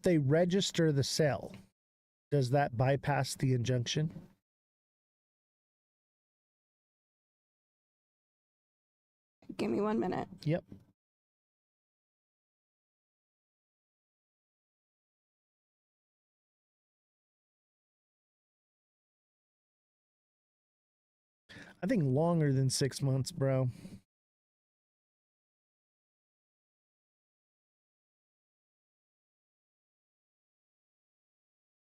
they register the sale, does that bypass the injunction? Give me 1 minute. Yep. I think longer than 6 months, bro.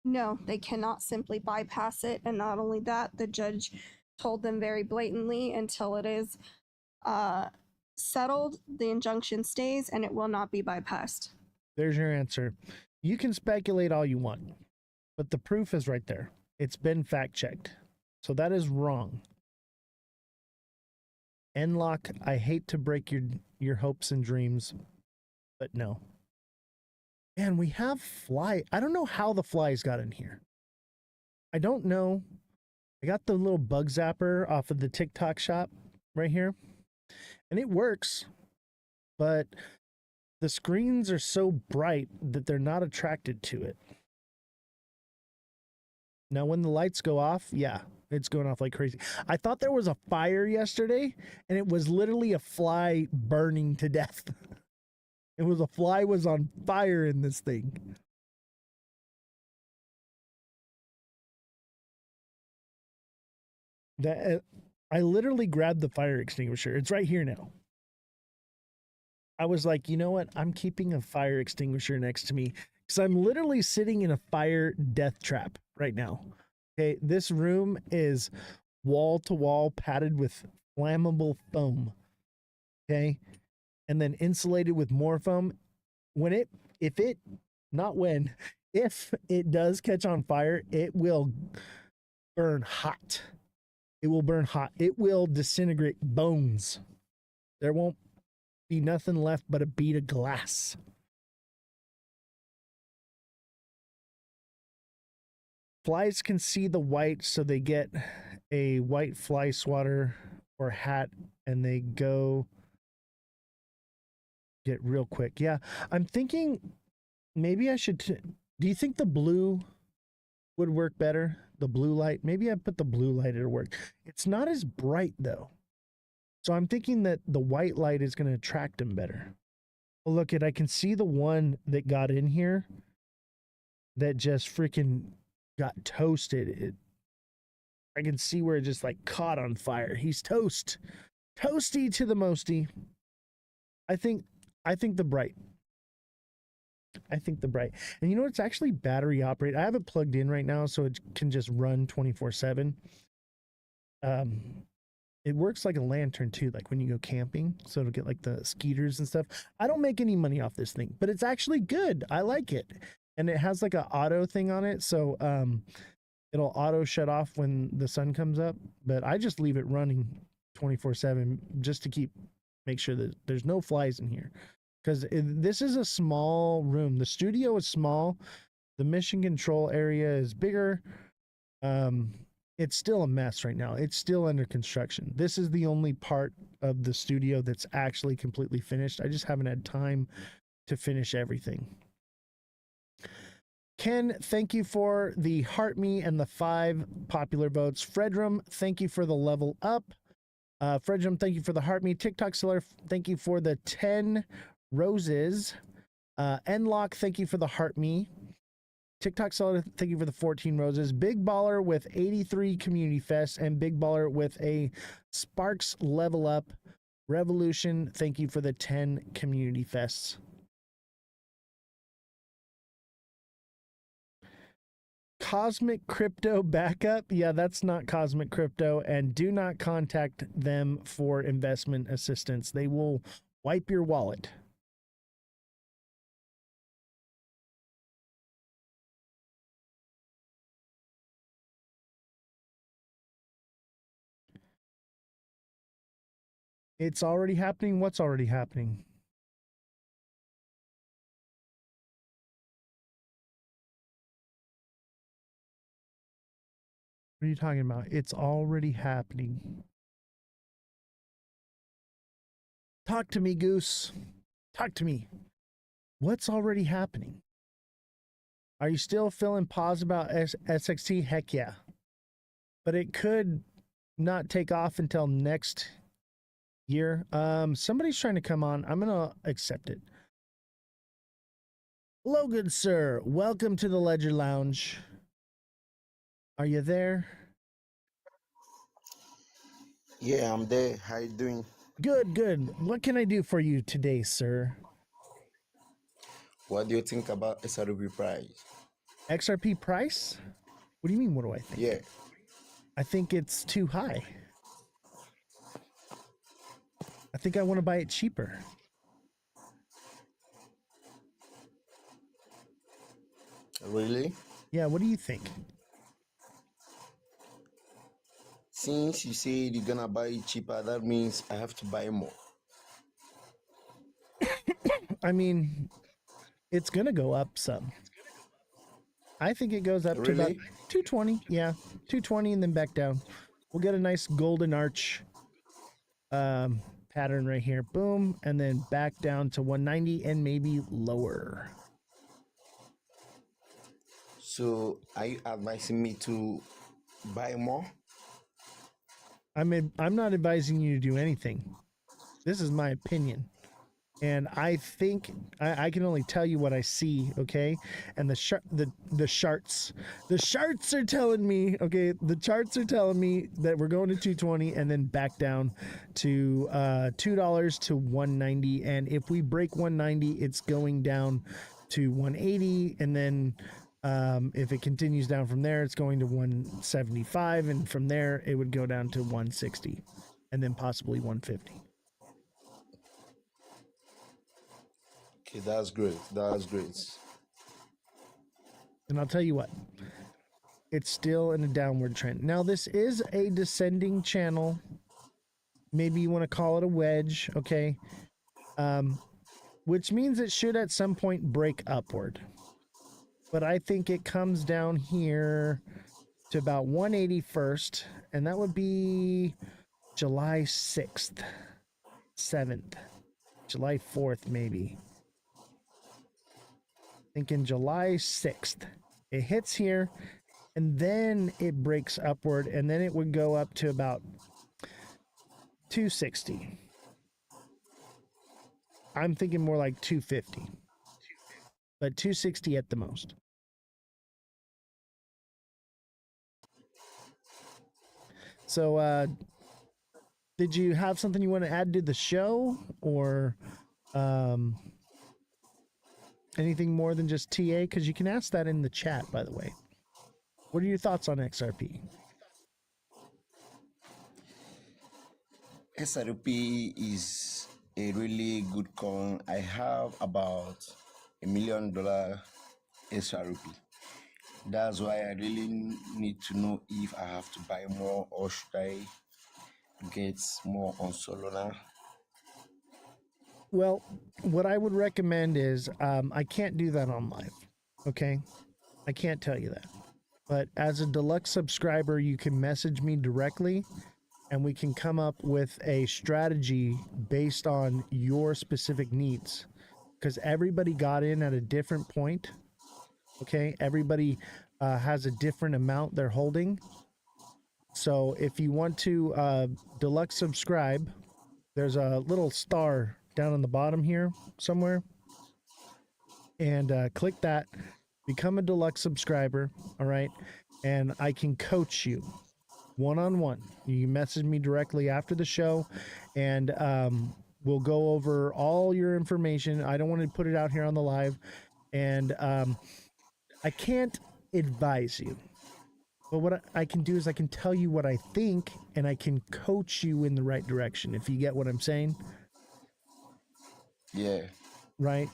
No, they cannot simply bypass it. And not only that, the judge told them very blatantly until it is settled, the injunction stays and it will not be bypassed. There's your answer. You can speculate all you want, but the proof is right there. It's been fact checked. So that is wrong. Enlock, I hate to break your hopes and dreams, but no. Man, we have fly. I don't know how the flies got in here. I don't know. I got the little bug zapper off of the TikTok shop right here, and it works, but the screens are so bright that they're not attracted to it. Now, when the lights go off, yeah, it's going off like crazy. I thought there was a fire yesterday, and it was literally a fly burning to death. It was a fly was on fire in this thing. That I literally grabbed the fire extinguisher. It's right here now. I was like, you know what? I'm keeping a fire extinguisher next to me because I'm literally sitting in a fire death trap right now. Okay, this room is wall to wall padded with flammable foam. Okay, and then insulated with more foam. If it does catch on fire, it will burn hot. It will burn hot. It will disintegrate bones. There won't be nothing left but a bead of glass. Flies can see the white, so they get a white fly swatter or hat, and they go get real quick. Yeah, I'm thinking maybe I should. Do you think the blue would work better? The blue light? Maybe I put the blue light, it'll work. It's not as bright though. So I'm thinking that the white light is going to attract them better. Well, look, I can see the one that got in here that just freaking got toasted. I can see where it just like caught on fire. He's toast. Toasty to the mosty. I think the bright. I think the bright. And you know, it's actually battery operated. I have it plugged in right now, so it can just run 24/7. It works like a lantern too, like when you go camping. So it'll get like the skeeters and stuff. I don't make any money off this thing, but it's actually good. I like it. And it has like an auto thing on it. So it'll auto shut off when the sun comes up. But I just leave it running 24/7 just to make sure that there's no flies in here. Because this is a small room. The studio is small. The mission control area is bigger. It's still a mess right now. It's still under construction. This is the only part of the studio that's actually completely finished. I just haven't had time to finish everything. Ken, thank you for the heart me and the 5 popular votes. Fredrum, thank you for the level up. Fredrum, thank you for the heart me. TikTok seller, thank you for the 10 roses. Enlock, thank you for the heart me. TikTok seller, thank you for the 14 roses. Big Baller with 83 community fests, and Big Baller with a Sparks level up. Revolution, thank you for the 10 community fests. Cosmic Crypto backup. Yeah, that's not Cosmic Crypto, and do not contact them for investment assistance. They will wipe your wallet. It's already happening. What's already happening? What are you talking about? It's already happening. Talk to me, Goose. Talk to me. What's already happening? Are you still feeling pause about SXT? Heck yeah. But it could not take off until next year. Somebody's trying to come on. I'm gonna accept it. Hello, good sir. Welcome to the Ledger Lounge. Are you there? Yeah, I'm there. How you doing? Good, good. What can I do for you today, sir? What do you think about SRP price? XRP price? What do you mean, what do I think? Yeah, I think it's too high. I think I want to buy it cheaper. really? Yeah, what do you think? Since you say you're gonna buy it cheaper, that means I have to buy more. I mean, it's going to go up some. I think it goes up to about Really? 220. Yeah, 220 and then back down. We'll get a nice golden arch pattern right here. Boom. And then back down to 190 and maybe lower. So are you advising me to buy more? I'm not advising you to do anything. This is my opinion. And I think I can only tell you what I see, okay? And the charts are telling me, okay, the charts are telling me that we're going to 220 and then back down to $2 to 190. And if we break 190, it's going down to 180, and then if it continues down from there, it's going to 175, and from there it would go down to 160, and then possibly 150. Okay, that's great. That's great. And I'll tell you what, it's still in a downward trend. Now, this is a descending channel. Maybe you want to call it a wedge, okay? Which means it should at some point break upward. But I think it comes down here to about 180 first, and that would be July 6th, 7th, July 4th, maybe. Thinking July 6th. It hits here, and then it breaks upward, and then it would go up to about 260. I'm thinking more like 250, but 260 at the most. So, did you have something you want to add to the show, or anything more than just TA? Because you can ask that in the chat, by the way. What are your thoughts on XRP? SRP is a really good coin. I have about $1 million SRP. That's why I really need to know if I have to buy more or should I get more on Solana. Well, what I would recommend is I can't do that on live. Okay, I can't tell you that. But as a deluxe subscriber, you can message me directly, and we can come up with a strategy based on your specific needs. Because everybody got in at a different point. Okay, everybody has a different amount they're holding. So if you want to deluxe subscribe, there's a little star down on the bottom here somewhere, and click that, become a deluxe subscriber. All right, and I can coach you one-on-one. You can message me directly after the show, and we'll go over all your information. I don't want to put it out here on the live, and I can't advise you, but what I can do is I can tell you what I think, and I can coach you in the right direction, if you get what I'm saying. Yeah. Right?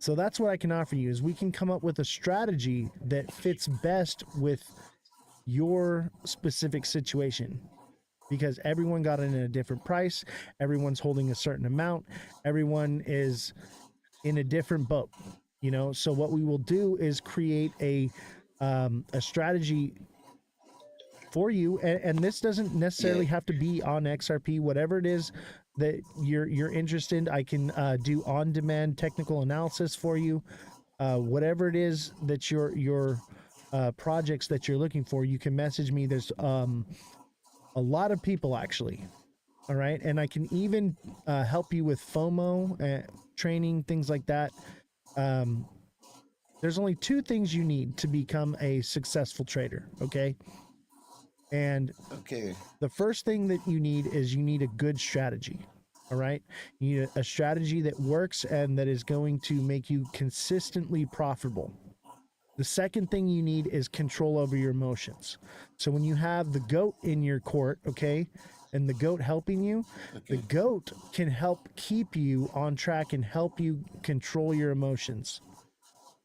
So that's what I can offer you, is we can come up with a strategy that fits best with your specific situation, because everyone got in at a different price. Everyone's holding a certain amount. Everyone is in a different boat, you know? So what we will do is create a strategy for you. And this doesn't necessarily have to be on XRP, whatever it is that you're interested in. I can do on-demand technical analysis for you. whatever it is that your projects that you're looking for, you can message me. There's a lot of people actually. All right, and I can even help you with FOMO training, things like that. There's only two things you need to become a successful trader, okay? And Okay. the first thing that you need is you need a good strategy. All right, you need a strategy that works and that is going to make you consistently profitable. The second thing you need is control over your emotions. So when you have the goat in your court, okay, and the goat helping you, the goat can help keep you on track and help you control your emotions,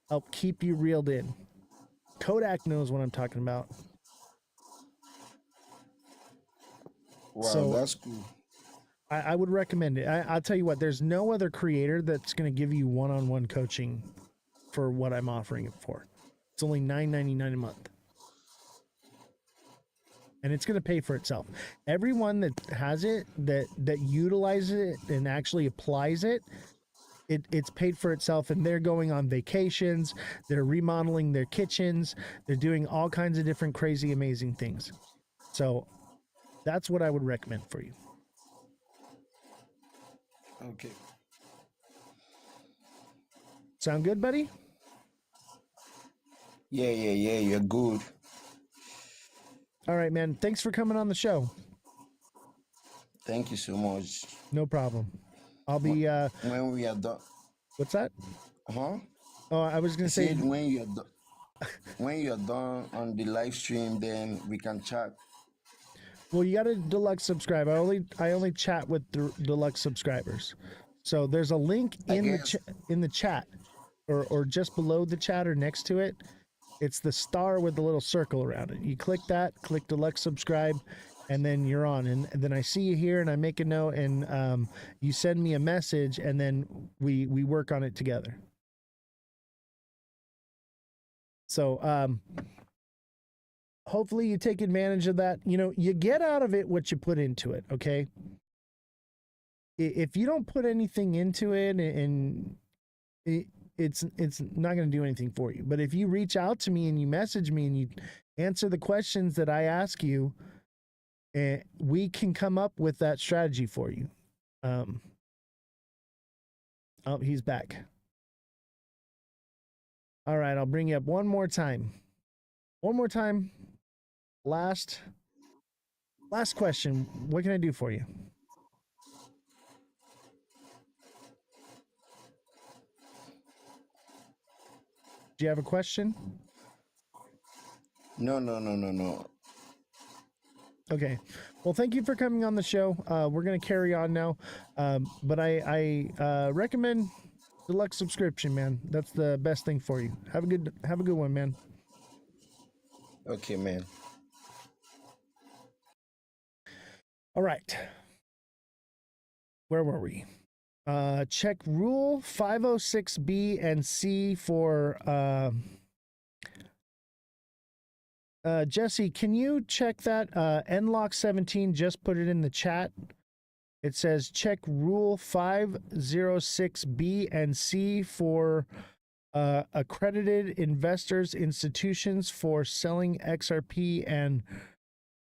help keep you reeled in. Kodak knows what I'm talking about. Wow, So that's cool. I would recommend it. I'll tell you what, there's no other creator that's going to give you one-on-one coaching for what I'm offering it for. It's only $9.99 a month. And it's going to pay for itself. Everyone that has it, that utilizes it and actually applies it, it's paid for itself, and they're going on vacations, they're remodeling their kitchens, they're doing all kinds of different crazy, amazing things. So that's what I would recommend for you. Okay. Sound good, buddy? Yeah, you're good. All right, man. Thanks for coming on the show. Thank you so much. No problem. I'll be When we are done. what's that? Huh? Oh, I was going to say Said when you're done. When you're done on the live stream, then we can chat. well, you got to deluxe subscribe. I only chat with deluxe subscribers. So there's a link in the chat or just below the chat or next to it. It's the star with the little circle around it. You click that, click deluxe subscribe, and then you're on. And then I see you here, and I make a note, and you send me a message, and then we work on it together. So hopefully you take advantage of that. You know, you get out of it what you put into it, okay? If you don't put anything into it, and it's not going to do anything for you. But if you reach out to me and you message me and you answer the questions that I ask you, we can come up with that strategy for you. Oh, he's back. All right, I'll bring you up one more time. Last question. What can I do for you? Do you have a question? No. Okay. Well, thank you for coming on the show. We're going to carry on now. But I recommend deluxe subscription, man. That's the best thing for you. Have a good one, man. Okay, man. All right. Where were we? Check rule 506B and C for Jesse, can you check that? Nlock17 just put it in the chat. It says check rule 506B and C for accredited investors institutions for selling XRP and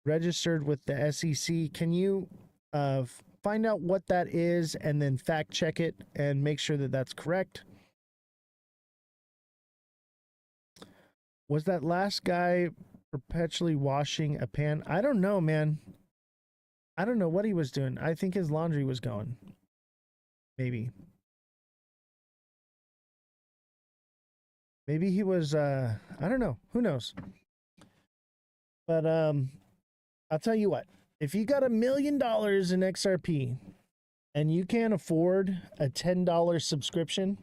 registered with the SEC. Can you find out what that is and then fact check it and make sure that that's correct? Was that last guy perpetually washing a pan? I don't know, man. I don't know what he was doing. I think his laundry was going. Maybe he was I don't know. Who knows? But I'll tell you what. If you got $1 million in XRP and you can't afford a $10 subscription,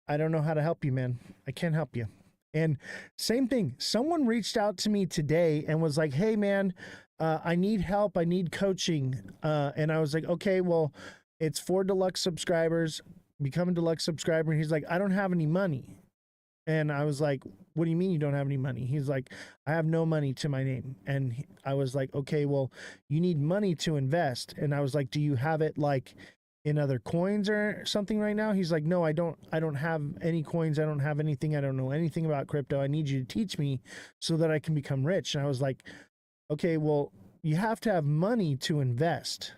I don't know how to help you, man. I can't help you. And same thing. Someone reached out to me today and was like, hey, man, I need help. I need coaching. And I was like, okay, well, it's for deluxe subscribers. Become a deluxe subscriber. And he's like, I don't have any money. And I was like, what do you mean you don't have any money? He's like, I have no money to my name. And I was like, okay, well, you need money to invest. And I was like, do you have it like in other coins or something right now? He's like, no, I don't have any coins. I don't have anything. I don't know anything about crypto. I need you to teach me so that I can become rich. And I was like, okay, well, you have to have money to invest.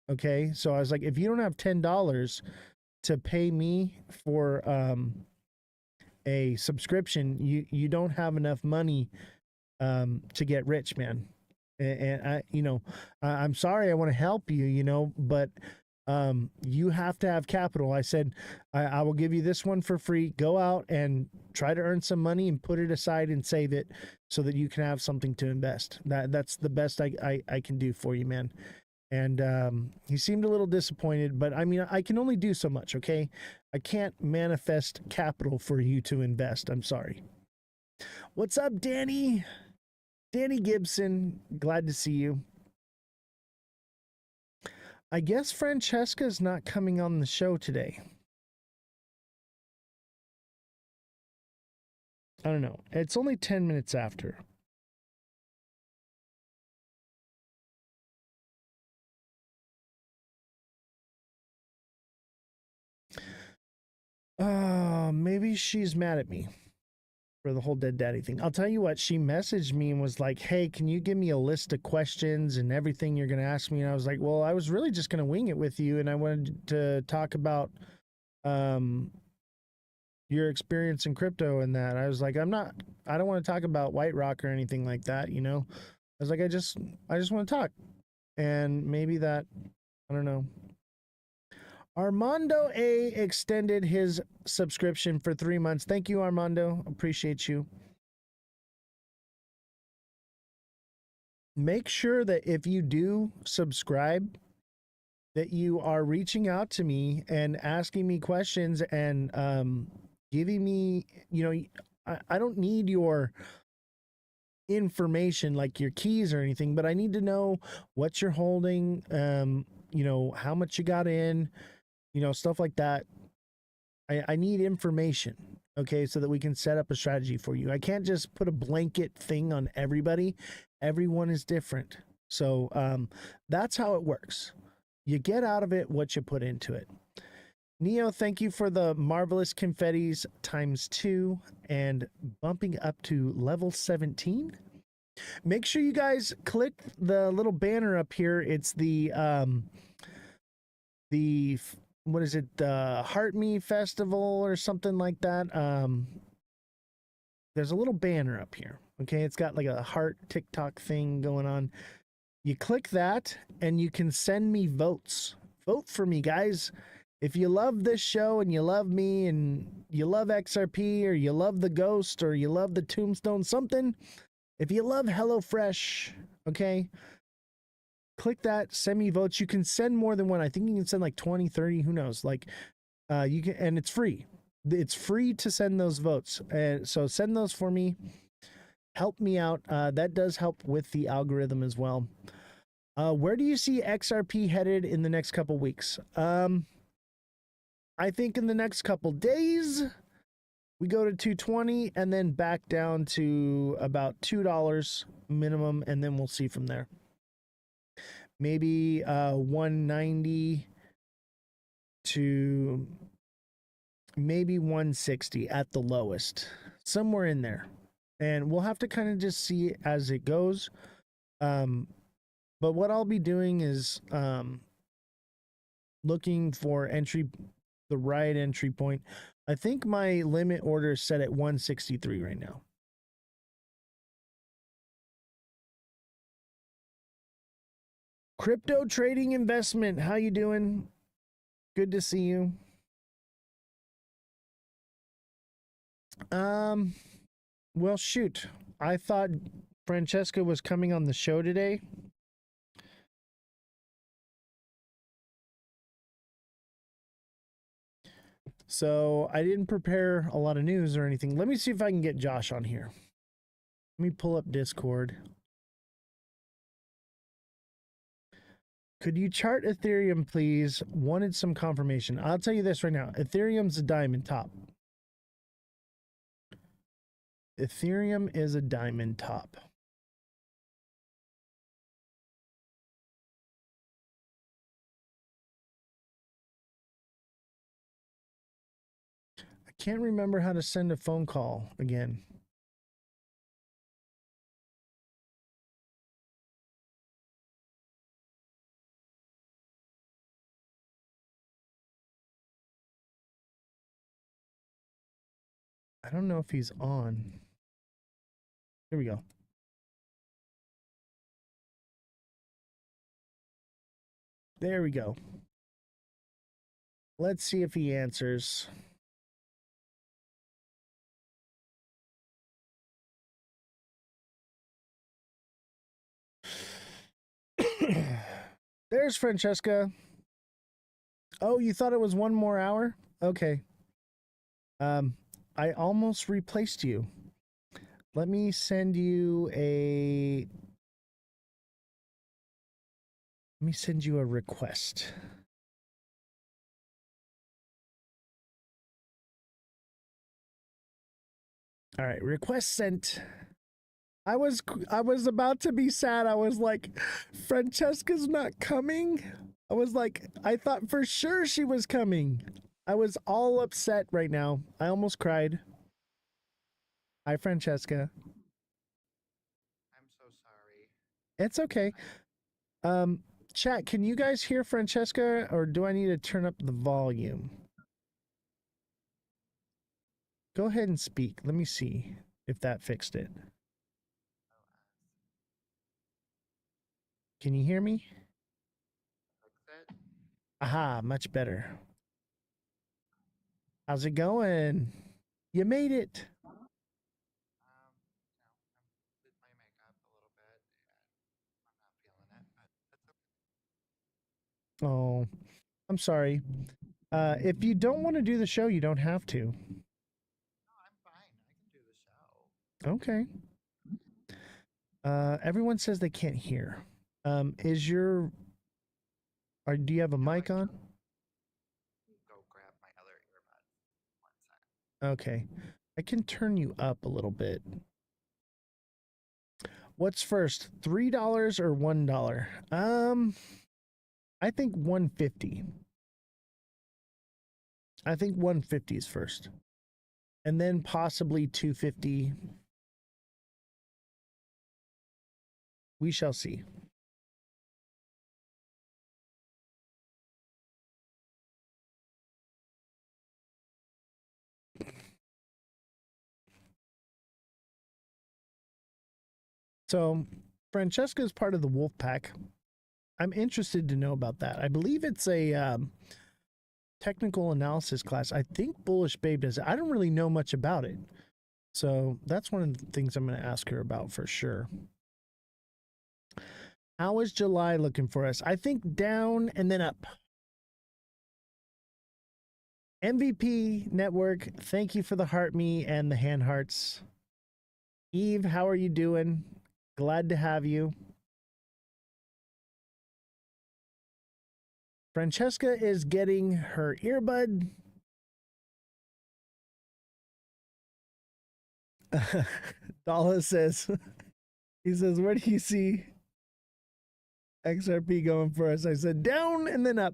Okay. So I was like, if you don't have $10 to pay me for a subscription, you don't have enough money to get rich, man. And I, I'm sorry, I want to help you, but you have to have capital. I said, I will give you this one for free. Go out and try to earn some money and put it aside and save it so that you can have something to invest. That's the best I can do for you, man. And he seemed a little disappointed, but I mean, I can only do so much, okay? I can't manifest capital for you to invest. I'm sorry. What's up, Danny? Danny Gibson, glad to see you. I guess Francesca's not coming on the show today. I don't know. It's only 10 minutes after. Maybe she's mad at me for the whole dead daddy thing. I'll tell you what, she messaged me and was like, hey, can you give me a list of questions and everything you're going to ask me? And I was like, well, I was really just going to wing it with you. And I wanted to talk about your experience in crypto and that. I was like, I don't want to talk about White Rock or anything like that. I was like, I just want to talk. And maybe that, I don't know. Armando A extended his subscription for 3 months. Thank you, Armando. Appreciate you. Make sure that if you do subscribe, that you are reaching out to me and asking me questions and giving me, I don't need your information like your keys or anything, but I need to know what you're holding, how much you got in, stuff like that. I need information, okay, so that we can set up a strategy for you. I can't just put a blanket thing on everybody. Everyone is different. So that's how it works. You get out of it what you put into it. Neo, thank you for the marvelous confettis ×2 and bumping up to level 17. Make sure you guys click the little banner up here. It's the what is it? The Heart Me Festival or something like that. There's a little banner up here. Okay, it's got like a heart TikTok thing going on. You click that and you can send me votes. Vote for me, guys. If you love this show and you love me and you love XRP or you love the Ghost or you love the Tombstone, something, if you love HelloFresh, okay, click that, send me votes. You can send more than one. I think you can send like 20, 30, who knows? Like, you can, and it's free. It's free to send those votes. And so send those for me. Help me out. That does help with the algorithm as well. Where do you see XRP headed in the next couple weeks? I think in the next couple days, we go to 220 and then back down to about $2 minimum, and then we'll see from there. Maybe 190 to maybe 160 at the lowest, somewhere in there. And we'll have to kind of just see as it goes. But what I'll be doing is looking for the right entry point. I think my limit order is set at 163 right now. Crypto trading investment, how you doing? Good to see you. Well, shoot. I thought Francesca was coming on the show today. So I didn't prepare a lot of news or anything. Let me see if I can get Josh on here. Let me pull up Discord. Could you chart Ethereum, please? Wanted some confirmation. I'll tell you this right now. Ethereum's a diamond top. Ethereum is a diamond top. Can't remember how to send a phone call again. I don't know if he's on. Here we go. There we go. Let's see if he answers. There's Francesca. Oh, you thought it was one more hour? Okay. I almost replaced you. Let me send you a request. All right, request sent. I was about to be sad. I was like, Francesca's not coming. I was like, I thought for sure she was coming. I was all upset right now. I almost cried. Hi, Francesca. I'm so sorry. It's okay. Chat, can you guys hear Francesca, or do I need to turn up the volume? Go ahead and speak. Let me see if that fixed it. Can you hear me? Fix it? Aha, much better. How's it going? You made it. You know, I did my makeup a little bit, and I'm not feeling it, but that's okay. Oh, I'm sorry. If you don't want to do the show, you don't have to. No, I'm fine. I can do the show. Okay. Everyone says they can't hear. Do you have a mic on? Go grab my other earbuds. 1 sec. Okay. I can turn you up a little bit. What's first, $3 or $1? I think 150. I think 150 is first. And then possibly 250. We shall see. So, Francesca is part of the wolf pack. I'm interested to know about that. I believe it's a technical analysis class. I think Bullish Babe does it. I don't really know much about it. So that's one of the things I'm going to ask her about for sure. How is July looking for us? I think down and then up. MVP Network, thank you for the heart me and the hand hearts. Eve, how are you doing? Glad to have you. Francesca is getting her earbud. Dala says, he says, where do you see XRP going for us? I said, down and then up.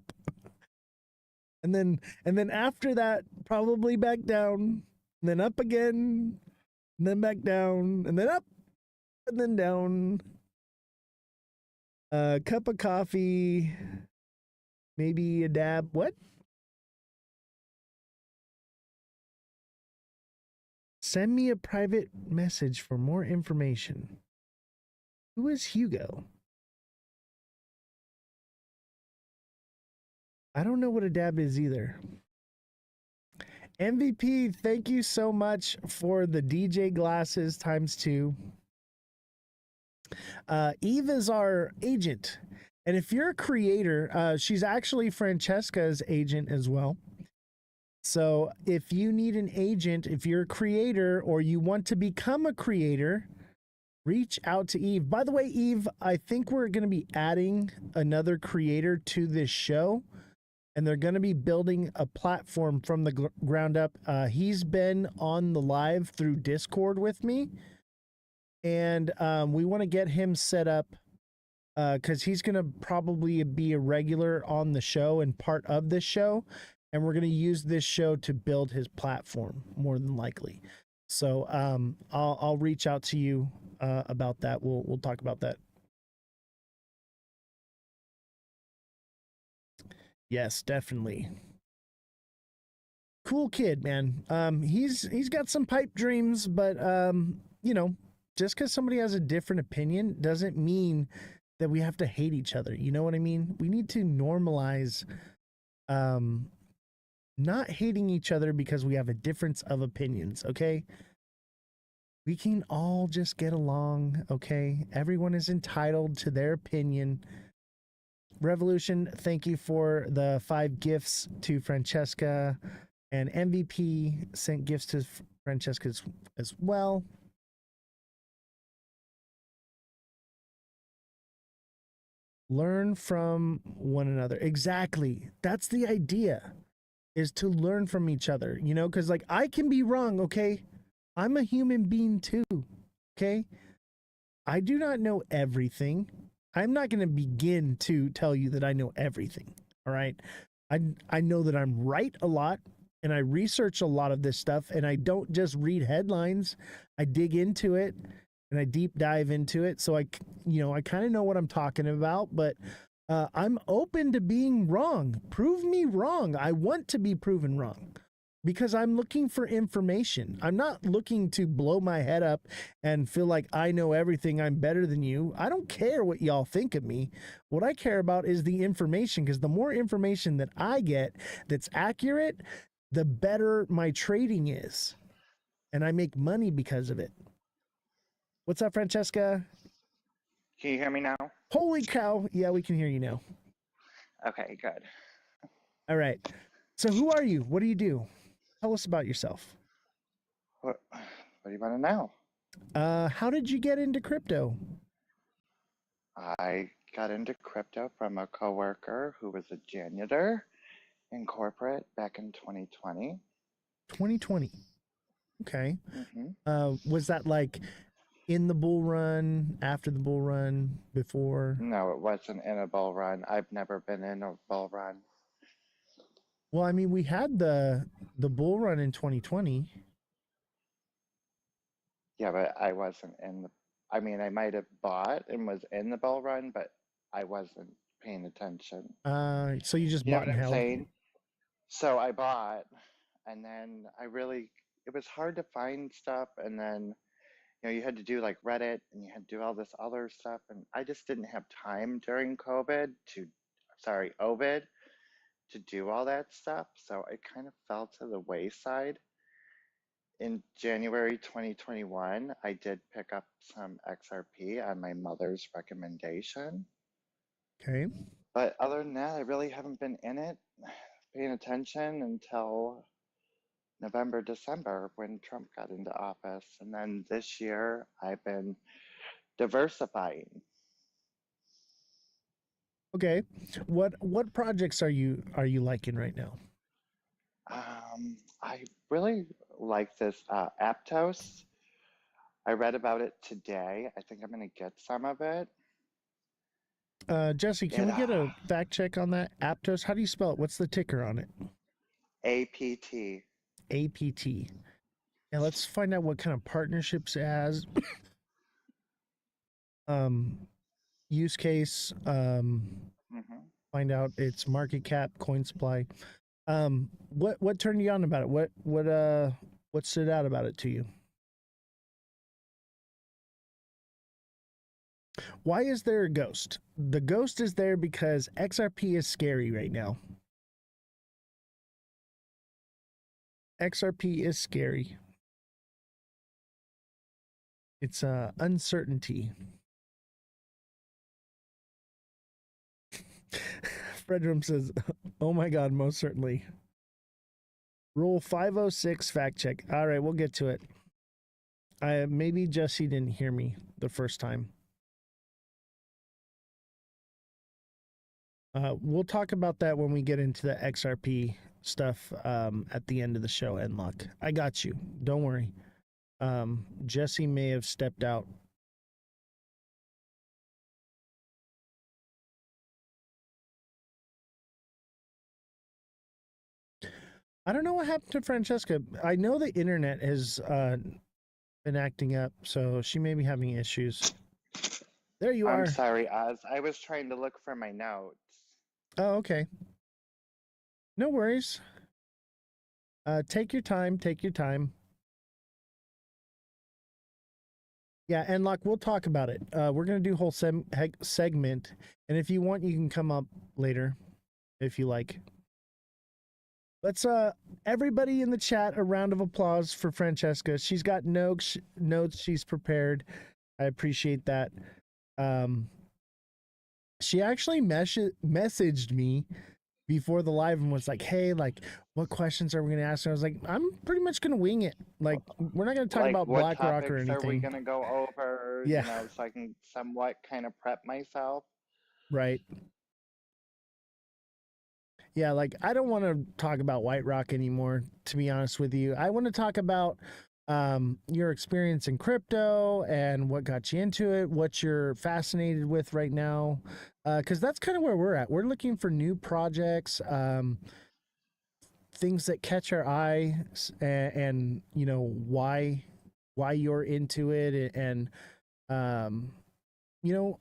And then after that, probably back down, and then up again, and then back down, and then up, and then down. A cup of coffee, maybe a dab. What? Send me a private message for more information. Who is Hugo? I don't know what a dab is either. MVP, thank you so much for the DJ glasses ×2. Eve is our agent. And if you're a creator, she's actually Francesca's agent as well. So if you need an agent, if you're a creator or you want to become a creator, reach out to Eve. By the way, Eve, I think we're going to be adding another creator to this show. And they're going to be building a platform from the ground up. He's been on the live through Discord with me. And we want to get him set up because he's going to probably be a regular on the show and part of this show. and we're going to use this show to build his platform more than likely. So I'll reach out to you about that. We'll talk about that. Yes, definitely. Cool kid, man. He's got some pipe dreams, but you know, just because somebody has a different opinion doesn't mean that we have to hate each other. You know what I mean? We need to normalize not hating each other because we have a difference of opinions, okay? We can all just get along, okay? Everyone is entitled to their opinion. Revolution, thank you for the 5 gifts to Francesca. And MVP sent gifts to Francesca as well. Learn from one another. Exactly. That's the idea, is to learn from each other, you know, because like I can be wrong, okay? I'm a human being too, okay? I do not know everything. I'm not going to begin to tell you that I know everything, all right? I know that I'm right a lot, and I research a lot of this stuff, and I don't just read headlines. I dig into it, and I deep dive into it. So I kind of know what I'm talking about, but I'm open to being wrong. Prove me wrong. I want to be proven wrong because I'm looking for information. I'm not looking to blow my head up and feel like I know everything. I'm better than you. I don't care what y'all think of me. What I care about is the information, because the more information that I get that's accurate, the better my trading is. And I make money because of it. What's up, Francesca? Can you hear me now? Holy cow. Yeah, we can hear you now. Okay, good. All right. So who are you? What do you do? Tell us about yourself. What do you want to know? How did you get into crypto? I got into crypto from a coworker who was a janitor in corporate back in 2020. 2020. Okay. hmm Was that like in the bull run, after the bull run, before? No, it wasn't in a bull run. I've never been in a bull run. Well, I mean, we had the bull run in 2020. Yeah, but I wasn't in the. I mean, I might have bought and was in the bull run, but I wasn't paying attention. So you just You know bought what and I'm held. saying? So I bought, and then it was hard to find stuff, and then you had to do like Reddit and you had to do all this other stuff. And I just didn't have time during Ovid to do all that stuff. So it kind of fell to the wayside. In January 2021, I did pick up some XRP on my mother's recommendation. Okay. But other than that, I really haven't been in it, paying attention until November, December when Trump got into office. And then this year, I've been diversifying. Okay. What projects are you liking right now? I really like this Aptos. I read about it today. I think I'm going to get some of it. Jesse, can It we get a fact check on that? Aptos, how do you spell it? What's the ticker on it? APT. APT. Yeah, let's find out what kind of partnerships it has. Use case, hmm find out its market cap, coin supply. What turned you on about it? What stood out about it to you? Why is there a ghost? The ghost is there because XRP is scary right now. XRP is scary. It's uncertainty. Fredrum says, "Oh my God, most certainly." Rule 506 fact check. All right, we'll get to it. Maybe Jesse didn't hear me the first time. We'll talk about that when we get into the XRP stuff at the end of the show, Enlock. I got you. Don't worry. Jesse may have stepped out. I don't know what happened to Francesca. I know the internet has been acting up, so she may be having issues. There you I'm are. sorry, Oz. I was trying to look for my notes. Oh, okay. No worries. Take your time. Take your time. Yeah, and like we'll talk about it. We're gonna do a whole segment, and if you want, you can come up later, if you like. Let's everybody in the chat a round of applause for Francesca. She's got notes she's prepared. I appreciate that. Um, she actually messaged me before the live and was like, "Hey, like, what questions are we gonna ask?" And I was like, "I'm pretty much gonna wing it. Like, we're not gonna talk Like, about what BlackRock or topics are we anything." going to go over, Yeah, so I can somewhat kind of prep myself? right. Yeah, like I don't want to talk about White Rock anymore, to be honest with you. I want to talk about your experience in crypto and what got you into it, what you're fascinated with right now. Because that's kind of where we're at. We're looking for new projects, things that catch our eye, and you know why you're into it, and um, you know,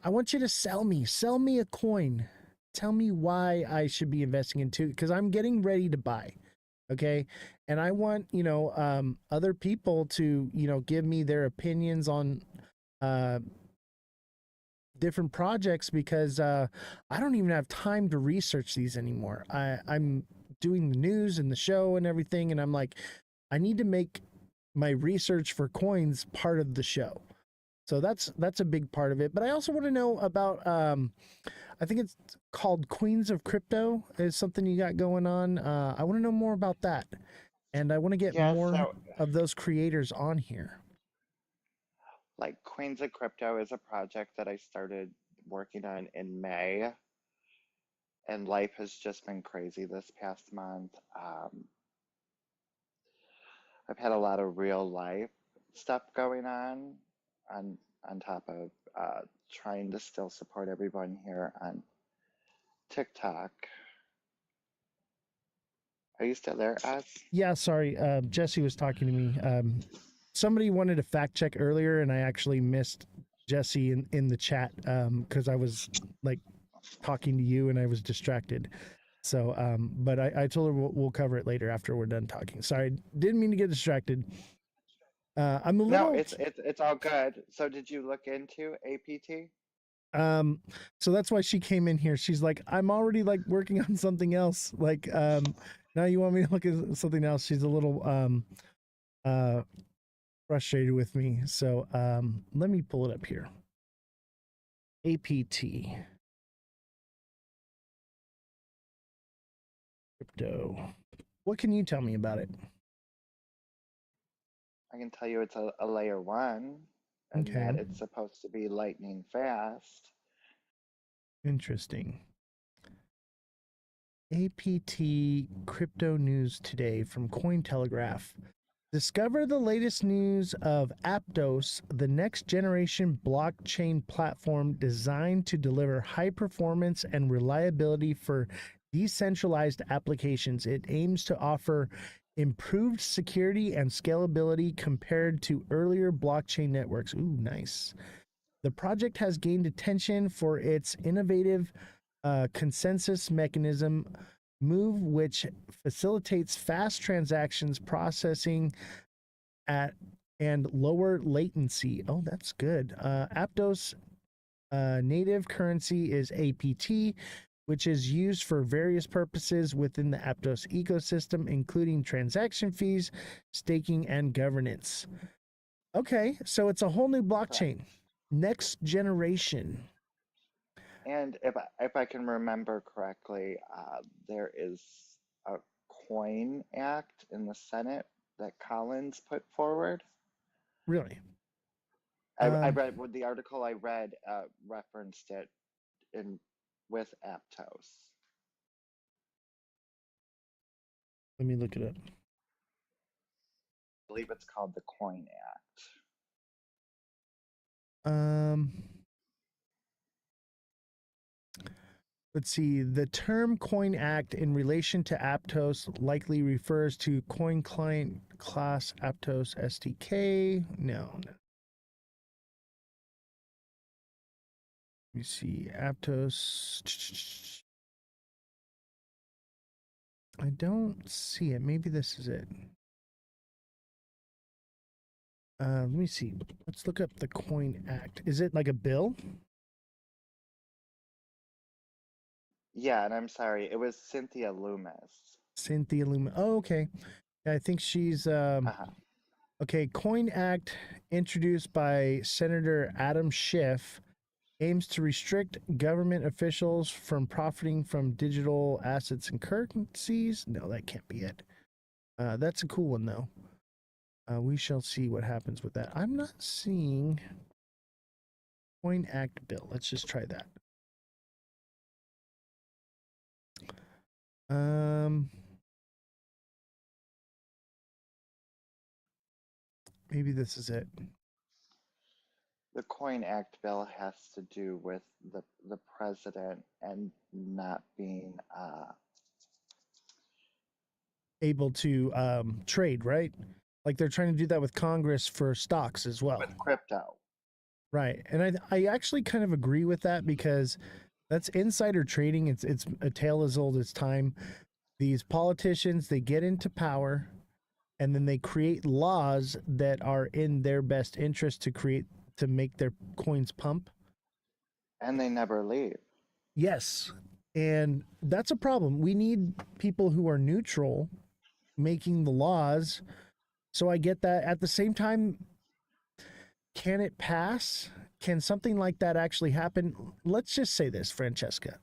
I want you to sell me a coin. Tell me why I should be investing into, because I'm getting ready to buy. Okay. And I want, other people to, give me their opinions on uh, different projects, because I don't even have time to research these anymore. I'm doing the news and the show and everything. And I'm like, I need to make my research for coins part of the show. So that's a big part of it. But I also want to know about I think it's called Queens of Crypto is something you got going on. I want to know more about that. And I want to get Yeah, more so of those creators on here. like Queens of Crypto is a project that I started working on in May, and life has just been crazy this past month. I've had a lot of real life stuff going on on top of trying to still support everyone here on TikTok. Are you still there, Oz? Yeah, sorry. Jesse was talking to me. Somebody wanted to fact check earlier, and I actually missed Jesse in the chat because I was like talking to you and I was distracted. So, but I told her we'll cover it later after we're done talking. Sorry, didn't mean to get distracted. I'm a No, little it's all good. So did you look into APT? so that's why she came in here. She's like, I'm already like working on something else. Like, now you want me to look at something else. She's a little uh frustrated with me. So let me pull it up here. APT crypto. What can you tell me about it? I can tell you it's a layer one and Okay, that it's supposed to be lightning fast. interesting. APT crypto news today from Cointelegraph. Discover the latest news of Aptos, the next generation blockchain platform designed to deliver high performance and reliability for decentralized applications. It aims to offer improved security and scalability compared to earlier blockchain networks. Ooh, nice. The project has gained attention for its innovative consensus mechanism move, which facilitates fast transactions processing at and lower latency. Oh, that's good. Aptos native currency is APT, which is used for various purposes within the Aptos ecosystem, including transaction fees, staking, and governance. Okay, so it's a whole new Correct. blockchain, next generation. And if I can remember correctly, there is a Coin Act in the Senate that Collins put forward. Really? I read the article I read referenced it in with Aptos. Let me look it up. I believe it's called the Coin Act. Um, let's see. The term Coin Act in relation to Aptos likely refers to Coin Client Class Aptos SDK. No. Let me see. Aptos. I don't see it. Maybe this is it. Let me see. Let's look up the Coin Act. Is it like a bill? Yeah, and I'm sorry, it was Cynthia Loomis. Cynthia Lumen. Oh, okay. I think she's okay. Coin Act introduced by Senator Adam Schiff aims to restrict government officials from profiting from digital assets and currencies. No, that can't be it. That's a cool one though. We shall see what happens with that. I'm not seeing Coin Act bill. Let's just try that. Maybe this is it. The Coin Act bill has to do with the president and not being Able to trade, right? Like they're trying to do that with Congress for stocks as well. with crypto. Right. And I actually kind of agree with that because that's insider trading. It's a tale as old as time. These politicians, they get into power and then they create laws that are in their best interest to make their coins pump. And they never leave. Yes. And that's a problem. We need people who are neutral making the laws. So I get that. At the same time, can it pass? Can something like that actually happen? Let's just say this, Francesca.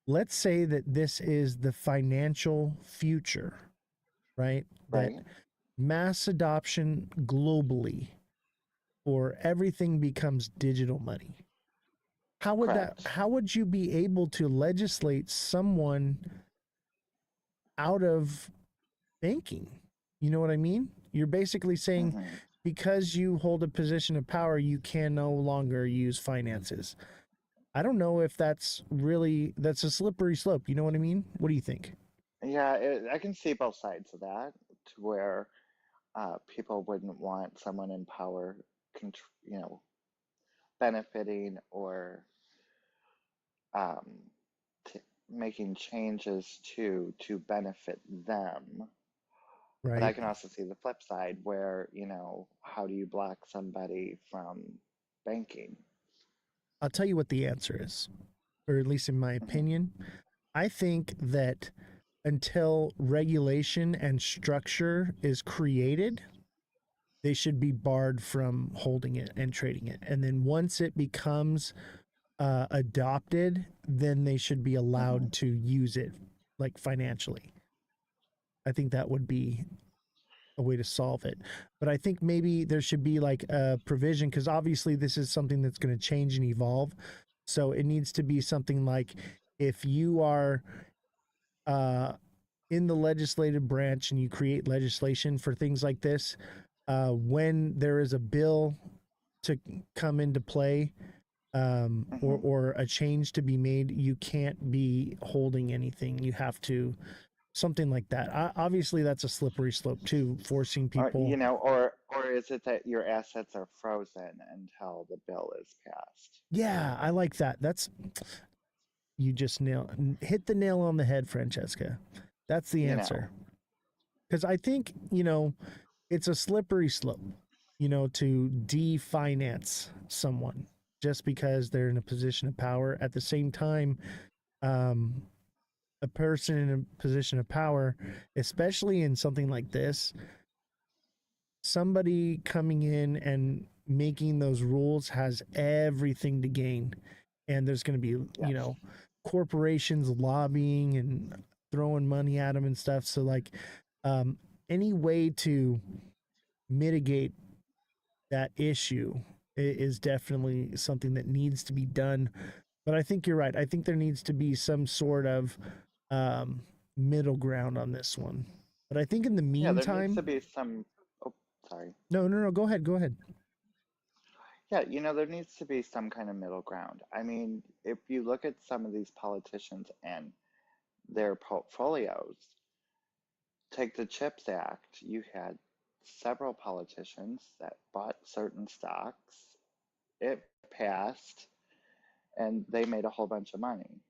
Let's say that this is the financial future, right? Right. That mass adoption globally or everything becomes digital money. How would Correct. how would you be able to legislate someone out of banking? You know what I mean? You're basically saying because you hold a position of power, you can no longer use finances. I don't know if that's a slippery slope. You know what I mean? What do you think? Yeah, I can see both sides of that, to where people wouldn't want someone in power, benefiting or um, making changes to benefit them. But I Right. can also see the flip side where, how do you block somebody from banking? I'll tell you what the answer is, or at least in my Mhm. opinion. I think that until regulation and structure is created, they should be barred from holding it and trading it. And then once it becomes adopted, then they should be allowed to use it like financially. I think that would be a way to solve it. But I think maybe there should be like a provision because obviously this is something that's going to change and evolve. So it needs to be something like if you are uh, in the legislative branch and you create legislation for things like this, when there is a bill to come into play or a change to be made, you can't be holding anything. You have to something like that. Obviously, that's a slippery slope too, forcing people. Or is it that your assets are frozen until the bill is passed? Yeah, I like that. That's you just hit the nail on the head, Francesca. That's the You answer. know, Because I think it's a slippery slope, to definance someone just because they're in a position of power. At the same time, a person in a position of power, especially in something like this, somebody coming in and making those rules has everything to gain. And there's going to be, yes. corporations lobbying and throwing money at them and stuff. So, like, any way to mitigate that issue is definitely something that needs to be done. But I think you're right. I think there needs to be some sort of middle ground on this one. But I think in the Yeah, there needs meantime, to be some. Oh, sorry. no, go ahead. Yeah, there needs to be some kind of middle ground. I mean, if you look at some of these politicians and their portfolios, take the CHIPS Act, you had several politicians that bought certain stocks. It passed, and they made a whole bunch of money.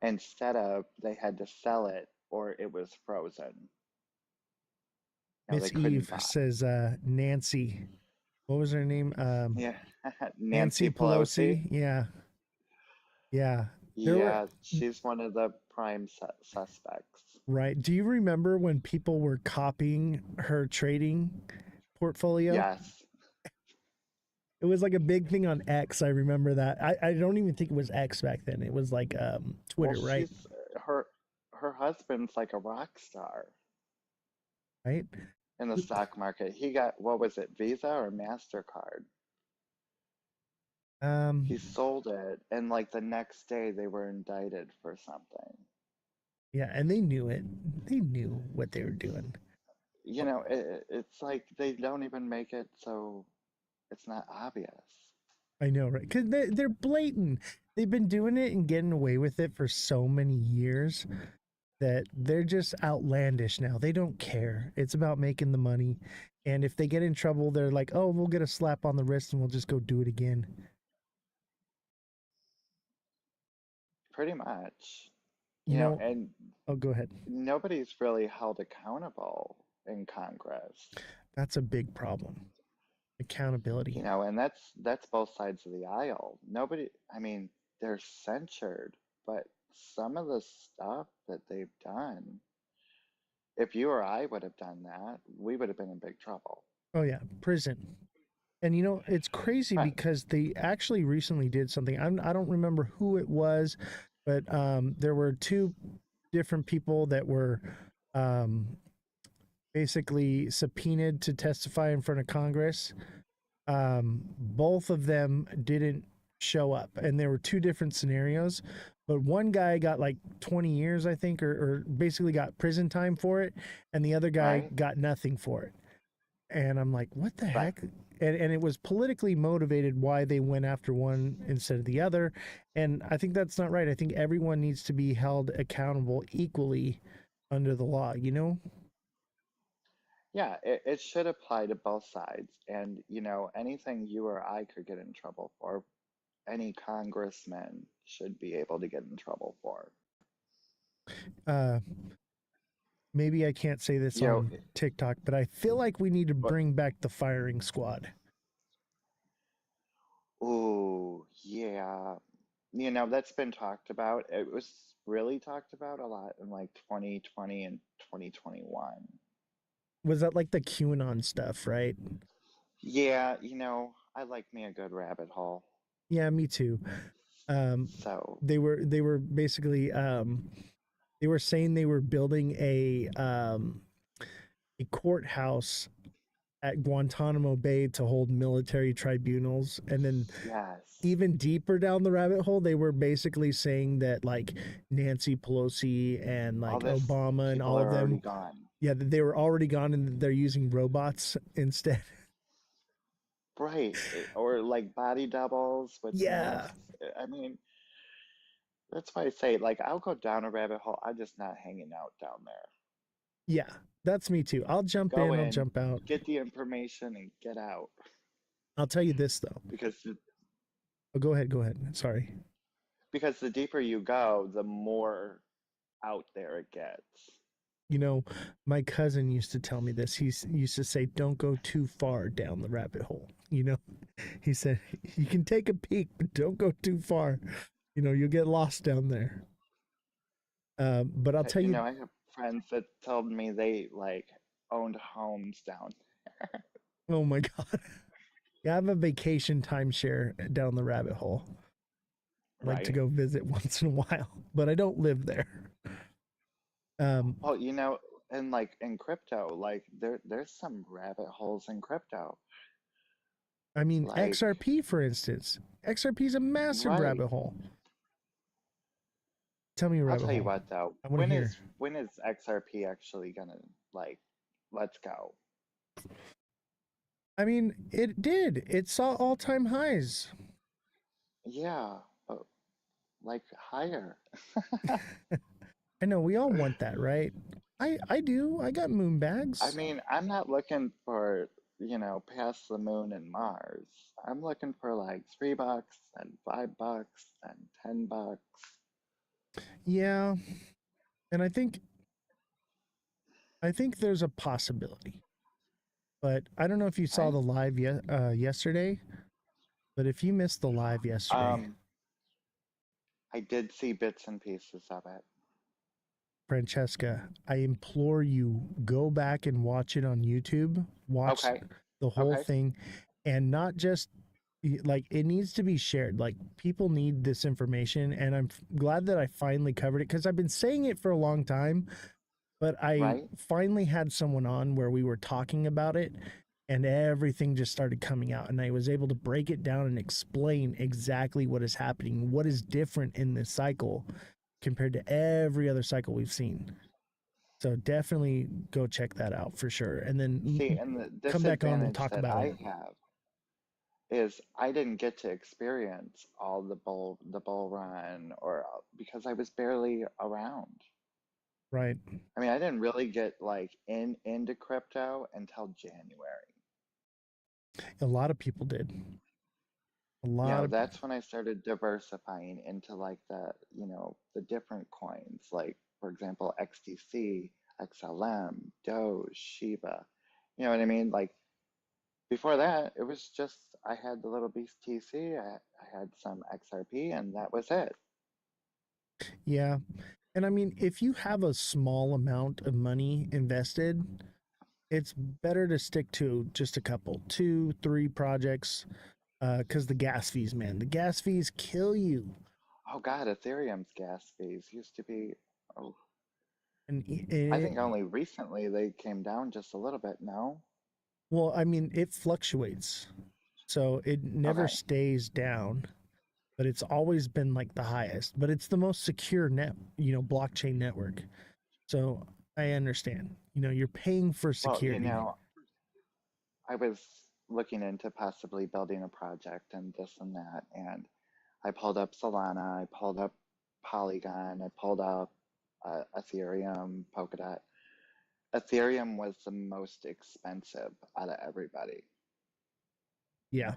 Instead of they had to sell it or it was frozen. They Miss couldn't Eve buy. says Nancy. What was her name? Yeah, Nancy Nancy Pelosi. Pelosi. Yeah. Yeah. There were Yeah, she's one of the prime suspects. right. Do you remember when people were copying her trading portfolio? Yes. It was like a big thing on X. I remember that. I don't even think it was X back then. It was like Well, Twitter, right? her husband's like a rock star Right. in the stock market. He got, what was it, Visa or MasterCard? He Um sold it, and like the next day they were indicted for something. yeah, and they knew it. They knew what they were doing. It's like they don't even make it so it's not obvious. I know, right? Because they're blatant. They've been doing it and getting away with it for so many years that they're just outlandish now. They don't care. It's about making the money. And if they get in trouble, they're like, oh, we'll get a slap on the wrist and we'll just go do it again. Pretty much. You know, And oh, go ahead. nobody's really held accountable in Congress. That's a big problem. Accountability. And that's both sides of the aisle. Nobody, I mean, they're censured, but some of the stuff that they've done, if you or I would have done that, we would have been in big trouble. Oh, yeah. Prison. And it's crazy Right. because they actually recently did something. I don't remember who it was, but there were two different people that were basically subpoenaed to testify in front of Congress. Both of them didn't show up, and there were two different scenarios. But one guy got like 20 years, I think, or basically got prison time for it, and the other guy Right. got nothing for it. And I'm like, what the Right. heck? And it was politically motivated why they went after one instead of the other. And I think that's not right. I think everyone needs to be held accountable equally under the law, Yeah, it should apply to both sides. And, anything you or I could get in trouble for, any congressman should be able to get in trouble for. Uh, maybe I can't say this on TikTok, but I feel like we need to bring back the firing squad. Ooh, yeah. That's been talked about. It was really talked about a lot in like 2020 and 2021. Was that like the QAnon stuff, right? Yeah, I like me a good rabbit hole. Yeah, me too. So they were basically they were saying they were building a courthouse at Guantanamo Bay to hold military tribunals, and then yes, even deeper down the rabbit hole, they were basically saying that like Nancy Pelosi and like Obama and all of them, yeah, they were already gone and they're using robots instead. Right, or like body doubles with masks. I mean, that's why I say, like, I'll go down a rabbit hole. I'm just not hanging out down there. Yeah, that's me too. I'll jump in, I'll jump out. Get the information and get out. I'll tell you this though. Because oh, go ahead. Sorry. Because the deeper you go, the more out there it gets. My cousin used to tell me this. He used to say, don't go too far down the rabbit hole. He said, you can take a peek, but don't go too far. You'll get lost down there. But I'll tell you. I have friends that told me they like owned homes down there. Oh my God. Yeah, I have a vacation timeshare down the rabbit hole. I like to go visit once in a while, but I don't live there. Well, and like in crypto, like there's some rabbit holes in crypto. I mean, like, XRP, for instance. XRP is a massive rabbit hole. Tell me a rabbit hole. I'll tell you what, though. When is XRP actually gonna, like, let's go? I mean, it did. It saw all-time highs. Yeah, but like higher. I know we all want that, right? I do. I got moon I bags. mean, I'm not looking for, past the moon and Mars. I'm looking for like $3 and $5 and $10. Yeah, and I think there's a possibility. But I don't know if you saw I the live yesterday, but if you missed the live yesterday, um I did see bits and pieces of it. Francesca, I implore you, go back and watch it on YouTube. Watch Okay, the whole okay, thing, and not just like it needs to be shared. Like people need this information, and I'm glad that I finally covered it because I've been saying it for a long time, but I right? finally had someone on where we were talking about it and everything just started coming out and I was able to break it down and explain exactly what is happening, what is different in this cycle compared to every other cycle we've seen. So definitely go check that out for sure. And then See, and the come back on, we'll disadvantage talk that about it. I have is I didn't get to experience all the bull run or because I was barely around. Right. I mean, I didn't really get like into crypto until January. A lot of people did. A lot of That's when I started diversifying into like the different coins, like for example, XTC, XLM, Doge, Shiba. You know what I mean? Like before that, it was just I had the little beast TC, I had some XRP, and that was it. yeah. And I mean, if you have a small amount of money invested, it's better to stick to just a couple, two, three projects, because the gas fees, man, the gas fees kill you. Oh God, Ethereum's gas fees used to be, oh, And I think only recently they came down just a little bit. No? well, I mean, it fluctuates, so it never Okay. stays down, but it's always been like the highest. But it's the most secure blockchain network. So I understand. You're paying for Well, security. I was looking into possibly building a project and this and that, and I pulled up Solana, I pulled up Polygon, I pulled up Ethereum, Polkadot. Ethereum was the most expensive out of everybody, Yeah,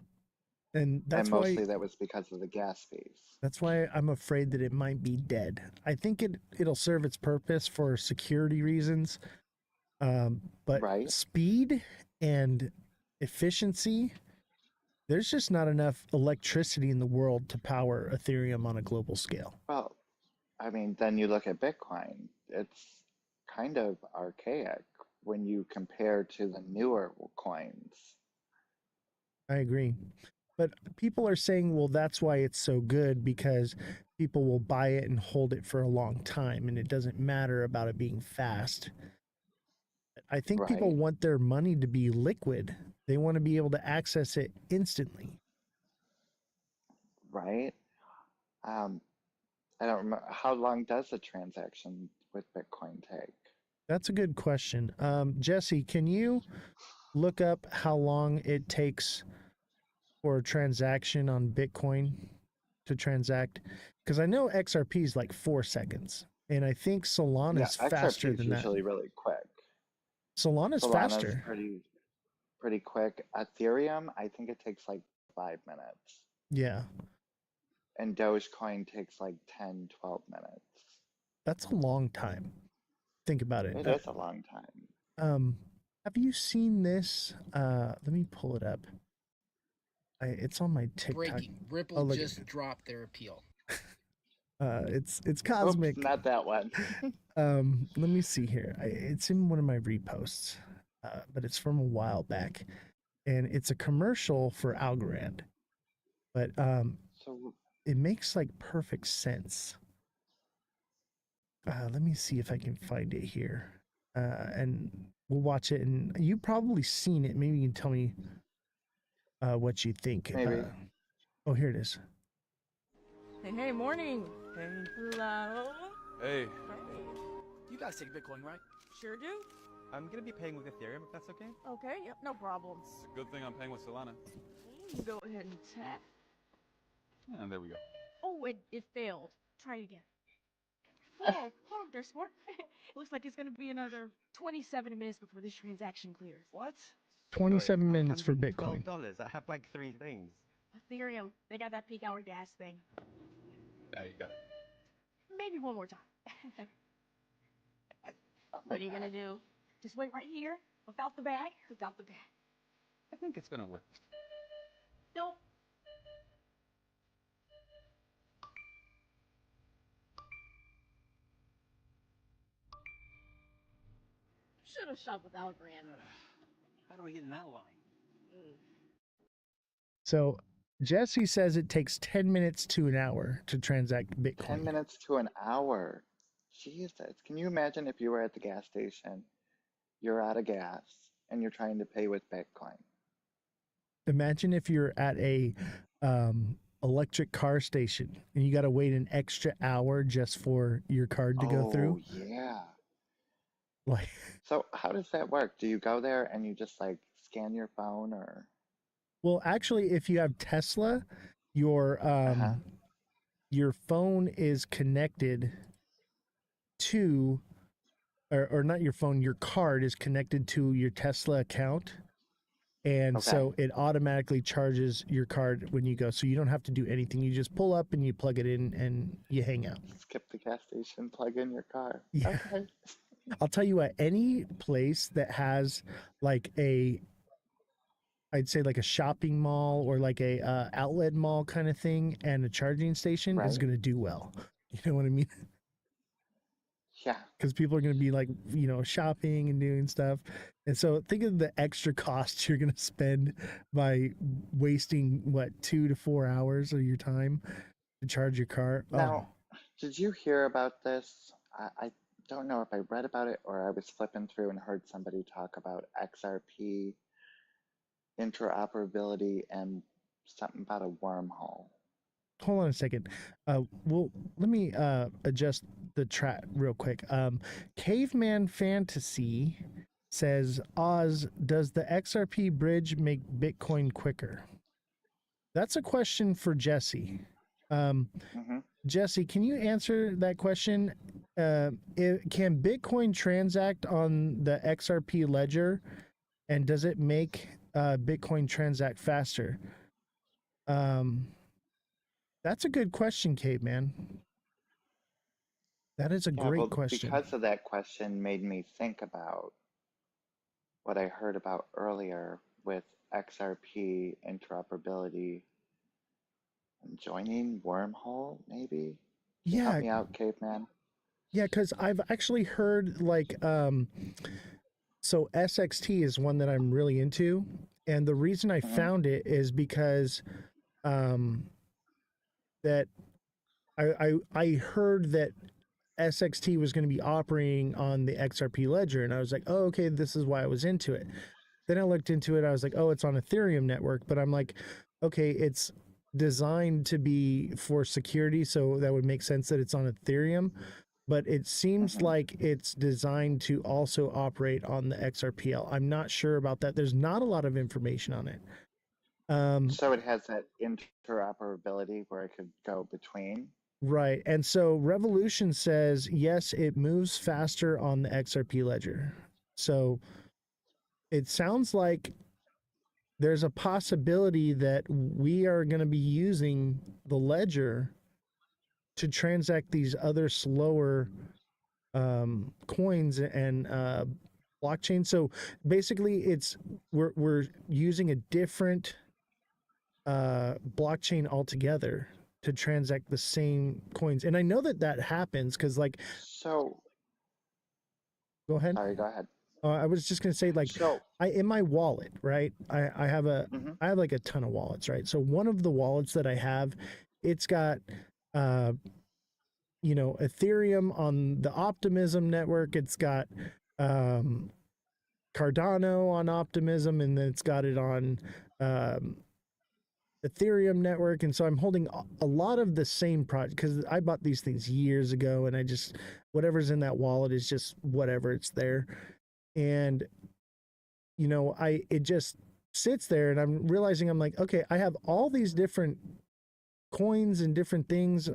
and and mostly that was because of the gas fees. that's why I'm afraid that it might be dead. I think it'll serve its purpose for security reasons, but Right? speed and efficiency, there's just not enough electricity in the world to power Ethereum on a global scale. Well, I mean, then you look at Bitcoin, it's kind of archaic when you compare to the newer coins. I agree. But people are saying, well, that's why it's so good because people will buy it and hold it for a long time and it doesn't matter about it being fast. I think people Right? want their money to be liquid. They want to be able to access it instantly. Right? Um, I don't remember how long does a transaction with Bitcoin take? That's a good question. Jesse, can you look up how long it takes for a transaction on Bitcoin to transact? Because I know XRP is like 4 seconds, and I think Solana Yeah, is XRP faster is than that. usually really quick. Solana's Solana's faster. pretty quick. Ethereum, I think it takes like 5 minutes. Yeah, And Dogecoin takes like 10, 12 minutes. that's a long time. Think about it. It is a long time. Um, have you seen this? Let me pull it up. It's on my TikTok. Breaking. Oh, Ripple look. just dropped their appeal. It's Oops, cosmic. not that one. Let me see here. It's in one of my reposts, but it's from a while back, and it's a commercial for Algorand. But So, it makes like perfect sense. Let me see if I can find it here, and we'll watch it. And you've probably seen it. Maybe you can tell me what you think. maybe. Oh, here it is. Hey, morning. Hey. Hello. Hey, Hey. You guys take Bitcoin, right? Sure do. I'm gonna be paying with Ethereum if that's okay. Okay, yep, no problems. Good thing I'm paying with Solana. You go ahead and tap. And there we go. Oh, it failed. Try it again. Oh, there's more. It looks like it's gonna be another 27 minutes before this transaction clears. What? 27 minutes for Bitcoin. $12. I have like 3 things. Ethereum, they got that peak hour gas thing. Now you got it. Maybe one more time. What are you gonna do? Just wait right here, without the bag, without the bag. I think it's gonna work. Nope. Should have shot without Grand. How do I get in that line? So Jesse says it takes 10 minutes to an hour to transact Bitcoin. 10 minutes to an hour. Jesus. Can you imagine if you were at the gas station, you're out of gas, and you're trying to pay with Bitcoin? Imagine if you're at a electric car station and you got to wait an extra hour just for your card to go through. Oh, yeah. Like, So how does that work? Do you go there and you just like scan your phone or? well, actually, if you have Tesla, your your phone is connected to, or not your phone, your card is connected to your Tesla account. And Okay. so it automatically charges your card when you go. So you don't have to do anything. You just pull up and you plug it in and you hang out. Skip the gas station, plug in your car. Yeah. Okay. I'll tell you what, any place that has like I'd say like a shopping mall or like a outlet mall kind of thing and a charging station is Right. going to do well. You know what I mean? Yeah. Because people are going to be like, you know, shopping and doing stuff. And so think of the extra costs you're going to spend by wasting, what, 2 to 4 hours of your time to charge your car. Now, did you hear about this? I don't know if I read about it or I was flipping through and heard somebody talk about XRP interoperability and something about a wormhole. Hold on a second. Well, let me adjust the track real quick. Caveman Fantasy says, Oz, does the XRP bridge make Bitcoin quicker? That's a question for Jesse. Mm-hmm. Jesse, can you answer that question? Can Bitcoin transact on the XRP ledger, and does it make Bitcoin transact faster? That's a good question, Caveman. That is a great question. Because of that question made me think about what I heard about earlier with XRP interoperability and joining wormhole, maybe? Yeah, Help me out, Caveman. yeah, because I've actually heard like so SXT is one that I'm really into, and the reason I found it is because that I heard that SXT was going to be operating on the XRP ledger, and I was like, oh, okay, this is why I was into it. Then I looked into it, I was like, oh, it's on Ethereum network, but I'm like, okay, it's designed to be for security, so that would make sense that it's on Ethereum, but it seems like it's designed to also operate on the XRPL. I'm not sure about that. There's not a lot of information on it. So it has that interoperability where it could go between. Right. And so Revolution says, yes, it moves faster on the XRP ledger. So it sounds like there's a possibility that we are going to be using the ledger to transact these other slower coins and blockchain. So basically we're using a different blockchain altogether to transact the same coins. And I know that happens because like, So, go ahead. sorry, go ahead. I was just going to say, like, So, in my wallet, right? I have Mhm. I have like a ton of wallets, right? So one of the wallets that I have, it's got, you know, Ethereum on the Optimism network. It's got Cardano on Optimism, and then it's got it on Ethereum network, and so I'm holding a lot of the same project because I bought these things years ago, and I just whatever's in that wallet is just whatever, it's there. And you know, it just sits there, and I'm realizing I'm like, okay, I have all these different coins and different things,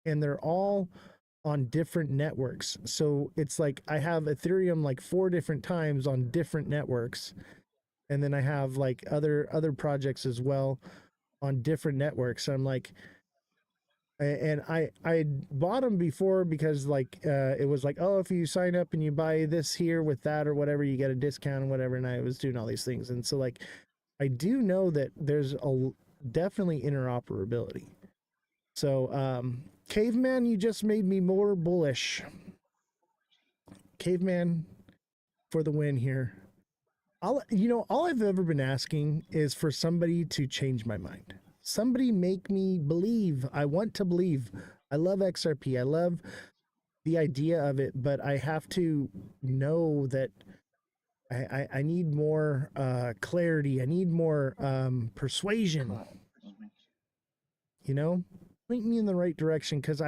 and they're all on different networks. So it's like I have Ethereum like 4 different times on different networks, and then I have like other projects as well on different networks. I'm like, and I bought them before because like it was like, oh, if you sign up and you buy this here with that or whatever, you get a discount and whatever. And I was doing all these things, and so like I do know that there's definitely interoperability. So Caveman, you just made me more bullish. Caveman for the win here. All I've ever been asking is for somebody to change my mind. Somebody make me believe. I want to believe. I love XRP. I love the idea of it, but I have to know that I need more clarity. I need more persuasion. You know, point me in the right direction, because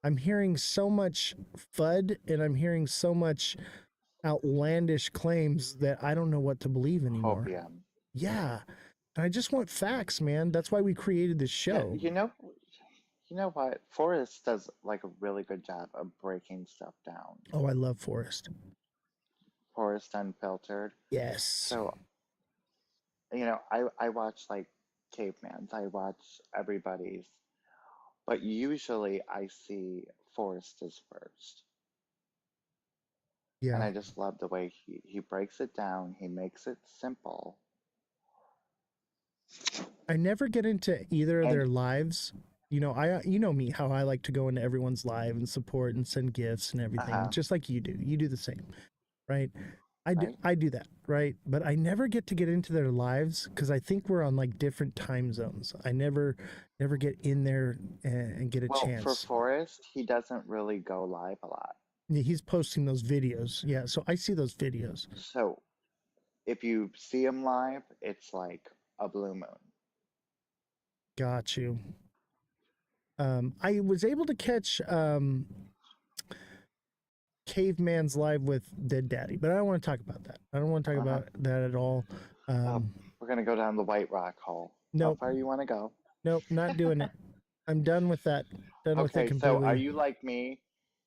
I'm hearing so much FUD, and I'm hearing so much outlandish claims that I don't know what to believe anymore. Hopium. Yeah. I just want facts, man. That's why we created this Yeah, show. you know what? Forrest does like a really good job of breaking stuff down. Oh, I love Forrest. Forrest Unfiltered. Yes. So, I watch like Caveman's, I watch everybody's, but usually I see Forrest's first. And Yeah. I just love the way he breaks it down, he makes it simple. I never get into either of And their lives. You know me, how I like to go into everyone's live and support and send gifts and everything, just like you do. You do the same, right? right? I do that, right? But I never get into their lives because I think we're on like different time zones. I never get in there and get a Well, for chance. Forrest, he doesn't really go live a lot. Yeah, he's posting those videos. Yeah, so I see those videos. So if you see him live, it's like a blue moon. Got you. I was able to catch Caveman's live with Dead Daddy, but I don't want to talk about that. I don't want to talk about that at all. We're gonna go down the White Rock hole. Nope. How far you want to go? Nope, not doing it. I'm done with that. Done with it Okay, completely. so are you like me?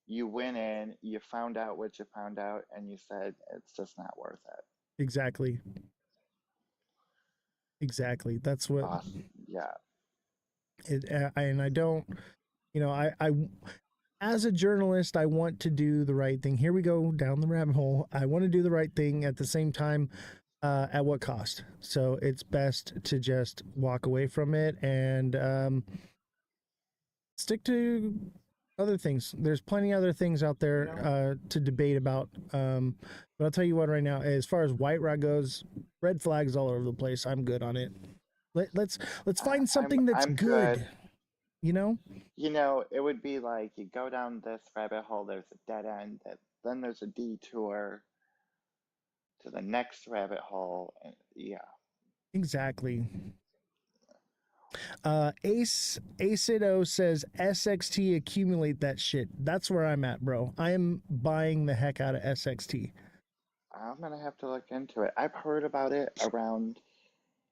You went in, you found out what you found out, and you said it's just not worth it. Exactly. That's what. Awesome. Yeah. And I don't, I as a journalist, I want to do the right thing. Here we go down the rabbit hole. I want to do the right thing at the same time. At what cost? So it's best to just walk away from it and stick to other things. There's plenty of other things out there to debate about. But I'll tell you what right now, as far as White Rock goes, red flags all over the place. I'm good on it. Let's find something that's I'm good. You know? It would be like you go down this rabbit hole, there's a dead end, then there's a detour to the next rabbit hole. And yeah. Exactly. Acido says SXT, accumulate that shit. That's where I'm at, bro. I am buying the heck out of SXT. I'm gonna have to look into it. I've heard about it around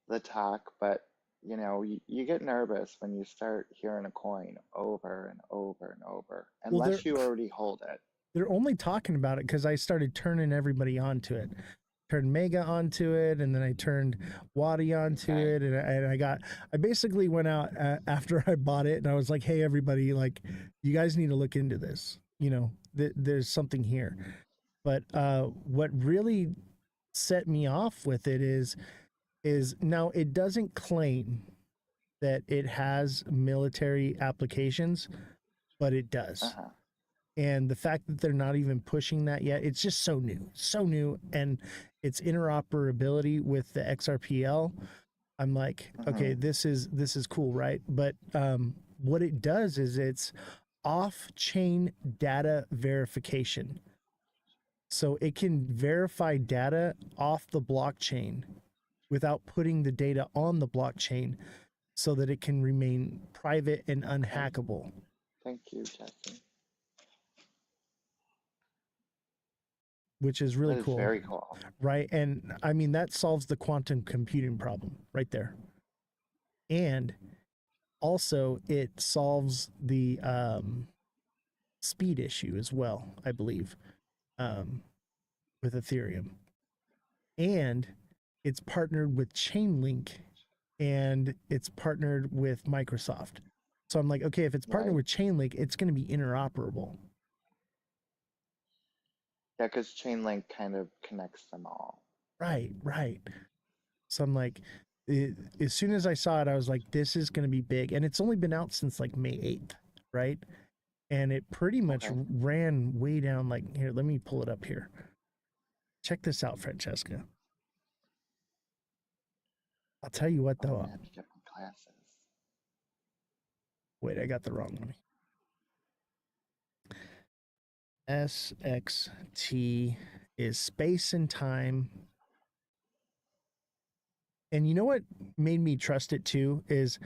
the talk, but you get nervous when you start hearing a coin over and over and over, unless you already hold it. They're only talking about it because I started turning everybody onto it. Turned Mega onto it, and then I turned Wadi onto it, and I basically went out after I bought it, and I was like, hey, everybody, like, you guys need to look into this. There's something here. But what really set me off with it is now it doesn't claim that it has military applications, but it does. And the fact that they're not even pushing that yet, it's just so new, and its interoperability with the XRPL, I'm like, okay, this is cool, right? But what it does is it's off-chain data verification. So it can verify data off the blockchain without putting the data on the blockchain. so that it can remain private and unhackable. Thank you, Jesse. Which is really That is cool. very cool. Right? And I mean, that solves the quantum computing problem right there. And also, it solves the speed issue as well, I believe, with Ethereum. And it's partnered with Chainlink, and it's partnered with Microsoft. So I'm like, okay, if it's partnered with Chainlink, it's going to be interoperable. Yeah, because Chainlink kind of connects them all. Right. So I'm like, as soon as I saw it, I was like, this is going to be big. And it's only been out since like May 8th, right? And it pretty much ran way down. Like, here, let me pull it up here. Check this out, Francesca. I'll tell you what, though. I have to get my glasses. Wait, I got the wrong one. SXT is space and time. And you know what made me trust it too is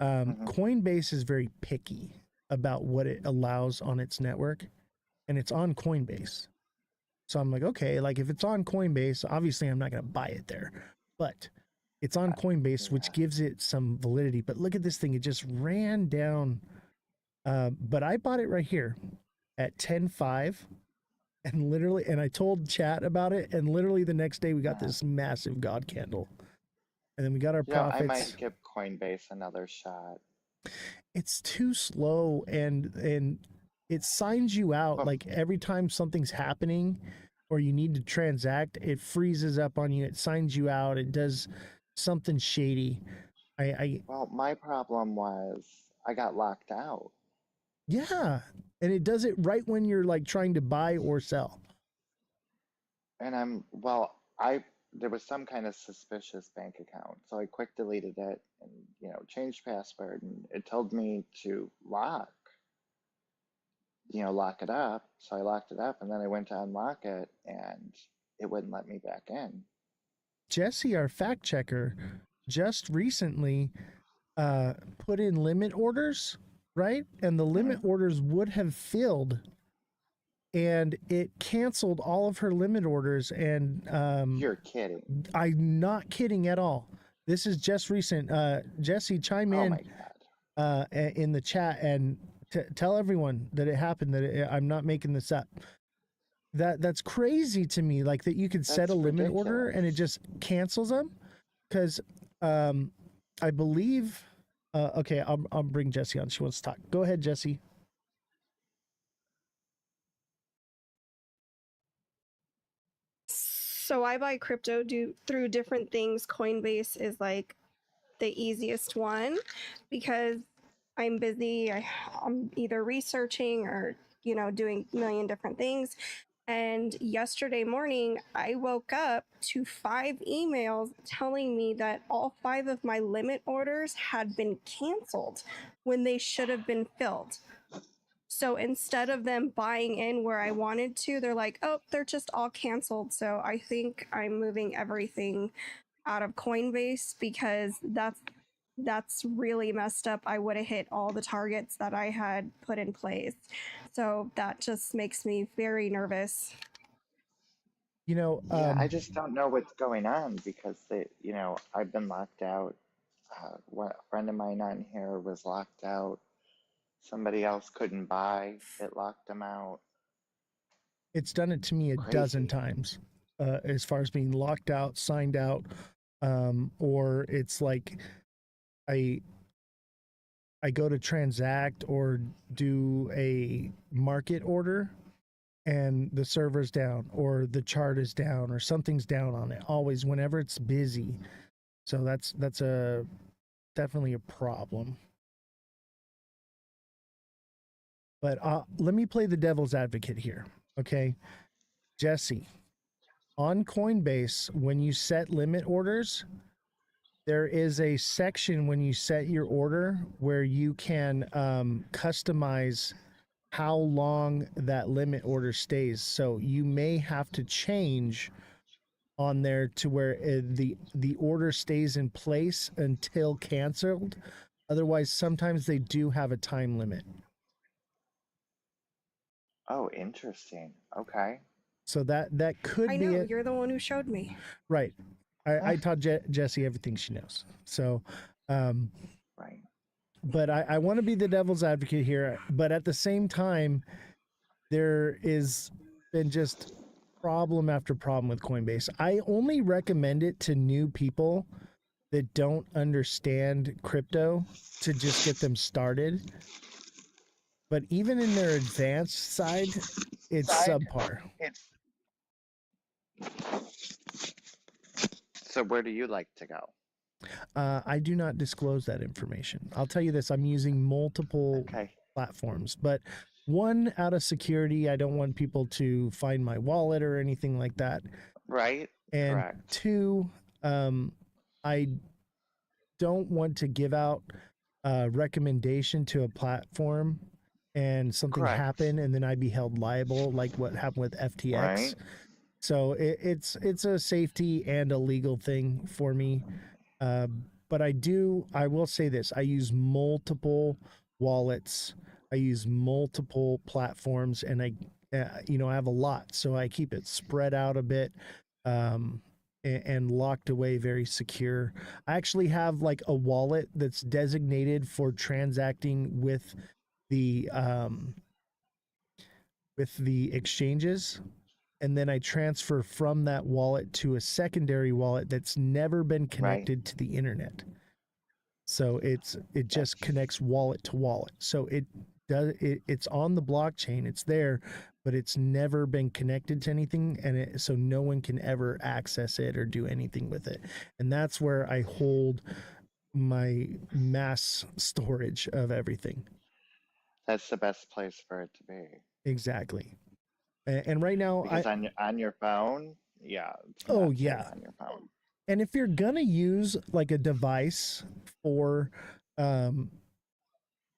Coinbase is very picky about what it allows on its network, and it's on Coinbase. So I'm like, okay, like if it's on Coinbase, obviously I'm not going to buy it there, but it's on Coinbase, which gives it some validity. But look at this thing. It just ran down. But I bought it right here at 10.5 and literally, and I told chat about it. And literally the next day we got this massive God candle. And then we got our profits. I might give Coinbase another shot. It's too slow, and it signs you out. Like every time something's happening or you need to transact, it freezes up on you. It signs you out. It does something shady. Well, my problem was I got locked out. Yeah, and it does it right when you're like trying to buy or sell. And there was some kind of suspicious bank account, so I quick deleted it and changed password, and it told me to lock it up. So I locked it up, and then I went to unlock it, and it wouldn't let me back in. Jesse, our fact checker, just recently put in limit orders, right? And the limit orders would have filled, and it canceled all of her limit orders. And You're kidding. I'm not kidding at all. This is just recent. Jesse, chime in in the chat and tell everyone that it happened, that I'm not making this up. That's crazy to me, like that you could set a limit order and it just cancels them. Because I believe okay, I'll bring Jessie on. She wants to talk. Go ahead, Jessie. So I buy crypto through different things. Coinbase is like the easiest one because I'm busy. I'm either researching or doing a million different things. And yesterday morning, I woke up to 5 emails telling me that all 5 of my limit orders had been canceled when they should have been filled. So instead of them buying in where I wanted to, they're like, oh, they're just all canceled. So I think I'm moving everything out of Coinbase because that's really messed up. I would have hit all the targets that I had put in place. So that just makes me very nervous. I just don't know what's going on because I've been locked out. A friend of mine on here was locked out. Somebody else couldn't buy. It locked them out. It's done it to me a dozen times, as far as being locked out, signed out, or it's like I go to transact or do a market order and the server's down or the chart is down or something's down on it, always whenever it's busy. So that's definitely a problem. But let me play the devil's advocate here. Okay, Jesse, on Coinbase, when you set limit orders, there is a section when you set your order where you can customize how long that limit order stays. So you may have to change on there to where the order stays in place until canceled. Otherwise, sometimes they do have a time limit. Oh, interesting. Okay. So that could I be know, it. you're the one who showed me. Right. I taught Jessie everything she knows. So, Right. but I want to be the devil's advocate here. But at the same time, there is been just problem after problem with Coinbase. I only recommend it to new people that don't understand crypto to just get them started. But even in their advanced side, it's subpar. So where do you like to go? I do not disclose that information. I'll tell you this: I'm using multiple Okay. platforms, but one, out of security, I don't want people to find my wallet or anything like that. Right? And Correct. two, I don't want to give out a recommendation to a platform and something Correct. happen and then I'd be held liable, like what happened with FTX. Right. So it's a safety and a legal thing for me. But I will say this: I use multiple wallets, I use multiple platforms, and I have a lot, so I keep it spread out a bit. And locked away, very secure. I actually have like a wallet that's designated for transacting with the exchanges, and then I transfer from that wallet to a secondary wallet that's never been connected to the internet. So it just connects wallet to wallet. So it's on the blockchain, it's there, but it's never been connected to anything, and so no one can ever access it or do anything with it. And that's where I hold my mass storage of everything. That's the best place for it to be. Exactly. And right now, Because on your phone, yeah. It's oh not safe yeah. on your phone. And if you're gonna use like a device for,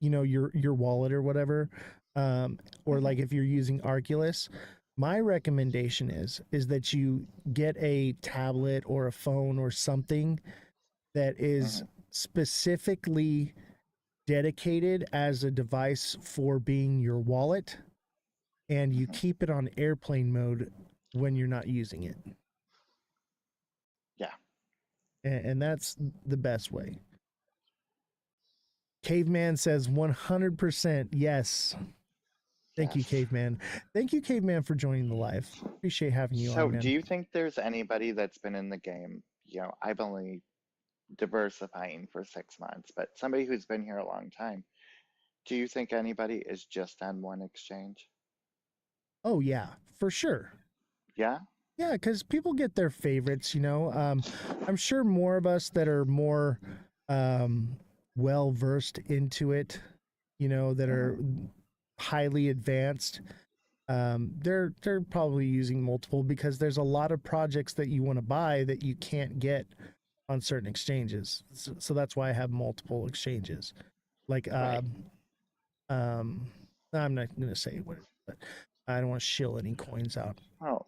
your wallet or whatever, or like if you're using Arculus, my recommendation is that you get a tablet or a phone or something that is specifically dedicated as a device for being your wallet, and you keep it on airplane mode when you're not using it. Yeah. And that's the best way. Caveman says 100% yes. Thank you, Caveman. Thank you, Caveman, for joining the live. Appreciate having you So on, man. do you think there's anybody that's been in the game? I've only diversifying for 6 months, but somebody who's been here a long time, do you think anybody is just on one exchange? Oh, yeah, for sure. Yeah? Yeah, because people get their favorites, I'm sure more of us that are more well versed into it, that are highly advanced. They're probably using multiple because there's a lot of projects that you want to buy that you can't get on certain exchanges. So that's why I have multiple exchanges. Like Right. I'm not gonna say what, but I don't want to shill any coins out. Well,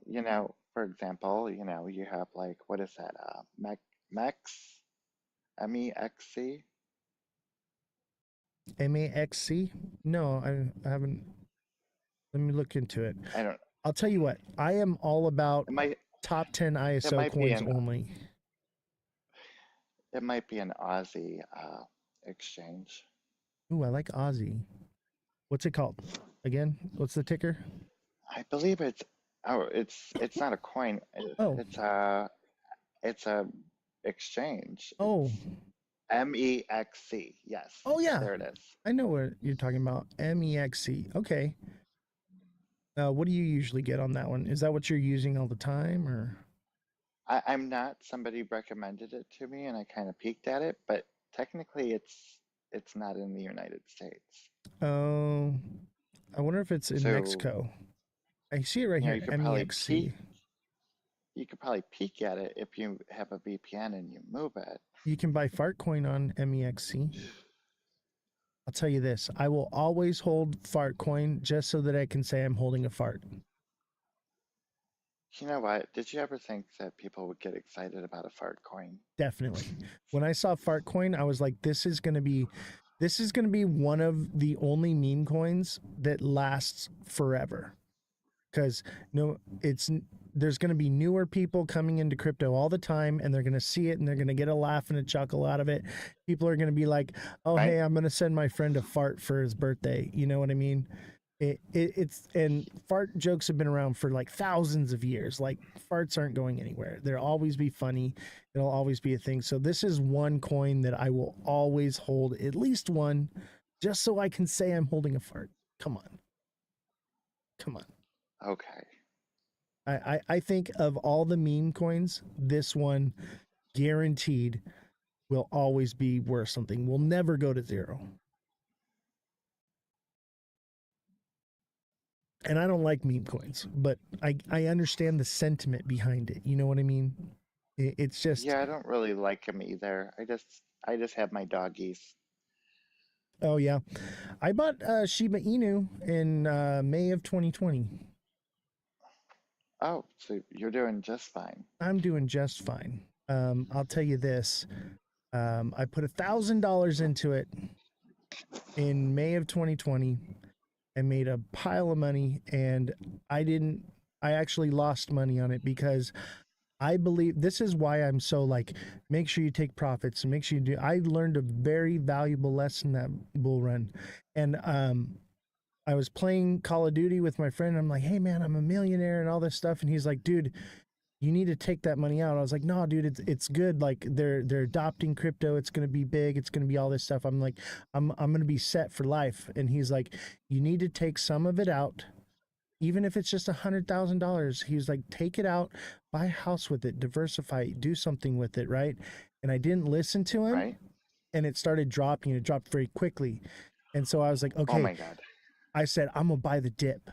for example, you have like, what is that? MEX? MEXC? MAXC? No, I haven't. Let me look into it. I don't. I'll tell you what. I am all about top 10 It ISO might be coins only. It might be an Aussie exchange. Ooh, I like Aussie. What's it called? Again, what's the ticker? I believe it's not a coin. Oh. It's a exchange. Oh. MEXC. Yes. Oh yeah. There it is. I know what you're talking about. MEXC. Okay. What do you usually get on that one? Is that what you're using all the time, or? I'm not. Somebody recommended it to me, and I kind of peeked at it, but technically, it's not in the United States. Oh, I wonder if it's in Mexico. I see it right here. MEXC. You could probably peek at it if you have a VPN and you move it. You can buy Fartcoin on MEXC. I'll tell you this: I will always hold Fartcoin just so that I can say I'm holding a fart. You know what? Did you ever think that people would get excited about a fart coin? Definitely. When I saw fart coin, I was like, this is gonna be one of the only meme coins that lasts forever. Because no, there's gonna be newer people coming into crypto all the time, and they're gonna see it and they're gonna get a laugh and a chuckle out of it. People are gonna be like, oh Right? hey, I'm gonna send my friend a fart for his birthday. You know what I mean? It's and fart jokes have been around for like thousands of years. Like farts aren't going anywhere. They'll always be funny. It'll always be a thing. So this is one coin that I will always hold, at least one, just so I can say I'm holding a fart. Come on. Come on. Okay. I think of all the meme coins, this one guaranteed will always be worth something. Will never go to zero. And I don't like meme coins, but I understand the sentiment behind it. You know what I mean? It's just, Yeah, I don't really like them either. I just have my doggies. oh yeah. I bought Shiba Inu in May of 2020. Oh, so you're doing just fine. I'm doing just fine. I'll tell you this. I put $1,000 into it in May of 2020 and made a pile of money, and I actually lost money on it because I believe this is why I'm so like, make sure you take profits and make sure you do. I learned a very valuable lesson that bull run. And I was playing Call of Duty with my friend. I'm like, hey man, I'm a millionaire and all this stuff. And he's like, dude, you need to take that money out. I was like, no, dude, it's good. Like they're adopting crypto. It's gonna be big. It's gonna be all this stuff. I'm like, I'm gonna be set for life. And he's like, you need to take some of it out, even if it's just $100,000. He was like, take it out, buy a house with it, diversify it, do something with it, right? And I didn't listen to him, Right? and it started dropping. It dropped very quickly, and so I was like, Oh okay. my God. I said, I'm gonna buy the dip.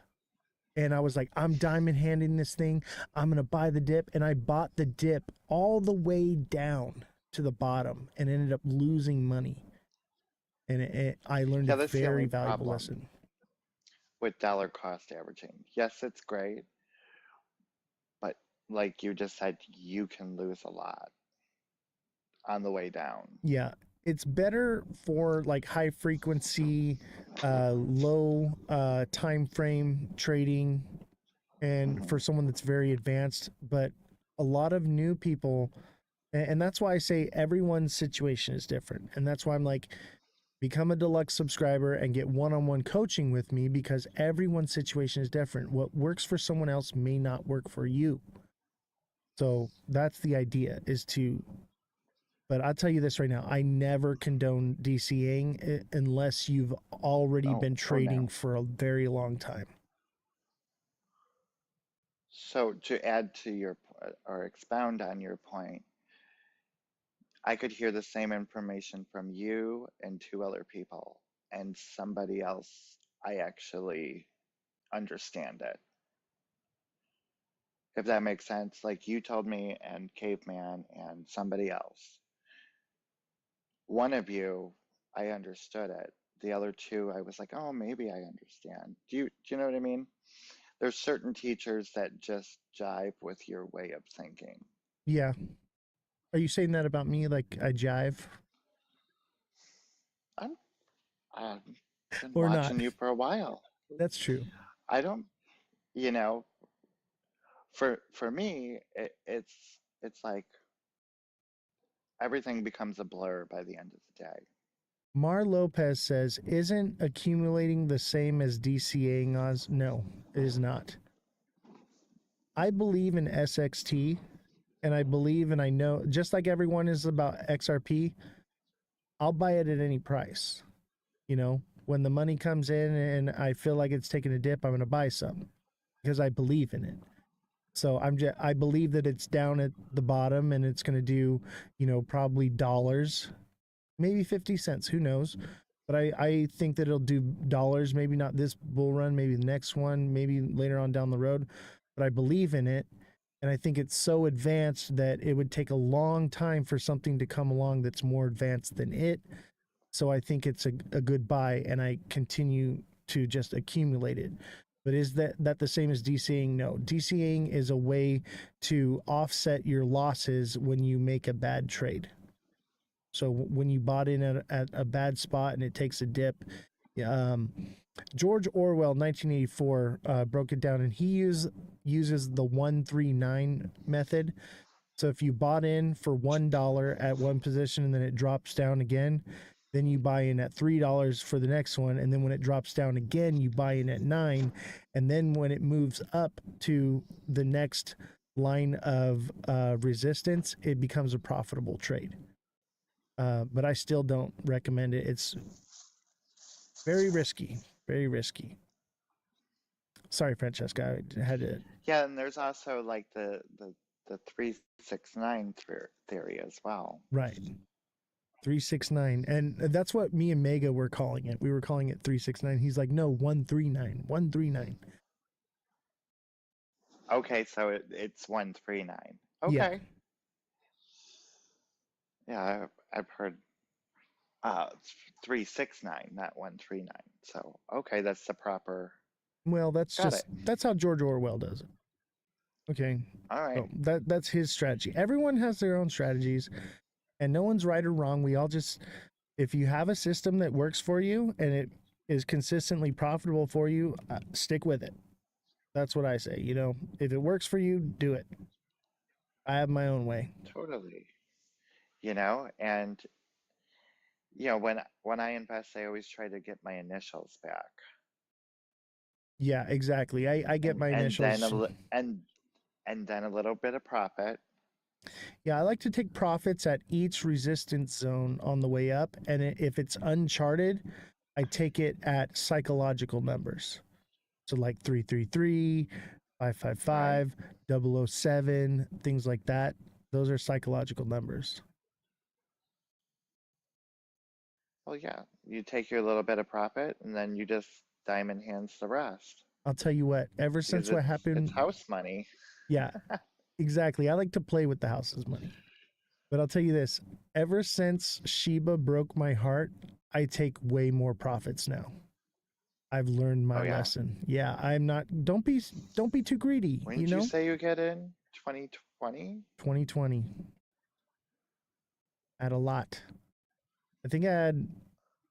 And I was like, I'm diamond handing this thing. I'm going to buy the dip. And I bought the dip all the way down to the bottom and ended up losing money. And I learned Yeah, a that's the very only valuable problem lesson. with dollar cost averaging. Yes, it's great, but like you just said, you can lose a lot on the way down. Yeah. It's better for like high frequency, low time frame trading and for someone that's very advanced. But a lot of new people, and that's why I say everyone's situation is different. And that's why I'm like, become a deluxe subscriber and get one-on-one coaching with me, because everyone's situation is different. What works for someone else may not work for you. So that's the idea, is to, but I'll tell you this right now, I never condone DCAing unless you've already been Oh trading no. for a very long time. So to add to your or expound on your point, I could hear the same information from you and two other people, and somebody else, I actually understand it. If that makes sense, like you told me and Caveman and somebody else. One of you, I understood it. The other two, I was like, oh, maybe I understand. Do you know what I mean? There's certain teachers that just jive with your way of thinking. Yeah. Are you saying that about me? Like I jive? I've been Or not? watching you for a while. That's true. I don't, you know, for me, it's like everything becomes a blur by the end of the day. Mar Lopez says, isn't accumulating the same as DCAing, Oz? No, it is not. I believe in SXT, and I believe, and I know, just like everyone is about XRP, I'll buy it at any price. You know, when the money comes in and I feel like it's taking a dip, I'm going to buy some because I believe in it. So I believe that it's down at the bottom and it's going to do, you know, probably dollars, maybe 50 cents, who knows? But I think that it'll do dollars, maybe not this bull run, maybe the next one, maybe later on down the road. But I believe in it. And I think it's so advanced that it would take a long time for something to come along that's more advanced than it. So I think it's a good buy, and I continue to just accumulate it. But is that the same as DCing? No. DCing is a way to offset your losses when you make a bad trade. So when you bought in at a bad spot and it takes a dip, George Orwell, 1984, broke it down, and he uses the 139 method. So if you bought in for $1 at one position and then it drops down again, then you buy in at $3 for the next one, and then when it drops down again, you buy in at 9, and then when it moves up to the next line of resistance, it becomes a profitable trade. But I still don't recommend it. It's very risky. Very risky. Sorry, Francesca. I had to. Yeah, and there's also like the 369 theory as well. Right. 369. And that's what me and Mega were calling it. We were calling it 369. He's like, no, 139. 139. Okay, so it's 139. Yeah. Okay. Yeah, I've heard 369, not 139. So okay, that's the proper. Well, that's Got just it. that's how George Orwell does it. Okay. All right. So that's his strategy. Everyone has their own strategies, and no one's right or wrong. We all just, if you have a system that works for you and it is consistently profitable for you, stick with it. That's what I say. You know, if it works for you, do it. I have my own way. Totally. You know, and you know, when I invest, I always try to get my initials back. Yeah, exactly. I get my initials. And then a little bit of profit. Yeah, I like to take profits at each resistance zone on the way up, and if it's uncharted, I take it at psychological numbers. So like 333, 555, 007, things like that. Those are psychological numbers. Well, yeah, you take your little bit of profit and then you just diamond hands the rest. I'll tell you what, ever since Because what happened, it's house money. yeah, exactly. I like to play with the house's money. But I'll tell you this, ever since Shiba broke my heart, I take way more profits now. I've learned my lesson. Yeah, I'm not, don't be too greedy. When did you say you get in? 2020? 2020. I had a lot. I think I had,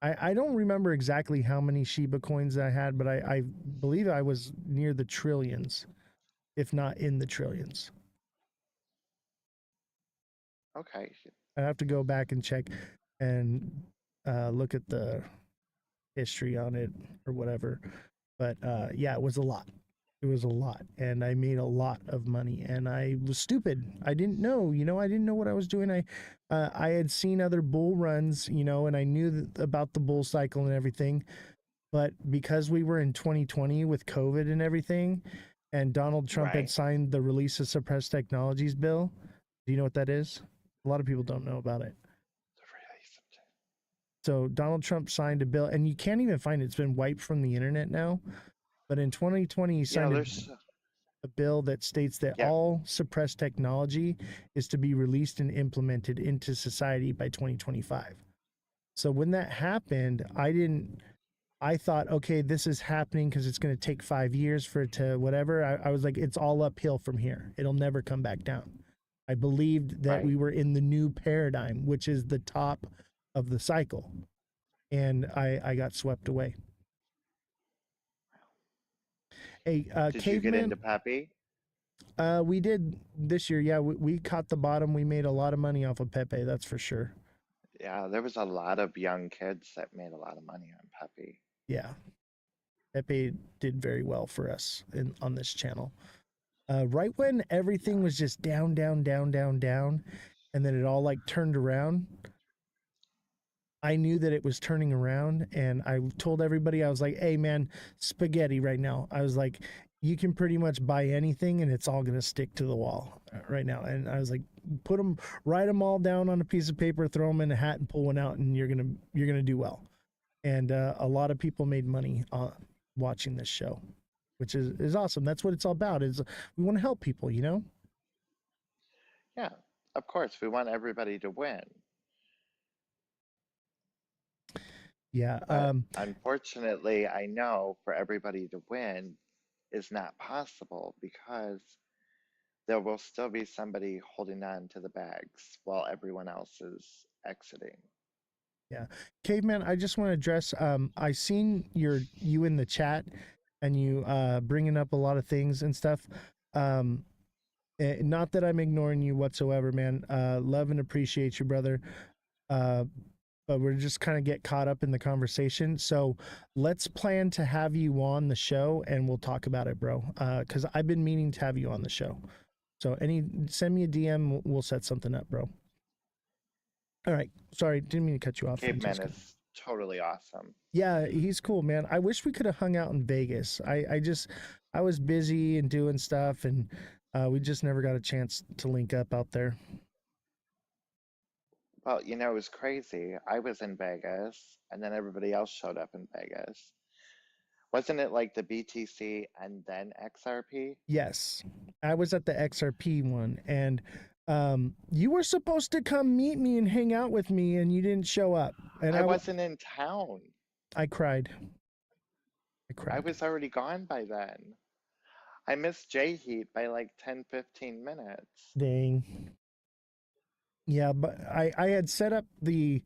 I don't remember exactly how many Shiba coins I had, but I believe I was near the trillions, if not in the trillions. Okay. I have to go back and check and look at the history on it or whatever. But yeah, it was a lot. It was a lot. And I made a lot of money. And I was stupid. I didn't know, I didn't know what I was doing. I had seen other bull runs, and I knew about the bull cycle and everything. But because we were in 2020 with COVID and everything, and Donald Trump had signed the Release of Suppressed Technologies bill, do you know what that is? A lot of people don't know about it. So Donald Trump signed a bill, and you can't even find it. It's been wiped from the internet now. But in 2020, he signed a bill that states that all suppressed technology is to be released and implemented into society by 2025. So when that happened, I thought, okay, this is happening because it's going to take 5 years for it to whatever. I was like, it's all uphill from here. It'll never come back down. I believed that we were in the new paradigm, which is the top of the cycle. And I got swept away. Hey, did Caveman, you get into Pepe? We did this year. Yeah, we caught the bottom. We made a lot of money off of Pepe. That's for sure. Yeah, there was a lot of young kids that made a lot of money on Pepe. Yeah, Pepe did very well for us on this channel. Right when everything was just down, down, down, down, down, and then it all like turned around. I knew that it was turning around, and I told everybody, I was like, hey man, spaghetti right now. I was like, you can pretty much buy anything and it's all going to stick to the wall right now. And I was like, write them all down on a piece of paper, throw them in a hat and pull one out, and you're going to do well. And a lot of people made money watching this show, which is awesome. That's what it's all about, is we want to help people, Yeah, of course. We want everybody to win. Yeah. Unfortunately, I know for everybody to win, is not possible because there will still be somebody holding on to the bags while everyone else is exiting. Yeah. Caveman, I just want to address I seen you in the chat and you bringing up a lot of things and stuff. Not that I'm ignoring you whatsoever, man. Love and appreciate you, brother. But we're just kind of get caught up in the conversation. So let's plan to have you on the show and we'll talk about it, bro. Because I've been meaning to have you on the show. So send me a DM. We'll set something up, bro. All right. Sorry, didn't mean to cut you off. Caveman Francesca. is totally awesome. Yeah, he's cool, man. I wish we could have hung out in Vegas. I was busy and doing stuff, and we just never got a chance to link up out there. Well, you know, it was crazy. I was in Vegas, and then everybody else showed up in Vegas. Wasn't it like the BTC and then XRP? Yes, I was at the XRP one, and you were supposed to come meet me and hang out with me, and you didn't show up. And I wasn't in town. I cried. I was already gone by then. I missed J Heat by like 10-15 minutes. Dang. Yeah, but I had set up the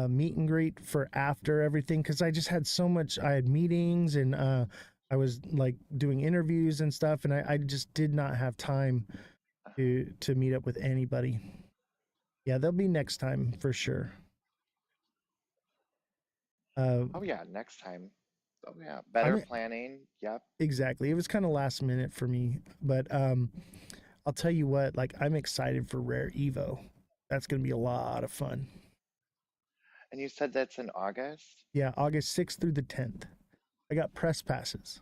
meet and greet for after everything because I just had so much. I had meetings and I was like doing interviews and stuff, and I just did not have time to meet up with anybody. Yeah, there'll be next time for sure. Oh yeah, next time. Oh yeah, better planning. Yep. Exactly. It was kind of last minute for me, but I'll tell you what. Like, I'm excited for Rare Evo. That's gonna be a lot of fun. And you said that's in August? Yeah, August 6th through the 10th. I got press passes.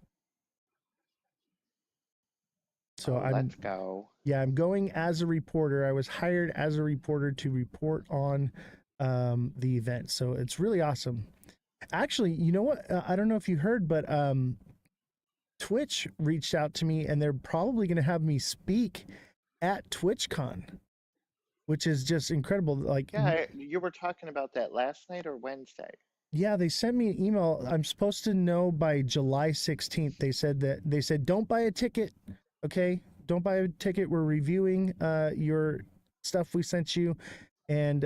So let's go. Yeah, I'm going as a reporter. I was hired as a reporter to report on the event. So it's really awesome. Actually, you know what? I don't know if you heard, but Twitch reached out to me and they're probably going to have me speak at TwitchCon, which is just incredible. Like, yeah, you were talking about that last night or Wednesday? Yeah, they sent me an email. I'm supposed to know by July 16th. They said don't buy a ticket. Okay, don't buy a ticket. We're reviewing your stuff we sent you, and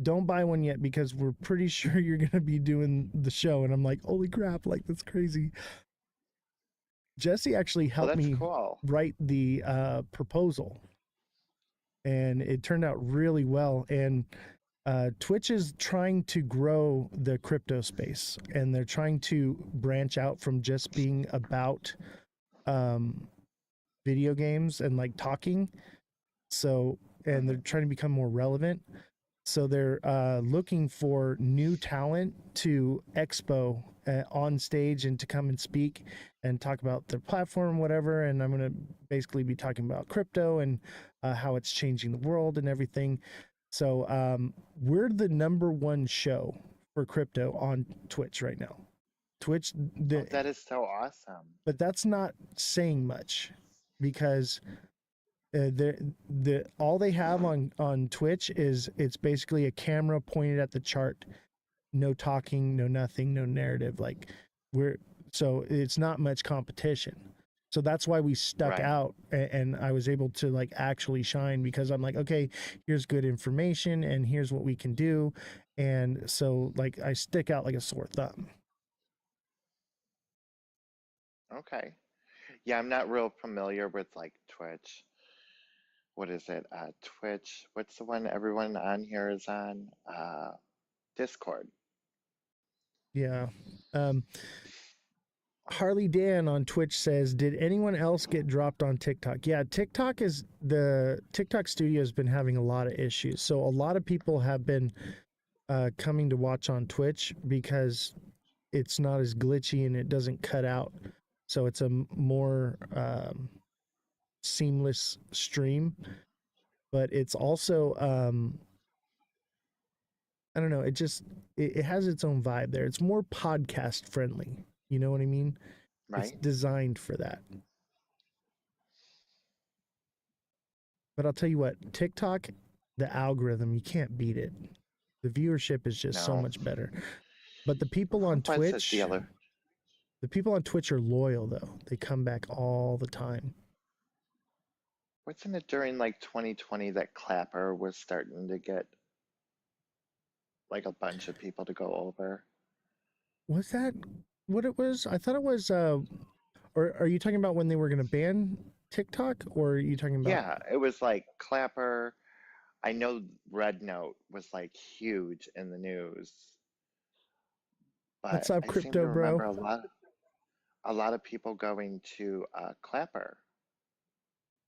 don't buy one yet because we're pretty sure you're gonna be doing the show. And I'm like, holy crap! Like, that's crazy. Jesse actually helped me write the proposal, and it turned out really well. And Twitch is trying to grow the crypto space, and they're trying to branch out from just being about video games and like talking. So, and they're trying to become more relevant. So they're looking for new talent to expo on stage and to come and speak and talk about their platform, whatever. And I'm going to basically be talking about crypto and how it's changing the world and everything. So we're the #1 show for crypto on Twitch right now. Twitch. That is so awesome. But that's not saying much because all they have on Twitch is it's basically a camera pointed at the chart, no talking, no nothing, no narrative. Like so it's not much competition. So that's why we stuck out, and I was able to like actually shine because I'm like, okay, here's good information and here's what we can do. And so like I stick out like a sore thumb. Okay. Yeah, I'm not real familiar with like Twitch. What is it? Twitch. What's the one everyone on here is on? Discord. Yeah. Harley Dan on Twitch says, did anyone else get dropped on TikTok? Yeah, the TikTok studio has been having a lot of issues. So a lot of people have been coming to watch on Twitch because it's not as glitchy and it doesn't cut out. So it's a more seamless stream. But it's also, I don't know, it has its own vibe there. It's more podcast friendly. You know what I mean? Right. It's designed for that. But I'll tell you what, TikTok, the algorithm, you can't beat it. The viewership is just so much better. But the people on Twitch, The people on Twitch are loyal though. They come back all the time. Wasn't it during like 2020 that Clapper was starting to get like a bunch of people to go over? Was that what it was? I thought it was or are you talking about when they were going to ban TikTok, or are you talking about Yeah, it was like Clapper. I know Red Note was like huge in the news, but What's up, I seem to crypto bro? remember a lot of people going to Clapper.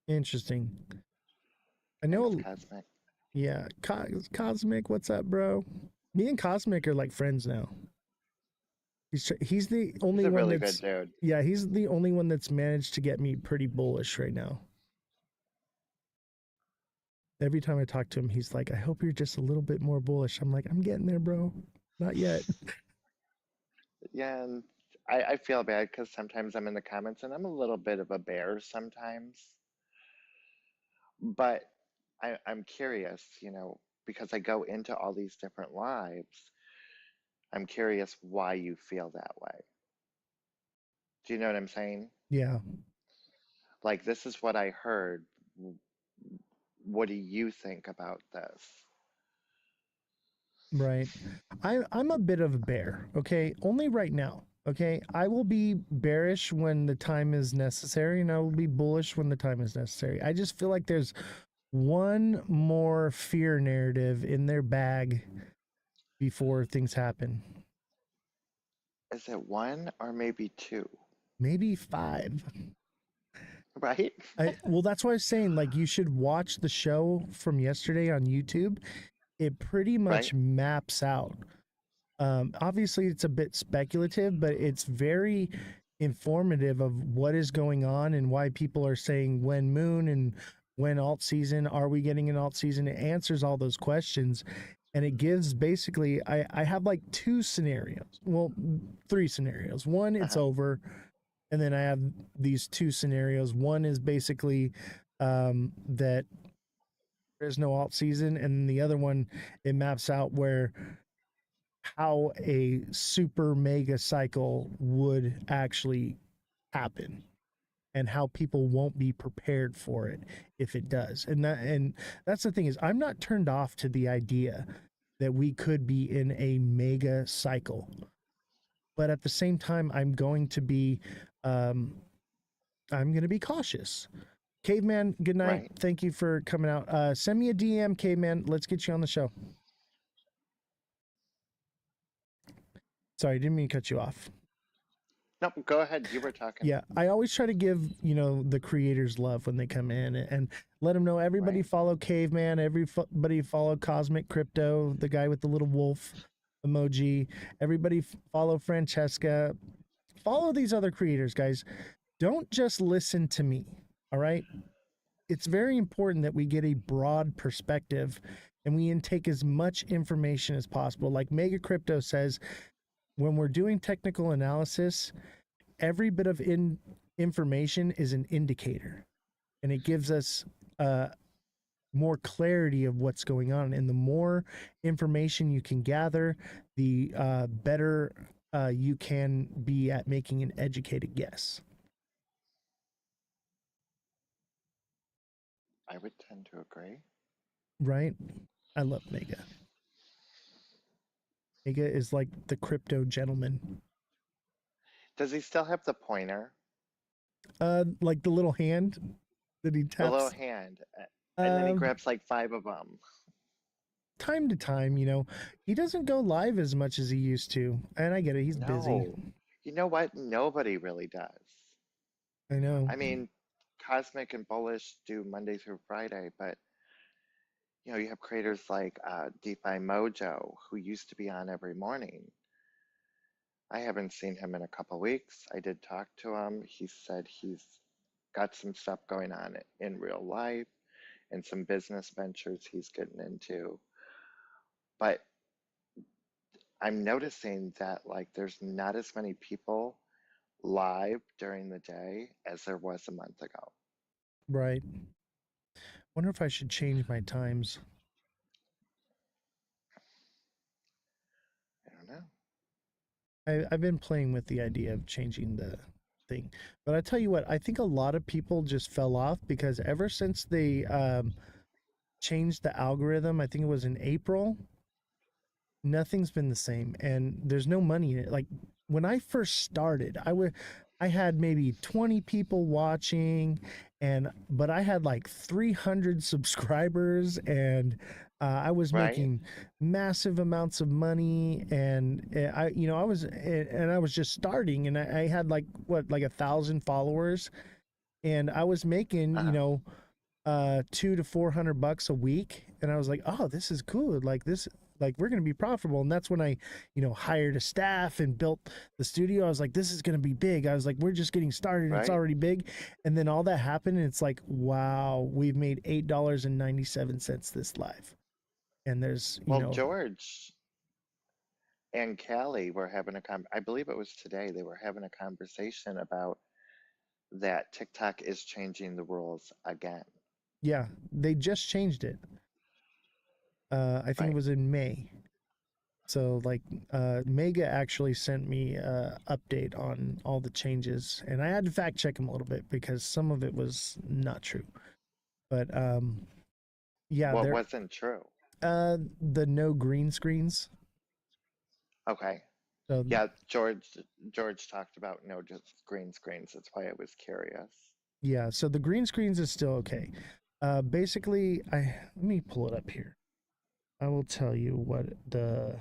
Interesting. I Thanks, know. Cosmic. Yeah, Cosmic, what's up, bro? Me and Cosmic are like friends now. He's the He's only a one really that's good dude. yeah, he's the only one that's managed to get me pretty bullish right now. Every time I talk to him, he's like, "I hope you're just a little bit more bullish." I'm like, "I'm getting there, bro. Not yet." Yeah, and I feel bad because sometimes I'm in the comments and I'm a little bit of a bear sometimes. But I'm curious, you know, because I go into all these different lives. I'm curious why you feel that way. Do you know what I'm saying? Yeah, Like, this is what I heard. What do you think about this? right. I'm a bit of a bear, okay? Only right now, okay? I will be bearish when the time is necessary, and I will be bullish when the time is necessary. I just feel like there's one more fear narrative in their bag before things happen. Is it one or maybe two? Maybe 5. Right? Well, that's why I was saying, like, you should watch the show from yesterday on YouTube. It pretty much Right? maps out. Obviously, it's a bit speculative, but it's very informative of what is going on and why people are saying when moon and when alt season. Are we getting an alt season? It answers all those questions. And it gives basically, I have like 2 scenarios. Well, 3 scenarios. One, it's Uh-huh. over. And then I have these 2 scenarios. One is basically that there's no alt season. And the other one, it maps out where how a super mega cycle would actually happen and how people won't be prepared for it if it does. And that's the thing, is I'm not turned off to the idea that we could be in a mega cycle, but at the same time I'm going to be cautious. Caveman, good night. Right. Thank you for coming out. Send me a DM, Caveman. Let's get you on the show. Sorry, didn't mean to cut you off. No, go ahead. You were talking. Yeah, I always try to give, the creators love when they come in, and let them know everybody Right. follow Caveman, everybody follow Cosmic Crypto, the guy with the little wolf emoji. Everybody follow Francesca. Follow these other creators, guys. Don't just listen to me, all right? It's very important that we get a broad perspective and we intake as much information as possible. Like Mega Crypto says, when we're doing technical analysis, every bit of information is an indicator, and it gives us more clarity of what's going on. And the more information you can gather, the better you can be at making an educated guess. I would tend to agree. Right? I love Mega. Mega is like the crypto gentleman. Does he still have the pointer? Like the little hand that he The little taps. hand. And then he Um, grabs like 5 of them. time to time, he doesn't go live as much as he used to. And I get it, he's busy. No. You know what? Nobody really does. I know. I mean, Cosmic and Bullish do Monday through Friday, but you have creators like DeFi Mojo, who used to be on every morning. I haven't seen him in a couple weeks. I did talk to him. He said he's got some stuff going on in real life and some business ventures he's getting into. But I'm noticing that like there's not as many people live during the day as there was a month ago. Right. Wonder if I should change my times. I don't know. I've been playing with the idea of changing the thing, but I tell you what, I think a lot of people just fell off because ever since they changed the algorithm, I think it was in April, nothing's been the same, and there's no money in it. Like when I first started, I had maybe 20 people watching, but I had like 300 subscribers, and I was Right? making massive amounts of money, and I was just starting, and I had like what, like 1,000 followers, and I was making, Uh-huh. 200 to 400 bucks a week, and I was like, oh, this is cool, like this, like we're gonna be profitable. And that's when I, hired a staff and built the studio. I was like, this is gonna be big. I was like, we're just getting started, it's Right? already big. And then all that happened, and it's like, wow, we've made $8.97 this live. And there's, Well, George and Callie were having I believe it was today, they were having a conversation about that TikTok is changing the rules again. yeah, they just changed it. I think it Right. was in May. So like Mega actually sent me a update on all the changes, and I had to fact check them a little bit because some of it was not true. But yeah, What they're wasn't true? the no green screens. Okay. So Yeah, George talked about no just green screens. That's why I was curious. yeah, so the green screens is still okay. Basically, let me pull it up here. I will tell you what the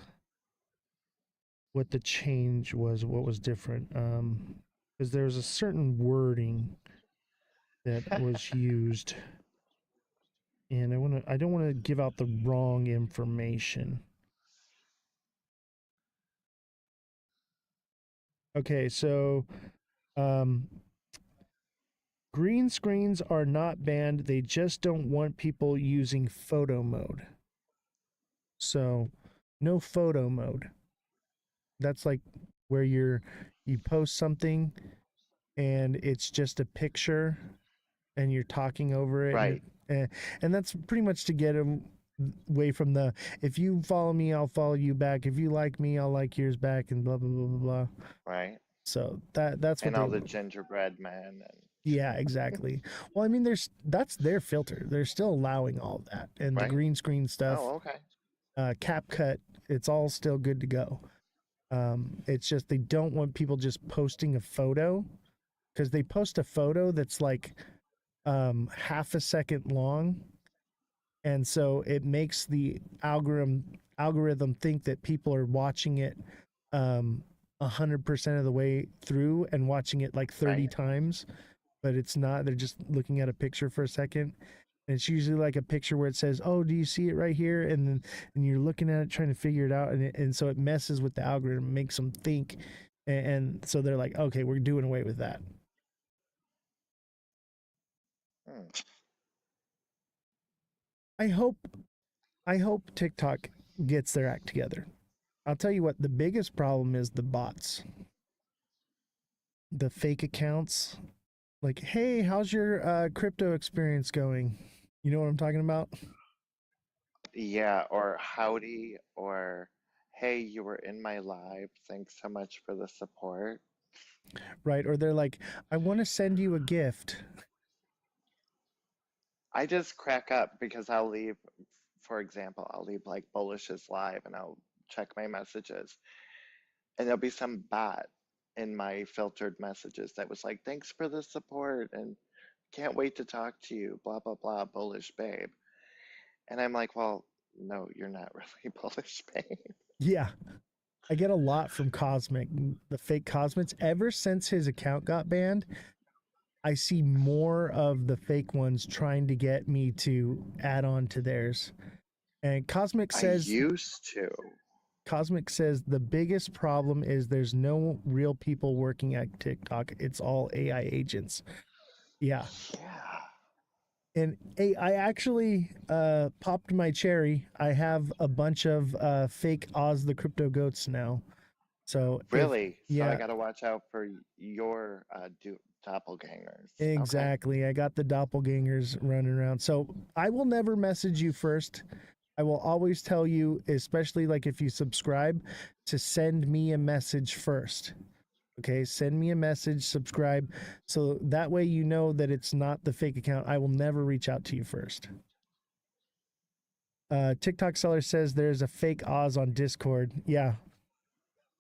change was, what was different. Because there's a certain wording that was used, and I don't want to give out the wrong information. Okay, so um, green screens are not banned. They just don't want people using photo mode. So, no photo mode. That's like where you post something and it's just a picture and you're talking over it, Right. and that's pretty much to get them away from the, if you follow me, I'll follow you back. If you like me, I'll like yours back, and blah blah blah blah blah. Right. So that's what And they. all the gingerbread men and Yeah, exactly. Well, I mean, that's their filter. They're still allowing all of that, and the right. green screen stuff, Oh, okay. CapCut, it's all still good to go. It's just they don't want people just posting a photo, because they post a photo that's like half a second long, and so it makes the algorithm think that people are watching it 100% of the way through and watching it like 30 Right. times, but it's not. They're just looking at a picture for a second. And it's usually like a picture where it says, "Oh, do you see it right here?" And you're looking at it trying to figure it out, and so it messes with the algorithm, makes them think, and so they're like, "Okay, we're doing away with that." Hmm. I hope I hope TikTok gets their act together. I'll tell you what, the biggest problem is the bots, the fake accounts. Like, hey, how's your crypto experience going? You know what I'm talking about? Yeah, or howdy, or hey, you were in my live. Thanks so much for the support. Right? Or they're like, I want to send you a gift. I just crack up because I'll leave, for example, I'll leave like Bullish's live and I'll check my messages, and there'll be some bot in my filtered messages that was like, thanks for the support and can't wait to talk to you, blah, blah, blah, Bullish babe. And I'm like, well, no, you're not really Bullish babe. Yeah. I get a lot from Cosmic, the fake Cosmics. Ever since his account got banned, I see more of the fake ones trying to get me to add on to theirs. And I used to. Cosmic says the biggest problem is there's no real people working at TikTok. It's all AI agents. Yeah. Yeah. And I actually popped my cherry. I have a bunch of fake Ozthecryptogoats now. So Really? So I yeah, got to watch out for your doppelgangers. Okay. exactly. I got the doppelgangers running around. So I will never message you first. I will always tell you, especially like if you subscribe, to send me a message first. Okay, send me a message, subscribe, so that way you know that it's not the fake account. I will never reach out to you first. TikTok seller says there's a fake Oz on Discord. Yeah,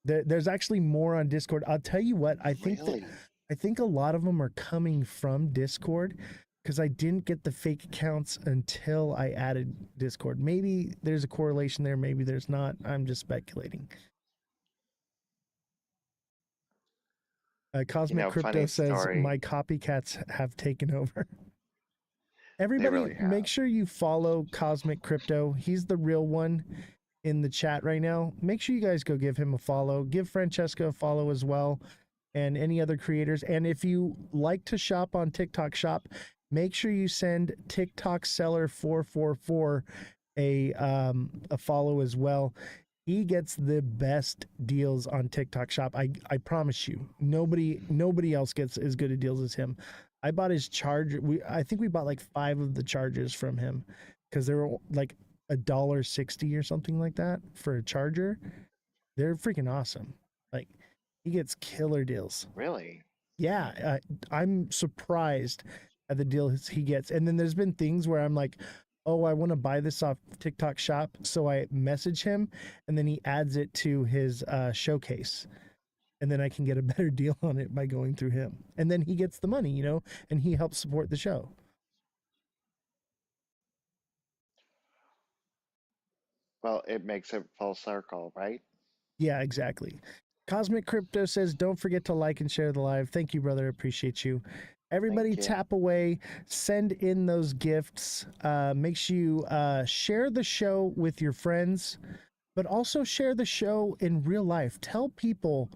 there's actually more on Discord. I'll tell you what, I think a lot of them are coming from Discord because I didn't get the fake accounts until I added Discord. Maybe there's a correlation there, maybe there's not. I'm just speculating. Cosmic Crypto funny says story. my copycats have taken over. They Everybody, really have. make sure you follow Cosmic Crypto. He's the real one in the chat right now. Make sure you guys go give him a follow. Give Francesca a follow as well, and any other creators. And if you like to shop on TikTok Shop, make sure you send TikTok Seller 444 a follow as well. He gets the best deals on TikTok Shop. I promise you, nobody else gets as good of deals as him. I bought his charger. I think we bought like 5 of the chargers from him because they were like $1.60 or something like that for a charger. They're freaking awesome. Like, he gets killer deals. Really? Yeah, I'm surprised at the deals he gets. And then there's been things where I'm like, oh, I want to buy this off TikTok Shop. So I message him and then he adds it to his showcase. And then I can get a better deal on it by going through him. And then he gets the money, and he helps support the show. Well, it makes it full circle, right? Yeah, exactly. Cosmic Crypto says, don't forget to like and share the live. Thank you, brother. Appreciate you. Everybody Thank you. tap away, send in those gifts. Make sure you share the show with your friends, but also share the show in real life. Tell people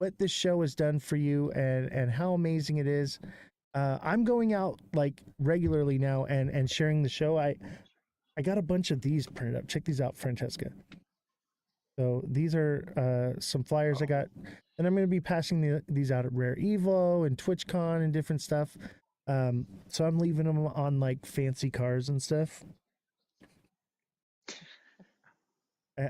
what this show has done for you and how amazing it is. I'm going out like regularly now and sharing the show. I got a bunch of these printed up. Check these out, Francesca. So these are some flyers I got, and I'm going to be passing these out at Rare Evo and TwitchCon and different stuff. So I'm leaving them on like fancy cars and stuff.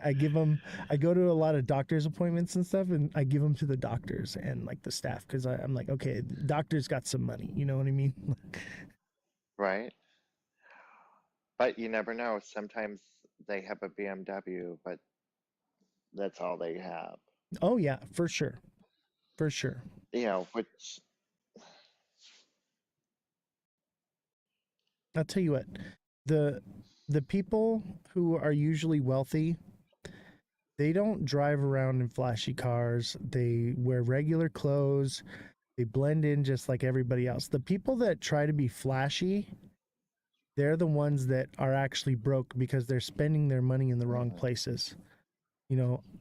I give them. I go to a lot of doctor's appointments and stuff, and I give them to the doctors and like the staff because I'm like, okay, the doctor's got some money. You know what I mean? Right. But you never know. Sometimes they have a BMW, but that's all they have. Oh yeah, for sure, for sure. Which I'll tell you what, the people who are usually wealthy, they don't drive around in flashy cars. They wear regular clothes. They blend in just like everybody else. The people that try to be flashy, they're the ones that are actually broke because they're spending their money in the wrong places.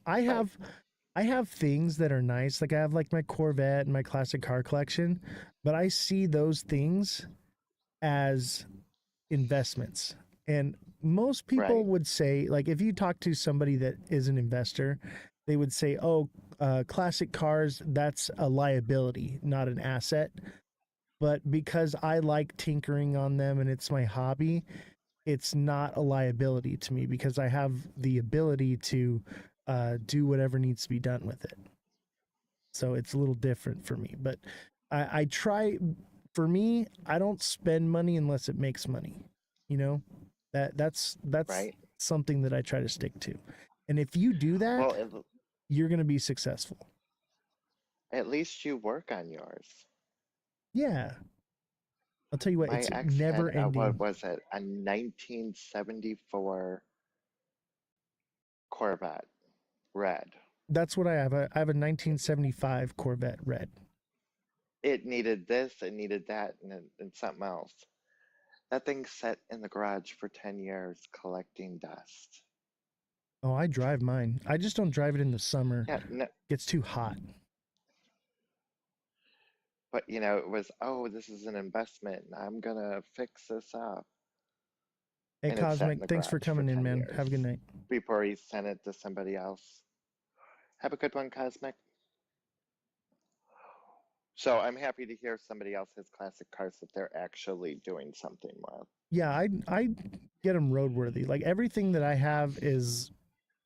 I have things that are nice. Like I have like my Corvette and my classic car collection, but I see those things as investments. And most people would say, like, if you talk to somebody that is an investor, they would say, oh, classic cars, that's a liability, not an asset. But because I like tinkering on them and it's my hobby, it's not a liability to me because I have the ability to do whatever needs to be done with it. So it's a little different for me. But I try, for me, I don't spend money unless it makes money. That's right. something that I try to stick to. And if you do that, you're going to be successful. At least you work on yours. Yeah. I'll tell you what, My it's ex never had, ending. what was it? A 1974 Corvette, red. That's what I have. I have a 1975 Corvette red. It needed this, it needed that, and something else. That thing sat in the garage for 10 years collecting dust. Oh, I drive mine. I just don't drive it in the summer. Yeah, no, It gets too hot. but it was, this is an investment, and I'm gonna fix this up. Hey, And it sat in Cosmic, the thanks for garage coming in, 10 man. years Have a good night. before he sent it to somebody else. Have a good one, Cosmic. So I'm happy to hear somebody else has classic cars that they're actually doing something with. Yeah, I get them roadworthy. Like everything that I have is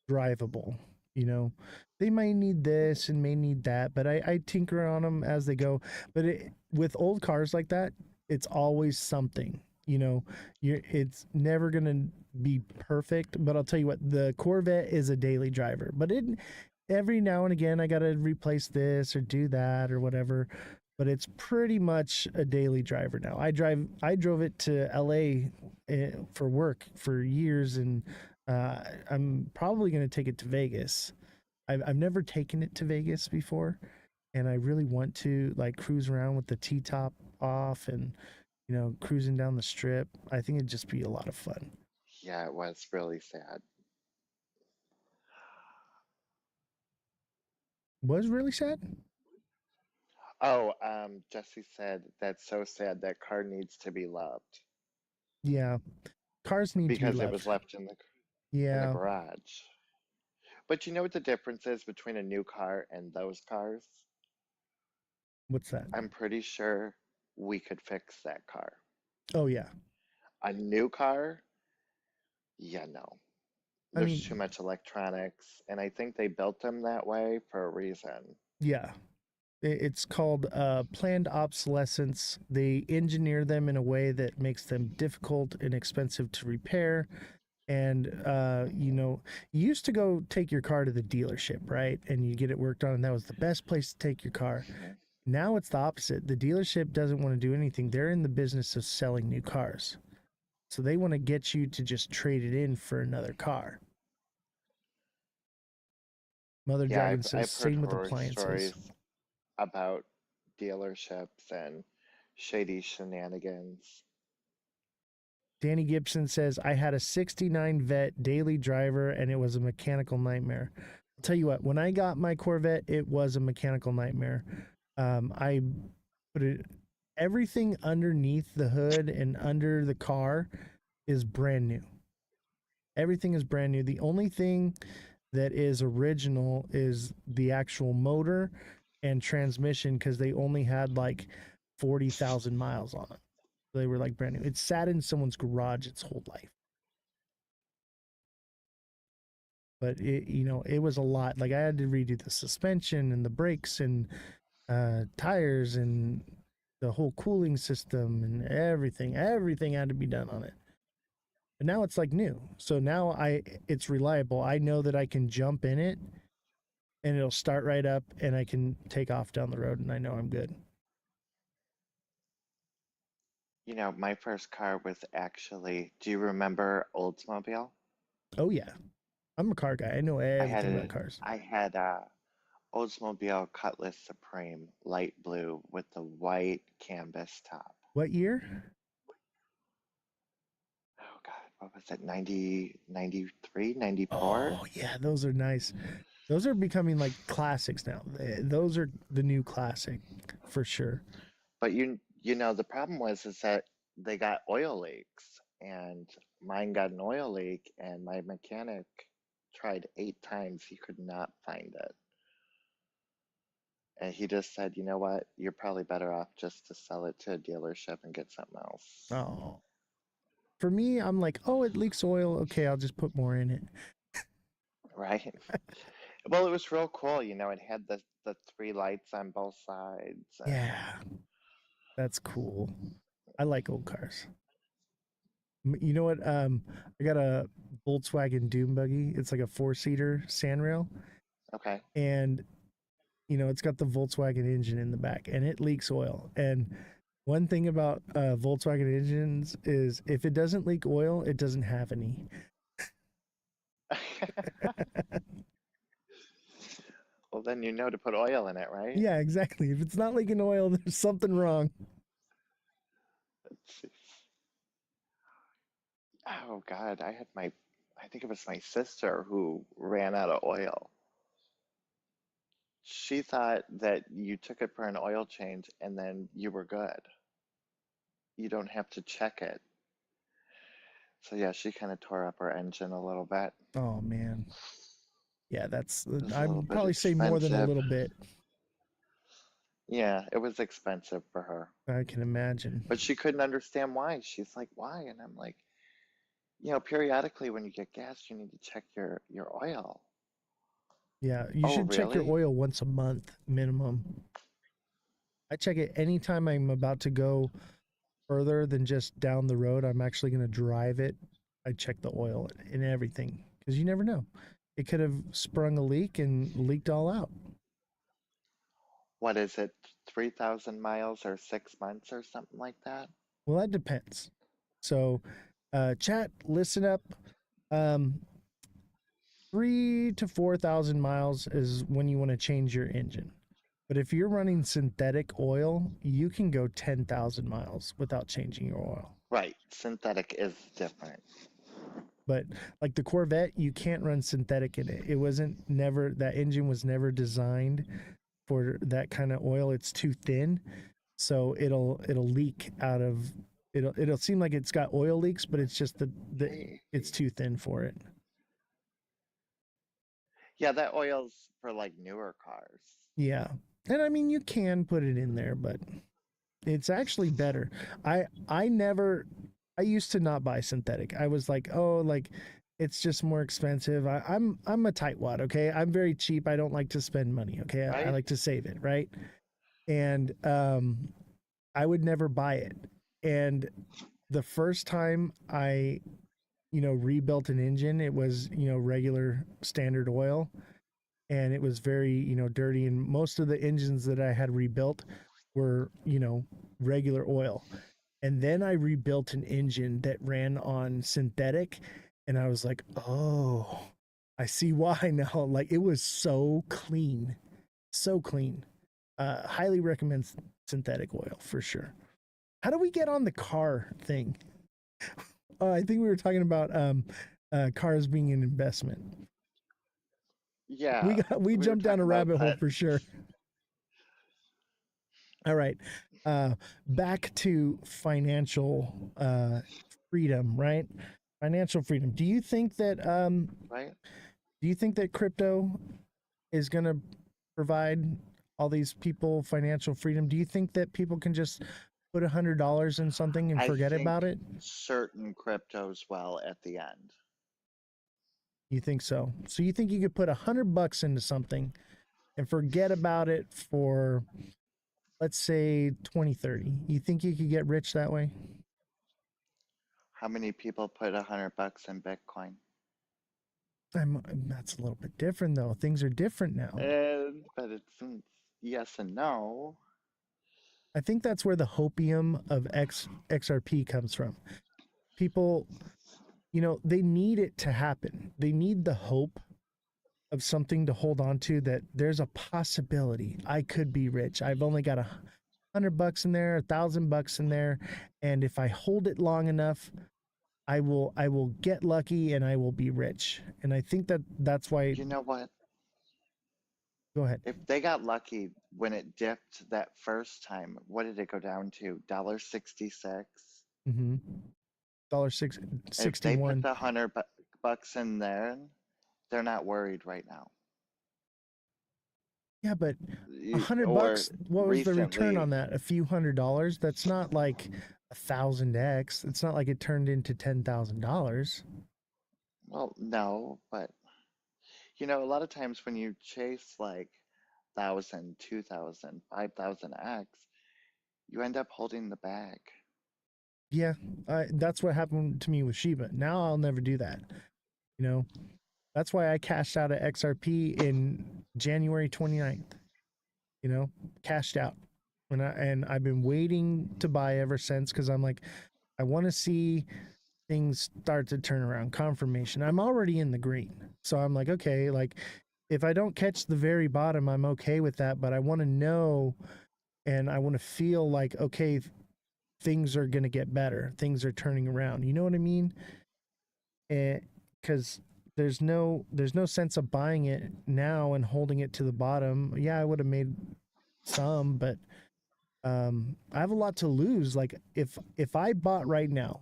drivable. You know, they may need this and may need that, but I tinker on them as they go. But with old cars like that, it's always something. You know, it's never gonna be perfect. But I'll tell you what, the Corvette is a daily driver. But every now and again, I gotta replace this or do that or whatever. But it's pretty much a daily driver now. I drove it to LA for work for years, and I'm probably going to take it to Vegas. I've never taken it to Vegas before, and I really want to like cruise around with the T-top off and cruising down the strip. I think it'd just be a lot of fun. Yeah, it was really sad. Was really sad. Oh, Jesse said that's so sad that car needs to be loved Yeah, cars need to be because it was loved. left in the Yeah, garage. But you know what the difference is between a new car and those cars? what's that? I'm pretty sure we could fix that car. Oh yeah, A new car? Yeah, no. I There's too mean, much electronics, and I think they built them that way for a reason. yeah. It's called planned obsolescence. They engineer them in a way that makes them difficult and expensive to repair. And you used to go take your car to the dealership, right? And you get it worked on, and that was the best place to take your car. Mhm. Now it's the opposite. The dealership doesn't want to do anything. They're in the business of selling new cars. So they want to get you to just trade it in for another car. Mother Yeah, Dragon I've says, I've heard same with horror appliances. stories about dealerships and shady shenanigans. Danny Gibson says, I had a 69 Vet daily driver and it was a mechanical nightmare. I'll tell you what, when I got my Corvette, it was a mechanical nightmare. I put everything underneath the hood and under the car is brand new. Everything is brand new. The only thing that is original is the actual motor and transmission because they only had like 40,000 miles on it. They were like brand new. It sat in someone's garage its whole life. But it was a lot. Like I had to redo the suspension and the brakes and tires and the whole cooling system and everything. Everything had to be done on it. But now it's like new. So now it's reliable. I know that I can jump in it and it'll start right up and I can take off down the road and I know I'm good. You know, my first car was actually, do you remember Oldsmobile? Oh yeah. I'm a car guy. I know I had everything a about cars. I had a Oldsmobile Cutlass Supreme, light blue with the white canvas top. What year? Oh God, what was it? 90, 93, 94? Oh yeah, those are nice. Those are becoming like classics now. Those are the new classic for sure. But you know, the problem was is that they got oil leaks, and mine got an oil leak, and my mechanic tried 8 times. He could not find it. And he just said, you know what? You're probably better off just to sell it to a dealership and get something else. Oh. For me, I'm like, oh, it leaks oil. Okay, I'll just put more in it. Right? Well, it was real cool. You know, it had the 3 lights on both sides. Yeah, that's cool. I like old cars. You know what? I got a Volkswagen Doom buggy. It's like a 4-seater sandrail, Okay. and it's got the Volkswagen engine in the back, and it leaks oil. And one thing about Volkswagen engines is if it doesn't leak oil, it doesn't have any. Well, then you know to put oil in it, right? Yeah, exactly. If it's not leaking oil, there's something wrong. Let's see. Oh God, I think it was my sister who ran out of oil. She thought that you took it for an oil change and then you were good. You don't have to check it. So yeah, she kind of tore up her engine a little bit. Oh man. Yeah, that's It was a little I'd bit probably say more than a expensive. little bit. Yeah, it was expensive for her. I can imagine. But she couldn't understand why. She's like, why? And I'm like, periodically when you get gas, you need to check your oil. Yeah, you Oh, should check your really? oil once a month minimum. I check it anytime I'm about to go further than just down the road. I'm actually going to drive it. I check the oil and everything because you never know. It could have sprung a leak and leaked all out. What is it, 3,000 miles or 6 months or something like that? Well, that depends. So, chat, listen up. Um, 3 to 4,000 miles is when you want to change your engine. But if you're running synthetic oil, you can go 10,000 miles without changing your oil. Right, synthetic is different. But like the Corvette, you can't run synthetic in it. It wasn't never, that engine was never designed for that kind of oil. It's too thin. So it'll leak out of, it'll seem like it's got oil leaks, but it's just it's too thin for it. Yeah, that oil's for like newer cars. Yeah. And I mean, you can put it in there, but it's actually better. I used to not buy synthetic. I was like, oh, like it's just more expensive. I'm a tightwad, okay? I'm very cheap. I don't like to spend money, okay? I Right? like to save it, right? And I would never buy it. And the first time I, rebuilt an engine, it was, regular standard oil, and it was very, dirty. And most of the engines that I had rebuilt were, regular oil. And then I rebuilt an engine that ran on synthetic, and I was like, oh, I see why now. Like, it was so clean, so clean. Highly recommend synthetic oil for sure. How do we get on the car thing? I think we were talking about cars being an investment. Yeah, We we were jumped down a talking about rabbit hole that. for sure. All right. Back to financial freedom, right? Financial freedom. Do you think that Right? crypto is going to provide all these people financial freedom? Do you think that people can just put $100 in something and I forget think about it? certain cryptos will at the end. You think so? So you think you could put $100 into something and forget about it for, let's say, 2030? You think you could get rich that way? How many people put $100 in Bitcoin? That's a little bit different though. Things are different now. But it's yes and no. I think that's where the hopium of XRP comes from. People, they need it to happen. They need the hope of something to hold on to, that there's a possibility I could be rich. I've only got $100 in there, $1,000 in there, and if I hold it long enough, I will get lucky and I will be rich. And I think that's why. You know what? Go ahead. If they got lucky when it dipped that first time, what did it go down to? $1.66. Mm-hmm. If they put $61. the $100 in there, they're not worried right now. Yeah, but $100. Or What was the return recently, on that? A few $100. That's not like 1,000x. It's not like it turned into $10,000. well, no, but a lot of times when you chase like 1,000, 2,000, 5,000x, you end up holding the bag. Yeah, that's what happened to me with Shiba. Now I'll never do that. That's why I cashed out at XRP in January 29th. Cashed out. And I've been waiting to buy ever since, because I'm like, I want to see things start to turn around. Confirmation. I'm already in the green. So I'm like, okay, like if I don't catch the very bottom, I'm okay with that. But I want to know, and I want to feel like, okay, things are going to get better. Things are turning around. You know what I mean? Because there's no sense of buying it now and holding it to the bottom. Yeah, I would have made some, but I have a lot to lose. Like if I bought right now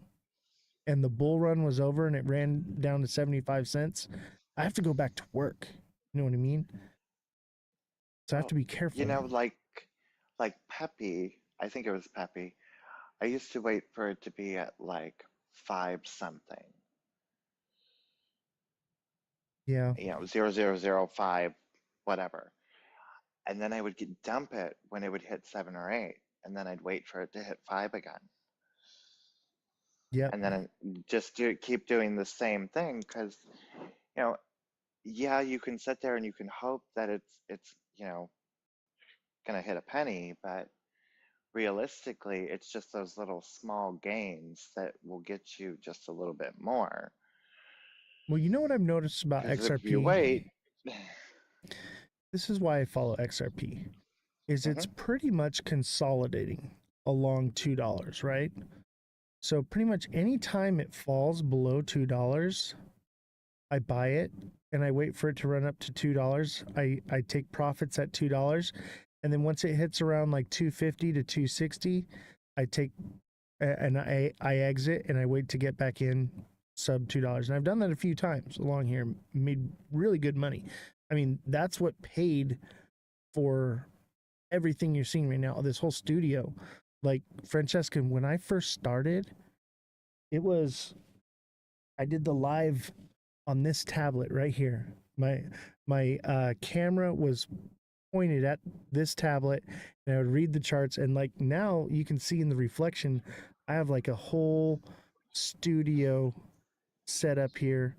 and the bull run was over and it ran down to 75 cents, I have to go back to work. You know what I mean? So I have to be careful. Like Peppy, I think it was Peppy. I used to wait for it to be at like 5 something. Yeah. 0.0005, whatever. And then I would dump it when it would hit 7 or 8, and then I'd wait for it to hit 5 again. Yep. And then just keep doing the same thing, because, you know, yeah, you can sit there and you can hope that it's gonna hit a penny, but realistically, it's just those little small gains that will get you just a little bit more. Well, you know what I've noticed about Because if you XRP? wait, This is why I follow XRP. Is it's Mhm. pretty much consolidating along $2, right? So pretty much any time it falls below $2, I buy it and I wait for it to run up to $2. I take profits at $2, and then once it hits around like 250 to 260, I take and I exit and I wait to get back in sub $2. And I've done that a few times along here, made really good money. I mean, that's what paid for everything you're seeing right now, this whole studio. Like, Francesca, when I first started, it was, I did the live on this tablet right here. My camera was pointed at this tablet, and I would read the charts. And like now, you can see in the reflection, I have like a whole studio set up here.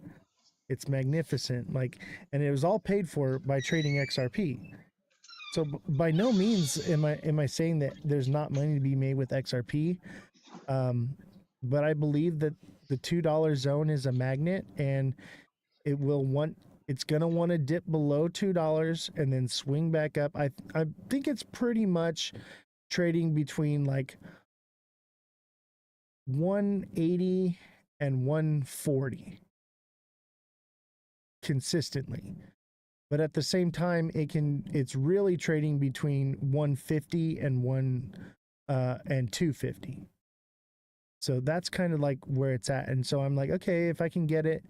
It's magnificent. Like, and it was all paid for by trading XRP. So by no means am I saying that there's not money to be made with XRP. But I believe that the $2 zone is a magnet, and it's gonna want to dip below $2 and then swing back up. I think it's pretty much trading between like 180 and 140 consistently. But at the same time, it's really trading between 150 and 250. So that's kind of like where it's at. And so I'm like, okay, if I can get it,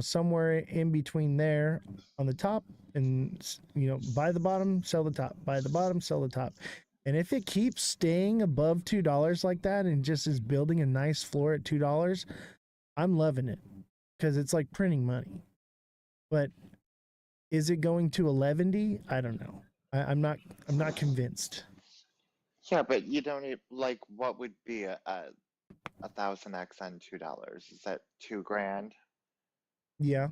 somewhere in between there on the top, and buy the bottom, sell the top, buy the bottom, sell the top. And if it keeps staying above $2 like that and just is building a nice floor at $2, I'm loving it, because it's like printing money. But is it going to 11D? I don't know. I'm not convinced. Yeah, but you don't like, what would be a 1000x on $2? Is that $2,000? Yeah.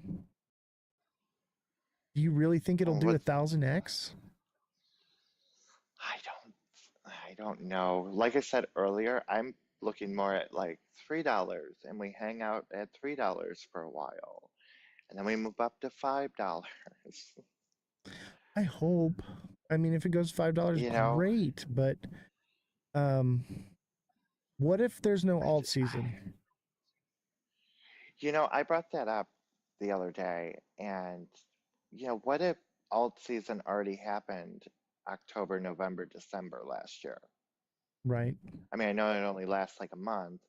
Do you really think it'll Well, do what 1000x? I don't know. Like I said earlier, I'm looking more at like $3, and we hang out at $3 for a while, and then we move up to $5. I hope. I mean, if it goes $5, You know, great. But what if there's no I alt ju- season? I brought that up the other day, and what if alt season already happened October, November, December last year? Right. I mean, I know it only lasts like a month,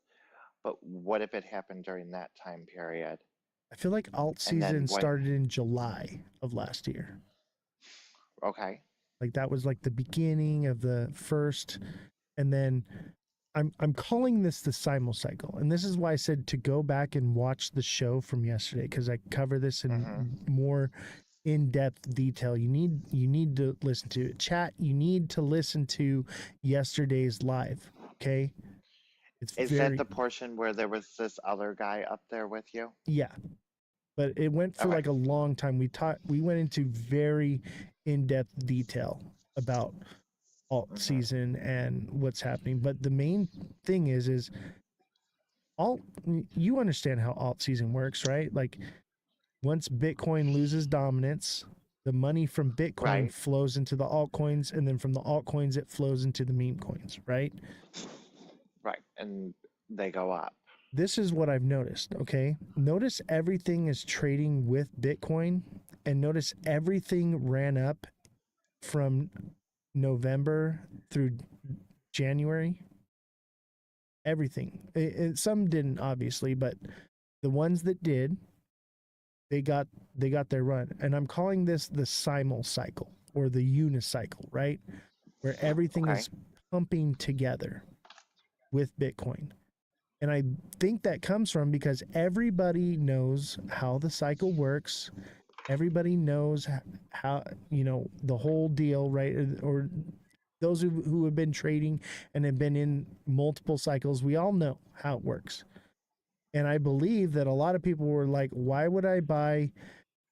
but what if it happened during that time period? I feel like alt And then season what? started in July of last year. Okay. Like that was like the beginning of the first, and then I'm calling this the simul cycle, and this is why I said to go back and watch the show from yesterday, because I cover this in more in-depth detail. You need to listen to it. Chat, you need to listen to yesterday's live. Okay, Is that the portion where there was this other guy up there with you? Yeah, but it went for Okay. like a long time. We went into very in-depth detail about alt season and what's happening. But the main thing is alt. You understand how alt season works, right? Like, once Bitcoin loses dominance, the money from Bitcoin Right. flows into the altcoins, and then from the altcoins it flows into the meme coins, right? Right. And they go up. This is what I've noticed, okay? Notice everything is trading with Bitcoin, and notice everything ran up from November through January. Everything. Some didn't, obviously, but the ones that did, they got their run. And I'm calling this the simul cycle, or the unicycle, right? Where everything Okay. is pumping together with Bitcoin. And I think that comes from because everybody knows how the cycle works. Everybody knows how, the whole deal, right? Or those who have been trading and have been in multiple cycles, we all know how it works. And I believe that a lot of people were like, why would I buy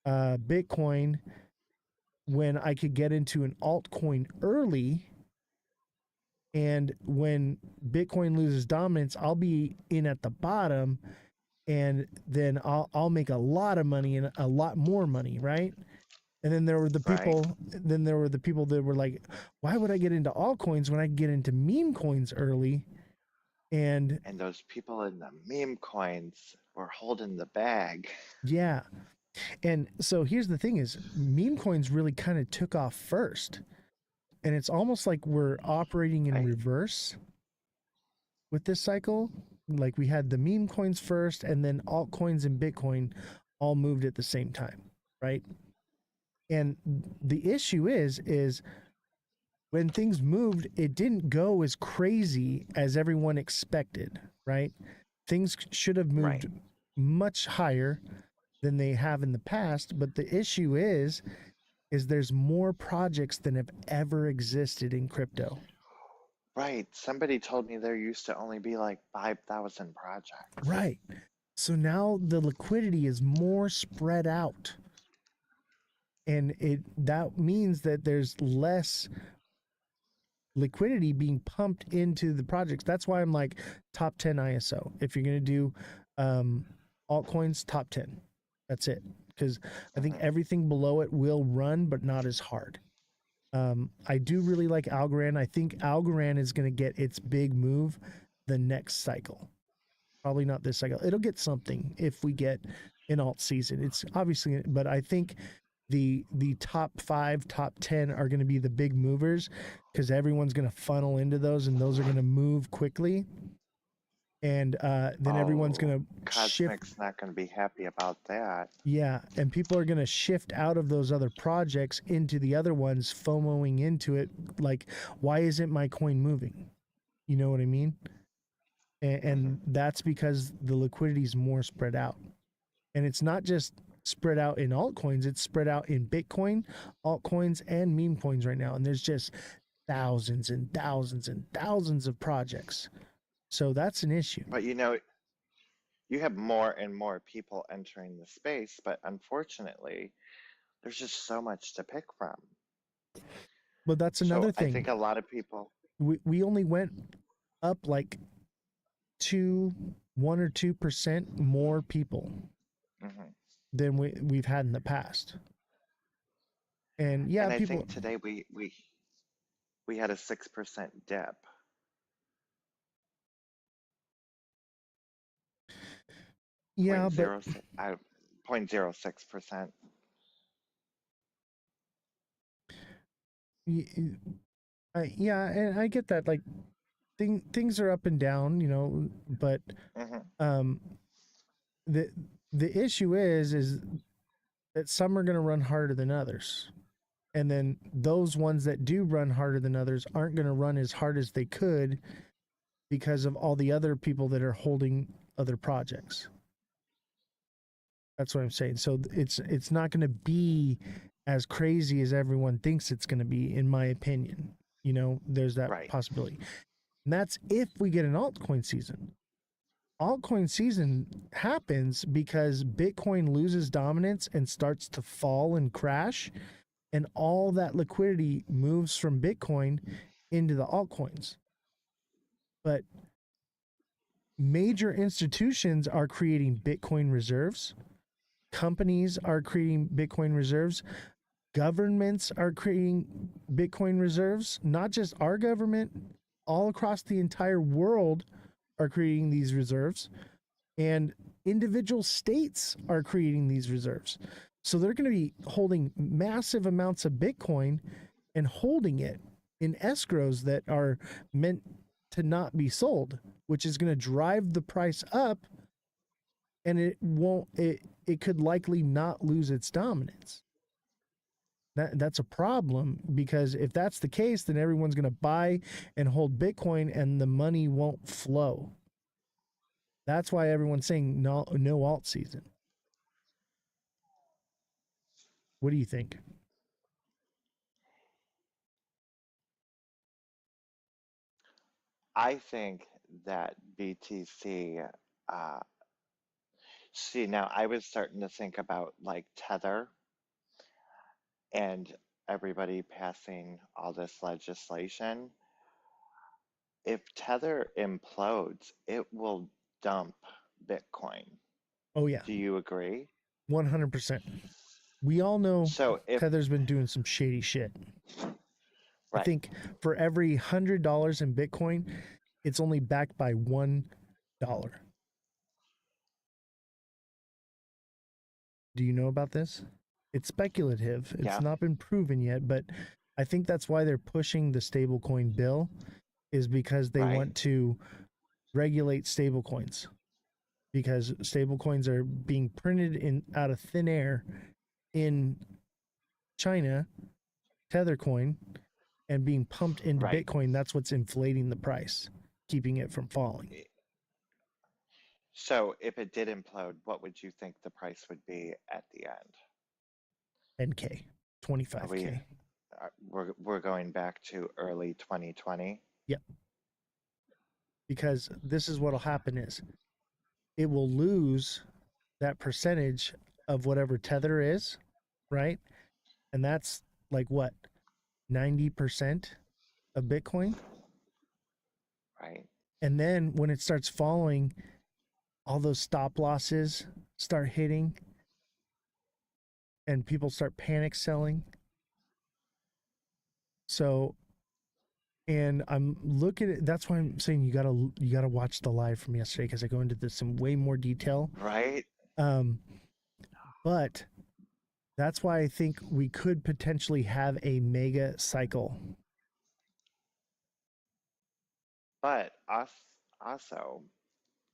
Bitcoin when I could get into an altcoin early? And when Bitcoin loses dominance, I'll be in at the bottom, and then I'll make a lot of money and a lot more money, right? And then there were the Right. people. Then there were the people that were like, "Why would I get into altcoins when I can get into meme coins early?" And And those people in the meme coins were holding the bag. yeah, and so here's the thing: is meme coins really kind of took off first, and it's almost like we're operating in Right. reverse with this cycle. Like we had the meme coins first, and then altcoins and Bitcoin all moved at the same time, right? And the issue is when things moved, it didn't go as crazy as everyone expected, right? Things should have moved Right. much higher than they have in the past, but the issue is there's more projects than have ever existed in crypto. Right. Somebody told me there used to only be like 5,000 projects. Right. So now the liquidity is more spread out. And that means that there's less liquidity being pumped into the projects. That's why I'm like top 10 ISO. If you're going to do altcoins, top 10. That's it. Because I think everything below it will run, but not as hard. I do really like Algorand. I think Algorand is going to get its big move the next cycle. Probably not this cycle. It'll get something if we get an alt season. It's obviously, but I think the top 5, top 10 are going to be the big movers because everyone's going to funnel into those, and those are going to move quickly. And then everyone's going to shift. Cosmic's not going to be happy about that. Yeah, and people are going to shift out of those other projects into the other ones, FOMOing into it. Like, why isn't my coin moving? You know what I mean? And that's because the liquidity is more spread out. And it's not just spread out in altcoins, it's spread out in Bitcoin, altcoins, and meme coins right now. And there's just thousands and thousands and thousands of projects. So that's an issue. But you have more and more people entering the space, but unfortunately, there's just so much to pick from. But that's another So thing. I think a lot of people. We only went up like 1 or 2% more people than we've had in the past. And yeah, And I people. think today we had a 6% dip. Yeah, but 0.06%. Yeah, and I get that. Like, things are up and down, but the issue is that some are going to run harder than others, and then those ones that do run harder than others aren't going to run as hard as they could because of all the other people that are holding other projects. That's what I'm saying. So it's not going to be as crazy as everyone thinks it's going to be, in my opinion. There's that possibility. And that's if we get an altcoin season. Altcoin season happens because Bitcoin loses dominance and starts to fall and crash, and all that liquidity moves from Bitcoin into the altcoins. But major institutions are creating Bitcoin reserves. Companies are creating Bitcoin reserves. Governments are creating Bitcoin reserves. Not just our government, all across the entire world are creating these reserves. And individual states are creating these reserves. So they're going to be holding massive amounts of Bitcoin and holding it in escrows that are meant to not be sold, which is going to drive the price up, and it could likely not lose its dominance. That's a problem, because if that's the case, then everyone's going to buy and hold Bitcoin and the money won't flow. That's why everyone's saying no alt season. What do you think? I think that BTC, see, now I was starting to think about like Tether and everybody passing all this legislation. If Tether implodes, it will dump Bitcoin. Oh yeah, Do you agree? 100%. We all know So if, Tether's been doing some shady shit. I right, think for every $100 in Bitcoin, it's only backed by $1. Do you know about this? It's speculative. It's yeah, not been proven yet, but I think that's why they're pushing the stablecoin bill, is because they right, want to regulate stablecoins, because stablecoins are being printed in out of thin air in China, Tethercoin, and being pumped into right. Bitcoin. That's what's inflating the price, keeping it from falling. So if it did implode, what would you think the price would be at the end? 10K, Are we, 25K. we're going back to early 2020? Yep. Because this is what'll happen is it will lose that percentage of whatever Tether is, right? And that's like what, 90% of Bitcoin? Right, And then when it starts falling, all those stop losses start hitting and people start panic selling. So, and I'm looking at, that's why I'm saying you gotta watch the live from yesterday, because I go into this in way more detail. right. But that's why I think we could potentially have a mega cycle. But also,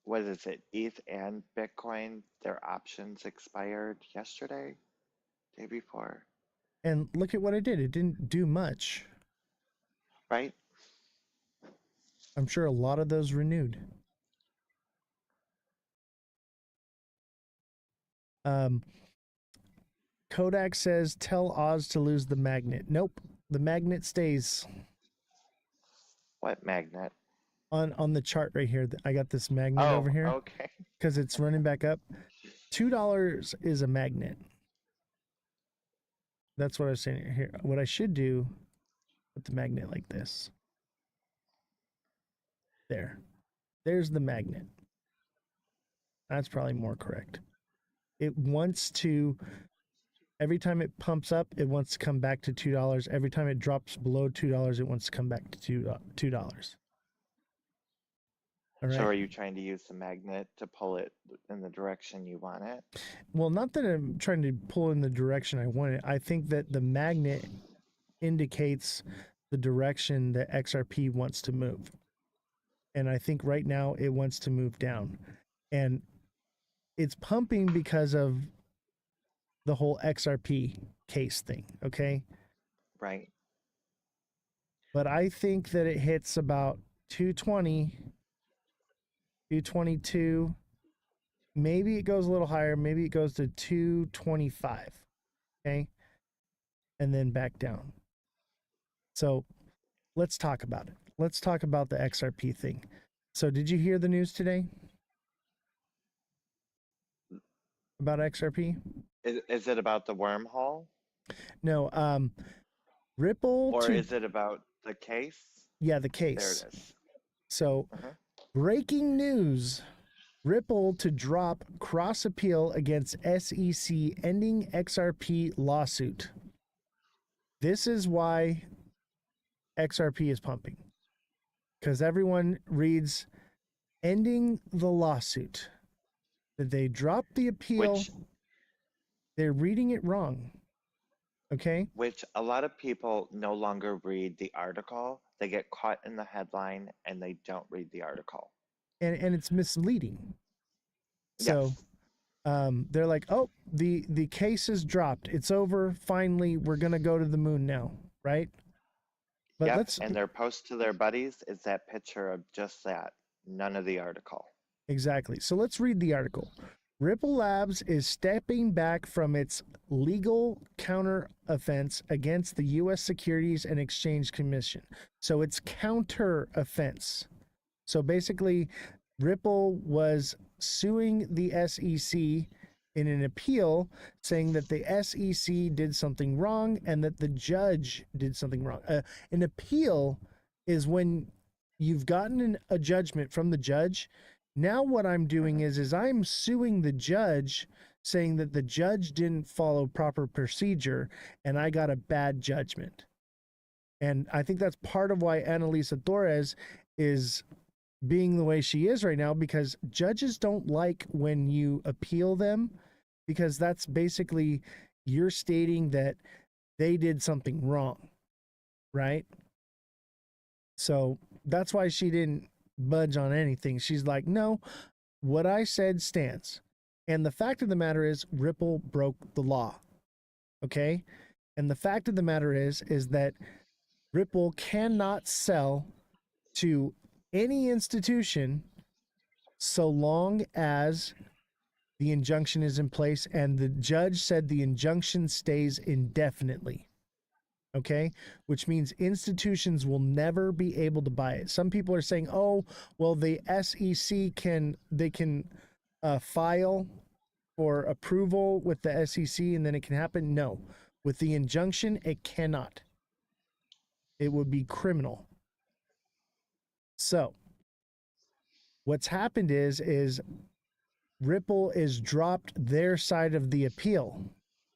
what is it? ETH and Bitcoin, their options expired yesterday, day before, And look at what it did. It didn't do much. right? I'm sure a lot of those renewed. Um, Kodak says, tell Oz to lose the magnet. Nope. The magnet stays What magnet? on the chart right here. I got this magnet Oh, over here okay. because it's running back up. $2 is a magnet. That's what I was saying here. What I should do, put the magnet like this. There. There's the magnet. That's probably more correct. It wants to, every time it pumps up, it wants to come back to $2. Every time it drops below $2, it wants to come back to $2. All So right. are you trying to use the magnet to pull it in the direction you want it? Well, not that I'm trying to pull in the direction I want it. I think that the magnet indicates the direction that XRP wants to move. And I think right now it wants to move down. And it's pumping because of the whole XRP case thing, okay? Right. But I think that it hits about 220, 222. Maybe it goes a little higher. Maybe it goes to 225, okay? And then back down. So let's talk about it. Let's talk about the XRP thing. So did you hear the news today about XRP? Is it about the wormhole? No, Ripple Or to, is it about the case? yeah, the There case. it is. So Uh-huh. breaking news, Ripple to drop cross appeal against SEC ending XRP lawsuit. This is why XRP is pumping. Because everyone reads ending the lawsuit. That they dropped the appeal. Which They're reading it wrong. Okay? which a lot of people no longer read the article. They get caught in the headline and they don't read the article. And it's misleading. So Yes. they're like, oh, the case is dropped. It's over. Finally, we're gonna go to the moon now, right? But Yep. let's And their post to their buddies is that picture of just that. None of the article. exactly. So let's read the article. Ripple Labs is stepping back from its legal counter offense against the U.S. Securities and Exchange Commission. So it's counter offense. So basically, Ripple was suing the SEC in an appeal, saying that the SEC did something wrong and that the judge did something wrong. An appeal is when you've gotten a judgment from the judge. Now what I'm doing is I'm suing the judge, saying that the judge didn't follow proper procedure and I got a bad judgment. And I think that's part of why Annalisa Torres is being the way she is right now, because judges don't like when you appeal them, because that's basically you're stating that they did something wrong, right? So that's why she didn't budge on anything. She's like, no, what I said stands. And the fact of the matter is Ripple broke the law. Okay? And the fact of the matter is that Ripple cannot sell to any institution so long as the injunction is in place, and the judge said the injunction stays indefinitely. Okay, which means institutions will never be able to buy it. Some people are saying, oh, well, the SEC can file for approval with the SEC and then it can happen. No, with the injunction, it cannot. It would be criminal. So what's happened is Ripple is dropped their side of the appeal,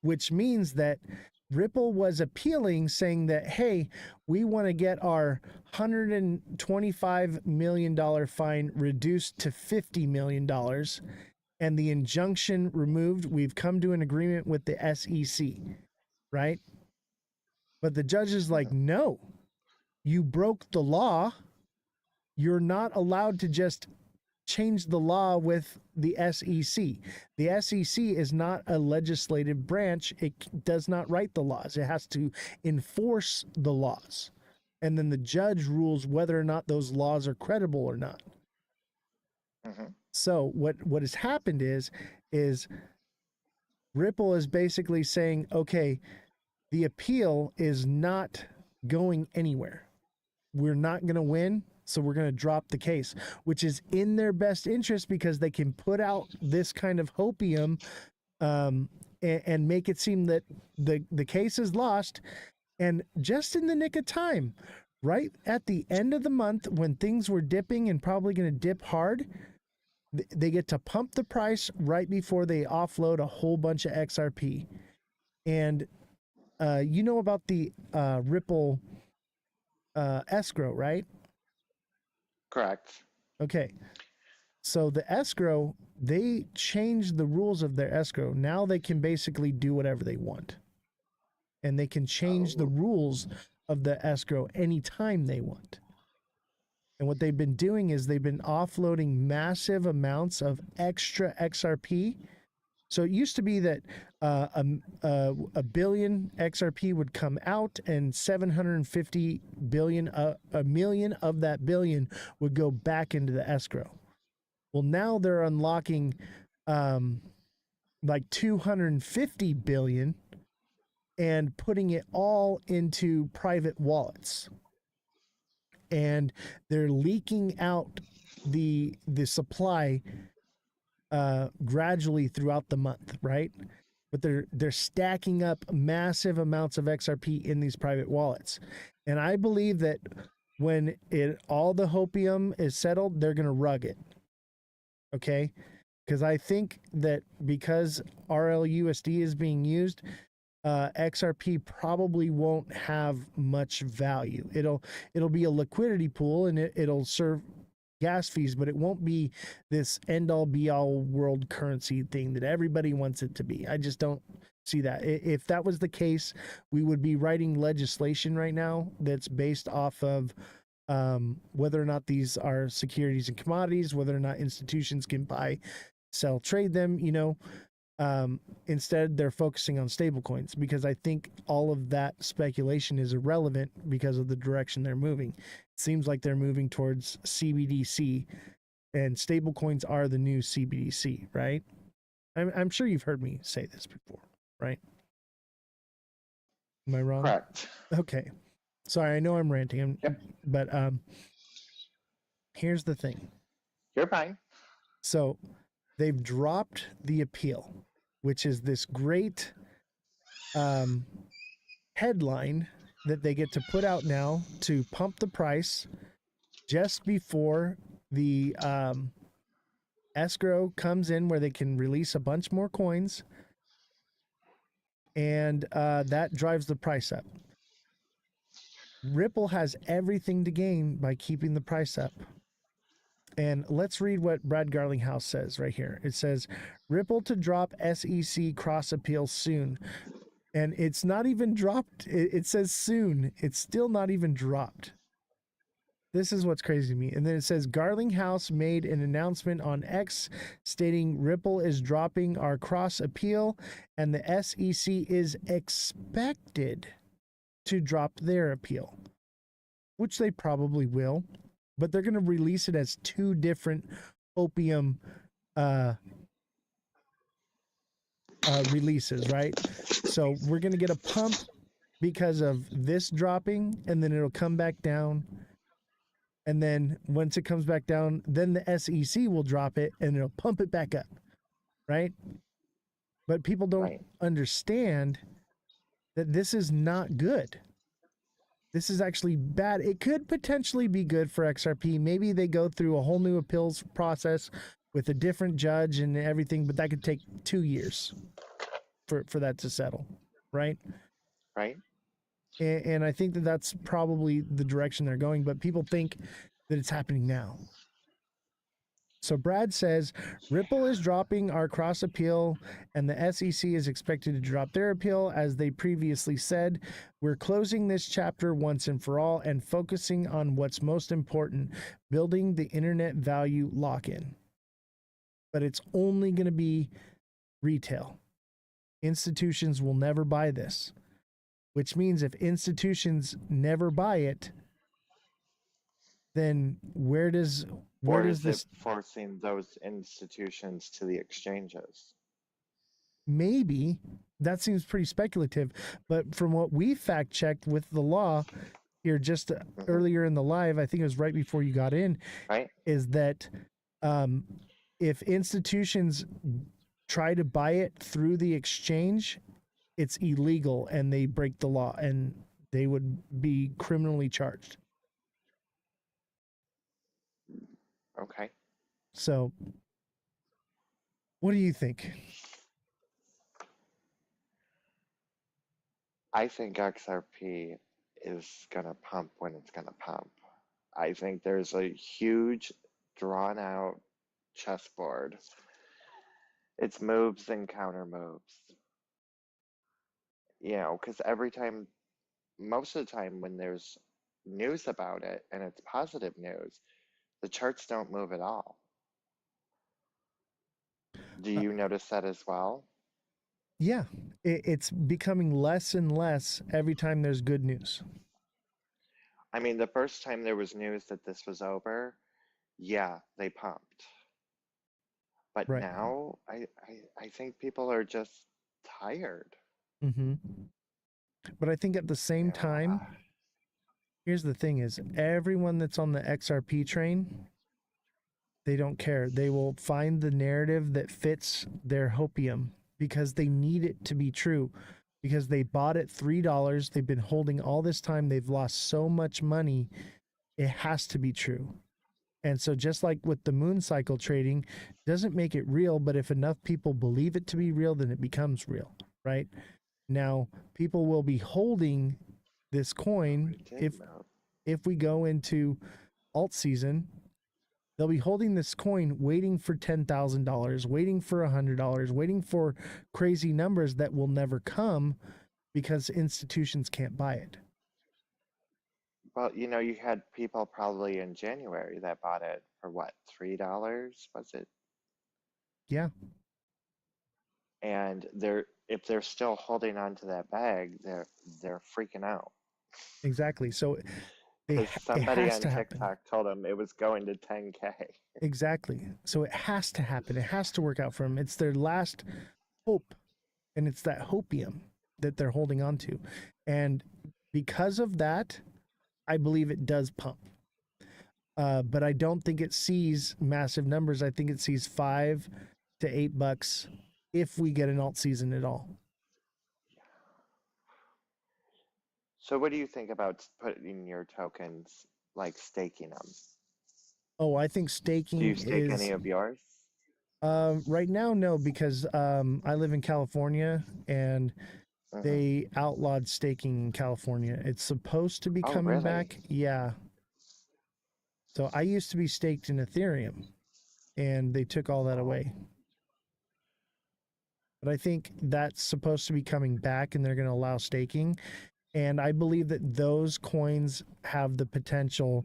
which means that Ripple was appealing, saying that, hey, we want to get our $125 million fine reduced to $50 million and the injunction removed. We've come to an agreement with the SEC, right? But the judge is like, no, you broke the law. You're not allowed to just change the law with the SEC. The SEC is not a legislative branch. It does not write the laws. It has to enforce the laws. And then the judge rules whether or not those laws are credible or not. So what has happened is Ripple is basically saying, okay, the appeal is not going anywhere. We're not going to win. So we're going to drop the case, which is in their best interest because they can put out this kind of hopium and make it seem that the case is lost. And just in the nick of time, right at the end of the month when things were dipping and probably going to dip hard, they get to pump the price right before they offload a whole bunch of XRP. And you know about the Ripple escrow, right? Correct. Okay. So the escrow, they changed the rules of their escrow. Now they can basically do whatever they want. And they can change the rules of the escrow anytime they want. And what they've been doing is they've been offloading massive amounts of extra XRP. So it used to be that a billion XRP would come out and 750 billion, a million of that billion would go back into the escrow. Well, now they're unlocking like 250 billion and putting it all into private wallets. And they're leaking out the supply gradually throughout the month, right? But they're stacking up massive amounts of XRP in these private wallets. And I believe that when all the hopium is settled, they're going to rug it. Okay? Because I think that because RLUSD is being used, XRP probably won't have much value. It'll be a liquidity pool and it'll serve gas fees, but it won't be this end all be all world currency thing that everybody wants it to be. I just don't see that. If that was the case, we would be writing legislation right now that's based off of whether or not these are securities and commodities, whether or not institutions can buy, sell, trade them, instead they're focusing on stable coins, because I think all of that speculation is irrelevant because of the direction they're moving. It seems like they're moving towards CBDC, and stable coins are the new CBDC, right? I'm sure you've heard me say this before, right? Am I wrong? Correct. Okay. Sorry, I know I'm ranting, Yep. but here's the thing. You're fine. So they've dropped the appeal, which is this great headline that they get to put out now to pump the price just before the escrow comes in, where they can release a bunch more coins, and that drives the price up. Ripple has everything to gain by keeping the price up. And let's read what Brad Garlinghouse says right here. It says, Ripple to drop SEC cross appeal soon. And it's not even dropped. It says soon. It's still not even dropped. This is what's crazy to me. And then it says, Garlinghouse made an announcement on X stating Ripple is dropping our cross appeal and the SEC is expected to drop their appeal, which they probably will, but they're going to release it as two different opium releases, right? So we're going to get a pump because of this dropping, and then it'll come back down. And then once it comes back down, then the SEC will drop it and it'll pump it back up, right? But people don't understand that this is not good. This is actually bad. It could potentially be good for XRP. Maybe they go through a whole new appeals process with a different judge and everything, but that could take 2 years for that to settle, right? Right. And I think that that's probably the direction they're going, but people think that it's happening now. So Brad says, Ripple is dropping our cross appeal and the SEC is expected to drop their appeal. As they previously said, we're closing this chapter once and for all and focusing on what's most important, building the internet value lock-in. But it's only going to be retail. Institutions will never buy this, which means if institutions never buy it, then where does this forcing those institutions to the exchanges? Maybe. That seems pretty speculative, but from what we fact checked with the law here just earlier in the live, I think it was right before you got in, right, is that if institutions try to buy it through the exchange, it's illegal and they break the law and they would be criminally charged. Okay. So what do you think? I think XRP is going to pump when it's going to pump. I think there's a huge drawn out chessboard. It's moves and counter moves. You know, because most of the time when there's news about it and it's positive news, the charts don't move at all. Do you notice that as well? Yeah, it's becoming less and less every time there's good news. I mean, the first time there was news that this was over, yeah, they pumped. But right now, I think people are just tired. Mm-hmm. But I think at the same time, here's the thing is everyone that's on the XRP train, they don't care. They will find the narrative that fits their hopium because they need it to be true, because they bought it $3. They've been holding all this time. They've lost so much money. It has to be true. And so just like with the moon cycle trading, doesn't make it real, but if enough people believe it to be real, then it becomes real, right? Now, people will be holding this coin if we go into alt season. They'll be holding this coin, waiting for $10,000, waiting for $100, waiting for crazy numbers that will never come because institutions can't buy it. Well, you know, you had people probably in January that bought it for what, $3, was it? Yeah. And if they're still holding on to that bag, they're freaking out. Exactly. So Because it somebody has on to happen. TikTok told him it was going to 10K. Exactly. So it has to happen. It has to work out for them. It's their last hope, and it's that hopium that they're holding on to. And because of that, I believe it does pump. But I don't think it sees massive numbers. I think it sees $5 to $8 if we get an alt season at all. So what do you think about putting your tokens, like staking them? Oh, I think Do staking you stake is any of yours? right now no, because I live in California and Mhm. they outlawed staking in California. It's supposed to be Oh, coming really? back. Yeah. So I used to be staked in Ethereum and they took all that Oh. away. But I think that's supposed to be coming back and they're going to allow staking. And I believe that those coins have the potential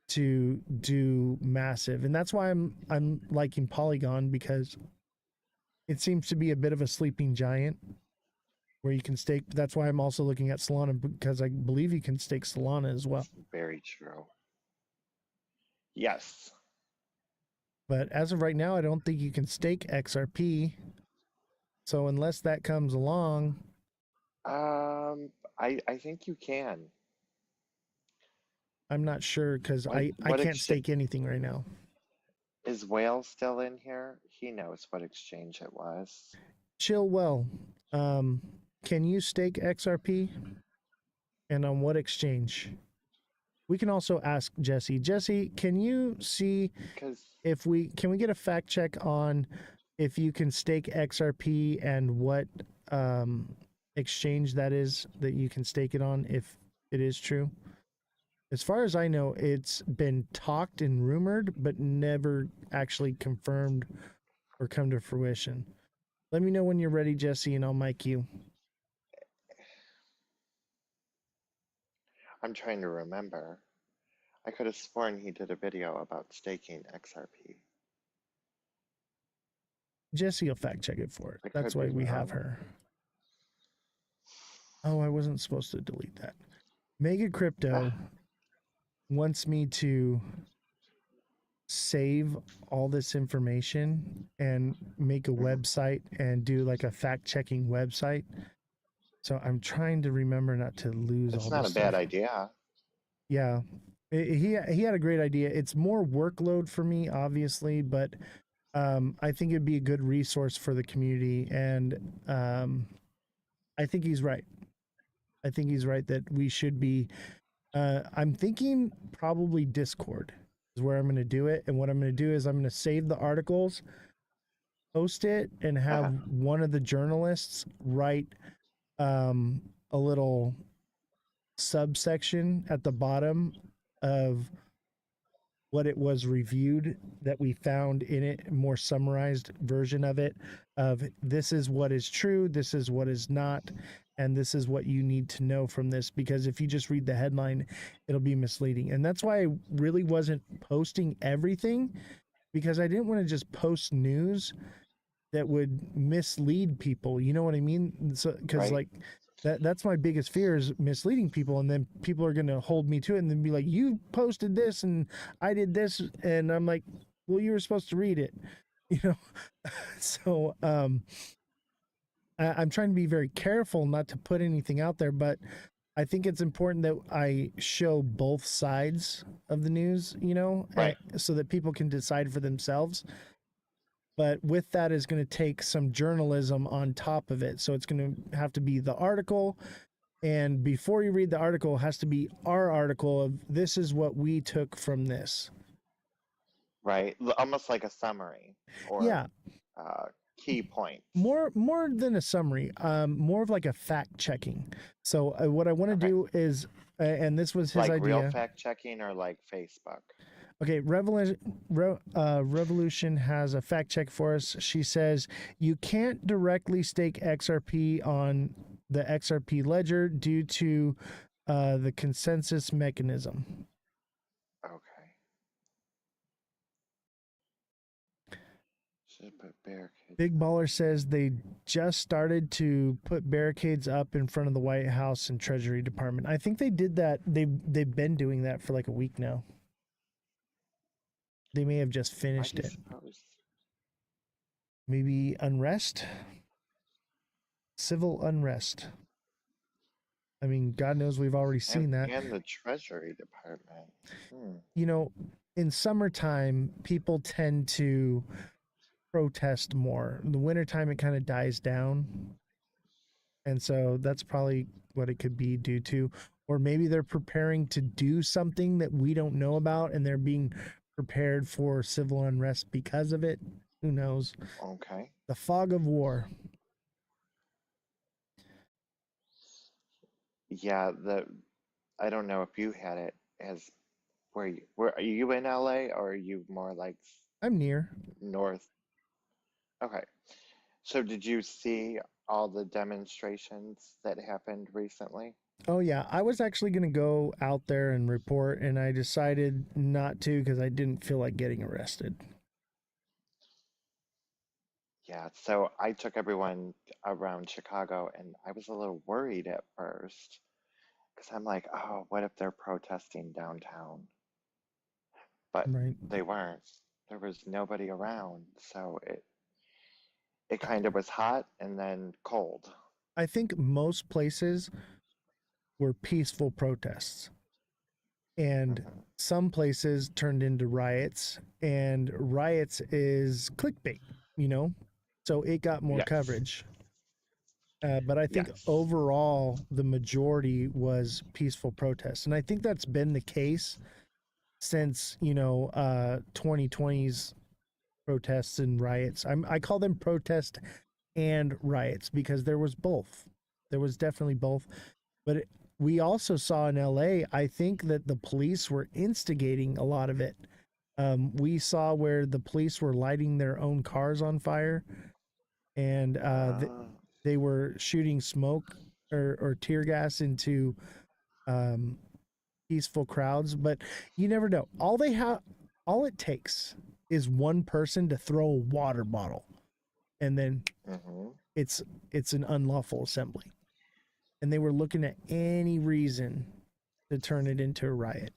to do massive. And that's why I'm liking Polygon, because it seems to be a bit of a sleeping giant where you can stake. That's why I'm also looking at Solana, because I believe you can stake Solana as well. Very true. Yes. But as of right now, I don't think you can stake XRP. So unless that comes along, I think you can. I'm not sure, because I What can't stake anything right now. is Whale still in here? He knows what exchange it was. Chill well. Can you stake XRP? And on what exchange? We can also ask Jesse. Jesse, can you see Because if we get a fact check on if you can stake XRP and what exchange that is that you can stake it on, if it is true? As far as I know, it's been talked and rumored, but never actually confirmed or come to fruition. Let me know when you're ready, Jesse, and I'll mic you. I'm trying to remember. I could have sworn he did a video about staking XRP. Jesse will fact check it for I it. That's could why be we have wrong. her. Oh, I wasn't supposed to delete that. Mega Crypto wants me to save all this information and make a website and do like a fact checking website. So I'm trying to remember not to lose It's all not this a bad stuff. idea. Yeah. He had a great idea. It's more workload for me, obviously, but I think it'd be a good resource for the community. And I think he's right. I think he's right that we should be. I'm thinking probably Discord is where I'm going to do it. And what I'm going to do is I'm going to save the articles, post it, and have one of the journalists write a little subsection at the bottom of what it was reviewed that we found in it, a more summarized version of it, of this is what is true, this is what is not, and this is what you need to know from this, because if you just read the headline, it'll be misleading. And that's why I really wasn't posting everything, because I didn't want to just post news that would mislead people. You know what I mean? So, because like that's my biggest fear, is misleading people, and then people are going to hold me to it and then be like, you posted this and I did this, and I'm like, well, you were supposed to read it, you know. So I'm trying to be very careful not to put anything out there, but I think it's important that I show both sides of the news, you know, so that people can decide for themselves. But with that is going to take some journalism on top of it. So it's going to have to be the article. And before you read the article, it has to be our article of this is what we took from this. Right. Almost like a summary or key points. More than a summary, more of like a fact checking. So what I want to do is, and this was his like idea. Real fact checking or like Facebook? Okay, Revolution has a fact check for us. She says you can't directly stake XRP on the XRP ledger due to the consensus mechanism. Okay. Should put bear Big Baller says they just started to put barricades up in front of the White House and Treasury Department. I think they did that. They've been doing that for like a week now. They may have just Why finished do you it. suppose? Maybe unrest, civil unrest. I mean, God knows we've already seen that. And the Treasury Department. You know, in summertime, people tend to protest more. In the wintertime, it kind of dies down. And so that's probably what it could be due to. Or maybe they're preparing to do something that we don't know about and they're being prepared for civil unrest because of it. Who knows? Okay. The fog of war. Yeah, I don't know if you had it as where are you in LA or are you more like I'm near. north? Okay. So did you see all the demonstrations that happened recently? Oh, yeah. I was actually going to go out there and report, and I decided not to because I didn't feel like getting arrested. Yeah, so I took everyone around Chicago and I was a little worried at first because I'm like, oh, what if they're protesting downtown? But Right. they weren't. There was nobody around, so it kind of was hot and then cold. I think most places were peaceful protests, and Mhm. some places turned into riots, and riots is clickbait, you know? So it got more Yes, coverage. But I think yes. overall, the majority was peaceful protests. And I think that's been the case since, 2020's protests and riots. I call them protest and riots because there was both. There was definitely both. But we also saw in LA, I think that the police were instigating a lot of it. We saw where the police were lighting their own cars on fire, and Uh, they were shooting smoke or tear gas into um, peaceful crowds. But you never know. All it takes is one person to throw a water bottle, and then mhm. it's an unlawful assembly. And they were looking at any reason to turn it into a riot.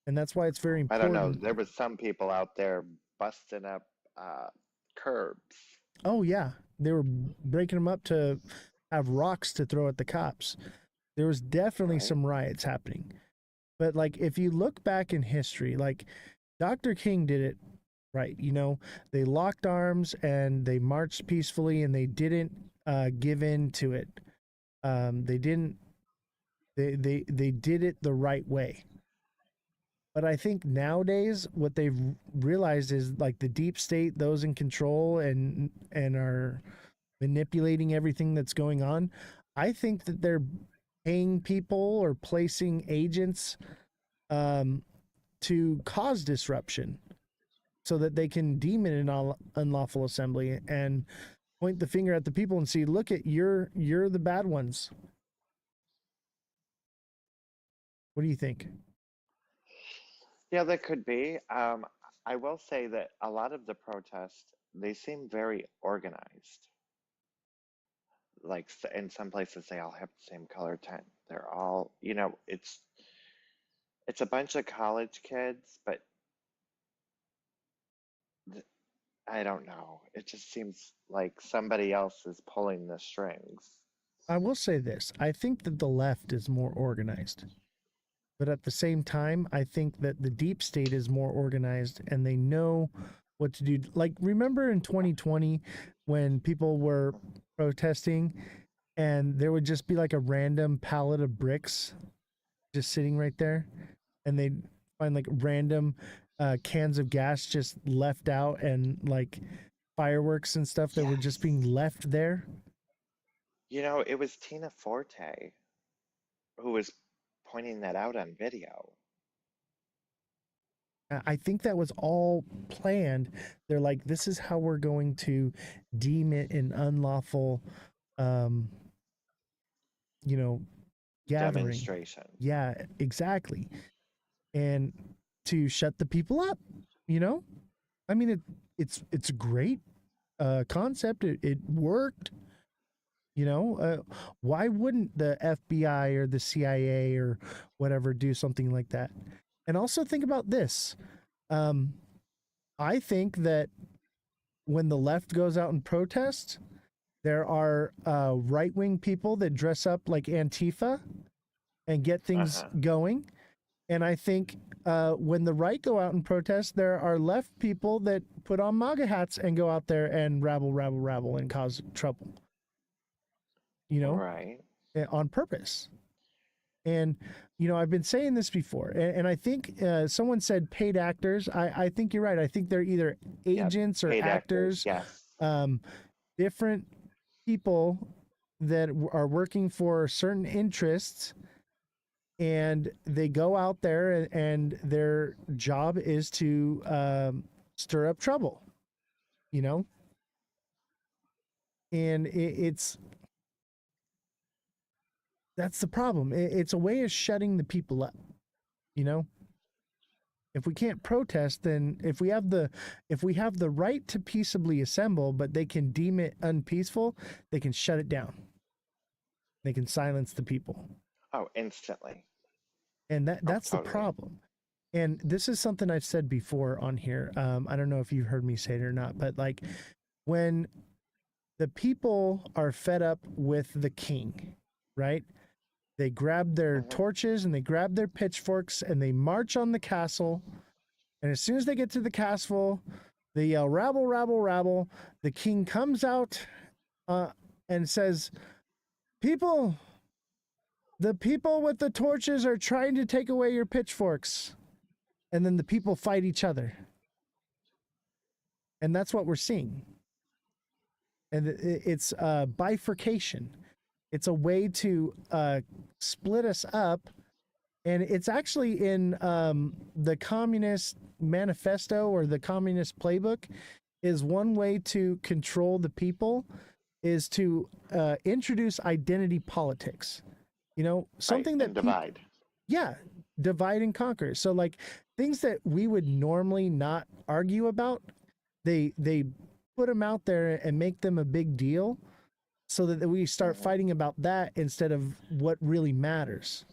And that's why it's very I don't know. important. There was some people out there busting up uh, curbs. Oh yeah, they were breaking them up to have rocks to throw at the cops. There was definitely Right? some riots happening. But like if you look back in history, like Dr. King did it right, they locked arms and they marched peacefully and they didn't give in to it. They didn't they did it the right way. But I think nowadays what they've realized is like the deep state, those in control and are manipulating everything that's going on. I think that they're paying people or placing agents um, to cause disruption so that they can deem it an unlawful assembly and point the finger at the people and see, look at you're the bad ones. What do you think? Yeah, that could be. I will say that a lot of the protests, they seem very organized. Like in some places, they all have the same color tent. They're all, it's a bunch of college kids, but th- I don't know. It just seems like somebody else is pulling the strings. I will say this. I think that the left is more organized. But at the same time, I think that the deep state is more organized and they know what to do. Like, remember in 2020 when people were protesting and there would just be like a random pallet of bricks just sitting right there, and they'd find like random cans of gas just left out and like fireworks and stuff that were just Yes. being left there. It was Tina Forte who was pointing that out on video. I think that was all planned. They're like, this is how we're going to deem it an unlawful, um, you know, gathering. Demonstration. Yeah, exactly. And to shut the people up, you know? I mean, it's a great concept. It worked. Why wouldn't the FBI or the CIA or whatever do something like that? And also think about this. I think that when the left goes out and protests, there are right-wing people that dress up like Antifa and get things going. And I think when the right go out and protest, there are left people that put on MAGA hats and go out there and rabble, and cause trouble. Right. On purpose. And, I've been saying this before, and I think someone said paid actors. I think you're right. I think they're either agents or Paid actors, yes. different people that are working for certain interests, and they go out there and their job is to stir up trouble, and it's that's the problem. It's a way of shutting the people up, If we can't protest, then if we have the right to peaceably assemble, but they can deem it unpeaceful, they can shut it down. They can silence the people. Oh, instantly. And that's totally. the problem. And this is something I've said before on here. I don't know if you've heard me say it or not, but like when the people are fed up with the king, right? They grab their torches and they grab their pitchforks and they march on the castle. And as soon as they get to the castle, they yell, rabble, rabble, rabble. The king comes out and says, the people with the torches are trying to take away your pitchforks. And then the people fight each other. And that's what we're seeing. And it's bifurcation. It's a way to split us up. And it's actually in the Communist Manifesto or the Communist Playbook is one way to control the people is to introduce identity politics. Something that divide. Divide and conquer. So like things that we would normally not argue about, they put them out there and make them a big deal so that we start fighting about that instead of what really matters.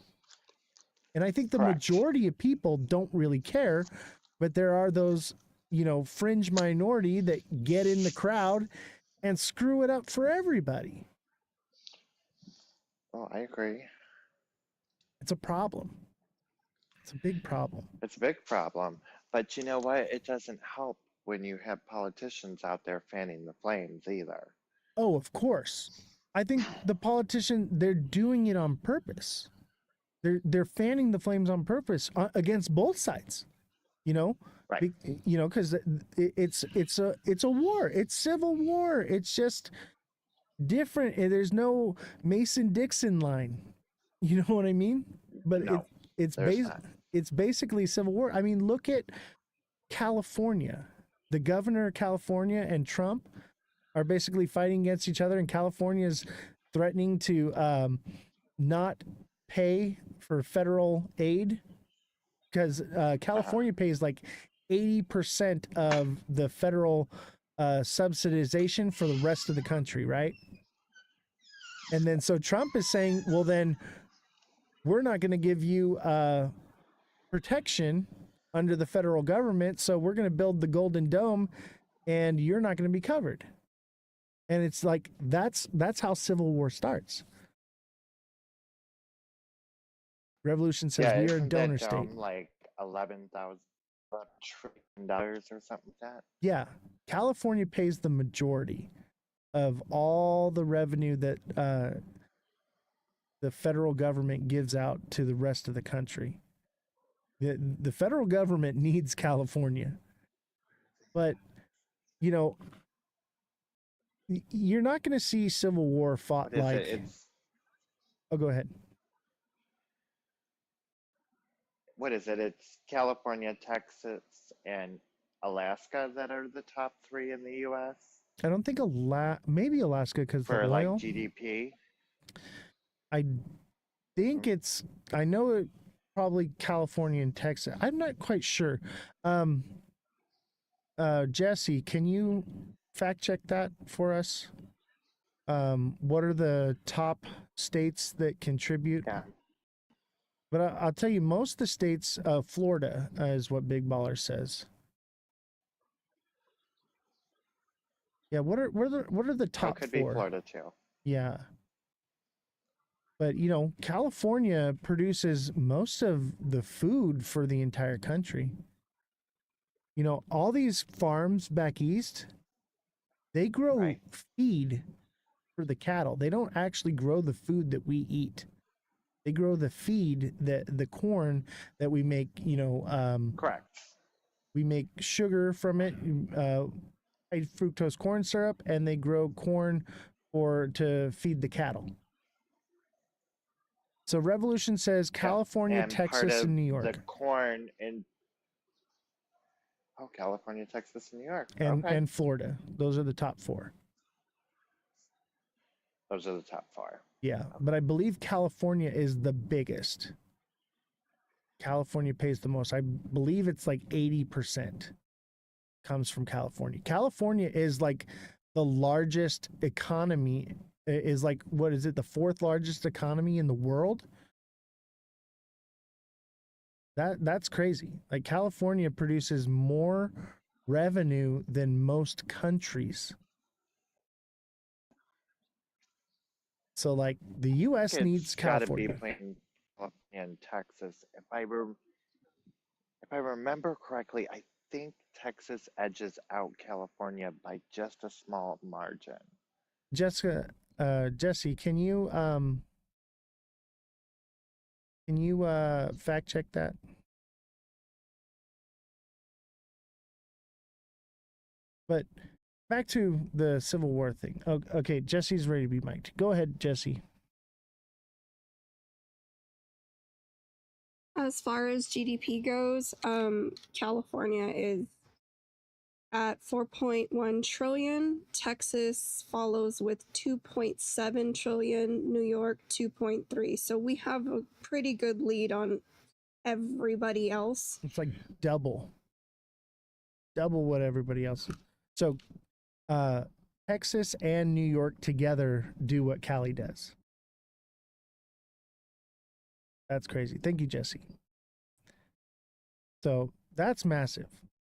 And I think the majority of people don't really care, but there are those, fringe minority that get in the crowd and screw it up for everybody. Oh, I agree. It's a problem. It's a big problem. It's a big problem. But you know what? It doesn't help when you have politicians out there fanning the flames either. Oh, of course. I think the they're doing it on purpose. They're fanning the flames on purpose against both sides, Right. Because it's a war. It's civil war. It's just different. There's no Mason-Dixon line. You know what I mean? But No, it's basically civil war. I mean, look at California. The governor of California and Trump are basically fighting against each other, and California is threatening to not pay for federal aid because California pays like 80% of the federal subsidization for the rest of the country, right? And then so Trump is saying, well, then we're not going to give you protection under the federal government, so we're going to build the Golden Dome and you're not going to be covered. And it's like that's how civil war starts. Revolution says we are a donor state. Like $11,000 trillion or something like that. Yeah, California pays the majority of all the revenue that the federal government gives out to the rest of the country. The federal government needs California, but you're not going to see civil war fought like. Oh, go ahead. What is it? It's California, Texas, and Alaska that are the top three in the U.S. I don't think maybe Alaska because for the oil. Like GDP. I think I know it probably California and Texas. I'm not quite sure. Jesse, can you fact check that for us? What are the top states that contribute? Yeah. But I'll tell you, most of the states, Florida is what Big Baller says. Yeah, what are the Oh, top could be four? Florida too. Yeah. But you know, California produces most of the food for the entire country. You know, all these farms back east, they grow Right. feed for the cattle. They don't actually grow the food that we eat. They grow the feed, that the corn that we make, you know, Correct. we make sugar from it, high fructose corn syrup, and they grow corn to feed the cattle. So Revolution says Yeah. California, And part Texas, of and New the York, corn in California, Texas, and New York. and Okay. and Florida. Those are the top four. Those are the top four. Yeah, but I believe California is the biggest. California pays the most. I believe it's like 80% comes from California. California is like the largest economy, is like, what is it, the fourth largest economy in the world? That's crazy. Like California produces more revenue than most countries. So like the US needs It's got to be California. between California and Texas. If I remember correctly, I think Texas edges out California by just a small margin. Jesse, can you fact check that? But back to the Civil War thing. Okay, Jesse's ready to be mic'd. Go ahead, Jesse. As far as GDP goes, California is at 4.1 trillion. Texas follows with 2.7 trillion. New York 2.3. So we have a pretty good lead on everybody else. It's like double what everybody else is. So Texas and New York together do what Cali does. That's crazy. Thank you, Jesse. So that's massive.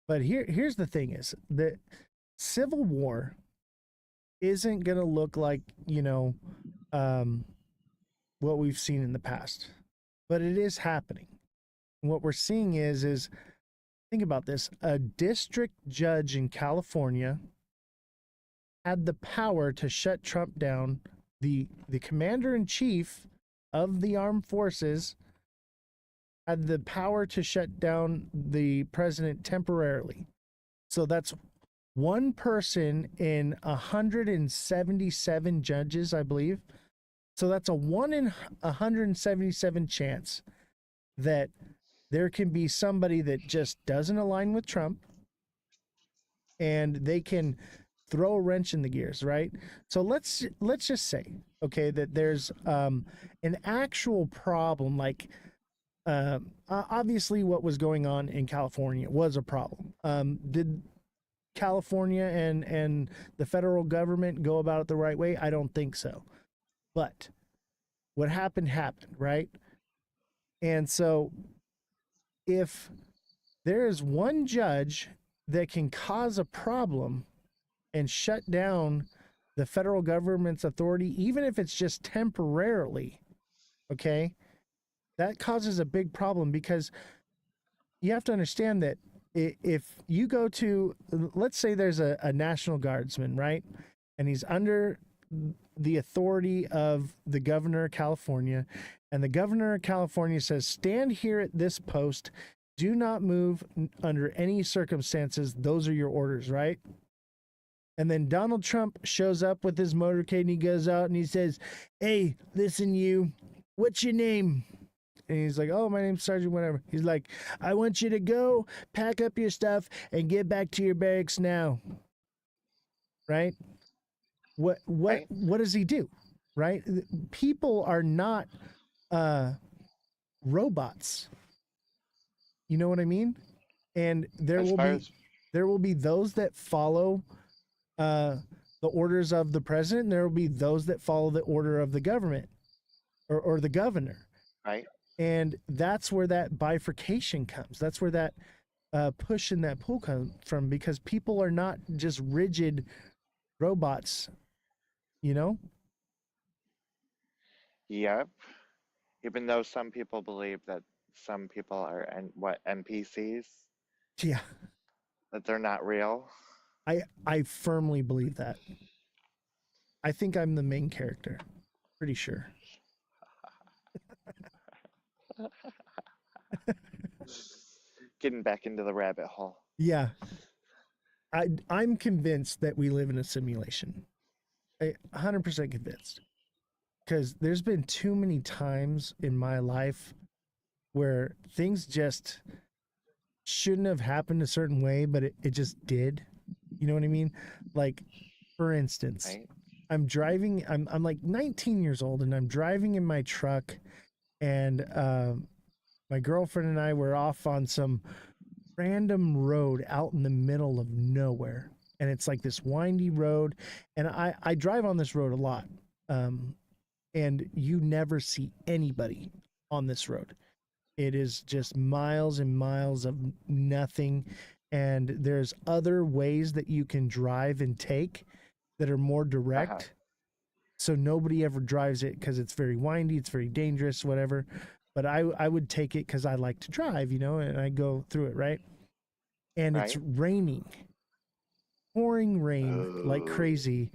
But here's the thing is that Civil War isn't going to look like, you know, what we've seen in the past. But it is happening. What we're seeing is think about this. A district judge in California had the power to shut Trump down. The commander in chief of the armed forces had the power to shut down the president temporarily. So that's one person in 177 judges, I believe. So that's a 1 in 177 chance that there can be somebody that just doesn't align with Trump and they can throw a wrench in the gears, right? So let's just say, okay, that there's an actual problem, like obviously what was going on in California was a problem. Did California and the federal government go about it the right way? I don't think so. But what happened, right? And so if there is one judge that can cause a problem and shut down the federal government's authority, even if it's just temporarily, okay, that causes a big problem, because you have to understand that if you go to, let's say there's a National Guardsman, right? And he's under the authority of the governor of California, and the governor of California says, stand here at this post, do not move under any circumstances. Those are your orders, right? And then Donald Trump shows up with his motorcade and he goes out and he says, hey, listen, you, what's your name? And he's like, oh, my name's Sergeant whatever. He's like, I want you to go pack up your stuff and get back to your barracks now. Right? What does he do? Right? People are not robots. You know what I mean? And there As will far be as There will be those that follow the orders of the president, and there will be those that follow the order of the government or the governor. Right. And that's where that bifurcation comes. That's where that push and that pull comes from, because people are not just rigid robots, you know? Yep. Even though some people believe that some people are NPCs, Yeah, that they're not real. I firmly believe that. I think I'm the main character. Pretty sure. Getting back into the rabbit hole. Yeah. I'm convinced that we live in a simulation. 100% convinced. Because there's been too many times in my life where things just shouldn't have happened a certain way, but it just did. You know what I mean? Like, for instance, Right. I'm driving, I'm like 19 years old, and I'm driving in my truck, and my girlfriend and I were off on some random road out in the middle of nowhere. And it's like this windy road. And I drive on this road a lot. And you never see anybody on this road. It is just miles and miles of nothing. And there's other ways that you can drive and take that are more direct. Uh-huh. So nobody ever drives it because it's very windy, it's very dangerous, whatever. But I would take it because I like to drive, you know, and I go through it, right? And it's Right. raining, pouring rain like Oh. crazy.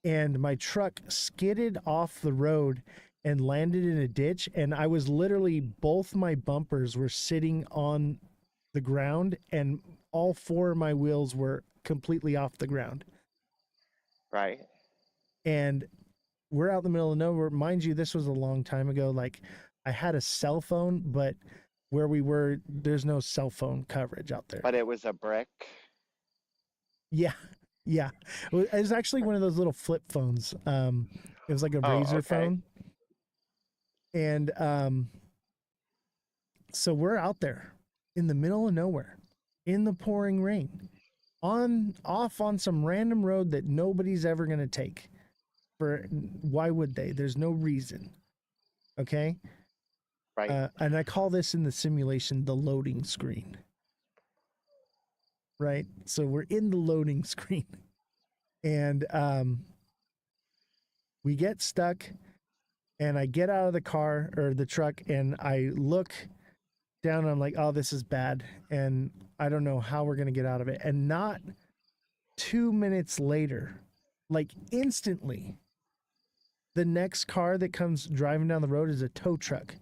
And my truck skidded off the road and landed in a ditch. And I was literally, both my bumpers were sitting on the ground, and all four of my wheels were completely off the ground. Right. And we're out in the middle of nowhere. Mind you, this was a long time ago. Like, I had a cell phone, but where we were, there's no cell phone coverage out there. But it was a brick. Yeah. Yeah. It was actually one of those little flip phones. It was like a Oh, razor okay. phone. And so we're out there in the middle of nowhere in the pouring rain, off on some random road that nobody's ever going to take. Why would they? There's no reason. Okay? Right. And I call this in the simulation the loading screen. Right? So we're in the loading screen. And we get stuck, and I get out of the car or the truck, and I look down, and I'm like, oh, this is bad. And I don't know how we're going to get out of it. And not 2 minutes later, like instantly, the next car that comes driving down the road is a tow truck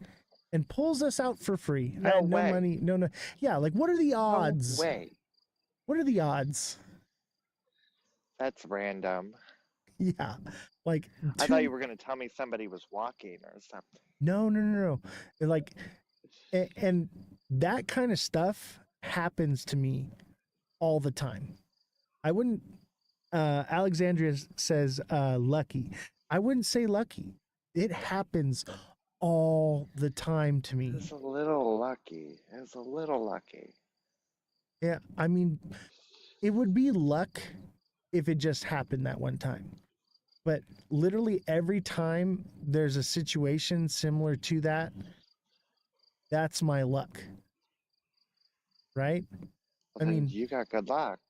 and pulls us out for free. No I had no way. money. No. Yeah. Like, what are the odds? No way. What are the odds? That's random. Yeah. Like, I thought you were going to tell me somebody was walking or something. No. Like, and that kind of stuff happens to me all the time. I wouldn't, Alexandria says lucky. I wouldn't say lucky. It happens all the time to me. It's a little lucky. It's a little lucky. Yeah, I mean, it would be luck if it just happened that one time. But literally every time there's a situation similar to that, that's my luck. Right? Well, I then mean, you got good luck.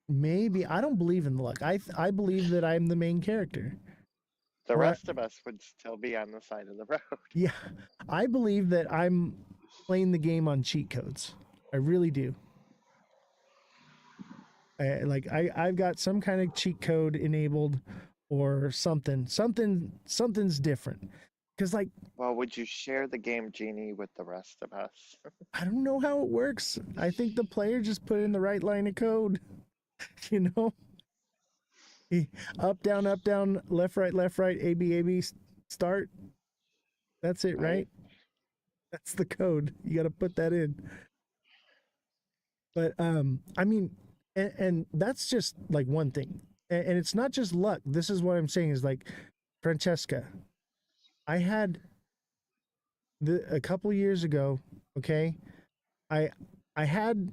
maybe. I don't believe in luck. I believe that I'm the main character. The Right. rest of us would still be on the side of the road. Yeah, I believe that I'm playing the game on cheat codes. I really do. I've got some kind of cheat code enabled, or something's different. Because, like, Well, would you share the game genie with the rest of us? I don't know how it works. I think the player just put in the right line of code. You know, up down, left right, A B A B, start. That's it, right? That's the code. You got to put that in. But I mean, and that's just like one thing, and it's not just luck. This is what I'm saying is, like, Francesca, I had a couple years ago. Okay, I had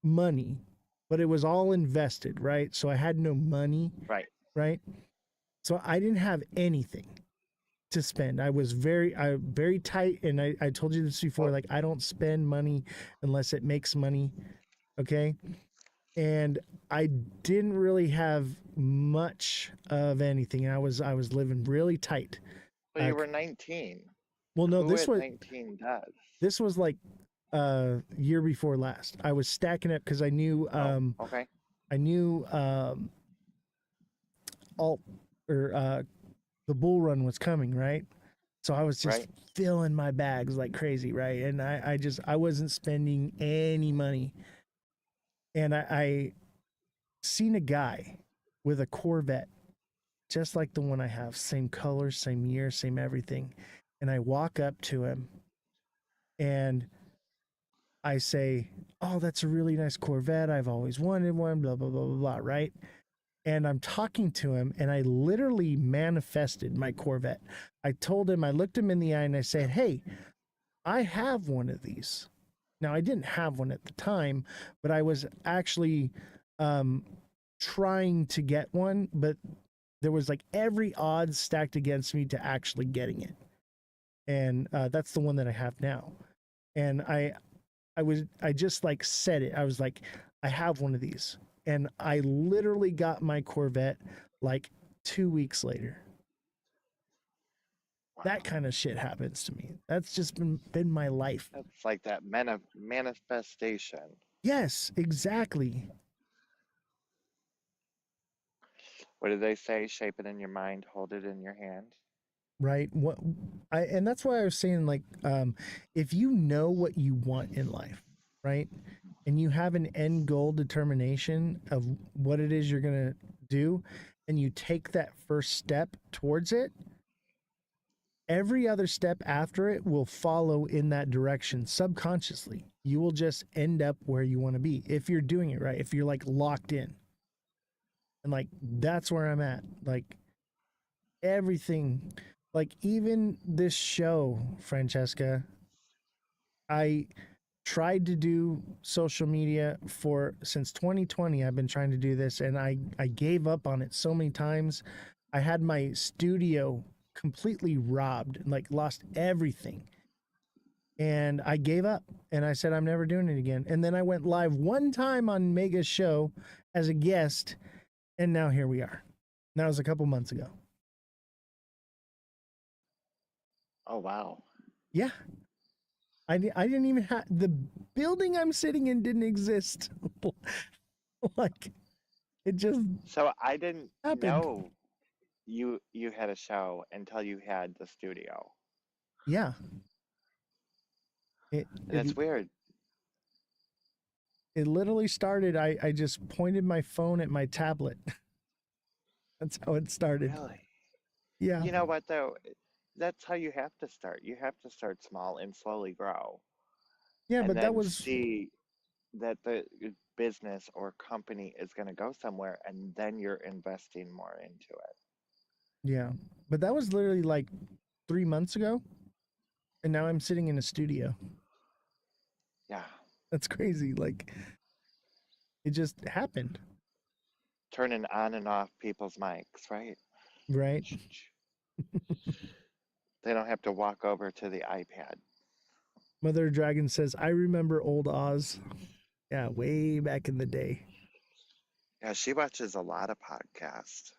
money, but it was all invested, right? So I had no money, Right. right? So I didn't have anything to spend. I was very tight, and I told you this before. Oh, Like, I don't spend money unless it makes money. Okay, and I didn't really have much of anything. I was living really tight. but you were 19. Well, no, Who at 19 does? this was like year before last. I was stacking up because I knew Oh, okay. I knew alt or the bull run was coming, right? So I was just Right. filling my bags like crazy, right? And I wasn't spending any money. And I seen a guy with a Corvette, just like the one I have, same color, same year, same everything. And I walk up to him and I say, "Oh, that's a really nice Corvette. I've always wanted one, blah, blah, blah, blah, blah," right? And I'm talking to him and I literally manifested my Corvette. I told him, I looked him in the eye and I said, "Hey, I have one of these." Now, I didn't have one at the time, but I was actually um, trying to get one, but there was like every odds stacked against me to actually getting it. And that's the one that I have now. And I just like said it. I was like, I have one of these. And I literally got my Corvette like 2 weeks later. That kind of shit happens to me. That's just been my life. That's like that manifestation. Yes, exactly. What do they say? Shape it in your mind, hold it in your hand. Right. And that's why I was saying, like, if you know what you want in life, right, and you have an end goal determination of what it is you're gonna do, and you take that first step towards it, every other step after it will follow in that direction subconsciously. You will just end up where you want to be if you're doing it right, if you're like locked in. And like, that's where I'm at. Like, everything, like even this show, Francesca, I tried to do social media for since 2020. I've been trying to do this and I gave up on it so many times. I had my studio completely robbed, like lost everything. And I gave up and I said I'm never doing it again. And then I went live one time on Mega's show as a guest, and now here we are. That was a couple months ago. Oh, wow. Yeah. I didn't even have the building I'm sitting in didn't exist. Like, it just So I didn't happened. know you had a show until you had the studio. Yeah. It And it it's weird. it literally started. I just pointed my phone at my tablet. That's how it started. Really? Yeah. You know what though? That's how you have to start. You have to start small and slowly grow. Yeah, And but that then was see that the business or company is going to go somewhere, and then you're investing more into it. yeah. But that was literally like 3 months ago, and now I'm sitting in a studio. Yeah. That's crazy. Like, it just happened, Turning on and off people's mics, right? right? They don't have to walk over to the iPad. Mother Dragon says, "I remember old Oz." Yeah, way back in the day. Yeah, she watches a lot of podcasts.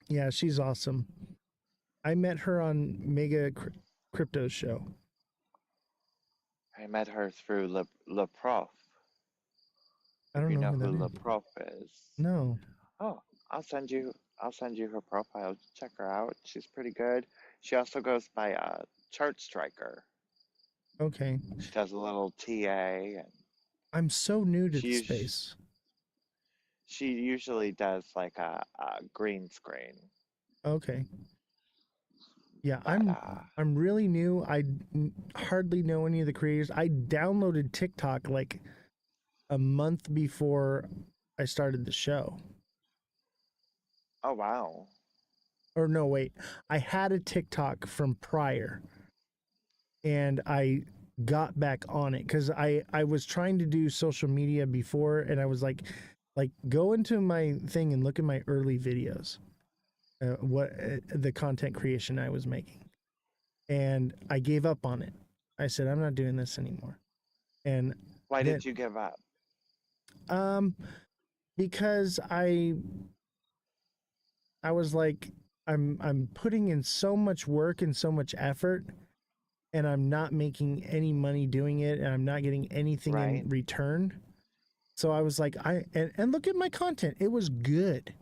Yeah, she's awesome. I met her on Mega Crypto's show. I met her through Le Prof. I If don't you know know who who that Le is. Prof is. No. Oh, I'll send you her profile. Check her out. She's pretty good. She also goes by Chart Striker. Okay. She does a little TA, and I'm so new to the she space. she usually does like a green screen. Okay. Yeah, But I'm really new. I hardly know any of the creators. I downloaded TikTok like a month before I started the show. oh wow. Or no, wait. I had a TikTok from prior, and I got back on it because I was trying to do social media before, and I was like go into my thing and look at my early videos, what the content creation I was making, and I gave up on it. I said I'm not doing this anymore, and Why then did you give up? because I was like I'm putting in so much work and so much effort, and I'm not making any money doing it, and I'm not getting anything Right. in return. So I was like, and look at my content. It was good.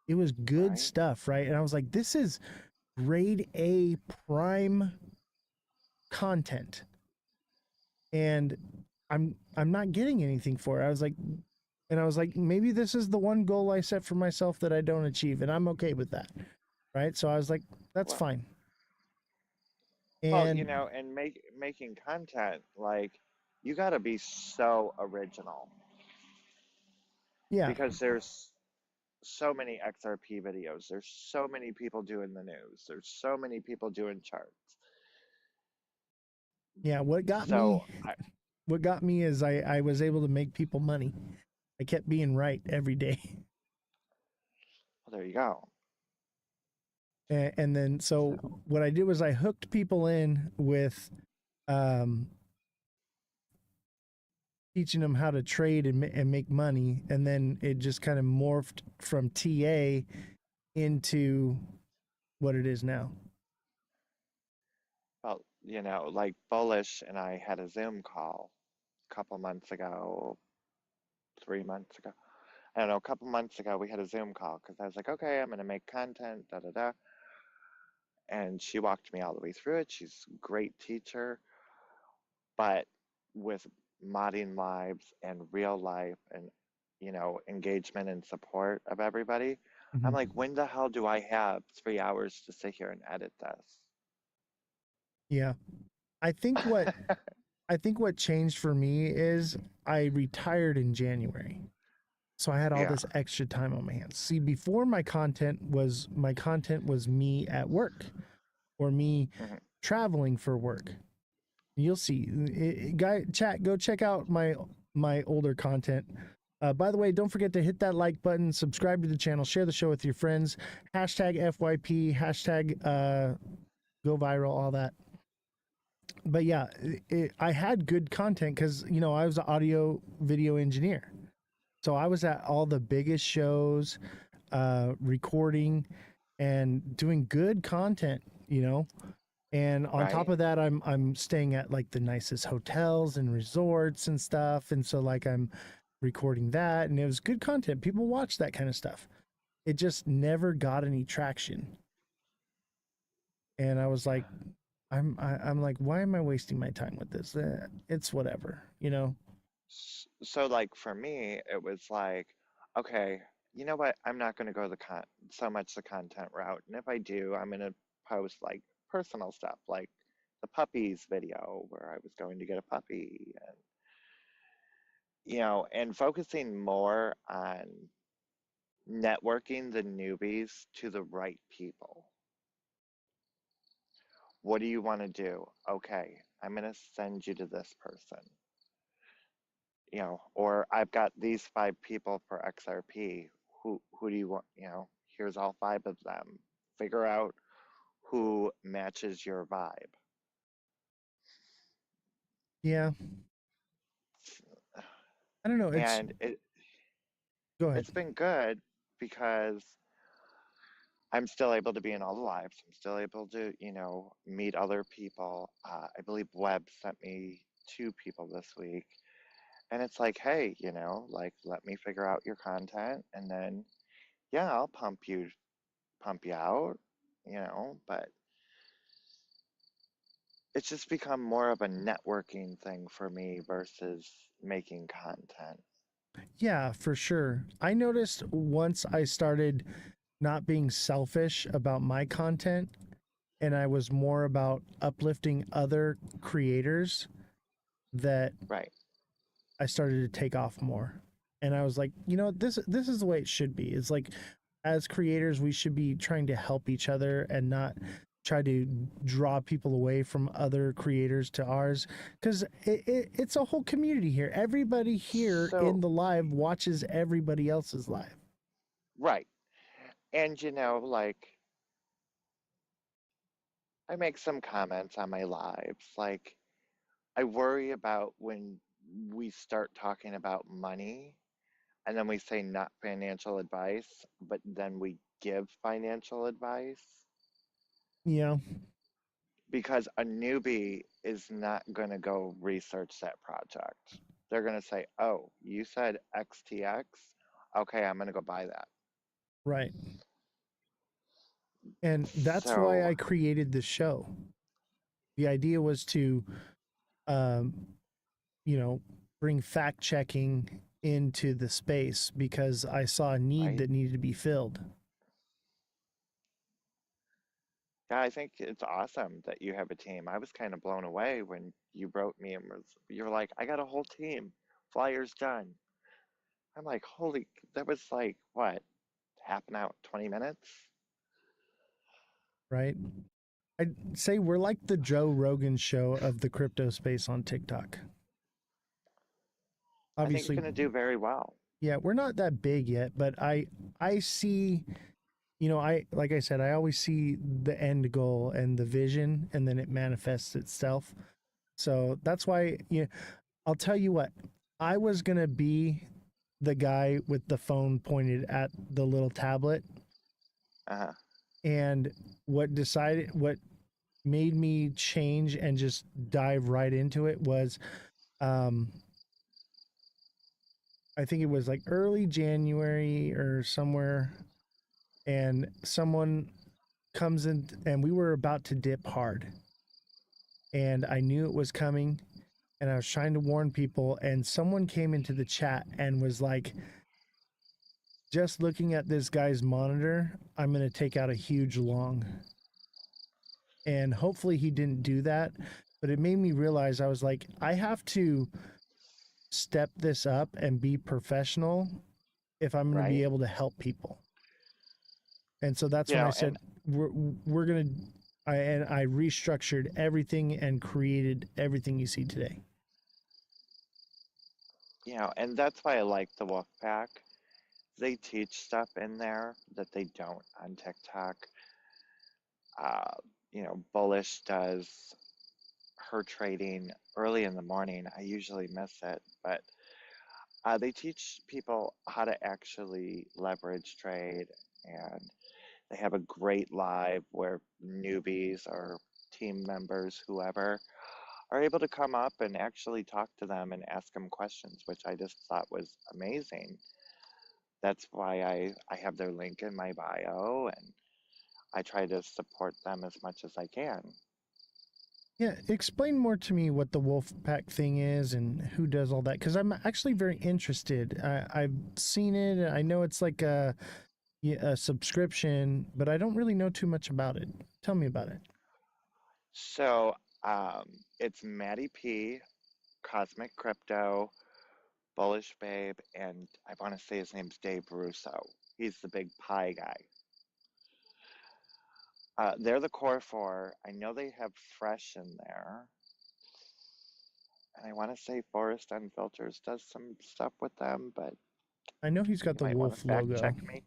It was good Right. stuff, right? And I was like, this is grade A prime content. And I'm not getting anything for it. I was like, maybe this is the one goal I set for myself that I don't achieve, and I'm okay with that. Right? So I was like, that's Well, fine. well, And and making content, like, you got to be so original yeah, because there's so many XRP videos. There's so many people doing the news. There's so many people doing charts. yeah, So, what got me is I was able to make people money. I kept being right every day. well, there you go. And then so So, what I did was I hooked people in with um, teaching them how to trade and make money, and then it just kind of morphed from TA into what it is now. well, like Bullish and I had a Zoom call a couple months ago, 3 months ago. I don't know, a couple months ago, we had a Zoom call because I was like, okay, I'm going to make content, da da da. And she walked me all the way through it. She's a great teacher, but with modding lives and real life and, engagement and support of everybody, I'm like, when the hell do I have 3 hours to sit here and edit Yeah, I think what this? changed for me is I retired in January. So I had all Yeah. this extra time on my hands. See, before my content was me at work or me Mhm. traveling for work. You'll see, chat. Go check out my older content. By the way, don't forget to hit that like button, subscribe to the channel, share the show with your friends. Hashtag FYP, hashtag go viral, all that. But yeah, I had good content because I was an audio video engineer. So I was at all the biggest shows, recording and doing good content, And on top Right. of that, I'm staying at like the nicest hotels and resorts and stuff. And so like I'm recording that, and it was good content. People watch that kind of stuff. It just never got any traction. And I was like, I'm like, why am I wasting my time with this? It's whatever, So, like, for me, it was like, okay, you know what? I'm not going to go so much the content route. And if I do, I'm going to post like personal stuff, like the puppies video where I was going to get a puppy and, and focusing more on networking the newbies to the right people. What do you want to do? Okay, I'm going to send you to this person. Or I've got these 5 people for XRP. Who do you want? Here's all 5 of them. Figure out who matches your vibe. Yeah. I don't know. And Go ahead. it's been good because I'm still able to be in all the lives. I'm still able to, meet other people. I believe Webb sent me 2 people this week. And it's like, hey, like, let me figure out your content, and then, yeah, I'll pump you out, but it's just become more of a networking thing for me versus making content. Yeah, for sure. I noticed once I started not being selfish about my content, and I was more about uplifting other creators, that Right. I started to take off more. And I was like, this is the way it should be. It's like, as creators, we should be trying to help each other and not try to draw people away from other creators to ours, because it's a whole community here. Everybody here So, in the live watches everybody else's live. right. And like I make some comments on my lives. Like I worry about when we start talking about money and then we say not financial advice, but then we give financial advice Yeah, because a newbie is not going to go research that project. They're going to say, "Oh, you said XTX? Okay, I'm going to go buy that." right. And that's why So, I created the show. The idea was to, um, you know, bring fact checking into the space because I saw a need right? that needed to be filled. Yeah, I think it's awesome that you have a team. I was kind of blown away when you wrote me and you're like, "I got a whole team. Flyers done." I'm like, "Holy, that was like what, half an hour, 20 minutes?" Right. I'd say we're like the Joe Rogan show of the crypto space on TikTok. I think you're Obviously, going to do very well. yeah, we're not that big yet, but I see, I like I said, I always see the end goal and the vision, and then it manifests itself. So that's why, I'll tell you what, I was gonna be the guy with the phone pointed at the little tablet, Uh-huh. and what made me change and just dive right into it was, um, I think it was like early January or somewhere, and someone comes in, and we were about to dip hard, and I knew it was coming, and I was trying to warn people, and someone came into the chat and was like, just looking at this guy's monitor, I'm going to take out a huge long. And hopefully he didn't do that, but it made me realize, I was like, I have to step this up and be professional if I'm going to be Right? able to help people. And so that's when I And said, we're going to, I restructured everything and created everything you see today. and that's why I like the Wolf Pack. They teach stuff in there that they don't on TikTok. Uh, Bullish does her trading early in the morning. I usually miss it, but they teach people how to actually leverage trade, and they have a great live where newbies or team members, whoever, are able to come up and actually talk to them and ask them questions, which I just thought was amazing. That's why I have their link in my bio, and I try to support them as much as I can. Yeah, explain more to me what the wolf pack thing is and who does all that, because I'm actually very interested. I've seen it. I know it's like a subscription, but I don't really know too much about it. Tell me about it. So it's Maddie P, Cosmic Crypto, Bullish Babe, and I want to say his name's Dave Russo. He's the big pie guy. They're the core four. I know they have Fresh in there. And I want to say Forest Unfilters does some stuff with them, but I know he's you got the might want to wolf fact check logo. me.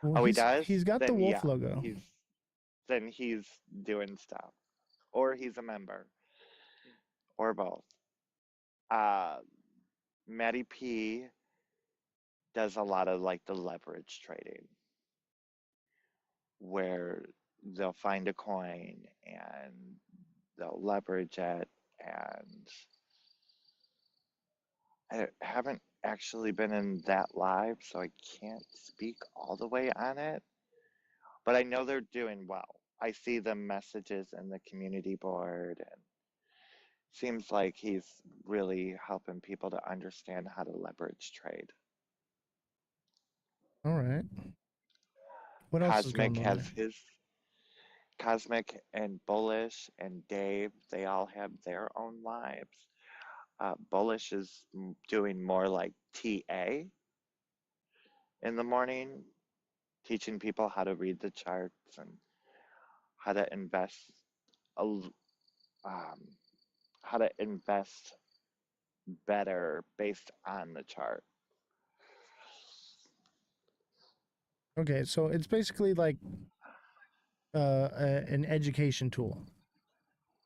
Well, Oh, he does? he's got the Then wolf yeah, logo. he's doing stuff. Or he's a member. Or both. Uh Matty P does a lot of like the leverage trading where they'll find a coin and they'll leverage it, and I haven't actually been in that live, so I can't speak all the way on it, but I know they're doing well. I see the messages in the community board, and seems like he's really helping people to understand how to leverage trade. All right. What else is Cosmic going on has there? his Cosmic and Bullish and Dave, they all have their own lives. Bullish is doing more like TA in the morning, teaching people how to read the charts and how to invest a l- how to invest better based on the chart. Okay, so it's basically like an education tool.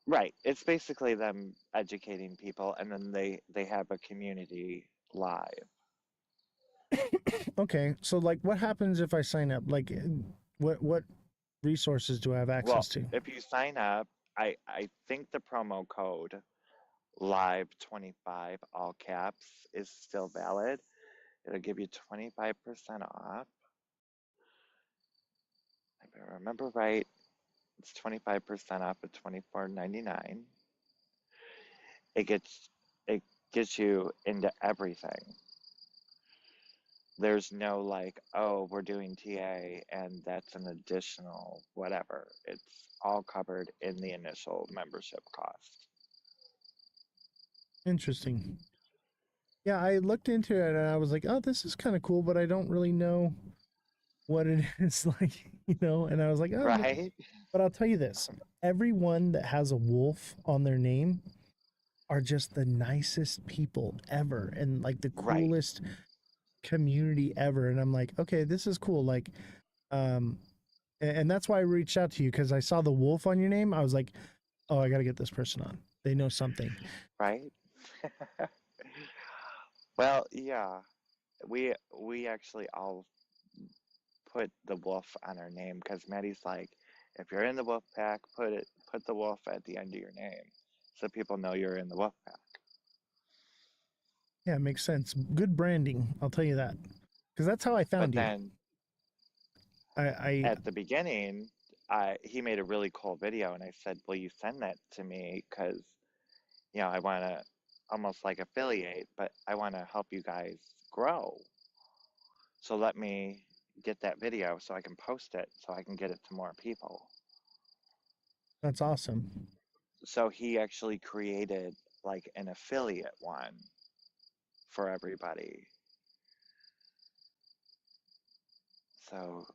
Right. It's basically them educating people, and then they have a community live. Okay, so like, what happens if I sign up? Like, what resources do I have Well, access to? if you sign up, I think the promo code live25 all caps is still valid. It'll give you 25% off. If I remember right, it's 25% off at $24.99. It gets you into everything. There's no like, oh, we're doing TA and that's an additional whatever. It's all covered in the initial membership cost. Interesting. Yeah, I looked into it and I was like, oh, this is kind of cool, but I don't really know what it is like, And I was like, oh, Right? but I'll tell you this: everyone that has a wolf on their name are just the nicest people ever, and like the Right. coolest community ever. And I'm like, okay, this is cool. Like, um, and that's why I reached out to you because I saw the wolf on your name. I was like, oh, I got to get this person on. They know something. Right? Well, yeah. We actually all put the wolf on our name because Maddie's like, if you're in the wolf pack, put the wolf at the end of your name so people know you're in the wolf pack. Yeah, it makes sense. Good branding, I'll tell you that, because that's how I But found you. then I at the beginning, he made a really cool video, and I said, "Will you send that to me? Because I want to almost like affiliate, but I want to help you guys grow. So let me get that video so I can post it, so I can get it to more people." That's awesome. So he actually created like an affiliate one for everybody. So,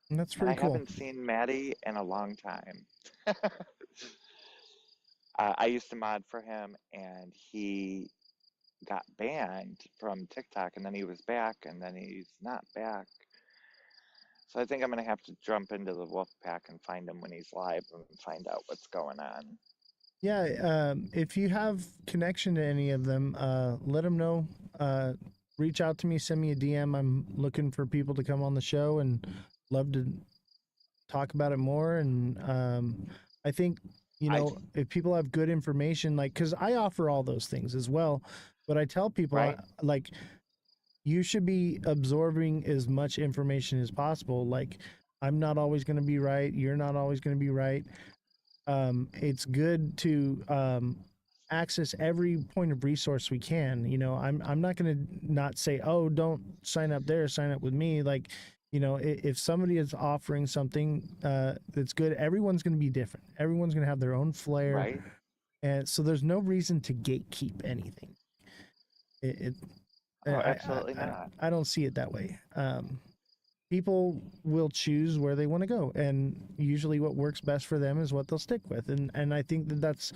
That's and pretty I cool. haven't seen Maddie in a long time. I used to mod for him, and he got banned from TikTok, and then he was back, and then he's not back. So I think I'm gonna have to jump into the wolf pack and find him when he's live and find out what's going on. Yeah, if you have connection to any of them, let them know. Reach out to me, send me a DM. I'm looking for people to come on the show and love to talk about it more. And I think, if people have good information, like, because I offer all those things as well, but I tell people, Right? like, you should be absorbing as much information as possible. Like, I'm not always going to be right. You're not always going to be right. It's good to access every point of resource we can. I'm not going to not say, oh, don't sign up there, sign up with me. Like, if somebody is offering something that's good, everyone's going to be different. Everyone's going to have their own flair, Right? and so there's no reason to gatekeep anything. Oh, absolutely not. I don't see it that way. People will choose where they want to go, and usually what works best for them is what they'll stick with. And I think that's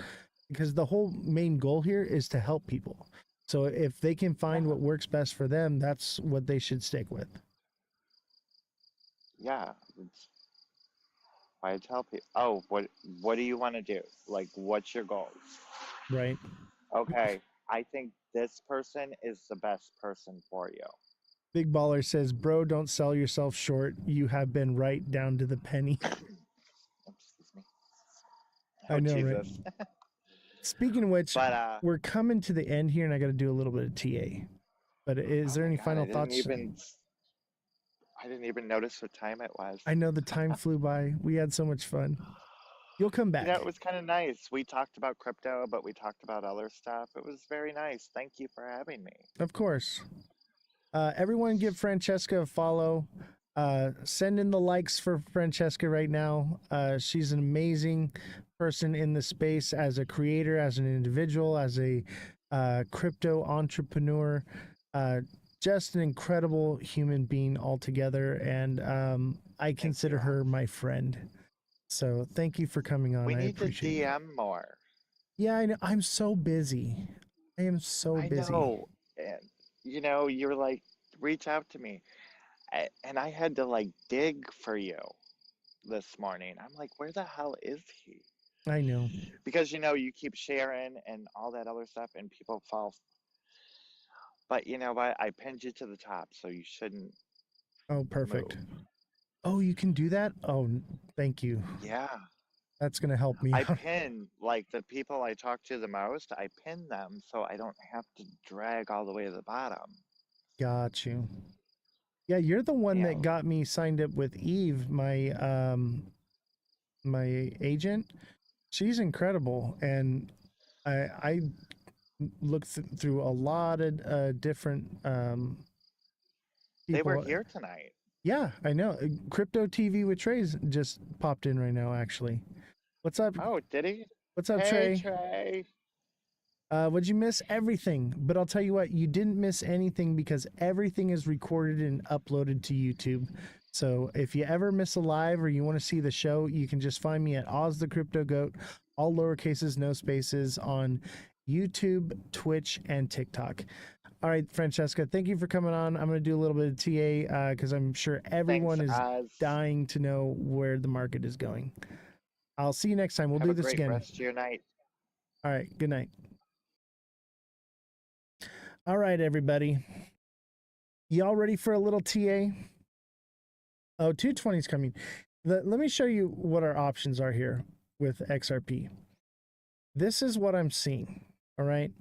because the whole main goal here is to help people. So if they can find what works best for them, that's what they should stick with. Yeah. It's why I tell people, oh, what do you want to do? Like, what's your goals? Right. Okay, I think this person is the best person for you. Big Baller says, bro, don't sell yourself short. You have been right down to the penny. Excuse me. I Oh, know, right? Jesus. Speaking of which, But we're coming to the end here and I got to do a little bit of TA. But is oh there my any God, final thoughts? I didn't even notice what time it was. I know the time flew by. We had so much fun. You'll come back. It was kind of nice. We talked about crypto, but we talked about other stuff. It was very nice. Thank you for having me. Of course. Everyone give Francesca a follow. Send in the likes for Francesca right now. She's an amazing person in the space as a creator, as an individual, as a crypto entrepreneur. Just an incredible human being altogether. And I consider her my friend. So thank you for coming on. We I need to appreciate it. DM more. Yeah, I know. I'm so busy. I am so I busy. know. And, you're like, reach out to me. And I had to like dig for you this morning. I'm like, where the hell is he? I know. Because, you keep sharing and all that other stuff, and people fall. But you know what? I pinned you to the top, so you shouldn't Oh, perfect. move. Oh, you can do that? Oh, thank you. Yeah. That's going to help me I out. pin like the people I talk to the most, I pin them so I don't have to drag all the way to the bottom. Got you. Yeah, you're the one Yeah. that got me signed up with Eve, my agent. She's incredible, and I looked through a lot of different They were people. here tonight. Yeah, I know. Crypto TV with Trey's just popped in right now. Actually, what's up? Oh, did he? What's up, Hey, Trey? Trey. Would you miss everything? But I'll tell you what, you didn't miss anything because everything is recorded and uploaded to YouTube. So if you ever miss a live or you want to see the show, you can just find me at Ozthecryptogoat, all lowercases, no spaces, on YouTube, Twitch, and TikTok. All right, Francesca, thank you for coming on. I'm going to do a little bit of TA because I'm sure everyone Thanks, is Oz. dying to know where the market is going. I'll see you next time. We'll Have do a this great again. rest of your night. All right, good night. All right, everybody. Y'all ready for a little TA? Oh, 220 is coming. Let me show you what our options are here with XRP. This is what I'm seeing. All right.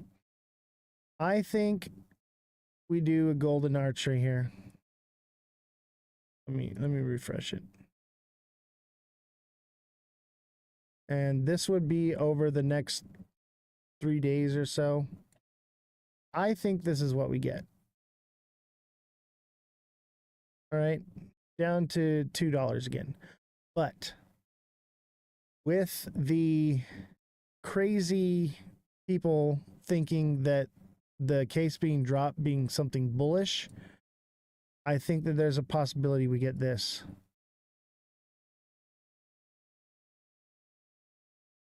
I think we do a golden archery here. Let me refresh it. And this would be over the next 3 days or so. I think this is what we get. All right. Down to $2 again. But with the crazy people thinking that the case being dropped being something bullish, I think that there's a possibility we get this.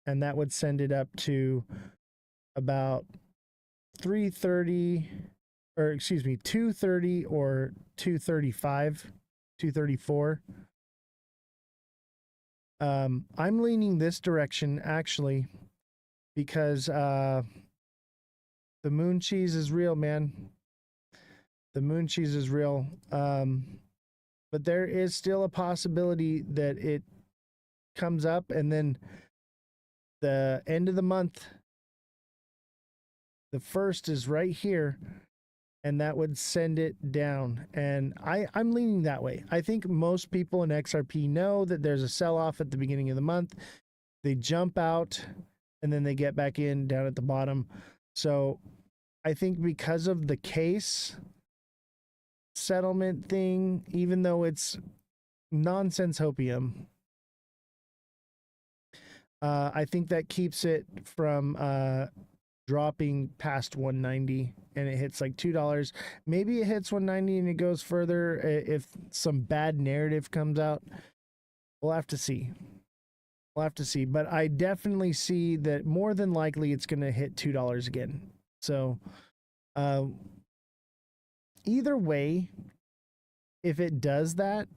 And that would send it up to about 330, or excuse me, 230 or 235, 234. I'm leaning this direction actually because the moon cheese is real, man. The moon cheese is real. But there is still a possibility that it comes up and then the end of the month, the first is right here, and that would send it down. And I'm leaning that way. I think most people in XRP know that there's a sell-off at the beginning of the month. They jump out and then they get back in down at the bottom. So I think because of the case settlement thing, even though it's nonsense hopium, I think that keeps it from dropping past 190 and it hits like $2. Maybe it hits 190 and it goes further if some bad narrative comes out. We'll have to see. We'll have to see. But I definitely see that more than likely it's going to hit $2 again. So either way, if it does that,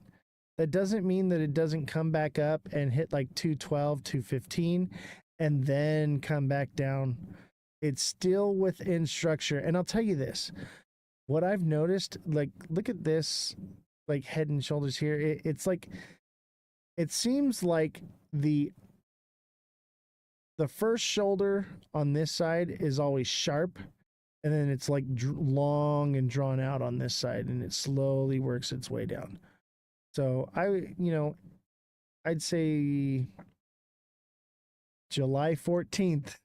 that doesn't mean that it doesn't come back up and hit like 212, 215, and then come back down. It's still within structure. And I'll tell you this, what I've noticed, like, look at this, like head and shoulders here. It's like, it seems like the first shoulder on this side is always sharp. And then it's like long and drawn out on this side, and it slowly works its way down. So I'd say July 14th,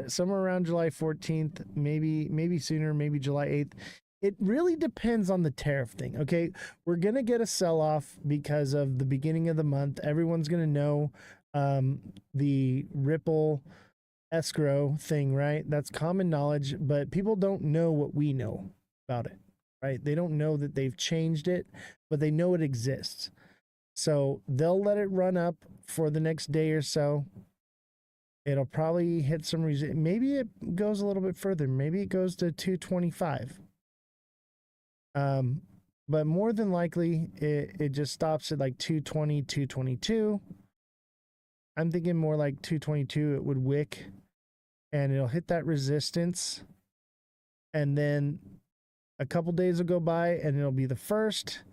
somewhere around July 14th, maybe sooner, maybe July 8th. It really depends on the tariff thing. Okay. We're going to get a sell off because of the beginning of the month. Everyone's going to know the Ripple escrow thing, right? That's common knowledge, but people don't know what we know about it, right? They don't know that they've changed it, but they know it exists. So they'll let it run up for the next day or so. It'll probably hit some maybe it goes a little bit further. Maybe it goes to 225. But more than likely it just stops at like 220, 222. I'm thinking more like 222 it would wick and it'll hit that resistance. And then a couple days will go by and it'll be the first,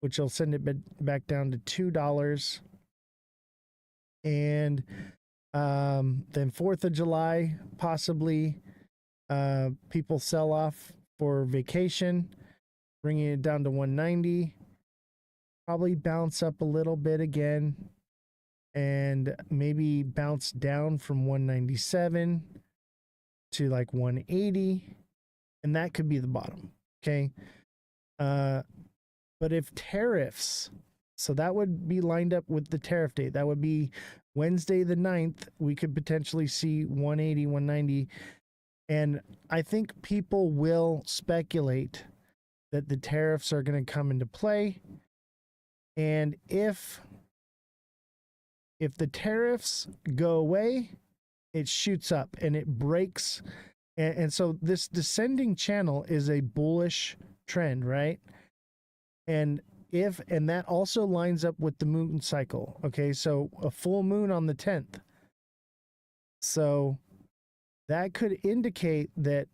which will send it back down to $2. And then 4th of July, possibly people sell off for vacation, bringing it down to 190. Probably bounce up a little bit again and maybe bounce down from 197 to like 180. And that could be the bottom. Okay. But if tariffs, so that would be lined up with the tariff date. That would be Wednesday the 9th. We could potentially see 180, 190. And I think people will speculate that the tariffs are going to come into play. And if the tariffs go away, it shoots up and it breaks. And so this descending channel is a bullish trend, right? And that also lines up with the moon cycle. Okay, so a full moon on the 10th. So that could indicate that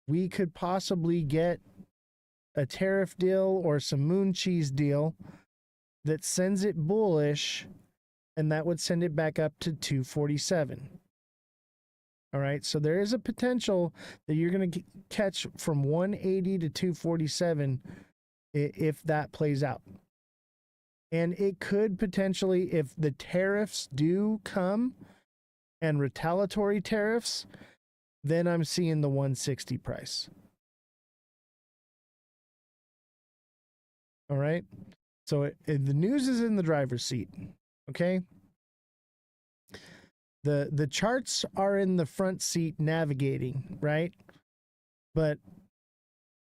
we could possibly get a tariff deal or some moon cheese deal that sends it bullish, and that would send it back up to 247. All right, so there is a potential that you're going to catch from 180 to 247 if that plays out. And it could potentially, if the tariffs do come and retaliatory tariffs, then I'm seeing the 160 price. All right, so the news is in the driver's seat. Okay. The charts are in the front seat navigating, right? But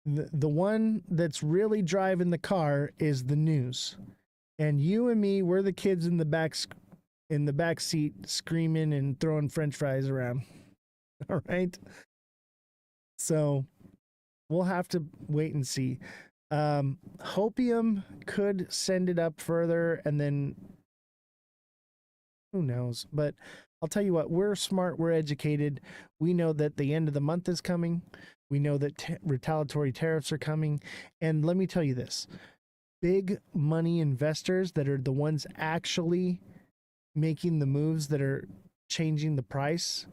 the one that's really driving the car is the news. And you and me, we're the kids in the back seat screaming and throwing french fries around. All right? So we'll have to wait and see. Hopium could send it up further and then who knows? But I'll tell you what, we're smart, we're educated. We know that the end of the month is coming. We know that retaliatory tariffs are coming. And let me tell you this, big money investors that are the ones actually making the moves that are changing the price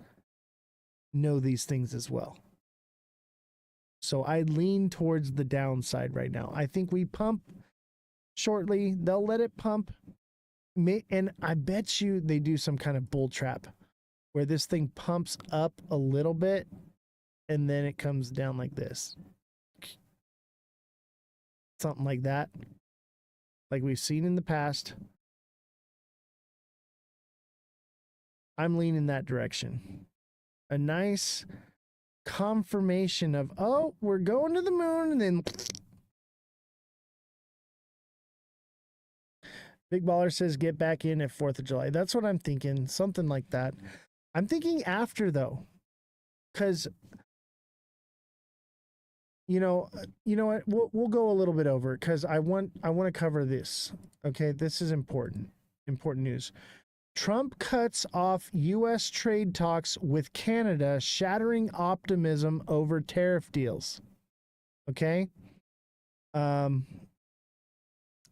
know these things as well. So I lean towards the downside right now. I think we pump shortly. They'll let it pump. And I bet you they do some kind of bull trap where this thing pumps up a little bit and then it comes down like this. Something like that. Like we've seen in the past. I'm leaning that direction. A nice confirmation of, oh, we're going to the moon, and then Big Baller says get back in at 4th of July. That's what I'm thinking. Something like that. I'm thinking after, though, because you know what? We'll go a little bit over because I want to cover this. Okay, this is important news. Trump cuts off U.S. trade talks with Canada, shattering optimism over tariff deals. Okay.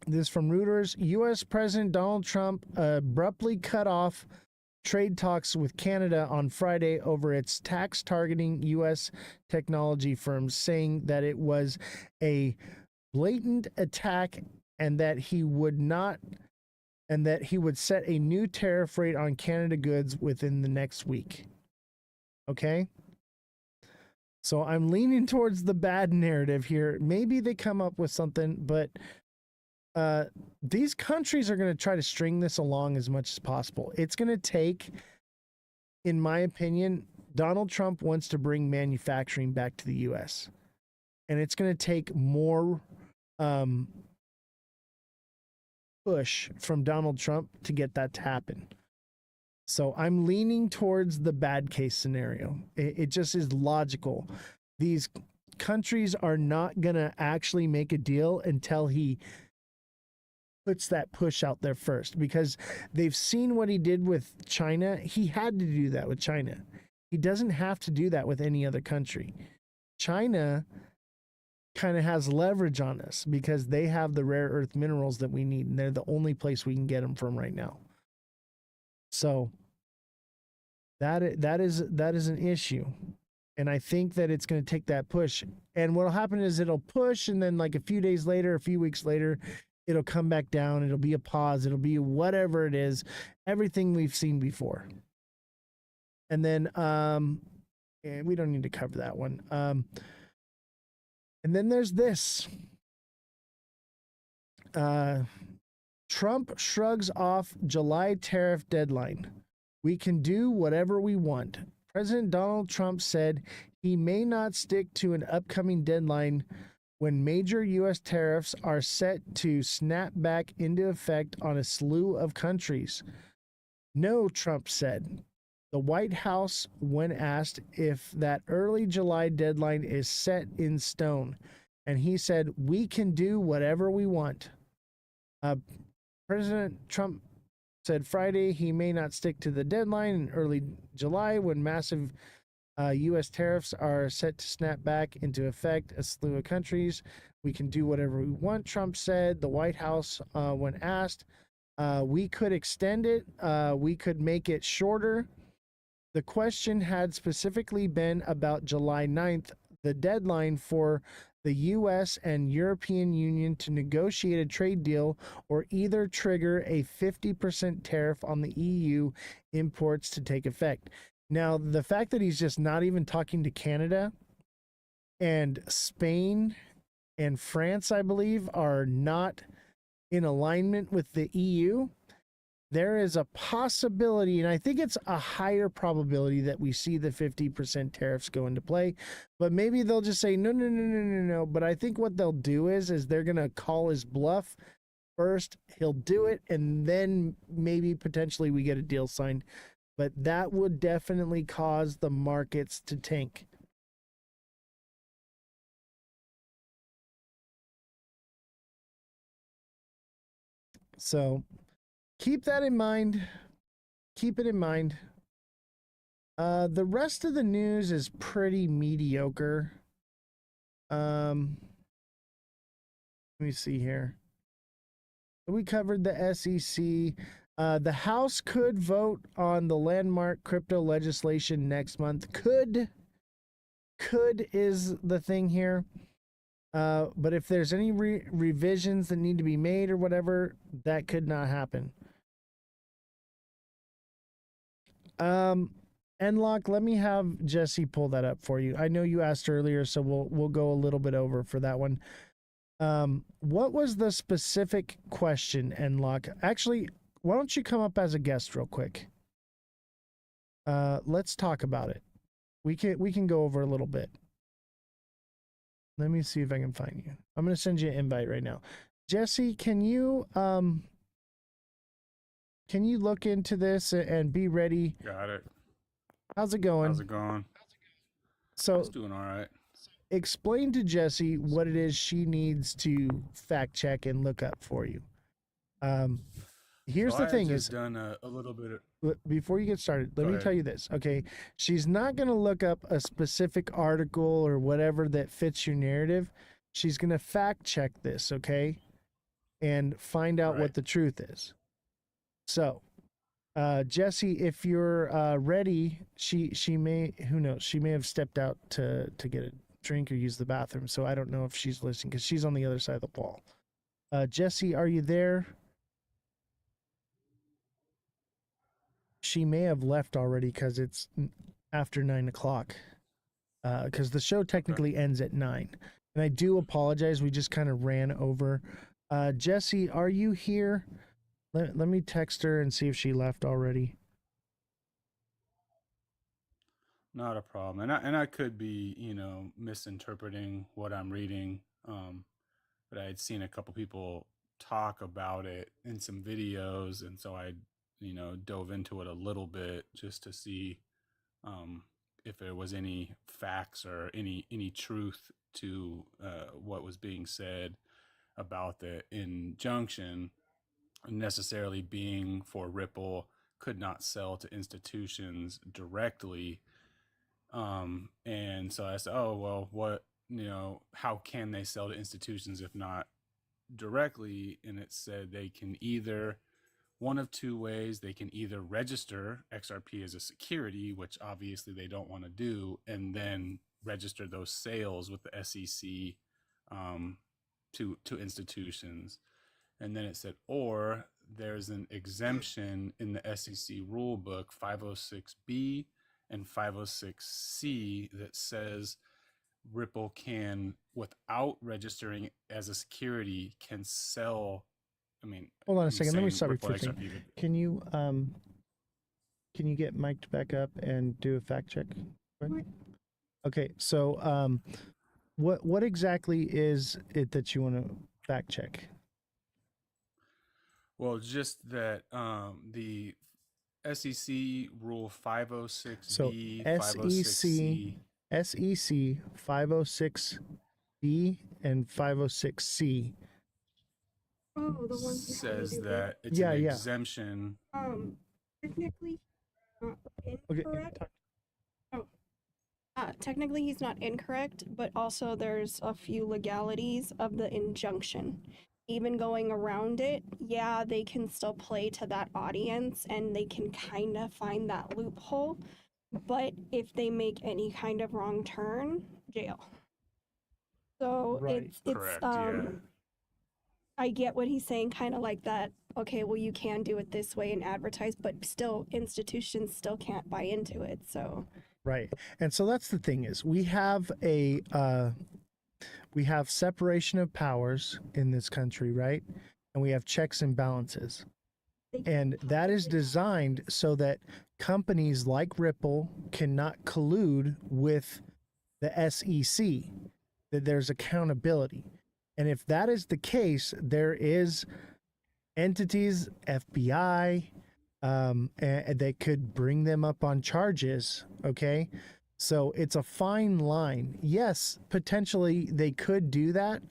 This is from Reuters. U.S. President Donald Trump abruptly cut off trade talks with Canada on Friday over its tax targeting U.S. technology firms, saying that it was a blatant attack and that he would set a new tariff rate on Canada goods within the next week. Okay? So I'm leaning towards the bad narrative here. Maybe they come up with something, but these countries are going to try to string this along as much as possible. It's going to take, in my opinion, Donald Trump wants to bring manufacturing back to the U.S. And it's going to take more push from Donald Trump to get that to happen. So I'm leaning towards the bad case scenario. It just is logical. These countries are not going to actually make a deal until he puts that push out there first, because they've seen what he did with China. He had to do that with China. He doesn't have to do that with any other country. China kind of has leverage on us because they have the rare earth minerals that we need, and they're the only place we can get them from right now. So that is an issue. And I think that it's going to take that push. And what'll happen is it'll push, and then like a few days later, a few weeks later, it'll come back down. It'll be a pause. It'll be whatever it is, everything we've seen before. And then and we don't need to cover that one. And then there's this. Trump shrugs off July tariff deadline. We can do whatever we want. President Donald Trump said he may not stick to an upcoming deadline when major U.S. tariffs are set to snap back into effect on a slew of countries. No, Trump said. The White House, when asked if that early July deadline is set in stone, and he said, we can do whatever we want. President Trump said Friday he may not stick to the deadline in early July when massive U.S. tariffs are set to snap back into effect a slew of countries. We can do whatever we want, Trump said. The White House, when asked, we could extend it. We could make it shorter. The question had specifically been about July 9th, the deadline for the U.S. and European Union to negotiate a trade deal or either trigger a 50% tariff on the EU imports to take effect. Now, the fact that he's just not even talking to Canada and Spain and France, I believe, are not in alignment with the EU, there is a possibility, and I think it's a higher probability that we see the 50% tariffs go into play, but maybe they'll just say, no. But I think what they'll do is they're going to call his bluff first. He'll do it, and then maybe potentially we get a deal signed. But that would definitely cause the markets to tank. So keep that in mind. Keep it in mind. The rest of the news is pretty mediocre. Let me see here. We covered the SEC. The House could vote on the landmark crypto legislation next month. Could is the thing here. But if there's any revisions that need to be made or whatever, that could not happen. Enlock, let me have Jesse pull that up for you. I know you asked earlier, so we'll go a little bit over for that one. What was the specific question, Enlock? Actually, why don't you come up as a guest real quick? Let's talk about it. We can go over a little bit. Let me see if I can find you. I'm going to send you an invite right now. Jesse, can you look into this and be ready? Got it. How's it going? How's it going? So It's doing all right. explain to Jesse what it is she needs to fact check and look up for you. Here's So the I thing had is, just done a little bit of. before you get started, let Go me ahead. tell you this, okay? She's not going to look up a specific article or whatever that fits your narrative. She's going to fact check this, okay? And find out what Right. the truth is. So, Jesse, if you're ready, she may, who knows, she may have stepped out to get a drink or use the bathroom. So I don't know if she's listening because she's on the other side of the wall. Jesse, are you there? She may have left already because it's after 9 o'clock. Because the show technically ends at 9. And I do apologize. We just kind of ran over. Jesse, are you here? Let me text her and see if she left already. Not a problem, and I could be misinterpreting what I'm reading, but I had seen a couple people talk about it in some videos, and so I, dove into it a little bit just to see if there was any facts or any truth to what was being said about the injunction necessarily being for Ripple could not sell to institutions directly. And so I said, oh, well, what, how can they sell to institutions if not directly? And it said they can either, one of two ways, they can either register XRP as a security, which obviously they don't want to do, and then register those sales with the SEC to institutions. And then it said, or there's an exemption in the SEC rule book 506B and 506C that says Ripple can, without registering as a security, can sell. I mean, Hold on a I'm second. Let me saying stop you Ripple for a second. XRP. Can you get mic'd back up and do a fact check? Okay, so what exactly is it that you want to fact check? Well, just that the SEC rule 506B, So 506C. SEC 506B and 506C Oh, the ones that says you do that it's Yeah, an yeah. exemption. Technically, not Okay, incorrect. Technically, he's not incorrect, but also there's a few legalities of the injunction. Even going around it, yeah, they can still play to that audience and they can kind of find that loophole. But if they make any kind of wrong turn, jail. So Right. it's Correct, yeah. I get what he's saying, kind of like that. Okay, well, you can do it this way and advertise, but still, institutions still can't buy into it. So Right. And so that's the thing is we have separation of powers in this country, right? And we have checks and balances. And that is designed so that companies like Ripple cannot collude with the SEC, that there's accountability. And if that is the case, there is entities, FBI, and they could bring them up on charges. Okay. So it's a fine line. Yes, potentially they could do that,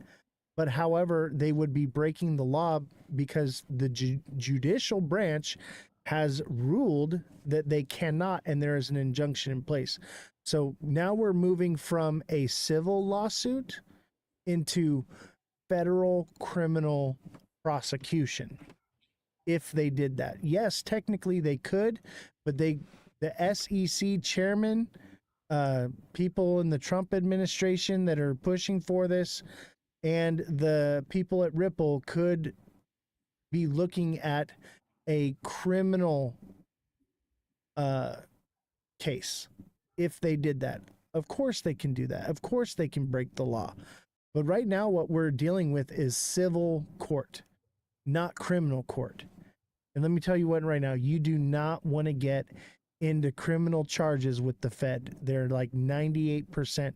but however, they would be breaking the law because the judicial branch has ruled that they cannot, and there is an injunction in place. So now we're moving from a civil lawsuit into federal criminal prosecution. If they did that, yes, technically they could, but the SEC chairman, people in the Trump administration that are pushing for this, and the people at Ripple could be looking at a criminal case if they did that. Of course they can do that. Of course they can break the law. But right now what we're dealing with is civil court, not criminal court. And let me tell you what right now, you do not want to get into criminal charges with the Fed. They're like 98%.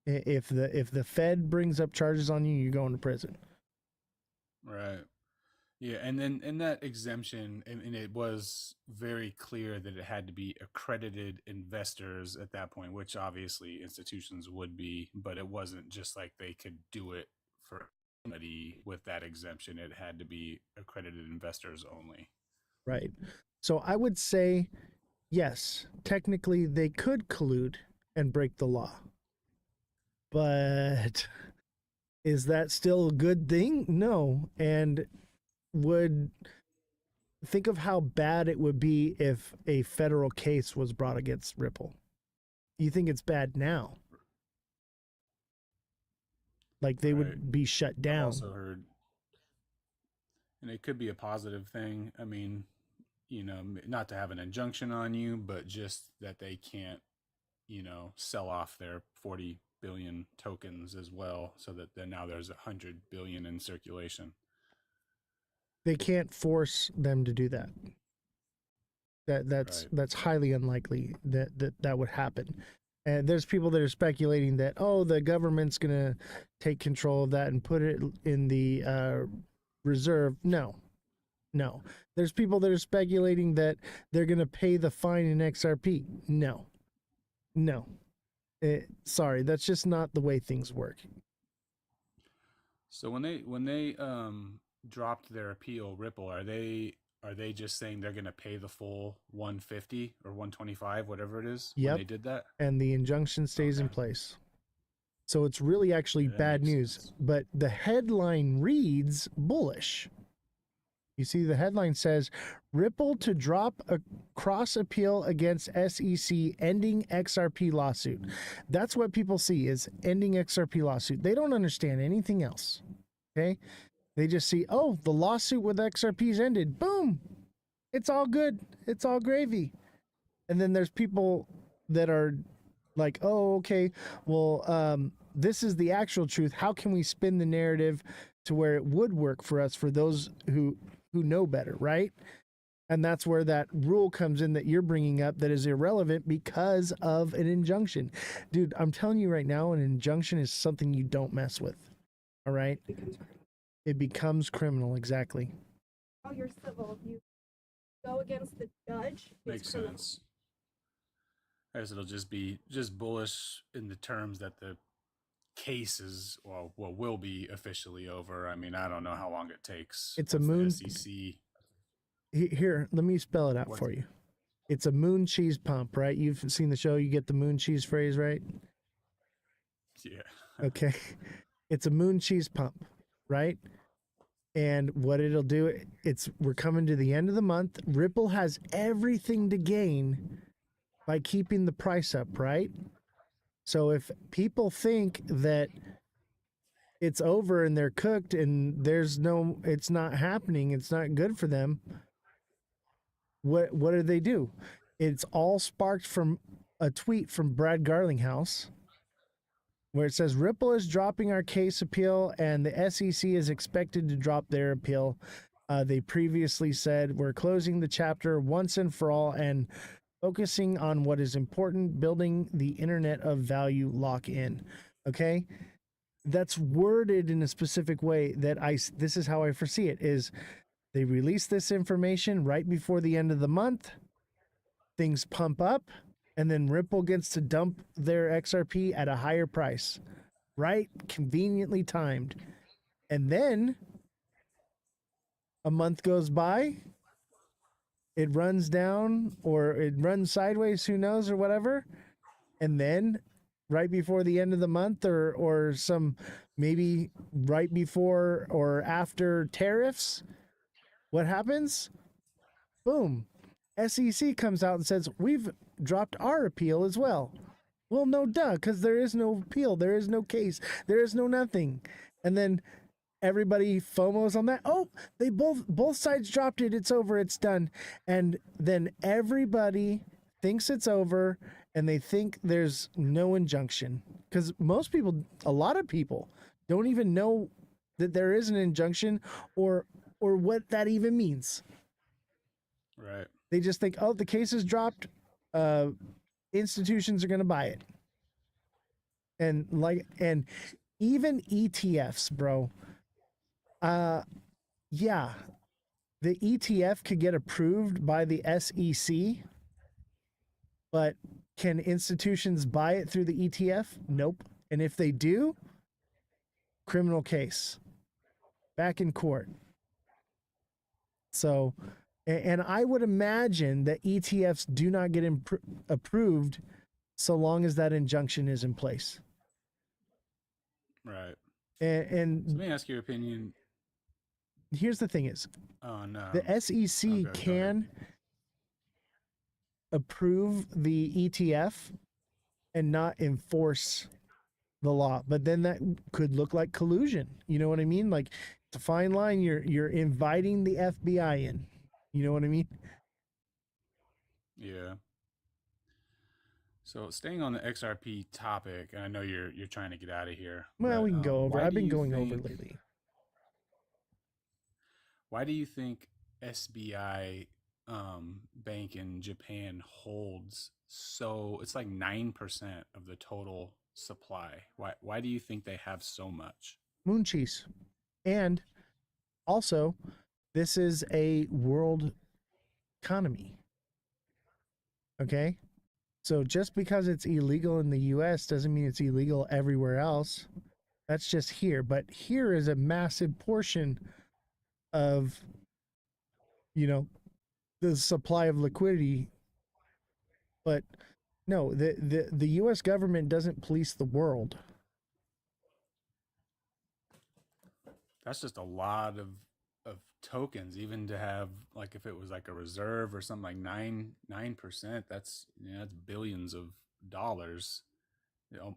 If the Fed brings up charges on you, you're going to prison. Right. Yeah, and then in that exemption, and it was very clear that it had to be accredited investors at that point, which obviously institutions would be, but it wasn't just like they could do it for anybody with that exemption. It had to be accredited investors only. Right. So I would say, yes, technically they could collude and break the law. But is that still a good thing? No. And would think of how bad it would be if a federal case was brought against Ripple. You think it's bad now? Like they would be shut down. I've also heard, and it could be a positive thing. I mean, not to have an injunction on you, but just that they can't, sell off their 40 billion tokens as well, so that then now there's 100 billion in circulation. They can't force them to do that. That's highly unlikely that would happen. And there's people that are speculating that, oh, the government's going to take control of that and put it in the reserve. No. There's people that are speculating that they're going to pay the fine in XRP. No. Sorry, that's just not the way things work. So when they dropped their appeal, Ripple, are they just saying they're going to pay the full 150 or 125, whatever it is, when Yep. they did that? And the injunction stays in place. So it's really actually that bad makes news. sense. But the headline reads bullish. You see, the headline says Ripple to drop a cross appeal against SEC ending XRP lawsuit. That's what people see is ending XRP lawsuit. They don't understand anything else. Okay. They just see, oh, the lawsuit with XRP's ended. Boom. It's all good. It's all gravy. And then there's people that are like, oh, okay, well, this is the actual truth. How can we spin the narrative to where it would work for us, for those who know better, right? And that's where that rule comes in that you're bringing up that is irrelevant because of an injunction. Dude, I'm telling you right now, an injunction is something you don't mess with. All right? It becomes criminal, exactly. Oh, you're civil. If you go against the judge, it's Makes criminal. sense. I guess it'll just be bullish in the terms that the case is will be officially over. I mean, I don't know how long it takes. It's a Once the moon- SEC. Here, let me spell it out for you. It's a moon cheese pump, right? You've seen the show. You get the moon cheese phrase, right? Yeah. Okay. It's a moon cheese pump, right? And what it'll do, we're coming to the end of the month. Ripple has everything to gain by keeping the price up, right? So if people think that it's over and they're cooked and it's not happening, it's not good for them, what do? It's all sparked from a tweet from Brad Garlinghouse where it says Ripple is dropping our case appeal and the SEC is expected to drop their appeal. They previously said we're closing the chapter once and for all and focusing on what is important, building the Internet of Value lock-in. Okay? That's worded in a specific way that this is how I foresee it, is they release this information right before the end of the month, things pump up, and then Ripple gets to dump their XRP at a higher price, right? Conveniently timed. And then a month goes by, it runs down or it runs sideways, who knows, or whatever. And then right before the end of the month or some maybe right before or after tariffs, what happens? Boom. SEC comes out and says, we've dropped our appeal as well. Well, no duh, because there is no appeal. There is no case. There is no nothing. And then everybody FOMOs on that. Oh, they both sides dropped it. It's over. It's done. And then everybody thinks it's over and they think there's no injunction. Because a lot of people don't even know that there is an injunction or what that even means. Right. They just think, oh, the case is dropped. Institutions are going to buy it. And even ETFs, bro. Yeah, the ETF could get approved by the SEC, but can institutions buy it through the ETF? Nope. And if they do, criminal case, back in court. So, and I would imagine that ETFs do not get approved so long as that injunction is in place. Right. And So let me ask your opinion. Here's the thing is, No. the SEC can approve the ETF and not enforce the law, but then that could look like collusion. You know what I mean? Like, it's a fine line. You're inviting the FBI in. You know what I mean? Yeah. So staying on the XRP topic, and I know you're trying to get out of here. Well, but, we can go over. why I've do been you going over think- lately. Why do you think SBI bank in Japan holds so it's like 9% of the total supply. Why do you think they have so much? Moon cheese. And also, this is a world economy. Okay? So just because it's illegal in the US doesn't mean it's illegal everywhere else. That's just here. But here is a massive portion of, you know, the supply of liquidity. But no, the US government doesn't police the world. That's just a lot of tokens, even to have like if it was like a reserve or something like 9%, that's that's billions of dollars.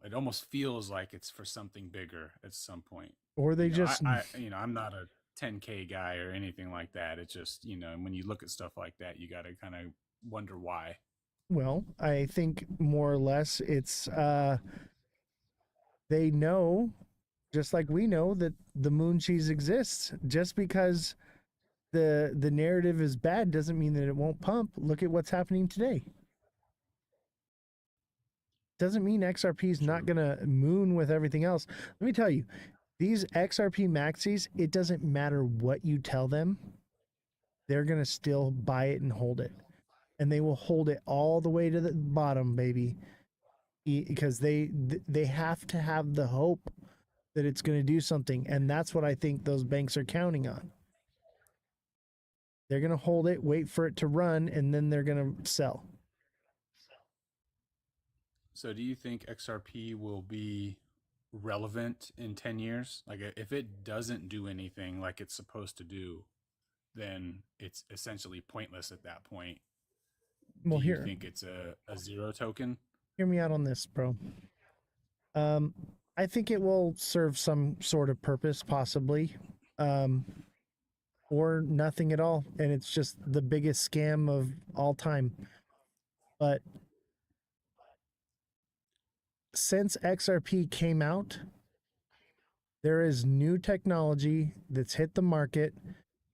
It almost feels like it's for something bigger at some point. Or they just I'm not a 10K guy or anything like that. It's just, when you look at stuff like that, you got to kind of wonder why. well, I think more or less it's they know, just like we know, that the moon cheese exists. Just because the narrative is bad doesn't mean that it won't pump. Look at what's happening today. Doesn't mean XRP is not going to moon with everything else. Let me tell you, these XRP maxis, it doesn't matter what you tell them, they're going to still buy it and hold it. And they will hold it all the way to the bottom, baby, because they have to have the hope that it's going to do something. And that's what I think those banks are counting on. They're going to hold it, wait for it to run, and then they're going to sell. So do you think XRP will be relevant in 10 years? Like if it doesn't do anything like it's supposed to do, then it's essentially pointless at that point. Well, do you think it's a zero token? Hear me out on this, bro. I think it will serve some sort of purpose, possibly, or nothing at all, and it's just the biggest scam of all time. But since XRP came out, there is new technology that's hit the market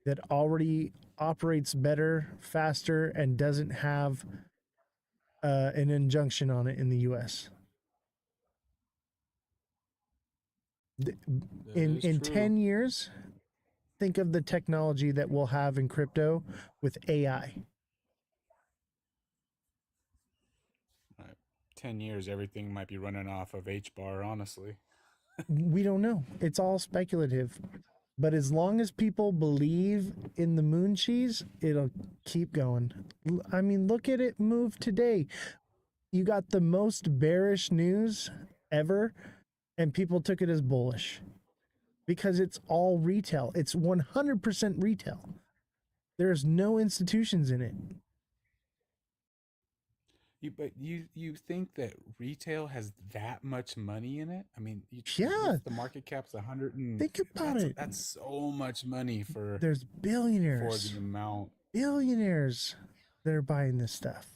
that already operates better, faster, and doesn't have an injunction on it in the US. In 10 years, think of the technology that we'll have in crypto with AI. 10 years, everything might be running off of HBAR, honestly. We don't know. It's all speculative. But as long as people believe in the moon cheese, it'll keep going. I mean, look at it move today. You got the most bearish news ever, and people took it as bullish because it's all retail. It's 100% retail. There's no institutions in it. But you think that retail has that much money in it? I mean, yeah, the market cap's 100 and think about it. That's so much money for. There's billionaires for the amount. Billionaires that are buying this stuff,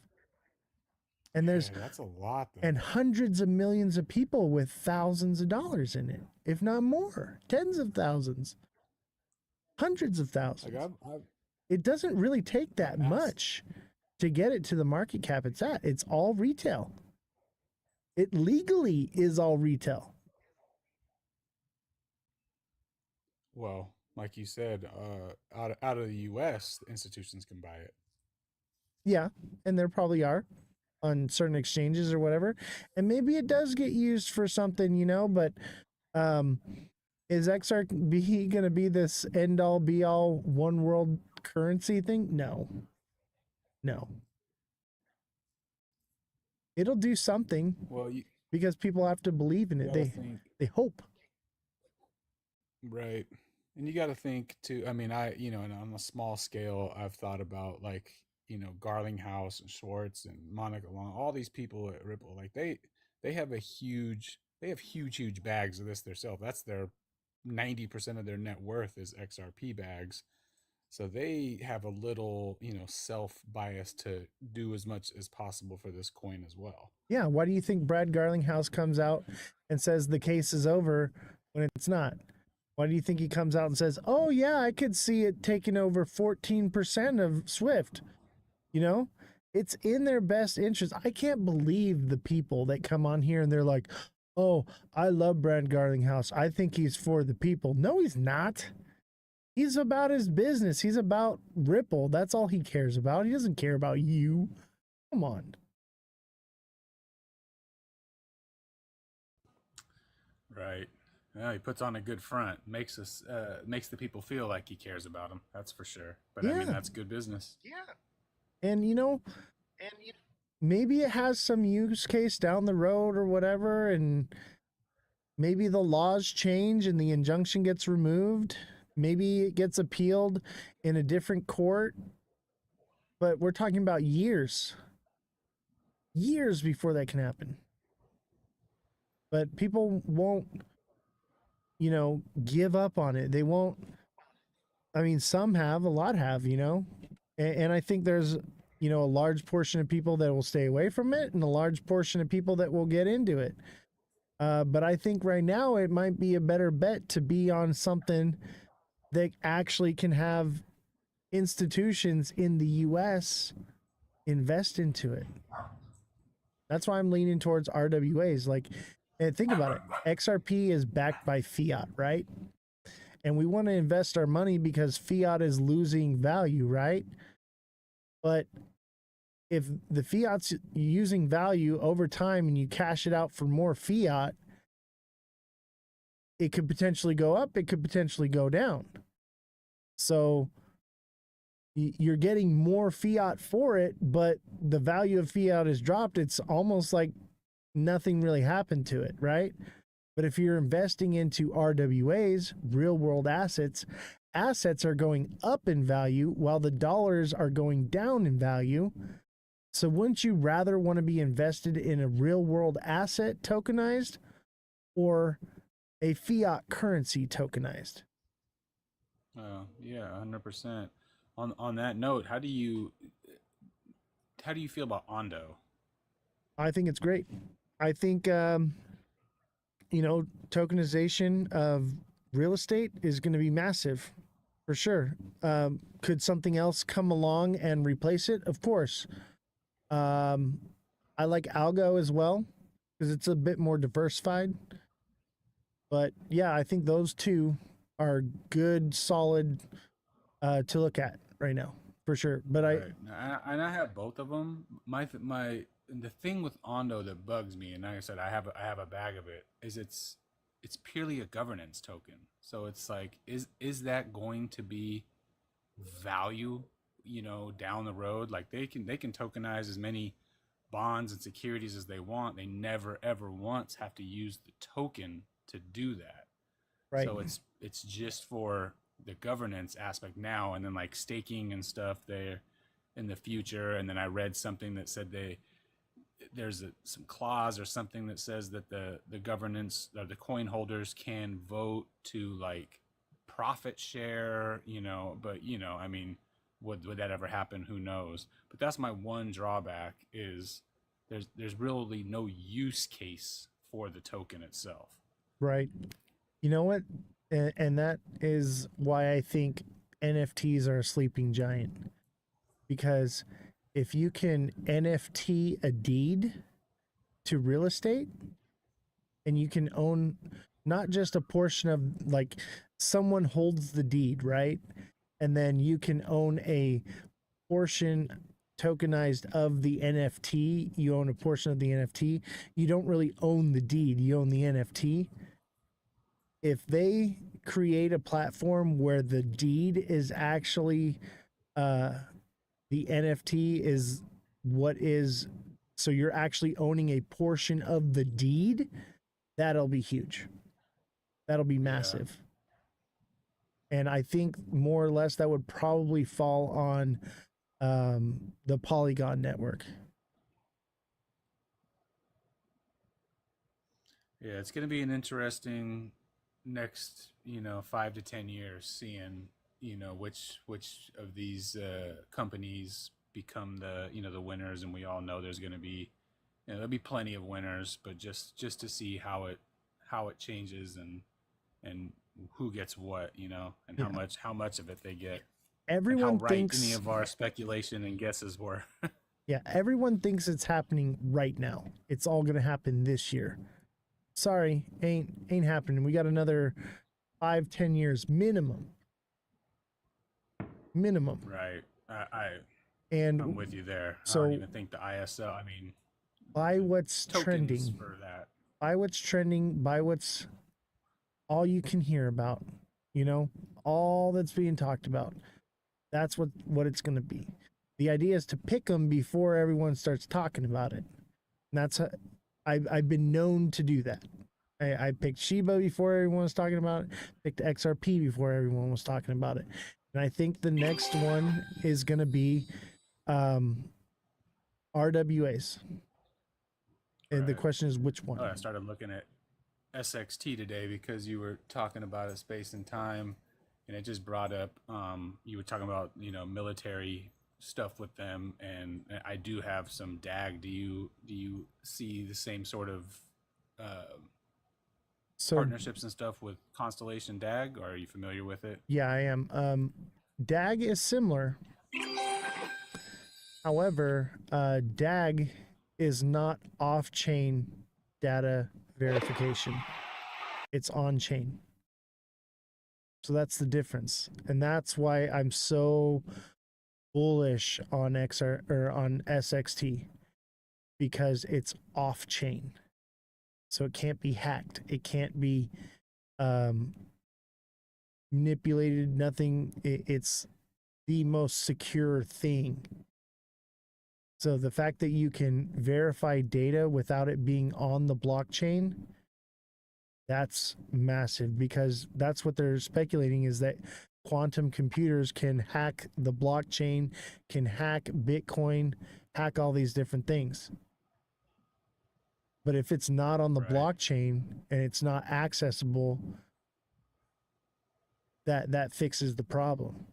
and there's that's a lot. Though. And hundreds of millions of people with thousands of dollars in it, if not more, tens of thousands, hundreds of thousands. Like it doesn't really take that much to get it to the market cap it's at. It's all retail. It legally is all retail. Well, like you said, out of the U.S., the institutions can buy it. Yeah, and there probably are on certain exchanges or whatever. And maybe it does get used for something, but is XRP going to be this end-all, be-all, one-world currency thing? No. It'll do something. Well, because people have to believe in it. They hope. Right. And you got to think too. I mean, and on a small scale, I've thought about like, Garlinghouse and Schwartz and Monica Long, all these people at Ripple, like they have huge bags of this themselves. That's their 90% of their net worth is XRP bags. So they have a little, self-bias to do as much as possible for this coin as well. Yeah. Why do you think Brad Garlinghouse comes out and says the case is over when it's not? Why do you think he comes out and says, oh, yeah, I could see it taking over 14% of Swift? You know, it's in their best interest. I can't believe the people that come on here and they're like, "Oh, I love Brad Garlinghouse. I think he's for the people." No, he's not. He's about his business. He's about Ripple. That's all he cares about. He doesn't care about you. Come on. Right. Yeah, he puts on a good front, makes the people feel like he cares about them. That's for sure. But I mean, Yeah. that's good business. And maybe it has some use case down the road or whatever, and maybe the laws change and the injunction gets removed. Maybe it gets appealed in a different court. But we're talking about years before that can happen. But people won't, give up on it. They won't. I mean, some have, a lot have, and I think there's, a large portion of people that will stay away from it and a large portion of people that will get into it. But I think right now it might be a better bet to be on something that actually can have institutions in the US invest into it. That's why I'm leaning towards RWAs. Like, and think about it. XRP is backed by fiat, right? And we want to invest our money because fiat is losing value, right? But if the fiat's using value over time and you cash it out for more fiat, it could potentially go up, it could potentially go down. So you're getting more fiat for it, but the value of fiat is dropped. It's almost like nothing really happened to it, right? But if you're investing into RWAs, real world assets, assets are going up in value while the dollars are going down in value. So wouldn't you rather want to be invested in a real world asset tokenized or a fiat currency tokenized? Yeah, 100%. On that note, how do you feel about Ondo? I think it's great. I think, tokenization of real estate is going to be massive for sure. Could something else come along and replace it? Of course. I like Algo as well because it's a bit more diversified. But yeah, I think those two are good, solid to look at right now for sure. But Right. And I have both of them. The thing with Ondo that bugs me, and like I said, I have a bag of it, is it's purely a governance token. So it's like, is that going to be value, down the road? Like they can tokenize as many bonds and securities as they want. They never ever once have to use the token to do that. right, So it's just for the governance aspect now, and then like staking and stuff there in the future. And then I read something that said there's some clause or something that says that the governance or the coin holders can vote to like profit share, but I mean, would that ever happen? Who knows? But that's my one drawback is there's really no use case for the token itself. right. You know what? And that is why I think NFTs are a sleeping giant. Because if you can NFT a deed to real estate and you can own not just a portion of, like, someone holds the deed, right? And then you can own a portion tokenized of the NFT. You own a portion of the NFT. You don't really own the deed, you own the NFT. If they create a platform where the deed is actually the NFT is what is, so you're actually owning a portion of the deed, that'll be huge. That'll be massive. Yeah. And I think more or less that would probably fall on the Polygon network. Yeah, it's going to be an interesting next, 5 to 10 years, seeing, which of these companies become the winners. And we all know there's going to be, there'll be plenty of winners, but just to see how it changes and who gets what, and how much of it they get. and how everyone right any thinks, of our speculation and guesses were. yeah, everyone thinks it's happening right now. It's all gonna happen this year. Sorry, ain't happening. We got another 5-10 years minimum. Right. I'm And with you there. I don't so even think the ISO. I mean, buy what's tokens trending, for that. buy what's trending, buy what's all you can hear about, you know, all that's being talked about. That's what it's going to be. The idea is to pick them before everyone starts talking about it. And that's I've been known to do that. I picked Shiba before everyone was talking about it, picked XRP before everyone was talking about it. And I think the next one is going to be RWAs. And the Right. question is which one? Oh, I started looking at SXT today because you were talking about a space and time, and it just brought up you were talking about military stuff with them, and I do have some DAG. Do you see the same sort of So partnerships and stuff with Constellation DAG? Or are you familiar with it? yeah, I am. DAG is similar. However, DAG is not off-chain data verification. It's on-chain. So that's the difference. And that's why I'm so bullish on XR or on SXT, because it's off-chain. So it can't be hacked. It can't be manipulated. Nothing. It's the most secure thing. So the fact that you can verify data without it being on the blockchain, that's massive, because that's what they're speculating, is that quantum computers can hack the blockchain, can hack Bitcoin, hack all these different things. But if it's not on the Right. blockchain and it's not accessible, that fixes the problem.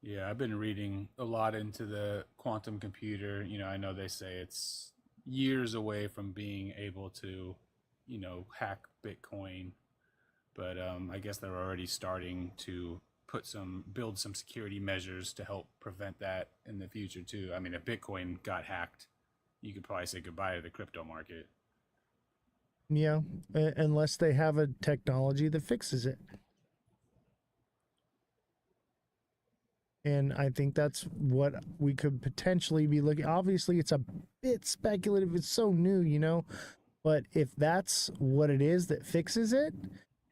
Yeah, I've been reading a lot into the quantum computer. I know they say it's years away from being able to, hack Bitcoin, but I guess they're already starting to build some security measures to help prevent that in the future too. I mean, if Bitcoin got hacked, you could probably say goodbye to the crypto market. Yeah, unless they have a technology that fixes it. And I think that's what we could potentially be looking. Obviously, it's a bit speculative. It's so new. But if that's what it is that fixes it,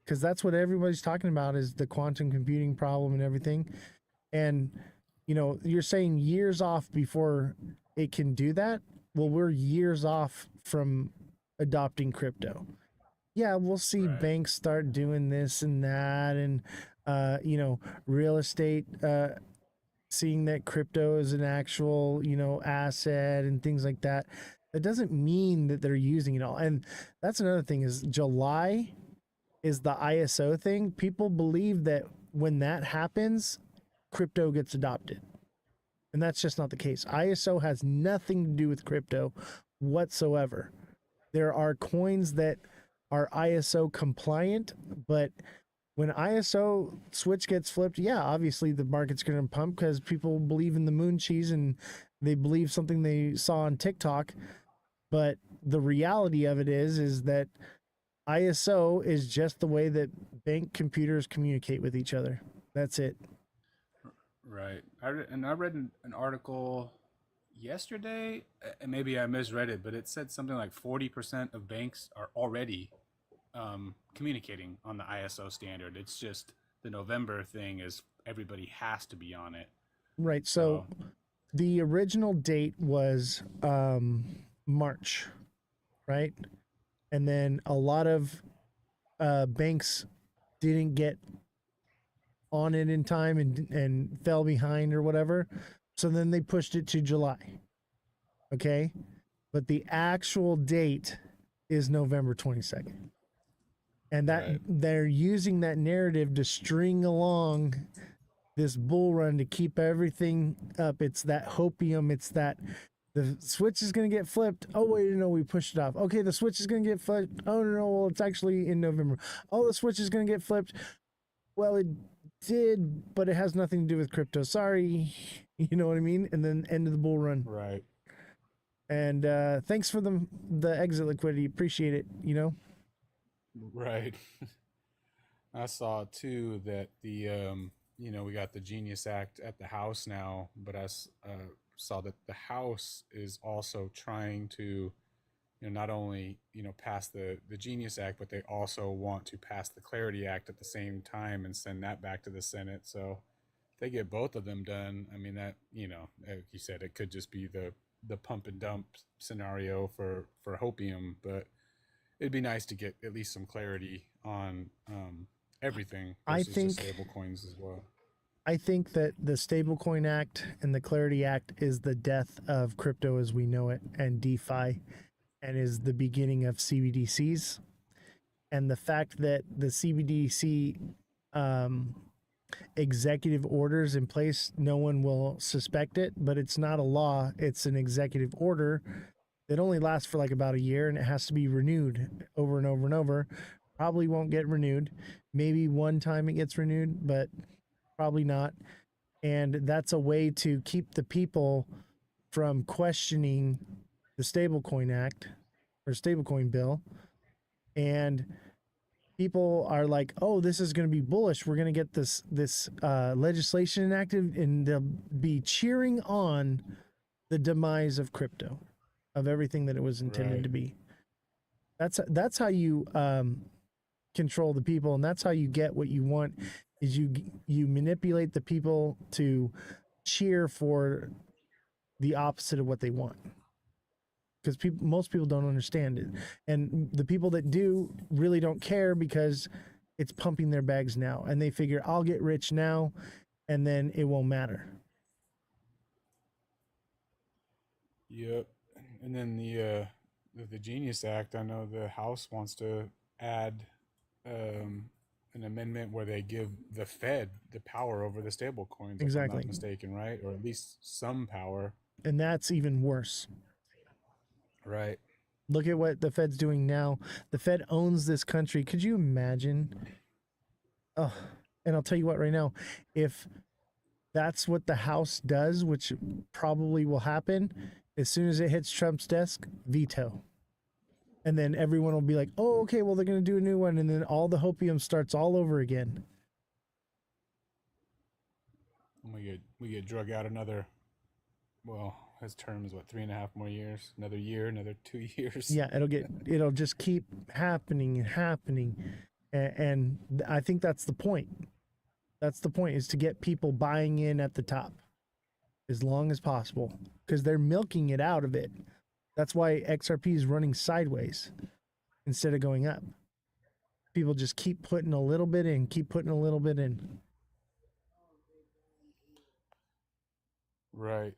because that's what everybody's talking about, is the quantum computing problem and everything. And, you're saying years off before it can do that. Well, we're years off from adopting crypto. Yeah, we'll see Right. banks start doing this and that, and, real estate, seeing that crypto is an actual, asset and things like that. That doesn't mean that they're using it all. And that's another thing, is July is the ISO thing. People believe that when that happens, crypto gets adopted. And that's just not the case. ISO has nothing to do with crypto whatsoever. There are coins that are ISO compliant, but when ISO switch gets flipped, yeah, obviously the market's going to pump because people believe in the moon cheese and they believe something they saw on TikTok. But the reality of it is that ISO is just the way that bank computers communicate with each other. That's it. Right. I read an article yesterday, and maybe I misread it, but it said something like 40% of banks are already communicating on the ISO standard. It's just the November thing is everybody has to be on it. Right. So the original date was March, right? And then a lot of banks didn't get on it in time and fell behind or whatever. So then they pushed it to July. Okay. But the actual date is November 22nd. And that Right. they're using that narrative to string along this bull run to keep everything up. It's that hopium. It's that the switch is going to get flipped. Oh, wait, no, we pushed it off. Okay, the switch is going to get flipped. Oh, no, well, it's actually in November. Oh, the switch is going to get flipped. Well, did, but it has nothing to do with crypto. Sorry. You know what I mean? And then end of the bull run. Right. And thanks for the exit liquidity. Appreciate it, you know? Right. I saw too that the we got the Genius Act at the House now, but saw that the House is also trying to not only pass the Genius Act, but they also want to pass the Clarity Act at the same time and send that back to the Senate. So if they get both of them done, I mean that like you said, it could just be the pump and dump scenario for hopium, but it'd be nice to get at least some clarity on everything I versus think just stable coins as well. I think that the Stablecoin Act and the Clarity Act is the death of crypto as we know it and DeFi, and is the beginning of CBDCs. And the fact that the CBDC executive orders in place, no one will suspect it, but it's not a law. It's an executive order that only lasts for like about a year, and it has to be renewed over and over and over. Probably won't get renewed. Maybe one time it gets renewed, but probably not. And that's a way to keep the people from questioning the Stablecoin Act or Stablecoin Bill. And people are like, "Oh, this is going to be bullish. We're going to get this legislation enacted, and they'll be cheering on the demise of crypto, of everything that it was intended Right. to be." That's how you control the people, and that's how you get what you want. Is you manipulate the people to cheer for the opposite of what they want, because most people don't understand it, and the people that do really don't care because it's pumping their bags now, and they figure I'll get rich now, and then it won't matter. Yep. And then the Genius Act, I know the House wants to add an amendment where they give the Fed the power over the stable coins, if I'm Exactly. not mistaken, right? Or at least some power. And that's even worse. Right. Look at what the Fed's doing now. The Fed owns this country. Could you imagine? Oh, and I'll tell you what right now, if that's what the House does, which probably will happen, as soon as it hits Trump's desk, veto. And then everyone will be like, "Oh, okay, well they're going to do a new one," and then all the hopium starts all over again. And we get drug out another, well, his term is what, 3.5 more years, another year, another 2 years. Yeah, it'll just keep happening and happening, and I think that's the point. That's the point, is to get people buying in at the top as long as possible, because they're milking it out of it. That's why XRP is running sideways instead of going up. People just keep putting a little bit in, keep putting a little bit in. Right.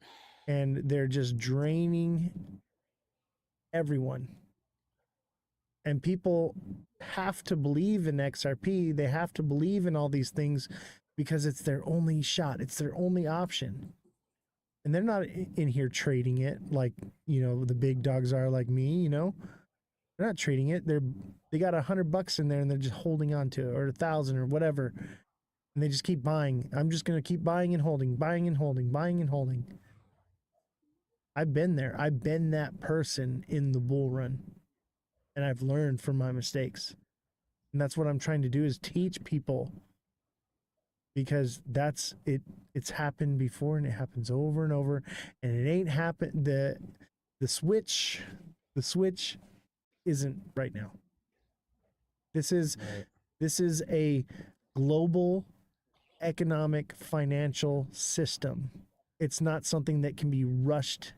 And they're just draining everyone. And people have to believe in XRP. They have to believe in all these things because it's their only shot. It's their only option. And they're not in here trading it like, the big dogs are like me, They're not trading it. They got $100 in there and they're just holding on to it, or 1,000 or whatever. And they just keep buying. I'm just going to keep buying and holding, buying and holding, buying and holding. I've been there. I've been that person in the bull run. And I've learned from my mistakes. And that's what I'm trying to do, is teach people, because that's it. It's happened before, and it happens over and over, and it ain't happened. The switch isn't right now. This is a global economic financial system. It's not something that can be rushed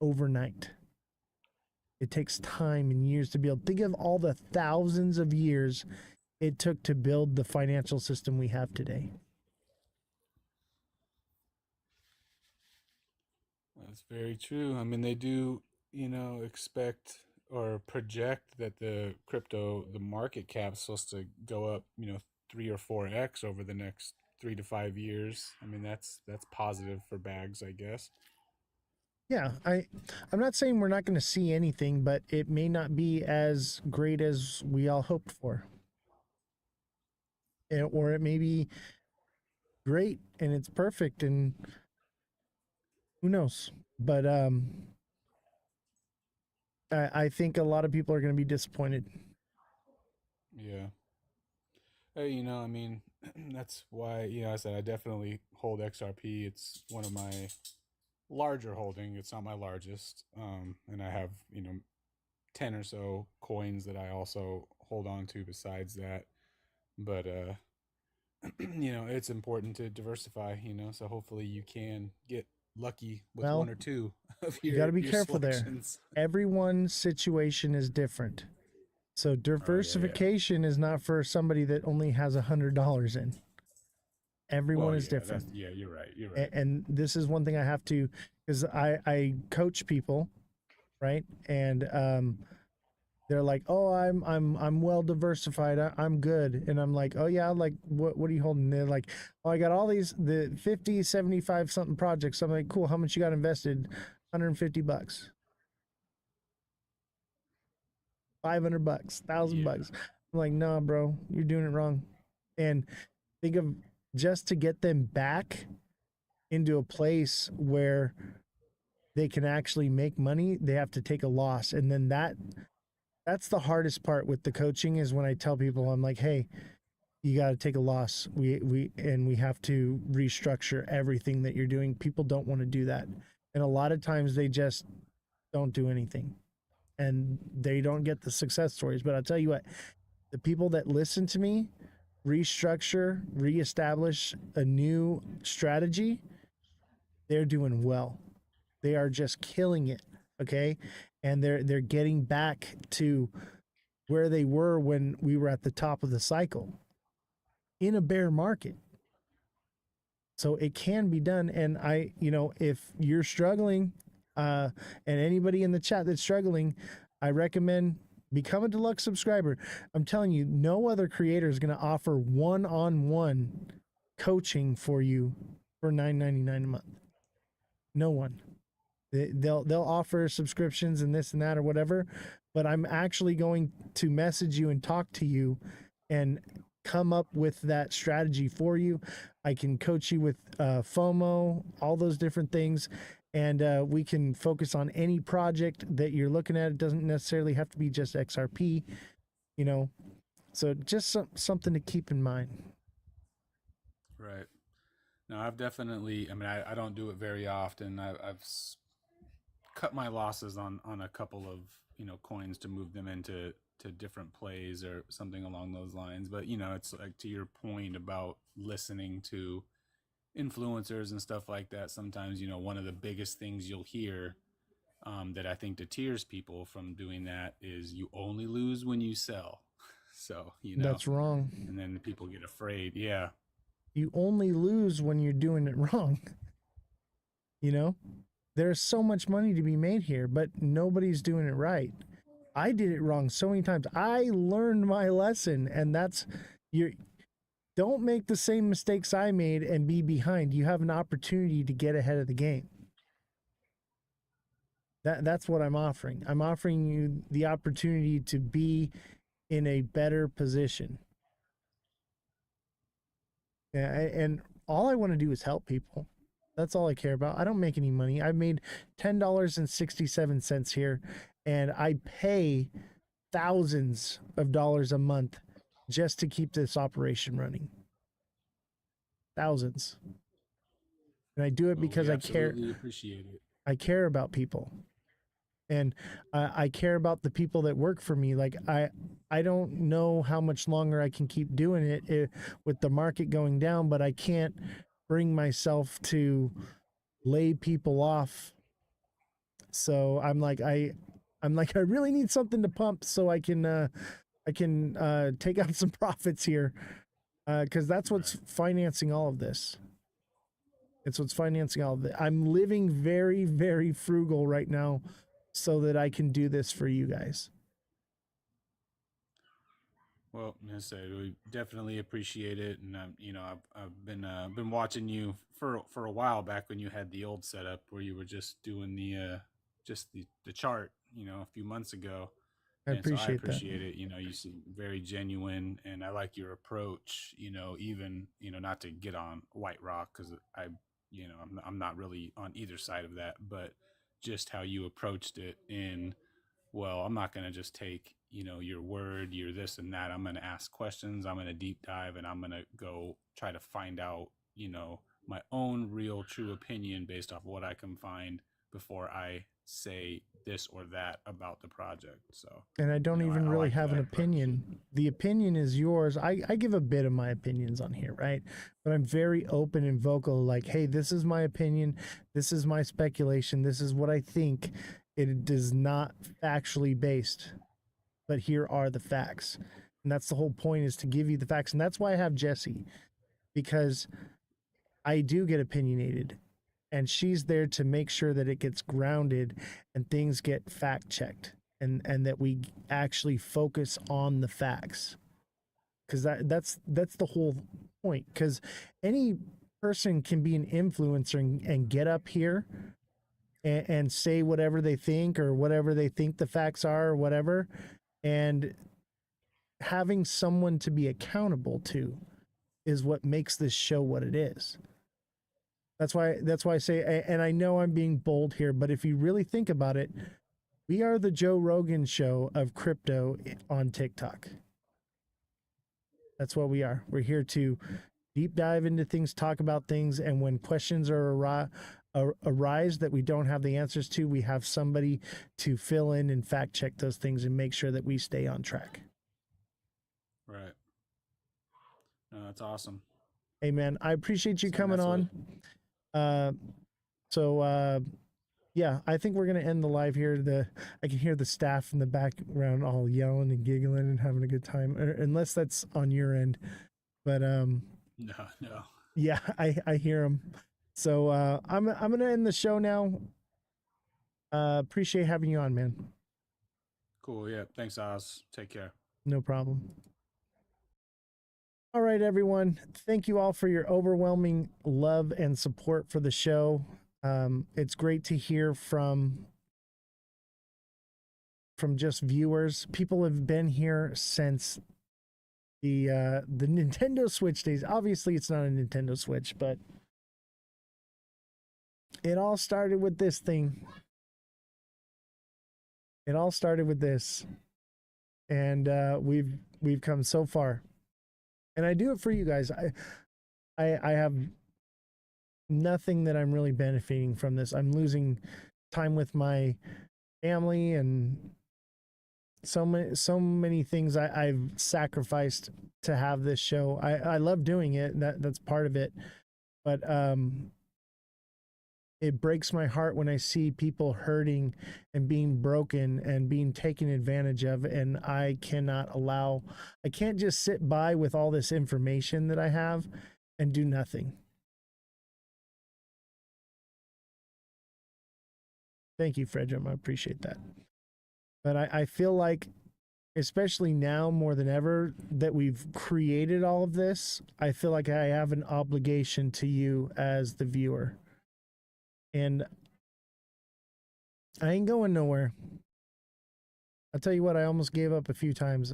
overnight. It takes time and years to build. Think of all the thousands of years it took to build the financial system we have today. That's very true. I mean, they do, expect or project that the market cap is supposed to go up, 3 or 4x over the next 3 to 5 years. I mean, that's positive for bags, I guess. Yeah, I'm not saying we're not going to see anything, but it may not be as great as we all hoped for. or it may be great and it's perfect, and who knows? But I think a lot of people are going to be disappointed. Yeah. You know, I mean, that's why, you know, I said I definitely hold XRP. It's one of my larger holding. It's not my largest. And I have, you know, 10 or so coins that I also hold on to besides that. But you know, it's important to diversify, you know, so hopefully you can get lucky with Well, one or two of you got to be your careful there. selections. Everyone's situation is different. So diversification is not for somebody that only has $100 in. Everyone Well, is yeah, different. yeah, you're right. You're right. And this is one thing I have to, because I coach people, right? And they're like, "Oh, I'm well diversified. I'm good." And I'm like, "Oh yeah, like what are you holding?" And they're like, "Oh, I got all the 50, 75 something projects." I'm like, "Cool. How much you got invested?" $150. $500, $1,000. I'm like, "No, bro, you're doing it wrong." And think of, just to get them back into a place where they can actually make money, they have to take a loss. And then that's the hardest part with the coaching, is when I tell people, I'm like, "Hey, you got to take a loss. We have to restructure everything that you're doing." People don't want to do that. And a lot of times they just don't do anything, and they don't get the success stories. But I'll tell you what, the people that listen to me restructure, reestablish a new strategy, they're doing well. They are just killing it. Okay. And they're getting back to where they were when we were at the top of the cycle in a bear market. So it can be done. And if you're struggling, and anybody in the chat that's struggling, I recommend become a deluxe subscriber. I'm telling you, no other creator is going to offer one-on-one coaching for you for $9.99 a month. No one. They'll offer subscriptions and this and that or whatever, but I'm actually going to message you and talk to you and come up with that strategy for you. I can coach you with FOMO, all those different things, and we can focus on any project that you're looking at. It doesn't necessarily have to be just XRP, you know. So just something to keep in mind. Right. No, I've definitely, I mean, I don't do it very often. I've cut my losses on a couple of, you know, coins to move them into different plays or something along those lines. But, you know, it's like, to your point about listening to influencers and stuff like that, sometimes, you know, one of the biggest things you'll hear, that I think deters people from doing that is, you only lose when you sell. So, you know, That's wrong. and then people get afraid. Yeah. You only lose when you're doing it wrong. You know, there's so much money to be made here, but nobody's doing it right. I did it wrong so many times. I learned my lesson, and that's, you don't make the same mistakes I made and be behind. You have an opportunity to get ahead of the game. That's what I'm offering. I'm offering you the opportunity to be in a better position. Yeah, and all I want to do is help people. That's all I care about. I don't make any money. I made $10.67 here, and I pay thousands of dollars a month just to keep this operation running. Thousands. And I do it because I care. Appreciate it. I care about people, and I care about the people that work for me. Like, I don't know how much longer I can keep doing it with the market going down, but I can't bring myself to lay people off. So I'm like, I really need something to pump so I can take out some profits here, because that's what's financing all of this. It's what's financing all of it. I'm living very, very frugal right now so that I can do this for you guys. Well, I said, we definitely appreciate it, and you know, I've been watching you for a while back when you had the old setup where you were just doing the chart, you know, a few months ago, I And so I appreciate that. appreciate it. You know, you seem very genuine, and I like your approach. You know, even not to get on White Rock because I'm not really on either side of that, but just how you approached it in, well, I'm not going to just take your word, your this and that. I'm going to ask questions. I'm going to deep dive, and I'm going to go try to find out my own real true opinion based off what I can find before I say this or that about the project. So, And I don't even I really like have an that approach. opinion. The opinion is yours. I give a bit of my opinions on here, right? But I'm very open and vocal, like, hey, this is my opinion. This is my speculation. This is what I think. It is not factually based, but here are the facts. And that's the whole point, is to give you the facts. And that's why I have Jesse, because I do get opinionated, and she's there to make sure that it gets grounded and things get fact checked, and that we actually focus on the facts, because that's the whole point. Because any person can be an influencer and get up here and say whatever they think, or whatever they think the facts are, or whatever, and having someone to be accountable to is what makes this show what it is. That's why I say, and I know I'm being bold here, but if you really think about it, we are the Joe Rogan show of crypto on TikTok. That's what we are. We're here to deep dive into things, talk about things, and when questions arise that we don't have the answers to, we have somebody to fill in and fact check those things and make sure that we stay on track. Right. No, that's awesome. Hey man, I appreciate you So coming that's on. Yeah, I think we're gonna end the live here. I can hear the staff in the background all yelling and giggling and having a good time, unless that's on your end. But No. yeah, I hear them. So I'm gonna end the show now. Appreciate having you on, man. Cool. Yeah. Thanks, Oz. Take care. No problem. All right, everyone. Thank you all for your overwhelming love and support for the show. It's great to hear from just viewers. People have been here since the Nintendo Switch days. Obviously, it's not a Nintendo Switch, but it all started with this thing. It all started with this, and we've come so far. And I do it for you guys. I have nothing that I'm really benefiting from this. I'm losing time with my family, and so many things I've sacrificed to have this show. I love doing it. That's part of it. But it breaks my heart when I see people hurting and being broken and being taken advantage of, and I can't just sit by with all this information that I have and do nothing. Thank you, Fredrum. I appreciate that. But I feel like, especially now more than ever that we've created all of this, I feel like I have an obligation to you as the viewer. And I ain't going nowhere. I'll tell you what, I almost gave up a few times.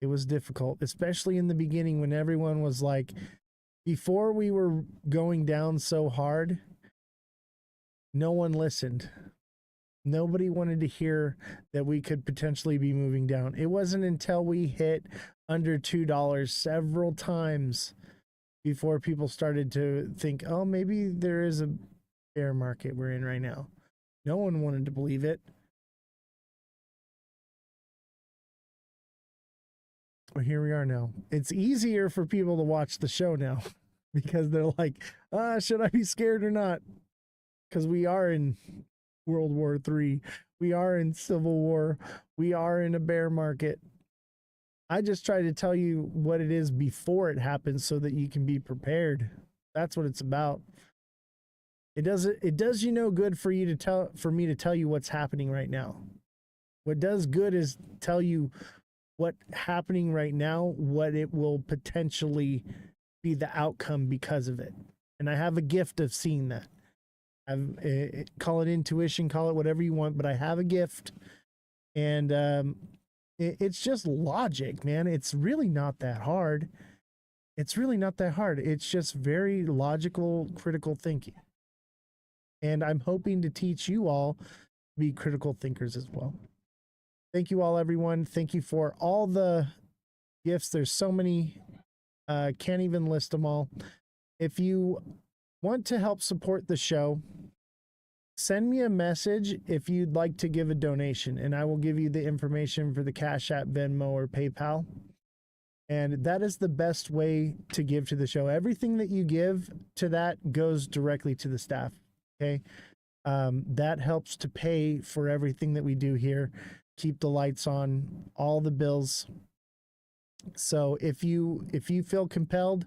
It was difficult, especially in the beginning when everyone was like, before we were going down so hard, no one listened. Nobody wanted to hear that we could potentially be moving down. It wasn't until we hit under $2 several times before people started to think, oh, maybe there is a bear market we're in right now. No one wanted to believe it. Well, here we are now. It's easier for people to watch the show now because they're like, should I be scared or not? Because we are in World War III. We are in Civil War. We are in a bear market. I just try to tell you what it is before it happens so that you can be prepared. That's what it's about. It does you no good for me to tell you what's happening right now. What does good is tell you what's happening right now, what it will potentially be the outcome because of it. And I have a gift of seeing that. Call it intuition, call it whatever you want, but I have a gift, and It's just logic, man. It's really not that hard. It's really not that hard. It's just very logical, critical thinking. And I'm hoping to teach you all to be critical thinkers as well. Thank you all, everyone. Thank you for all the gifts. There's so many. Can't even list them all. If you want to help support the show, send me a message if you'd like to give a donation, and I will give you the information for the Cash App, Venmo, or PayPal. And that is the best way to give to the show. Everything that you give to that goes directly to the staff. Okay. That helps to pay for everything that we do here, keep the lights on, all the bills. So if you feel compelled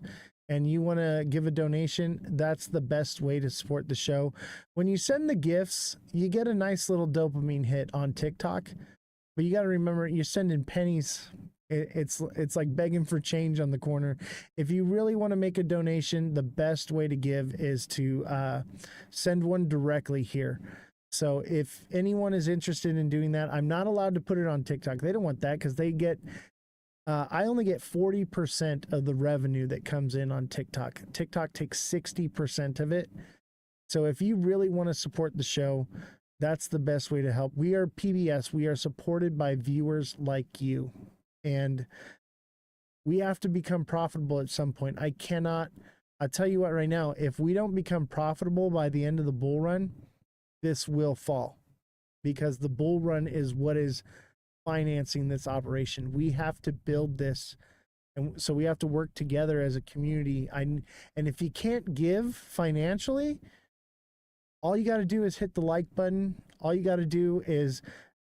and you want to give a donation, that's the best way to support the show. When you send the gifts, you get a nice little dopamine hit on TikTok, but you got to remember you're sending pennies. It's like begging for change on the corner. If you really want to make a donation, the best way to give is to send one directly here. So if anyone is interested in doing that, I'm not allowed to put it on TikTok. They don't want that because they get I only get 40% of the revenue that comes in on TikTok. TikTok takes 60% of it. So if you really want to support the show, that's the best way to help. We are PBS. We are supported by viewers like you. And we have to become profitable at some point. I'll tell you what right now, if we don't become profitable by the end of the bull run, this will fall, because the bull run is what is financing this operation. We have to build this, and so we have to work together as a community. And if you can't give financially, all you got to do is hit the like button. All you got to do is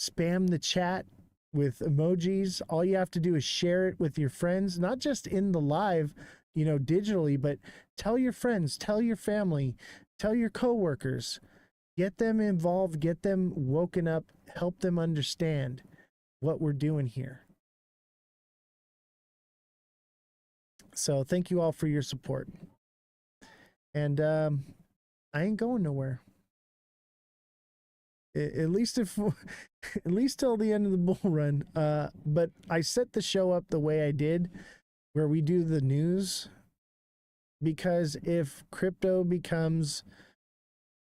spam the chat with emojis. All you have to do is share it with your friends, not just in the live, digitally, but tell your friends, tell your family, tell your coworkers, get them involved, get them woken up, help them understand what we're doing here. So thank you all for your support. And I ain't going nowhere. At least till the end of the bull run. But I set the show up the way I did, where we do the news, because if crypto becomes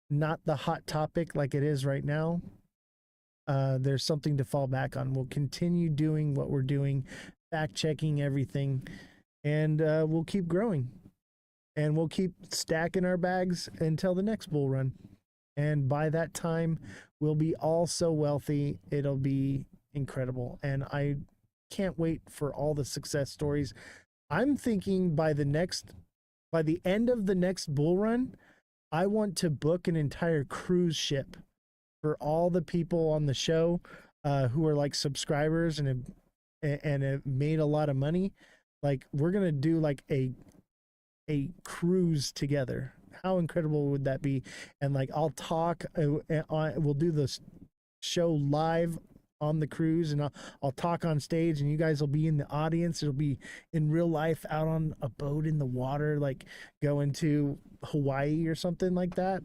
not the hot topic like it is right now, there's something to fall back on. We'll continue doing what we're doing, fact checking everything, and we'll keep growing, and we'll keep stacking our bags until the next bull run. And by that time, we'll be all so wealthy. It'll be incredible. And I can't wait for all the success stories. I'm thinking by the end of the next bull run, I want to book an entire cruise ship for all the people on the show who are like subscribers and have made a lot of money. Like, we're going to do like a cruise together. How incredible would that be? And like, I'll talk, we'll do this show live on the cruise, and I'll talk on stage, and you guys will be in the audience. It'll be in real life out on a boat in the water, like going to Hawaii or something like that.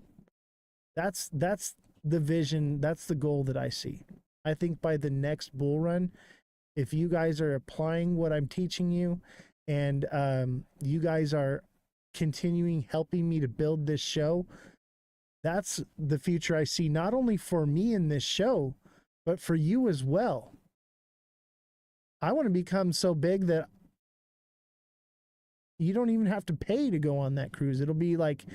That's the vision. That's the goal that I see. I think by the next bull run, if you guys are applying what I'm teaching you, and you guys are continuing helping me to build this show, that's the future I see, not only for me in this show, but for you as well. I want to become so big that you don't even have to pay to go on that cruise. It'll be like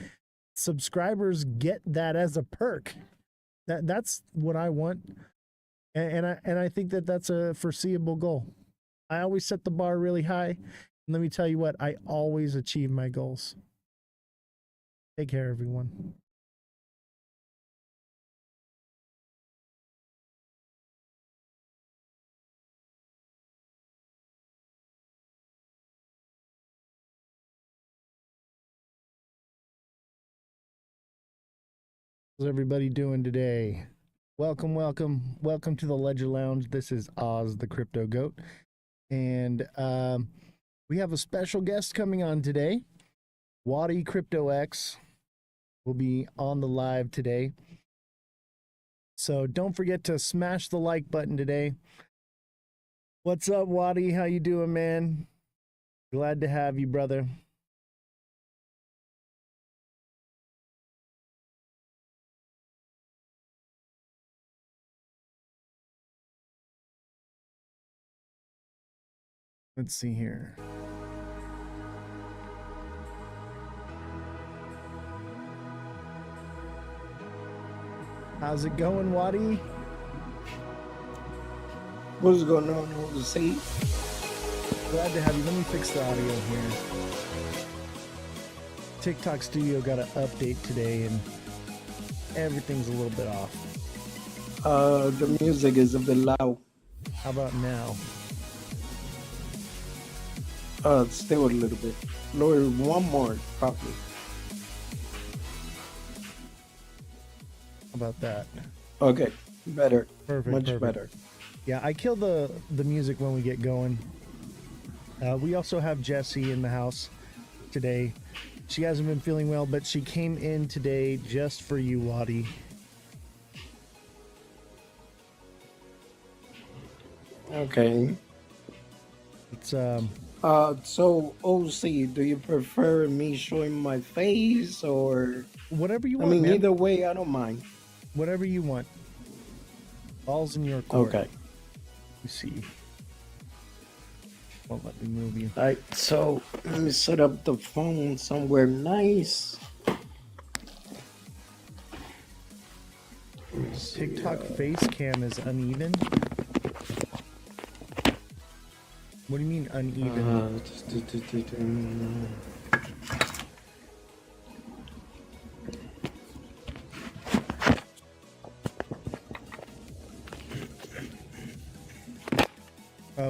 subscribers get that as a perk. That's what I want. And I think that that's a foreseeable goal. I always set the bar really high. And let me tell you what, I always achieve my goals. Take care, everyone. How's everybody doing today? Welcome to the Ledger Lounge. This is Oz the Crypto Goat, and we have a special guest coming on today. Waddy Crypto X will be on the live today, so don't forget to smash the like button today. What's up, Waddy? How you doing, man? Glad to have you, brother. Let's see here. How's it going, Waddy? What's going on over the Glad to have you. Let me fix the audio here. TikTok Studio got an update today and everything's a little bit off. The music is a bit loud. How about now? Still a little bit. Lower one more, probably. How about that? Okay, better. Perfect. Much perfect. better. Yeah, I kill the music when we get going. We also have Jessie in the house today. She hasn't been feeling well, but she came in today just for you, Waddy. Okay. It's So OC, do you prefer me showing my face or? whatever you I want, mean, man. either way, I don't mind. Whatever you want. Ball's in your court. Okay. You see. Won't let me move you. All right. So let me set up the phone somewhere nice. TikTok face cam is uneven. What do you mean uneven?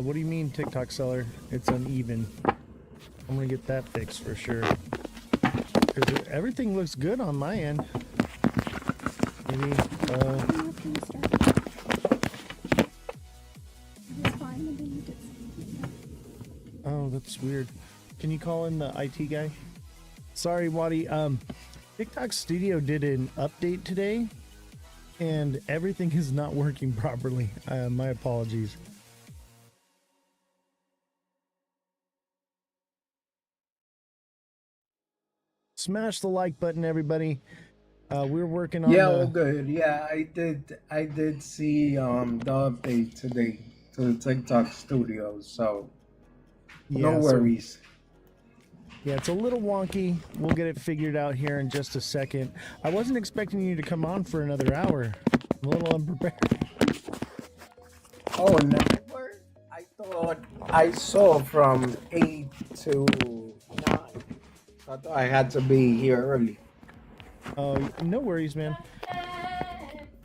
What do you mean, TikTok seller? It's uneven. I'm gonna get that fixed for sure. 'Cause everything looks good on my end. Maybe. Oh, that's weird. Can you call in the IT guy? Sorry, Waddy. TikTok Studio did an update today, and everything is not working properly. My apologies. Smash the like button, everybody. We're working on Yeah, the... all good. Yeah, I did see the update today to the TikTok studio, so no Yeah, worries. Yeah, it's a little wonky. We'll get it figured out here in just a second. I wasn't expecting you to come on for another hour. I'm a little unprepared. Oh, never? I thought I saw from 8 to 9. I thought I had to be here early. Oh, no worries, man.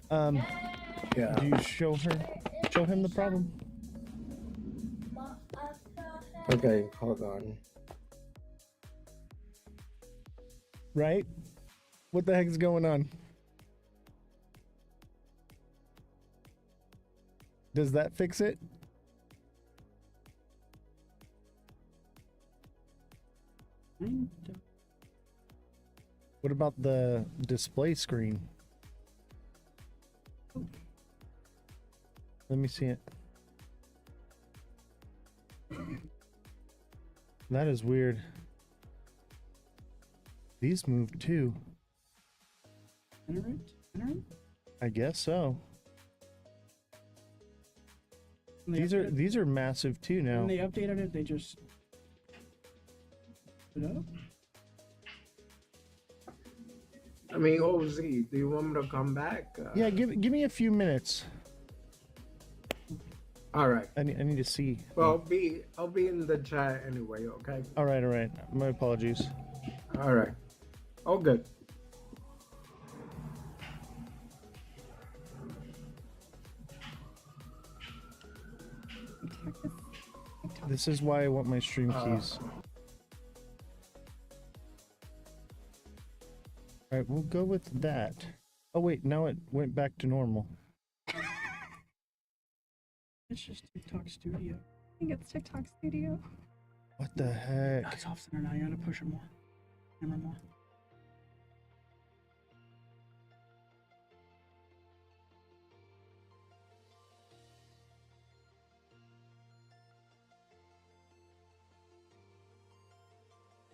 Yeah. Do you show him the problem? Okay, hold on. Right? What the heck is going on? Does that fix it? What about the display screen? Let me see it. That is weird. These moved too. I guess so. These are massive too now. When they updated it, they just put it up. I mean, OZ, do you want me to come back? Yeah, give me a few minutes. All right. I need to see. Well, I'll be in the chat anyway. Okay. All right. My apologies. All right. All good. This is why I want my stream keys. All right, we'll go with that. Oh wait, now it went back to normal. It's just TikTok Studio. I think it's TikTok Studio. What the heck? That's off center now. You gotta push it more. Hammer more.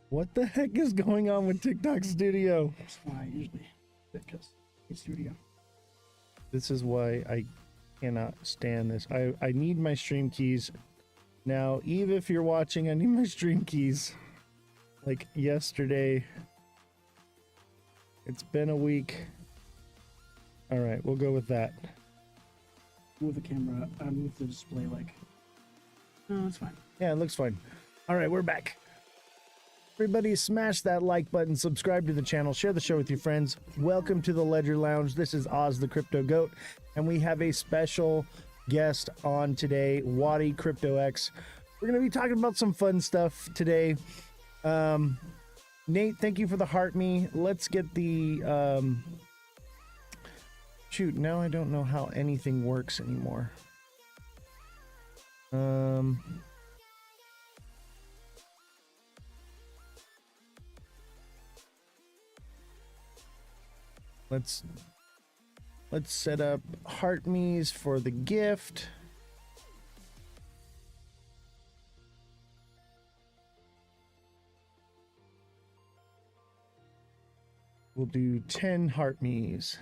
What the heck is going on with TikTok Studio? That's why I usually because it's studio. This is why I cannot stand this. I need my stream keys. Now, Eve, if you're watching, I need my stream keys. Like yesterday. It's been a week. All right, we'll go with that. Move the camera. Move the display. Like, no, it's fine. Yeah, it looks fine. All right, we're back. Everybody smash that like button, subscribe to the channel, share the show with your friends. Welcome to the Ledger Lounge. This is Ozthecryptogoat, and we have a special guest on today, Waddy CryptoX. We're going to be talking about some fun stuff today. Nate, thank you for the heart me. Let's get the... Shoot, now I don't know how anything works anymore. Let's set up heart me's for the gift. We'll do 10 heart me's.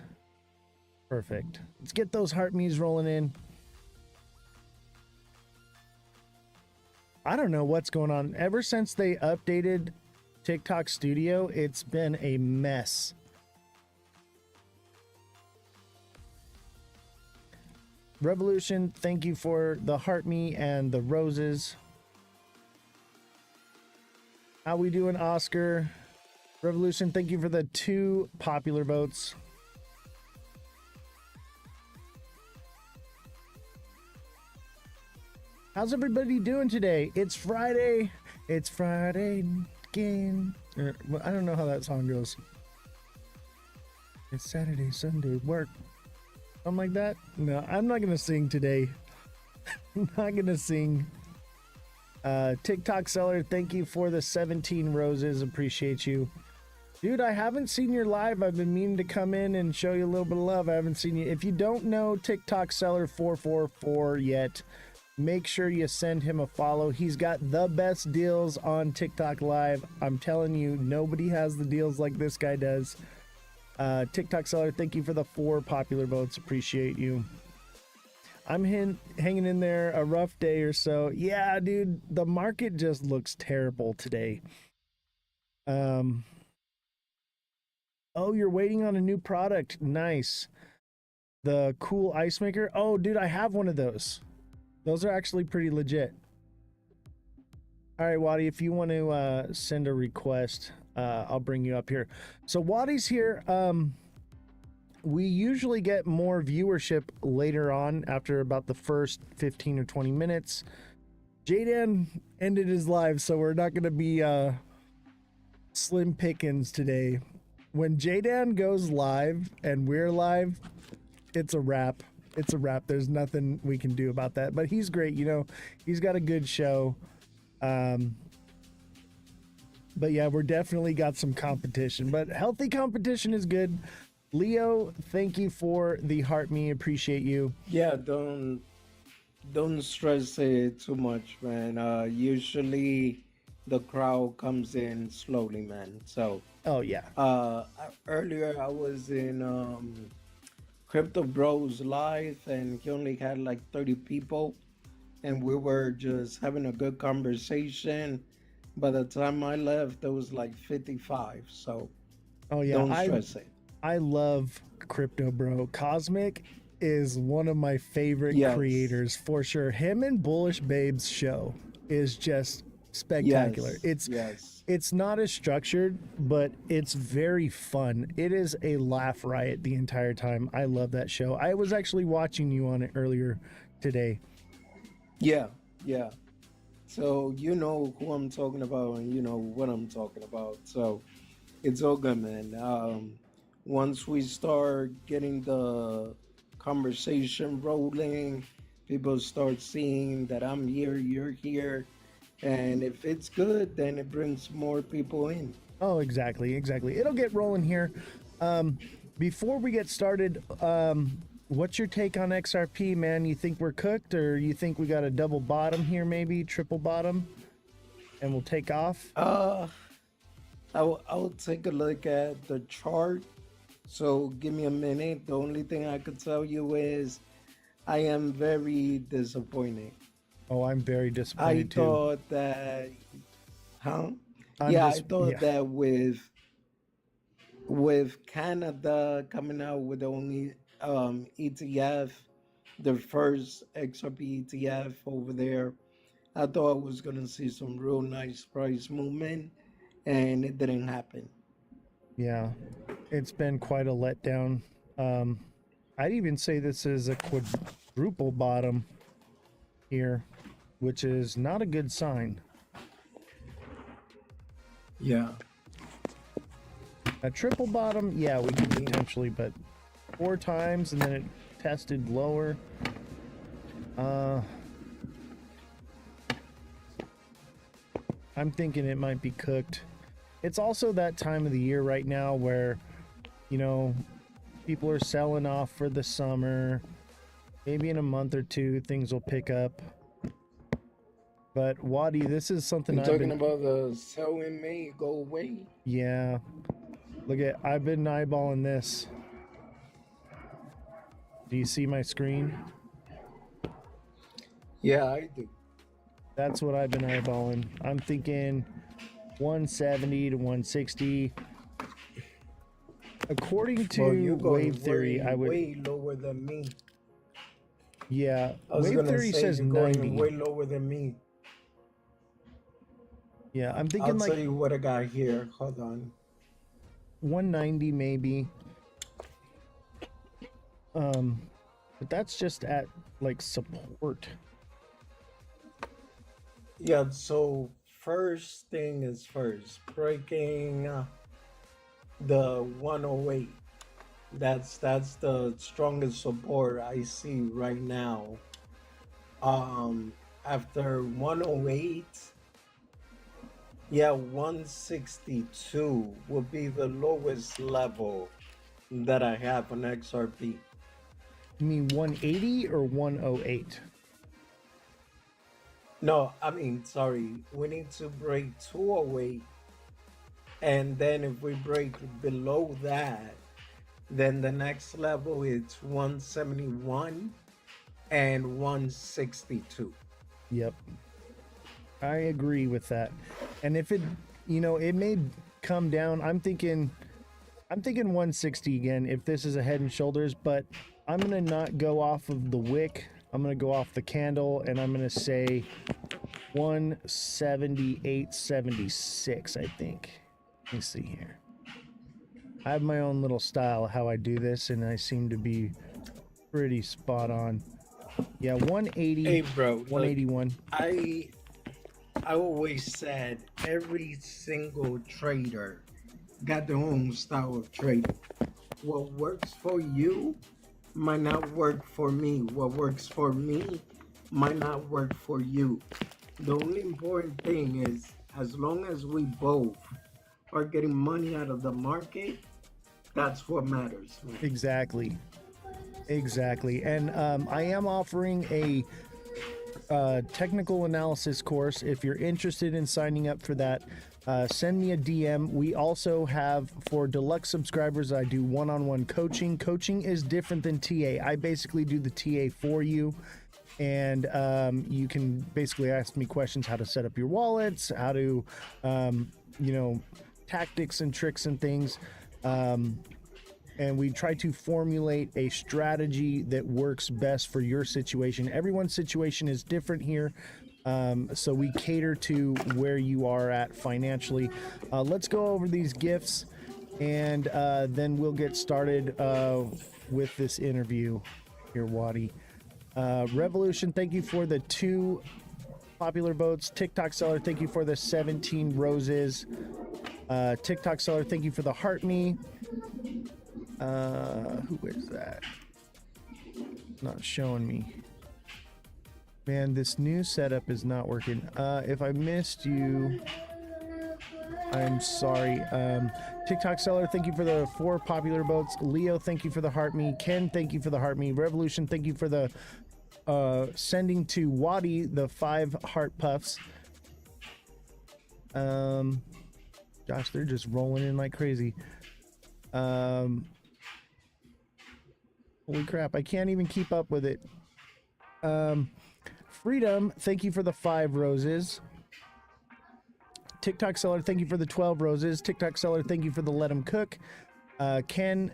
Perfect. Let's get those heart me's rolling in. I don't know what's going on. Ever since they updated TikTok Studio, it's been a mess. Revolution, thank you for the heart me and the roses. How we doing, Oscar? Revolution, thank you for the 2 popular votes. How's everybody doing today? It's Friday. It's Friday again. I don't know how that song goes. It's Saturday, Sunday, work. Something like that? No, I'm not gonna sing today. I'm not gonna sing. TikTok seller, thank you for the 17 roses. Appreciate you. Dude, I haven't seen your live. I've been meaning to come in and show you a little bit of love. I haven't seen you. If you don't know TikTok seller 444 yet, make sure you send him a follow. He's got the best deals on TikTok live. I'm telling you, nobody has the deals like this guy does. TikTok seller, thank you for the 4 popular votes. Appreciate you. I'm hanging in there, a rough day or so. Yeah, dude, the market just looks terrible today. Oh, you're waiting on a new product. Nice. The cool ice maker. Oh, dude, I have one of those. Those are actually pretty legit. All right, Waddy, if you want to send a request, I'll bring you up here. So Waddy's here. We usually get more viewership later on after about the first 15 or 20 minutes. Jaydan ended his live, so we're not going to be slim pickings today. When Jaydan goes live and we're live, it's a wrap. It's a wrap. There's nothing we can do about that. But he's great, you know. He's got a good show. But yeah, we're definitely got some competition. But healthy competition is good. Leo, thank you for the heart me. Appreciate you. Yeah, don't stress it too much, man. Usually the crowd comes in slowly, man. So Oh yeah. earlier I was in Crypto Bros live, and he only had like 30 people, and we were just having a good conversation. By the time I left, there was like 55. So Oh yeah. don't stress it. I love Crypto Bro. Cosmic is one of my favorite creators for sure. Him and Bullish Babe's show is just spectacular. It's not as structured, but it's very fun. It is a laugh riot the entire time. I love that show. I was actually watching you on it earlier today. Yeah. So you know who I'm talking about, and you know what I'm talking about. So it's all good, man. Once we start getting the conversation rolling, people start seeing that I'm here, you're here. And if it's good, then it brings more people in. Oh, exactly. It'll get rolling here. Before we get started, what's your take on XRP, man? You think we're cooked, or you think we got a double bottom here, maybe triple bottom, and we'll take off? I'll take a look at the chart. So give me a minute. The only thing I could tell you is I am very disappointed. Oh, I'm very I disappointed too. thought that, huh? I'm Yeah, I just thought that with Canada coming out with the only ETF, the first XRP ETF over there, I thought I was gonna see some real nice price movement, and it didn't happen. yeah. It's been quite a letdown. Um, I'd even say this is a quadruple bottom here, which is not a good sign. Yeah. A triple bottom, yeah, we could potentially, but 4 times and then it tested lower. I'm thinking it might be cooked. It's also that time of the year right now where, you know, people are selling off for the summer. Maybe in a month or two things will pick up. But Wadi, this is something You're I've talking been, about the sell in May go away? yeah. Look at, I've been eyeballing this. Do you see my screen? Yeah, I do. That's what I've been eyeballing. I'm thinking 170 to 160. According Well, to you're going wave theory, I would, way lower than me. yeah, I was wave gonna theory say says you're going 90. way lower than me. Yeah, I'm I'll thinking like tell you what I got here. Hold on. 190 maybe. But that's just at like support. Yeah, so first thing is first, breaking the 108. That's the strongest support I see right now. After 108, yeah, 162 will be the lowest level that I have on XRP. You mean 180 or 108? No, I mean, sorry, we need to break 208, and then if we break below that, then the next level is 171 and 162. Yep. I agree with that. And if it, you know, it may come down. I'm thinking 160 again if this is a head and shoulders, but I'm going to not go off of the wick. I'm going to go off the candle and I'm going to say 178.76, I think. Let me see here. I have my own little style how I do this and I seem to be pretty spot on. Yeah, 180. Hey, bro, look, 181. I always said every single trader got their own style of trading. What works for you might not work for me. What works for me might not work for you. The only important thing is, as long as we both are getting money out of the market, that's what matters. Exactly. And I am offering a technical analysis course. If you're interested in signing up for that, send me a DM. We also have, for deluxe subscribers, I do one-on-one coaching. Coaching is different than TA. I basically do the TA for you. And you can basically ask me questions, how to set up your wallets, how to, you know, tactics and tricks and things. And we try to formulate a strategy that works best for your situation. Everyone's situation is different here. So we cater to where you are at financially. Let's go over these gifts and then we'll get started with this interview here, Wadi. Revolution, thank you for the 2 popular votes. TikTok seller, thank you for the 17 roses. TikTok seller, thank you for the heart me. Who is that? Not showing me. Man, this new setup is not working. If I missed you, I'm sorry. TikTok seller, thank you for the 4 popular votes. Leo, thank you for the heart me. Ken, thank you for the heart me. Revolution, thank you for the sending to Wadi the 5 heart puffs. Gosh, they're just rolling in like crazy. Holy crap, I can't even keep up with it. Freedom, thank you for the 5 roses. TikTok seller, thank you for the 12 roses. TikTok seller, thank you for the let 'em cook. Ken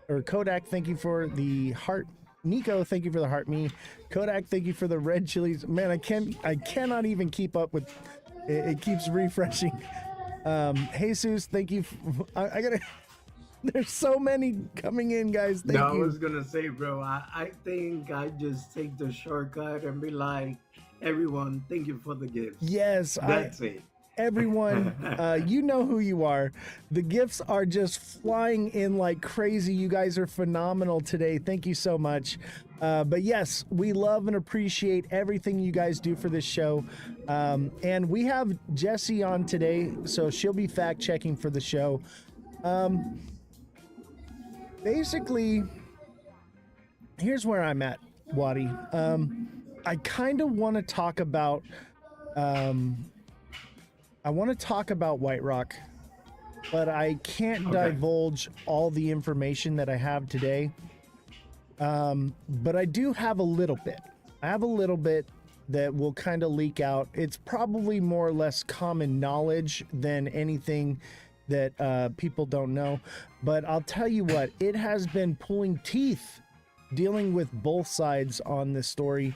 or Kodak, thank you for the heart. Nico, thank you for the heart me. Kodak, thank you for the red chilies. Man, I cannot even keep up with it. It keeps refreshing. Jesus, thank you. I gotta. There's so many coming in, guys. Thank No, I you. was gonna say, bro, I think I just take the shortcut and be like, everyone, thank you for the gifts. Yes, That's it. Everyone, you know who you are. The gifts are just flying in like crazy. You guys are phenomenal today. Thank you so much. But yes, we love and appreciate everything you guys do for this show. And we have Jessie on today, so she'll be fact checking for the show. Basically, here's where I'm at, Waddy. I kind of want to talk about White Rock, but I can't divulge all the information that I have today. But I do have a little bit. I have a little bit that will kind of leak out. It's probably more or less common knowledge than anything that people don't know. But I'll tell you what, it has been pulling teeth dealing with both sides on this story.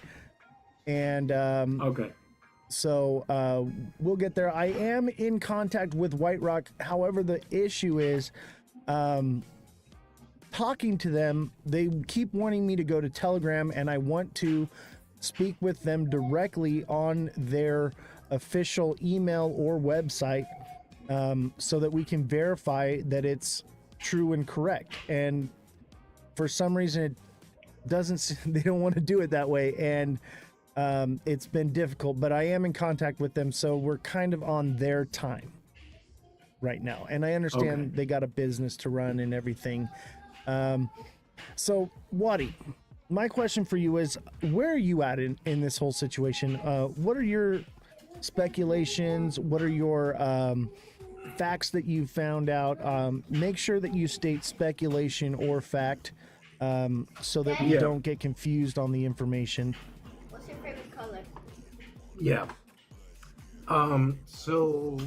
And so we'll get there. I am in contact with White Rock. However, the issue is talking to them. They keep wanting me to go to Telegram, and I want to speak with them directly on their official email or website so that we can verify that it's true and correct. And for some reason, it doesn't. They don't want to do it that way, and it's been difficult, but I am in contact with them, so we're kind of on their time right now. And I understand they got a business to run and everything. So, Waddy, my question for you is, where are you at in this whole situation? What are your speculations? What are your facts that you found out? Make sure that you state speculation or fact so that we don't get confused on the information. What's your favorite color? Yeah. So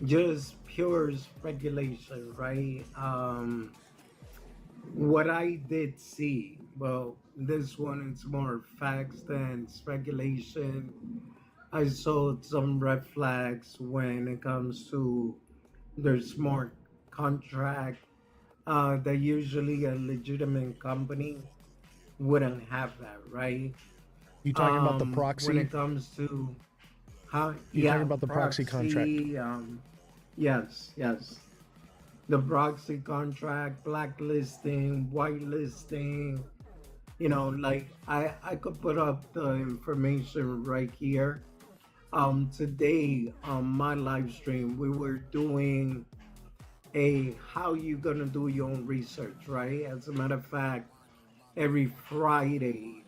just pure speculation, right? What I did see, well, this one is more facts than speculation. I saw some red flags when it comes to their smart contract. That usually a legitimate company wouldn't have that, right? You talking about the proxy? When it comes to, You're talking about the proxy contract? Yes. The proxy contract, blacklisting, whitelisting. You know, like I could put up the information right here. Today on my live stream, we were doing how you gonna do your own research, right? As a matter of fact, every Friday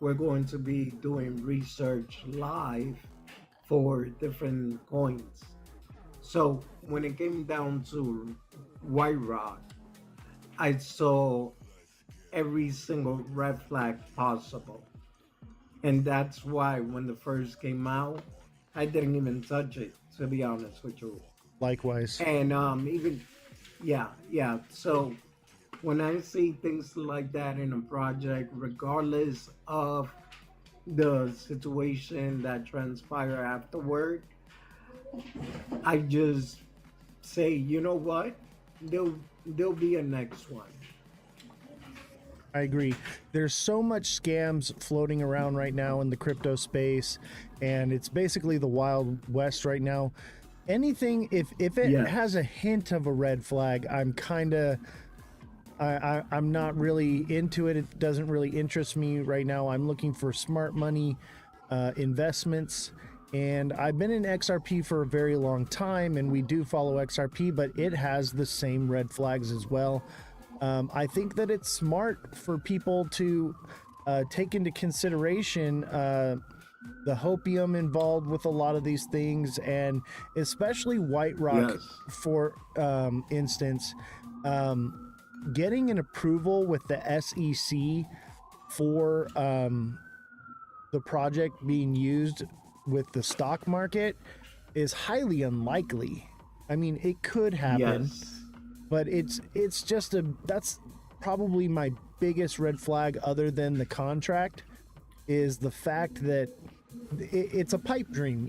we're going to be doing research live for different coins. So when it came down to White Rock, I saw every single red flag possible. And that's why when the first came out, I didn't even touch it, to be honest with you. Likewise. And so when I see things like that in a project, regardless of the situation that transpire afterward, I just say, you know what, there'll be a next one. I agree. There's so much scams floating around right now in the crypto space, and it's basically the Wild West right now. Anything, if it has a hint of a red flag, I'm kind of, I'm not really into it. It doesn't really interest me right now. I'm looking for smart money investments, and I've been in XRP for a very long time, and we do follow XRP, but it has the same red flags as well. I think that it's smart for people to take into consideration the hopium involved with a lot of these things, and especially White Rock, Yes. for instance, getting an approval with the SEC for the project being used with the stock market is highly unlikely. I mean, it could happen, Yes. but it's just that's probably my biggest red flag, other than the contract, is the fact that it's a pipe dream.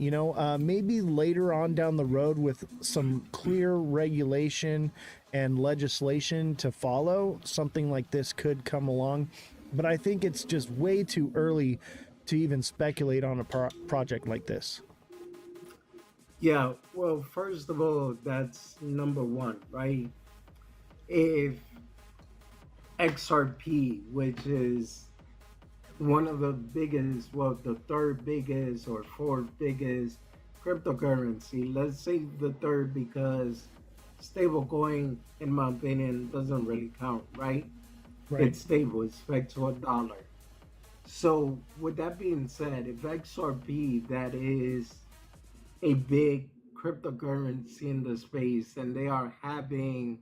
Maybe later on down the road, with some clear regulation and legislation to follow, something like this could come along, but I think it's just way too early to even speculate on a project like this. Yeah, well, first of all, that's number one, right? If XRP, which is one of the biggest, well, the third biggest or fourth biggest cryptocurrency, let's say the third, because stablecoin, in my opinion, doesn't really count, right? Right. It's stable, it's pegged to a dollar. So, with that being said, if XRP, that is a big cryptocurrency in the space, and they are having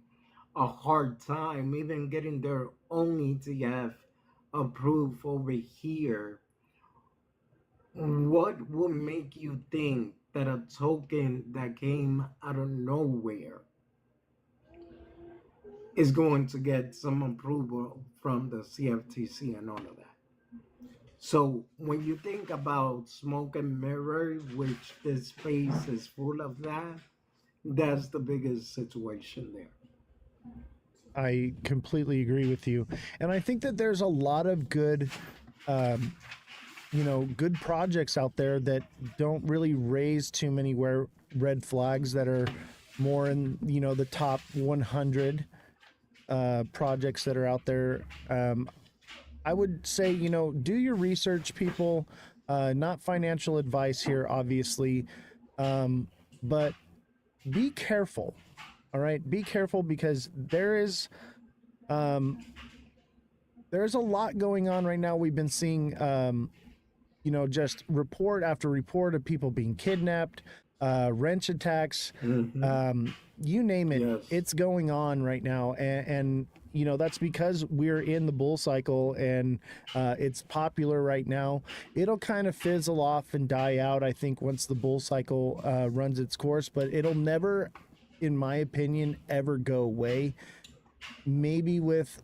a hard time even getting their own ETF approved over here, what would make you think that a token that came out of nowhere is going to get some approval from the CFTC and all of that? So when you think about smoke and mirror, which this space is full of that, that's the biggest situation there. I completely agree with you, and I think that there's a lot of good good projects out there that don't really raise too many red flags, that are more in the top 100 projects that are out there. I would say, do your research, people. Not financial advice here, obviously, but be careful. All right, be careful, because there's a lot going on right now. We've been seeing just report after report of people being kidnapped, wrench attacks, you name it. Yes. It's going on right now, and that's because we're in the bull cycle, and it's popular right now. It'll kind of fizzle off and die out, I think, once the bull cycle runs its course, but it'll never, in my opinion, ever go away. Maybe with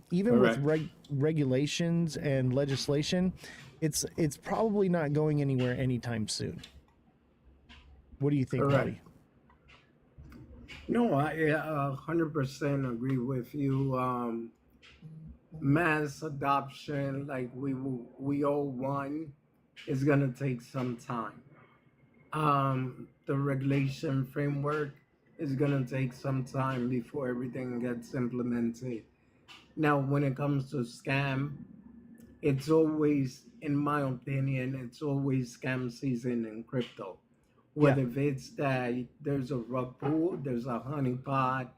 regulations and legislation, it's probably not going anywhere anytime soon. What do you think, Correct. Bobby? No, I 100% agree with you. Mass adoption, like we all want, is gonna take some time. The regulation framework is gonna take some time before everything gets implemented. Now, when it comes to scam, it's always, in my opinion, it's always scam season in crypto. Whether if it's that there's a rug pull, there's a honeypot,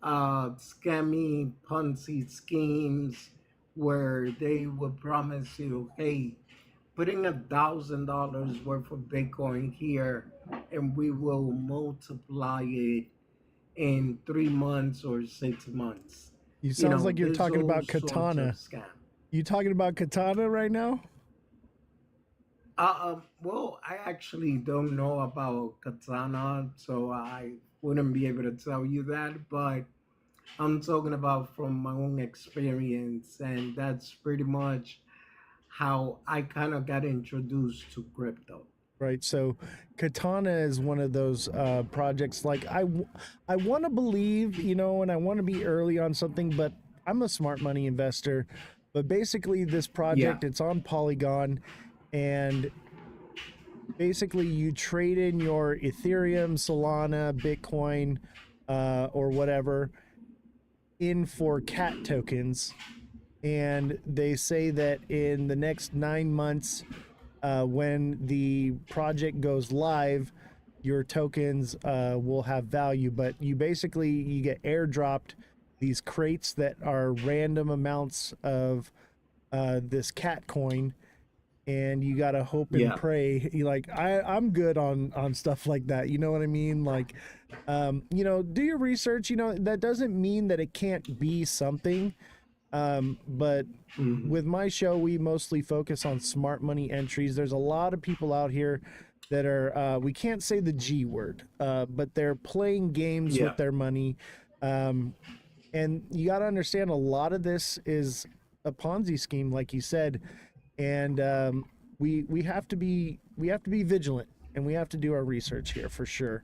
scammy Ponzi schemes where they would promise you, hey, put in $1,000 worth of Bitcoin here, and we will multiply it in 3 months or 6 months. You sounds like you're there's talking all about sorts of Katana. scam. You talking about Katana right now? Well, I actually don't know about Katana, so I wouldn't be able to tell you that, but I'm talking about from my own experience, and that's pretty much how I kind of got introduced to crypto. Right. So Katana is one of those projects. Like I want to believe, and I want to be early on something, but I'm a smart money investor. But basically, this project, it's on Polygon, and basically you trade in your Ethereum, Solana, Bitcoin, or whatever in for cat tokens. And they say that in the next 9 months, when the project goes live, your tokens will have value. But you get airdropped these crates that are random amounts of this cat coin, and you gotta hope and Yeah. pray. I'm good on stuff like that. You know what I mean? Like, do your research. That doesn't mean that it can't be something. But with my show, we mostly focus on smart money entries. There's a lot of people out here that are, we can't say the G word, but they're playing games Yeah. with their money. And you got to understand, a lot of this is a Ponzi scheme, like you said. And we have to be vigilant, and we have to do our research here for sure.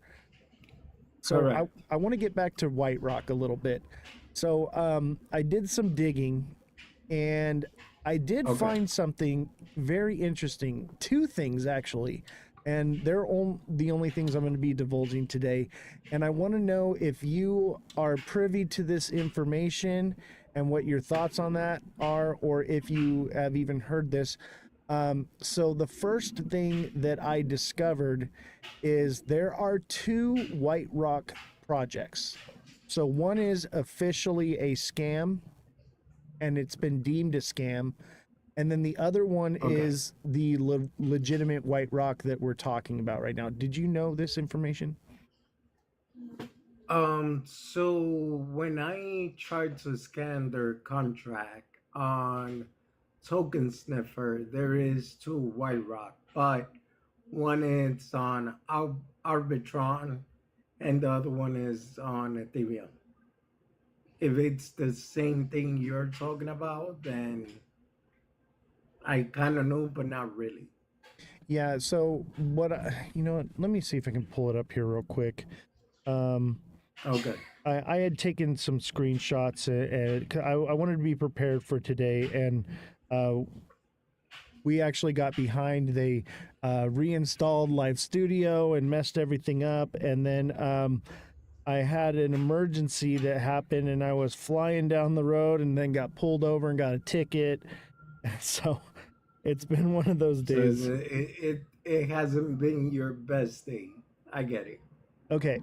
So Correct. I want to get back to White Rock a little bit. So I did some digging, and I did Okay. find something very interesting. Two things, actually. And they're the only things I'm going to be divulging today. And I want to know if you are privy to this information and what your thoughts on that are, or if you have even heard this. So the first thing that I discovered is there are two White Rock projects. So one is officially a scam, and it's been deemed a scam. And then the other one Okay. is the legitimate White Rock that we're talking about right now. Did you know this information? So when I tried to scan their contract on Token Sniffer, there is two White Rock, but one is on Arbitron and the other one is on Ethereum. If it's the same thing you're talking about, then I kind of know, but not really. Yeah. So let me see if I can pull it up here real quick. Okay. I had taken some screenshots, and I wanted to be prepared for today, and we actually got behind. They reinstalled Live Studio and messed everything up, and then I had an emergency that happened, and I was flying down the road, and then got pulled over and got a ticket. So it's been one of those So days. it hasn't been your best day. I get it. Okay.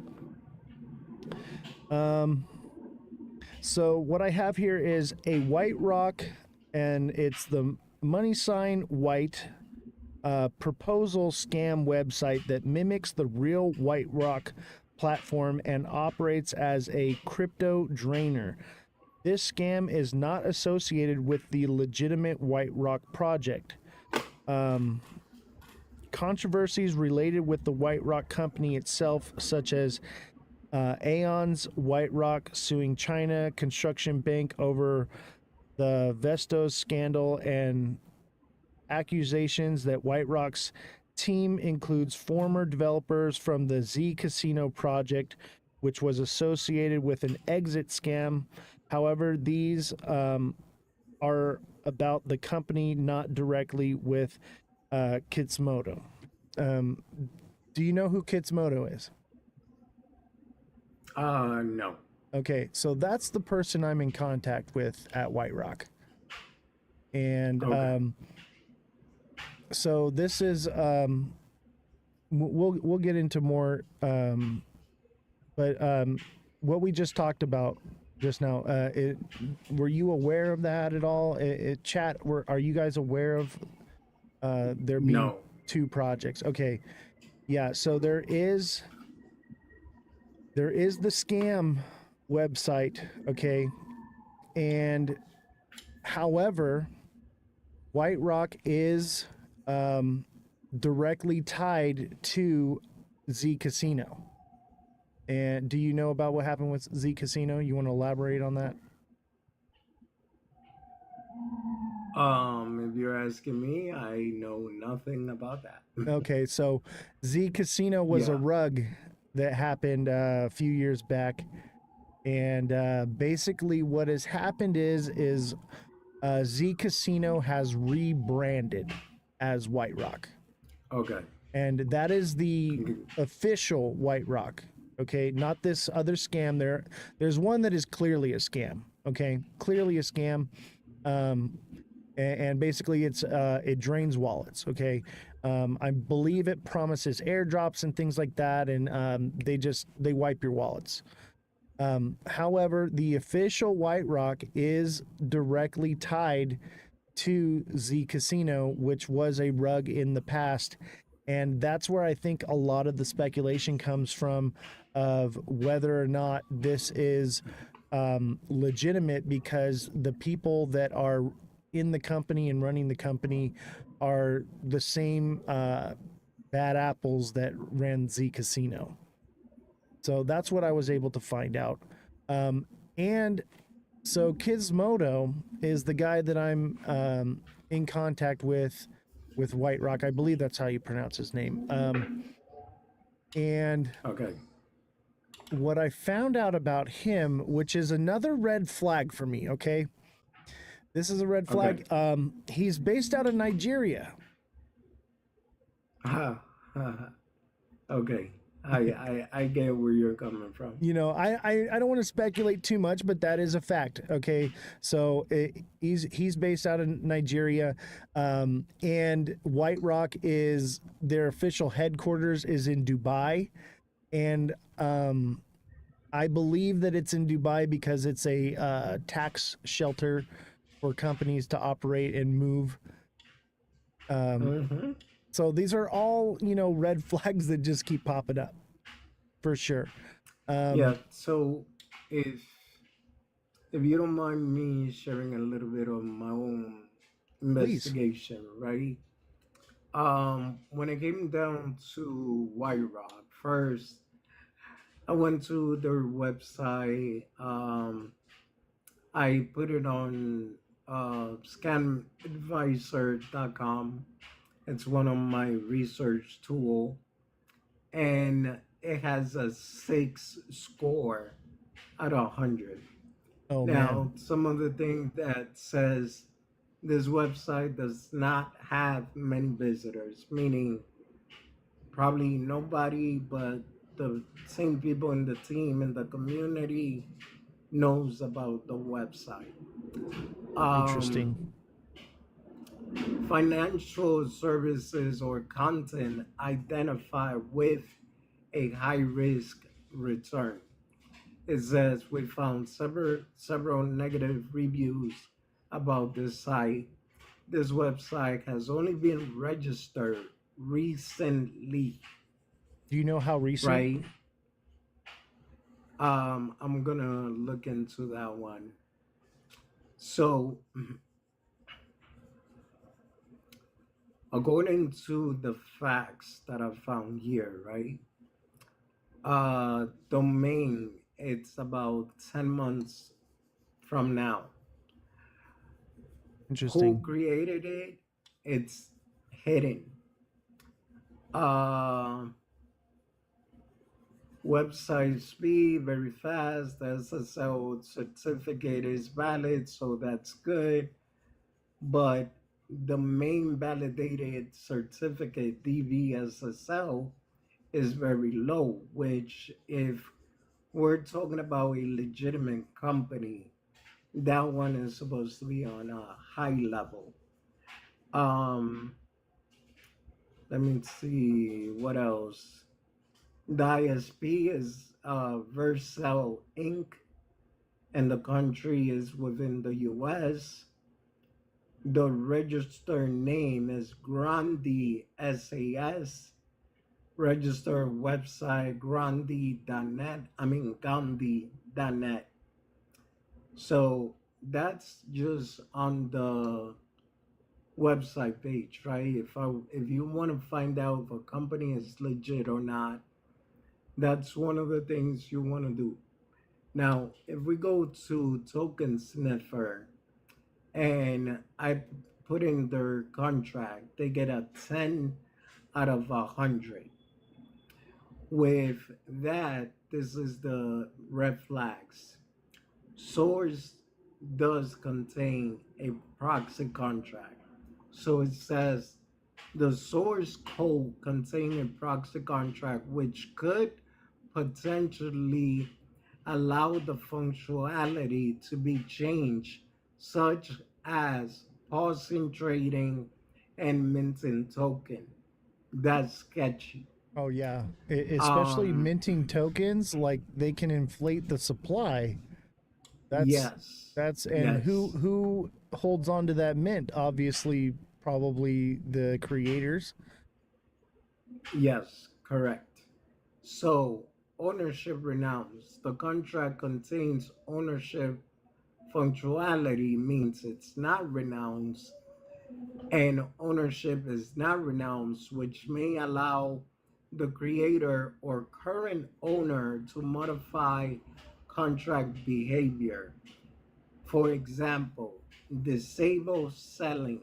So what I have here is a White Rock, and it's the money sign white proposal scam website that mimics the real White Rock platform and operates as a crypto drainer. This scam is not associated with the legitimate White Rock project. Controversies related with the White Rock company itself, such as Aeon's White Rock suing China Construction Bank over the Vestos scandal, and accusations that White Rock's team includes former developers from the Z Casino project, which was associated with an exit scam. However, these are about the company, not directly with Kitsumoto. Do you know who Kitsumoto is? No. Okay, so that's the person I'm in contact with at White Rock. And Okay. so this is we'll get into more, but what we just talked about just now, were you aware of that at all? Chat, are you guys aware of there being No. two projects? Okay, yeah, so there is the scam website, okay, and however, White Rock is directly tied to Z Casino. And do you know about what happened with Z Casino? You want to elaborate on that? If you're asking me, I know nothing about that. Okay, so Z Casino was a Yeah. rug that happened a few years back, and basically what has happened is Z Casino has rebranded as White Rock, Okay. and that is the official White Rock. Okay, not this other scam. There's one that is clearly a scam. Okay, clearly a scam. And basically it drains wallets. Okay, I believe it promises airdrops and things like that, and they wipe your wallets. However, the official White Rock is directly tied to Z Casino, which was a rug in the past. And that's where I think a lot of the speculation comes from of whether or not this is legitimate, because the people that are in the company and running the company are the same bad apples that ran Z Casino. So that's what I was able to find out. And so Gizmodo is the guy that I'm in contact with White Rock. I believe that's how you pronounce his name. And Okay. what I found out about him, which is another red flag for me, okay? This is a red flag. He's based out of Nigeria. Okay. I get where you're coming from. You know, I don't want to speculate too much, but that is a fact. Okay, so he's based out of Nigeria, and White Rock is their official headquarters is in Dubai, and I believe that it's in Dubai because it's a tax shelter for companies to operate and move. So these are all, you know, red flags that just keep popping up, for sure. Yeah. So if you don't mind me sharing a little bit of my own investigation, right? When it came down to White Rock, first I went to their website. I put it on scanadvisor.com. It's one of my research tool, and it has a 6 score out of 100. Oh, Now, man. some of the things that says this website does not have many visitors, meaning probably nobody but the same people in the team and the community knows about the website. Interesting. Financial services or content identified with a high risk return. It says we found several negative reviews about this site. This website has only been registered recently. Do you know how recent? Right. I'm gonna look into that one. So, according to the facts that I found here, right? Domain, it's about 10 months from now. Interesting. Who created it? It's hidden. Website speed very fast. The SSL certificate is valid, so that's good. But the main validated certificate, DVSSL, is very low, which if we're talking about a legitimate company, that one is supposed to be on a high level. Let me see what else. The ISP is Vercel Inc., and the country is within the US. The registered name is Grandi SAS. Registered website Gandhi.net. So that's just on the website page, right? If you want to find out if a company is legit or not, that's one of the things you want to do. Now, if we go to Token Sniffer and I put in their contract, they get a 10 out of 100. With that, this is the red flags. Source does contain a proxy contract. So it says the source code contains a proxy contract which could potentially allow the functionality to be changed, such as pausing trading and minting token. That's sketchy. Oh yeah, especially minting tokens, like they can inflate the supply. That's Yes. and Yes. who holds on to that mint? Obviously, probably the creators. Yes. Correct. So, ownership renounce. The contract contains ownership functionality means it's not renounced, and ownership is not renounced, which may allow the creator or current owner to modify contract behavior. For example, disable selling,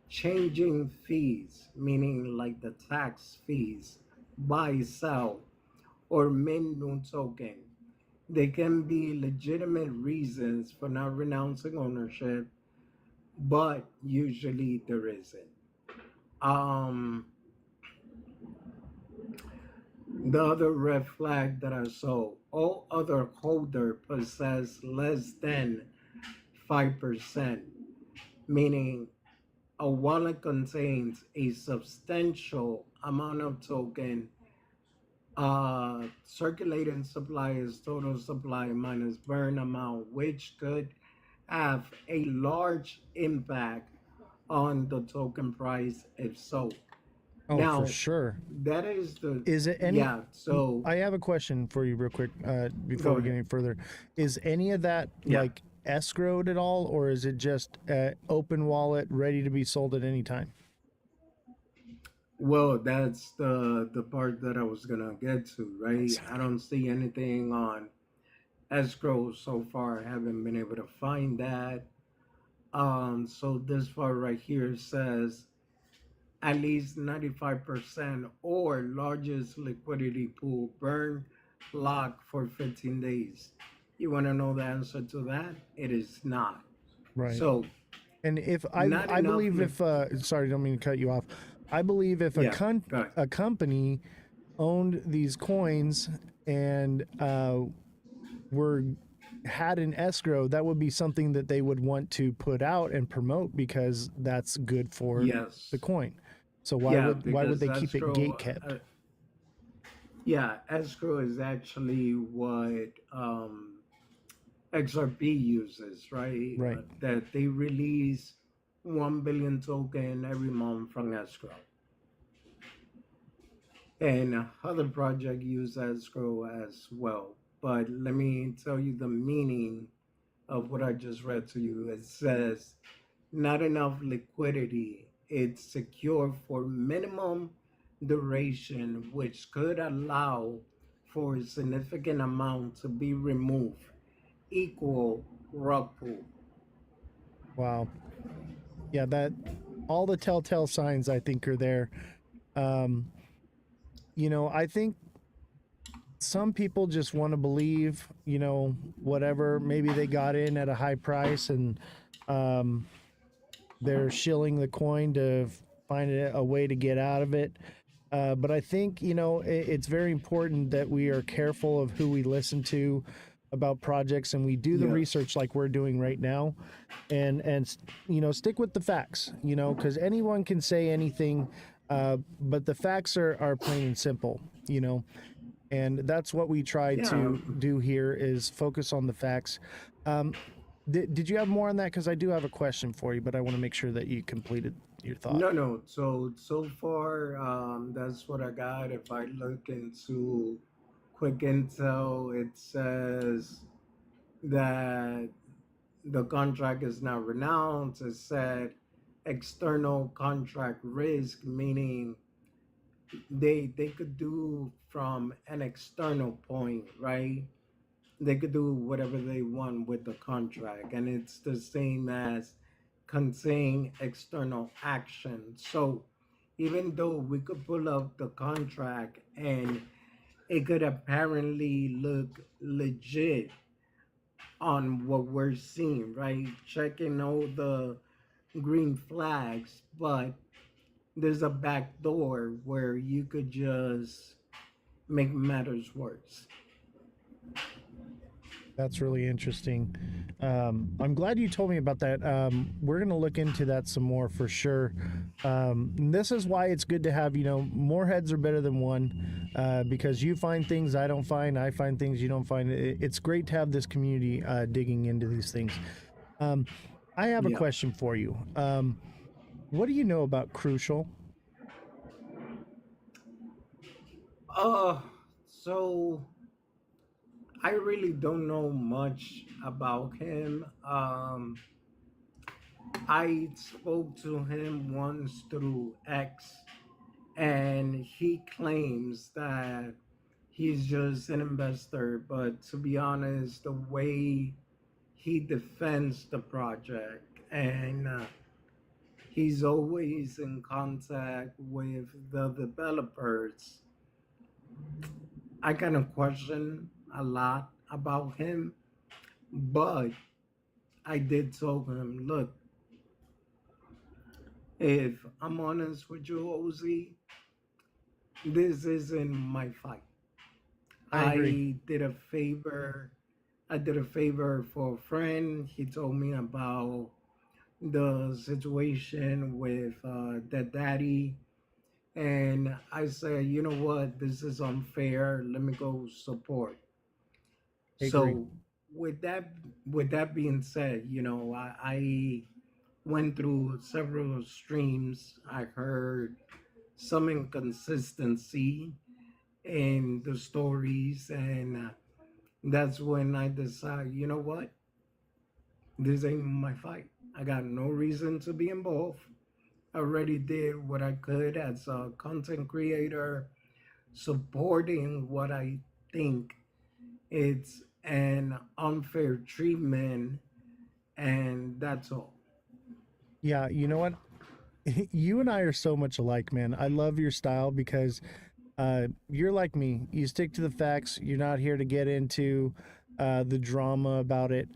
changing fees, meaning like the tax fees, buy, sell, or mint new token. They can be legitimate reasons for not renouncing ownership, but usually there isn't. Um, the other red flag that I saw, all other holder possess less than 5%, meaning a wallet contains a substantial amount of token. Circulating supply is total supply minus burn amount, which could have a large impact on the token price if so. Oh, for Now, sure. that is the, Is it any? yeah, so I have a question for you, real quick, before go we get ahead. any further. Is any of that Yeah. like escrowed at all, or is it just open wallet, ready to be sold at any time? Well, that's the part that I was gonna get to, right? I don't see anything on escrow so far. I haven't been able to find that. So this part right here says at least 95% or largest liquidity pool burn lock for 15 days. You want to know the answer to that? It is not. Right. So, And if not I enough. believe if sorry, don't mean to cut you off. I believe if Yeah, go ahead. a company owned these coins and were had an escrow, that would be something that they would want to put out and promote because that's good for Yes. the coin. So Yeah, why would because they keep it gate kept? Yeah, escrow is actually what XRP uses, right? Right. That they release 1 billion token every month from escrow. And other project use escrow as well. But let me tell you the meaning of what I just read to you. It says, not enough liquidity. It's secure for minimum duration, which could allow for a significant amount to be removed. Equal rug pull. Wow. Yeah, that all the telltale signs I think are there. Um, I think some people just want to believe, whatever. Maybe they got in at a high price and um, they're shilling the coin to find a way to get out of it. But I think, it's very important that we are careful of who we listen to about projects and we do the Yes. research like we're doing right now and stick with the facts, because anyone can say anything, but the facts are plain and simple, and that's what we try Yeah. to do here is focus on the facts. Did you have more on that? Because I do have a question for you, but I want to make sure that you completed your thought. No. So far, that's what I got. If I look into quick intel, it says that the contract is not renounced. It said external contract risk, meaning they could do from an external point, right? They could do whatever they want with the contract, and it's the same as contain external action. So even though we could pull up the contract and it could apparently look legit on what we're seeing, right? Checking all the green flags, but there's a back door where you could just make matters worse. That's really interesting. I'm glad you told me about that. We're going to look into that some more for sure. And this is why it's good to have, more heads are better than one, because you find things I don't find, I find things you don't find. It's great to have this community digging into these things. I have a Yeah. question for you. What do you know about Crucial? Uh, so I really don't know much about him. I spoke to him once through X, and he claims that he's just an investor. But to be honest, the way he defends the project and he's always in contact with the developers, I kind of question a lot about him. But I did tell him, look, if I'm honest with you, Ozzy, this isn't my fight. I agree. I did a favor. I did a favor for a friend. He told me about the situation with the daddy, and I said, you know what, this is unfair. Let me go support. I agree. So with that, with that being said, I went through several streams. I heard some inconsistency in the stories, and that's when I decided, you know what, this ain't my fight. I got no reason to be involved. I already did what I could as a content creator, supporting what I think it's an unfair treatment, and that's all. Yeah, you know what? You and I are so much alike, man. I love your style because you're like me. You stick to the facts. You're not here to get into the drama about it.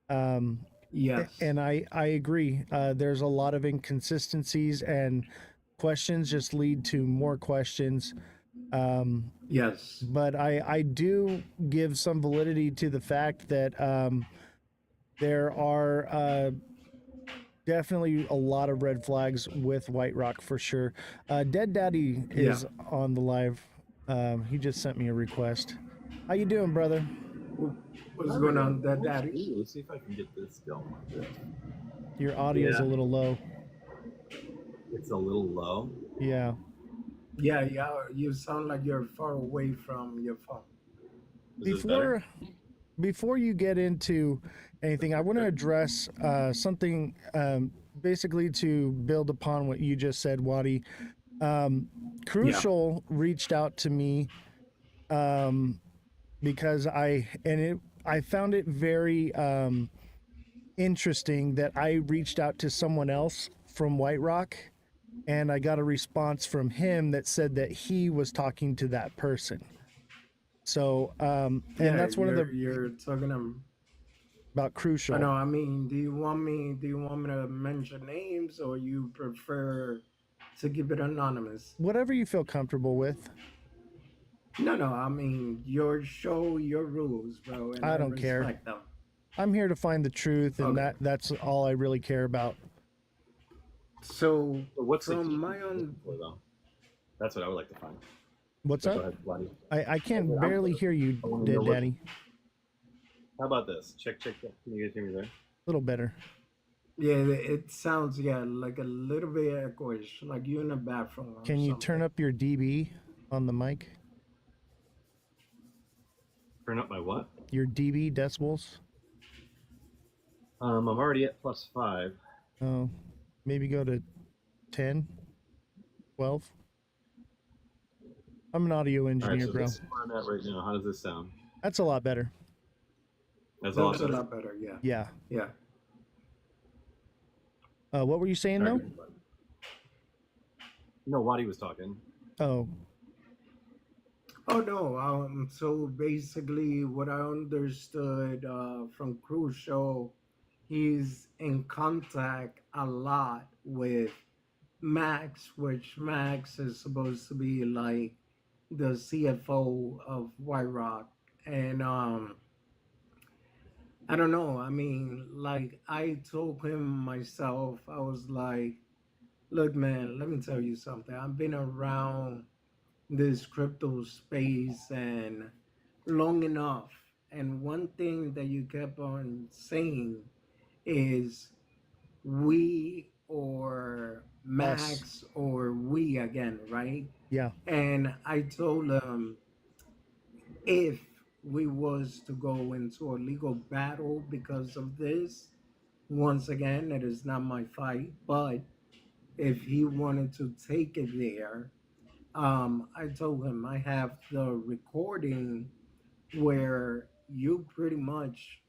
Um, Yes, and I agree. There's a lot of inconsistencies, and questions just lead to more questions. Um, yes, but I do give some validity to the fact that there are definitely a lot of red flags with White Rock for sure. Dead Daddy yeah. is on the live. He just sent me a request. How you doing, brother? What's going on, that Let's daddy? see. Let's see if I can get this going like this. Your audio's a Yeah, little low. it's a little low. Yeah. Yeah, yeah. You sound like you're far away from your phone. Is this better? Before you get into anything, I want to address something basically to build upon what you just said, Wadi. Um, Yeah, Crucial reached out to me um, because I found it very interesting that I reached out to someone else from White Rock, and I got a response from him that said that he was talking to that person. So, and yeah. that's one of the You're talking. about I Crucial. know. I mean, do you want me to mention names, or you prefer to keep it anonymous? Whatever you feel comfortable with. No, no. I mean, your show, your rules, bro, and I I don't care. respect them. I'm here to find the truth, and Okay. that's all I really care about. So, So what's the from key my you're looking own, for, though? That's what I would like to find. What's So go up? ahead, Vladdy. I I said, can't barely hear you, I want to know Dead what. Daddy. How about this? Check, check, check. Can you guys hear me there? A little better. yeah, it sounds like a little bit echoish, like you in a bathroom or Can you something. turn up your dB on the mic? Turn up my what? Your dB decibels? I'm already at +5. Oh, maybe go to 10, 12. I'm an audio All right, engineer, so bro. this is where I'm at right now. How does this sound? That's a lot better. That's a lot That's a better. lot better. Yeah, Yeah. yeah. What were you saying, All though? right. No, Waddy was talking. Oh, Oh no. So basically, what I understood from Crucial, he's in contact a lot with Max, which Max is supposed to be like the CFO of White Rock, and I don't know. I mean, like I told him myself, I was like, look, man, let me tell you something. I've been around this crypto space and long enough. And one thing that you kept on saying is we or Us. Max or we again, right? Yeah, And I told him if we was to go into a legal battle because of this, once again, it is not my fight, but if he wanted to take it there, I told him I have the recording where you pretty much,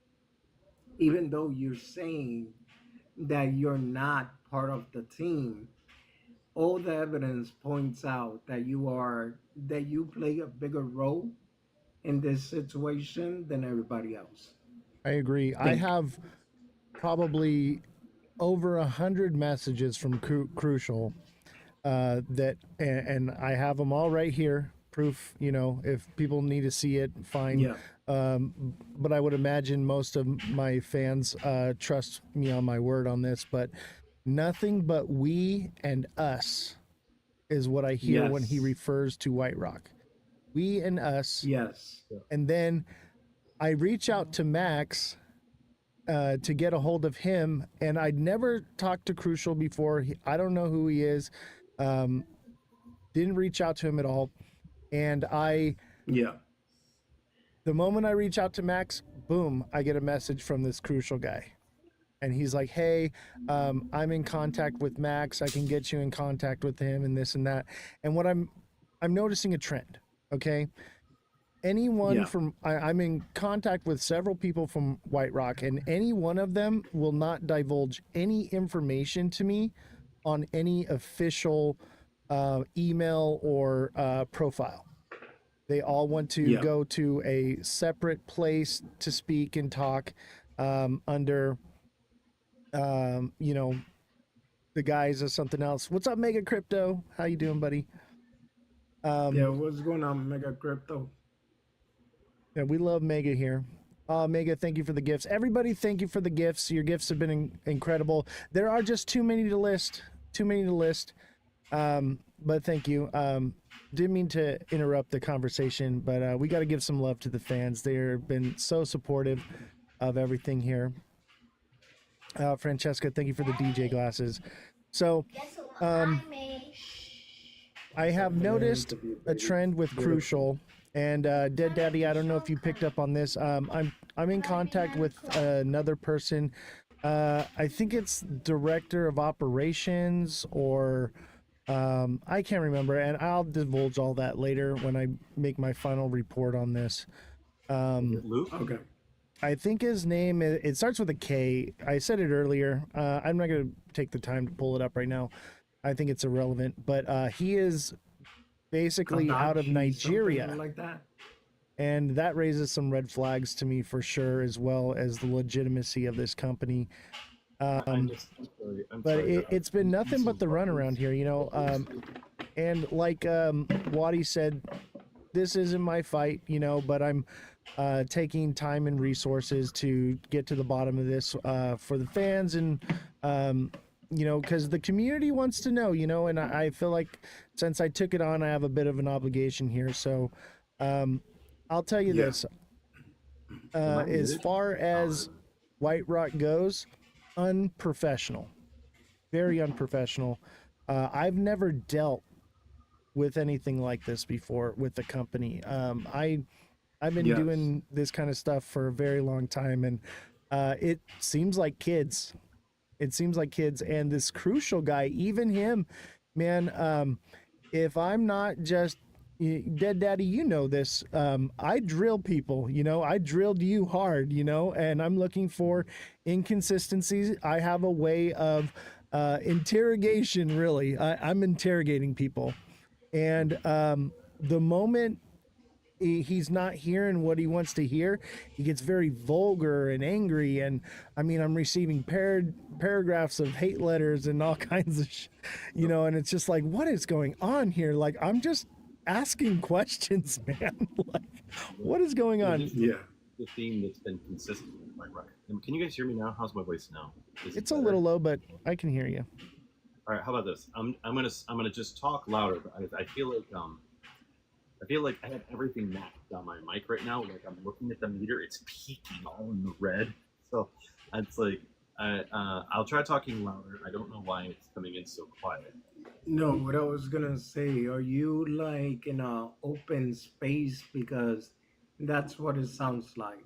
even though you're saying that you're not part of the team, all the evidence points out that you play a bigger role in this situation than everybody else. I agree. I Think. have probably over 100 messages from Crucial that, and I have them all right here. Proof, if people need to see it, fine. Yeah. But I would imagine most of my fans trust me on my word on this. But nothing but we and us is what I hear when he Yes. refers to White Rock. We and us. Yes. And then I reach out to Max to get a hold of him, and I'd never talked to Crucial before. I don't know who he is. Didn't reach out to him at all. And Yeah. the moment I reach out to Max, boom, I get a message from this Crucial guy. And he's like, hey, I'm in contact with Max. I can get you in contact with him and this and that. And what I'm noticing a trend, okay? Anyone Yeah. from I'm in contact with several people from White Rock, and any one of them will not divulge any information to me on any official email or profile. They all want to Yeah. go to a separate place to speak and talk under, the guise of something else. What's up, Mega Crypto? How you doing, buddy? Yeah. What's going on, Mega Crypto? Yeah, we love Mega here. Mega, thank you for the gifts. Everybody, thank you for the gifts. Your gifts have been incredible. There are just too many to list. Too many to list. But thank you. Didn't mean to interrupt the conversation, but we got to give some love to the fans. They've been so supportive of everything here. Francesca, thank you for the DJ glasses. So, I have noticed a trend with Crucial and Dead Daddy. I don't know if you picked up on this. I'm in contact with another person. I think it's director of operations or I can't remember, and I'll divulge all that later when I make my final report on this. Luke? Okay. I think his name it starts with a K. I said it earlier. I'm not going to take the time to pull it up right now. I think it's irrelevant, but he is basically out of Kadachi, Nigeria, something like that. and that raises some red flags to me for sure, as well as the legitimacy of this company. I'm But sorry, it's been nothing but the run around here, and like Waddy said, this isn't my fight, but I'm taking time and resources to get to the bottom of this for the fans and because the community wants to know, and I feel like since I took it on, I have a bit of an obligation here. So I'll tell you this. As far as White Rock goes, unprofessional, very unprofessional. I've never dealt with anything like this before with the company. I've been doing this kind of stuff for a very long time, and it seems like kids. It seems like kids, and this Crucial guy, even him, man. If I'm not just Dead Daddy, you know this. I drill people, I drilled you hard, and I'm looking for inconsistencies. I have a way of interrogation, really. I'm interrogating people. And the moment he's not hearing what he wants to hear, he gets very vulgar and angry. And I mean, I'm receiving paragraphs of hate letters and all kinds of, and it's just like, what is going on here? Like, I'm just asking questions, man. Like, what is going on? The theme that's been consistent White Rock. Can you guys hear me now? How's my voice now? Is it It's a better? little low, but I can hear you. All right, how about this? I'm gonna just talk louder. But I feel like I have everything maxed on my mic right now. Like I'm looking at the meter, it's peaking all in the red. So it's like I'll try talking louder. I don't know why it's coming in so quiet. No, what I was gonna say, are you like in a open space? Because that's what it sounds like.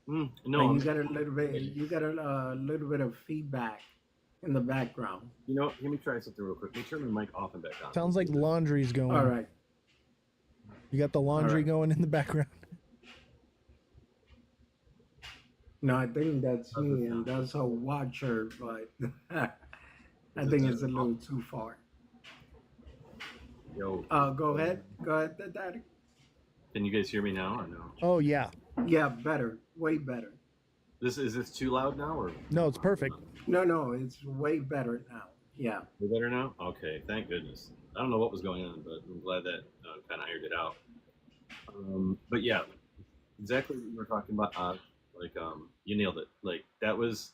No, Like I'm you got a little bit of feedback in the background. You know, let me try something real quick. Let me turn my mic off and back on. Sounds like laundry's going. All right. You got the laundry right. going in the background. No, I think that's me, and that's a watcher, but I think it's a little too far. Yo. Go ahead, Daddy. Can you guys hear me now or no? Oh yeah. Yeah, better, way better. Is this too loud now or? No, it's perfect. No, it's way better now. Yeah. Way better now? Okay, thank goodness. I don't know what was going on, but I'm glad that kind of ironed it out. But yeah, exactly what you were talking about. You nailed it. Like that was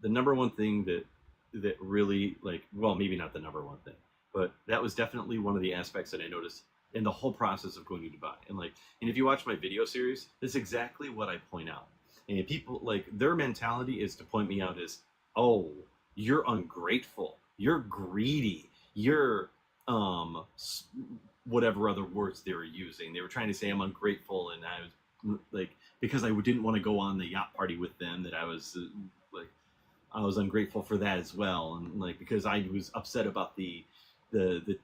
the number one thing that really well, maybe not the number one thing, but that was definitely one of the aspects that I noticed in the whole process of going to Dubai. And if you watch my video series, that's exactly what I point out. And people their mentality is to point me out as, oh, you're ungrateful, you're greedy, you're whatever other words they were using. They were trying to say I'm ungrateful, and I was because I didn't want to go on the yacht party with them, that I was I was ungrateful for that as well, and because I was upset about the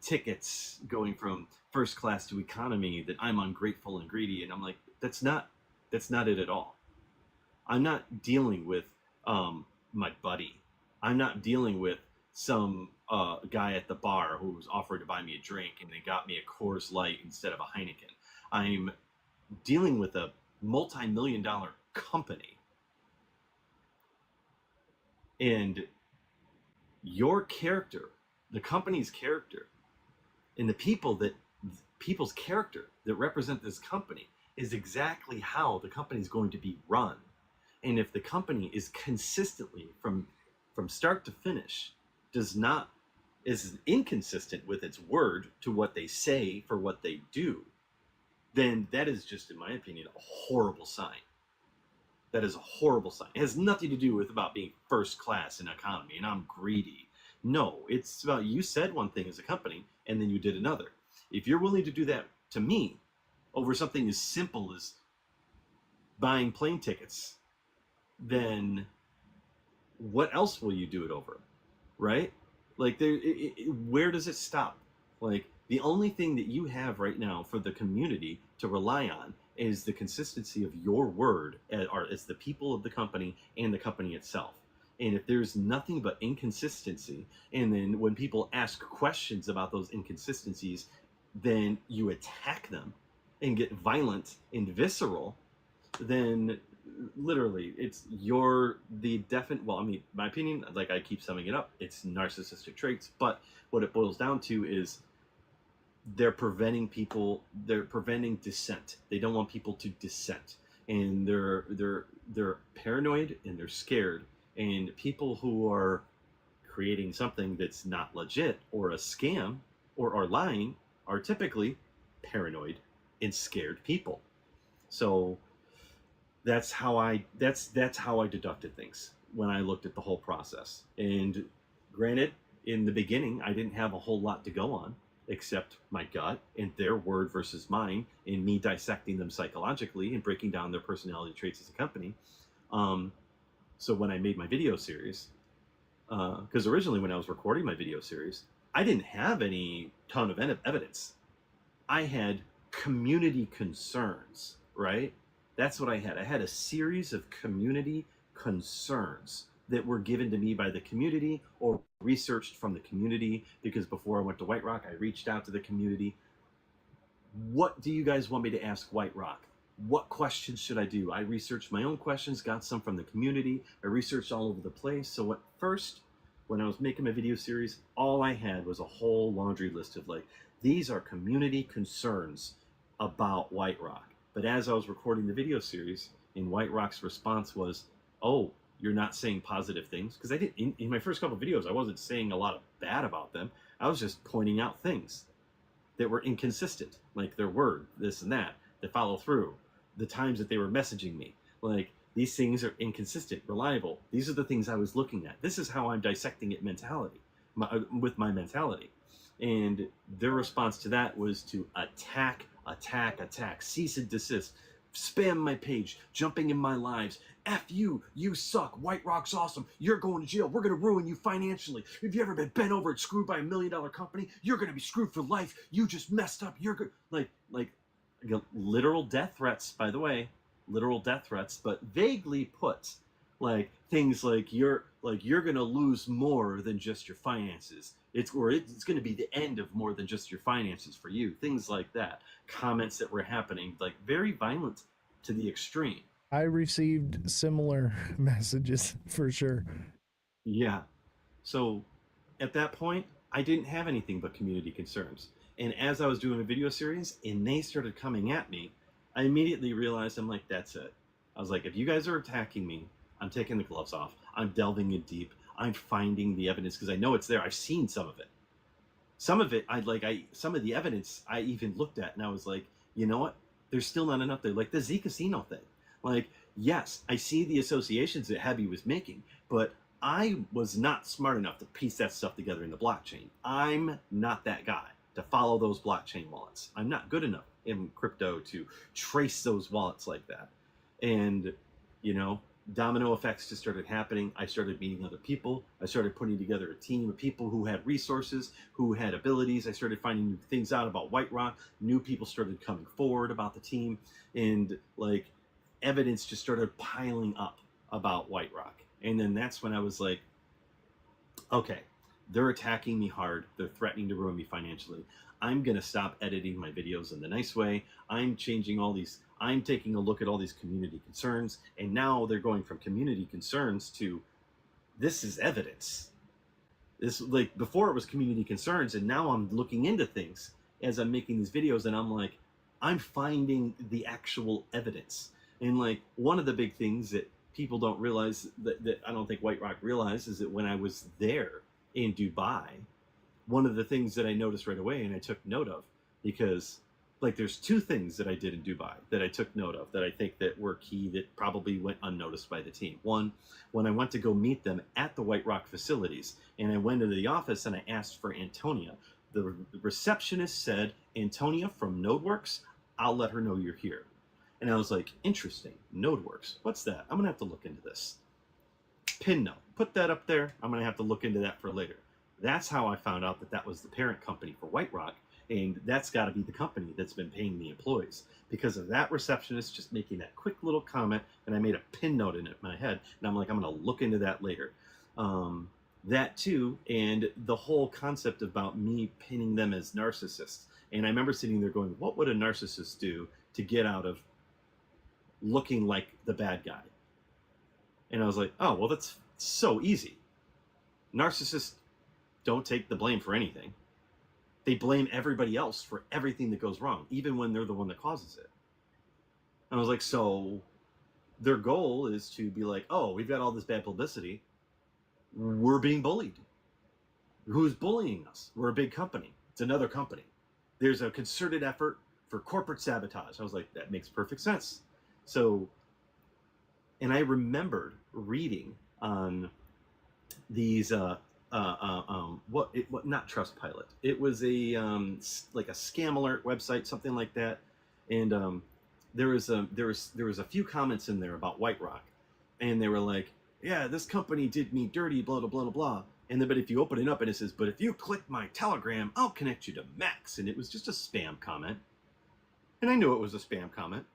tickets going from first class to economy, that I'm ungrateful and greedy. And I'm like, that's not it at all. I'm not dealing with my buddy. I'm not dealing with some guy at the bar who was offered to buy me a drink and they got me a Coors Light instead of a Heineken. I'm dealing with a multi-million-dollar company. And your character, the company's character, and the people's character that represent this company is exactly how the company is going to be run. And if the company is consistently from start to finish is inconsistent with its word to what they say for what they do, then that is just, in my opinion, a horrible sign. That is a horrible sign. It has nothing to do with about being first class in economy and I'm greedy. No, it's about you said one thing as a company and then you did another. If you're willing to do that to me over something as simple as buying plane tickets, then what else will you do it over? Right? Where does it stop? The only thing that you have right now for the community to rely on is the consistency of your word as the people of the company and the company itself. And if there's nothing but inconsistency, and then when people ask questions about those inconsistencies, then you attack them and get violent and visceral, then literally it's my opinion, I keep summing it up, it's narcissistic traits. But what it boils down to is they're preventing dissent. They don't want people to dissent, and they're paranoid and they're scared. And people who are creating something that's not legit or a scam or are lying are typically paranoid and scared people. So that's how I deducted things when I looked at the whole process. And granted, in the beginning, I didn't have a whole lot to go on except my gut and their word versus mine, and me dissecting them psychologically and breaking down their personality traits as a company. So when I made my video series, because originally when I was recording my video series, I didn't have any ton of evidence. I had community concerns, right? That's what I had. I had a series of community concerns that were given to me by the community or researched from the community, because before I went to White Rock, I reached out to the community. What do you guys want me to ask White Rock? What questions should I do? I researched my own questions, got some from the community. I researched all over the place. So at first, when I was making my video series, all I had was a whole laundry list of these are community concerns about White Rock. But as I was recording the video series, and White Rock's response was, oh, you're not saying positive things, because I did in my first couple of videos, I wasn't saying a lot of bad about them. I was just pointing out things that were inconsistent, like their word, this and that follow through, the times that they were messaging me, like these things are inconsistent, reliable. These are the things I was looking at. This is how I'm dissecting it with my mentality. And their response to that was to attack, cease and desist, spam my page, jumping in my lives. F you, you suck, White Rock's awesome, you're going to jail, we're going to ruin you financially. Have you ever been bent over and screwed by $1 million company? You're going to be screwed for life. You just messed up. You're good. Like literal death threats, by the way, literal death threats, but vaguely put, like things like you're going to lose more than just your finances. It's going to be the end of more than just your finances for you. Things like that. Comments that were happening, like very violent to the extreme. I received similar messages for sure. Yeah. So at that point, I didn't have anything but community concerns. And as I was doing a video series and they started coming at me, I immediately realized, I'm like, that's it. I was like, if you guys are attacking me, I'm taking the gloves off. I'm delving in deep. I'm finding the evidence because I know it's there. I've seen some of it. Some of it, some of the evidence I even looked at and I was like, you know what? There's still not enough there. Like the Z Casino thing. Like, yes, I see the associations that Heavy was making, but I was not smart enough to piece that stuff together in the blockchain. I'm not that guy to follow those blockchain wallets. I'm not good enough in crypto to trace those wallets like that. And, you know, domino effects just started happening. I started meeting other people. I started putting together a team of people who had resources, who had abilities. I started finding new things out about White Rock. New people started coming forward about the team. And, like, evidence just started piling up about White Rock. And then that's when I was like, okay, they're attacking me hard. They're threatening to ruin me financially. I'm going to stop editing my videos in the nice way. I'm changing all these. I'm taking a look at all these community concerns. And now they're going from community concerns to this is evidence. This, like, before it was community concerns. And now I'm looking into things as I'm making these videos. And I'm like, I'm finding the actual evidence. And like one of the big things that people don't realize, that I don't think White Rock realized, is that when I was there in Dubai, one of the things that I noticed right away and I took note of, because like there's two things that I did in Dubai that I took note of that I think that were key that probably went unnoticed by the team. One, when I went to go meet them at the White Rock facilities and I went into the office and I asked for Antonia, the receptionist said, Antonia from NodeWorks, I'll let her know you're here. And I was like, interesting, NodeWorks, what's that? I'm gonna have to look into this. Pin note, put that up there. I'm gonna have to look into that for later. That's how I found out that that was the parent company for White Rock, and that's got to be the company that's been paying the employees. Because of that receptionist just making that quick little comment, and I made a pin note in it in my head, and I'm like, I'm gonna look into that later. That too, and the whole concept about me pinning them as narcissists. And I remember sitting there going, what would a narcissist do to get out of looking like the bad guy? And I was like, oh, well, that's so easy. Narcissists don't take the blame for anything. They blame everybody else for everything that goes wrong, even when they're the one that causes it. And I was like, so their goal is to be like, oh, we've got all this bad publicity. We're being bullied. Who's bullying us? We're a big company. It's another company. There's a concerted effort for corporate sabotage. I was like, that makes perfect sense. So, and I remembered reading on these, not Trustpilot. It was a like a scam alert website, something like that. And there was a few comments in there about White Rock, and they were like, yeah, this company did me dirty, blah blah blah blah blah. And then, but if you open it up and it says, but if you click my Telegram, I'll connect you to Max. And it was just a spam comment. And I knew it was a spam comment.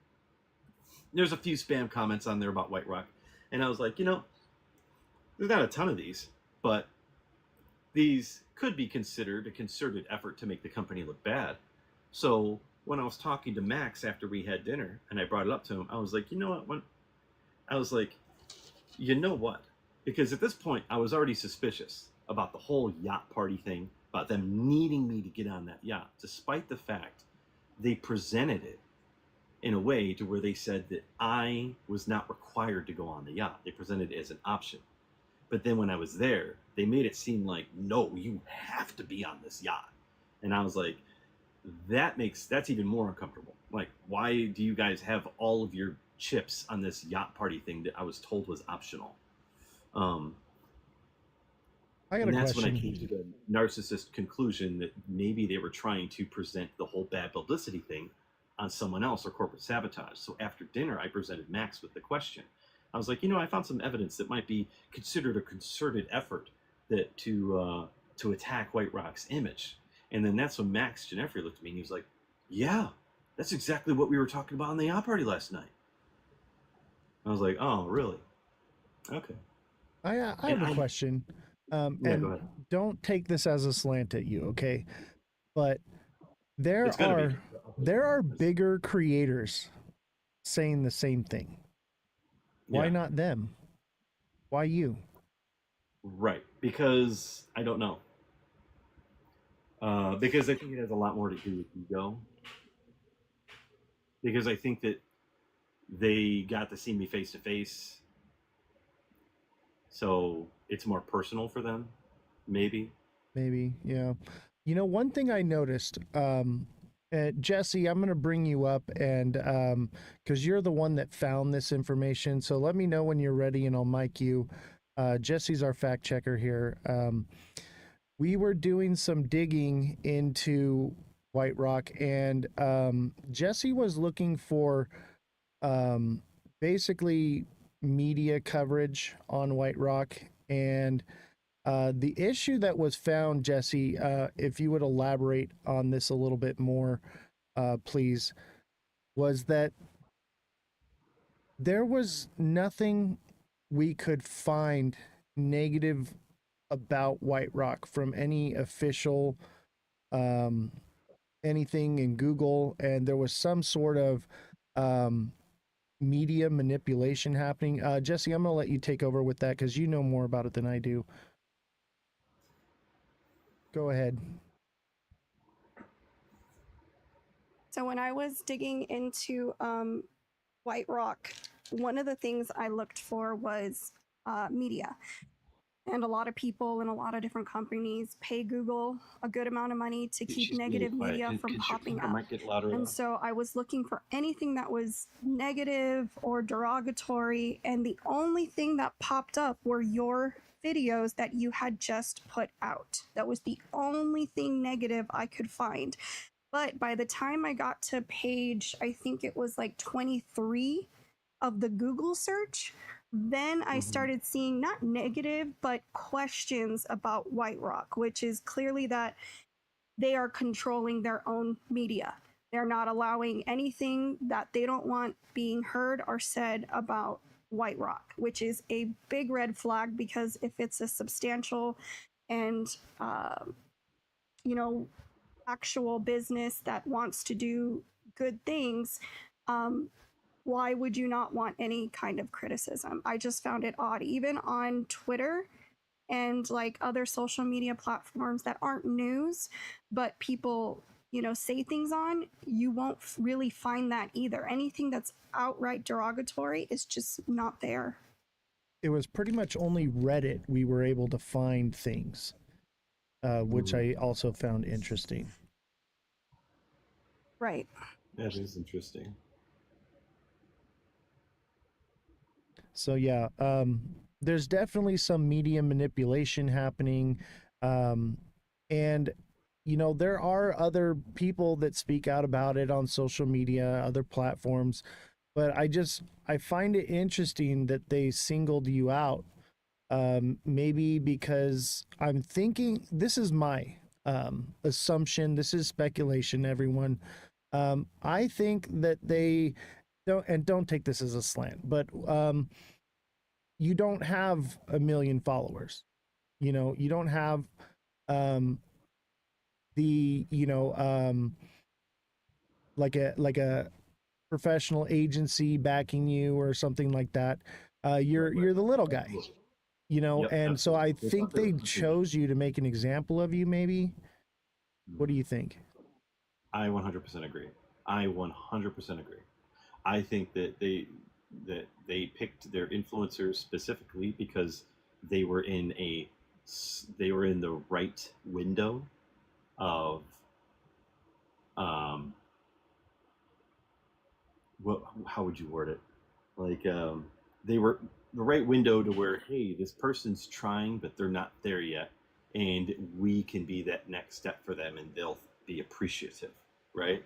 There's a few spam comments on there about White Rock. And I was like, you know, there's not a ton of these, but these could be considered a concerted effort to make the company look bad. So when I was talking to Max after we had dinner and I brought it up to him, I was like, you know what? Because at this point, I was already suspicious about the whole yacht party thing, about them needing me to get on that yacht, despite the fact they presented it in a way to where they said that I was not required to go on the yacht. They presented it as an option. But then when I was there, they made it seem like, no, you have to be on this yacht. And I was like, that's even more uncomfortable. Like, why do you guys have all of your chips on this yacht party thing that I was told was optional? I got And a that's when I question. came to the narcissist conclusion that maybe they were trying to present the whole bad publicity thing on someone else or corporate sabotage. So after dinner, I presented Max with the question. I was like, I found some evidence that might be considered a concerted effort to attack White Rock's image. And then that's when Max Jeffrey looked at me and he was like, yeah, that's exactly what we were talking about on the yacht party last night. I was like, oh, really? Okay. I have a question. Yeah, and go ahead. don't take this as a slant at you, okay? But there It's gonna be. there are bigger creators saying the same thing. Why Yeah. not them? Why you? Right, because I don't know. Because I think it has a lot more to do with ego. Because I think that they got to see me face to face, so it's more personal for them. Maybe. Yeah. One thing I noticed, Jesse, I'm going to bring you up, and because you're the one that found this information, so let me know when you're ready, and I'll mic you. Jesse's our fact checker here. We were doing some digging into White Rock, and Jesse was looking for basically media coverage on White Rock, and the issue that was found, Jesse, if you would elaborate on this a little bit more, please, was that there was nothing we could find negative about White Rock from any official anything in Google, and there was some sort of media manipulation happening. Jesse, I'm going to let you take over with that because you know more about it than I do. Go ahead. So when I was digging into White Rock, one of the things I looked for was media. And a lot of people in a lot of different companies pay Google a good amount of money to keep negative media from popping up. And so I was looking for anything that was negative or derogatory, and the only thing that popped up were your videos that you had just put out. That was the only thing negative I could find. But by the time I got to page, I think it was like 23 of the Google search, then I started seeing not negative, but questions about White Rock, which is clearly that they are controlling their own media. They're not allowing anything that they don't want being heard or said about White Rock, which is a big red flag, because if it's a substantial and, actual business that wants to do good things, why would you not want any kind of criticism? I just found it odd. Even on Twitter and like other social media platforms that aren't news, but people, say things on, you won't really find that either. Anything that's outright derogatory is just not there. It was pretty much only Reddit we were able to find things, which I also found interesting. Right. That is interesting. So yeah, there's definitely some media manipulation happening, and there are other people that speak out about it on social media, other platforms, but I find it interesting that they singled you out. Maybe because I'm thinking, this is my assumption, this is speculation, everyone. I think that they don't take this as a slant, but you don't have a million followers. You don't have like a professional agency backing you or something like that. You're the little guy, Yep, and so I absolutely. think they chose you to make an example of you, maybe. What do you think? I 100% agree. I 100% agree. I think that they picked their influencers specifically because they were in a they were in the right window of um what how would you word it, like they were the right window to where, hey, this person's trying but they're not there yet, and we can be that next step for them and they'll be appreciative, right?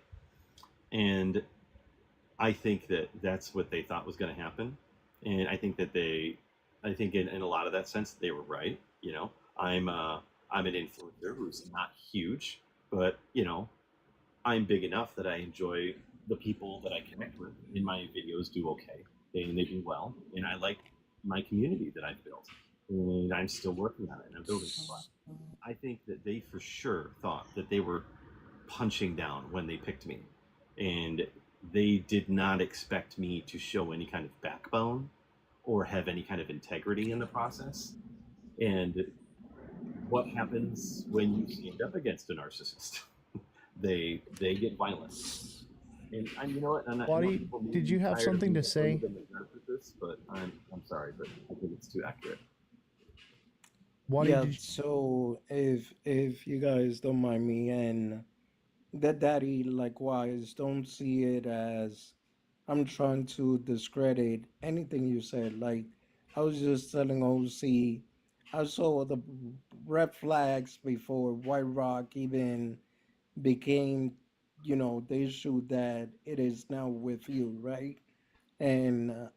And I think that that's what they thought was going to happen, and I think in a lot of that sense they were right. You know, I'm an influencer who's not huge, but I'm big enough that I enjoy the people that I connect with, and my videos do okay, and they do well, and I like my community that I've built, and I'm still working on it, and I'm building it. But I think that they for sure thought that they were punching down when they picked me, and they did not expect me to show any kind of backbone or have any kind of integrity in the process. And what happens when you stand up against a narcissist? They get violent. And you know what? And I know Wadi, people may did be you have tired of something me to blaming say? them as narcissists, but I'm sorry, but I think it's too accurate. Wadi, Yeah, did you, so if you guys don't mind me, and that daddy likewise, don't see it as I'm trying to discredit anything you said. Like I was just telling OC, I saw the red flags before White Rock even became, the issue that it is now with you, right? And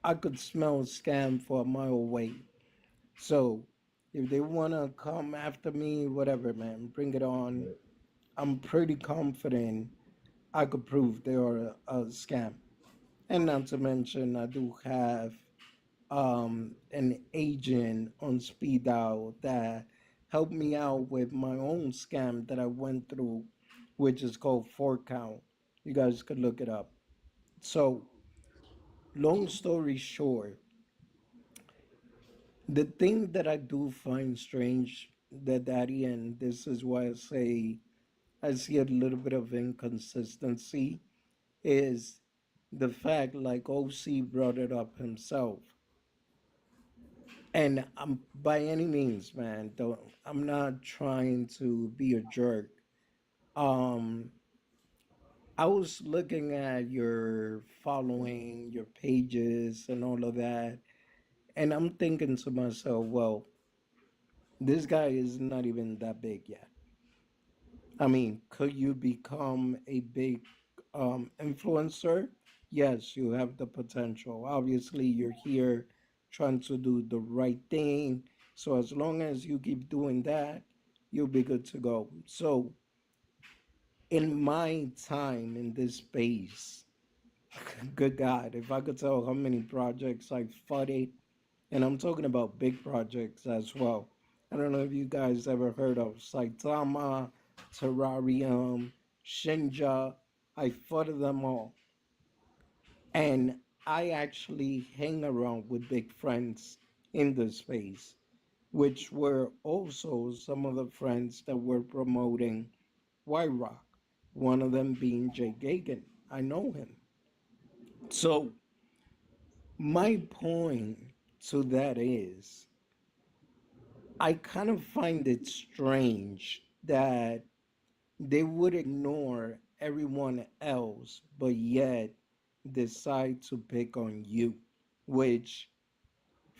I could smell scam for a mile away. So if they want to come after me, whatever, man, bring it on. I'm pretty confident I could prove they are a scam. And not to mention, I do have an agent on speed dial that helped me out with my own scam that I went through, which is called 4Count. You guys could look it up. So, long story short, the thing that I do find strange that daddy, and this is why I say I see a little bit of inconsistency, is the fact, like OC brought it up himself. And I'm by any means, man, don't I'm not trying to be a jerk. Um I was looking at your following, your pages and all of that, and I'm thinking to myself, well, this guy is not even that big yet. I mean, could you become a big influencer? Yes, you have the potential. Obviously, you're here trying to do the right thing. So, as long as you keep doing that, you'll be good to go. So, in my time in this space, good God, if I could tell how many projects I've funded, and I'm talking about big projects as well. I don't know if you guys ever heard of Saitama, Terrarium, Shinja. I funded them all. And I actually hang around with big friends in the space, which were also some of the friends that were promoting White Rock, one of them being Jay Gagan. I know him. So, my point to that is I kind of find it strange that they would ignore everyone else, but yet decide to pick on you, which,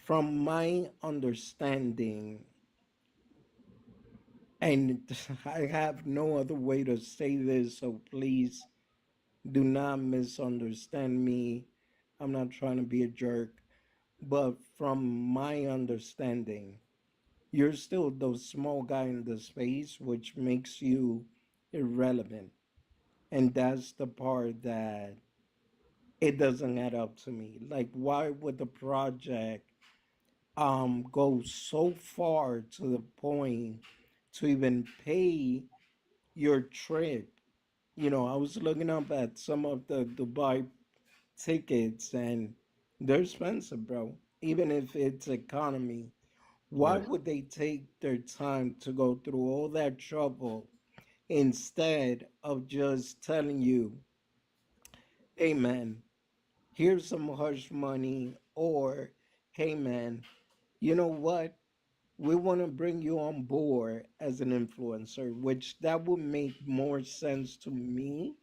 from my understanding, and I have no other way to say this, so please do not misunderstand me. I'm not trying to be a jerk, but from my understanding, you're still the small guy in the space, which makes you irrelevant. And that's the part that it doesn't add up to me. Like, why would the project go so far to the point to even pay your trip? I was looking up at some of the Dubai tickets, and they're expensive, bro. Even if it's economy, why Yeah. would they take their time to go through all that trouble instead of just telling you, hey man, here's some hush money, or hey man, you know what? We want to bring you on board as an influencer, which that would make more sense to me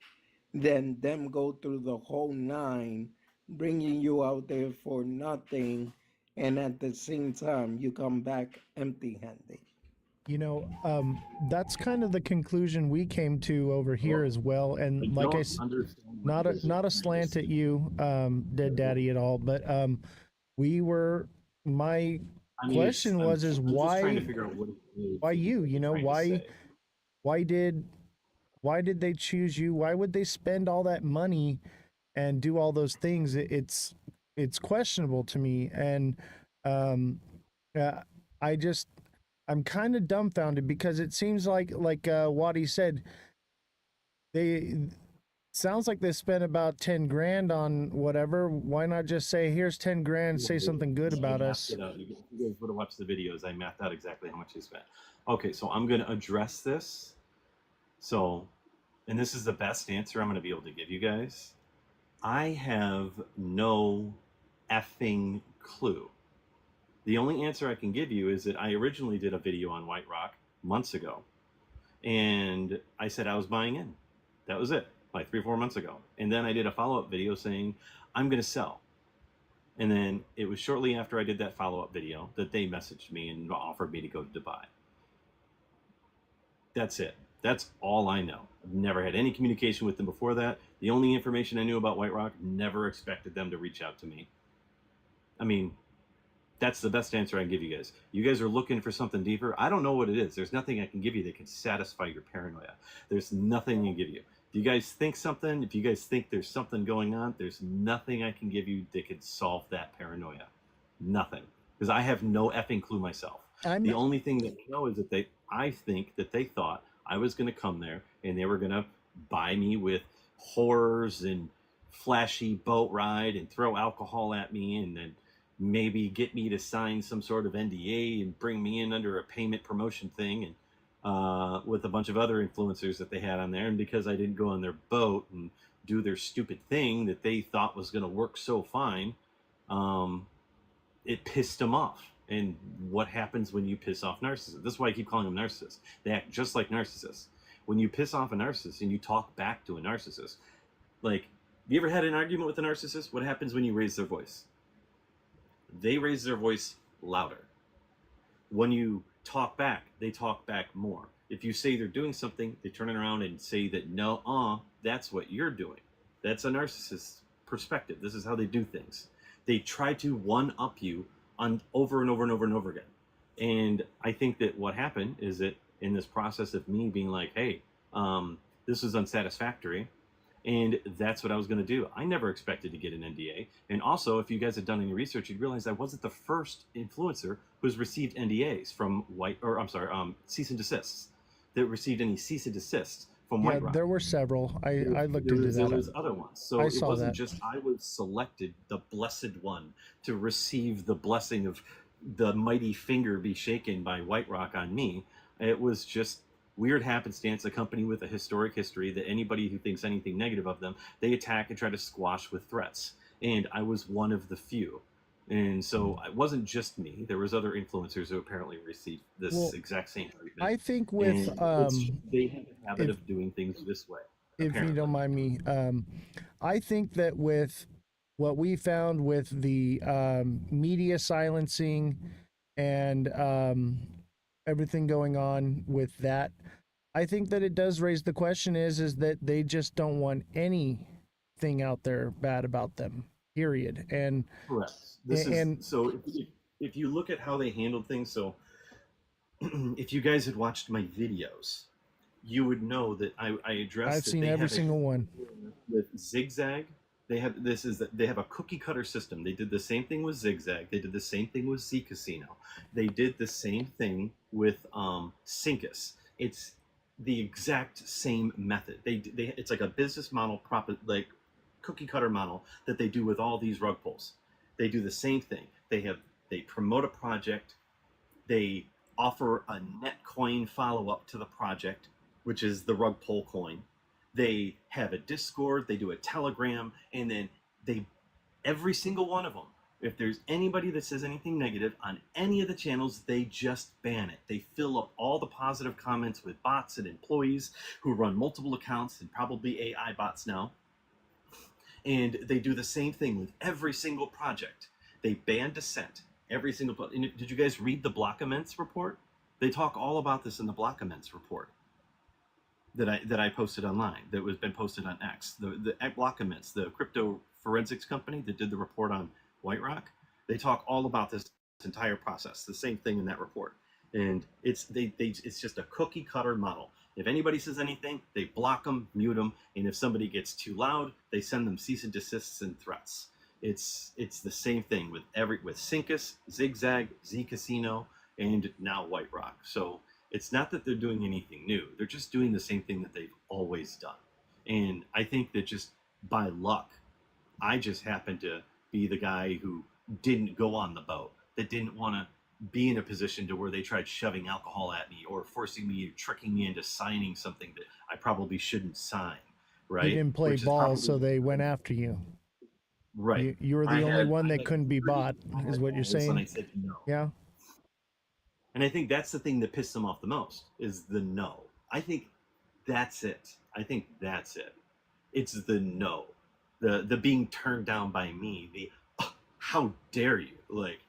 than them go through the whole nine, bringing you out there for nothing, and at the same time you come back empty-handed. You know, that's kind of the conclusion we came to over here Well, as well. I And like don't understand what not you a guys are not a trying to slant say. at you, Dead Daddy at all, but we were. My I mean, question was, is I'm just trying to figure out what it is why that you you? guys You are know, trying to say. why did why did they choose you? Why would they spend all that money and do all those things? It's questionable to me, and um, uh, I just I'm kind of dumbfounded because it seems like Wadi said, they sounds like they spent about 10 grand on whatever. Why not just say, here's 10 grand, say something good I about mapped us? it out. You guys would have watched the videos. I mapped out exactly how much they spent. Okay, so I'm going to address this. So, and this is the best answer I'm going to be able to give you guys. I have no effing clue. The only answer I can give you is that I originally did a video on White Rock months ago, and I said I was buying in. That was it, like 3 or 4 months ago. And then I did a follow-up video saying I'm going to sell. And then it was shortly after I did that follow-up video that they messaged me and offered me to go to Dubai. That's it. That's all I know. I've never had any communication with them before that. The only information I knew about White Rock, never expected them to reach out to me. I mean, that's the best answer I can give you guys. You guys are looking for something deeper. I don't know what it is. There's nothing I can give you that can satisfy your paranoia. There's nothing I can give you. If you guys think something, if you guys think there's something going on, there's nothing I can give you that can solve that paranoia. Nothing. Because I have no effing clue myself. The only thing that I know is that I think that they thought I was going to come there and they were going to buy me with horrors and flashy boat ride and throw alcohol at me and then maybe get me to sign some sort of NDA and bring me in under a payment promotion thing and with a bunch of other influencers that they had on there. And because I didn't go on their boat and do their stupid thing that they thought was going to work so fine, it pissed them off. And what happens when you piss off narcissists? That's why I keep calling them narcissists. They act just like narcissists. When you piss off a narcissist and you talk back to a narcissist, like, you ever had an argument with a narcissist? What happens when you raise their voice? They raise their voice louder. When you talk back, they talk back more. If you say they're doing something, they turn it around and say that, no, that's what you're doing. That's a narcissist's perspective. This is how they do things. They try to one-up you on over and over and over and over again. And I think that what happened is that in this process of me being like, hey, this is unsatisfactory, and that's what I was going to do. I never expected to get an NDA. And also, if you guys had done any research, you'd realize I wasn't the first influencer who's received NDAs from cease and desists, that received any cease and desists from White Rock. There were several. I looked into that. There was other ones. So I it saw wasn't that. just I was selected, the blessed one, to receive the blessing of the mighty finger be shaken by White Rock on me. It was just weird happenstance, a company with a historic history that anybody who thinks anything negative of them, they attack and try to squash with threats. And I was one of the few. And so it wasn't just me. There was other influencers who apparently received this exact same treatment. I think with they have a habit of doing things this way. If you don't mind me, I think that with what we found with the media silencing and everything going on with that, I think that it does raise the question is that they just don't want anything out there bad about them, period. And correct. So if you look at how they handled things, so if you guys had watched my videos, you would know that I addressed. I've seen every single one. With Zigzag, they have a cookie cutter system. They did the same thing with Zigzag. They did the same thing with Z Casino. They did the same thing with Syncus. It's the exact same method. It's like a business model, like cookie cutter model that they do with all these rug pulls. They do the same thing. They promote a project. They offer a net coin follow up to the project, which is the rug pull coin. They have a Discord, they do a Telegram, and then every single one of them, if there's anybody that says anything negative on any of the channels, they just ban it. They fill up all the positive comments with bots and employees who run multiple accounts and probably AI bots now. And they do the same thing with every single project. They ban dissent. Every single. Did you guys read the Block-Immense report? They talk all about this in the Block-Immense report that I posted online, that was been posted on X. The Block-Immense, the crypto forensics company that did the report on White Rock, they talk all about this entire process. The same thing in that report, and it's just a cookie cutter model. If anybody says anything, they block them, mute them, and if somebody gets too loud, they send them cease and desists and threats. It's the same thing with Syncus, Zigzag, Z Casino, and now White Rock. So it's not that they're doing anything new. They're just doing the same thing that they've always done. And I think that just by luck, I just happened to be the guy who didn't go on the boat, that didn't want to be in a position to where they tried shoving alcohol at me or forcing me, tricking me into signing something that I probably shouldn't sign. Right? You didn't play ball, so they went after you. Right. You were the only one that couldn't be bought, is what you're saying. And I said no. Yeah. And I think that's the thing that pissed them off the most, is the no. I think that's it. It's the no. The being turned down by me. The how dare you? Like,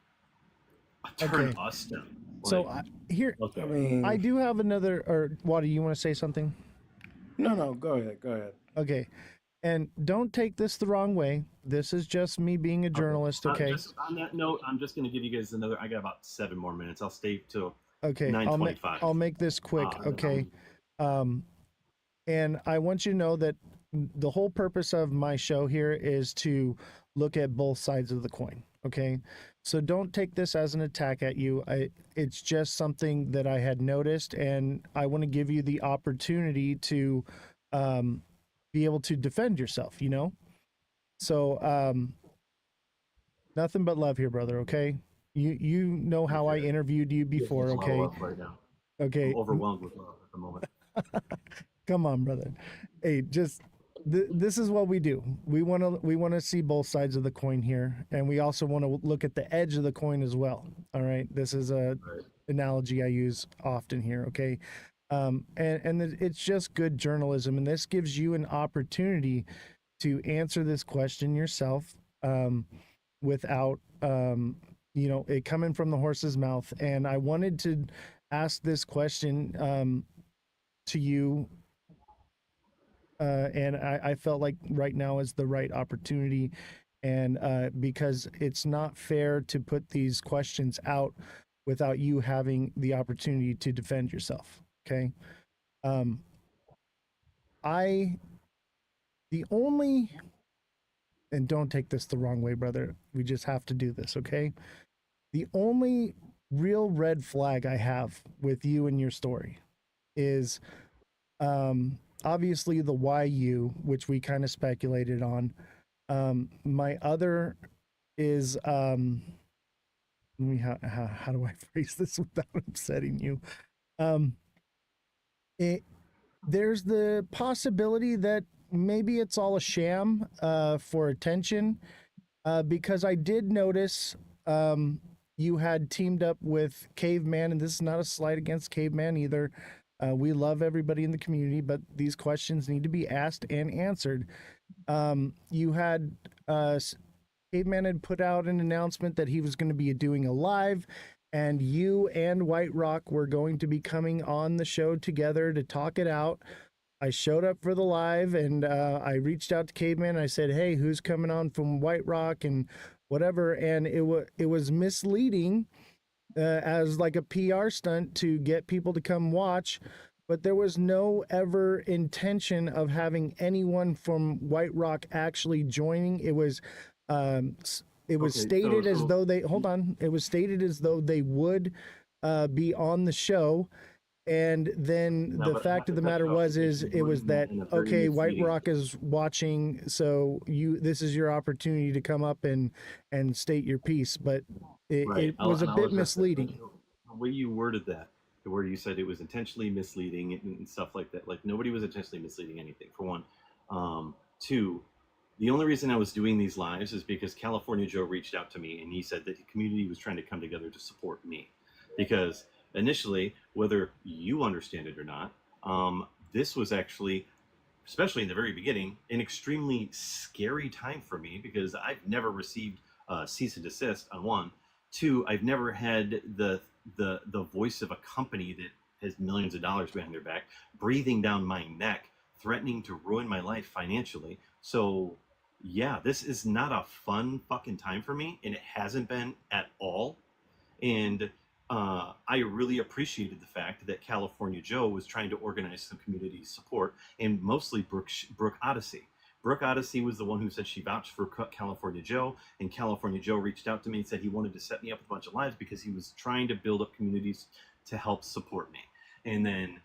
turn us down. Like, so here, okay. I mean, I do have another. Or Waddy, you want to say something? No, go ahead. Okay. And don't take this the wrong way. This is just me being a journalist, okay? On that note, I'm just going to give you guys another. I got about 7 more minutes. I'll stay till 9:25. I'll make this quick, okay? And I want you to know that the whole purpose of my show here is to look at both sides of the coin, okay? So don't take this as an attack at you. It's just something that I had noticed, and I want to give you the opportunity to be able to defend yourself, you know? So nothing but love here, brother, okay? You know how I interviewed you before, okay? Right now. Okay. I'm overwhelmed with love at the moment. Come on, brother. Hey, just this is what we do. We want to see both sides of the coin here, and we also want to look at the edge of the coin as well. All right? This is a analogy I use often here, okay? And it's just good journalism, and this gives you an opportunity to answer this question yourself without it coming from the horse's mouth. And I wanted to ask this question to you, and I felt like right now is the right opportunity, and because it's not fair to put these questions out without you having the opportunity to defend yourself. Okay. And don't take this the wrong way, brother. We just have to do this, okay? The only real red flag I have with you and your story is obviously the YU, which we kind of speculated on. My other is how do I phrase this without upsetting you? There's the possibility that maybe it's all a sham for attention, because I did notice you had teamed up with Caveman, and this is not a slight against Caveman either. We love everybody in the community, but these questions need to be asked and answered. You had Caveman had put out an announcement that he was going to be doing a live, and you and White Rock were going to be coming on the show together to talk it out. I showed up for the live, and I reached out to Caveman. And I said, "Hey, who's coming on from White Rock and whatever?" And it was misleading as like a PR stunt to get people to come watch, but there was no ever intention of having anyone from White Rock actually joining. It was stated as though they It was stated as though they would be on the show. And then the fact of the matter was that, okay, White Rock is watching, so this is your opportunity to come up and state your piece. But it was a bit misleading. The way you worded that, where you said it was intentionally misleading and stuff like that. Like nobody was intentionally misleading anything, for one. Two, the only reason I was doing these lives is because California Joe reached out to me and he said that the community was trying to come together to support me. Because initially, whether you understand it or not, this was actually, especially in the very beginning, an extremely scary time for me because I've never received cease and desist on one. Two, I've never had the voice of a company that has millions of dollars behind their back breathing down my neck, threatening to ruin my life financially. So yeah, this is not a fun fucking time for me, and it hasn't been at all. And I really appreciated the fact that California Joe was trying to organize some community support, and mostly Brooke Odyssey. Brooke Odyssey was the one who said she vouched for California Joe, and California Joe reached out to me and said he wanted to set me up with a bunch of lives because he was trying to build up communities to help support me. And then,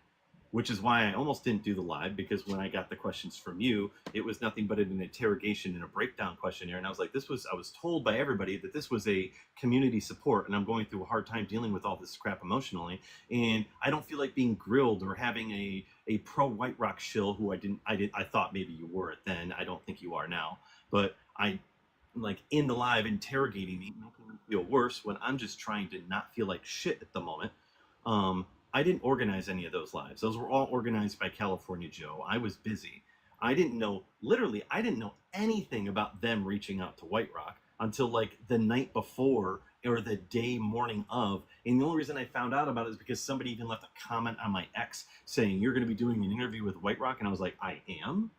which is why I almost didn't do the live, because when I got the questions from you, it was nothing but an interrogation and a breakdown questionnaire. And I was like, I was told by everybody that this was a community support, and I'm going through a hard time dealing with all this crap emotionally. And I don't feel like being grilled or having a pro White Rock shill who I thought maybe you were then. I don't think you are now. But I, like in the live, interrogating me, making me feel worse when I'm just trying to not feel like shit at the moment. I didn't organize any of those lives. Those were all organized by California Joe. I was busy. I didn't know anything about them reaching out to White Rock until like the night before or the day morning of. And the only reason I found out about it is because somebody even left a comment on my ex saying, "You're going to be doing an interview with White Rock." And I was like, "I am?"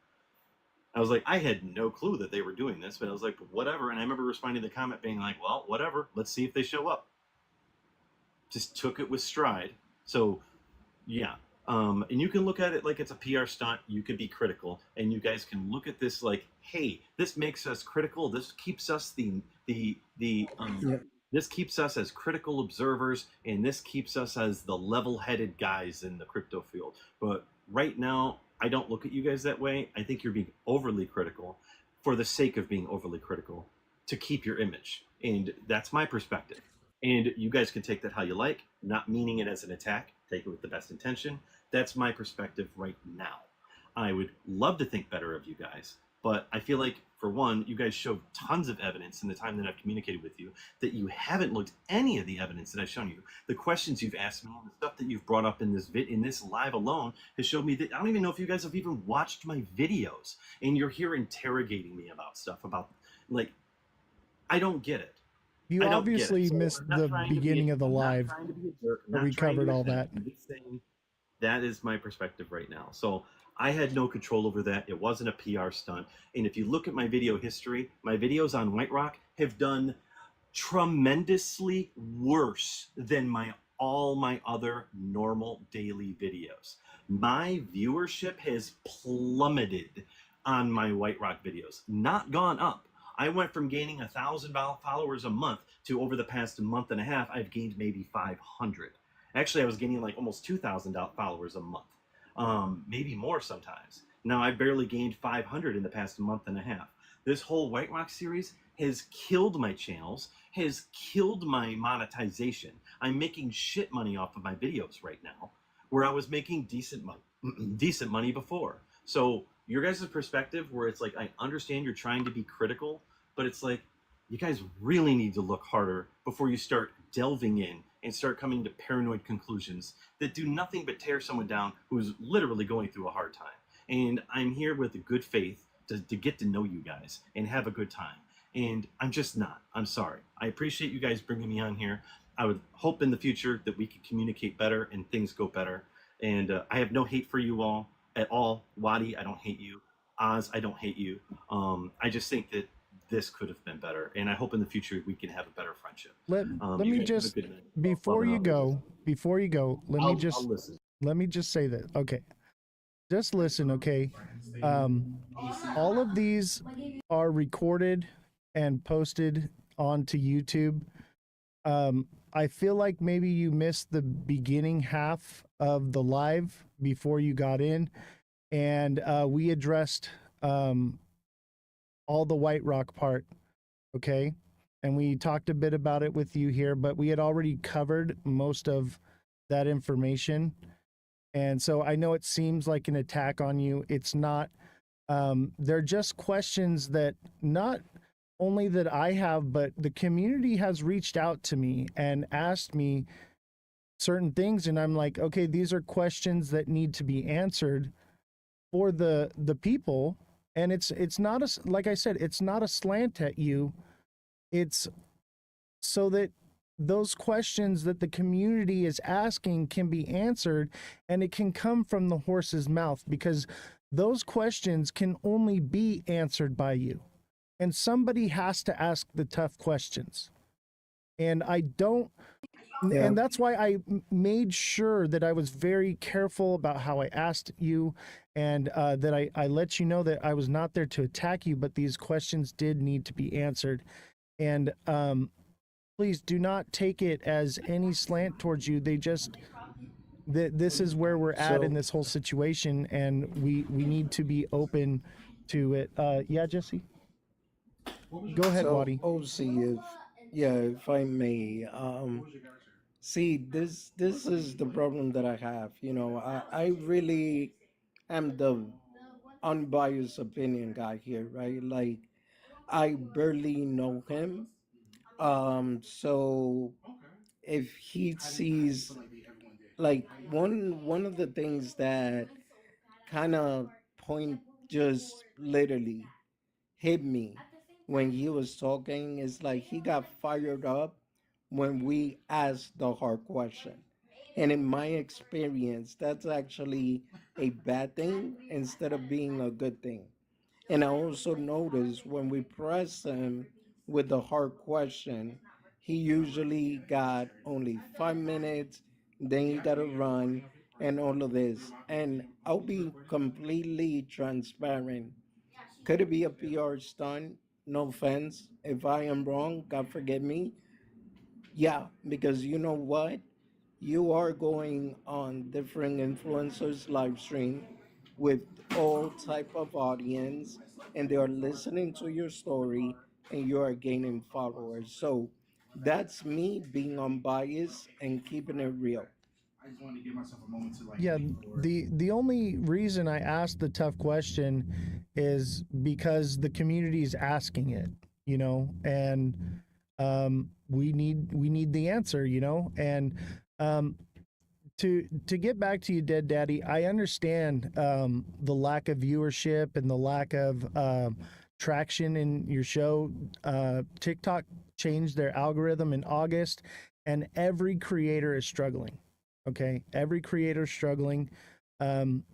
I was like, I had no clue that they were doing this, but I was like, whatever. And I remember responding to the comment being like, well, whatever. Let's see if they show up. Just took it with stride. So, yeah. And you can look at it like it's a PR stunt. You could be critical, and you guys can look at this like, hey, this makes us critical. This keeps us this keeps us as critical observers, and this keeps us as the level-headed guys in the crypto field. But right now, I don't look at you guys that way. I think you're being overly critical for the sake of being overly critical to keep your image, and that's my perspective. And you guys can take that how you like, not meaning it as an attack. Take it with the best intention. That's my perspective right now. I would love to think better of you guys, but I feel like, for one, you guys showed tons of evidence in the time that I've communicated with you that you haven't looked any of the evidence that I've shown you. The questions you've asked me and the stuff that you've brought up in this live alone has showed me that I don't even know if you guys have even watched my videos, and you're here interrogating me about stuff about, like, I don't get it. You I don't obviously get it. So missed I'm not the trying to be beginning of the I'm not live trying to be a jerk. I'm where not we trying to covered all offend. that. I'm just saying that is my perspective right now. So I had no control over that. It wasn't a PR stunt. And if you look at my video history, my videos on White Rock have done tremendously worse than all my other normal daily videos. My viewership has plummeted on my White Rock videos, not gone up. I went from gaining 1,000 followers a month to, over the past month and a half, I've gained maybe 500. Actually, I was gaining like almost 2,000 followers a month, maybe more sometimes. Now I've barely gained 500 in the past month and a half. This whole White Rock series has killed my channels, has killed my monetization. I'm making shit money off of my videos right now, where I was making decent money before. So your guys' perspective, where it's like, I understand you're trying to be critical, but it's like, you guys really need to look harder before you start delving in and start coming to paranoid conclusions that do nothing but tear someone down who's literally going through a hard time. And I'm here with a good faith to get to know you guys and have a good time. And I'm just not. I'm sorry. I appreciate you guys bringing me on here. I would hope in the future that we could communicate better and things go better. And I have no hate for you all at all. Wadi, I don't hate you. Oz, I don't hate you. I just think that this could have been better, and I hope in the future we can have a better friendship. Let me just, before you go, let me just say that. Okay, just listen. Okay, all of these are recorded and posted onto YouTube. I feel like maybe you missed the beginning half of the live before you got in, and we addressed all the White Rock part, okay? And we talked a bit about it with you here, but we had already covered most of that information. And so I know it seems like an attack on you. It's not. They're just questions that not only that I have, but the community has reached out to me and asked me certain things, and I'm like, okay, these are questions that need to be answered for the people. And it's not a, like I said, it's not a slant at you. It's so that those questions that the community is asking can be answered, and it can come from the horse's mouth, because those questions can only be answered by you, and somebody has to ask the tough questions. And I don't, Yeah. and that's why I made sure that I was very careful about how I asked you, and that I let you know that I was not there to attack you, but these questions did need to be answered. And please do not take it as any slant towards you. They just, this is where we're at in So this whole situation, and we need to be open to it. Yeah, Jesse, go ahead, so Wadi. OC, if yeah, if I may, see, this is the problem that I have. I really am the unbiased opinion guy here, right? Like, I barely know him. So if he sees, like, one of the things that kind of point just literally hit me when he was talking is like he got fired up when we asked the hard question. And in my experience, that's actually a bad thing instead of being a good thing. And I also noticed when we press him with the hard question, he usually got only 5 minutes, then he got to run and all of this. And I'll be completely transparent. Could it be a PR stunt? No offense. If I am wrong, God forgive me. Yeah, because you know what? You are going on different influencers live stream with all type of audience, and they are listening to your story, and you are gaining followers. So that's me being unbiased and keeping it real. Yeah, the only reason I asked the tough question is because the community is asking it, and we need the answer, and um, to get back to you, Dead Daddy, I understand the lack of viewership and the lack of traction in your show. TikTok changed their algorithm in August, and every creator is struggling. Okay, every creator is struggling. Um,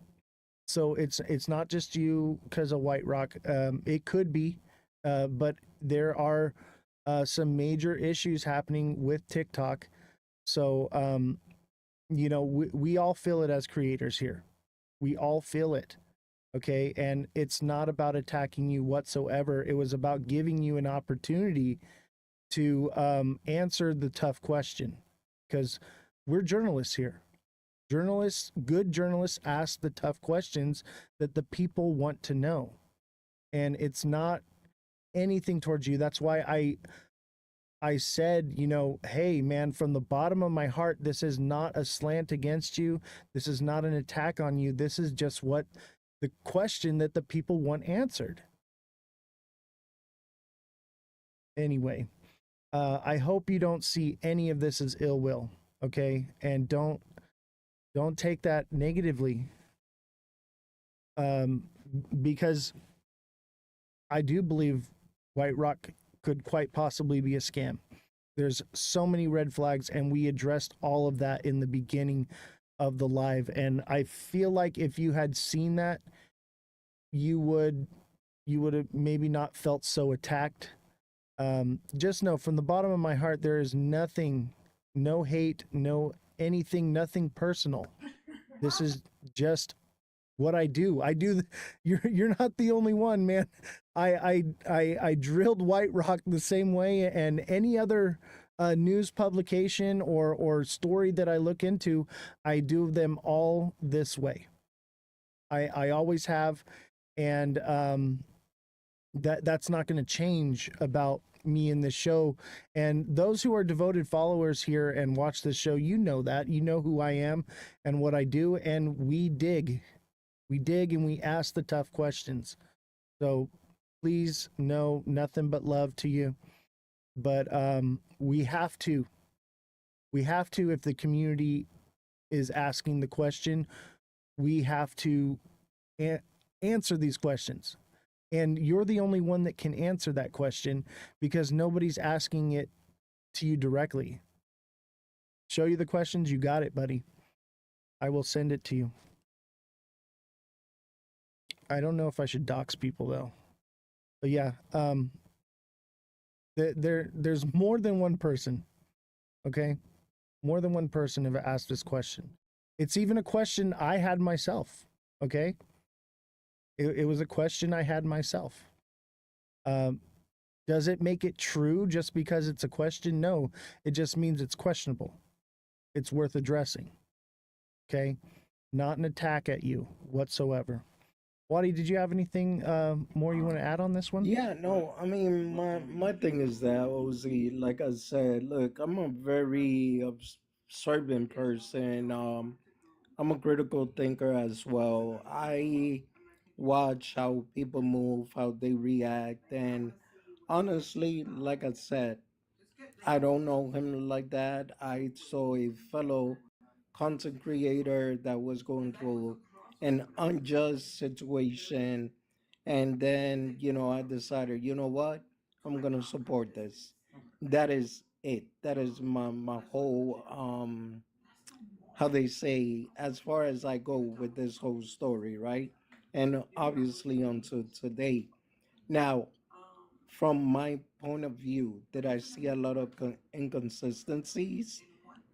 so it's not just you because of White Rock. It could be, but there are some major issues happening with TikTok. So we all feel it as creators here. We all feel it. Okay. And it's not about attacking you whatsoever. It was about giving you an opportunity to answer the tough question, because we're journalists here. Good journalists ask the tough questions that the people want to know. And it's not anything towards you. That's why I said, hey, man, from the bottom of my heart, this is not a slant against you. This is not an attack on you. This is just what the question that the people want answered. Anyway, I hope you don't see any of this as ill will, okay? And don't take that negatively, because I do believe White Rock could quite possibly be a scam. There's so many red flags, and we addressed all of that in the beginning of the live. And I feel like if you had seen that, you would have maybe not felt so attacked. Just know from the bottom of my heart, there is nothing, no hate, no anything, nothing personal. This is just what I do. You're not the only one, man. I drilled White Rock the same way, and any other news publication or story that I look into, I do them all this way. I always have, and that's not going to change about me in this show. And those who are devoted followers here and watch this show, you know that. You know who I am and what I do. And we dig. We dig and we ask the tough questions. So please know nothing but love to you. But we have to. We have to, if the community is asking the question, we have to answer these questions. And you're the only one that can answer that question because nobody's asking it to you directly. Show you the questions, you got it, buddy. I will send it to you. I don't know if I should dox people though. But yeah, there's more than one person. Okay? More than one person have asked this question. It's even a question I had myself. Okay? It was a question I had myself. Does it make it true just because it's a question? No, it just means it's questionable. It's worth addressing. Okay? Not an attack at you whatsoever. Waddy, did you have anything more you want to add on this one? Yeah, no, I mean, my thing is that, Ozzy, like I said, look, I'm a very observant person. I'm a critical thinker as well. I watch how people move, how they react, and honestly, like I said, I don't know him like that. I saw a fellow content creator that was going through an unjust situation. And then, I decided, you know what? I'm going to support this. That is it. That is my whole, how they say, as far as I go with this whole story, right? And obviously until today. Now, from my point of view, did I see a lot of inconsistencies?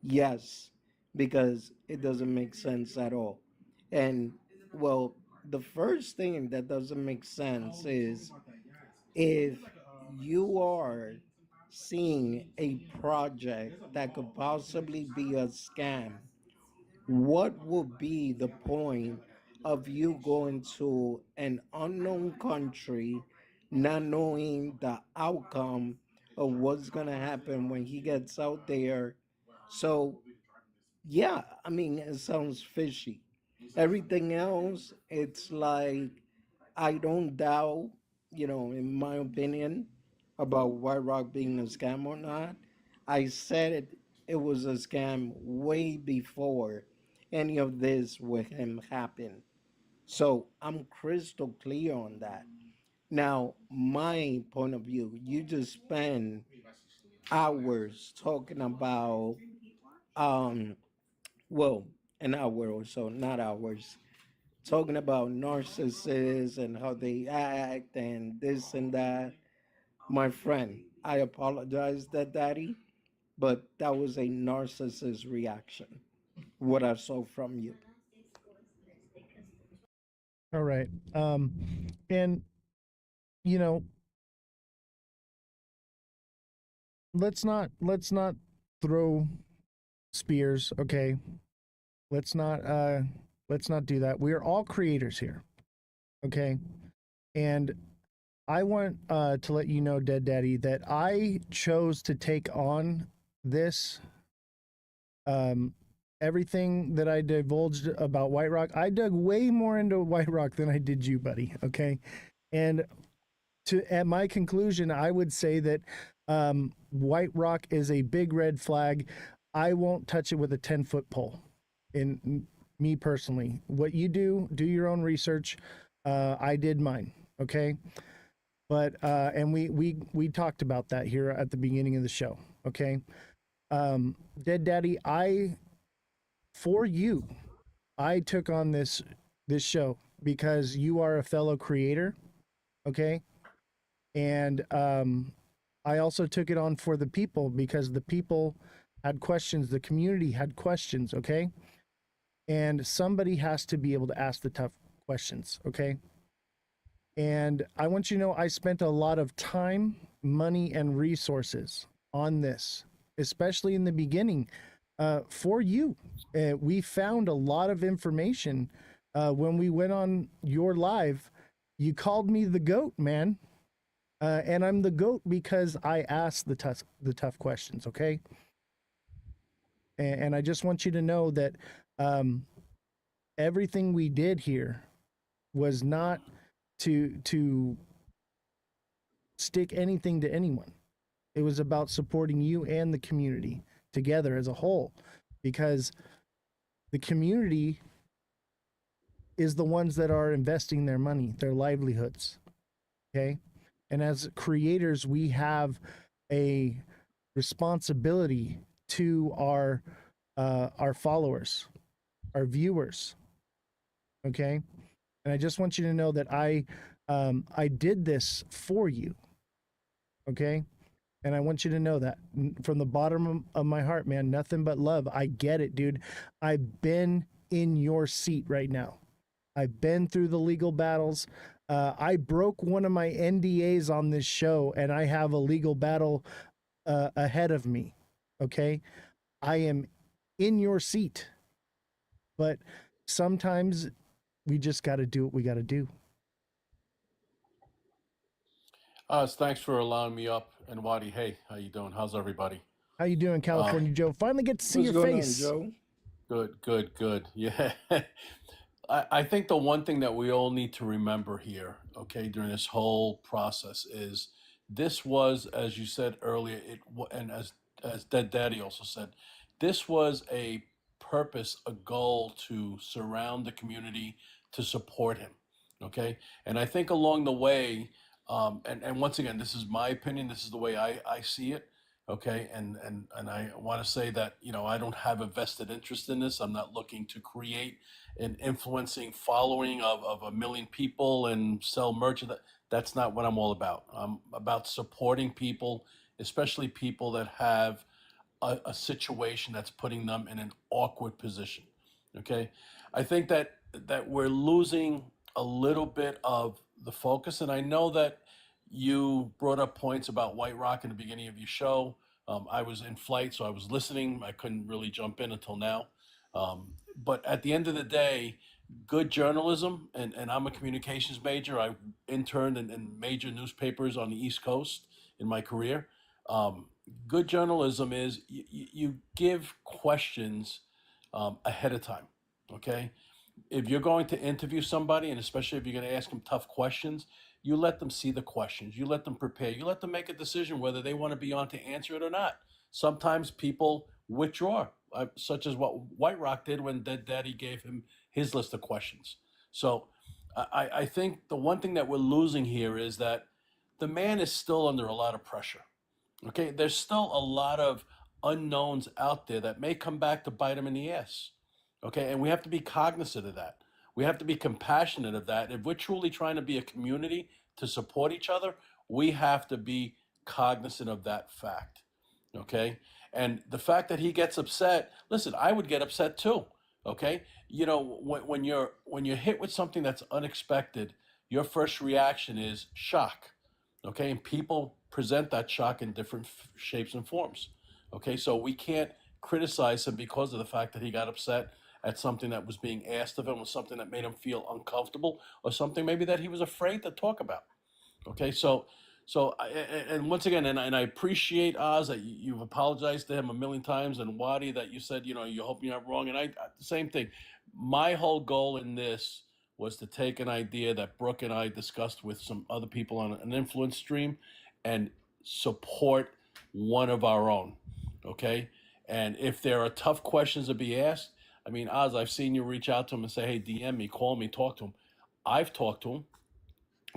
Yes, because it doesn't make sense at all. And well, the first thing that doesn't make sense is if you are seeing a project that could possibly be a scam, what would be the point of you going to an unknown country, not knowing the outcome of what's going to happen when he gets out there? So, yeah, I mean, it sounds fishy. Everything else, it's like, I don't doubt, in my opinion, about White Rock being a scam or not. I said it was a scam way before any of this with him happened. So I'm crystal clear on that. Now, my point of view, you just spend hours talking about, um, well, an hour or so, not hours, talking about narcissists and how they act and this and that. My friend, I apologize, that daddy, but that was a narcissist reaction, what I saw from you. All right. And you know, let's not throw spears, okay? Let's not do that. We are all creators here. Okay? And I want to let you know, Dead Daddy, that I chose to take on this everything that I divulged about White Rock. I dug way more into White Rock than I did you, buddy. Okay? And at my conclusion, I would say that White Rock is a big red flag. I won't touch it with a 10-foot pole. In me personally, what you do your own research. I did mine. Okay. But and we talked about that here at the beginning of the show. Okay. Dead Daddy, for you, I took on this show because you are a fellow creator. Okay. And I also took it on for the people because the people had questions, the community had questions. Okay. And somebody has to be able to ask the tough questions. Okay. And I want you to know I spent a lot of time, money, and resources on this, especially in the beginning, for you. We found a lot of information when we went on your live. You called me the goat, man. And I'm the goat because I ask the tough questions. Okay, and I just want you to know that um, everything we did here was not to stick anything to anyone. It was about supporting you and the community together as a whole, because the community is the ones that are investing their money, their livelihoods. Okay. And as creators, we have a responsibility to our followers, our viewers. Okay. And I just want you to know that I did this for you. Okay. And I want you to know that from the bottom of my heart, man, nothing but love. I get it, dude. I've been in your seat right now. I've been through the legal battles. I broke one of my NDAs on this show, and I have a legal battle ahead of me. Okay. I am in your seat, but sometimes we just got to do what we got to do. Thanks for allowing me up. And Wadi, hey, how you doing? How's everybody? How you doing, California Joe? Finally get to see What's your going face. on, Joe? Good. Yeah. I think the one thing that we all need to remember here, okay, during this whole process is this was, as you said earlier, and as Dead Daddy also said, this was a purpose, a goal to surround the community, to support him, okay? And I think along the way, and once again, this is my opinion, this is the way I see it, okay? And I want to say that, I don't have a vested interest in this. I'm not looking to create an influencing following of 1 million people and sell merch. That's not what I'm all about. I'm about supporting people, especially people that have a situation that's putting them in an awkward position. Okay, I think that we're losing a little bit of the focus, and I know that you brought up points about White Rock in the beginning of your show. I was in flight, so I was listening. I couldn't really jump in until now. But at the end of the day, good journalism, and I'm a communications major. I interned in major newspapers on the East Coast in my career. Um, Good journalism is you give questions ahead of time. Okay, if you're going to interview somebody, and especially if you're going to ask them tough questions, you let them see the questions, you let them prepare, you let them make a decision whether they want to be on to answer it or not. Sometimes people withdraw, such as what White Rock did when Dead Daddy gave him his list of questions. So I think the one thing that we're losing here is that the man is still under a lot of pressure. Okay, there's still a lot of unknowns out there that may come back to bite him in the ass. Okay, and we have to be cognizant of that. We have to be compassionate of that. If we're truly trying to be a community to support each other, we have to be cognizant of that fact. Okay, and the fact that he gets upset, listen, I would get upset too. Okay, when you're hit with something that's unexpected, your first reaction is shock. Okay, and people present that shock in different shapes and forms. Okay, so we can't criticize him because of the fact that he got upset at something that was being asked of him, or something that made him feel uncomfortable, or something maybe that he was afraid to talk about. Okay, and once again, and I appreciate Oz that you've apologized to him a million times, and Wadi that you said you hope you're not wrong, and I same thing. My whole goal in this was to take an idea that Brooke and I discussed with some other people on an influence stream, and support one of our own. Okay, and if there are tough questions to be asked, I mean, Oz, I've seen you reach out to him and say, "Hey, DM me, call me, talk to him." I've talked to him.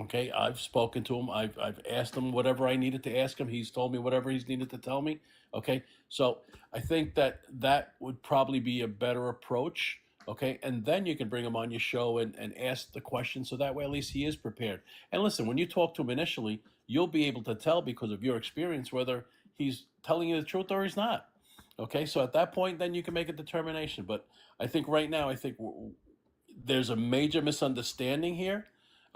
Okay, I've spoken to him. I've asked him whatever I needed to ask him. He's told me whatever he's needed to tell me. Okay, so I think that would probably be a better approach. Okay, and then you can bring him on your show and ask the question, so that way at least he is prepared. And listen, when you talk to him initially, you'll be able to tell because of your experience whether he's telling you the truth or he's not. Okay, so at that point, then you can make a determination. But I think right now, there's a major misunderstanding here.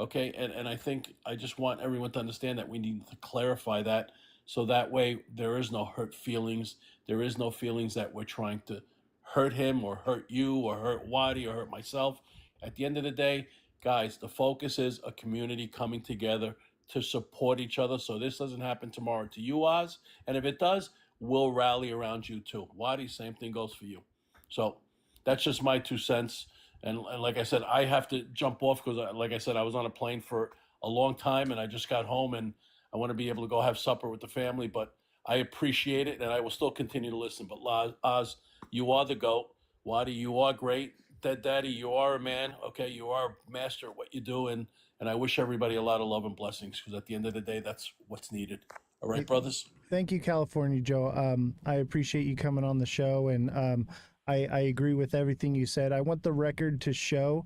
Okay, and I think I just want everyone to understand that we need to clarify that, so that way there is no hurt feelings. There is no feelings that we're trying to hurt him or hurt you or hurt Wadi or hurt myself. At the end of the day, guys, the focus is a community coming together to support each other so this doesn't happen tomorrow to you, Oz. And if it does, we'll rally around you too. Wadi, same thing goes for you. So that's just my 2 cents. And like I said, I have to jump off because, like I said, I was on a plane for a long time and I just got home and I want to be able to go have supper with the family. But I appreciate it and I will still continue to listen. But Oz, you are the GOAT. Wadi, you are great. Dead Daddy, you are a man. Okay, you are a master at what you do. And I wish everybody a lot of love and blessings because at the end of the day, that's what's needed. All right, brothers? Thank you, California Joe. I appreciate you coming on the show, and I agree with everything you said. I want the record to show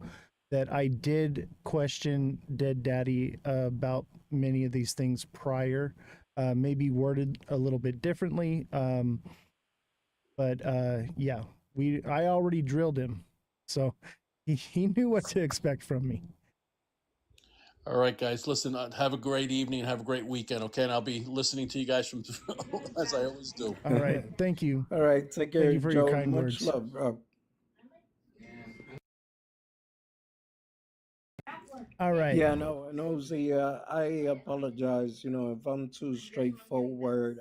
that I did question Dead Daddy about many of these things prior, maybe worded a little bit differently. But yeah, I already drilled him, so he knew what to expect from me. All right, guys. Listen, have a great evening and have a great weekend. Okay, and I'll be listening to you guys from as I always do. All right, thank you. All right, take care, Thank you for Joe. your kind Much words. love, bro. All right. Yeah, no, see, I apologize, if I'm too straightforward.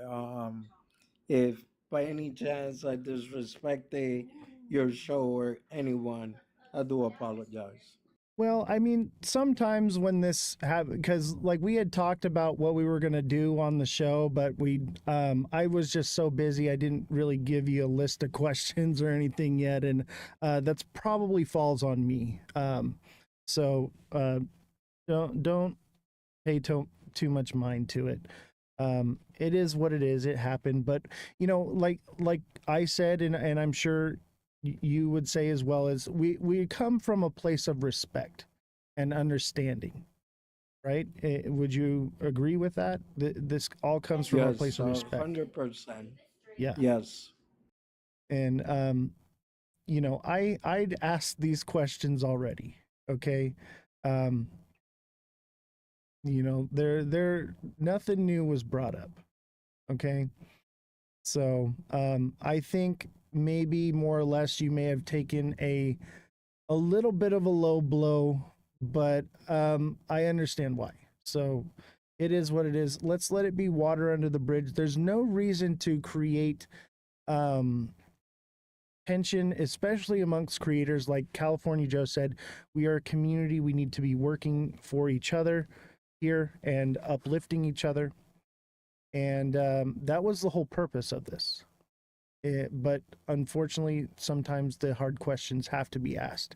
If by any chance I disrespected your show or anyone, I do apologize. Well, I mean, sometimes when this happened, because like we had talked about what we were gonna do on the show, but I was just so busy, I didn't really give you a list of questions or anything yet, and that's probably falls on me. So don't pay too much mind to it. It is what it is. It happened, but like I said, and I'm sure you would say as well, as we come from a place of respect and understanding, right? Would you agree with that? This all comes from a place of respect. 100%. Yeah. Yes. And I'd asked these questions already. Okay. There nothing new was brought up. Okay. So I think maybe more or less you may have taken a little bit of a low blow, but I understand why. So it is what it is. Let's let it be water under the bridge. There's no reason to create tension, especially amongst creators. Like California Joe said, we are a community. We need to be working for each other here and uplifting each other. And that was the whole purpose of this. But unfortunately, sometimes the hard questions have to be asked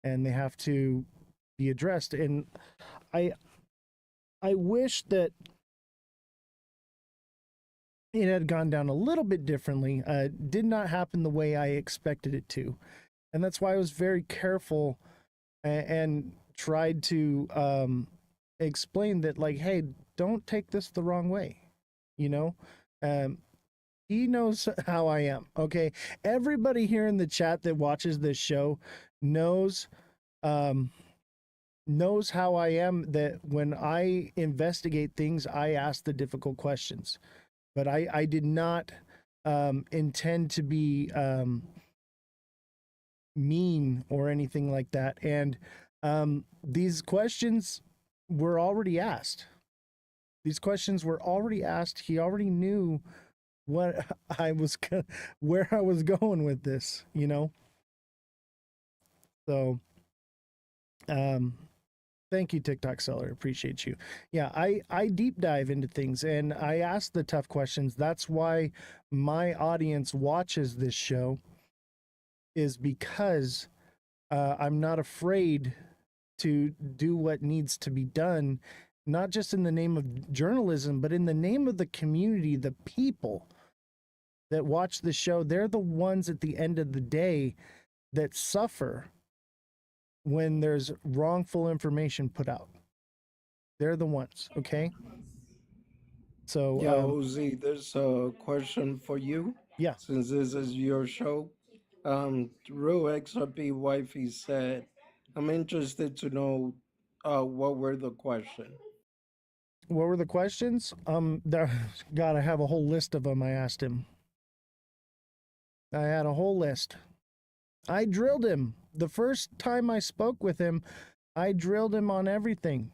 and they have to be addressed. And I wish that it had gone down a little bit differently. Did not happen the way I expected it to. And that's why I was very careful and tried to explain that, like, hey, don't take this the wrong way. He knows how I am. Okay. Everybody here in the chat that watches this show knows how I am, that when I investigate things, I ask the difficult questions. But I did not intend to be mean or anything like that. And these questions were already asked. These questions were already asked. He already knew what where I was going with this, So, thank you, TikTok seller. Appreciate you. Yeah, I deep dive into things and I ask the tough questions. That's why my audience watches this show, is because I'm not afraid to do what needs to be done, not just in the name of journalism, but in the name of the community, the people that watch the show. They're the ones at the end of the day that suffer when there's wrongful information put out. They're the ones, okay? So yeah, Ozzy, there's a question for you. Yeah. Since this is your show, Real XRP Wifey said, I'm interested to know what were the questions. What were the questions? God, I have a whole list of them. I asked him. I had a whole list. I drilled him. The first time I spoke with him, I drilled him on everything.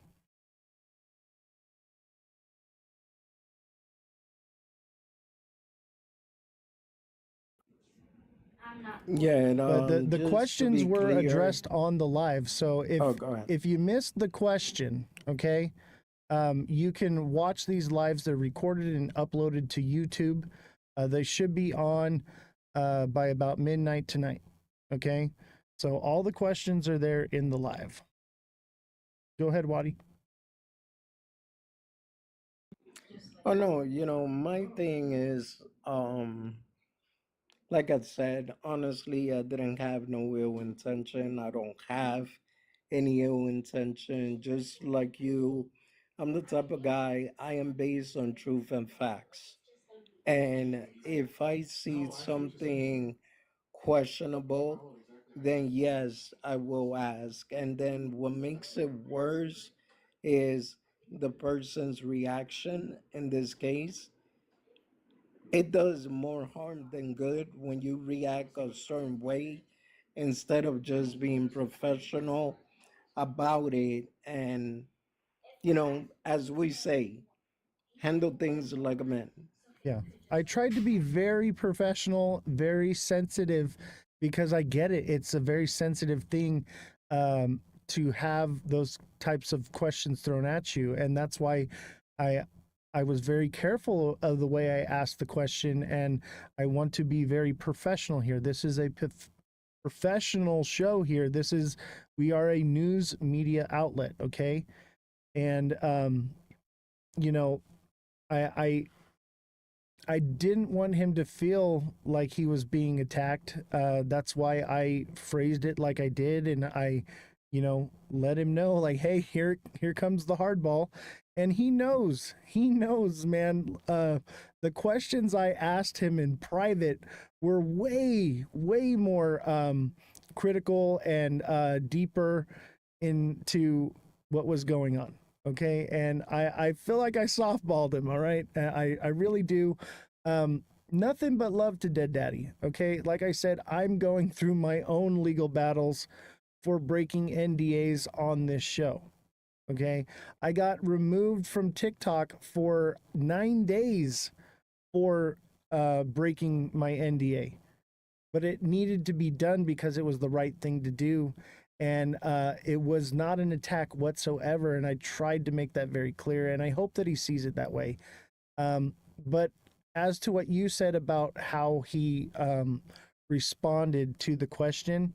Yeah, and But the just to questions be were clear. addressed on the live. So Oh, go ahead. if you missed the question, okay, you can watch these lives. They're recorded and uploaded to YouTube. They should be on by about midnight tonight. Okay, so all the questions are there in the live. Go ahead, Wadi. Oh no, my thing is, like I said, honestly, I didn't have no ill intention. I don't have any ill intention. Just like you, I'm the type of guy, I am based on truth and facts. And if I see something questionable, then yes, I will ask. And then what makes it worse is the person's reaction in this case. It does more harm than good when you react a certain way instead of just being professional about it and, as we say, handle things like a man. Yeah. I tried to be very professional, very sensitive, because I get it. It's a very sensitive thing to have those types of questions thrown at you. And that's why I I was very careful of the way I asked the question, and I want to be very professional here. This is a professional show here. We are a news media outlet, okay? And you know, I I didn't want him to feel like he was being attacked. That's why I phrased it like I did, and I, let him know, like, hey, here comes the hardball, and he knows. He knows, man. The questions I asked him in private were way, way more critical and deeper into what was going on. Okay, and I feel like I softballed him. All right, I really do. Nothing but love to Dead Daddy. Okay, like I said, I'm going through my own legal battles for breaking NDAs on this show. Okay, I got removed from TikTok for 9 days for breaking my NDA, but it needed to be done because it was the right thing to do. And it was not an attack whatsoever. And I tried to make that very clear. And I hope that he sees it that way. But as to what you said about how he responded to the question,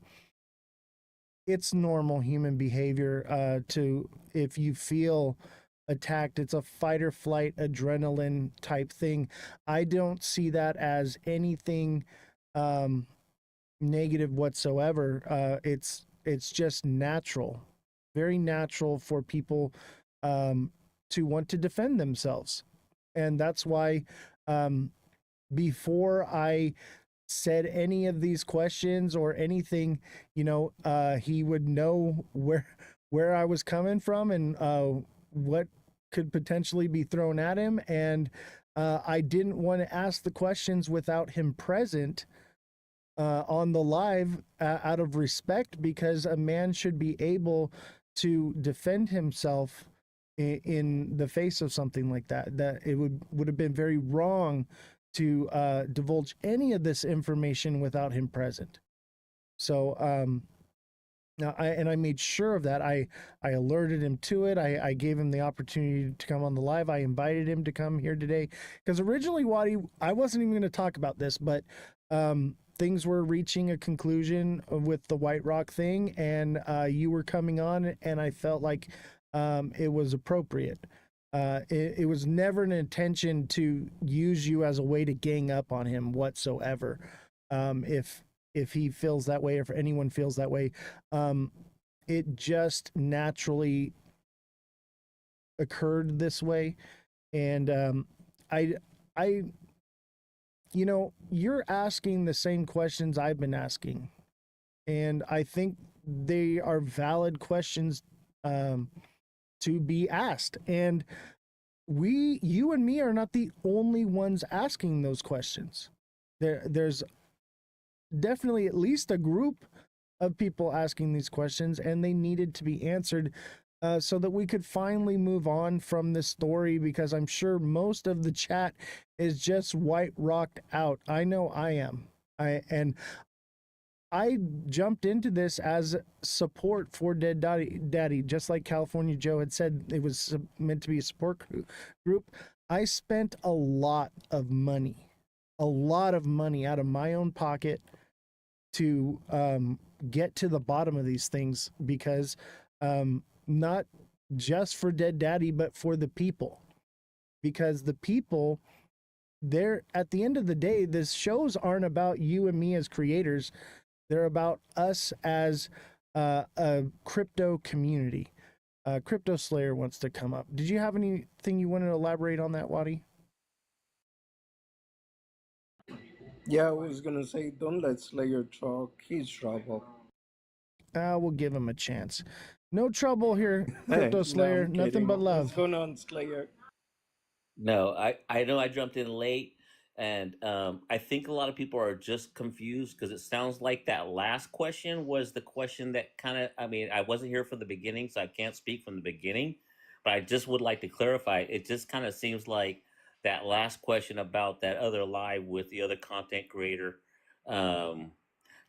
it's normal human behavior if you feel attacked, it's a fight or flight adrenaline type thing. I don't see that as anything negative whatsoever. It's just natural, very natural for people to want to defend themselves. And that's why before I said any of these questions or anything, he would know where I was coming from and what could potentially be thrown at him. And I didn't want to ask the questions without him present on the live out of respect, because a man should be able to defend himself in the face of something like that. That it would have been very wrong to divulge any of this information without him present. So now I made sure of that. I alerted him to it. I gave him the opportunity to come on the live. I invited him to come here today because originally, Wadi, I wasn't even going to talk about this, but things were reaching a conclusion with the White Rock thing, and you were coming on, and I felt like it was appropriate. It was never an intention to use you as a way to gang up on him whatsoever. If he feels that way, or if anyone feels that way, it just naturally occurred this way. And I you're asking the same questions I've been asking, and I think they are valid questions to be asked. And you and me are not the only ones asking those questions. There's definitely at least a group of people asking these questions, and they needed to be answered so that we could finally move on from this story, because I'm sure most of the chat is just white rocked out. I know I am. And I jumped into this as support for Dead Daddy, just like California Joe had said it was meant to be a support group. I spent a lot of money out of my own pocket to get to the bottom of these things, because not just for Dead Daddy, but for the people. Because the people, they're, at the end of the day, the shows aren't about you and me as creators. They're about us as a crypto community. Crypto Slayer wants to come up. Did you have anything you want to elaborate on that, Wadi? Yeah, I was gonna say, don't let Slayer talk. He's trouble. We'll give him a chance. No trouble here, Hey, Crypto no, Slayer. I'm Nothing kidding. but What's love. going on, Slayer? No, I know I jumped in late, and I think a lot of people are just confused because it sounds like that last question was the question that kind of, I mean, I wasn't here from the beginning, so I can't speak from the beginning, but I just would like to clarify. It just kind of seems like that last question about that other live with the other content creator. Um,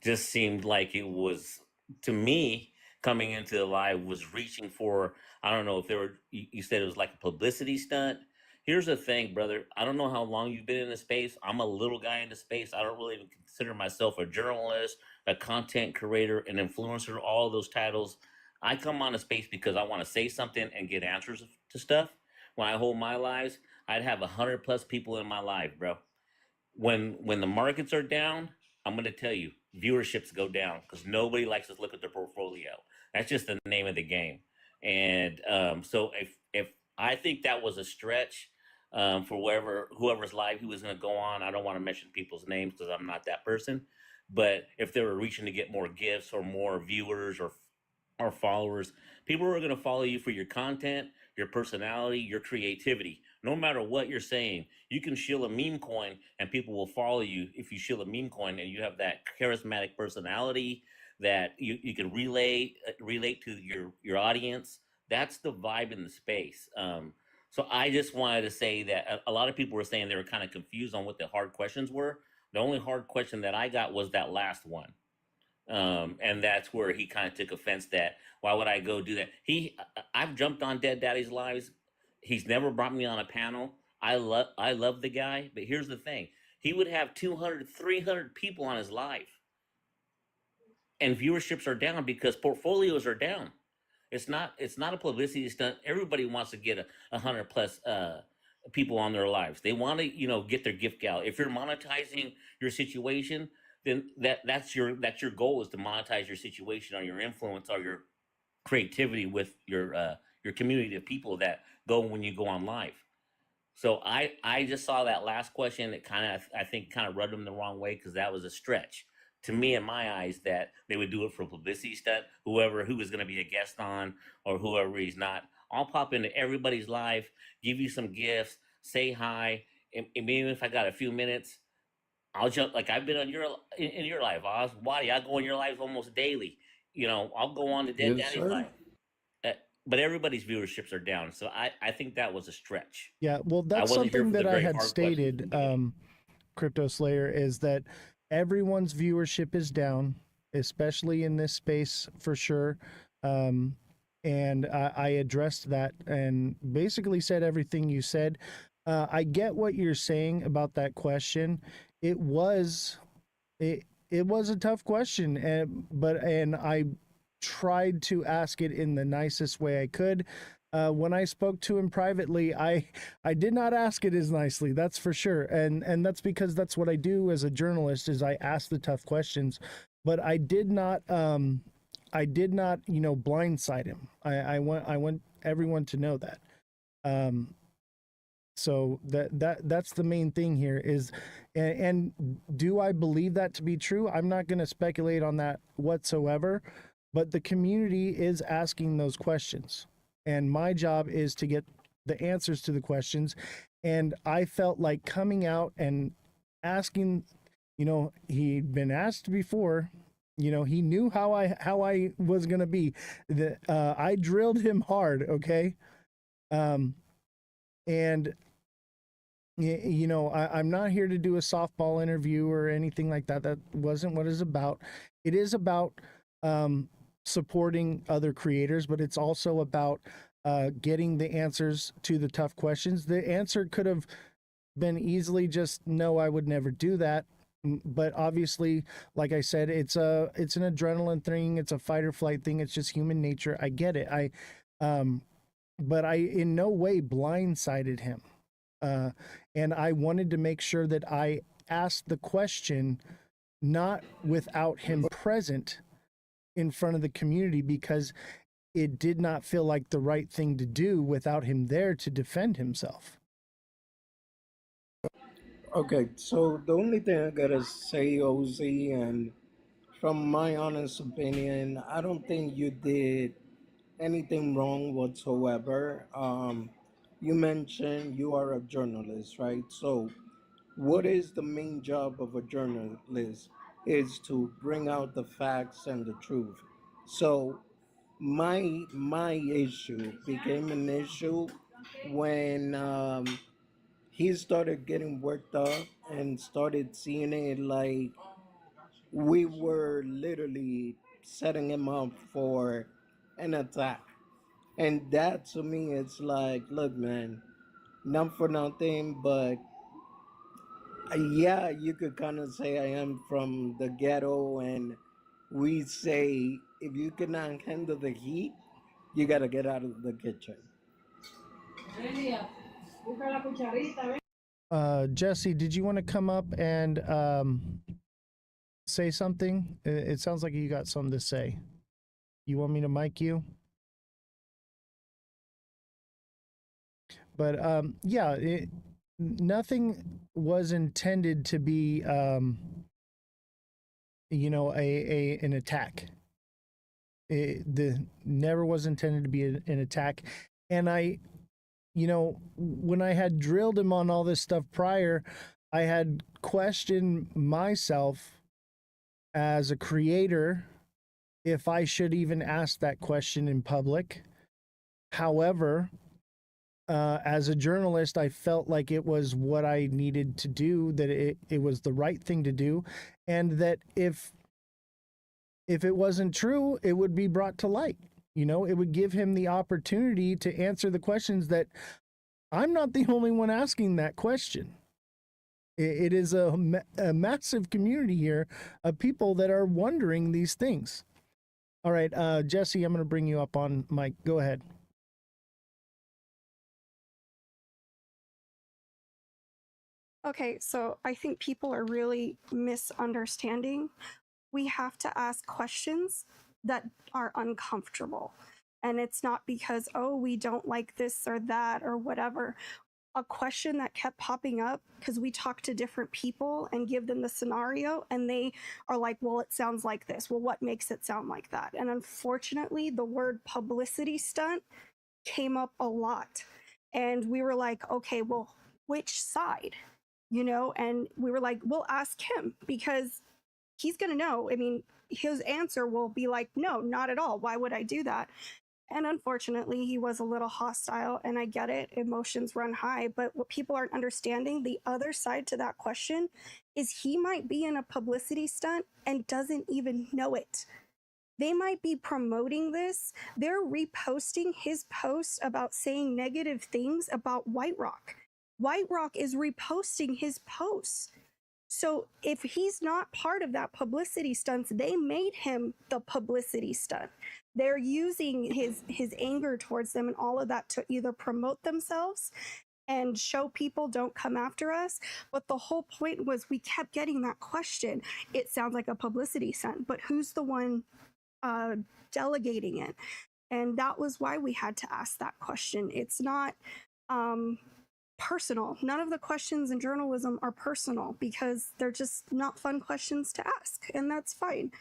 just seemed like it was, to me, coming into the live was reaching for, I don't know if there were, you said it was like a publicity stunt. Here's the thing, brother, I don't know how long you've been in the space. I'm a little guy in the space. I don't really even consider myself a journalist, a content creator, an influencer, all of those titles. I come on a space because I want to say something and get answers to stuff. When I hold my lives, I'd have 100+ people in my live, bro. When the markets are down, I'm going to tell you, viewerships go down because nobody likes to look at their portfolio. That's just the name of the game. And so if I think that was a stretch for whoever's live he was going to go on. I don't want to mention people's names because I'm not that person. But if they were reaching to get more gifts or more viewers or followers, people are going to follow you for your content, your personality, your creativity. No matter what you're saying, you can shill a meme coin and people will follow you if you shill a meme coin and you have that charismatic personality that you can relate to your audience. That's the vibe in the space. So I just wanted to say that a lot of people were saying they were kind of confused on what the hard questions were. The only hard question that I got was that last one. And that's where he kind of took offense that why would I go do that? I've jumped on Dead Daddy's lives. He's never brought me on a panel. I love the guy, but here's the thing. He would have 200, 300 people on his live, and viewerships are down because portfolios are down. It's not a publicity stunt. Everybody wants to get 100+ people on their lives. They want to get their gift out. If you're monetizing your situation, then that's your goal, is to monetize your situation or your influence or your creativity with your community of people that go when you go on live. So I just saw that last question. It kind of, I think, kind of rubbed them the wrong way because that was a stretch to me in my eyes that they would do it for publicity stunt. Who is going to be a guest on or whoever he's not. I'll pop into everybody's live, give you some gifts, say hi, and maybe if I got a few minutes, I'll jump. Like I've been on in your live, Oz, Waddy. I go on your lives almost daily. I'll go on to Dead Yes, Daddy's sir. live. But everybody's viewerships are down, so I think that was a stretch. Yeah, well, I that's wasn't here something for the that I very had hard questions from stated, the beginning. Crypto Slayer, is that everyone's viewership is down, especially in this space for sure. Um, and I addressed that and basically said everything you said. I get what you're saying about that question. It was it was a tough question, and I tried to ask it in the nicest way I could. When I spoke to him privately, I did not ask it as nicely. That's for sure, and that's because that's what I do as a journalist, is I ask the tough questions. But I did not blindside him. I want everyone to know that. Um, so that's the main thing here is, and do I believe that to be true? I'm not going to speculate on that whatsoever, but the community is asking those questions, and my job is to get the answers to the questions. And I felt like coming out and asking, he'd been asked before. He knew how I was going to be. I drilled him hard, okay? And I'm not here to do a softball interview or anything like that. That wasn't what it's about. it is about supporting other creators, but it's also about getting the answers to the tough questions. The answer could have been easily just no, I would never do that. But obviously, like I said, it's an adrenaline thing, it's a fight or flight thing, it's just human nature. I get it. But I in no way blindsided him. And I wanted to make sure that I asked the question not without him present in front of the community, because it did not feel like the right thing to do without him there to defend himself. Okay, so the only thing I gotta say, OZ, and from my honest opinion, I don't think you did anything wrong whatsoever. You mentioned you are a journalist, right? So, what is the main job of a journalist? Is to bring out the facts and the truth. So, my issue became an issue when he started getting worked up and started seeing it like we were literally setting him up for an attack. And that to me, it's like, look, man, not for nothing, but yeah, you could kind of say I am from the ghetto, and we say if you cannot handle the heat, you got to get out of the kitchen. Jesse, did you want to come up and say something? It sounds like you got something to say. You want me to mic you? But yeah, nothing was intended to be, an attack. Never was intended to be an attack. And when I had drilled him on all this stuff prior, I had questioned myself as a creator if I should even ask that question in public. However, as a journalist, I felt like it was what I needed to do, that it was the right thing to do, and that if it wasn't true, it would be brought to light. It would give him the opportunity to answer the questions that I'm not the only one asking that question. It is a massive community here of people that are wondering these things. All right, Jesse, I'm going to bring you up on mic. Go ahead. Okay, so I think people are really misunderstanding. We have to ask questions that are uncomfortable. And it's not because, oh, we don't like this or that or whatever. A question that kept popping up because we talk to different people and give them the scenario, and they are like, well, it sounds like this. Well, what makes it sound like that? And unfortunately, the word publicity stunt came up a lot. And we were like, okay, well, which side? And we were like, we'll ask him because he's going to know. I mean, his answer will be like, no, not at all. Why would I do that? And unfortunately, he was a little hostile, and I get it. Emotions run high. But what people aren't understanding, the other side to that question is he might be in a publicity stunt and doesn't even know it. They might be promoting this. They're reposting his post about saying negative things about White Rock. White Rock is reposting his posts. So if he's not part of that publicity stunts, they made him the publicity stunt. They're using his anger towards them and all of that to either promote themselves and show people don't come after us. But the whole point was we kept getting that question. It sounds like a publicity stunt, but who's the one delegating it? And that was why we had to ask that question. It's not personal. None of the questions in journalism are personal because they're just not fun questions to ask, and that's fine.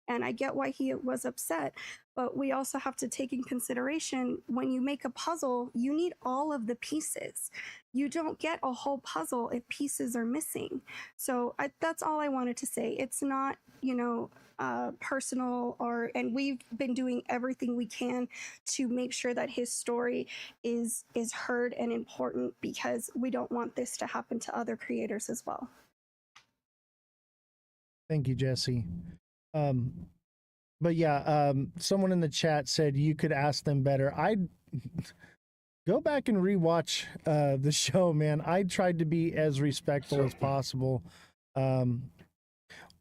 And I get why he was upset, but we also have to take in consideration when you make a puzzle, you need all of the pieces. You don't get a whole puzzle if pieces are missing. So that's all I wanted to say. It's not, personal, and we've been doing everything we can to make sure that his story is heard and important because we don't want this to happen to other creators as well. Thank you, Jesse. But yeah, someone in the chat said you could ask them better. I'd go back and rewatch the show, man. I tried to be as respectful as possible.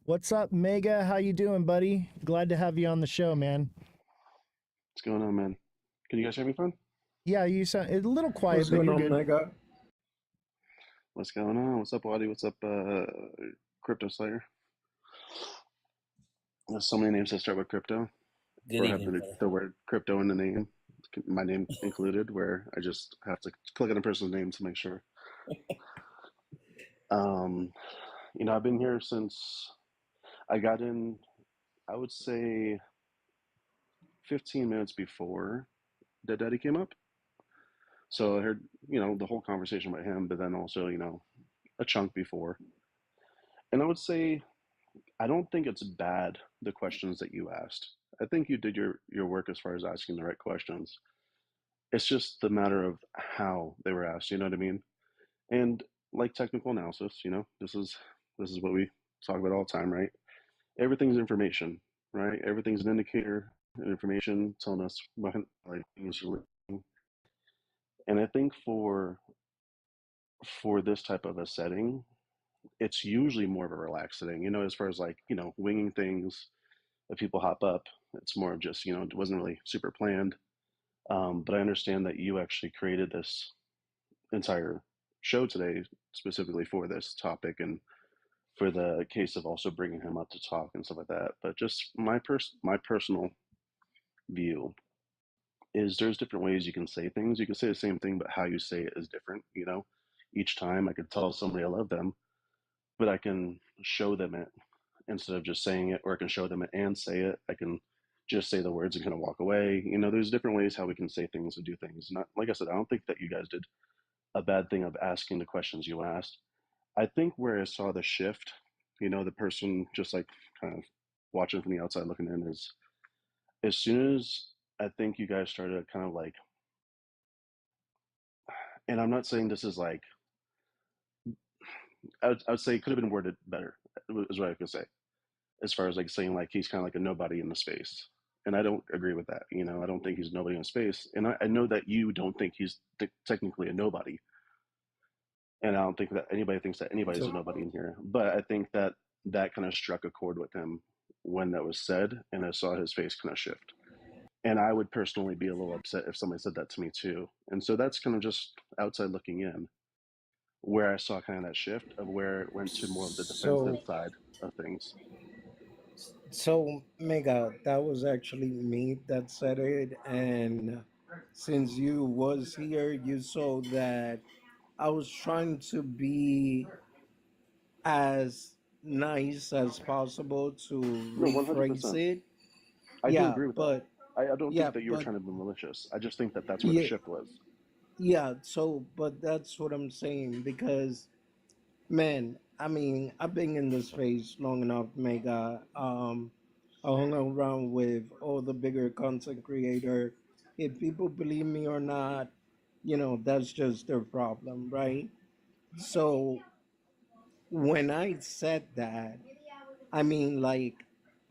What's up, Mega? How you doing, buddy? Glad to have you on the show, man. What's going on, man? Can you guys hear me fine? Yeah, you sound a little quiet, What's but going you're on, good. Mega? What's going on? What's up, Waddy? What's up, Crypto Slayer? There's so many names that start with crypto, Good or have evening, brother. the word crypto in the name, my name included, where I just have to click on a person's name to make sure. You know, I've been here since I got in, I would say 15 minutes before Dead Daddy came up. So I heard, you know, the whole conversation about him, but then also, you know, a chunk before. And I would say I don't think it's bad, the questions that you asked. I think you did your work as far as asking the right questions. It's just the matter of how they were asked, you know what I mean? And like technical analysis, you know, this is what we talk about all the time, right? Everything's information, right? Everything's an indicator, and information telling us what like things are looking. And I think for this type of a setting, it's usually more of a relaxed setting, you know, as far as like, you know, winging things. If people hop up, it's more of just, you know, it wasn't really super planned. But I understand that you actually created this entire show today specifically for this topic and for the case of also bringing him up to talk and stuff like that. But just my personal view is there's different ways you can say things. You can say the same thing, but how you say it is different. You know, each time I could tell somebody I love them, but I can show them it instead of just saying it, or I can show them it and say it. I can just say the words and kind of walk away. You know, there's different ways how we can say things and do things. Not like I said, I don't think that you guys did a bad thing of asking the questions you asked. I think where I saw the shift, you know, the person just like kind of watching from the outside looking in is as soon as I think you guys started kind of like, and I'm not saying this is like, I would say it could have been worded better, is what I could say, as far as like saying like he's kind of like a nobody in the space. And I don't agree with that. You know, I don't think he's nobody in space. And I know that you don't think he's technically a nobody. And I don't think that anybody thinks that anybody's a So, nobody in here. But I think that that kind of struck a chord with him when that was said, and I saw his face kind of shift. And I would personally be a little upset if somebody said that to me too. And so that's kind of just outside looking in, where I saw kind of that shift of where it went to more of the defensive so, side of things. so, Mega, that was actually me that said it, and since you was here, you saw that I was trying to be as nice as possible to No, rephrase 100%. it. I do Yeah, agree with that. but I don't yeah, think that you were but trying to be malicious. I just think that that's where the yeah, shift was. yeah. So, but that's what I'm saying because, man, I mean, I've been in this space long enough, Mega. I hung around with all the bigger content creator. If people believe me or not, that's just their problem, right? So when I said that, I mean, like,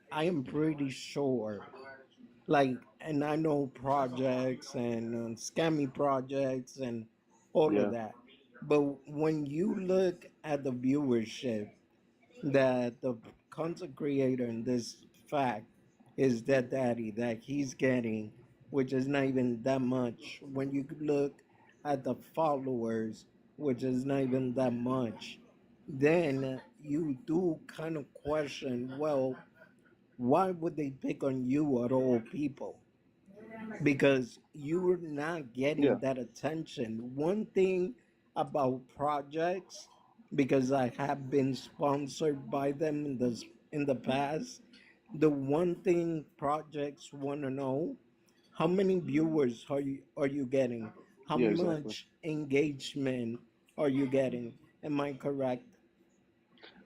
I am pretty sure, like, and I know projects and scammy projects and all of Yeah, that. But when you look at the viewership that the content creator in this fact is that daddy that he's getting, which is not even that much. When you look at the followers, which is not even that much, then you do kind of question, well, why would they pick on you at all people? Because you're not yeah, getting that attention. One thing about projects, because I have been sponsored by them in the past, the one thing projects want to know, how many viewers are you getting? How yeah, exactly. much engagement are you getting? Am I correct?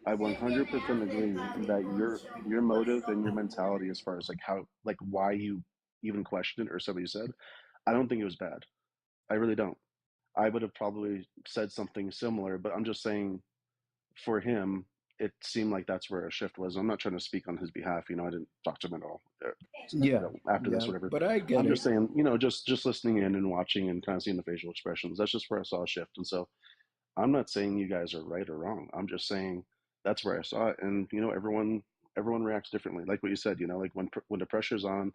I 100% agree that your motive and your mentality as far as like how like why you even questioned it or somebody said, I don't think it was bad. I really don't. I would have probably said something similar, but I'm just saying for him, it seemed like that's where a shift was. I'm not trying to speak on his behalf. I didn't talk to him at all. Yeah, After this, yeah, whatever. but I get I'm it. just saying, just listening in and watching and kind of seeing the facial expressions. That's just where I saw a shift. And so I'm not saying you guys are right or wrong. I'm just saying that's where I saw it. And everyone reacts differently. Like what you said, like when the pressure's on,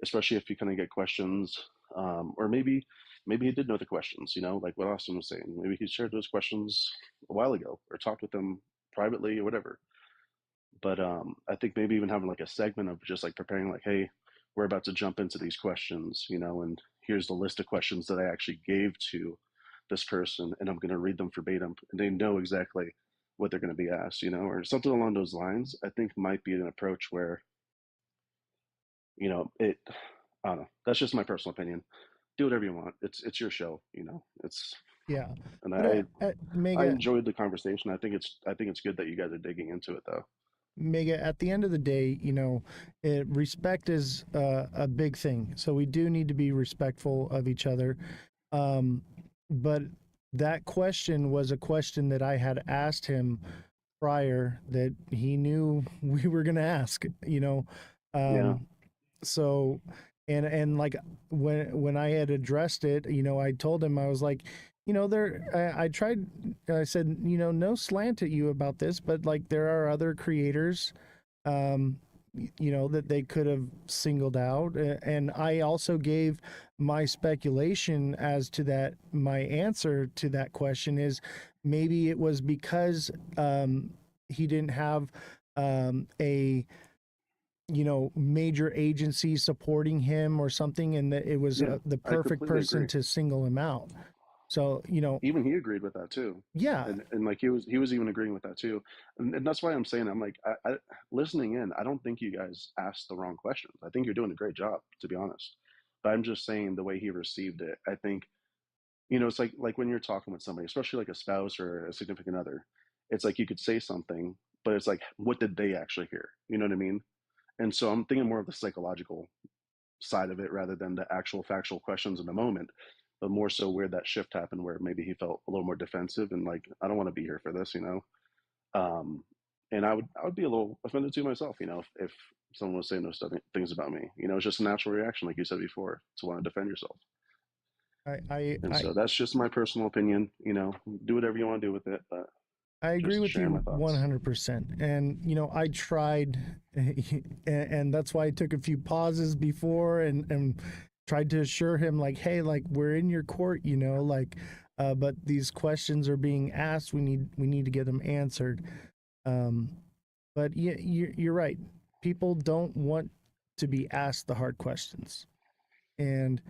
especially if you kind of get questions, or maybe he did know the questions. Like what Austin was saying. Maybe he shared those questions a while ago or talked with them privately or whatever. But I think maybe even having like a segment of just like preparing, like, hey, we're about to jump into these questions, and here's the list of questions that I actually gave to this person, and I'm going to read them verbatim, and they know exactly what they're going to be asked, or something along those lines. I think might be an approach where, it. I don't know. That's just my personal opinion. Do whatever you want. It's your show, It's Yeah. and But I Mega, enjoyed the conversation. I think it's good that you guys are digging into it though. Mega, at the end of the day, respect is a big thing. So we do need to be respectful of each other. But that question was a question that I had asked him prior that he knew we were going to ask, Yeah. So, and like when I had addressed it, I told him, I was like, I tried, I said, no slant at you about this, but like there are other creators, that they could have singled out. And I also gave my speculation as to that. My answer to that question is maybe it was because he didn't have a major agency supporting him or something, and that it was Yeah. the I perfect completely person agree. to single him out. So Even he agreed with that too. yeah, And like he was even agreeing with that too. And that's why I'm saying, I'm like, listening in, I don't think you guys asked the wrong questions. I think you're doing a great job, to be honest. But I'm just saying the way he received it, I think, it's like when you're talking with somebody, especially like a spouse or a significant other, it's like you could say something, but it's like, what did they actually hear? You know what I mean? And so I'm thinking more of the psychological side of it rather than the actual factual questions in the moment, but more so where that shift happened, where maybe he felt a little more defensive and like, I don't want to be here for this. Um, and I would be a little offended too myself, if someone was saying those things about me. It's just a natural reaction, like you said before, to want to defend yourself. And I so that's just my personal opinion. Do whatever you want to do with it, but I agree just with sharing you my thoughts. 100%. And, I tried, and that's why I took a few pauses before and tried to assure him, like, hey, like, we're in your court, like, but these questions are being asked. We need to get them answered. But yeah, you're right. People don't want to be asked the hard questions. And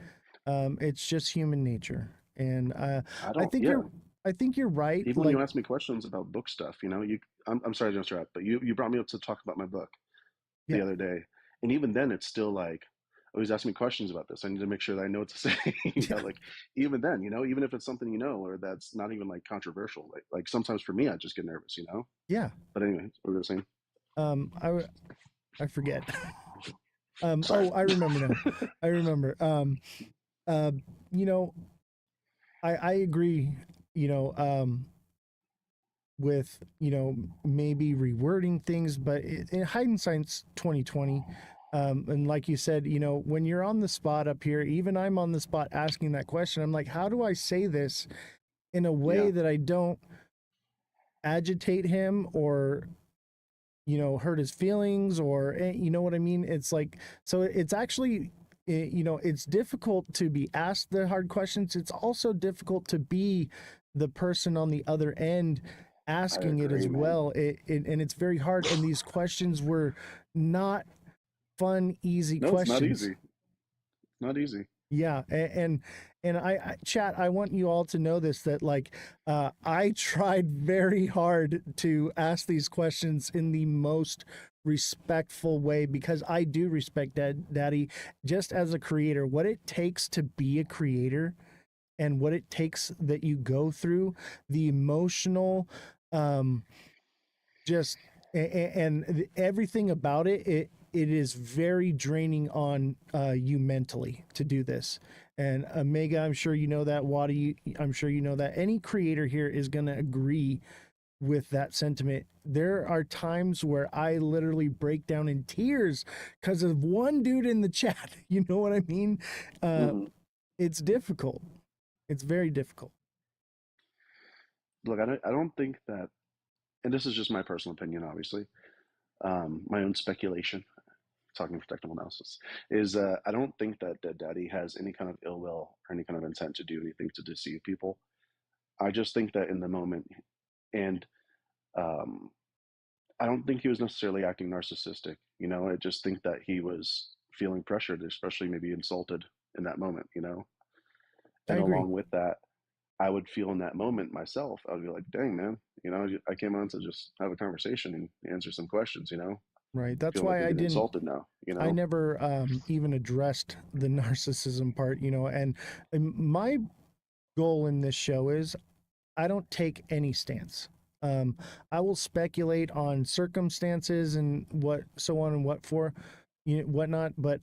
it's just human nature. And I I don't, think yeah. you're, I think you're right. Even when Like, you ask me questions about book stuff, I'm sorry to interrupt, but you brought me up to talk about my book the yeah, other day, and even then, it's still like, oh, he's asking me questions about this. I need to make sure that I know what to say. yeah, Like even then, even if it's something or that's not even like controversial, like sometimes for me, I just get nervous. yeah. But anyway, what were you saying? I forget. Sorry. Oh, I remember now. I remember. Uh, you know, I agree. You know, with maybe rewording things, but in hindsight's 2020. And like you said, when you're on the spot up here, even I'm on the spot asking that question. I'm like, how do I say this in a way Yeah, that I don't agitate him or hurt his feelings or you know what I mean? It's like, so it's actually it's difficult to be asked the hard questions. It's also difficult to be the person on the other end I asking it as agree, man. well. And it's very hard, and these questions were not fun, easy No, it's not questions. easy. Not easy. Yeah, and chat, I want you all to know this, that like I tried very hard to ask these questions in the most respectful way, because I do respect Daddy just as a creator, what it takes to be a creator and what it takes that you go through, the emotional just and everything about it is very draining on you mentally to do this. And Omega, I'm sure you know that. Wadi, I'm sure you know that. Any creator here is going to agree with that sentiment. There are times where I literally break down in tears because of one dude in the chat. You know what I mean? It's difficult. It's very difficult. Look, I don't think that, and this is just my personal opinion, obviously, my own speculation, talking for technical analysis, is I don't think that Dead Daddy has any kind of ill will or any kind of intent to do anything to deceive people. I just think that in the moment, and um, I don't think he was necessarily acting narcissistic. You know, I just think that he was feeling pressured, especially maybe insulted in that moment. You know, I and agree. along with that, I would feel in that moment myself. I would be like, "Dang, man, you know, I came on to just have a conversation and answer some questions." You know, Right. That's feel like why I'm I getting didn't. insulted now. You I know, never even addressed the narcissism part. You know, and my goal in this show is I don't take any stance. I will speculate on circumstances and what so on and what for, you know, whatnot. But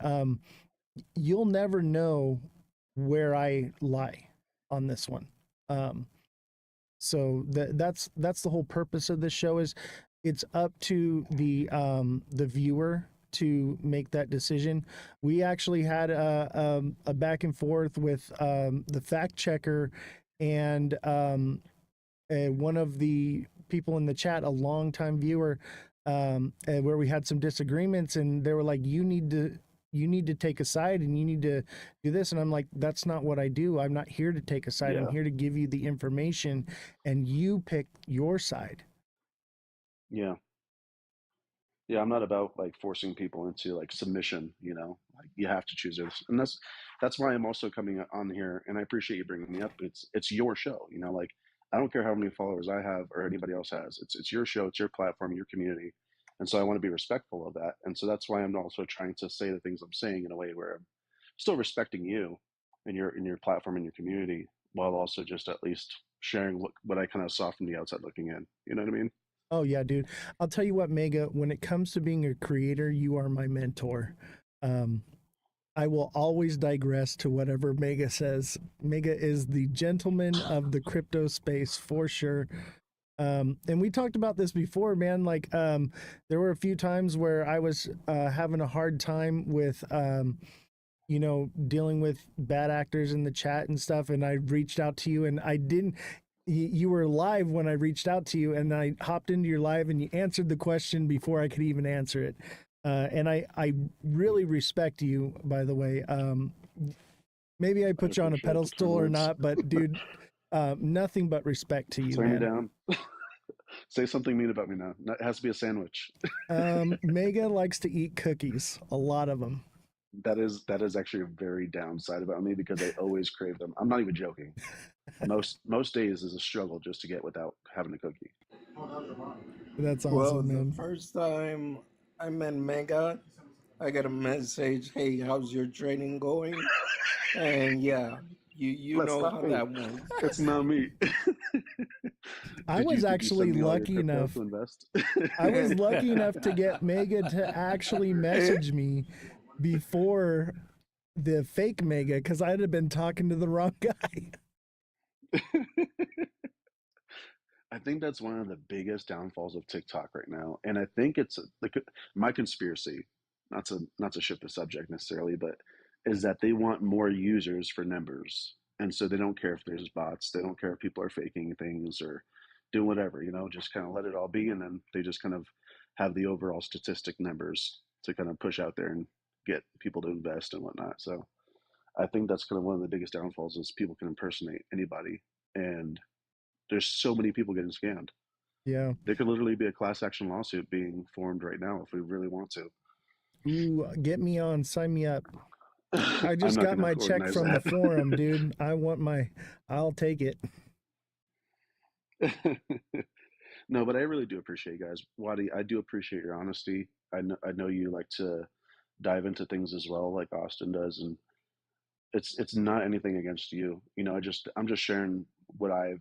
you'll never know where I lie on this one. Um, so that's the whole purpose of this show is it's up to the viewer to make that decision. We actually had a back and forth with the fact checker and one of the people in the chat, a longtime viewer, where we had some disagreements, and they were like, you need to take a side and you need to do this. And I'm like, that's not what I do. I'm not here to take a side. I'm yeah, here to give you the information and you pick your side. yeah. Yeah, I'm not about like forcing people into like submission, you know. Like you have to choose this. And that's why I'm also coming on here, and I appreciate you bringing me up. It's your show, you know, like I don't care how many followers I have or anybody else has. It's your show, it's your platform, your community. And so I want to be respectful of that. And so that's why I'm also trying to say the things I'm saying in a way where I'm still respecting you and your platform and your community while also just at least sharing what I kind of saw from the outside looking in. You know what I mean? Oh yeah, dude. I'll tell you what, Mega, when it comes to being a creator, you are my mentor. Um, I will always digress to whatever Mega says. Mega is the gentleman of the crypto space for sure. And we talked about this before, man. Like, there were a few times where I was having a hard time with, you know, dealing with bad actors in the chat and stuff. And I reached out to you, and I didn't. You were live when I reached out to you, and I hopped into your live, and you answered the question before I could even answer it. And I really respect you, by the way. Maybe I I put you on a appreciate the kind pedestal or words. not, but dude, nothing but respect to you, Turn me man. down. Say something mean about me now. It has to be a sandwich. Mega likes to eat cookies, a lot of them. That is actually a very downside about me because I always crave them. I'm not even joking. Most days is a struggle just to get without having a cookie. That's Well, awesome, the man. first time I met Mega, I got a message, "Hey, how's your training going?" And yeah, you Let's know stop how me. that went. It's not me. I was Did you send actually me all your lucky crypto enough. to invest? I was lucky enough to get Mega to actually message me before the fake Mega because I'd have been talking to the wrong guy. I think that's one of the biggest downfalls of TikTok right now, and I think it's like my conspiracy. Not to shift the subject necessarily, but is that they want more users for numbers, and so they don't care if there's bots. They don't care if people are faking things or doing whatever. You know, just kind of let it all be, and then they just kind of have the overall statistic numbers to kind of push out there and get people to invest and whatnot. So I think that's kind of one of the biggest downfalls is people can impersonate anybody, and there's so many people getting scammed. Yeah. There could literally be a class action lawsuit being formed right now if we really want to. Ooh, get me on, sign me up. I I'm just not got going my to check organize from the that. forum, dude. I'll take it. No, but I really do appreciate you guys. Wadi, I do appreciate your honesty. I know you like to dive into things as well, like Austin does, and it's not anything against you. You know, I'm just sharing what I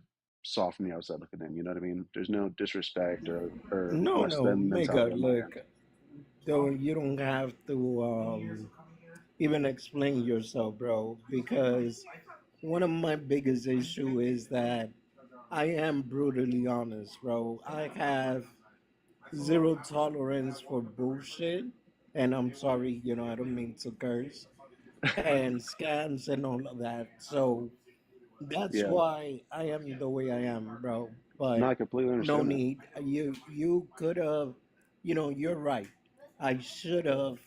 saw from the outside looking in. You know what I mean? There's no disrespect or No, less no, than Mega, mentality on my look, end. though you don't have to even explain yourself, bro, because one of my biggest issue is that I am brutally honest, bro. I have zero tolerance for bullshit. And I'm sorry, I don't mean to curse. And scams and all of that. So that's Yeah. why I am the way I am, bro. No, But I completely no understand that. need. You could have, you're right. I should have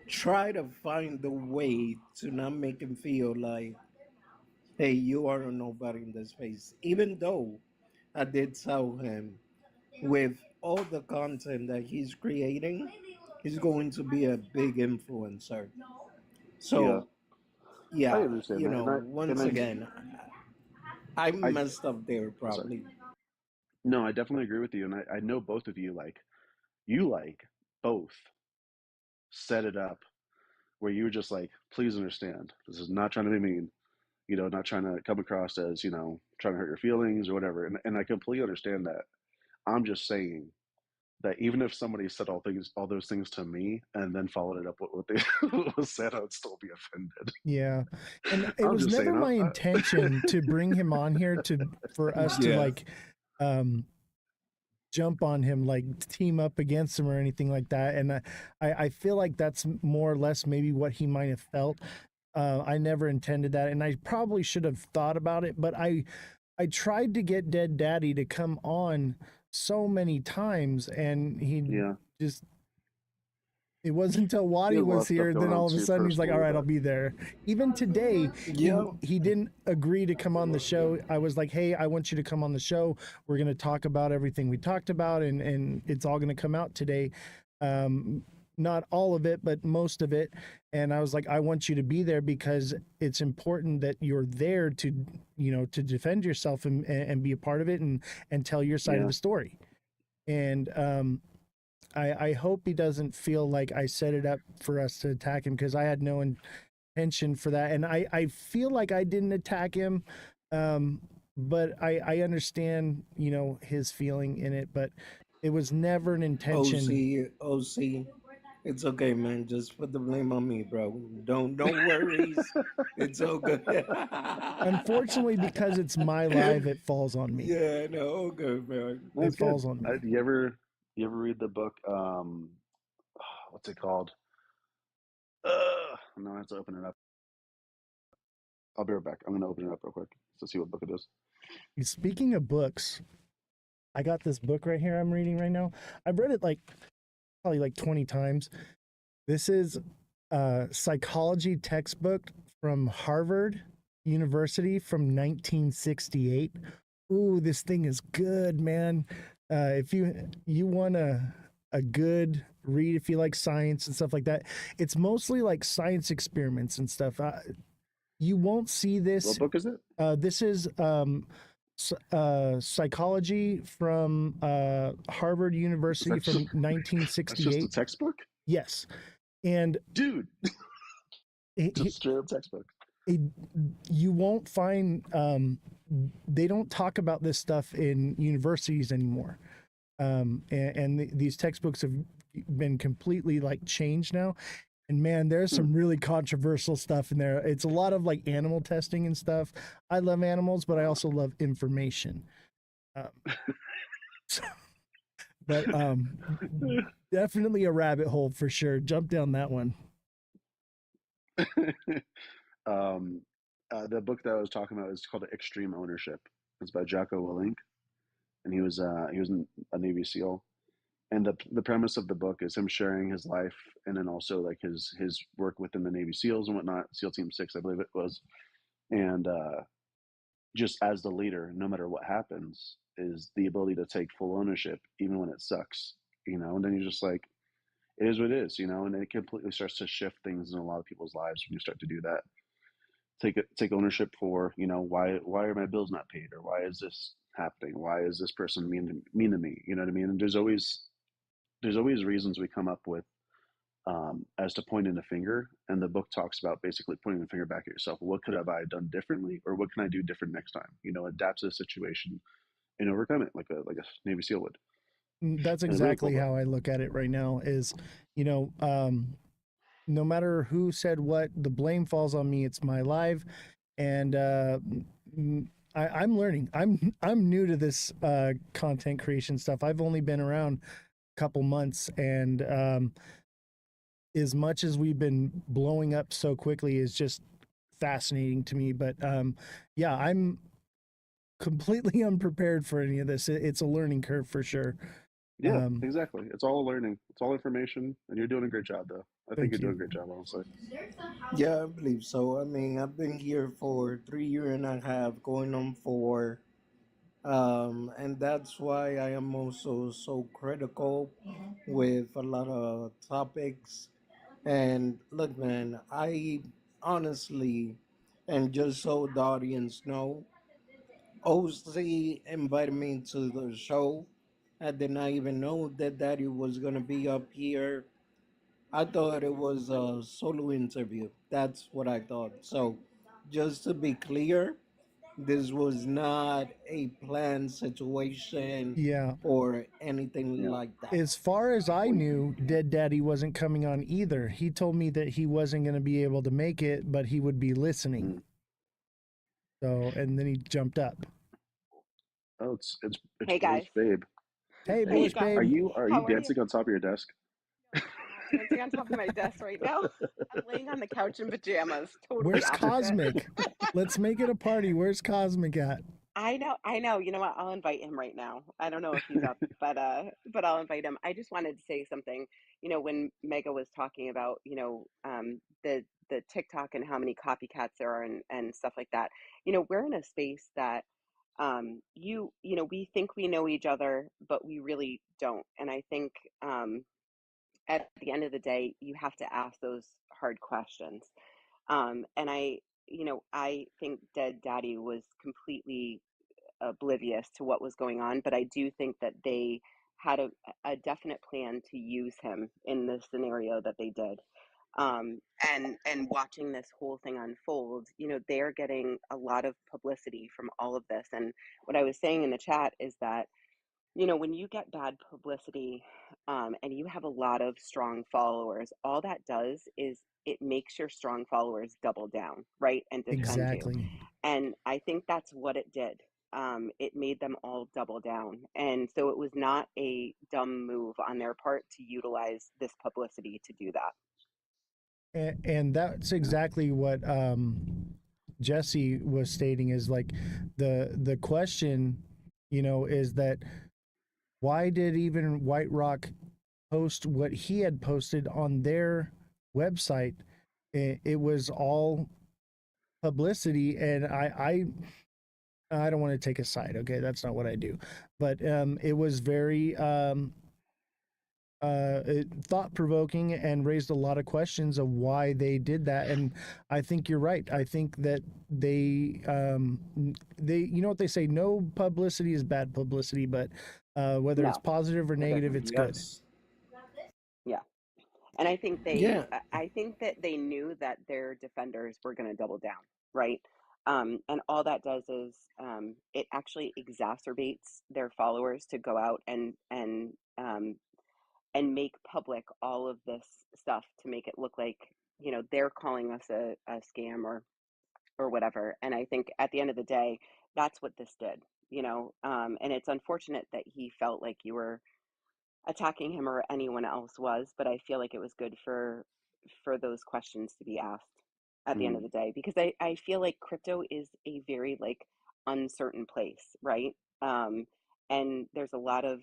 tried to find a way to not make him feel like, hey, you are a nobody in this space. Even though I did tell him with all the content that he's creating, he's going to be a big influencer. Yeah, So I yeah, understand that, and once I again, I I messed up there oh, sorry. probably. No, I definitely agree with you, and I know both of you like both set it up where you were just like, please understand, this is not trying to be mean, not trying to come across as trying to hurt your feelings or whatever, and I completely understand that. I'm just saying that even if somebody said all those things to me and then followed it up with what they what was said, I would still be offended. Yeah. And it I'm was just saying, never my intention to bring him on here for us to Yeah. um jump on him, like team up against him or anything like that. And I feel like that's more or less maybe what he might have felt. I never intended that, and I probably should have thought about it, but I tried to get Dead Daddy to come on so many times, and he yeah, just it wasn't until he Waddy has a lot was of stuff here, going then on all of a too sudden he's like, "All personally, right, I'll but be there." Even today, Yeah. he didn't agree to come on the show. I was like, "Hey, I want you to come on the show. We're going to talk about everything we talked about, and it's all going to come out today." Not all of it, but most of it. And I was like, I want you to be there because it's important that you're there to, to defend yourself and be a part of it and tell your side of yeah, the story. And I hope he doesn't feel like I set it up for us to attack him, because I had no intention for that. And I feel like I didn't attack him. But I understand, his feeling in it, but it was never an intention. OC, it's okay, man. Just put the blame on me, bro. Don't worries. It's all good. Unfortunately, because it's my live, it falls on me. Yeah, no, all good, bro. that's It good. falls on me. You ever read the book? What's it called? No, I have to open it up. I'll be right back. I'm gonna open it up real quick to see what book it is. Speaking of books, I got this book right here I'm reading right now. I've read it probably 20 times. This is a psychology textbook from Harvard University from 1968. Ooh, this thing is good, man. If you want a good read, if you like science and stuff like that, it's mostly like science experiments and stuff. You won't see this. What book is it? This is psychology from Harvard University from That's just a 1968. textbook, Yes, and dude. Just straight up textbook. you won't find. They don't talk about this stuff in universities anymore, and these textbooks have been completely changed now. And man, there's some really controversial stuff in there. It's a lot of animal testing and stuff. I love animals, but I also love information. But definitely a rabbit hole for sure. Jump down that one. The book that I was talking about is called Extreme Ownership. It's by Jocko Willink, and he was a Navy SEAL. And the premise of the book is him sharing his life, and then also his work within the Navy SEALs and whatnot, SEAL Team 6, I believe it was. And just as the leader, no matter what happens, is the ability to take full ownership, even when it sucks, And then you're just like, it is what it is, And it completely starts to shift things in a lot of people's lives when you start to do that. Take ownership for, why are my bills not paid, or why is this happening? Why is this person mean to me? You know what I mean? And there's always reasons we come up with as to pointing a finger, and the book talks about basically pointing the finger back at yourself. What could have I done differently, or what can I do different next time? Adapt to the situation and overcome it like a Navy SEAL would. That's And it's really exactly cool, how I look at it right now. Is no matter who said what, the blame falls on me. It's my life, and I'm learning. I'm new to this content creation stuff. I've only been around a couple months, and as much as we've been blowing up so quickly is just fascinating to me. But yeah, I'm completely unprepared for any of this. It's a learning curve for sure. Yeah, exactly. It's all learning. It's all information, and you're doing a great job, though. I think Thank you're doing you. a great job, honestly. Yeah, I believe so. I mean, I've been here for 3 years and a half, going on 4. And that's why I am also so critical with a lot of topics. And look, man, I honestly, and just so the audience know, OC invited me to the show. I did not even know that Daddy was gonna be up here. I thought it was a solo interview. That's what I thought. So, just to be clear, this was not a planned situation Yeah. or anything Yeah. like that. As far as I knew, Dead Daddy wasn't coming on either. He told me that he wasn't going to be able to make it, but he would be listening. So, and then he jumped up. Oh, it's Hey guys. Bush Babe. Hey, Hey Bush guys. Are Babe. you How are you? dancing on top of your desk? No, I'm not dancing on top of my desk right now. I'm laying on the couch in pajamas. Totally Where's opposite. Cosmic? Let's make it a party. Where's Cosmic at? I know. You know what? I'll invite him right now. I don't know if he's up, but I'll invite him. I just wanted to say something. You know, when Mega was talking about, the TikTok and how many copycats there are and stuff like that. You know, we're in a space that we think we know each other, but we really don't. And I think at the end of the day, you have to ask those hard questions. And I think Dead Daddy was completely oblivious to what was going on, but I do think that they had a definite plan to use him in the scenario that they did. And watching this whole thing unfold, they're getting a lot of publicity from all of this. And what I was saying in the chat is that when you get bad publicity, and you have a lot of strong followers, all that does is it makes your strong followers double down, right? And defend you. Exactly. And I think that's what it did. It made them all double down. And so it was not a dumb move on their part to utilize this publicity to do that. And that's exactly what Jesse was stating is like the question, is that why did even White Rock post what he had posted on their website? It was all publicity, and I don't want to take a side. Okay, that's not what I do, but it was very thought provoking and raised a lot of questions of why they did that. And I think you're right. I think that they you know what they say, no publicity is bad publicity, but whether it's No, positive or it negative, isn't. it's good. Yes. Yeah. And I think Yeah. I think that they knew that their defenders were going to double down, right? And all that does is it actually exacerbates their followers to go out and make public all of this stuff to make it look like they're calling us a scam or whatever. And I think at the end of the day, that's what this did. And it's unfortunate that he felt like you were attacking him or anyone else was, but I feel like it was good for those questions to be asked at the end of the day, because I feel like crypto is a very like uncertain place, right? And there's a lot of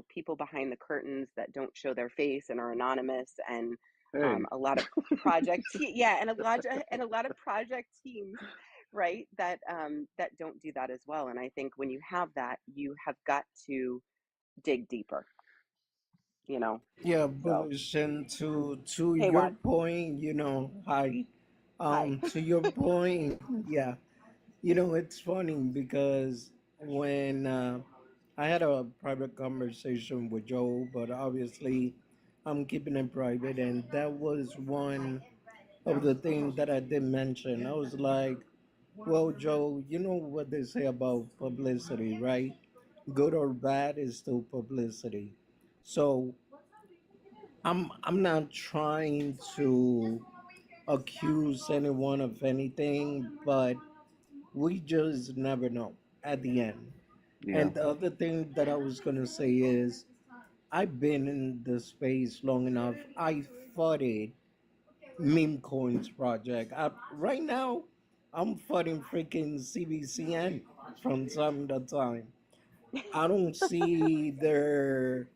people behind the curtains that don't show their face and are anonymous, and Hey. a lot of and a lot of project teams, right, that that don't do that as well. And I think when you have that, you have got to dig deeper, Yeah, so bullish. And to hey your Juan. point, hi. Hi. To your point, yeah. It's funny because when I had a private conversation with Joe, but obviously I'm keeping it private, and that was one of the things that I did mention. I was like, well, Joe, you know what they say about publicity, right? Good or bad is still publicity. So I'm not trying to accuse anyone of anything, but We just never know at the end. Yeah. And the other thing that I was gonna say is, I've been in the space long enough. I funded meme coins project. Right now, I'm funding freaking CBCN from time to time. I don't see their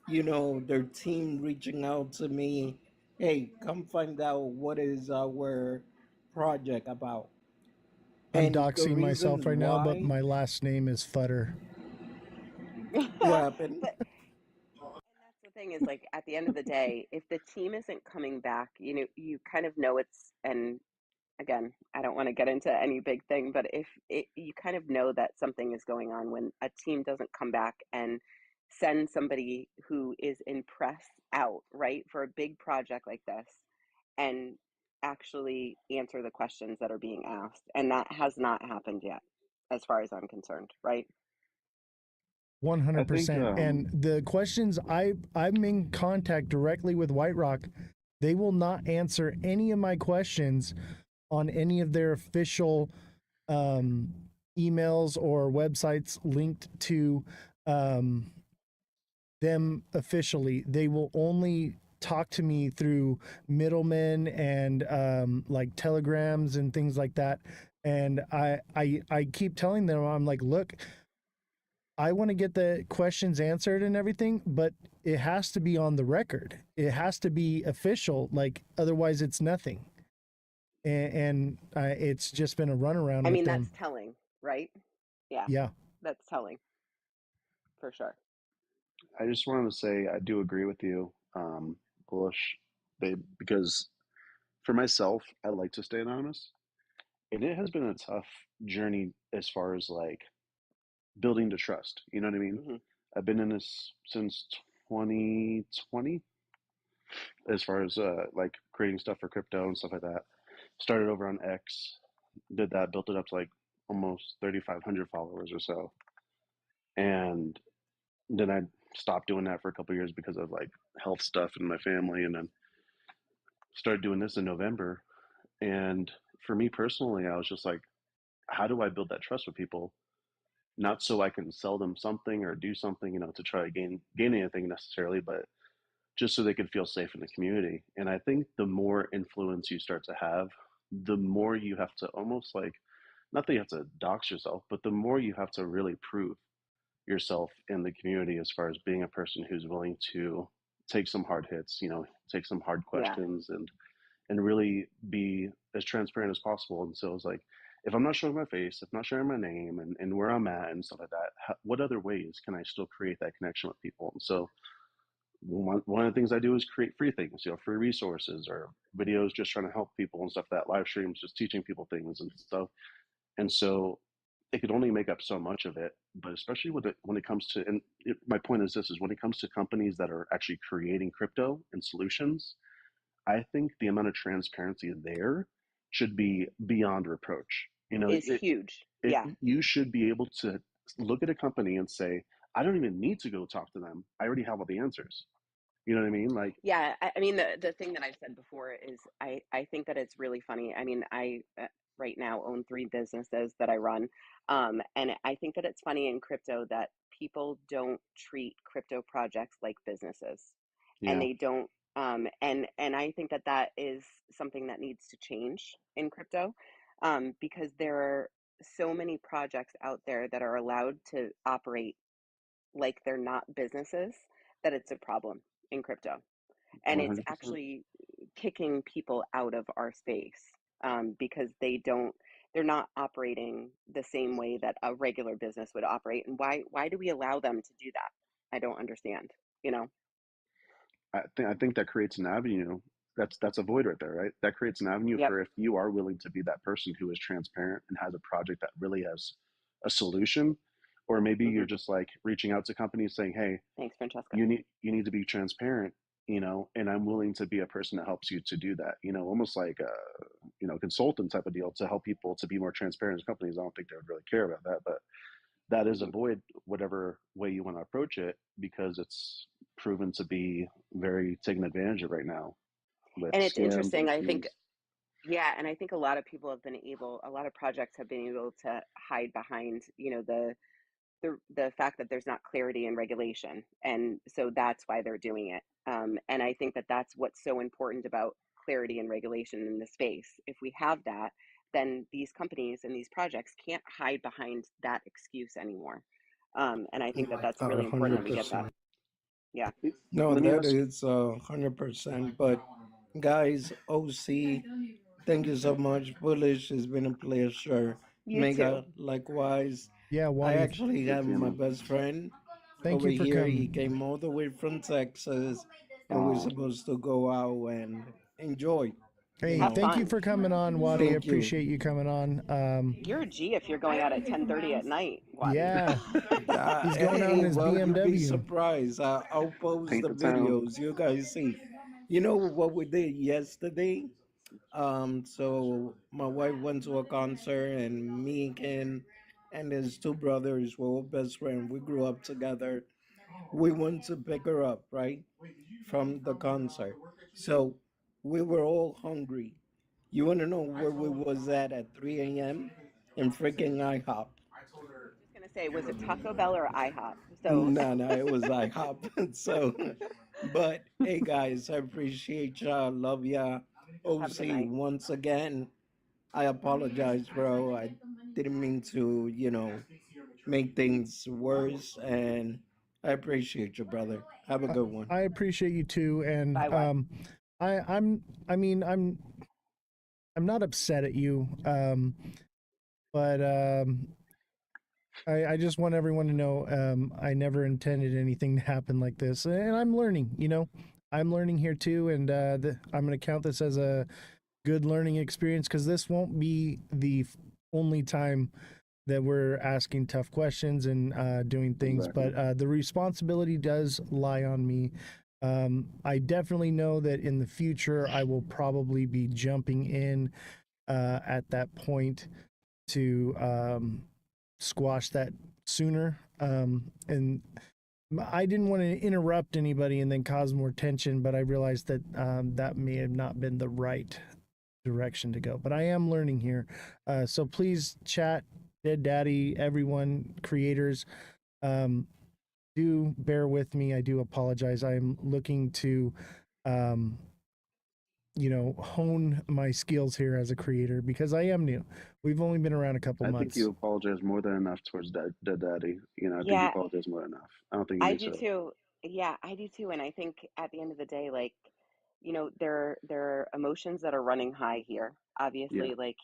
team reaching out to me. Hey, come find out what is our project about. I'm And the doxing myself reason right now, but why, my last name is Futter. what happened? But that's the thing is like at the end of the day, if the team isn't coming back, you kind of know it's and again, I don't want to get into any big thing, but if you kind of know that something is going on when a team doesn't come back and send somebody who is in press out, right, for a big project like this and actually answer the questions that are being asked. And that has not happened yet, as far as I'm concerned, right? 100%. And the questions I'm in contact directly with White Rock, they will not answer any of my questions on any of their official emails or websites linked to them officially. They will only talk to me through middlemen and like telegrams and things like that. And I keep telling them, I'm like, look, I want to get the questions answered and everything, but it has to be on the record. It has to be official. Like otherwise, it's nothing. And it's just been a runaround I with mean, that's them. telling, right? Yeah, Yeah. that's telling for sure. I just wanted to say I do agree with you, Bullish, because for myself, I like to stay anonymous, and it has been a tough journey as far as like building the trust. You know what I mean? Hmm. I've been in this since 2020, as far as like creating stuff for crypto and stuff like that. Started over on X, did that, built it up to like almost 3,500 followers or so, and then I stopped doing that for a couple of years because of like health stuff in my family, and then started doing this in November. And for me personally, I was just like, how do I build that trust with people? Not so I can sell them something or do something, to try to gain anything necessarily, but just so they could feel safe in the community. And I think the more influence you start to have, the more you have to almost like, not that you have to dox yourself, but the more you have to really prove yourself in the community as far as being a person who's willing to take some hard hits, take some hard Yeah. questions and really be as transparent as possible. And so it's like, if I'm not showing my face, if I'm not sharing my name and where I'm at and stuff like that, what other ways can I still create that connection with people? And so one of the things I do is create free things, free resources or videos just trying to help people and stuff, that live streams, just teaching people things and stuff. And so it could only make up so much of it, but especially when it comes to, my point is this, is when it comes to companies that are actually creating crypto and solutions, I think the amount of transparency there should be beyond reproach. Is huge. Yeah. You should be able to look at a company and say, I don't even need to go talk to them. I already have all the answers. You know what I mean? Like, Yeah, I mean the thing that I've said before is I think that it's really funny. I mean, I right now own 3 businesses that I run, and I think that it's funny in crypto that people don't treat crypto projects like businesses, and yeah, they don't. And I think that that is something that needs to change in crypto, because there are so many projects out there that are allowed to operate like they're not businesses that it's a problem in crypto, and it's 100%. actually kicking people out of our space, because they're not operating the same way that a regular business would operate. And why do we allow them to do that? I don't understand, you know. I think that creates an avenue. That's a void right there, right? That creates an avenue Yep. for, if you are willing to be that person who is transparent and has a project that really has a solution, or maybe Hmm. you're just like reaching out to companies saying, "Hey, Thanks, Francesca. you need to be transparent, and I'm willing to be a person that helps you to do that." Almost like a consultant type of deal to help people to be more transparent as companies. I don't think they would really care about that, but that is a Hmm. void, whatever way you want to approach it, because it's proven to be very taken advantage of right now with And it's scams and interesting. I think schemes. Yeah, and I think a lot of people have been able, a lot of projects have been able to hide behind, the fact that there's not clarity in regulation, and so that's why they're doing it. And I think that that's what's so important about clarity and regulation in the space. If we have that, then these companies and these projects can't hide behind that excuse anymore. And I think that that's really important that we get that. 100%. Yeah. No, Let me that ask. is 100%. But guys, OC, thank you so much. Bullish, it's been a pleasure. You too. Mega, likewise. Yeah, I Wadi. actually Good have to you, my man. best friend Thank over you for here. He coming. came all the way from Texas, and we're Oh, supposed to go out and enjoy. You Hey, Have know, thank you fun. for coming on, Wadi. I thank you. appreciate you coming on. You're a G if you're going out at 10:30 at night, Wadi. Yeah, he's going out in Hey, his well, you'd be BMW. surprised. I'll post paint the the town. videos. You guys see. You know what we did yesterday? So my wife went to a concert, and me and Ken and his two brothers were all best friends. We grew up together. We went to pick her up, right, from the concert. So we were all hungry. You want to know where we was at 3 a.m.? In freaking IHOP. I was just gonna say, was it Taco Bell or IHOP? So No, no, it was IHOP. So, but hey, guys, I appreciate y'all. Love ya. have a good OC, night. once again, I apologize, bro. I didn't mean to, make things worse. And I appreciate you, brother. Have a good one. I appreciate you too, and Bye, Wadi. I mean, I'm not upset at you, but I just want everyone to know I never intended anything to happen like this, and I'm learning. I'm learning here too, and I'm going to count this as a good learning experience because this won't be the only time that we're asking tough questions and doing things, Exactly. but the responsibility does lie on me. I definitely know that in the future I will probably be jumping in at that point to squash that sooner. And I didn't want to interrupt anybody and then cause more tension, but I realized that that may have not been the right direction to go. But I am learning here. So please, chat, Dead Daddy, everyone, creators, do bear with me. I do apologize. I'm looking to um, hone my skills here as a creator because I am new. We've only been around a couple I think you months. apologize more than enough towards Dead Daddy. I think you Yeah, apologize more than enough. I don't think you I need do to. too. Yeah, I do too. And I think at the end of the day, like, there are emotions that are running high here. Yeah, Obviously, like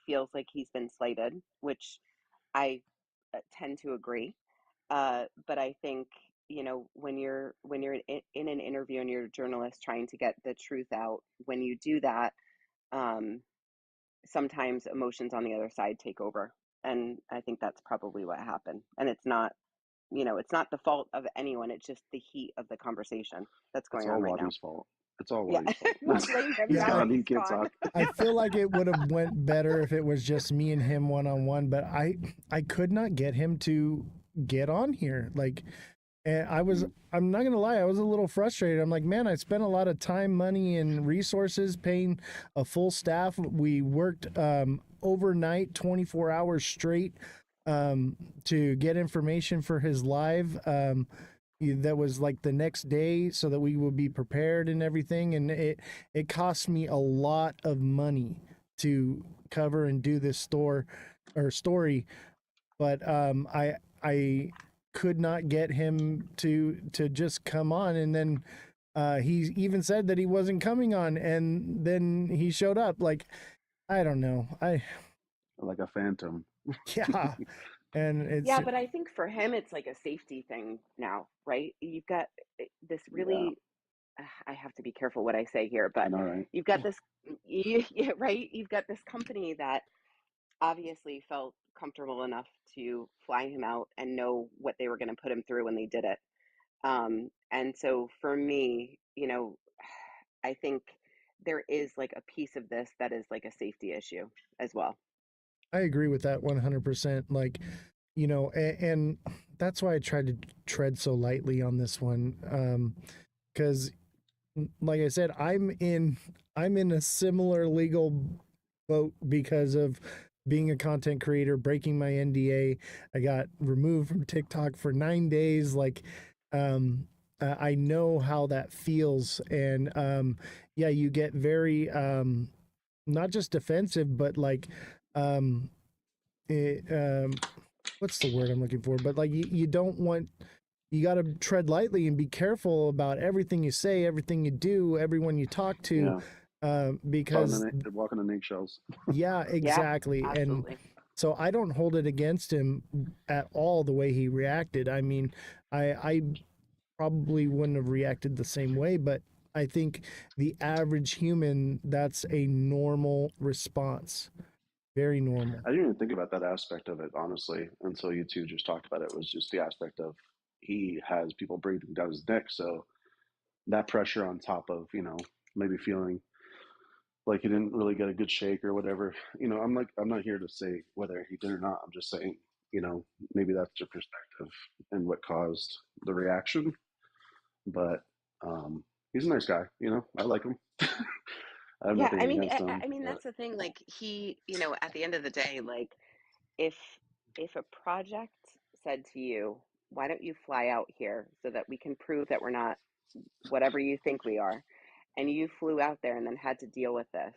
feels like he's been slighted, which I tend to agree. But I think, when you're in an interview and you're a journalist trying to get the truth out, when you do that, um, sometimes emotions on the other side take over. And I think that's probably what happened. And it's not the fault of anyone. It's just the heat of the conversation that's it's going all on right now. Wadi's fault. It's all Yeah. Wadi's fault. We'll blame him Yeah, now that Wadi he's can't gone. talk. I feel like it would have went better if it was just me and him one on one, but I could not get him to get on here. Like, and I'm not gonna lie, I was a little frustrated. I'm like, man, I spent a lot of time, money, and resources paying a full staff. We worked overnight, 24 hours straight, to get information for his live. That was like the next day so that we would be prepared and everything, and it cost me a lot of money to cover and do this story, but I could not get him to just come on, and then he even said that he wasn't coming on, and then he showed up. Like, I don't know, Like a phantom. yeah, and it's Yeah, but I think for him, it's like a safety thing now, right? You've got this Yeah, really, I have to be careful what I say here, I but know, right? you've got this, yeah, right? You've got this company that obviously felt comfortable enough to fly him out and know what they were going to put him through when they did it. And so for me, I think there is like a piece of this that is like a safety issue as well. I agree with that 100%. Like, and that's why I tried to tread so lightly on this one, because like I said, I'm in a similar legal boat because of being a content creator, breaking my NDA. I got removed from TikTok for 9 days. Like, I know how that feels, and yeah, you get very not just defensive, but like, um, it, what's the word I'm looking for? But like, you don't want, you got to tread lightly and be careful about everything you say, everything you do, everyone you talk to, Yeah. because They're walking on eggshells. yeah, Yeah, exactly. And absolutely. so I don't hold it against him at all the way he reacted. I mean, I probably wouldn't have reacted the same way, but I think the average human, that's a normal response. Very normal. I didn't even think about that aspect of it, honestly, until you two just talked about it. It was just the aspect of he has people breathing down his neck. So that pressure on top of, maybe feeling like he didn't really get a good shake or whatever. I'm not here to say whether he did or not. I'm just saying, maybe that's your perspective and what caused the reaction. But he's a nice guy, I like him. I have Yeah, nothing I mean, against him, but that's the thing. Like he, at the end of the day, like if if a project said to you, "Why don't you fly out here so that we can prove that we're not whatever you think we are," and you flew out there and then had to deal with this,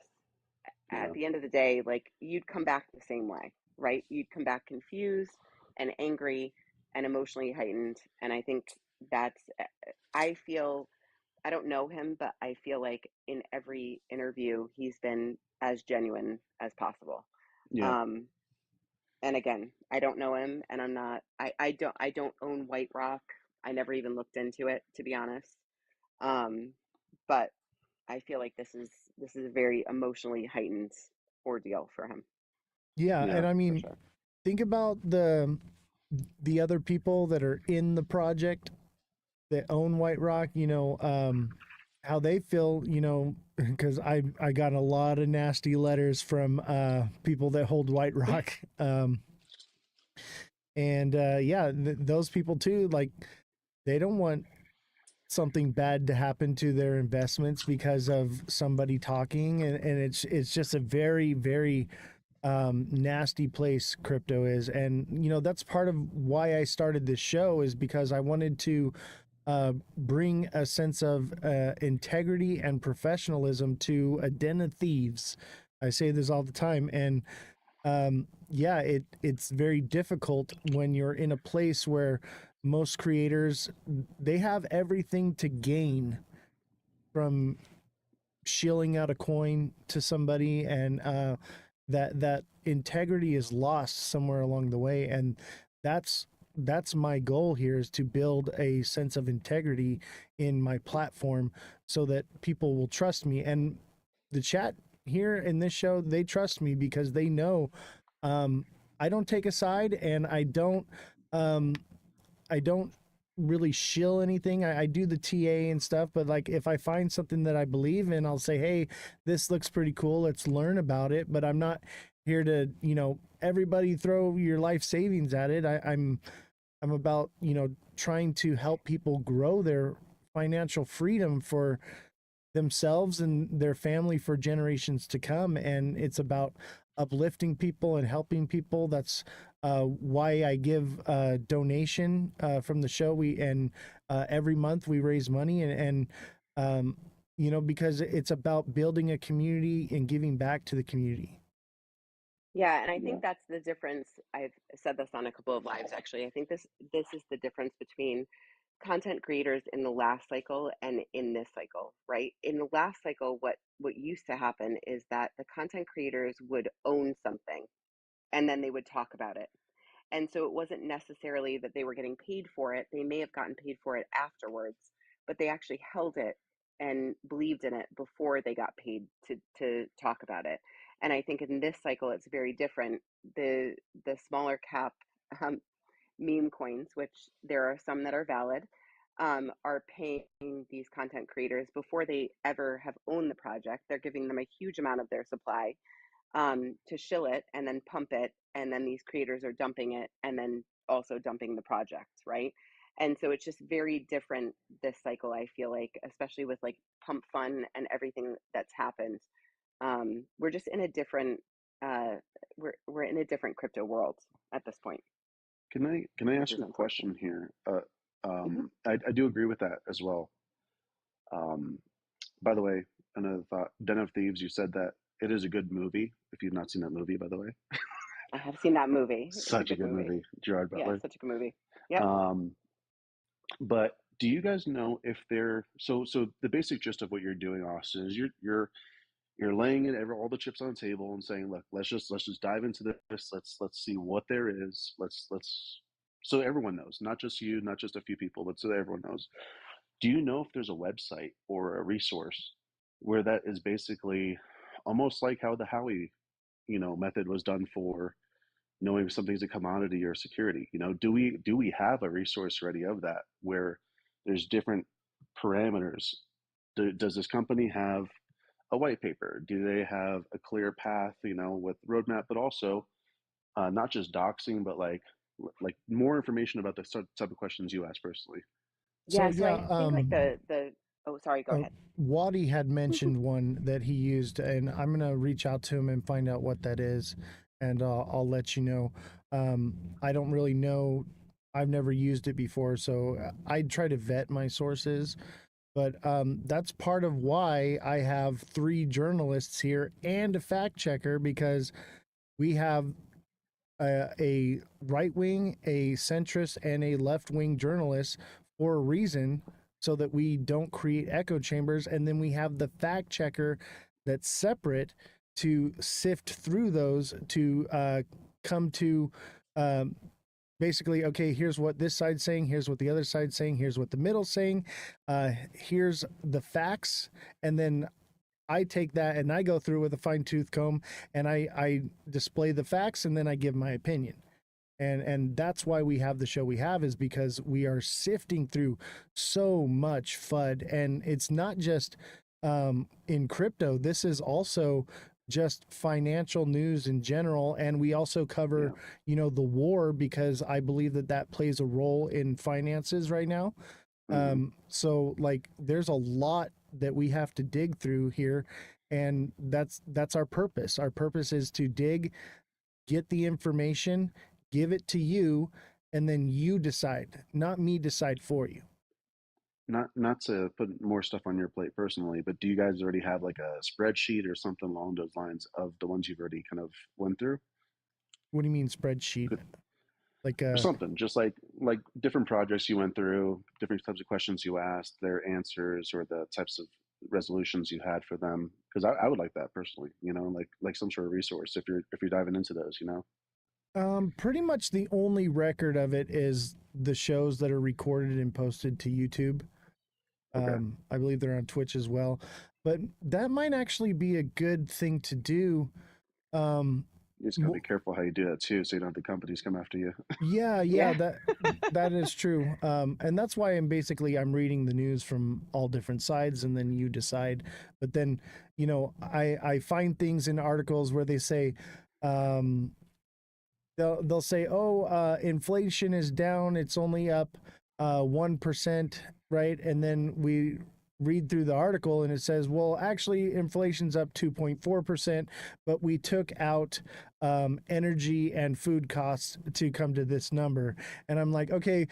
yeah, at the end of the day, like you'd come back the same way, right? You'd come back confused and angry and emotionally heightened. And I think that's, I feel, I don't know him, but I feel like in every interview, he's been as genuine as possible. yeah, Um, and again, I don't know him and I don't own White Rock. I never even looked into it, to be honest. Um, but I feel like this is a very emotionally heightened ordeal for him. Yeah, yeah, and I for mean, sure. think about the other people that are in the project that own White Rock, how they feel, because I got a lot of nasty letters from people that hold White Rock. And yeah, those people too, like they don't want something bad to happen to their investments because of somebody talking, and it's just a very, very nasty place crypto is. And that's part of why I started this show, is because I wanted to bring a sense of integrity and professionalism to a den of thieves. I say this all the time, and yeah, it's very difficult when you're in a place where most creators, they have everything to gain from shilling out a coin to somebody, and that integrity is lost somewhere along the way. And that's my goal here, is to build a sense of integrity in my platform so that people will trust me. And the chat here in this show, they trust me because they know um, I don't take a side, and um, I don't really shill anything. I do the TA and stuff, but like if I find something that I believe in, I'll say, hey, this looks pretty cool. Let's learn about it. But I'm not here to, everybody throw your life savings at it. I'm about, trying to help people grow their financial freedom for themselves and their family for generations to come. And it's about uplifting people and helping people. That's why I give donation from the show. And every month we raise money, and because it's about building a community and giving back to the community. Yeah, and I Yeah, think that's the difference. I've said this on a couple of lives actually. I think this is the difference between content creators in the last cycle and in this cycle, right? In the last cycle, what used to happen is that the content creators would own something and then they would talk about it. And so it wasn't necessarily that they were getting paid for it. They may have gotten paid for it afterwards, but they actually held it and believed in it before they got paid to talk about it. And I think in this cycle, it's very different. The smaller cap um, meme coins, which there are some that are valid, are paying these content creators before they ever have owned the project. They're giving them a huge amount of their supply to shill it and then pump it, and then these creators are dumping it and then also dumping the projects, right? And so it's just very different this cycle. I feel like, especially with like pump fund and everything that's happened. We're just in a different we're in a different crypto world at this point, Can I which ask is a question unfortunate. here? Hmm. I do agree with that as well. Um, by the way, another thought, Den of Thieves, you said that it is a good movie. If you've not seen that movie, by the way, I have seen that movie. It's a such a good good movie. movie, Gerard Yeah, Butler. such a good movie. Yep. Um, but do you guys know if they're so the basic gist of what you're doing, Austin, is you're laying it all the chips on the table and saying, look, let's just dive into this. Let's see what there is. Let's so everyone knows, not just you, not just a few people, but so that everyone knows. Do you know if there's a website or a resource where that is basically almost like how the Howie, method was done for knowing if something's a commodity or security? Do we have a resource ready of that where there's different parameters? Does this company have a white paper? Do they have a clear path, with roadmap, but also not just doxing, but like more information about the type of questions you ask personally? So Yeah, so yeah, I think like the oh, sorry, go ahead. Wadi had mentioned one that he used, and I'm gonna reach out to him and find out what that is, and I'll let you know. I don't really know. I've never used it before, so I try to vet my sources. But that's part of why I have 3 journalists here and a fact checker, because we have a right wing, a centrist, and a left wing journalist for a reason, so that we don't create echo chambers. And then we have the fact checker that's separate to sift through those to come to basically, okay, here's what this side's saying, here's what the other side's saying, here's what the middle's saying, here's the facts. And then I take that and I go through with a fine tooth comb and I display the facts and then I give my opinion. And that's why we have the show we have, is because we are sifting through so much FUD. And it's not just in crypto. This is also just financial news in general. And we also cover, the war, because I believe that that plays a role in finances right now. So like there's a lot that we have to dig through here, and that's our purpose. Our purpose is to dig, get the information, give it to you, and then you decide, not me decide for you. Not to put more stuff on your plate personally, but do you guys already have like a spreadsheet or something along those lines of the ones you've already kind of went through? What do you mean spreadsheet? Like Or something, just like different projects you went through, different types of questions you asked, their answers, or the types of resolutions you had for them. Because I would like that personally, like some sort of resource if you're diving into those. Pretty much the only record of it is the shows that are recorded and posted to YouTube. Okay. I believe they're on Twitch as well, but that might actually be a good thing to do. You just gotta be careful how you do that too, so you don't have the companies come after you. Yeah, that is true. And that's why I'm reading the news from all different sides, and then you decide. But then, I find things in articles where they say, um, they'll say, oh, inflation is down, it's only up 1%, right? And then we read through the article and it says, well, actually inflation's up 2.4%, but we took out energy and food costs to come to this number. And I'm like, okay,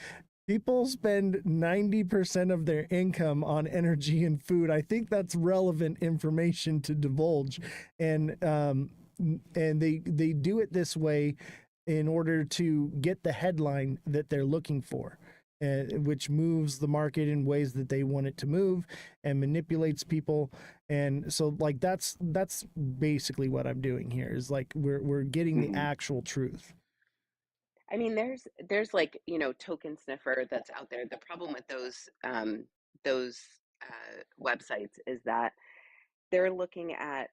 people spend 90% of their income on energy and food. I think that's relevant information to divulge. And they do it this way in order to get the headline that they're looking for, which moves the market in ways that they want it to move and manipulates people. And so like that's basically what I'm doing here, is like we're getting the actual truth. I mean, there's like, token sniffer that's out there. The problem with those websites is that they're looking at,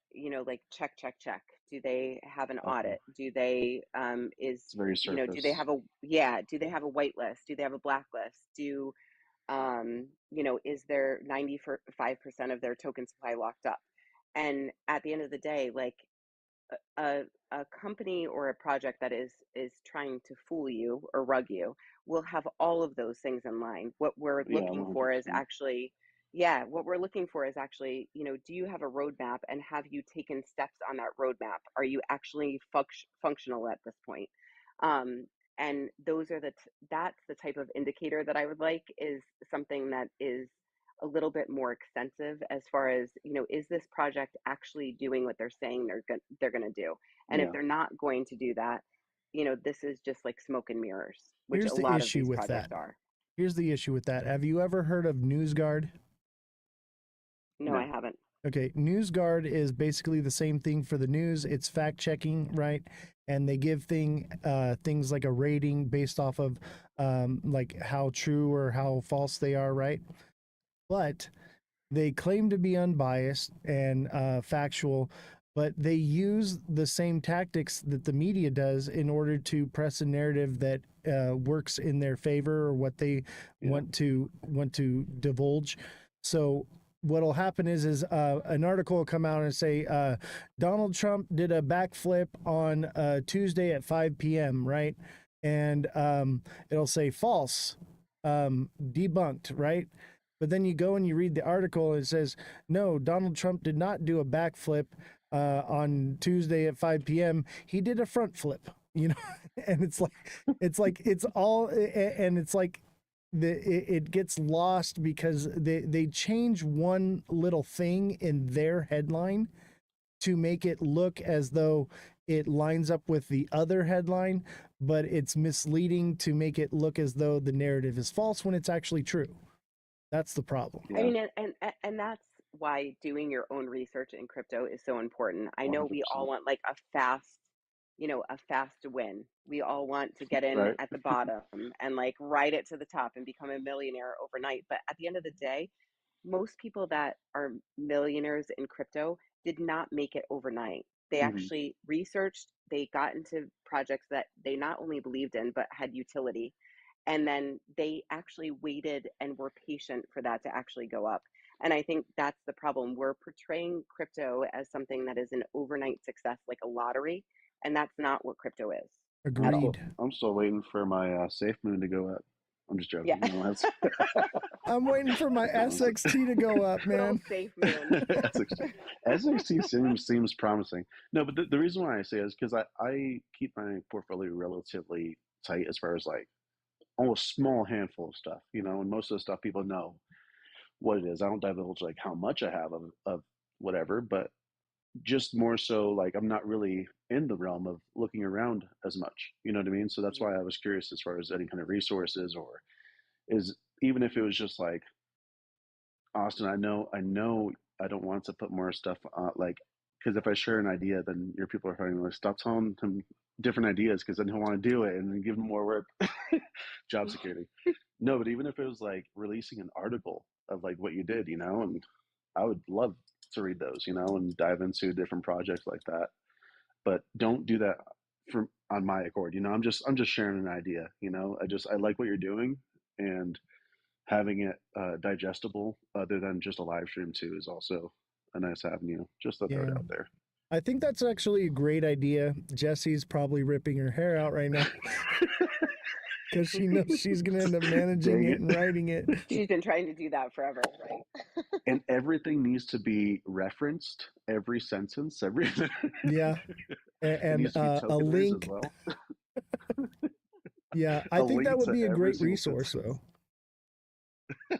like check. Do they have an audit? Do they It's very do they surface. have do they have a white list? Do they have a black list? Is there 95% of their token supply locked up? And at the end of the day, like a company or a project that is trying to fool you or rug you will have all of those things in line. What we're Yeah, looking for is 100%. actually, Yeah, what we're looking for is actually, do you have a roadmap and have you taken steps on that roadmap? Are you actually functional at this point? Um, and those are that's the type of indicator that I would like, is something that is a little bit more extensive as far as, is this project actually doing what they're saying they're going to do? And if Yeah. they're not going to do that, this is just like smoke and mirrors, which Here's a the lot of issue these with projects that. are. Here's the issue with that. Have you ever heard of NewsGuard? No, I haven't. Okay, NewsGuard is basically the same thing for the news. It's fact checking, right? And they give things like a rating based off of like how true or how false they are, right? But they claim to be unbiased and factual, but they use the same tactics that the media does in order to press a narrative that works in their favor or what they want to divulge. So what'll happen is an article will come out and say Donald Trump did a backflip on Tuesday at 5 p.m. right, and it'll say false, debunked, right? But then you go and you read the article and it says, no, Donald Trump did not do a backflip on Tuesday at 5 p.m. He did a front flip, and it's all, and it's like it gets lost because they change one little thing in their headline to make it look as though it lines up with the other headline, but it's misleading to make it look as though the narrative is false when it's actually true. That's the problem. I mean, and that's why doing your own research in crypto is so important. I know we all 100%. want like a fast win. We all want to get in Right. at the bottom and like ride it to the top and become a millionaire overnight. But at the end of the day, most people that are millionaires in crypto did not make it overnight. They actually researched, they got into projects that they not only believed in, but had utility. And then they actually waited and were patient for that to actually go up. And I think that's the problem. We're portraying crypto as something that is an overnight success, like a lottery. And that's not what crypto is at all. I'm still waiting for my safe moon to go up. I'm just joking. Yeah. No, that's I'm waiting for my SXT to go up, man. Safe moon. SXT seems promising. No, but the reason why I say it is because I keep my portfolio relatively tight as far as like almost small handful of stuff, and most of the stuff people know what it is. I don't divulge like how much I have of whatever, but just more so like I'm not really in the realm of looking around as much. You know what I mean? So that's why I was curious as far as any kind of resources, or is even if it was just like, Austin, I know I don't want to put more stuff like, because if I share an idea, then your people are probably like, stop telling him different ideas because then he'll want to do it and then give him more work. Job security. No, but even if it was like releasing an article of like what you did, and I would love to read those, and dive into different projects like that. But don't do that on my accord. I'm just sharing an idea. I like what you're doing, and having it digestible other than just a live stream too is also a nice avenue. Just to throw it out there. I think that's actually a great idea. Jesse's probably ripping her hair out right now because she knows she's going to end up managing Dang it it. and writing it. She's been trying to do that forever, right? And everything needs to be referenced, every sentence, everything. Yeah. It And needs to be a tokenized link. as well. Yeah, I A think that link would to be a every great single resource, sentence. though.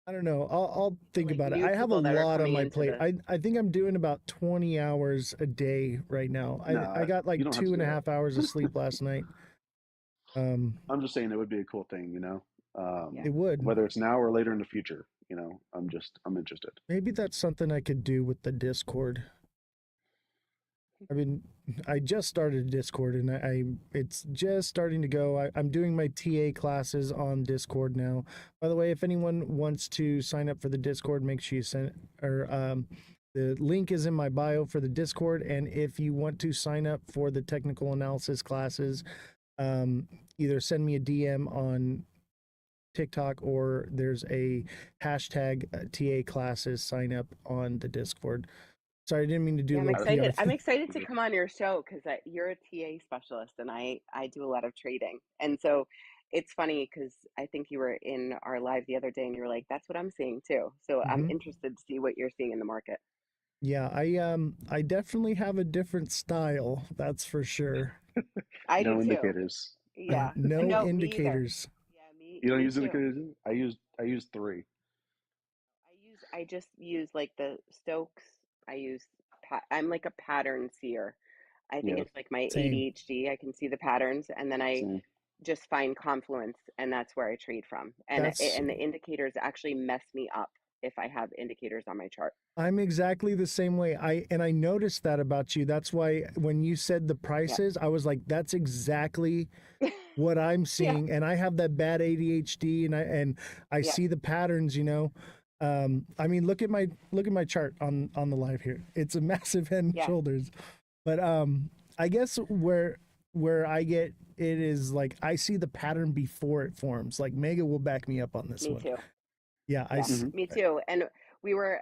I don't know. I'll think Like about it. new I have a people that are lot on coming my into plate. the I think I'm doing about 20 hours a day right now. No, I got like you don't have to two and do a that. half hours of sleep last night. I'm just saying it would be a cool thing, It would. whether it's now or later in the future. I'm interested. Maybe that's something I could do with the Discord. I mean, I just started Discord and it's just starting to go. I'm doing my TA classes on Discord now. By the way, if anyone wants to sign up for the Discord, make sure you send the link is in my bio for the Discord. And if you want to sign up for the technical analysis classes, either send me a DM on TikTok or there's a hashtag TA classes sign up on the Discord. Sorry, I didn't mean to do Yeah, a I'm little excited. PR. I'm excited to come on your show because you're a TA specialist and I do a lot of trading. And so it's funny because I think you were in our live the other day and you were like, that's what I'm seeing too. So I'm Mhm. interested to see what you're seeing in the market. Yeah, I definitely have a different style, that's for sure. I do No too. indicators. Yeah. No No, me either. indicators. Yeah, me You don't me use too. indicators? I use three. I just use like the Stokes. I'm like a pattern seer. I think Yeah, it's like my Same. ADHD. I can see the patterns and then I same. just find confluence and that's where I trade from. That's And the indicators actually mess me up if I have indicators on my chart. I'm exactly the same way. I noticed that about you. That's why when you said the Yep. prices, I was like, that's exactly what I'm Yeah. seeing. And I have that bad ADHD and I Yep. see the patterns, you know. I mean, look at my chart on the live here. It's a massive head and Yeah. shoulders. But I guess where I get it is like I see the pattern before it forms. Like Mega will back me up on this Me one. too. Yeah, Yeah, me too. And we were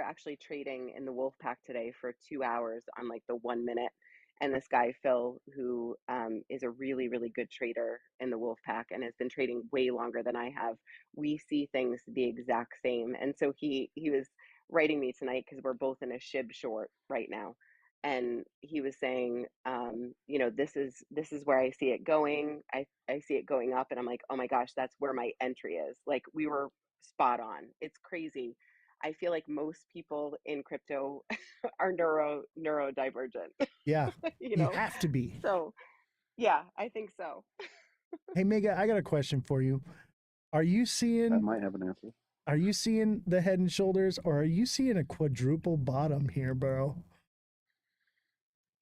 actually trading in the wolf pack today for 2 hours on like the 1 minute. And this guy Phil, who is a really really good trader in the wolf pack and has been trading way longer than I have, we see things the exact same. And so he was writing me tonight because we're both in a SHIB short right now. And he was saying, this is where I see it going. I see it going up, and I'm like, oh my gosh, that's where my entry is. Like we were spot on. It's crazy. I feel like most people in crypto are neurodivergent, yeah. you You know? have to be. So yeah, I think so. Hey Mega, I got a question for you. Are you I seeing might have an answer. are you seeing the head and shoulders or are you seeing a quadruple bottom here, bro?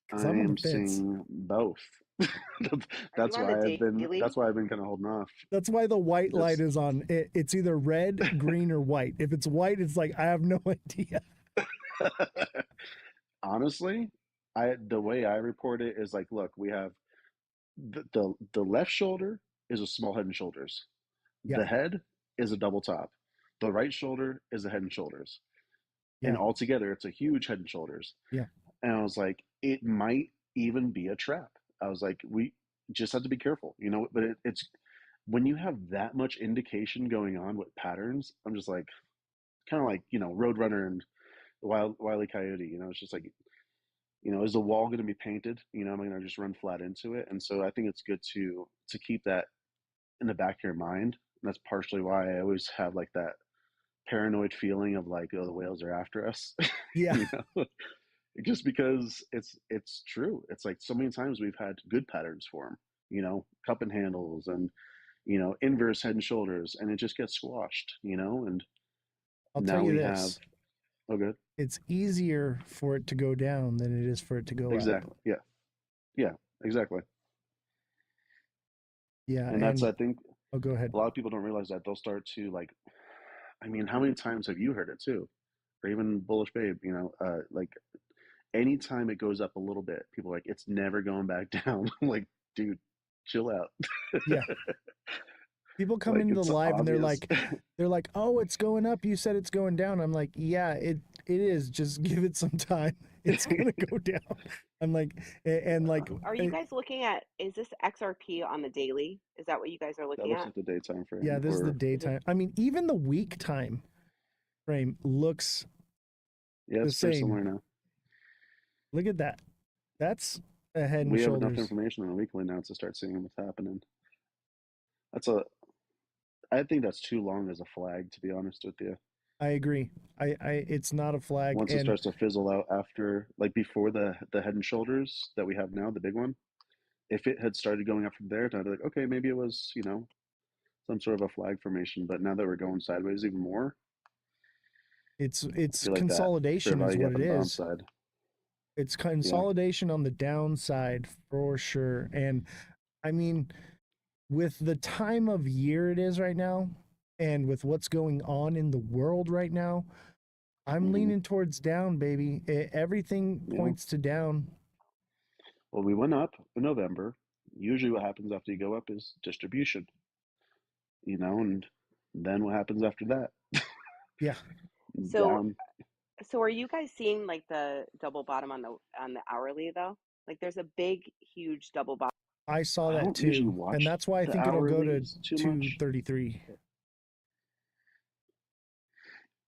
Because I I'm on the am fence. seeing both. Are you on the That's daily? why I've been kind of holding off. That's why the white light Just is on. It's either red, green, or white. If it's white, it's like I have no idea. honestly, the way I report it is like, look, we have the left shoulder is a small head and shoulders. Yeah, The head is a double top. The right shoulder is a head and shoulders. And yeah, altogether, it's a huge head and shoulders. yeah. And I was like, it might even be a trap. I was like, we just have to be careful, you know. But it's when you have that much indication going on with patterns, I'm just like, kind of like Roadrunner and Wile E. Coyote. You know, it's just like, is the wall going to be painted? Am I going to just run flat into it? And so I think it's good to keep that in the back of your mind. And that's partially why I always have like that paranoid feeling of like, oh, the whales are after us. Yeah, you know, just because it's true. It's like so many times we've had good patterns form. Cup and handles and inverse head and shoulders, and it just gets squashed. And I'll tell now you we have. this. Oh, good. It's easier for it to go down than it is for it to go up. Exactly. Yeah. Yeah. Exactly. Yeah, And that's, and I think, oh, go ahead. a lot of people don't realize that they'll start to like. I mean, how many times have you heard it too, or even Bullish Babe? Like anytime it goes up a little bit, people are like, it's never going back down. I'm like, dude, chill out. Yeah, people come Like into the it's live and obvious. they're like, oh, it's going up. You said it's going down. I'm like, yeah, it is. Just give it some time. It's gonna go down. I'm like, and like, Are you guys looking at, is this XRP on the daily? Is that what you guys are That looking looks at? like the daytime yeah, frame, this is the or Is it daytime. I mean, even the week time frame looks yeah, the it's pretty same. similar now. Look at that. That's a head and We have enough shoulders. information on a weekly now to start seeing what's happening. That's a. I think that's too long as a flag, to be honest with you. I agree. It's not a flag, Once it and starts to fizzle out after, like before the head and shoulders that we have now, the big one, if it had started going up from there, I'd be like, okay, maybe it was, some sort of a flag formation. But now that we're going sideways even more, I it's feel like that fair consolidation is value what gap it on the is. downside. It's Yeah. consolidation on the downside for sure. And I mean, with the time of year it is right now, and with what's going on in the world right now, I'm hmm leaning towards down, baby. Everything Yeah. points to down. Well, we went up in November. Usually, what happens after you go up is distribution, and then what happens after that? Yeah. so Down. so are you guys seeing like the double bottom on the hourly though? Like there's a big huge double bottom I saw I that don't usually too, watch and that's why I the think it'll go to hourlies too much. 233.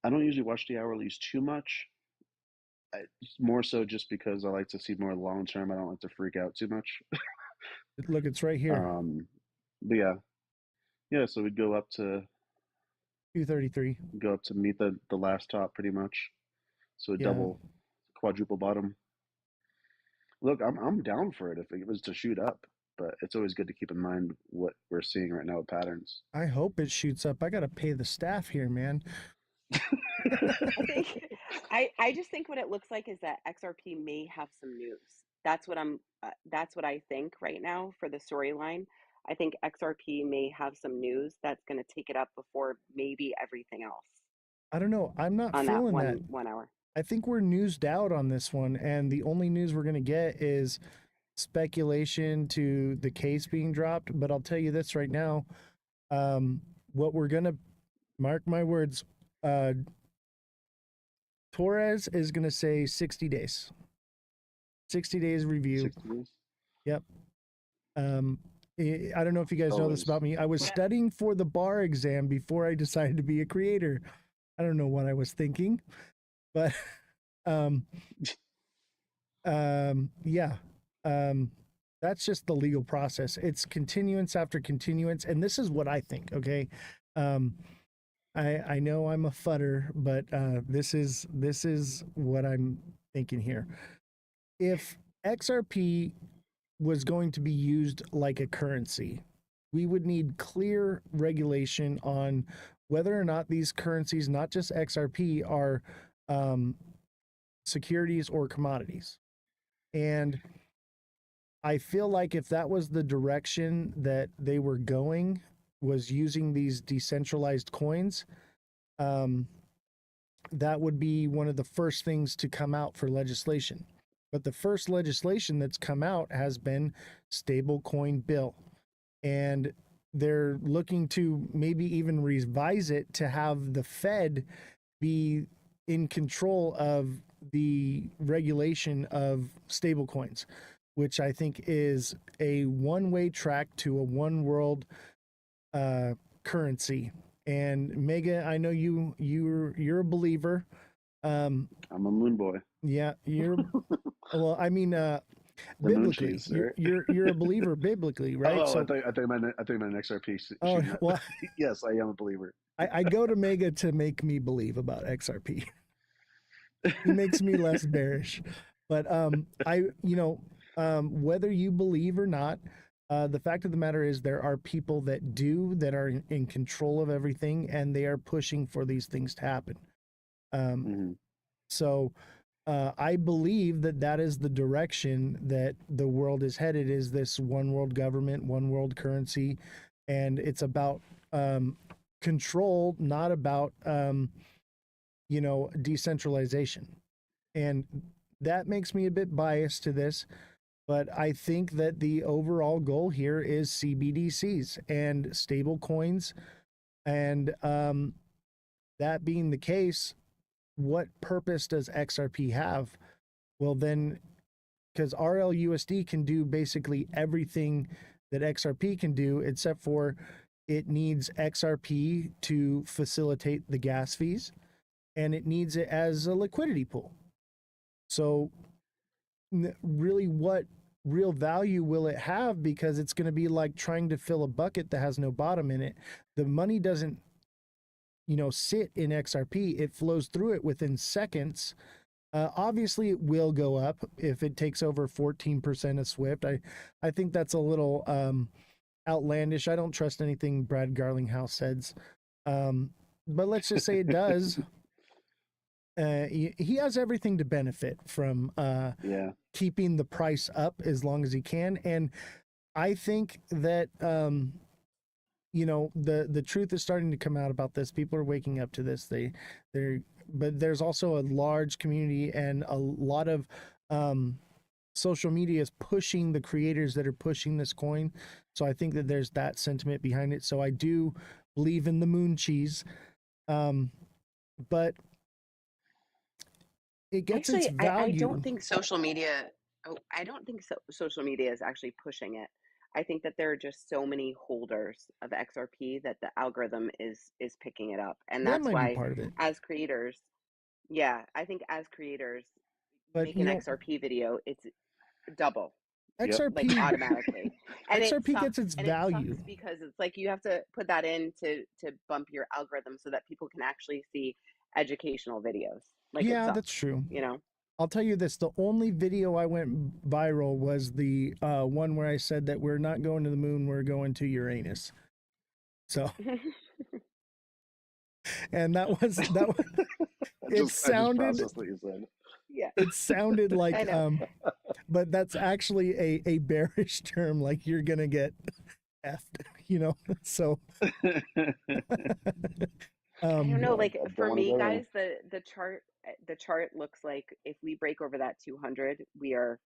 I don't usually watch the hourlies too much. More so just because I like to see more long term. I don't like to freak out too much. Look, it's right here, But yeah. So we'd go up to 233. meet the last top pretty much. So a Yeah. quadruple bottom. Look, I'm down for it if it was to shoot up, but it's always good to keep in mind what we're seeing right now with patterns. I hope it shoots up. I got to pay the staff here, man. I think I just think what it looks like is that XRP may have some news. That's what that's what I think right now for the storyline. I think XRP may have some news that's going to take it up before maybe everything else I don't know. I'm not on that feeling that. 1 hour. I think we're newsed out on this one, and the only news we're going to get is speculation to the case being dropped. But I'll tell you this right now. What we're going to, mark my words, Torres is going to say 60 days. 60 days review. 60 days? Yep. I don't know if you guys know this about me. I was studying for the bar exam before I decided to be a creator. I don't know what I was thinking, but yeah. That's just the legal process. It's continuance after continuance, and this is what I think. Okay. I know I'm a futter, but this is what I'm thinking here. If XRP was going to be used like a currency, we would need clear regulation on whether or not these currencies, not just XRP, are securities or commodities. And I feel like if that was the direction that they were going, was using these decentralized coins, that would be one of the first things to come out for legislation. But the first legislation that's come out has been stablecoin bill. And they're looking to maybe even revise it to have the Fed be in control of the regulation of stablecoins, which I think is a one-way track to a one world currency. And Mega, I know you're a believer. I'm a moon boy. Yeah, you're. Well, I mean, biblically, cheese, right? you're a believer biblically, right? Oh, So, I think my XRP. oh well, yes, I am a believer. I go to Mega to make me believe about XRP. He makes me less bearish, but whether you believe or not, the fact of the matter is there are people that do, that are in control of everything, and they are pushing for these things to happen. So I believe that is the direction that the world is headed, is this one world government, one world currency. And it's about control, not about, decentralization. And that makes me a bit biased to this. But I think that the overall goal here is CBDCs and stable coins. And that being the case, what purpose does XRP have? Well, then, because RLUSD can do basically everything that XRP can do, except for it needs XRP to facilitate the gas fees, and it needs it as a liquidity pool. So really, what real value will it have? Because it's going to be like trying to fill a bucket that has no bottom in it. The money doesn't sit in XRP. It flows through it within seconds. Obviously, it will go up if it takes over 14% of Swift. I think that's a little outlandish. I don't trust anything Brad Garlinghouse says. But let's just say it does. He has everything to benefit from keeping the price up as long as he can. And I think that the truth is starting to come out about this. People are waking up to this. But there's also a large community and a lot of social media is pushing the creators that are pushing this coin. So I think that there's that sentiment behind it. So I do believe in the moon cheese. But it gets its value. I don't think social media. I don't think social media is actually pushing it. I think that there are just so many holders of XRP that the algorithm is picking it up. And That that's might be why part of it. as creators, yeah, I think as creators, But make you an know, XRP video, it's double, Yep. like XRP automatically. And XRP gets its and it value. sucks because it's like you have to put that in to bump your algorithm so that people can actually see educational videos. Like it Yeah, sucks, that's true. you know? I'll tell you this, the only video I went viral was the one where I said that we're not going to the moon, we're going to Uranus. So, and that was I it just sounded processed what you said. Yeah. it sounded I like know. but that's actually a bearish term, like you're gonna get effed, you know. So I don't know, like I don't for want to me go guys, the chart looks like if we break over that 200, we are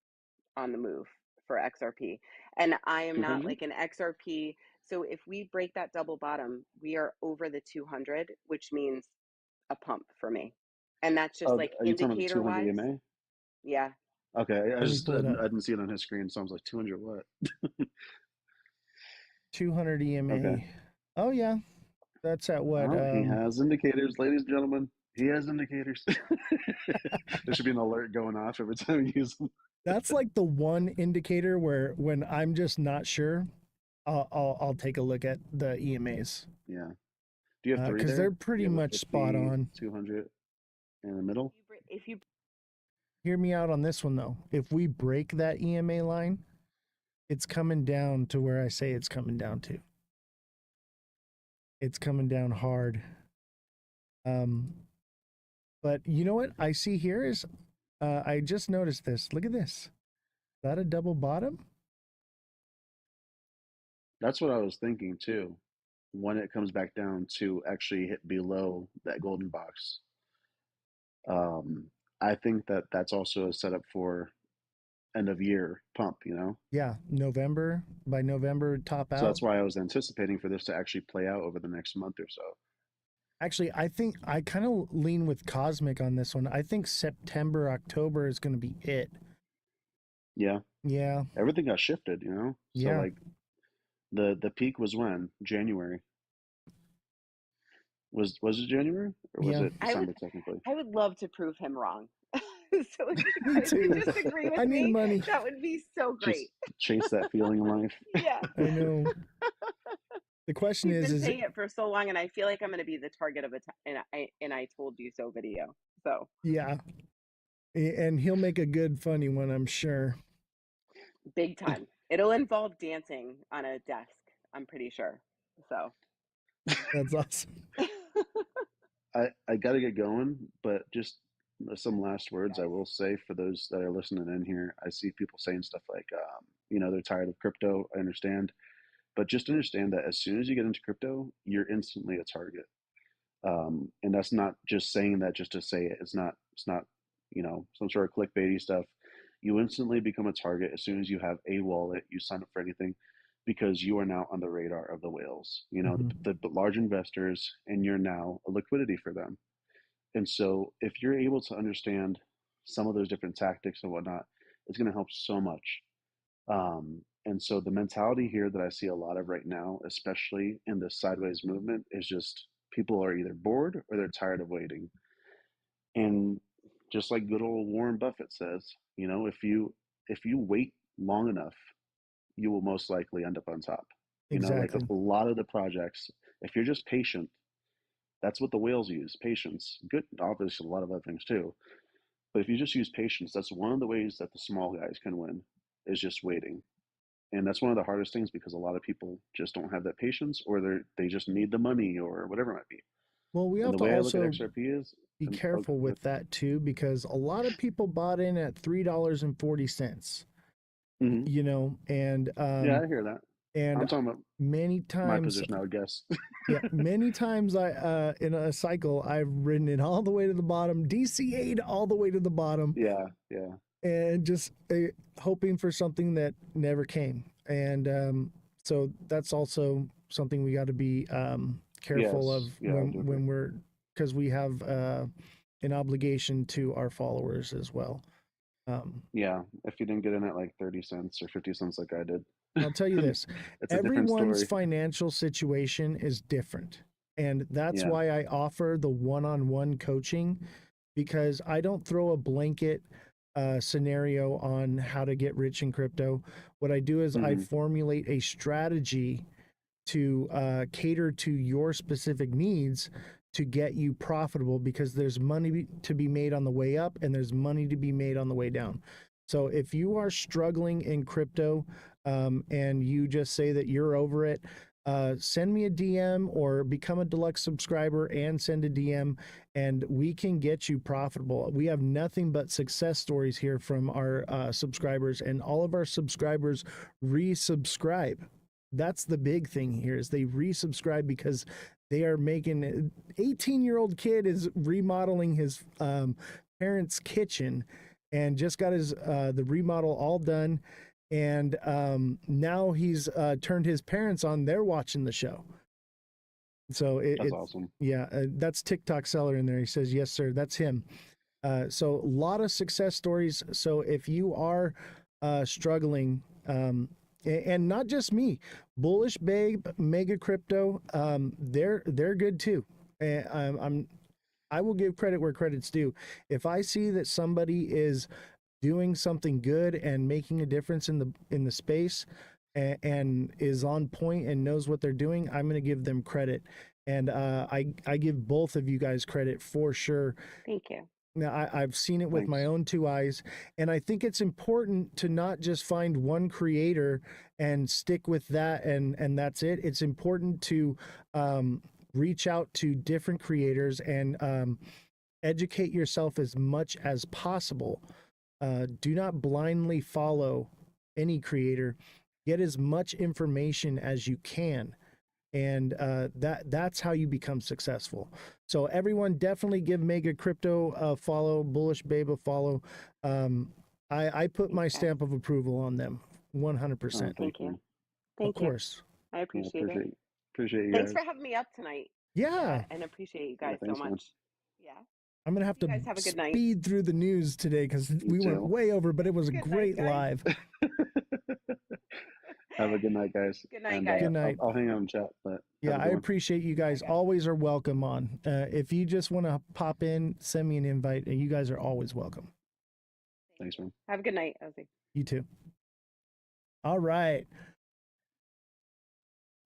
on the move for XRP. And I am there. not 200? like an XRP. So if we break that double bottom, we are over the 200, which means a pump for me. And that's just Oh, like are you talking about the indicator 200 wise. EMA? Yeah. Okay, I let me just pull it up. I didn't see it on his screen, so I was like 200 what? 200 EMA. Okay. Oh yeah, that's at what? Oh, he has indicators, ladies and gentlemen. He has indicators. There should be an alert going off every time you use them. That's like the one indicator where when I'm just not sure, I'll take a look at the EMAs. Yeah. Do you have three Because there? they're Do pretty you have a much spot 50, on. 200 in the middle? If you Hear me out on this one though. If we break that EMA line, it's coming down to where I say it's coming down to. It's coming down hard. But you know what I see here is, I just noticed this. Look at this. Is that a double bottom? That's what I was thinking too. When it comes back down to actually hit below that golden box. Um, I think that that's also a setup for end of year pump, you know? Yeah, November. By November, top So out. that's why I was anticipating for this to actually play out over the next month or so. Actually, I think I kind of lean with Cosmic on this one. I think September, October is going to be it. Yeah. Yeah. Everything got shifted, you know? So Yeah. like the peak was when? January. Was it January or was Yeah. it December technically? I would love to prove him wrong. So if you Me guys could too. disagree with I need me, money. that would be so Just great. chase that feeling in life. Yeah. I know. The question He's been is saying it for so long, and I feel like I'm going to be the target of and I told you so video. So yeah. And he'll make a good funny one, I'm sure. big time. It'll involve dancing on a desk, I'm pretty sure. So That's awesome. I got to get going, but just some last words I will say for those that are listening in here. I see people saying stuff like, you know, they're tired of crypto. I understand, but just understand that as soon as you get into crypto, you're instantly a target. And that's not just saying that just to say it. It's not, you know, some sort of clickbaity stuff. You instantly become a target as soon as you have a wallet, you sign up for anything, because you are now on the radar of the whales, you know, the large investors, and you're now a liquidity for them. And so if you're able to understand some of those different tactics and whatnot, it's going to help so much. And so the mentality here that I see a lot of right now, especially in this sideways movement, is just people are either bored or they're tired of waiting. And just like good old Warren Buffett says, you know, if you wait long enough, you will most likely end up on top. You know, like Exactly. a lot of the projects, if you're just patient, that's what the whales use, patience. Good, obviously a lot of other things too. But if you just use patience, that's one of the ways that the small guys can win, is just waiting. And that's one of the hardest things because a lot of people just don't have that patience, or they just need the money or whatever it might be. Well, we And have the to way I look at also XRP is be careful with that too, because a lot of people bought in at $3.40. You know, and yeah, I hear that. And I'm talking about many times my position, I would guess. yeah, many times I in a cycle I've ridden it all the way to the bottom, DCA'd all the way to the bottom. Yeah, yeah. And just hoping for something that never came. And so that's also something we got to be careful Yes. of Yeah, I do agree. when we're, because we have an obligation to our followers as well. Yeah, if you didn't get in at like 30 cents or 50 cents like I did, I'll tell you this, it's a different everyone's story. financial situation is different. And that's Yeah. why I offer the one-on-one coaching, because I don't throw a blanket scenario on how to get rich in crypto. What I do is I Mhm. formulate a strategy to cater to your specific needs to get you profitable, because there's money to be made on the way up and there's money to be made on the way down. So if you are struggling in crypto and you just say that you're over it, send me a DM or become a deluxe subscriber and send a DM, and we can get you profitable. We have nothing but success stories here from our subscribers, and all of our subscribers resubscribe. That's the big thing here, is they resubscribe because they are making 18-year-old kid is remodeling his parents' kitchen and just got his the remodel all done, and now he's turned his parents on. They're watching the show. So That's awesome. Yeah, that's TikTok seller in there. He says, yes, sir. That's him. So a lot of success stories. So if you are struggling, and not just me, Bullish Babe, Mega Crypto, they're good too. And I will give credit where credit's due. If I see that somebody is doing something good and making a difference in the space, and is on point and knows what they're doing, I'm going to give them credit. And I give both of you guys credit for sure. Thank you. Now, I've seen it with my own two eyes, and I think it's important to not just find one creator and stick with that, and that's it. It's important to reach out to different creators and educate yourself as much as possible. Do not blindly follow any creator. Get as much information as you can, and that's how you become successful. So everyone, definitely give Mega Crypto a follow, Bullish Babe a follow. I put my stamp of approval on them, 100%. Thank you. Of Thank you. course. I appreciate it. Appreciate you Thanks guys. for having me up tonight. Yeah. And appreciate you Yeah, guys so thanks, man. much. Yeah. I'm gonna have You to guys have a good night. speed through the news today because we went too. way over, but it was a Good night, great guys. live. Have a good night, guys. Good night, And, guys. Good night. I'll hang out and chat, but Yeah, have a I good one. appreciate you guys. Always are welcome on. If you just want to pop in, send me an invite. You guys are always welcome. Thanks, man. Have a good night, Ozzy. You too. All right.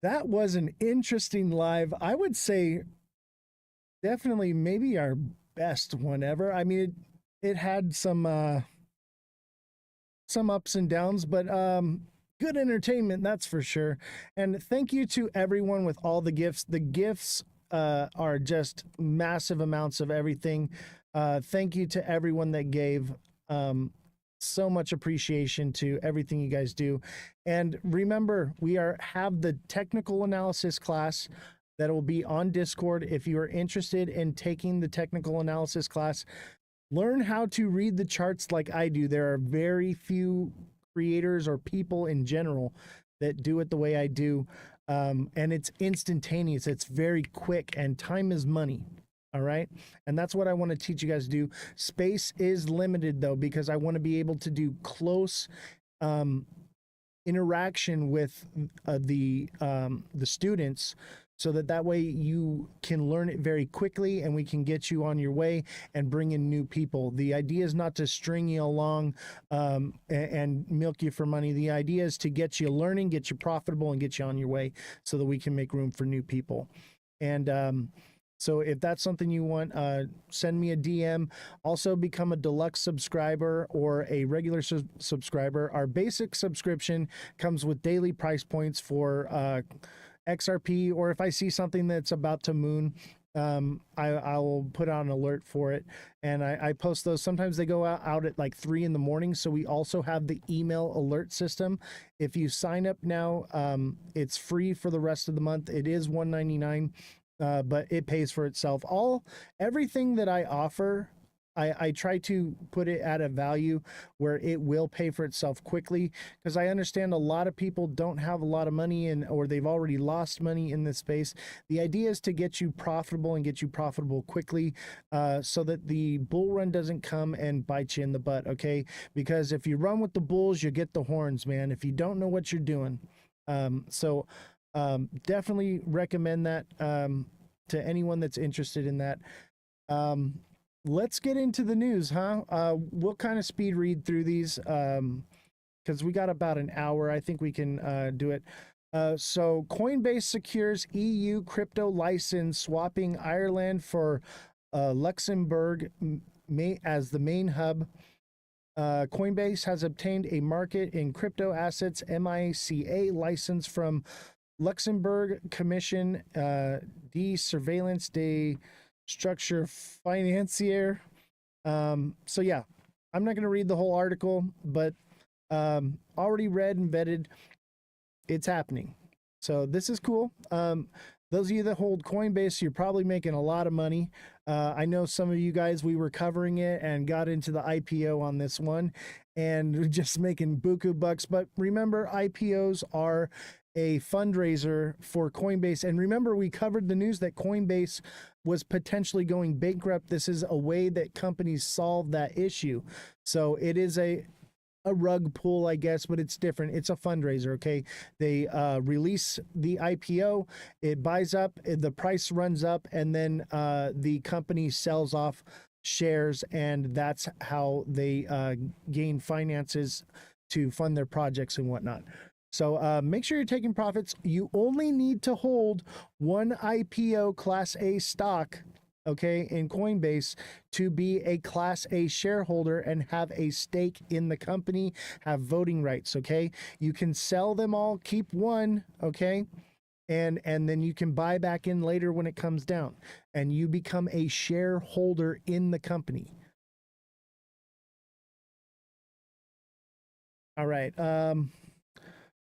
That was an interesting live. I would say definitely maybe our best one ever. I mean, it had some ups and downs, but good entertainment, that's for sure. And thank you to everyone with all the gifts. The gifts are just massive amounts of everything. Thank you to everyone that gave. So much appreciation to everything you guys do. And remember, we have the technical analysis class that will be on Discord. If you are interested in taking the technical analysis class, learn how to read the charts like I do. There are very few creators or people in general that do it the way I do. And it's instantaneous. It's very quick, and time is money. All right. And that's what I want to teach you guys to do. Space is limited though, because I want to be able to do close interaction with the students, so that way you can learn it very quickly and we can get you on your way and bring in new people. The idea is not to string you along and milk you for money. The idea is to get you learning, get you profitable, and get you on your way so that we can make room for new people. And so if that's something you want, send me a DM. Also become a deluxe subscriber or a regular subscriber. Our basic subscription comes with daily price points for XRP, or if I see something that's about to moon, I'll put out an alert for it. And I post those. Sometimes they go out at like 3 a.m. So we also have the email alert system. If you sign up now, it's free for the rest of the month. It is $1.99. But it pays for itself. Everything that I offer, I try to put it at a value where it will pay for itself quickly, because I understand a lot of people don't have a lot of money or they've already lost money in this space. The idea is to get you profitable and get you profitable quickly, so that the bull run doesn't come and bite you in the butt, okay? Because if you run with the bulls, you get the horns, man, if you don't know what you're doing. Definitely recommend that to anyone that's interested in that. Let's get into the news, huh? We'll kind of speed read through these because we got about an hour. I think we can do it. So Coinbase secures EU crypto license, swapping Ireland for Luxembourg as the main hub. Coinbase has obtained a market in crypto assets MiCA license from Luxembourg Commission de Surveillance de Structure Financière. So yeah, I'm not going to read the whole article, but already read and vetted. It's happening. So this is cool. Those of you that hold Coinbase, you're probably making a lot of money. I know some of you guys, we were covering it and got into the IPO on this one and just making buku bucks. But remember, IPOs are a fundraiser for Coinbase. And remember, we covered the news that Coinbase was potentially going bankrupt. This is a way that companies solve that issue. So it is a rug pull, I guess, but it's different. It's a fundraiser, okay? They release the IPO, it buys up, the price runs up, and then the company sells off shares, and that's how they gain finances to fund their projects and whatnot. So make sure you're taking profits. You only need to hold one IPO Class A stock, okay, in Coinbase to be a Class A shareholder and have a stake in the company, have voting rights, okay? You can sell them all, keep one, okay? And then you can buy back in later when it comes down, and you become a shareholder in the company. All right.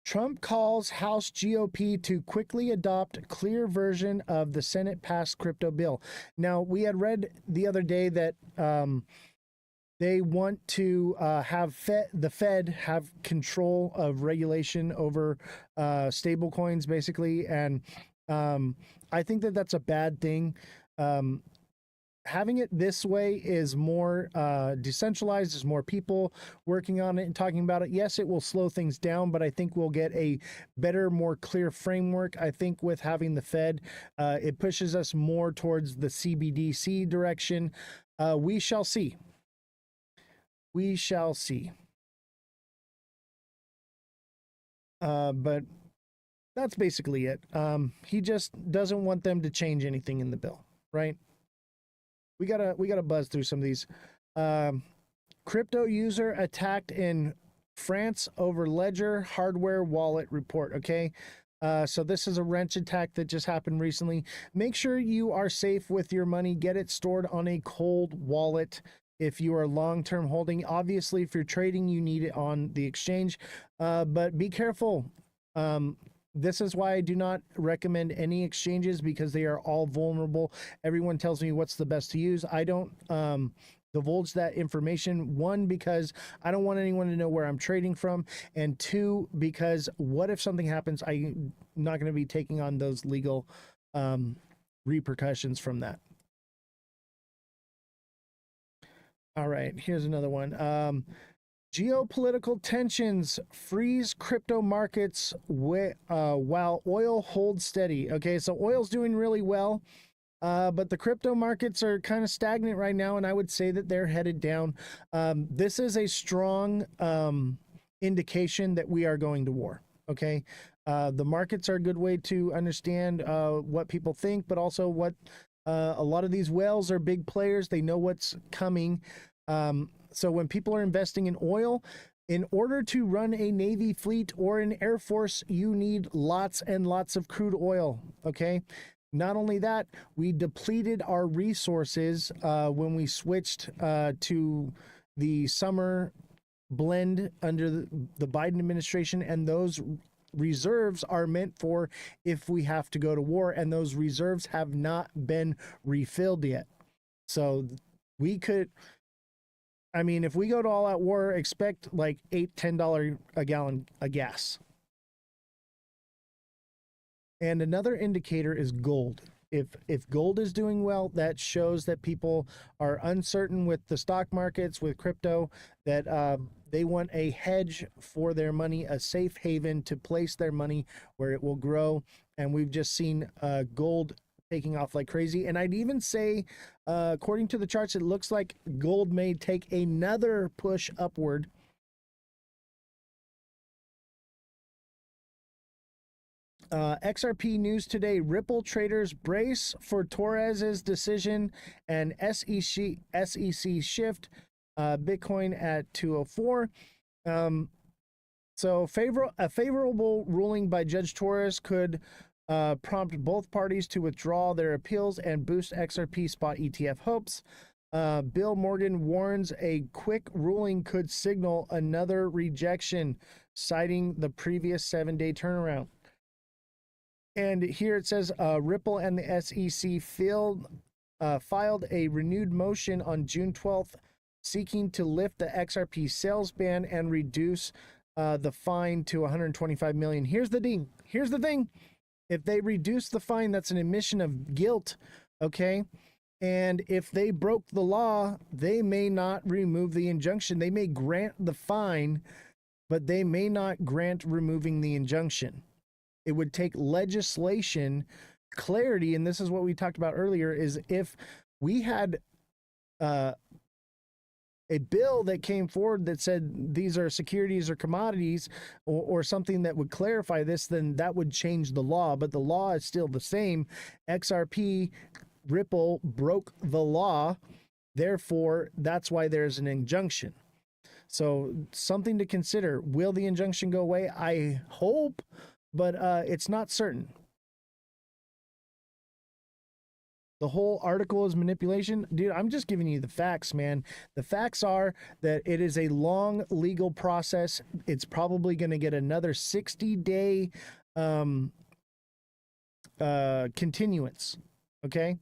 Trump calls House GOP to quickly adopt clear version of the Senate passed crypto bill. Now, we had read the other day that they want to have the Fed have control of regulation over stable coins, basically. And I think that that's a bad thing. Having it this way is more decentralized. There's more people working on it and talking about it. Yes, it will slow things down, but I think we'll get a better, more clear framework. I think with having the Fed, it pushes us more towards the CBDC direction. We shall see. We shall see. But that's basically it. He just doesn't want them to change anything in the bill, right? We gotta buzz through some of these. Crypto user attacked in France over Ledger hardware wallet report. Okay, so this is a wrench attack that just happened recently. Make sure you are safe with your money. Get it stored on a cold wallet. If you are long-term holding, obviously, if you're trading, you need it on the exchange. But be careful. This is why I do not recommend any exchanges, because they are all vulnerable. Everyone tells me what's the best to use. I don't divulge that information. One, because I don't want anyone to know where I'm trading from. And two, because what if something happens? I'm not going to be taking on those legal repercussions from that. All right, here's another one. Geopolitical tensions freeze crypto markets while oil holds steady. Okay, so oil's doing really well, but the crypto markets are kind of stagnant right now, and I would say that they're headed down. This is a strong indication that we are going to war. Okay, the markets are a good way to understand what people think, but also what a lot of these whales are big players. They know what's coming. So when people are investing in oil, in order to run a Navy fleet or an Air Force, you need lots and lots of crude oil, okay? Not only that, we depleted our resources when we switched to the summer blend under the Biden administration, and those reserves are meant for if we have to go to war, and those reserves have not been refilled yet. So we could... I mean, if we go to all out war, expect like $8-10 a gallon of gas. And another indicator is gold. If gold is doing well, that shows that people are uncertain with the stock markets, with crypto, that they want a hedge for their money, a safe haven to place their money where it will grow. And we've just seen gold taking off like crazy. And I'd even say, according to the charts, it looks like gold may take another push upward. XRP news today: Ripple traders brace for Torres's decision and SEC shift. Bitcoin at 204. So a favorable ruling by Judge Torres could prompt both parties to withdraw their appeals and boost XRP spot ETF hopes. Bill Morgan warns a quick ruling could signal another rejection, citing the previous 7-day turnaround. And here it says Ripple and the SEC filed a renewed motion on June 12th, seeking to lift the XRP sales ban and reduce the fine to $125 million. Here's the thing. Here's the thing. If they reduce the fine, that's an admission of guilt, okay? And if they broke the law, they may not remove the injunction. They may grant the fine, but they may not grant removing the injunction. It would take legislation clarity, and this is what we talked about earlier, is if we had a bill that came forward that said these are securities or commodities or something that would clarify this, then that would change the law, but the law is still the same. XRP, Ripple broke the law, therefore that's why there's an injunction. So something to consider. Will the injunction go away? I hope, but it's not certain. The whole article is manipulation. Dude, I'm just giving you the facts, man. The facts are that it is a long legal process. It's probably going to get another 60-day continuance. Okay?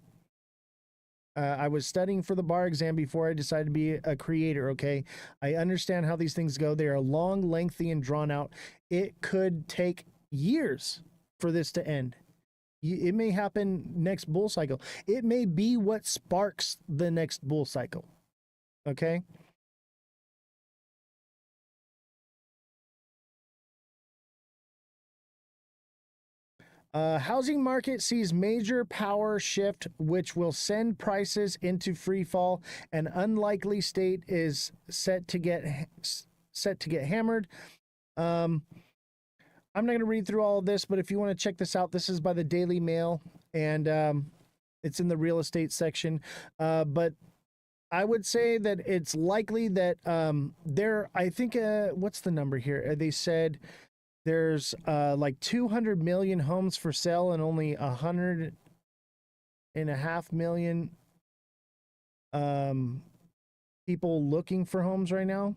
I was studying for the bar exam before I decided to be a creator, okay? I understand how these things go. They are long, lengthy, and drawn out. It could take years for this to end. It may happen next bull cycle. It may be what sparks the next bull cycle. Okay? Housing market sees major power shift, which will send prices into free fall. An unlikely state is set to get hammered. I'm not going to read through all of this, but if you want to check this out, this is by the Daily Mail, and it's in the real estate section. But I would say that it's likely that I think, what's the number here? They said there's like 200 million homes for sale and only 100.5 million people looking for homes right now.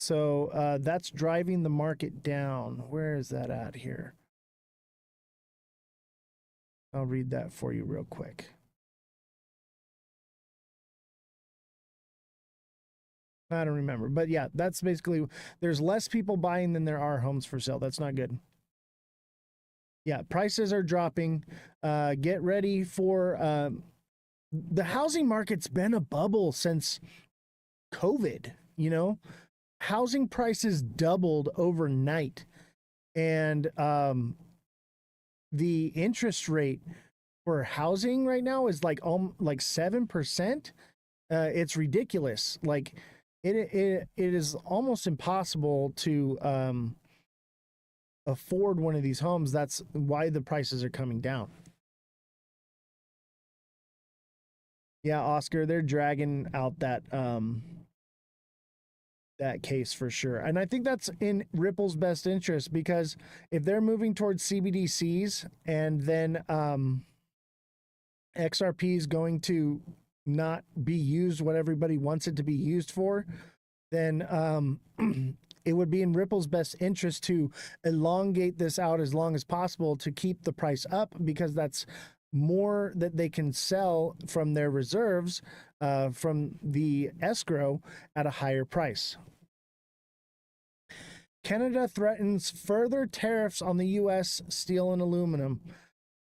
So that's driving the market down. Where is that at here? I'll read that for you real quick. I don't remember, but yeah, that's basically, there's less people buying than there are homes for sale. That's not good. Yeah, prices are dropping. Get ready for the housing market's been a bubble since COVID, you know? Housing prices doubled overnight, and the interest rate for housing right now is like 7%. It's ridiculous. Like it is almost impossible to afford one of these homes. That's why the prices are coming down. Yeah, Oscar, they're dragging out that case for sure. And I think that's in Ripple's best interest, because if they're moving towards CBDCs and then XRP is going to not be used what everybody wants it to be used for, then it would be in Ripple's best interest to elongate this out as long as possible to keep the price up, because that's more that they can sell from their reserves from the escrow at a higher price. Canada threatens further tariffs on the U.S. steel and aluminum.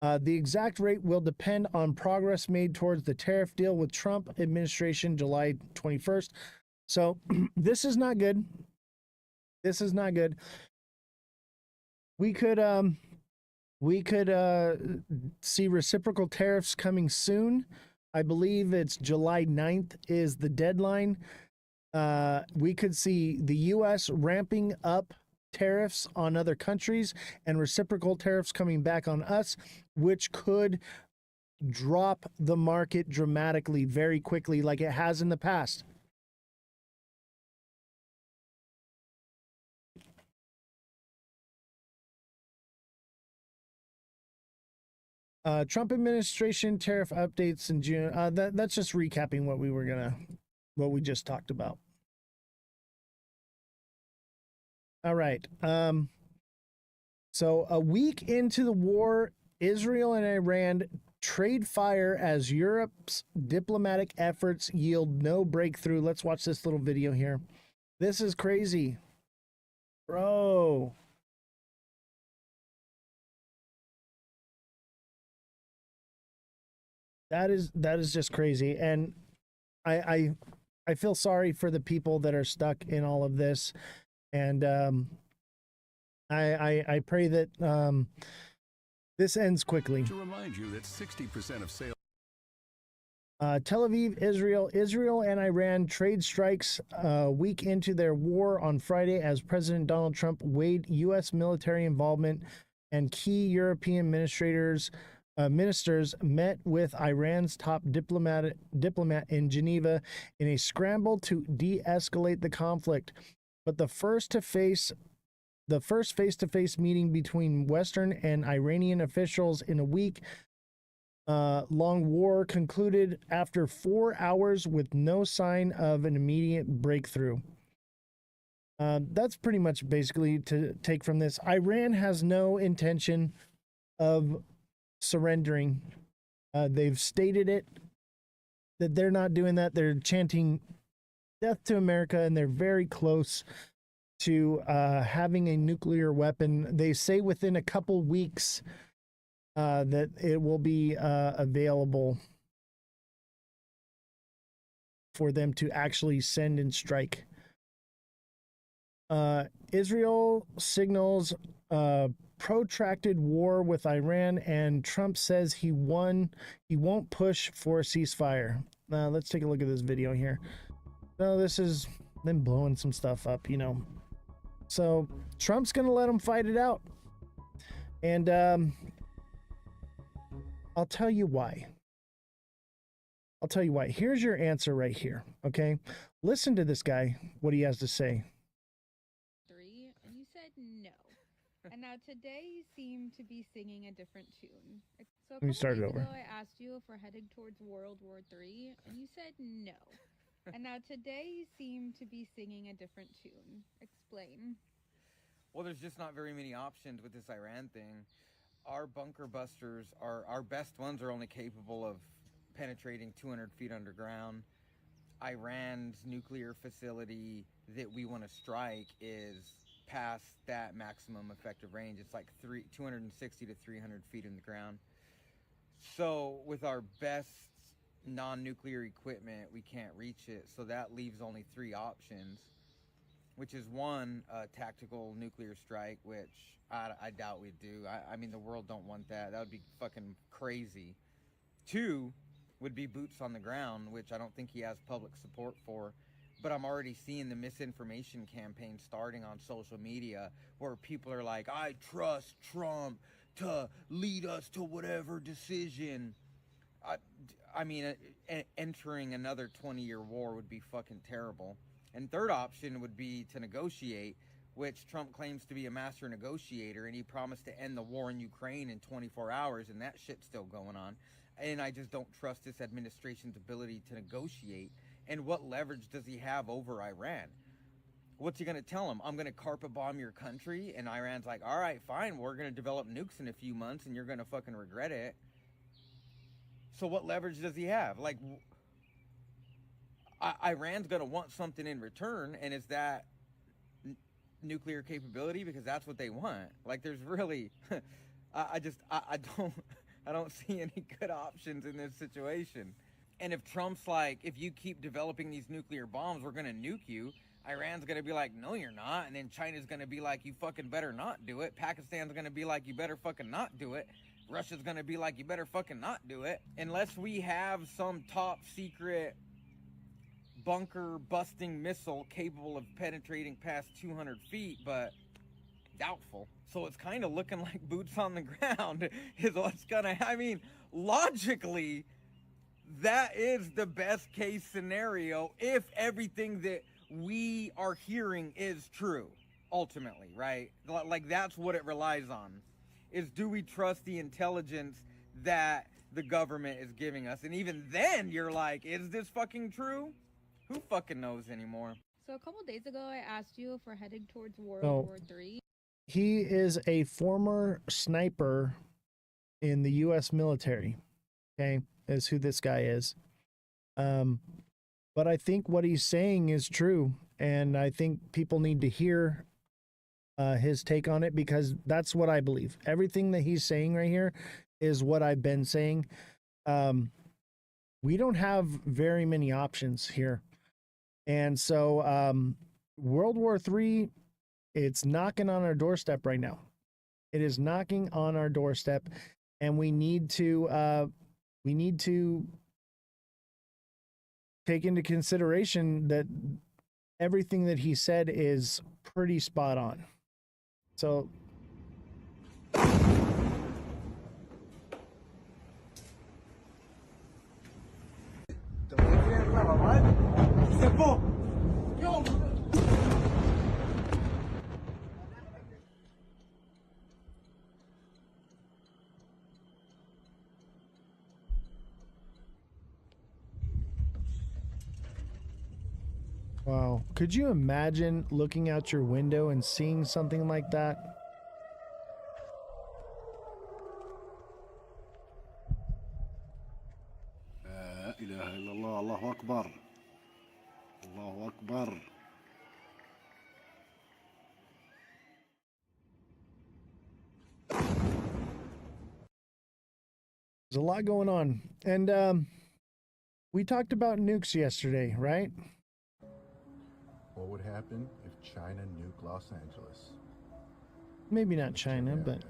The exact rate will depend on progress made towards the tariff deal with Trump administration July 21st. So this is not good. This is not good. We could see reciprocal tariffs coming soon. I believe it's July 9th is the deadline. We could see the U.S. ramping up tariffs on other countries and reciprocal tariffs coming back on us, which could drop the market dramatically very quickly like it has in the past. Trump administration tariff updates in June. That's just recapping what we just talked about. All right. So a week into the war, Israel and Iran trade fire as Europe's diplomatic efforts yield no breakthrough. Let's watch this little video here. This is crazy. Bro. That is just crazy. And I feel sorry for the people that are stuck in all of this. And I pray that this ends quickly. To remind you that 60% of sales. Tel Aviv, Israel and Iran trade strikes a week into their war on Friday as President Donald Trump weighed U.S. military involvement, and key European ministers met with Iran's top diplomat in Geneva in a scramble to de-escalate the conflict. But the first face-to-face meeting between Western and Iranian officials in a week long war concluded after 4 hours with no sign of an immediate breakthrough. That's pretty much basically to take from this. Iran has no intention of surrendering. They've stated it that they're not doing that. They're chanting death to America, and they're very close to having a nuclear weapon. They say within a couple weeks that it will be available for them to actually send and strike. Israel signals protracted war with Iran, and Trump says he won't push for a ceasefire. Let's take a look at this video here. No, this is them blowing some stuff up, you know. So Trump's gonna let them fight it out, and I'll tell you why. Here's your answer right here. Okay, listen to this guy. What he has to say. 3, and you said no. And now today you seem to be singing a different tune. So Let me start it over. ago I asked you if we're headed towards World War III, and you said no. And now today you seem to be singing a different tune. Explain. Well, there's just not very many options with this Iran thing. Our bunker busters, our best ones, are only capable of penetrating 200 feet underground. Iran's nuclear facility that we want to strike is past that maximum effective range. It's like 260 to 300 feet in the ground. So with our best non-nuclear equipment, we can't reach it. So that leaves only 3 options, which is 1, a tactical nuclear strike, which I doubt we'd do. I mean, the world don't want that. That would be fucking crazy. 2 would be boots on the ground, which I don't think he has public support for. But I'm already seeing the misinformation campaign starting on social media where people are like, I trust Trump to lead us to whatever decision. I mean, entering another 20-year war would be fucking terrible. And third option would be to negotiate, which Trump claims to be a master negotiator, and he promised to end the war in Ukraine in 24 hours, and that shit's still going on. And I just don't trust this administration's ability to negotiate. And what leverage does he have over Iran? What's he going to tell him? I'm going to carpet bomb your country? And Iran's like, all right, fine, we're going to develop nukes in a few months, and you're going to fucking regret it. So what leverage does he have? Like, Iran's going to want something in return, and is that nuclear capability? Because that's what they want. Like, there's really, I don't see any good options in this situation. And if Trump's like, if you keep developing these nuclear bombs, we're going to nuke you. Iran's going to be like, no, you're not. And then China's going to be like, you fucking better not do it. Pakistan's going to be like, you better fucking not do it. Russia's going to be like, you better fucking not do it. Unless we have some top secret bunker busting missile capable of penetrating past 200 feet, but doubtful. So it's kind of looking like boots on the ground is what's gonna, I mean, logically, that is the best case scenario if everything that we are hearing is true, ultimately, right? Like, that's what it relies on, is do we trust the intelligence that the government is giving us? And even then, you're like, is this fucking true? Who fucking knows anymore? So a couple days ago, I asked you if we're heading towards World So War III. he is a former sniper in the U.S. military. Okay, is who this guy is. But I think what he's saying is true, and I think people need to hear his take on it, because that's what I believe. Everything that he's saying right here is what I've been saying. We don't have very many options here, and so World War III, it's knocking on our doorstep right now. It is knocking on our doorstep, and we need to take into consideration that everything that he said is pretty spot on. So wow. Could you imagine looking out your window and seeing something like that? لا إله إلا الله الله أكبر الله أكبر. There's a lot going on. And we talked about nukes yesterday, right? What would happen if China nuked Los Angeles? Maybe not China, but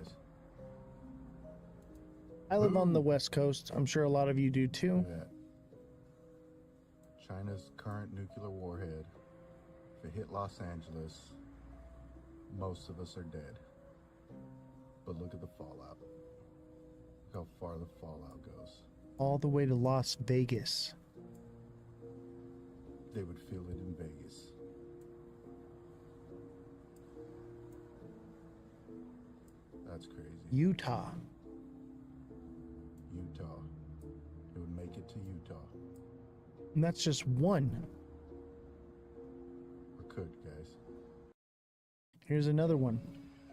I live on the West Coast. I'm sure a lot of you do too. China's current nuclear warhead, if it hit Los Angeles, most of us are dead. But look at the fallout. Look how far the fallout goes. All the way to Las Vegas. They would feel it in Vegas. That's crazy. Utah. Utah. It would make it to Utah. And that's just one. Or could, guys. Here's another one.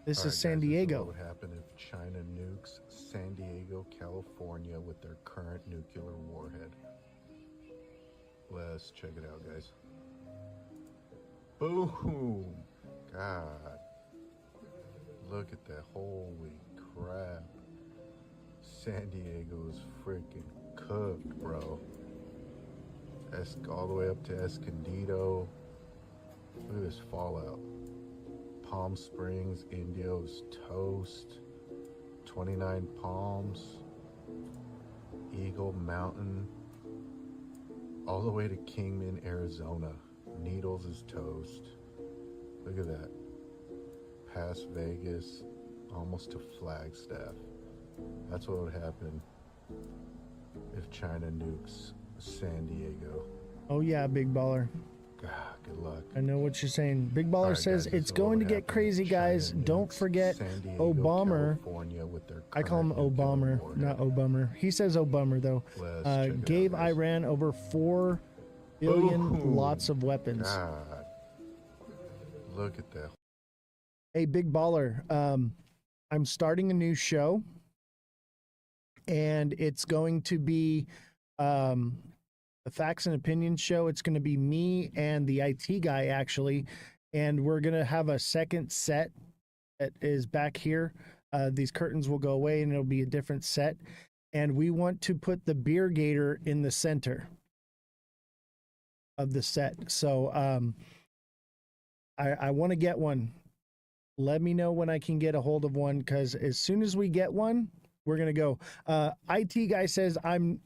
This All is right, San guys, this is Diego. what would happen if China nukes San Diego, California with their current nuclear warhead. Let's check it out, guys. Boom! God. Look at that. Holy crap. San Diego is freaking cooked, bro. All the way up to Escondido. Look at this fallout. Palm Springs, Indio's toast. 29 Palms. Eagle Mountain. All the way to Kingman, Arizona. Needles is toast. Look at that. Past Vegas, almost to Flagstaff. That's what would happen if China nukes San Diego. Oh yeah, Big Baller. God, good luck. I know what you're saying. Big Baller Alright, says guys, it's this is what going to would get happen if crazy, guys. China Don't nukes forget San Diego, Obama. California with their I call him current nuclear Obama, warhead. not Obama. He says Obama though. Let's check it Gave out, guys. Iran over 4 billion Boom. lots of weapons. God. Look at that. Hey, Big Baller. I'm starting a new show. and it's going to be the Facts and Opinions show. It's going to be me and the IT guy, actually, and we're going to have a second set that is back here. These curtains will go away, and it'll be a different set. And we want to put the beer gator in the center of the set. So I want to get one. Let me know when I can get a hold of one, because as soon as we get one, we're gonna go. IT guy says I'm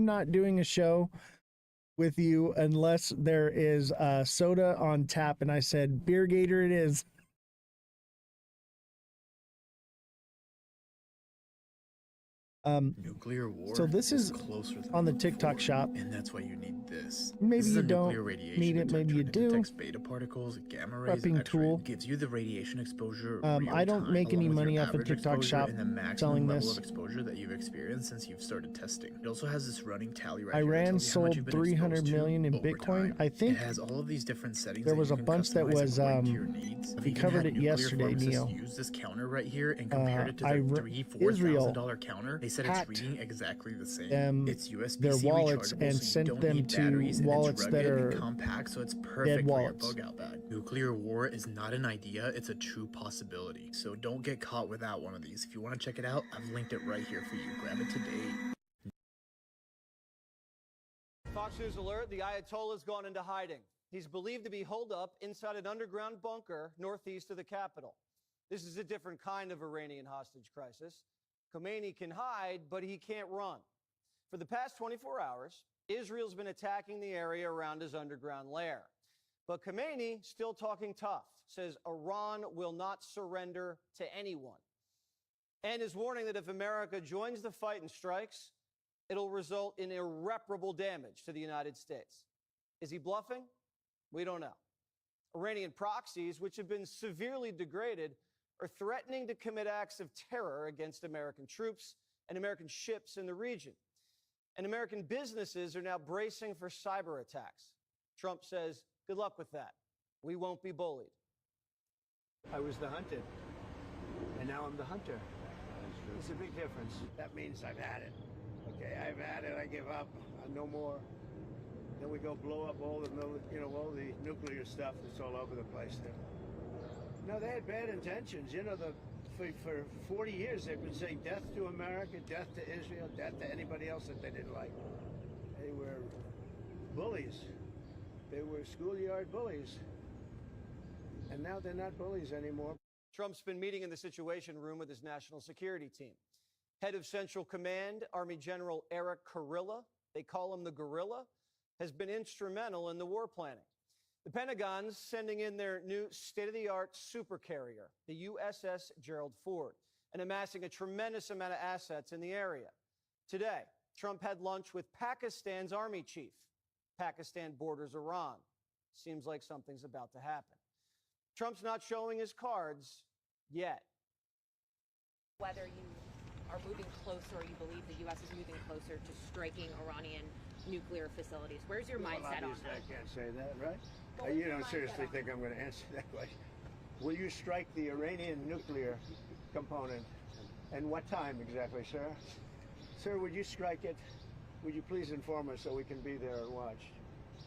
not doing a show with you unless there is soda on tap, and I said beer gator it is. Nuclear war. So this is closer than on the before, TikTok shop. and that's why you need this. Maybe This is you a nuclear don't radiation need it. Maybe you detector. It do. detects beta particles, gamma rays, and Prepping X-ray. tool. It gives you the radiation exposure. I don't real-time, make any along with money your off of average TikTok exposure shop and the maximum selling level this. of exposure that you've experienced since you've started testing. It also has this running tally right here. Iran That tells you how much sold you've been 300 exposed to million in over Bitcoin. time. I think it has all of these different settings there that was you a can bunch that customize was according to your needs. we Even covered had it nuclear yesterday, pharmacists Neo. use this counter right here and compared it to their Israel $3,000-$4,000 counter. They said it's hacked reading exactly the same. them It's USB-C their wallets rechargeable, and so you sent don't them need to batteries, and it's wallets rugged that and are compact, so it's dead perfect for your wallets. bug out bag. Nuclear war is not an idea, it's a true possibility. So don't get caught without one of these. If you want to check it out, I've linked it right here for you. Grab it today. Fox News alert, the Ayatollah's gone into hiding. He's believed to be holed up inside an underground bunker northeast of the capital. This is a different kind of Iranian hostage crisis. Khomeini can hide, but he can't run. For the past 24 hours, Israel's been attacking the area around his underground lair. But Khomeini, still talking tough, says Iran will not surrender to anyone, and is warning that if America joins the fight and strikes, it'll result in irreparable damage to the United States. Is he bluffing? We don't know. Iranian proxies, which have been severely degraded, are threatening to commit acts of terror against American troops and American ships in the region. And American businesses are now bracing for cyber attacks. Trump says, good luck with that. We won't be bullied. I was the hunted, and now I'm the hunter. It's a big difference. That means I've had it. Okay, I've had it. I give up. No more. Then we go blow up all the, all the nuclear stuff that's all over the place there. No, they had bad intentions. For 40 years they've been saying death to America, death to Israel, death to anybody else that they didn't like. They were bullies. They were schoolyard bullies. And now they're not bullies anymore. Trump's been meeting in the Situation Room with his national security team. Head of Central Command, Army General Eric Kurilla, they call him the Gorilla, has been instrumental in the war planning. The Pentagon's sending in their new state-of-the-art supercarrier, the USS Gerald Ford, and amassing a tremendous amount of assets in the area. Today, Trump had lunch with Pakistan's army chief. Pakistan borders Iran. Seems like something's about to happen. Trump's not showing his cards yet. Whether you are moving closer or you believe the U.S. is moving closer to striking Iranian nuclear facilities. Where's your mindset on that? I can't say that, right? You don't seriously think I'm going to answer that question. Will you strike the Iranian nuclear component? And what time exactly, sir? Sir, would you strike it? Would you please inform us so we can be there and watch?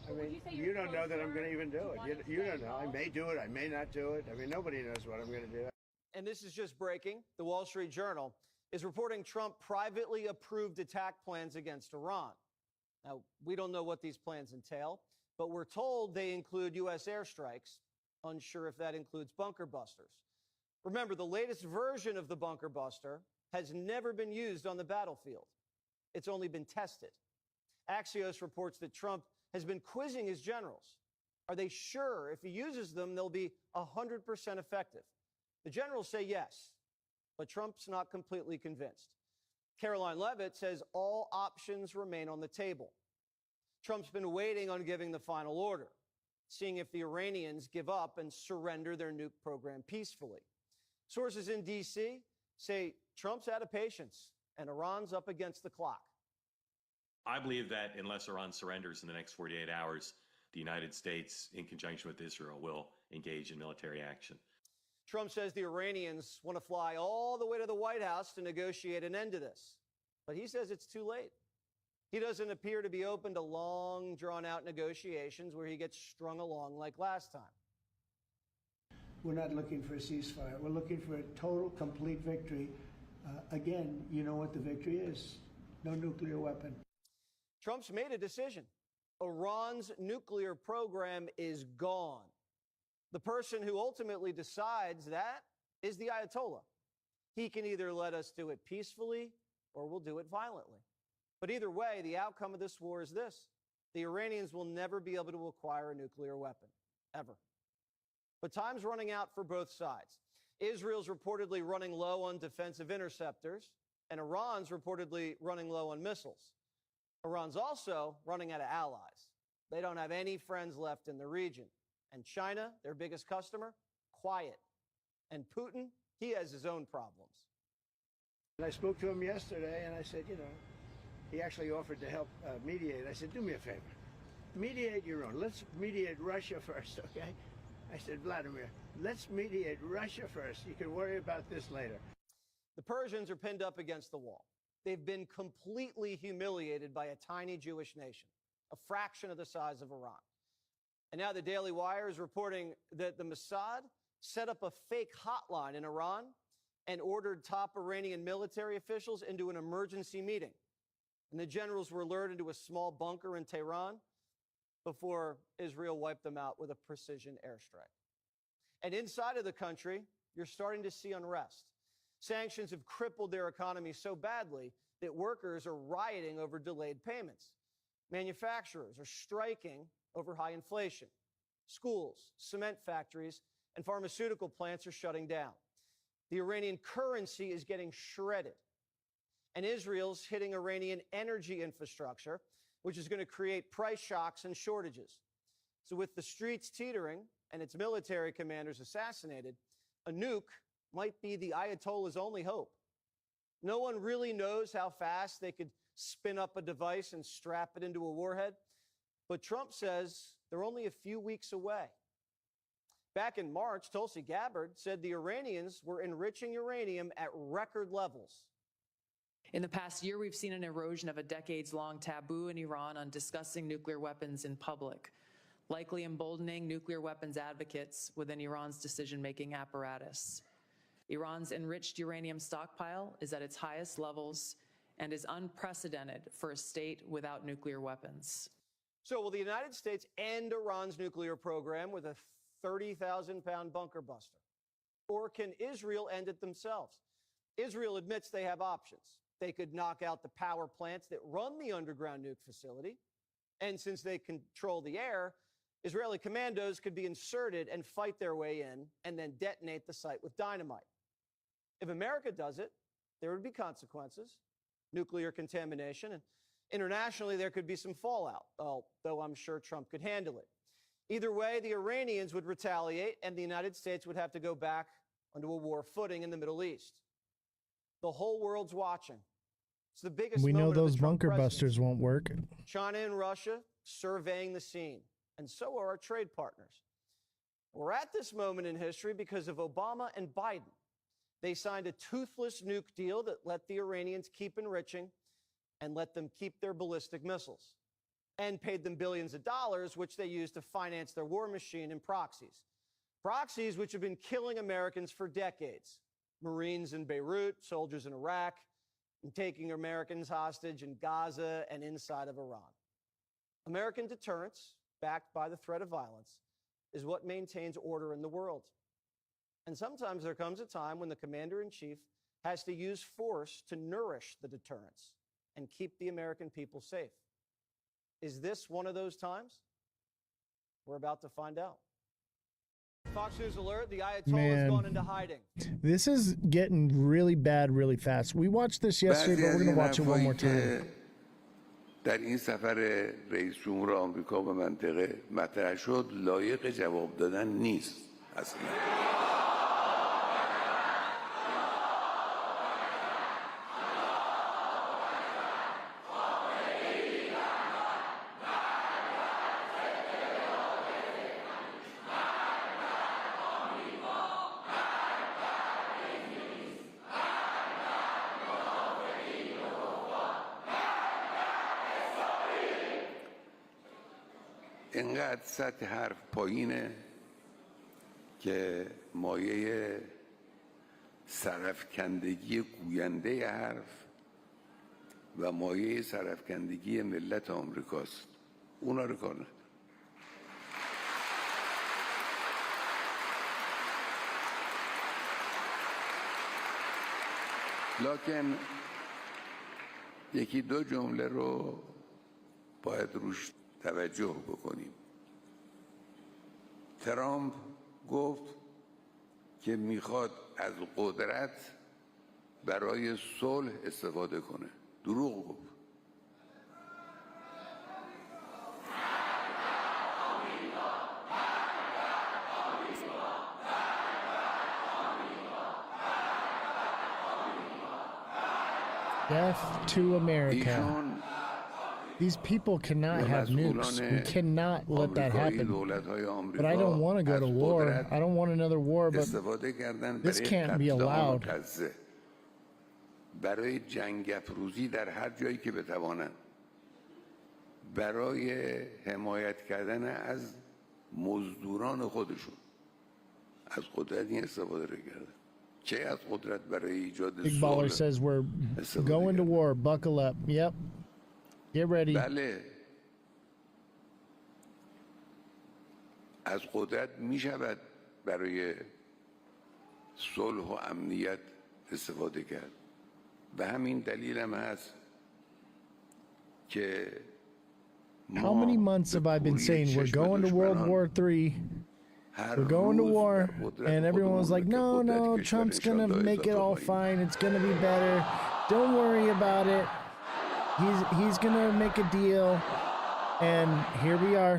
I mean, you don't know that I'm going to even do it. You don't know. I may do it. I may not do it. I mean, nobody knows what I'm going to do. And this is just breaking. The Wall Street Journal is reporting Trump privately approved attack plans against Iran. Now, we don't know what these plans entail, but we're told they include U.S. airstrikes. Unsure if that includes bunker busters. Remember, the latest version of the bunker buster has never been used on the battlefield. It's only been tested. Axios reports that Trump has been quizzing his generals. Are they sure if he uses them, they'll be 100% effective? The generals say yes, but Trump's not completely convinced. Caroline Leavitt says all options remain on the table. Trump's been waiting on giving the final order, seeing if the Iranians give up and surrender their nuke program peacefully. Sources in D.C. say Trump's out of patience and Iran's up against the clock. I believe that unless Iran surrenders in the next 48 hours, the United States, in conjunction with Israel, will engage in military action. Trump says the Iranians want to fly all the way to the White House to negotiate an end to this. but he says it's too late. He doesn't appear to be open to long, drawn-out negotiations where he gets strung along like last time. We're not looking for a ceasefire. We're looking for a total, complete victory. Again, you know what the victory is. No nuclear weapon. Trump's made a decision. Iran's nuclear program is gone. The person who ultimately decides that is the Ayatollah. He can either let us do it peacefully or we'll do it violently. But either way, the outcome of this war is this: the Iranians will never be able to acquire a nuclear weapon, ever. But time's running out for both sides. Israel's reportedly running low on defensive interceptors, and Iran's reportedly running low on missiles. Iran's also running out of allies. They don't have any friends left in the region. And China, their biggest customer, quiet. And Putin, he has his own problems. And I spoke to him yesterday, and I said, you know, he actually offered to help mediate. I said, do me a favor. Mediate your own. Let's mediate Russia first, okay? I said, Vladimir, let's mediate Russia first. You can worry about this later. The Persians are pinned up against the wall. They've been completely humiliated by a tiny Jewish nation, a fraction of the size of Iran. And now the Daily Wire is reporting that the Mossad set up a fake hotline in Iran and ordered top Iranian military officials into an emergency meeting. And the generals were lured into a small bunker in Tehran before Israel wiped them out with a precision airstrike. And inside of the country, you're starting to see unrest. Sanctions have crippled their economy so badly that workers are rioting over delayed payments. Manufacturers are striking over high inflation. Schools, cement factories, and pharmaceutical plants are shutting down. The Iranian currency is getting shredded. And Israel's hitting Iranian energy infrastructure, which is going to create price shocks and shortages. So with the streets teetering and its military commanders assassinated, a nuke might be the Ayatollah's only hope. No one really knows how fast they could spin up a device and strap it into a warhead, but Trump says they're only a few weeks away. Back in March, Tulsi Gabbard said the Iranians were enriching uranium at record levels. In the past year, we've seen an erosion of a decades-long taboo in Iran on discussing nuclear weapons in public, likely emboldening nuclear weapons advocates within Iran's decision-making apparatus. Iran's enriched uranium stockpile is at its highest levels and is unprecedented for a state without nuclear weapons. So will the United States end Iran's nuclear program with a 30,000-pound bunker buster? Or can Israel end it themselves? Israel admits they have options. They could knock out the power plants that run the underground nuke facility. And since they control the air, Israeli commandos could be inserted and fight their way in and then detonate the site with dynamite. If America does it, there would be consequences, nuclear contamination, and internationally there could be some fallout, although I'm sure Trump could handle it. Either way, the Iranians would retaliate and the United States would have to go back onto a war footing in the Middle East. The whole world's watching. It's the biggest We know moment of the those Trump bunker presidency. busters won't work. China and Russia surveying the scene, and so are our trade partners. We're at this moment in history because of Obama and Biden. They signed a toothless nuke deal that let the Iranians keep enriching and let them keep their ballistic missiles, and paid them billions of dollars, which they used to finance their war machine and proxies. Proxies which have been killing Americans for decades. Marines in Beirut, soldiers in Iraq, and taking Americans hostage in Gaza and inside of Iran. American deterrence, backed by the threat of violence, is what maintains order in the world. And sometimes there comes a time when the commander-in-chief has to use force to nourish the deterrence and keep the American people safe. Is this one of those times? We're about to find out. Fox News alert, the Ayatollah has gone into hiding. This is getting really bad really fast. We watched this yesterday, but we're going to watch it one more time. در این سفر رئیس جمهور آمریکا به منطقه مطرح شد لایق جواب دادن نیست اصلا. اینقدر سطح حرف پایینه که مایه سرفکندگی گوینده حرف و مایه سرفکندگی ملت آمریکاست. اونا رو کار نداره. لکن یکی دو جمله رو باید روش توجه بکنیم. ترامپ گفت که میخواد از قدرت برای صلح استفاده کنه. دروغ گفت. Death to America. These people cannot have nukes. We cannot let that happen. But I don't want to go to war. I don't want another war, but this can't be allowed. برای جنگ افروزی در هر جایی که بتوانند، برای حمایت کردن از مزدوران خودشون از قدرت این استفاده رو کردن. چه از قدرت برای ایجاد Big Baller says we're going to war. Buckle up. Yep. Get ready. بله، از قدرت می شود برای صلح و امنیت استفاده کرد. به همین دلیل هم هست که How many months have I been saying we're going to World War III? We're going to war, and everyone's like, no, Trump's gonna make it all fine. It's gonna be better. Don't worry about it. He's gonna make a deal, and here we are.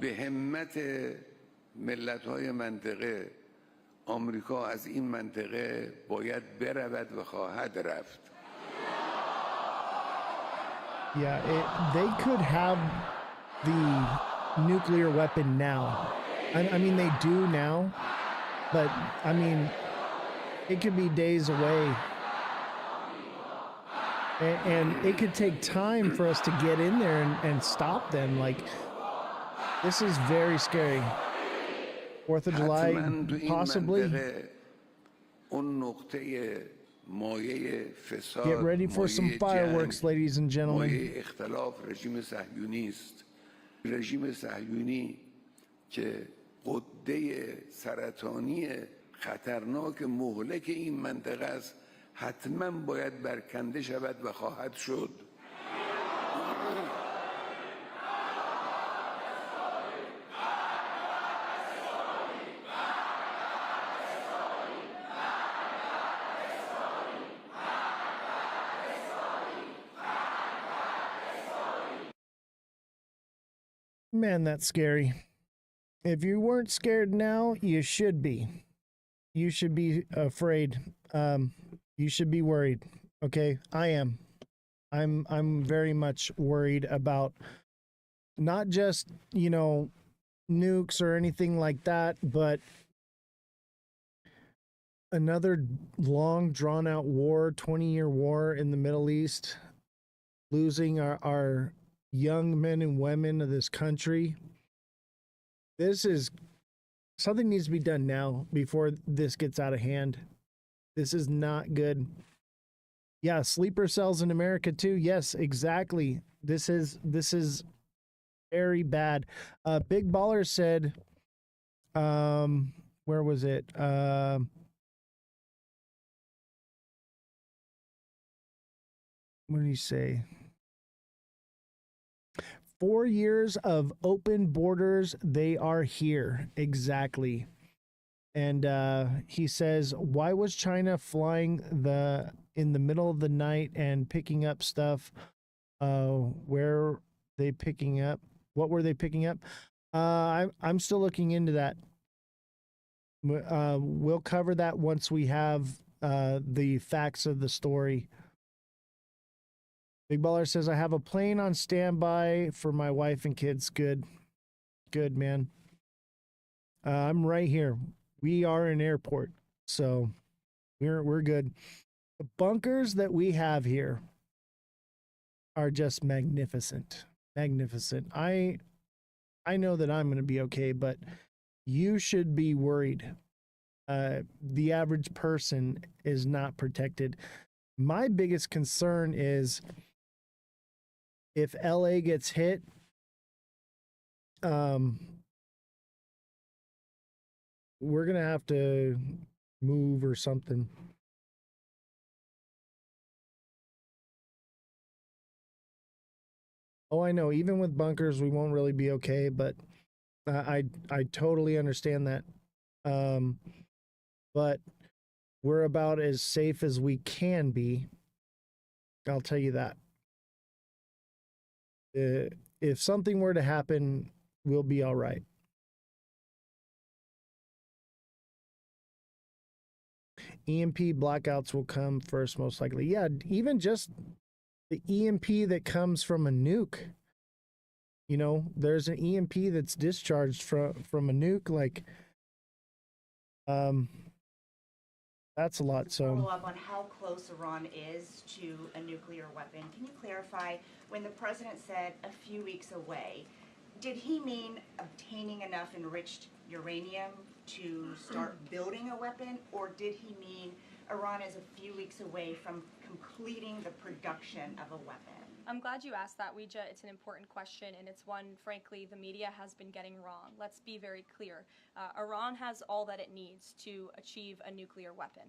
به همت ملت‌های منطقه آمریکا از این منطقه باید برود و خواهد رفت. Yeah, they could have the nuclear weapon now. I mean, they do now, but I mean, it could be days away. And it could take time for us to get in there and stop them. Like, this is very scary. 4th of July, possibly. Get ready for some fireworks, ladies and gentlemen. اختلاف رژیم صهیونی است. رژیم صهیونی که غده سرطانی خطرناک مهلک این منطقه است، حتما باید برکنده شود و خواهد شد. Man, that's scary. If you weren't scared now, you should be. You should be afraid. You should be worried. Okay, I am. I'm very much worried about not just, nukes or anything like that, but another long drawn out war, 20-year war in the Middle East, losing our young men and women of this country. This is something needs to be done now before this gets out of hand. This is not good. Yeah, sleeper cells in America too. Yes, exactly. This is very bad. Big Baller said, where was it? What did he say? 4 years of open borders, they are here. Exactly. And he says, why was China flying in the middle of the night and picking up stuff? Where they picking up? What were they picking up? I'm still looking into that. We'll cover that once we have the facts of the story. Big Baller says, I have a plane on standby for my wife and kids. Good. Good, man. I'm right here. We are an airport, so we're good. The bunkers that we have here are just magnificent. Magnificent. I know that I'm going to be okay, but you should be worried. The average person is not protected. My biggest concern is if LA gets hit, we're going to have to move or something. Oh, I know. Even with bunkers, we won't really be okay, but I totally understand that. But we're about as safe as we can be. I'll tell you that. If something were to happen, we'll be all right. EMP blackouts will come first, most likely. Yeah, even just the EMP that comes from a nuke. You know, there's an EMP that's discharged from a nuke. Like, that's a lot. So follow up on how close Iran is to a nuclear weapon. Can you clarify when the president said a few weeks away? Did he mean obtaining enough enriched uranium to start building a weapon, or did he mean Iran is a few weeks away from completing the production of a weapon? I'm glad you asked that, Ouija. It's an important question, and it's one, frankly, the media has been getting wrong. Let's be very clear. Iran has all that it needs to achieve a nuclear weapon.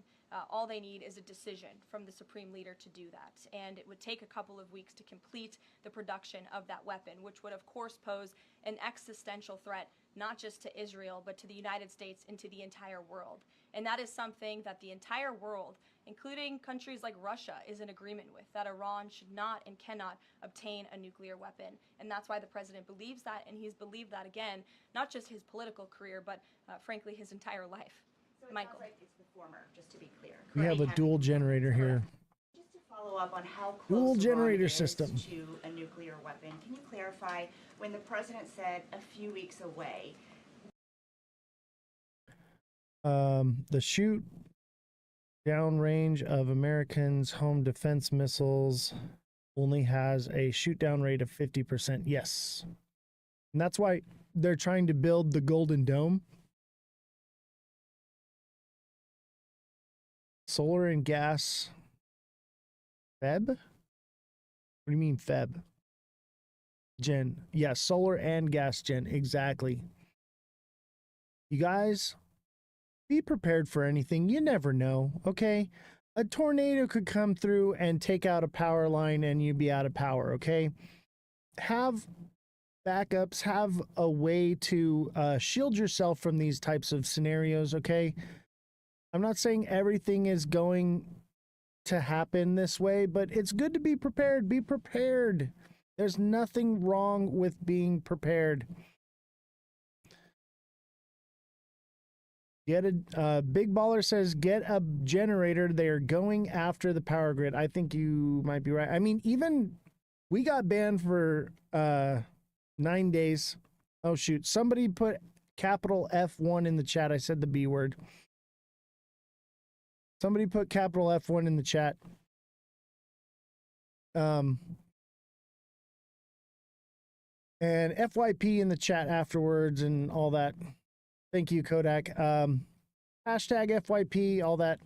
All they need is a decision from the supreme leader to do that, and it would take a couple of weeks to complete the production of that weapon, which would, of course, pose an existential threat not just to Israel, but to the United States and to the entire world. And that is something that the entire world, including countries like Russia, is in agreement with, that Iran should not and cannot obtain a nuclear weapon. And that's why the president believes that, and he's believed that, again, not just his political career, but frankly, his entire life. So it Michael. sounds like it's the former, just to be clear. we have a dual generator here. Just to follow up on how Dual close generator Iran is system. to a nuclear weapon, can you clarify when the president said a few weeks away? The shoot down range of Americans' home defense missiles only has a shoot down rate of 50%. Yes. And that's why they're trying to build the Golden Dome. Solar and gas. Feb? What do you mean Feb? Gen. Yeah, solar and gas gen. Exactly. You guys, be prepared for anything. You never know, okay? A tornado could come through and take out a power line and you'd be out of power, okay? Have backups, have a way to shield yourself from these types of scenarios, okay? I'm not saying everything is going to happen this way, but it's good to be prepared. Be prepared. There's nothing wrong with being prepared. Get a Big Baller says, get a generator. They are going after the power grid. I think you might be right. I mean, even we got banned for 9 days. Oh, shoot. Somebody put capital F1 in the chat. I said the B word. Somebody put capital F1 in the chat. And FYP in the chat afterwards and all that. Thank you, Kodak. Hashtag FYP, all that.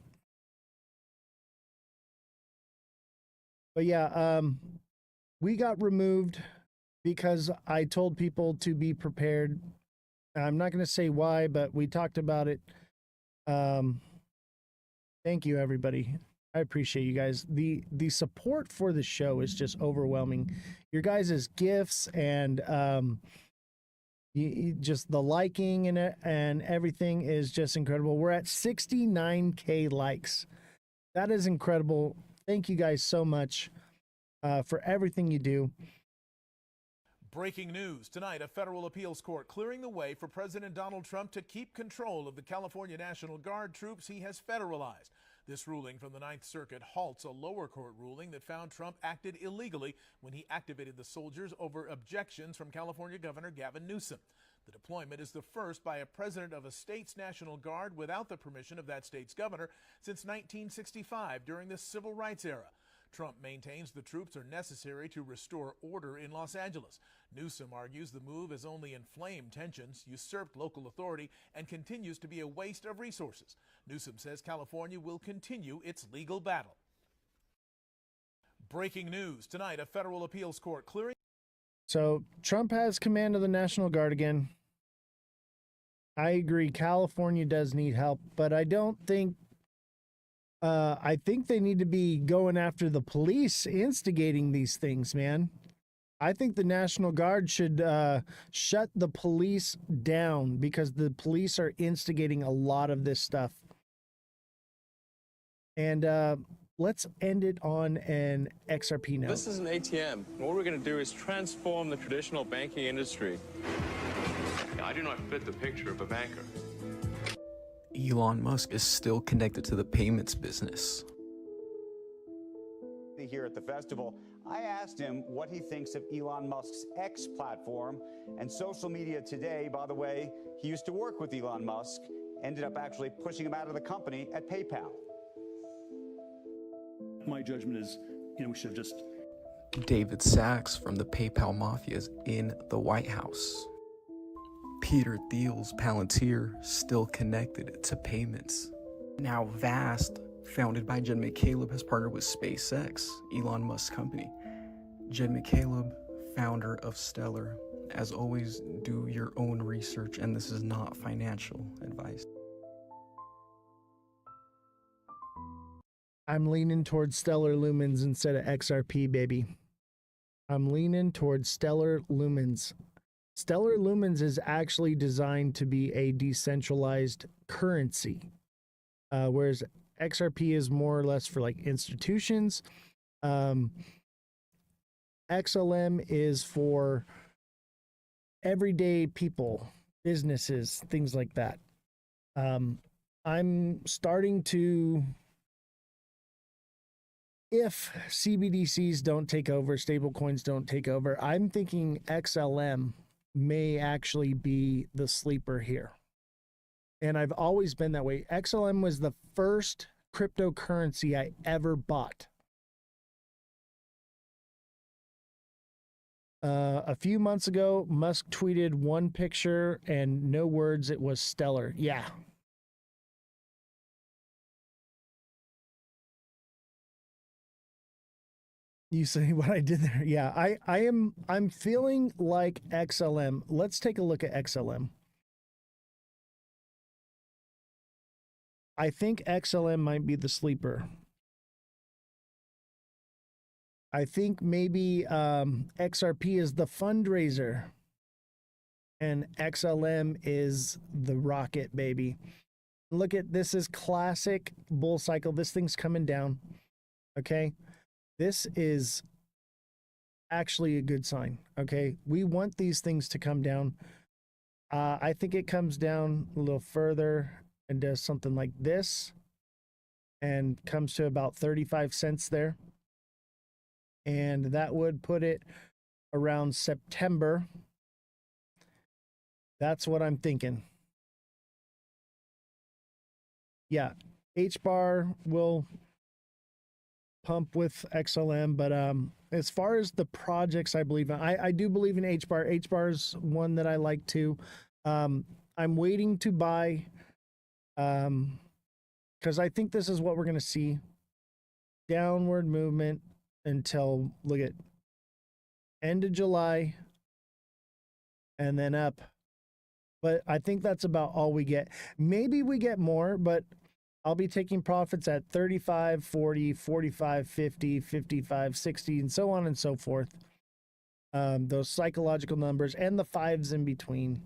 But yeah, we got removed because I told people to be prepared. I'm not going to say why, but we talked about it. Thank you, everybody. I appreciate you guys. The support for the show is just overwhelming. Your guys' gifts and just the liking and everything is just incredible. We're at 69K likes. That is incredible. Thank you guys so much for everything you do. Breaking news tonight, a federal appeals court clearing the way for President Donald Trump to keep control of the California National Guard troops he has federalized. This ruling from the Ninth Circuit halts a lower court ruling that found Trump acted illegally when he activated the soldiers over objections from California Governor Gavin Newsom. The deployment is the first by a president of a state's National Guard without the permission of that state's governor since 1965 during the Civil Rights era. Trump maintains the troops are necessary to restore order in Los Angeles. Newsom argues the move has only inflamed tensions, usurped local authority, and continues to be a waste of resources. Newsom says California will continue its legal battle. Breaking news tonight, a federal appeals court clearing. So Trump has command of the National Guard again. I agree. California does need help, but I don't think. I think they need to be going after the police instigating these things, man. I think the National Guard should shut the police down because the police are instigating a lot of this stuff. And let's end it on an XRP note. This is an ATM. What we're going to do is transform the traditional banking industry. I do not fit the picture of a banker. Elon Musk is still connected to the payments business. Here at the festival, I asked him what he thinks of Elon Musk's X platform and social media today. By the way, he used to work with Elon Musk, ended up actually pushing him out of the company at PayPal. My judgment is, we should have just... David Sachs from the PayPal Mafia is in the White House. Peter Thiel's Palantir still connected to payments. Now Vast, founded by Jed McCaleb, has partnered with SpaceX, Elon Musk's company. Jed McCaleb, founder of Stellar. As always, do your own research, and this is not financial advice. I'm leaning towards Stellar Lumens instead of XRP, baby. I'm leaning towards Stellar Lumens. Stellar Lumens is actually designed to be a decentralized currency, whereas XRP is more or less for like institutions. XLM is for everyday people, businesses, things like that. I'm starting to, if CBDCs don't take over, stablecoins don't take over, I'm thinking XLM may actually be the sleeper here. And I've always been that way. XLM was the first cryptocurrency I ever bought. A few months ago, Musk tweeted one picture and no words. It was Stellar. Yeah. You see what I did there? Yeah, I'm feeling like XLM. Let's take a look at XLM. I think XLM might be the sleeper. I think maybe XRP is the fundraiser and XLM is the rocket, baby. Look at this, is classic bull cycle. This thing's coming down. Okay. This is actually a good sign, okay? We want these things to come down. I think it comes down a little further and does something like this and comes to about 35 cents there. And that would put it around September. That's what I'm thinking. Yeah, H-bar will pump with XLM, but as far as the projects I believe in, I do believe in H-bar. H-bar is one that I like too. I'm waiting to buy because I think this is what we're going to see. Downward movement until, look at, end of July and then up. But I think that's about all we get. Maybe we get more, but I'll be taking profits at 35, 40, 45, 50, 55, 60, and so on and so forth. Those psychological numbers and the fives in between.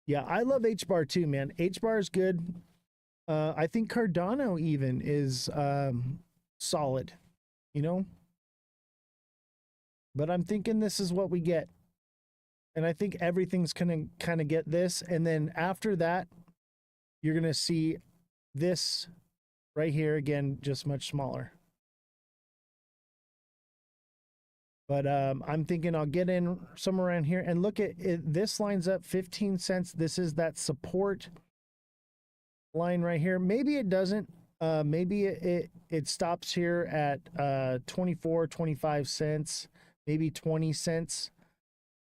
Yeah, I love H-bar too, man. H-bar is good. I think Cardano even is solid, you know? But I'm thinking this is what we get. And I think everything's going to kind of get this. And then after that, you're going to see this right here again, just much smaller. But I'm thinking I'll get in somewhere around here and look at it. This lines up 15 cents. This is that support line right here. Maybe it doesn't. Maybe it stops here at 24, 25 cents, maybe 20 cents.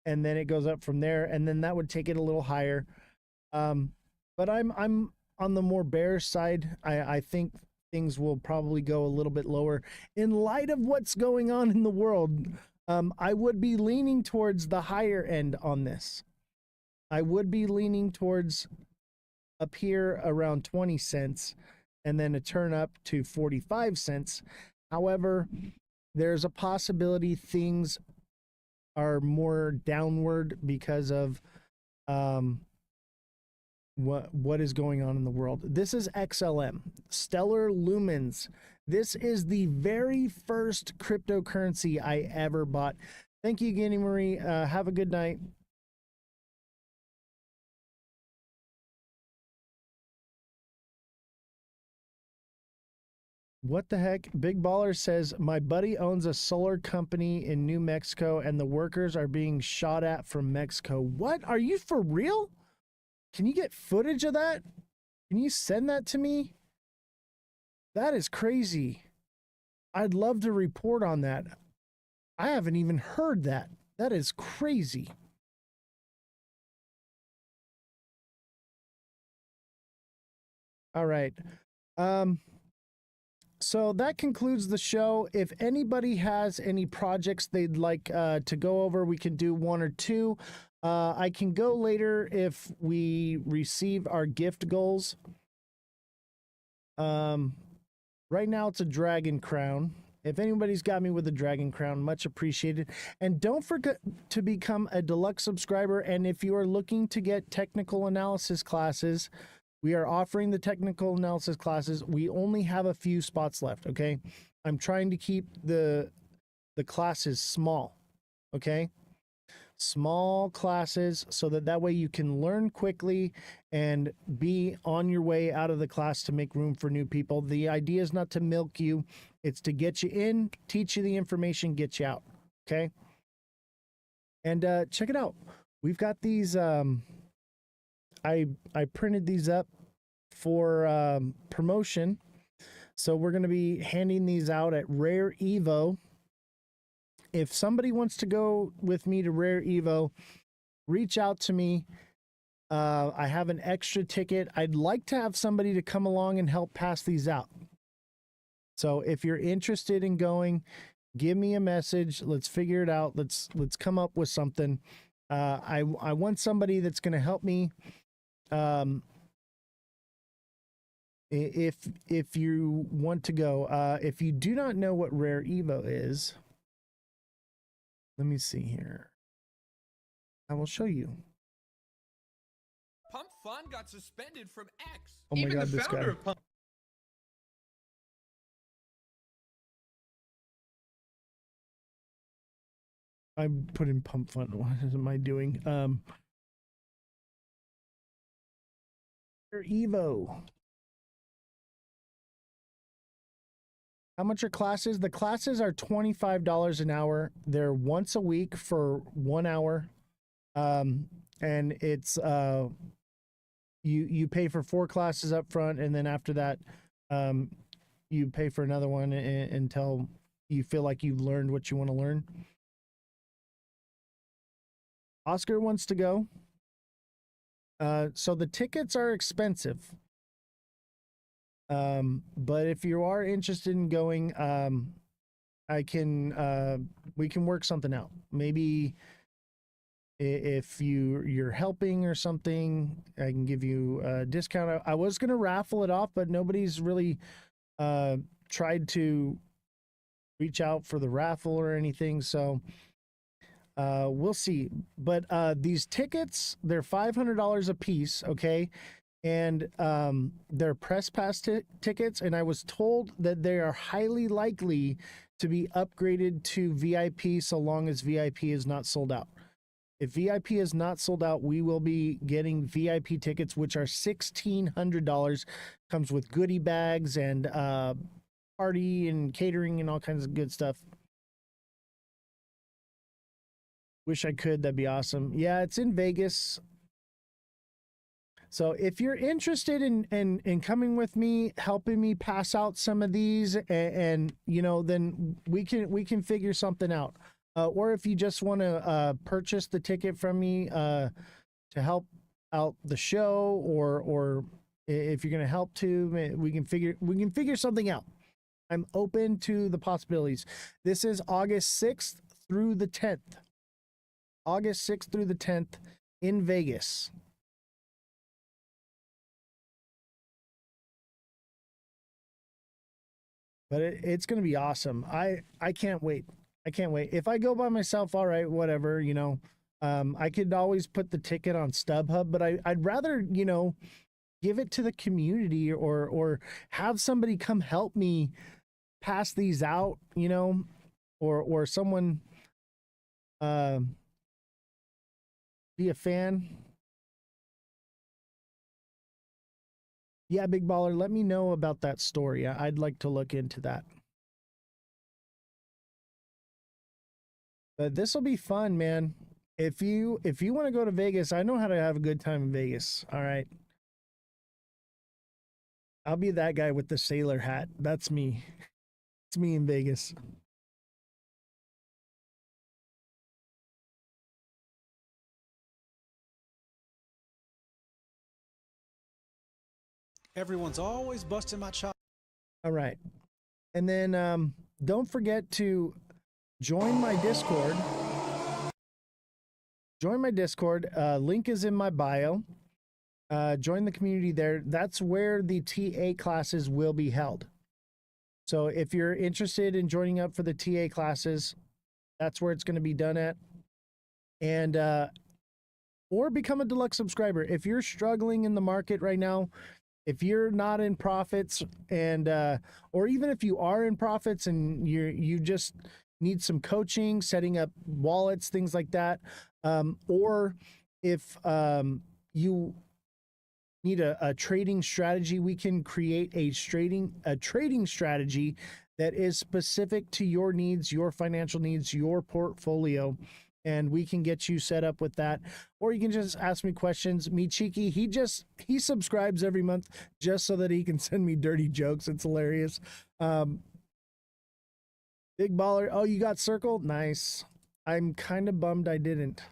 And then it goes up from there. And then that would take it a little higher. But I'm on the more bearish side. I think things will probably go a little bit lower in light of what's going on in the world. I would be leaning towards the higher end on this. I would be leaning towards up here around 20 cents and then a turn up to 45 cents. However, there's a possibility things are more downward because of what is going on in the world. This is XLM, Stellar Lumens. This is the very first cryptocurrency I ever bought. Thank you, Guinea Marie. Have a good night. What the heck? Big Baller says, my buddy owns a solar company in New Mexico and the workers are being shot at from Mexico. What? Are you for real? Can you get footage of that? Can you send that to me? That is crazy. I'd love to report on that. I haven't even heard that. That is crazy. All right. So that concludes the show. If anybody has any projects they'd like to go over, we can do one or two. I can go later if we receive our gift goals. Right now it's a dragon crown. If anybody's got me with a dragon crown, much appreciated. And don't forget to become a deluxe subscriber. And if you are looking to get technical analysis classes, we are offering the technical analysis classes. We only have a few spots left, okay? I'm trying to keep the classes small, okay? Small classes so that way you can learn quickly and be on your way out of the class to make room for new people. The idea is not to milk you. It's to get you in, teach you the information, get you out, okay? And check it out. We've got these... I printed these up for promotion. So we're going to be handing these out at Rare Evo. If somebody wants to go with me to Rare Evo, reach out to me. I have an extra ticket. I'd like to have somebody to come along and help pass these out. So if you're interested in going, give me a message. Let's figure it out. Let's come up with something. I want somebody that's going to help me. If you want to go, if you do not know what Rare Evo is, let me see here. I will show you. Pump Fun got suspended from X. Oh my God, this guy. Of Pump I put in Pump Fun. What am I doing? Rare Evo. How much are classes? The classes are $25 an hour. They're once a week for 1 hour. And it's you pay for 4 classes up front, and then after that, you pay for another one until you feel like you've learned what you want to learn. Oscar wants to go. So the tickets are expensive. But if you are interested in going, we can work something out. Maybe if you're helping or something, I can give you a discount. I was going to raffle it off, but nobody's really tried to reach out for the raffle or anything. So we'll see. But these tickets, they're $500 a piece, okay? And they're press pass tickets, and I was told that they are highly likely to be upgraded to VIP so long as VIP is not sold out. If VIP is not sold out, we will be getting VIP tickets, which are $1,600. Comes with goodie bags and party and catering and all kinds of good stuff. Wish I could. That'd be awesome. Yeah, it's in Vegas. So if you're interested in coming with me, helping me pass out some of these, and you know, then we can figure something out. Or if you just want to purchase the ticket from me to help out the show, or if you're going to help too, we can figure something out. I'm open to the possibilities. This is August 6th through the 10th. August 6th through the 10th in Vegas. But it's going to be awesome. I can't wait. I can't wait. If I go by myself, all right, whatever, you know. I could always put the ticket on StubHub, but I'd rather, you know, give it to the community, or have somebody come help me pass these out, you know, or someone be a fan. Yeah, Big Baller, let me know about that story. I'd like to look into that. But this will be fun, man. If you want to go to Vegas, I know how to have a good time in Vegas. All right. I'll be that guy with the sailor hat. That's me. It's me in Vegas. Everyone's always busting my chops. All right. And then don't forget to join my Discord. Join my Discord. Link is in my bio. Join the community there. That's where the TA classes will be held. So if you're interested in joining up for the TA classes, that's where it's going to be done at. And or become a deluxe subscriber. If you're struggling in the market right now, if you're not in profits, and or even if you are in profits and you just need some coaching, setting up wallets, things like that, or if you need a trading strategy, we can create a trading strategy that is specific to your needs, your financial needs, your portfolio. And we can get you set up with that. Or you can just ask me questions. Me Cheeky, he subscribes every month just so that he can send me dirty jokes. It's hilarious. Big Baller, oh, you got circled? Nice. I'm kind of bummed I didn't.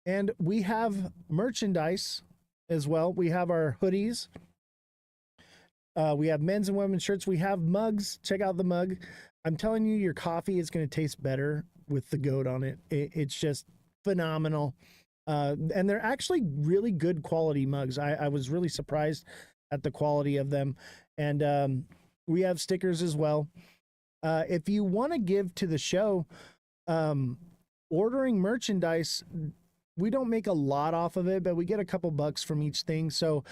And we have merchandise as well. We have our hoodies. We have men's and women's shirts. We have mugs. Check out the mug. I'm telling you, your coffee is going to taste better with the goat on it. It's just phenomenal. And they're actually really good quality mugs. I was really surprised at the quality of them. And we have stickers as well. If you want to give to the show, ordering merchandise, we don't make a lot off of it, but we get a couple bucks from each thing. So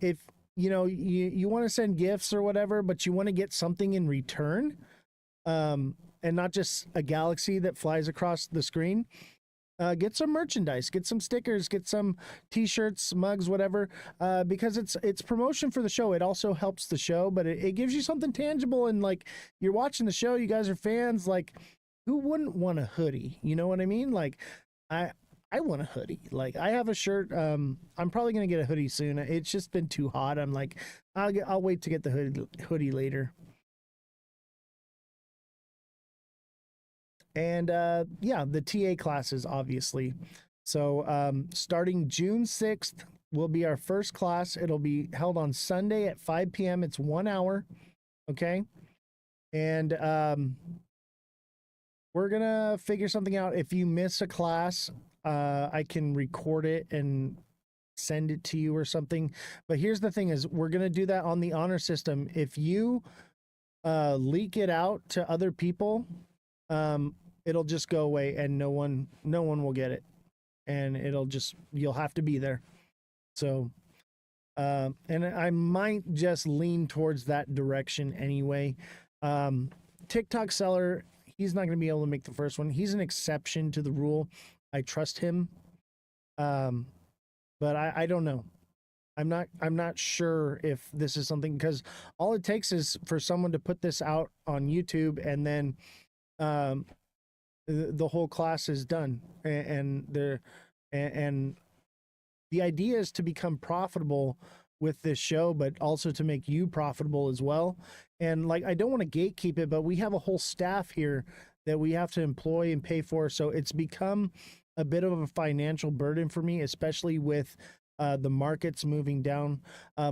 if you know you want to send gifts or whatever, but you want to get something in return, and not just a galaxy that flies across the screen, get some merchandise, get some stickers, get some t-shirts, mugs, whatever, because it's promotion for the show. It also helps the show, but it gives you something tangible. And like, you're watching the show, you guys are fans, like, who wouldn't want a hoodie? You know what I mean? Like, I want a hoodie. Like, I have a shirt. I'm probably gonna get a hoodie soon. It's just been too hot. I'm like, I'll wait to get the hoodie later. And yeah, the TA classes, obviously. So starting June 6th will be our first class. It'll be held on Sunday at 5 p.m. It's 1 hour. Okay. And we're going to figure something out. If you miss a class, I can record it and send it to you or something. But here's the thing is, we're going to do that on the honor system. If you leak it out to other people, it'll just go away and no one will get it. And you'll have to be there. So, and I might just lean towards that direction anyway. TikTok seller, he's not going to be able to make the first one. He's an exception to the rule. I trust him. But I don't know. I'm not sure if this is something, because all it takes is for someone to put this out on YouTube, and then the whole class is done. And the idea is to become profitable with this show, but also to make you profitable as well. And like, I don't want to gatekeep it, but we have a whole staff here that we have to employ and pay for. So it's become a bit of a financial burden for me, especially with the markets moving down.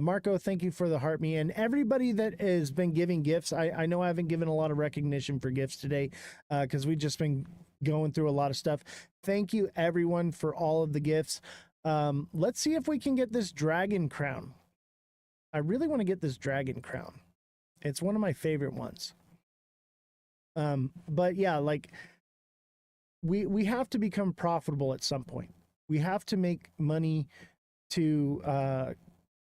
Marco, thank you for the heart me, and everybody that has been giving gifts. I know I haven't given a lot of recognition for gifts today because we've just been going through a lot of stuff. Thank you everyone for all of the gifts. Let's see if we can get this dragon crown. I really want to get this dragon crown. It's one of my favorite ones. But yeah, like we have to become profitable at some point. We have to make money to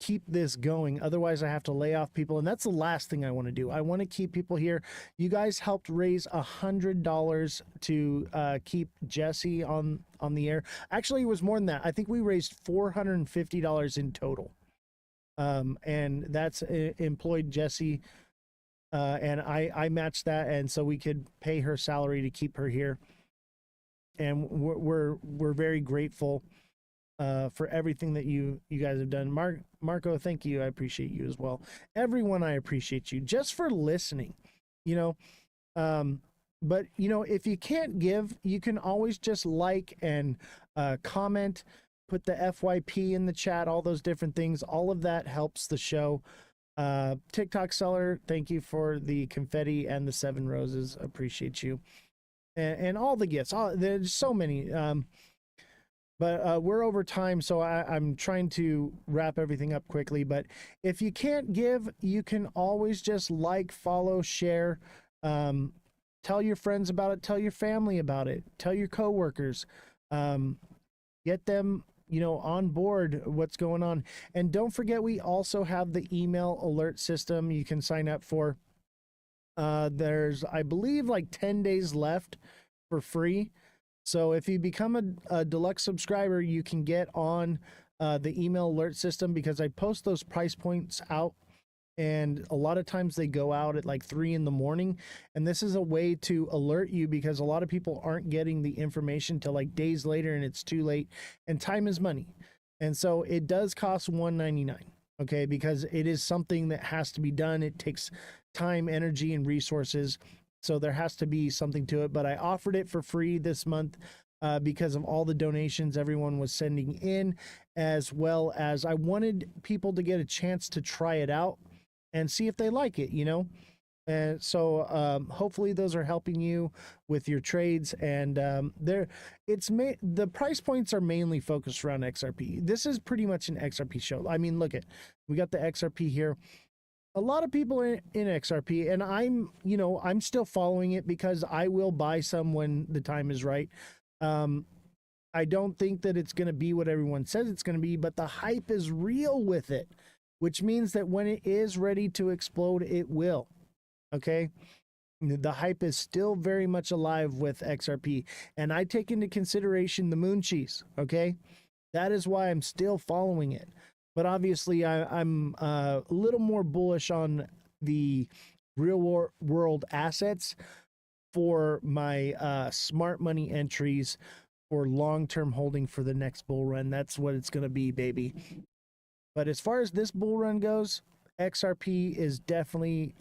keep this going. Otherwise I have to lay off people, and that's the last thing I want to do. I want to keep people here. You guys helped raise $100 to keep Jesse on the air. Actually, it was more than that. I think we raised $450 in total. And that's employed Jesse, and I matched that, and so we could pay her salary to keep her here. And we're very grateful for everything that you guys have done. Marco, thank you. I appreciate you as well. Everyone, I appreciate you just for listening, you know. But you know, if you can't give, you can always just like and comment, put the FYP in the chat, all those different things. All of that helps the show. TikTok seller, thank you for the confetti and the 7 roses. Appreciate you. And all the gifts. There's so many. But we're over time, so I'm trying to wrap everything up quickly. But if you can't give, you can always just like, follow, share. Tell your friends about it. Tell your family about it. Tell your coworkers. Get them, you know, on board what's going on. And don't forget, we also have the email alert system you can sign up for. There's, I believe, like 10 days left for free. So if you become a deluxe subscriber, you can get on the email alert system, because I post those price points out, and a lot of times they go out at like 3 in the morning. And this is a way to alert you, because a lot of people aren't getting the information till like days later, and it's too late, and time is money. And so it does cost $1.99. Okay, because it is something that has to be done. It takes time, energy, and resources. So there has to be something to it. But I offered it for free this month because of all the donations everyone was sending in, as well as I wanted people to get a chance to try it out and see if they like it, you know. And so hopefully those are helping you with your trades. And the price points are mainly focused around XRP. This is pretty much an XRP show. I mean, look at, we got the XRP here. A lot of people are in XRP, and I'm still following it because I will buy some when the time is right. I don't think that it's going to be what everyone says it's going to be, but the hype is real with it, which means that when it is ready to explode, it will. Okay. The hype is still very much alive with XRP, and I take into consideration the moon cheese. Okay. That is why I'm still following it. But obviously I'm a little more bullish on the real world assets for my smart money entries for long-term holding for the next bull run. That's what it's going to be, baby. But as far as this bull run goes, XRP is definitely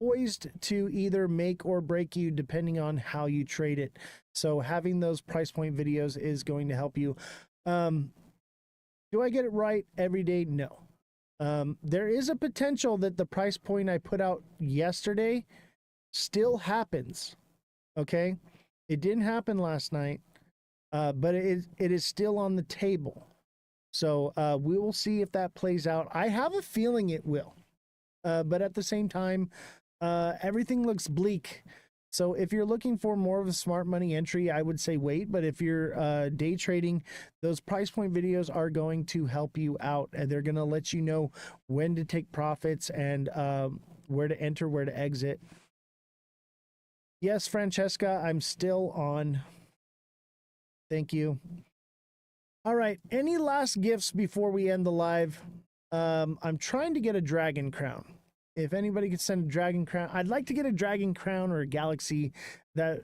poised to either make or break you depending on how you trade it. So having those price point videos is going to help you. Do I get it right every day? No. There is a potential that the price point I put out yesterday still happens. Okay. It didn't happen last night, but it is still on the table. So we will see if that plays out. I have a feeling it will. But at the same time, everything looks bleak. So if you're looking for more of a smart money entry, I would say wait. But if you're day trading, those price point videos are going to help you out. And they're going to let you know when to take profits and where to enter, where to exit. Yes, Francesca, I'm still on. Thank you. All right. Any last gifts before we end the live? I'm trying to get a dragon crown. If anybody could send a dragon crown, I'd like to get a dragon crown or a galaxy that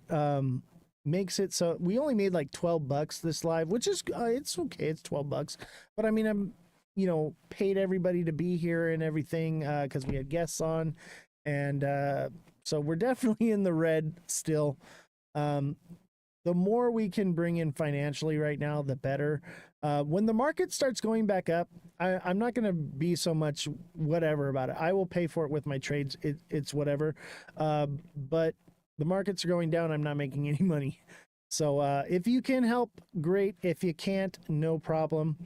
makes it so we only made like $12 this live, which is it's okay. It's $12, but I mean, I'm paid everybody to be here and everything because we had guests on, and so we're definitely in the red still. The more we can bring in financially right now, the better. When the market starts going back up, I'm not going to be so much whatever about it. I will pay for it with my trades. It's whatever. But the markets are going down. I'm not making any money. So if you can help, great. If you can't, no problem.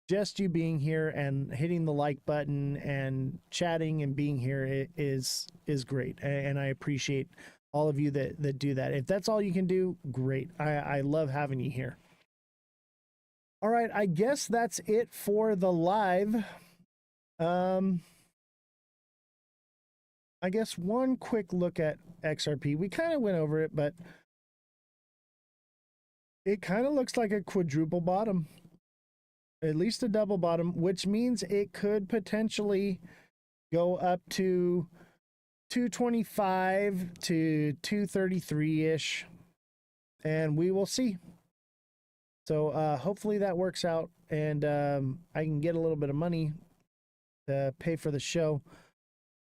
Just you being here and hitting the like button and chatting and being here is great. And I appreciate all of you that do that. If that's all you can do, great. I love having you here. All right, I guess that's it for the live. I guess one quick look at XRP. We kind of went over it, but it kind of looks like a quadruple bottom, at least a double bottom, which means it could potentially go up to 225 to 233-ish, and we will see. So hopefully that works out, and I can get a little bit of money to pay for the show,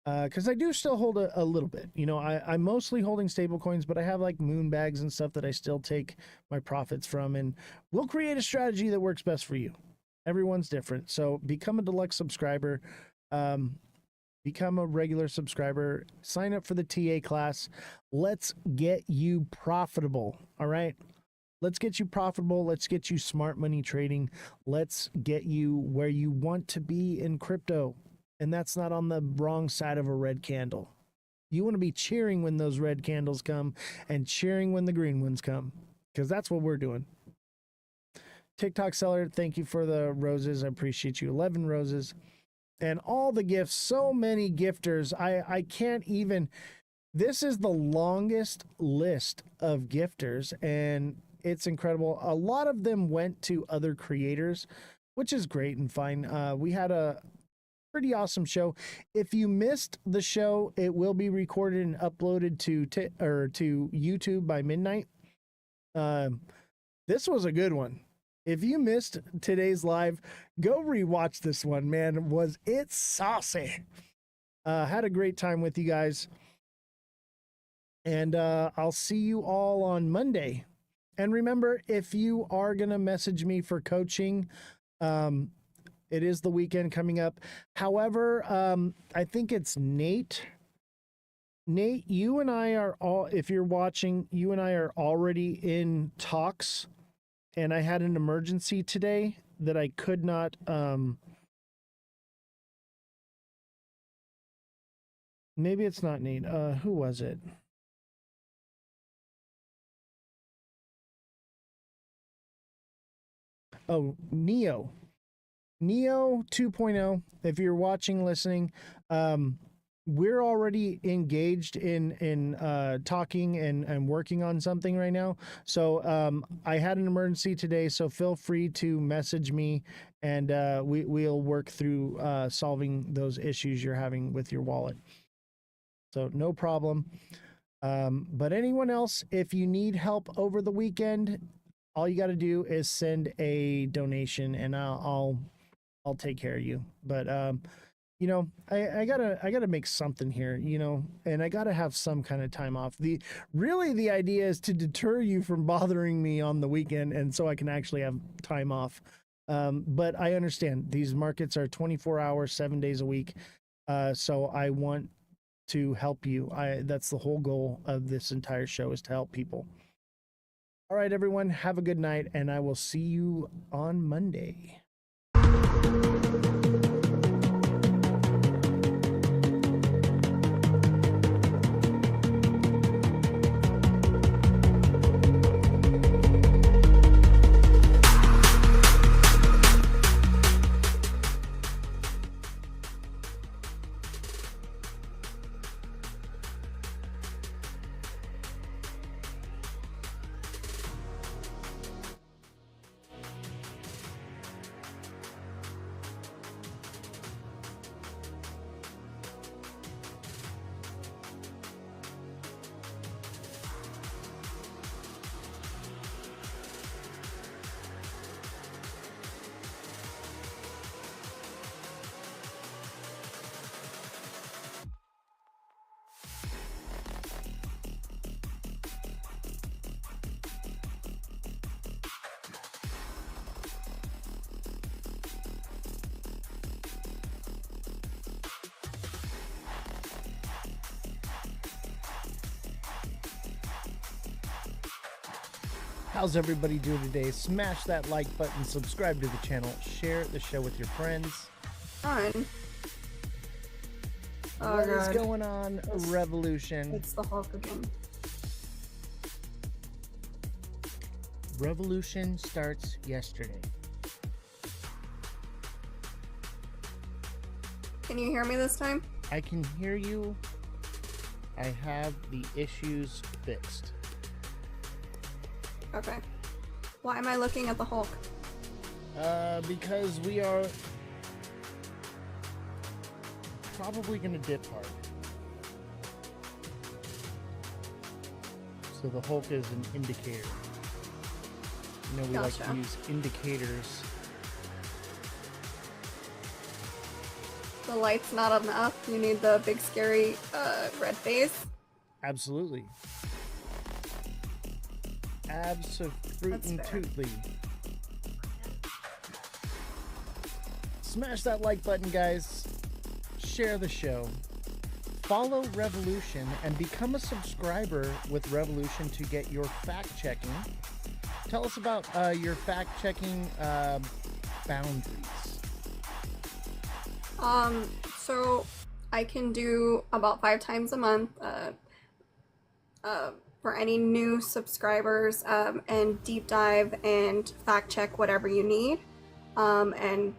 because I do still hold a little bit. I'm mostly holding stable coins, but I have like moon bags and stuff that I still take my profits from, and we'll create a strategy that works best for you. Everyone's different, so become a deluxe subscriber. Become a regular subscriber, sign up for the TA class. Let's get you profitable. All right. Let's get you profitable. Let's get you smart money trading. Let's get you where you want to be in crypto. And that's not on the wrong side of a red candle. You want to be cheering when those red candles come and cheering when the green ones come, because that's what we're doing. TikTok seller, thank you for the roses. I appreciate you. 11 roses. And all the gifts, so many gifters. I can't even, this is the longest list of gifters, and it's incredible. A lot of them went to other creators, which is great and fine. We had a pretty awesome show. If you missed the show, it will be recorded and uploaded to YouTube by midnight. This was a good one. If you missed today's live, go rewatch this one, man. Was it saucy? Had a great time with you guys. And I'll see you all on Monday. And remember, if you are going to message me for coaching, it is the weekend coming up. However, I think it's Nate. Nate, you and I are all, if you're watching, you and I are already in talks. And I had an emergency today that I could not, maybe it's not Nate. Who was it? Oh, Neo 2.0. If you're watching, listening, we're already engaged in talking and working on something right now. So I had an emergency today, so feel free to message me, and we'll work through solving those issues you're having with your wallet. So no problem. But anyone else, if you need help over the weekend, all you got to do is send a donation, and I'll take care of you. But I gotta make something here, and I gotta have some kind of time off. The idea is to deter you from bothering me on the weekend, and so I can actually have time off. But I understand these markets are 24 hours, 7 days a week. So I want to help you. That's the whole goal of this entire show, is to help people. All right, everyone, have a good night, and I will see you on Monday. How's everybody doing today? Smash that like button, subscribe to the channel, share the show with your friends. On. Oh, What is God. going on, Revolution? It's the Hulk again. Revolution starts yesterday. Can you hear me this time? I can hear you. I have the issues fixed. Okay. Why am I looking at the Hulk? Because we are probably going to dip hard. So the Hulk is an indicator. You know, we like to Gotcha. use indicators. The light's not enough. You need the big scary red face. Absolutely. Absolutely. Smash that like button, guys. Share the show. Follow Revolution and become a subscriber with Revolution to get your fact checking. Tell us about your fact checking boundaries. So I can do about 5 times a month for any new subscribers, and deep dive and fact check whatever you need. And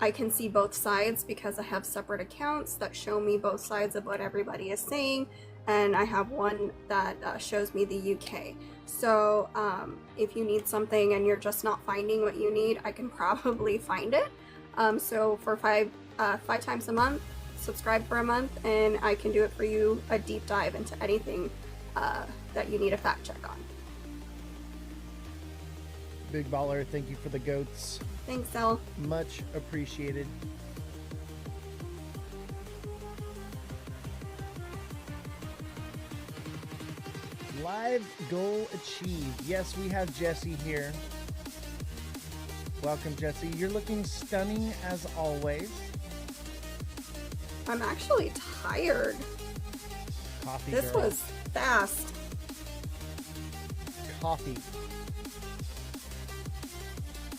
I can see both sides because I have separate accounts that show me both sides of what everybody is saying, and I have one that shows me the UK. So if you need something and you're just not finding what you need, I can probably find it. So for 5 times a month, subscribe for a month, and I can do it for you, a deep dive into anything that you need a fact check on. Big Baller, thank you for the goats. Thanks, Elle. Much appreciated. Live goal achieved. Yes, we have Jesse here. Welcome, Jesse. You're looking stunning as always. I'm actually tired. Coffee This girl. was fast. Coffee.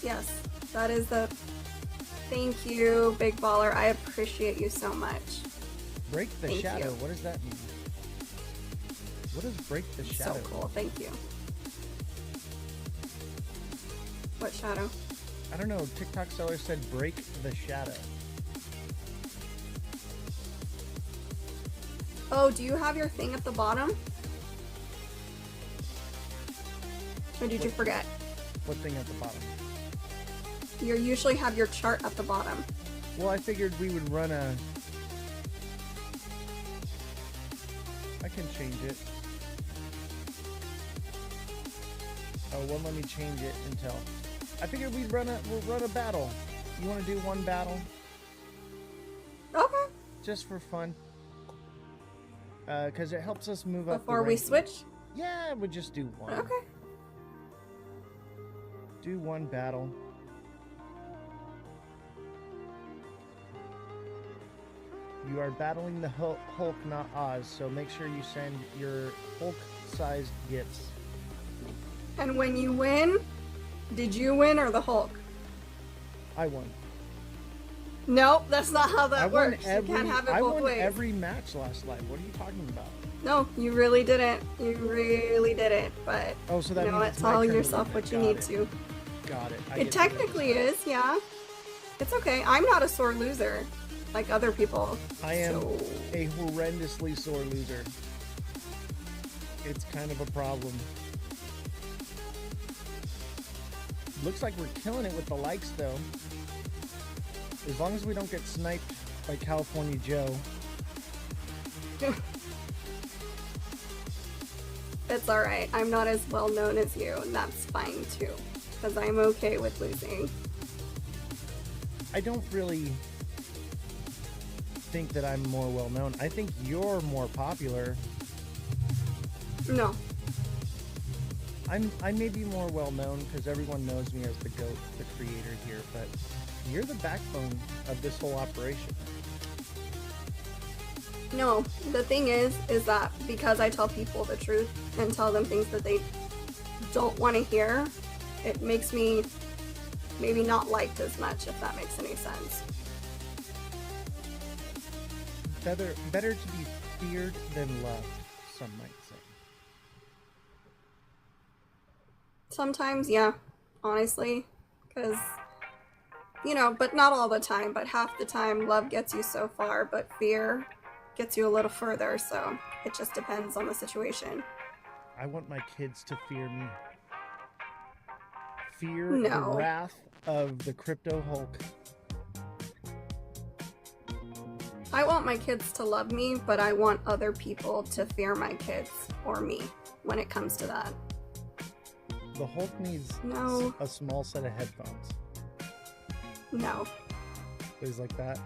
Yes, that is the... Thank you, Big Baller. I appreciate you so much. Break the Thank shadow. you. What does that mean? What does break the shadow? So cool. Thank you. What shadow? I don't know. TikTok seller said break the shadow. Oh, do you have your thing at the bottom? Or did you forget? What thing at the bottom? You usually have your chart at the bottom. Well, I figured we would run a... I can change it. Oh, won't let me change it until... I figured we'll run a battle. You want to do one battle? Okay. Just for fun. Because it helps us move up the Before we ranking. switch? Yeah, we'll just do one. Okay. Do one battle. You are battling the Hulk, not Oz, so make sure you send your Hulk-sized gifts. And when you win, did you win or the Hulk? I won. Nope, that's not how that I won works. You can't have it I both won ways. every match last live. What are you talking about? No, you really didn't. You really didn't. But Oh, so that you know, means it's my tell turn to yourself win. what you Got need it. to. Got it. I It get to technically is, yeah. It's okay. I'm not a sore loser like other people. I am so- a horrendously sore loser. It's kind of a problem. Looks like we're killing it with the likes, though. As long as we don't get sniped by California Joe. It's alright. I'm not as well known as you, and that's fine too. Because I'm okay with losing. I don't really think that I'm more well known. I think you're more popular. No. I may be more well known because everyone knows me as the GOAT, the creator here, but you're the backbone of this whole operation. No, the thing is that because I tell people the truth and tell them things that they don't want to hear, it makes me maybe not liked as much, if that makes any sense. Better to be feared than loved, some might say. Sometimes, yeah, honestly, because, you know, but not all the time, but half the time love gets you so far, but fear gets you a little further, so it just depends on the situation. I want my kids to fear me. Fear No. the wrath of the Crypto Hulk. I want my kids to love me, but I want other people to fear my kids or me when it comes to that. The Hulk needs a small set of headphones. No. Things like that.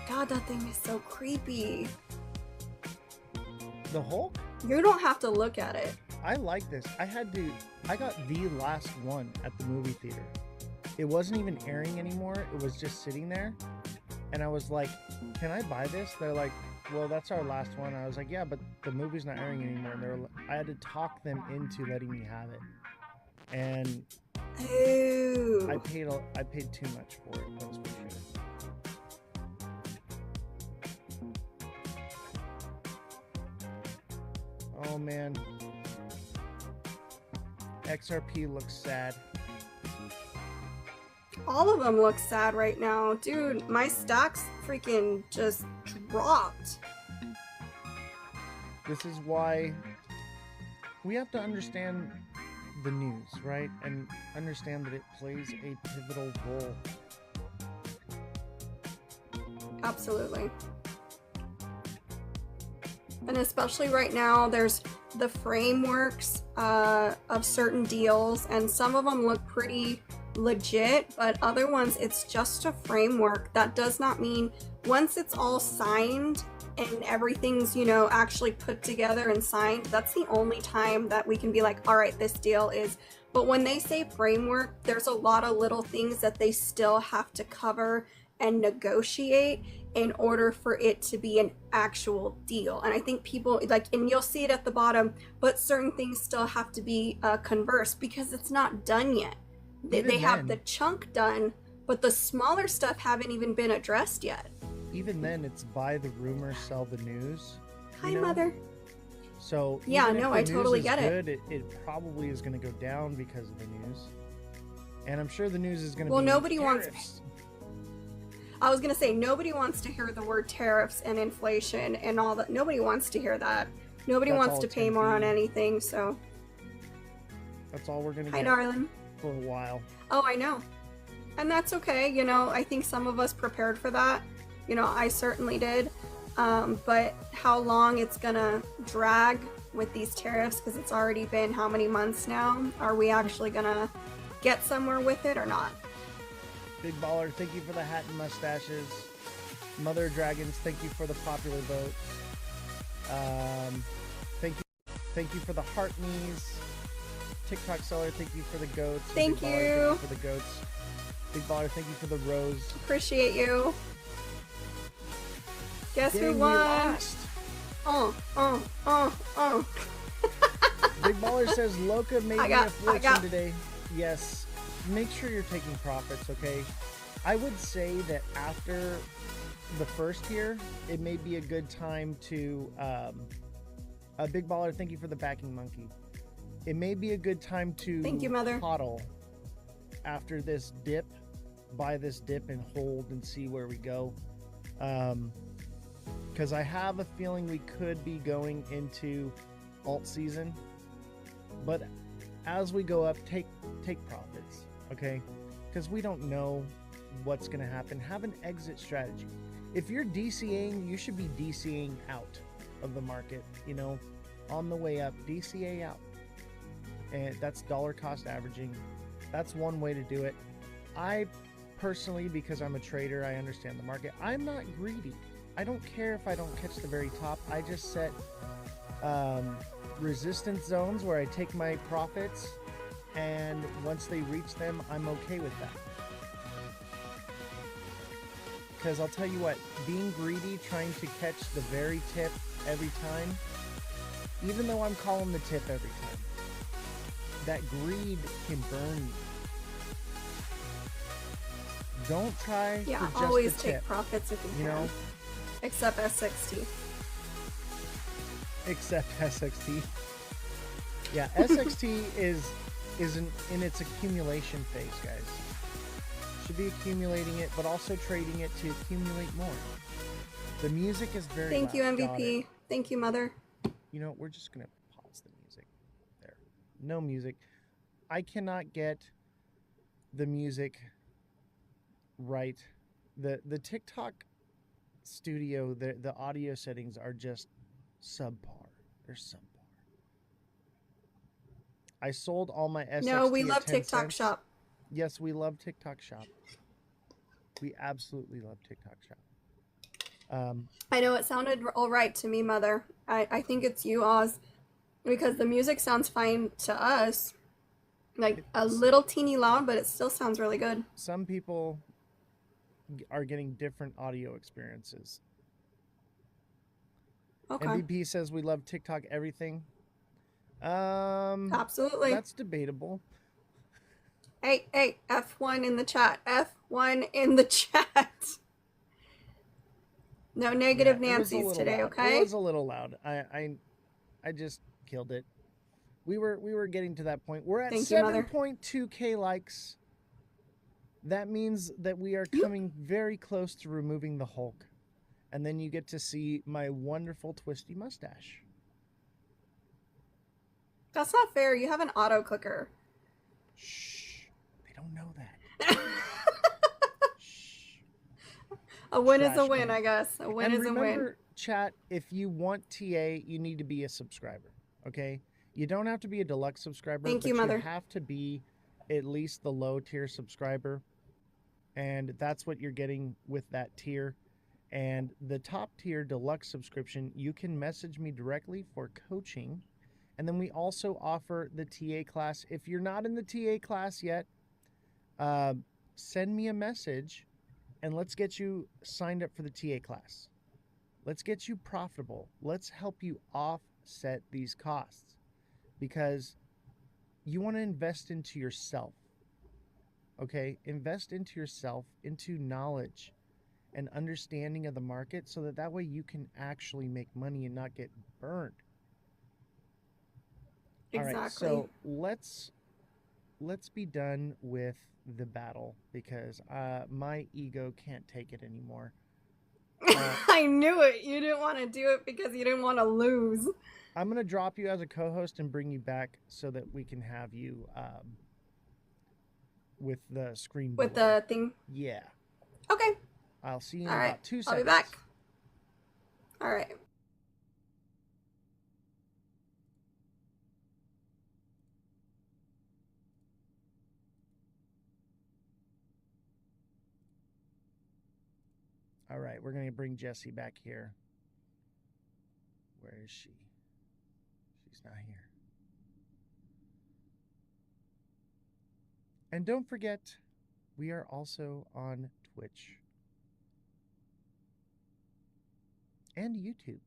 God, that thing is so creepy. The Hulk? You don't have to look at it. I like this. I got the last one at the movie theater. It wasn't even airing anymore. It was just sitting there. And I was like, can I buy this? They're like, well, that's our last one. I was like, yeah, but the movie's not airing anymore. And I had to talk them into letting me have it. And Ew. I paid too much for it, that's for sure. Oh man. XRP looks sad. All of them look sad right now. Dude, my stocks freaking just dropped. This is why we have to understand the news, right? And understand that it plays a pivotal role. Absolutely. And especially right now, there's the frameworks of certain deals, and some of them look pretty legit, but other ones, it's just a framework. That does not mean once it's all signed and everything's, you know, actually put together and signed, that's the only time that we can be like, all right, this deal is. But when they say framework, there's a lot of little things that they still have to cover and negotiate in order for it to be an actual deal. And I think people like, and you'll see it at the bottom, but certain things still have to be conversed because it's not done yet. They have the chunk done, but the smaller stuff haven't even been addressed yet. Even then, it's buy the rumor, sell the news. Hi, Mother. So yeah, even no, if I the totally news is get good, it probably is going to go down because of the news. And I'm sure the news is going to be nobody tariffs. wants. I was going to say, nobody wants to hear the word tariffs and inflation and all that. Nobody wants to hear that. Nobody That's wants all to it's pay gonna more on be. anything, so. That's all we're going to Hi, get darling. for a while. Oh, I know. And that's okay. You know, I think some of us prepared for that. You know, I certainly did. But how long it's gonna drag with these tariffs, because it's already been how many months now? Are we actually gonna get somewhere with it or not? Big Baller, thank you for the hat and mustaches. Mother Dragons, thank you for the popular vote. Thank you for the heart knees. TikTok seller, thank you for the goats. Thank Big Baller, you. thank you for the goats. Big Baller, thank you for the rose. Appreciate you. Guess Dang, who we won? lost. Big Baller says Loca made me a fortune today. Yes. Make sure you're taking profits, okay? I would say that after the first year, it may be a good time to Big Baller, thank you for the backing monkey. It may be a good time to Thank you, Mother. hodl after this dip, buy this dip and hold and see where we go. Because I have a feeling we could be going into alt season, but as we go up, take profits, okay? Because we don't know what's going to happen. Have an exit strategy. If you're DCAing, you should be DCAing out of the market, you know, on the way up, DCA out. And that's dollar cost averaging. That's one way to do it. I personally, because I'm a trader, I understand the market. I'm not greedy. I don't care if I don't catch the very top. I just set resistance zones where I take my profits, and once they reach them, I'm okay with that. Because I'll tell you what, being greedy, trying to catch the very tip every time, even though I'm calling the tip every time, that greed can burn you. Don't try Yeah, for just always the take tip, profits if you you can. know? Except S60. Except SXT. Yeah, SXT is in its accumulation phase, guys. Should be accumulating it, but also trading it to accumulate more. The music is very Thank you, loud. Got MVP. it. Thank you, Mother. You know, we're just gonna pause the music. There, no music. I cannot get the music right. The TikTok studio, the audio settings are just subpar. They're subpar. I sold all my SXT No, we at love 10 TikTok cents. Shop. Yes, we love TikTok Shop. We absolutely love TikTok Shop. I know it sounded all right to me, Mother. I think it's you, Oz, because the music sounds fine to us. Like a little teeny loud, but it still sounds really good. Some people are getting different audio experiences. Okay. MVP says we love TikTok everything. Absolutely. That's debatable. Hey, F1 in the chat. F1 in the chat. No negative Yeah, it was a Nancy's little today, loud. okay? It was a little loud. I just killed it. We were getting to that point. We're at Thank you, Mother. 7.2K likes. That means that we are coming very close to removing the Hulk. And then you get to see my wonderful twisty mustache. That's not fair. You have an auto clicker. Shh. They don't know that. A win is a Trash win, can. I guess. A win And is a win. remember, chat, if you want TA, you need to be a subscriber, okay? You don't have to be a deluxe subscriber, Thank but you, Mother. you have to be at least the low tier subscriber. And that's what you're getting with that tier. And the top tier deluxe subscription, you can message me directly for coaching. And then we also offer the TA class. If you're not in the TA class yet, send me a message and let's get you signed up for the TA class. Let's get you profitable. Let's help you offset these costs because you want to invest into yourself. Okay? Invest into yourself, into knowledge and understanding of the market so that way you can actually make money and not get burned. Exactly. All right, so let's be done with the battle because my ego can't take it anymore. I knew it. You didn't want to do it because you didn't want to lose. I'm going to drop you as a co-host and bring you back so that we can have you with the screen. With the thing? Yeah. Okay. I'll see you in All right. about 2 seconds. I'll be back. All right. All right, we're going to bring Jessie back here. Where is she? She's not here. And don't forget, we are also on Twitch and YouTube.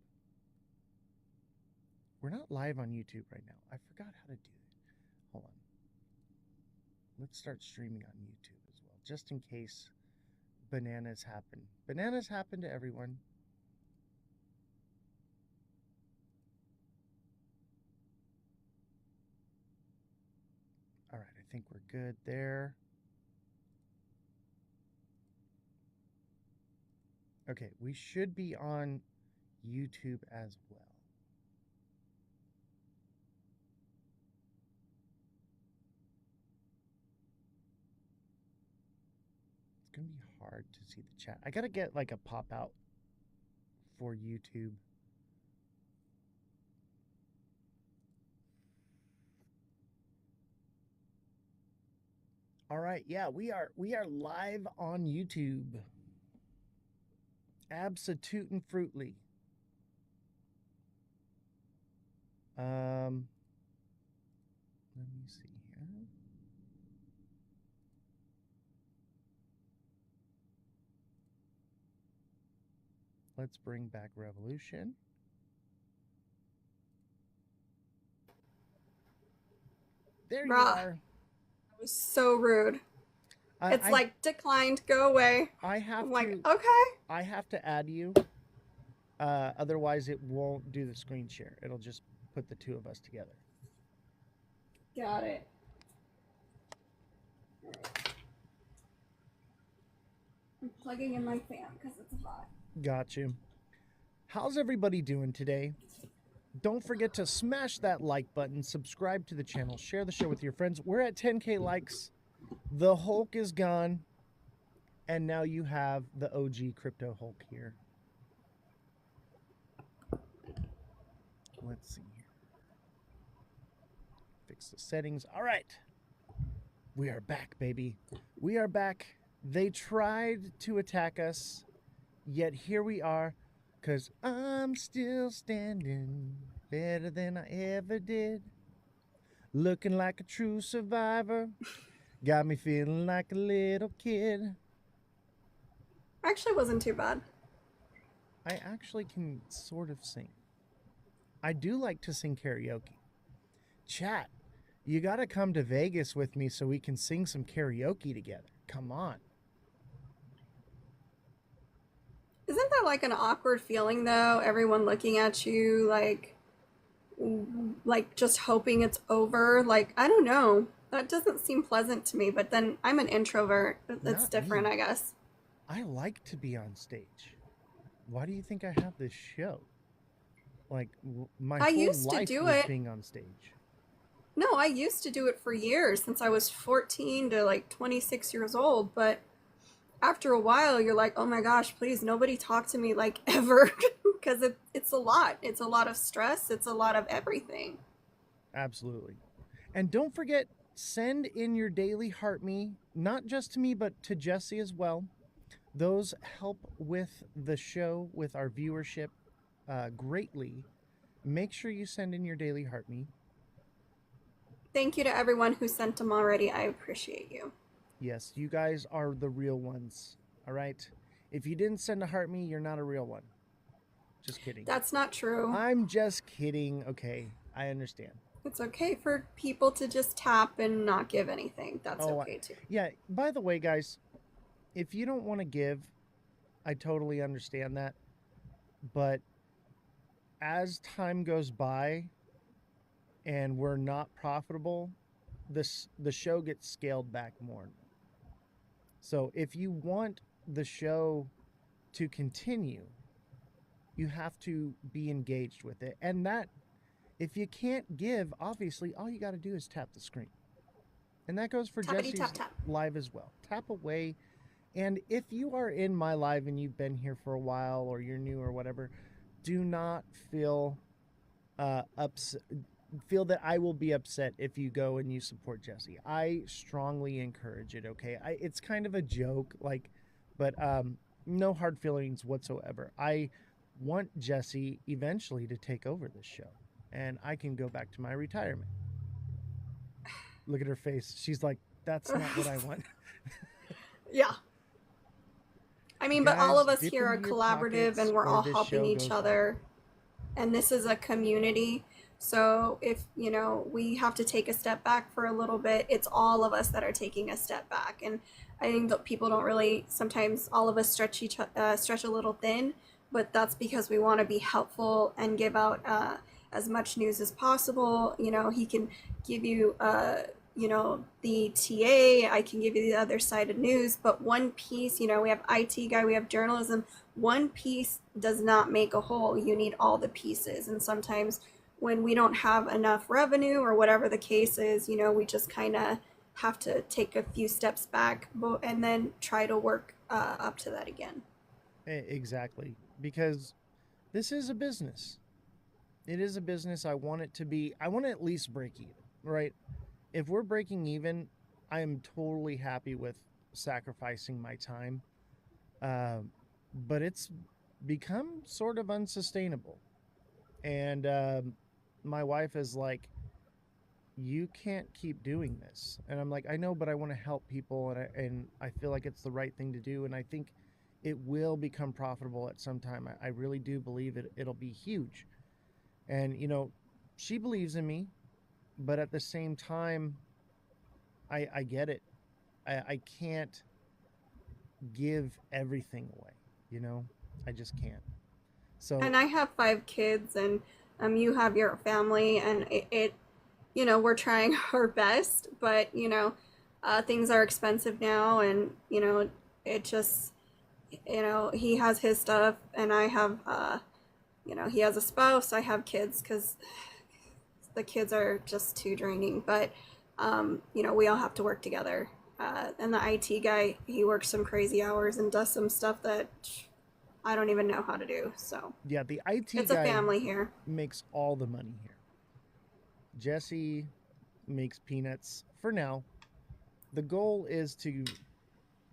We're not live on YouTube right now. I forgot how to do it. Hold on. Let's start streaming on YouTube as well, just in case bananas happen. Bananas happen to everyone. All right, I think we're good there. Okay, we should be on YouTube as well. It's going to be hard to see the chat. I got to get like a pop out for YouTube. All right, yeah, we are live on YouTube. Absolute and fruitly. Let me see here. Let's bring back Revolution. There you Bruh. are. That was so rude. It's I like, declined, go away. I have I'm to. like, okay. I have to add you. Otherwise, it won't do the screen share. It'll just put the two of us together. Got it. I'm plugging in my fan because it's hot. Got you. How's everybody doing today? Don't forget to smash that like button, subscribe to the channel, share the show with your friends. We're at 10K likes. The Hulk is gone. And now you have the OG Crypto Hulk here. Let's see here. Fix the settings. All right. We are back, baby. We are back. They tried to attack us, yet here we are, because I'm still standing better than I ever did. Looking like a true survivor. Got me feeling like a little kid. Actually wasn't too bad. I actually can sort of sing. I do like to sing karaoke. Chat, you got to come to Vegas with me so we can sing some karaoke together. Come on. Isn't that like an awkward feeling though? Everyone looking at you like just hoping it's over. Like, I don't know. That doesn't seem pleasant to me, but then I'm an introvert. It's Not different, me. I guess. I like to be on stage. Why do you think I have this show? Like, my I whole used to life do was it. being on stage. No, I used to do it for years since I was 14 to like 26 years old, but after a while you're like, oh my gosh, please nobody talk to me like ever because it's a lot. It's a lot of stress. It's a lot of everything. Absolutely. And don't forget, send in your daily heart me, not just to me, but to Jesse as well. Those help with the show, with our viewership greatly. Make sure you send in your daily heart me. Thank you to everyone who sent them already. I appreciate you. Yes, you guys are the real ones. All right. If you didn't send a heart me, you're not a real one. Just kidding. That's not true. I'm just kidding. Okay, I understand. It's okay for people to just tap and not give anything. That's okay too. Yeah, by the way, guys, if you don't want to give, I totally understand that. But as time goes by and we're not profitable, the show gets scaled back more. So if you want the show to continue, you have to be engaged with it. And that, if you can't give, obviously, all you got to do is tap the screen. And that goes for Tappity Jesse's tap tap. live as well. Tap away. And if you are in my live and you've been here for a while or you're new or whatever, do not feel feel that I will be upset if you go and you support Jesse. I strongly encourage it, okay? It's kind of a joke, but no hard feelings whatsoever. I want Jesse eventually to take over this show, and I can go back to my retirement. Look at her face. She's like, that's not what I want. Yeah. I mean, but all Guys, of us dip here are into your collaborative pockets and we're or all this helping show each goes other. And this is a community. So if, we have to take a step back for a little bit, it's all of us that are taking a step back. And I think that people don't really, sometimes all of us stretch a little thin, but that's because we want to be helpful and give out as much news as possible. He can give you the TA, I can give you the other side of news, but one piece, we have IT guy, we have journalism, one piece does not make a whole. You need all the pieces. And sometimes when we don't have enough revenue or whatever the case is, we just kind of have to take a few steps back and then try to work up to that again. Exactly. Because this is a business. It is a business. I want it to be, I want to at least break even, right? If we're breaking even, I am totally happy with sacrificing my time. But it's become sort of unsustainable. And my wife is like, you can't keep doing this. And I'm like, I know, but I want to help people. And I feel like it's the right thing to do. And I think it will become profitable at some time. I really do believe it'll be huge. And, you know, she believes in me, but at the same time, I get it. I can't give everything away, you know? I just can't. So, And I have 5 kids, and you have your family, and you know, we're trying our best, but you know, things are expensive now, and you know, it just, you know, he has his stuff, and I have, you know, he has a spouse, I have kids, because the kids are just too draining. But, you know, we all have to work together. And the IT guy, he works some crazy hours and does some stuff that I don't even know how to do. So yeah, the IT it's guy a family here. makes all the money here. Jesse makes peanuts for now. The goal is to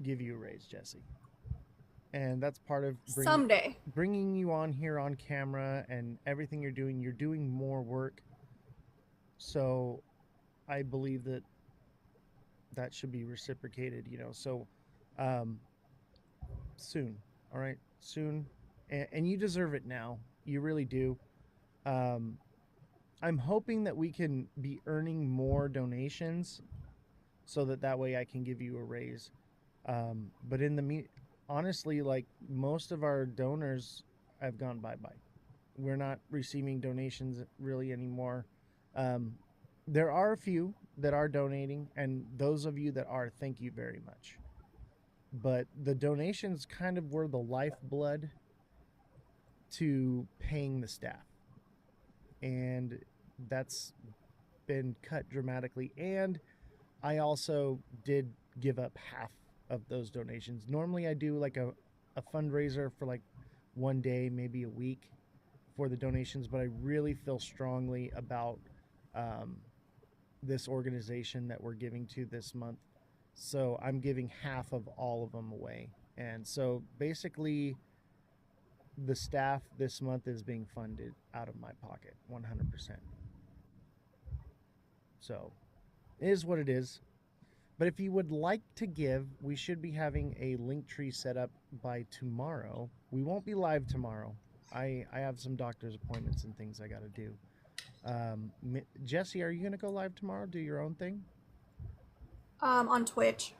give you a raise, Jesse. And that's part of Someday. bringing you on here on camera and everything you're doing. You're doing more work. So I believe that that should be reciprocated, you know. So um, soon, all right? Soon. And you deserve it now. You really do. Um, I'm hoping that we can be earning more donations so that way I can give you a raise. But in the honestly, like most of our donors have gone bye-bye. We're not receiving donations really anymore. Um, there are a few that are donating, and those of you that are, thank you very much. But the donations kind of were the lifeblood to paying the staff. And that's been cut dramatically. And I also did give up half of those donations. Normally I do like a fundraiser for like one day, maybe a week for the donations, but I really feel strongly about this organization that we're giving to this month. So I'm giving half of all of them away. And so basically the staff this month is being funded out of my pocket 100%. So it is what it is. But if you would like to give, we should be having a link tree set up by tomorrow. We won't be live tomorrow. I have some doctor's appointments and things I got to do. Jesse, are you going to go live tomorrow? Do your own thing? On Twitch.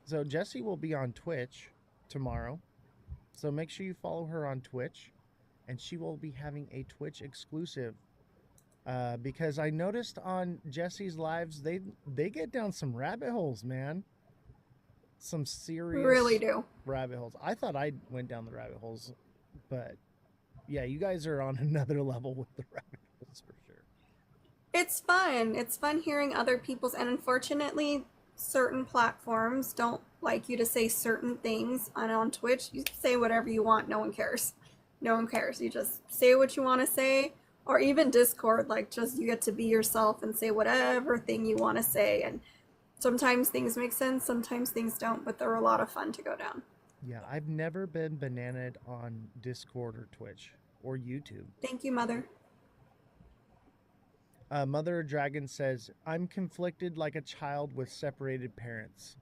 So Jesse will be on Twitch tomorrow. So make sure you follow her on Twitch. And she will be having a Twitch exclusive. Because I noticed on Jesse's lives, they get down some rabbit holes, man. Some serious Really do. rabbit holes. I thought I went down the rabbit holes, but yeah, you guys are on another level with the rabbit holes for sure. It's fun. It's fun hearing other people's, and unfortunately, certain platforms don't like you to say certain things. And on Twitch, you say whatever you want. No one cares. No one cares. You just say what you want to say. Or even Discord, like just you get to be yourself and say whatever thing you want to say. And sometimes things make sense, sometimes things don't, but they're a lot of fun to go down. Yeah, I've never been bananaed on Discord or Twitch or YouTube. Thank you, Mother. Mother Dragon says, I'm conflicted like a child with separated parents.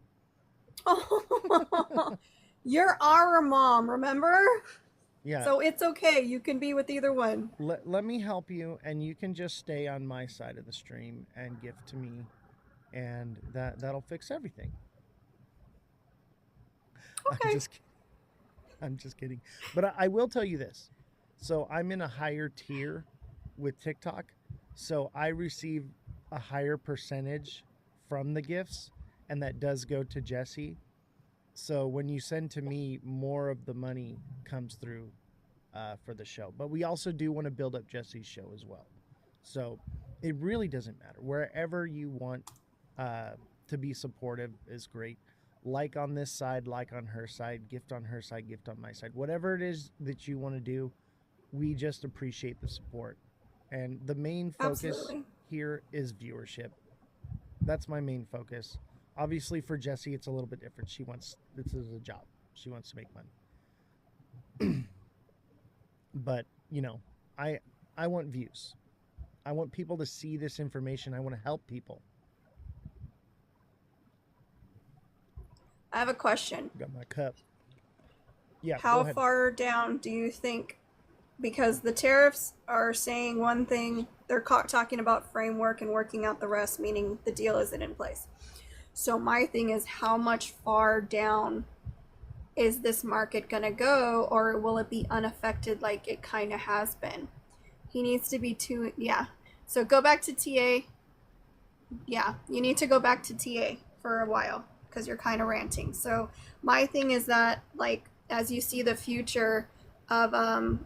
Oh, you're our mom, remember? Yeah. So it's okay. You can be with either one. Let me help you, and you can just stay on my side of the stream and gift to me, and that'll fix everything. Okay. I'm just kidding. But I will tell you this. So I'm in a higher tier with TikTok, so I receive a higher percentage from the gifts, and that does go to Jesse. So when you send to me, more of the money comes through for the show. But we also do want to build up Jesse's show as well. So it really doesn't matter. Wherever you want to be supportive is great. Like on this side, like on her side, gift on her side, gift on my side. Whatever it is that you want to do, we just appreciate the support. And the main focus here is viewership. That's my main focus. Obviously for Jessie, it's a little bit different. This is a job. She wants to make money. But, you know, I want views. I want people to see this information. I want to help people. I have a question. Got my cup. Yeah, go How ahead. far down do you think? Because the tariffs are saying one thing, they're talking about framework and working out the rest, meaning the deal isn't in place. So my thing is, how much far down is this market going to go, or will it be unaffected like it kind of has been? He needs to be too, yeah. So go back to TA. Yeah, you need to go back to TA for a while because you're kind of ranting. So my thing is that, like, as you see the future of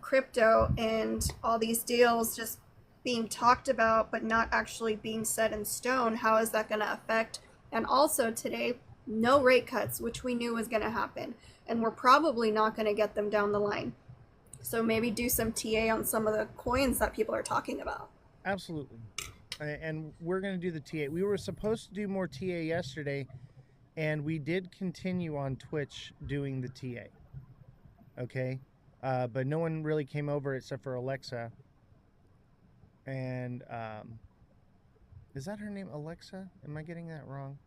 crypto and all these deals just being talked about but not actually being set in stone, how is that going to affect? And also today, no rate cuts, which we knew was going to happen, and we're probably not going to get them down the line. So maybe do some TA on some of the coins that people are talking about. Absolutely. And we're going to do the TA. We were supposed to do more TA yesterday, and we did continue on Twitch doing the TA. Okay? But no one really came over except for Alexa. And is that her name, Alexa? Am I getting that wrong?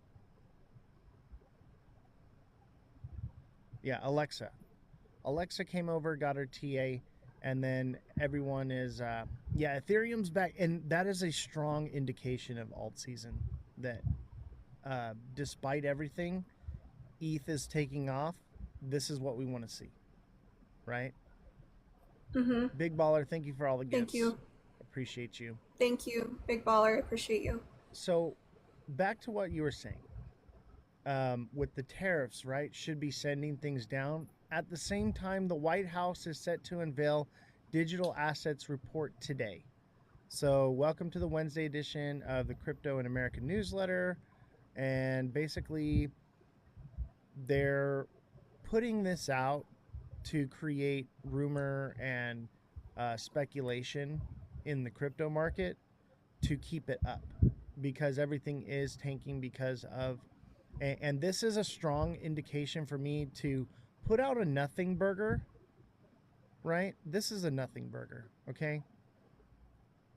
Yeah, Alexa. Alexa came over, got her TA, and then everyone is, yeah, Ethereum's back. And that is a strong indication of alt season that despite everything, ETH is taking off. This is what we want to see, right? Mm-hmm. Big Baller, thank you for all the gifts. Thank you. Appreciate you. Thank you, Big Baller. I appreciate you. So back to what you were saying. With the tariffs, right, should be sending things down. At the same time, the White House is set to unveil digital assets report today. So welcome to the Wednesday edition of the Crypto in America newsletter. And basically, they're putting this out to create rumor and speculation in the crypto market to keep it up, because everything is tanking because of, and this is a strong indication for me to put out a nothing burger, right? This is a nothing burger, okay?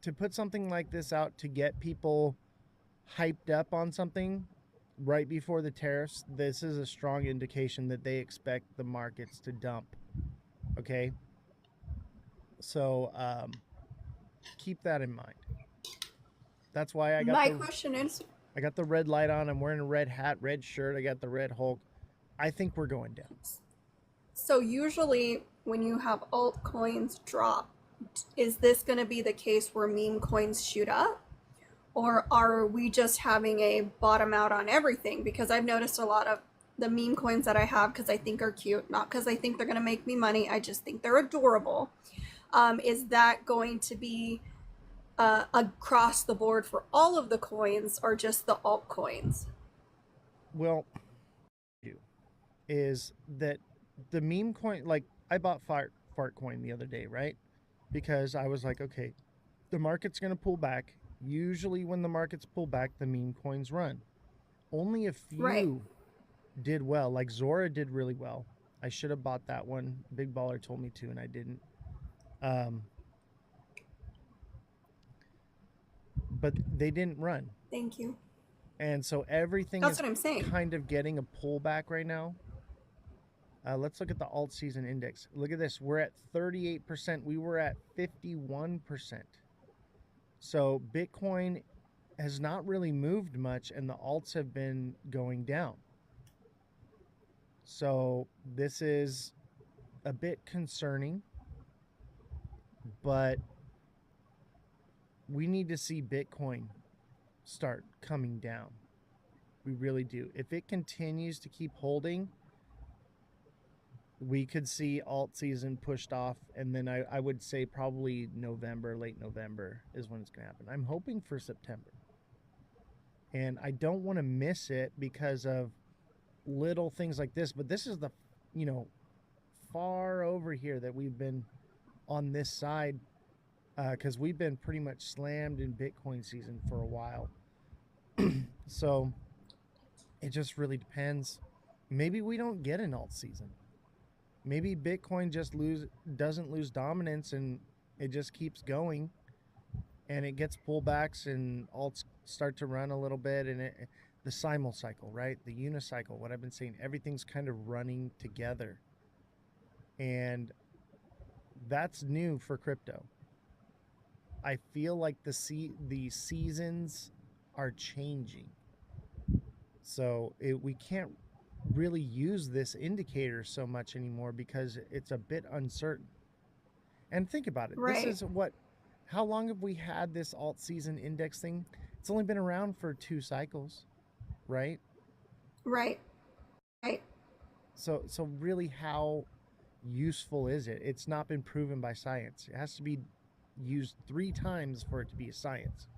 To put something like this out to get people hyped up on something right before the tariffs, this is a strong indication that they expect the markets to dump, okay? So keep that in mind. That's why I got My question is, I got the red light on. I'm wearing a red hat, red shirt. I got the red Hulk. I think we're going down. so usually when you have altcoins drop, is this going to be the case where meme coins shoot up? Or are we just having a bottom out on everything? Because I've noticed a lot of the meme coins that I have, because I think are cute, not because I think they're going to make me money, I just think they're adorable. Is that going to be across the board for all of the coins, or just the altcoins? Well, is that the meme coin, like I bought fart coin the other day, right? Because I was like, okay, the market's going to pull back. Usually when the markets pull back, the meme coins run. Only a few did well. Like Zora did really well. I should have bought that one. Big Baller told me to, and I didn't. But they didn't run. Thank you. And so everything That's is what I'm saying. kind of getting a pullback right now. Let's look at the alt season index. Look at this. We're at 38%. We were at 51%. So Bitcoin has not really moved much, and the alts have been going down. So this is a bit concerning, but we need to see Bitcoin start coming down. We really do. If it continues to keep holding, we could see alt season pushed off, and then I would say probably November, late November is when it's going to happen. I'm hoping for September. And I don't want to miss it because of little things like this, but this is the, far over here that we've been on this side, because we've been pretty much slammed in Bitcoin season for a while. So it just really depends. Maybe we don't get an alt season. Maybe Bitcoin just doesn't lose dominance, and it just keeps going, and it gets pullbacks, and alts start to run a little bit, and the simul cycle, right? The unicycle, what I've been saying, everything's kind of running together. And that's new for crypto. I feel like the seasons are changing. So we can't really use this indicator so much anymore because it's a bit uncertain. And think about it. Right. This is how long have we had this alt season index thing? It's only been around for 2 cycles, right? Right. So really, how useful is it? It's not been proven by science. It has to be used 3 times for it to be a science.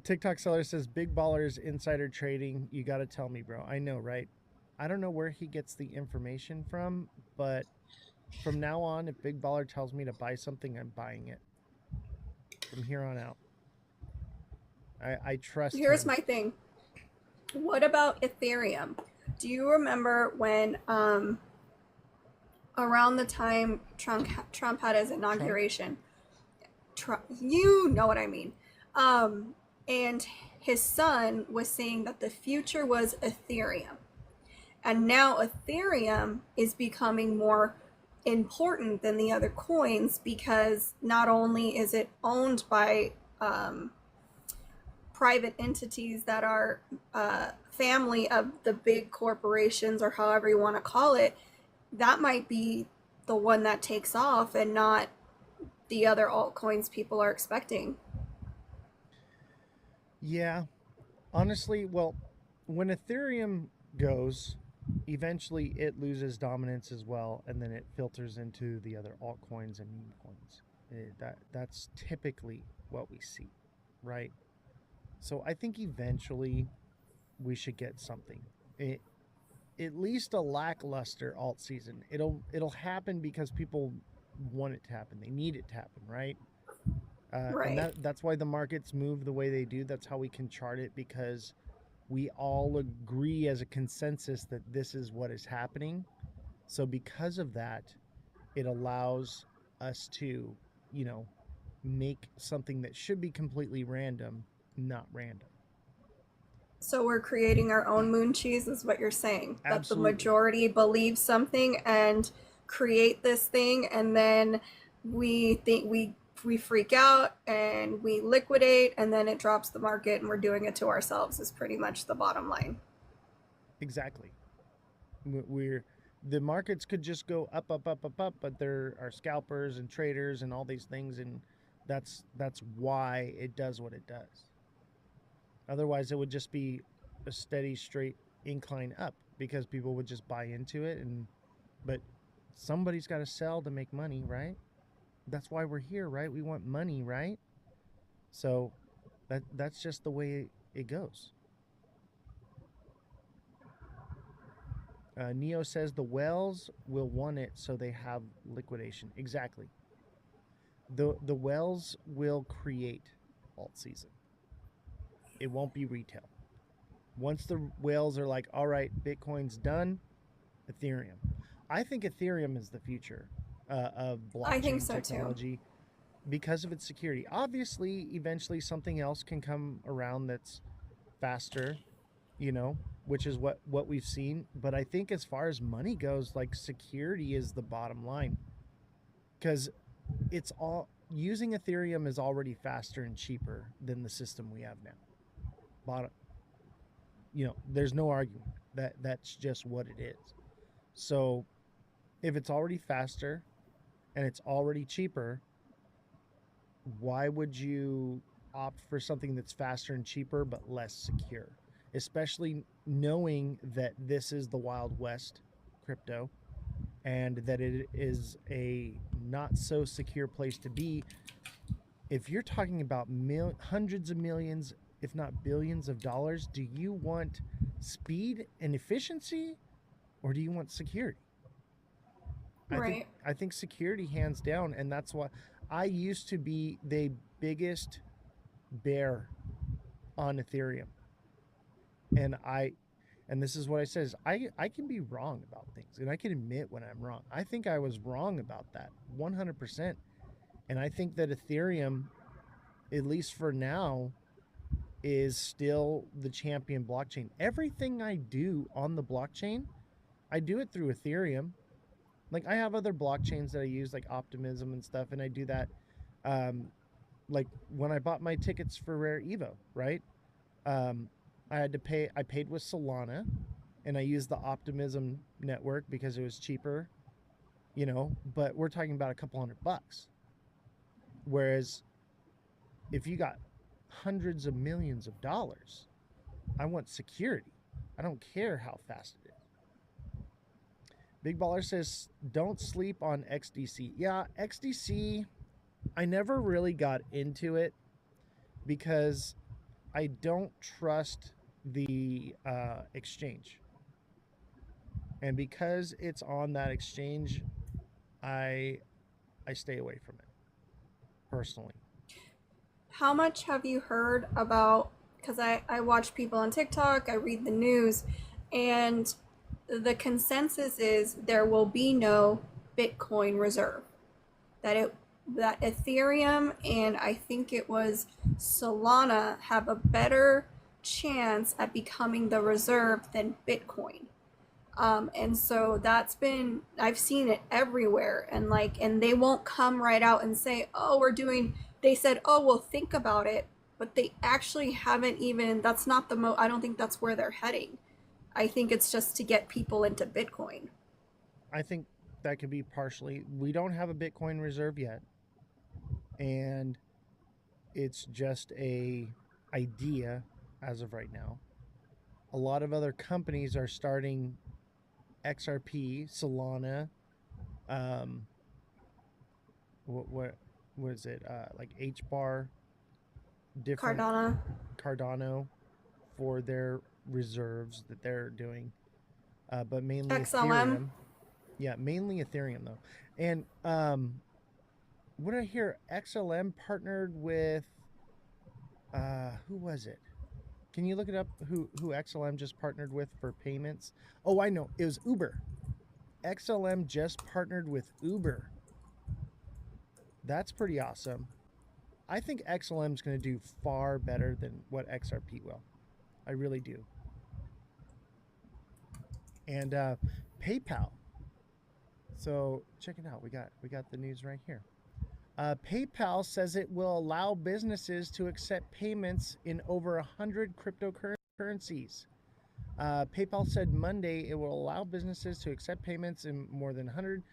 TikTok seller says, big ballers insider trading. You got to tell me, bro. I know, right? I don't know where he gets the information from, but from now on, if Big Baller tells me to buy something, I'm buying it. From here on out. I trust Here's him. my thing. What about Ethereum? Do you remember when around the time Trump had his inauguration? Trump, you know what I mean. And his son was saying that the future was Ethereum. And now Ethereum is becoming more important than the other coins because not only is it owned by private entities that are family of the big corporations, or however you want to call it, that might be the one that takes off and not the other altcoins people are expecting. Yeah. Honestly, well, when Ethereum goes, eventually it loses dominance as well, and then it filters into the other altcoins and meme coins. That's typically what we see, right? So I think eventually we should get something. At least a lackluster alt season. It'll happen because people want it to happen. They need it to happen, right? Right. And that's why the markets move the way they do. That's how we can chart it, because we all agree as a consensus that this is what is happening. So because of that, it allows us to, make something that should be completely random not random. So we're creating our own moon cheese, is what you're saying. Absolutely. That the majority believes something and create this thing, and then we think we freak out and we liquidate, and then it drops the market, and we're doing it to ourselves is pretty much the bottom line. Exactly. The markets could just go up, but there are scalpers and traders and all these things, and that's why it does what it does. Otherwise, it would just be a steady, straight incline up because people would just buy into it. But somebody's got to sell to make money, right? That's why we're here, right? We want money, right? So that's just the way it goes. Neo says the whales will want it, so they have liquidation. Exactly. The whales will create alt season. It won't be retail. Once the whales are like, all right, Bitcoin's done, Ethereum. I think Ethereum is the future of blockchain technology because of its security. Obviously, eventually something else can come around that's faster, which is what we've seen. But I think as far as money goes, like, security is the bottom line, because it's all using Ethereum is already faster and cheaper than the system we have now. There's no argument that's just what it is. So if it's already faster and it's already cheaper, why would you opt for something that's faster and cheaper but less secure? Especially knowing that this is the Wild West crypto and that it is a not so secure place to be. If you're talking about hundreds of millions, if not billions of dollars, do you want speed and efficiency, or do you want security? Right. I think security, hands down, and that's why I used to be the biggest bear on Ethereum. And this is what I said, is I can be wrong about things, and I can admit when I'm wrong. I think I was wrong about that 100%. And I think that Ethereum, at least for now, is still the champion blockchain. Everything I do on the blockchain I do it through Ethereum. Like I have other blockchains that I use, like Optimism and stuff, and I do that. Like when I bought my tickets for Rare Evo, right? I had to pay. I paid with Solana, and I used the Optimism network because it was cheaper, But we're talking about a couple $100. Whereas if you got hundreds of millions of dollars, I want security. I don't care how fast it is. Big Baller says, don't sleep on XDC. Yeah, XDC, I never really got into it because I don't trust the exchange. And because it's on that exchange, I stay away from it personally. How much have you heard about, because I watch people on TikTok, I read the news, and the consensus is there will be no Bitcoin reserve. That Ethereum and I think it was Solana have a better chance at becoming the reserve than Bitcoin. And so I've seen it everywhere, and they won't come right out and say, oh, they said, oh, well, think about it, but they actually haven't even, that's not I don't think that's where they're heading. I think it's just to get people into Bitcoin. I think that could be partially, we don't have a Bitcoin reserve yet, and it's just a idea as of right now. A lot of other companies are starting XRP, Solana, what was it? Like HBAR, different Cardano for their reserves that they're doing, but mainly XLM. Ethereum. Yeah, mainly Ethereum though. And what did I hear? XLM partnered with who was it? Can you look it up? Who XLM just partnered with for payments? Oh, I know. It was Uber. XLM just partnered with Uber. That's pretty awesome. I think XLM is going to do far better than what XRP will. I really do. And PayPal. So check it out. We got the news right here. PayPal says it will allow businesses to accept payments in over 100 cryptocurrencies. PayPal said Monday it will allow businesses to accept payments in more than 100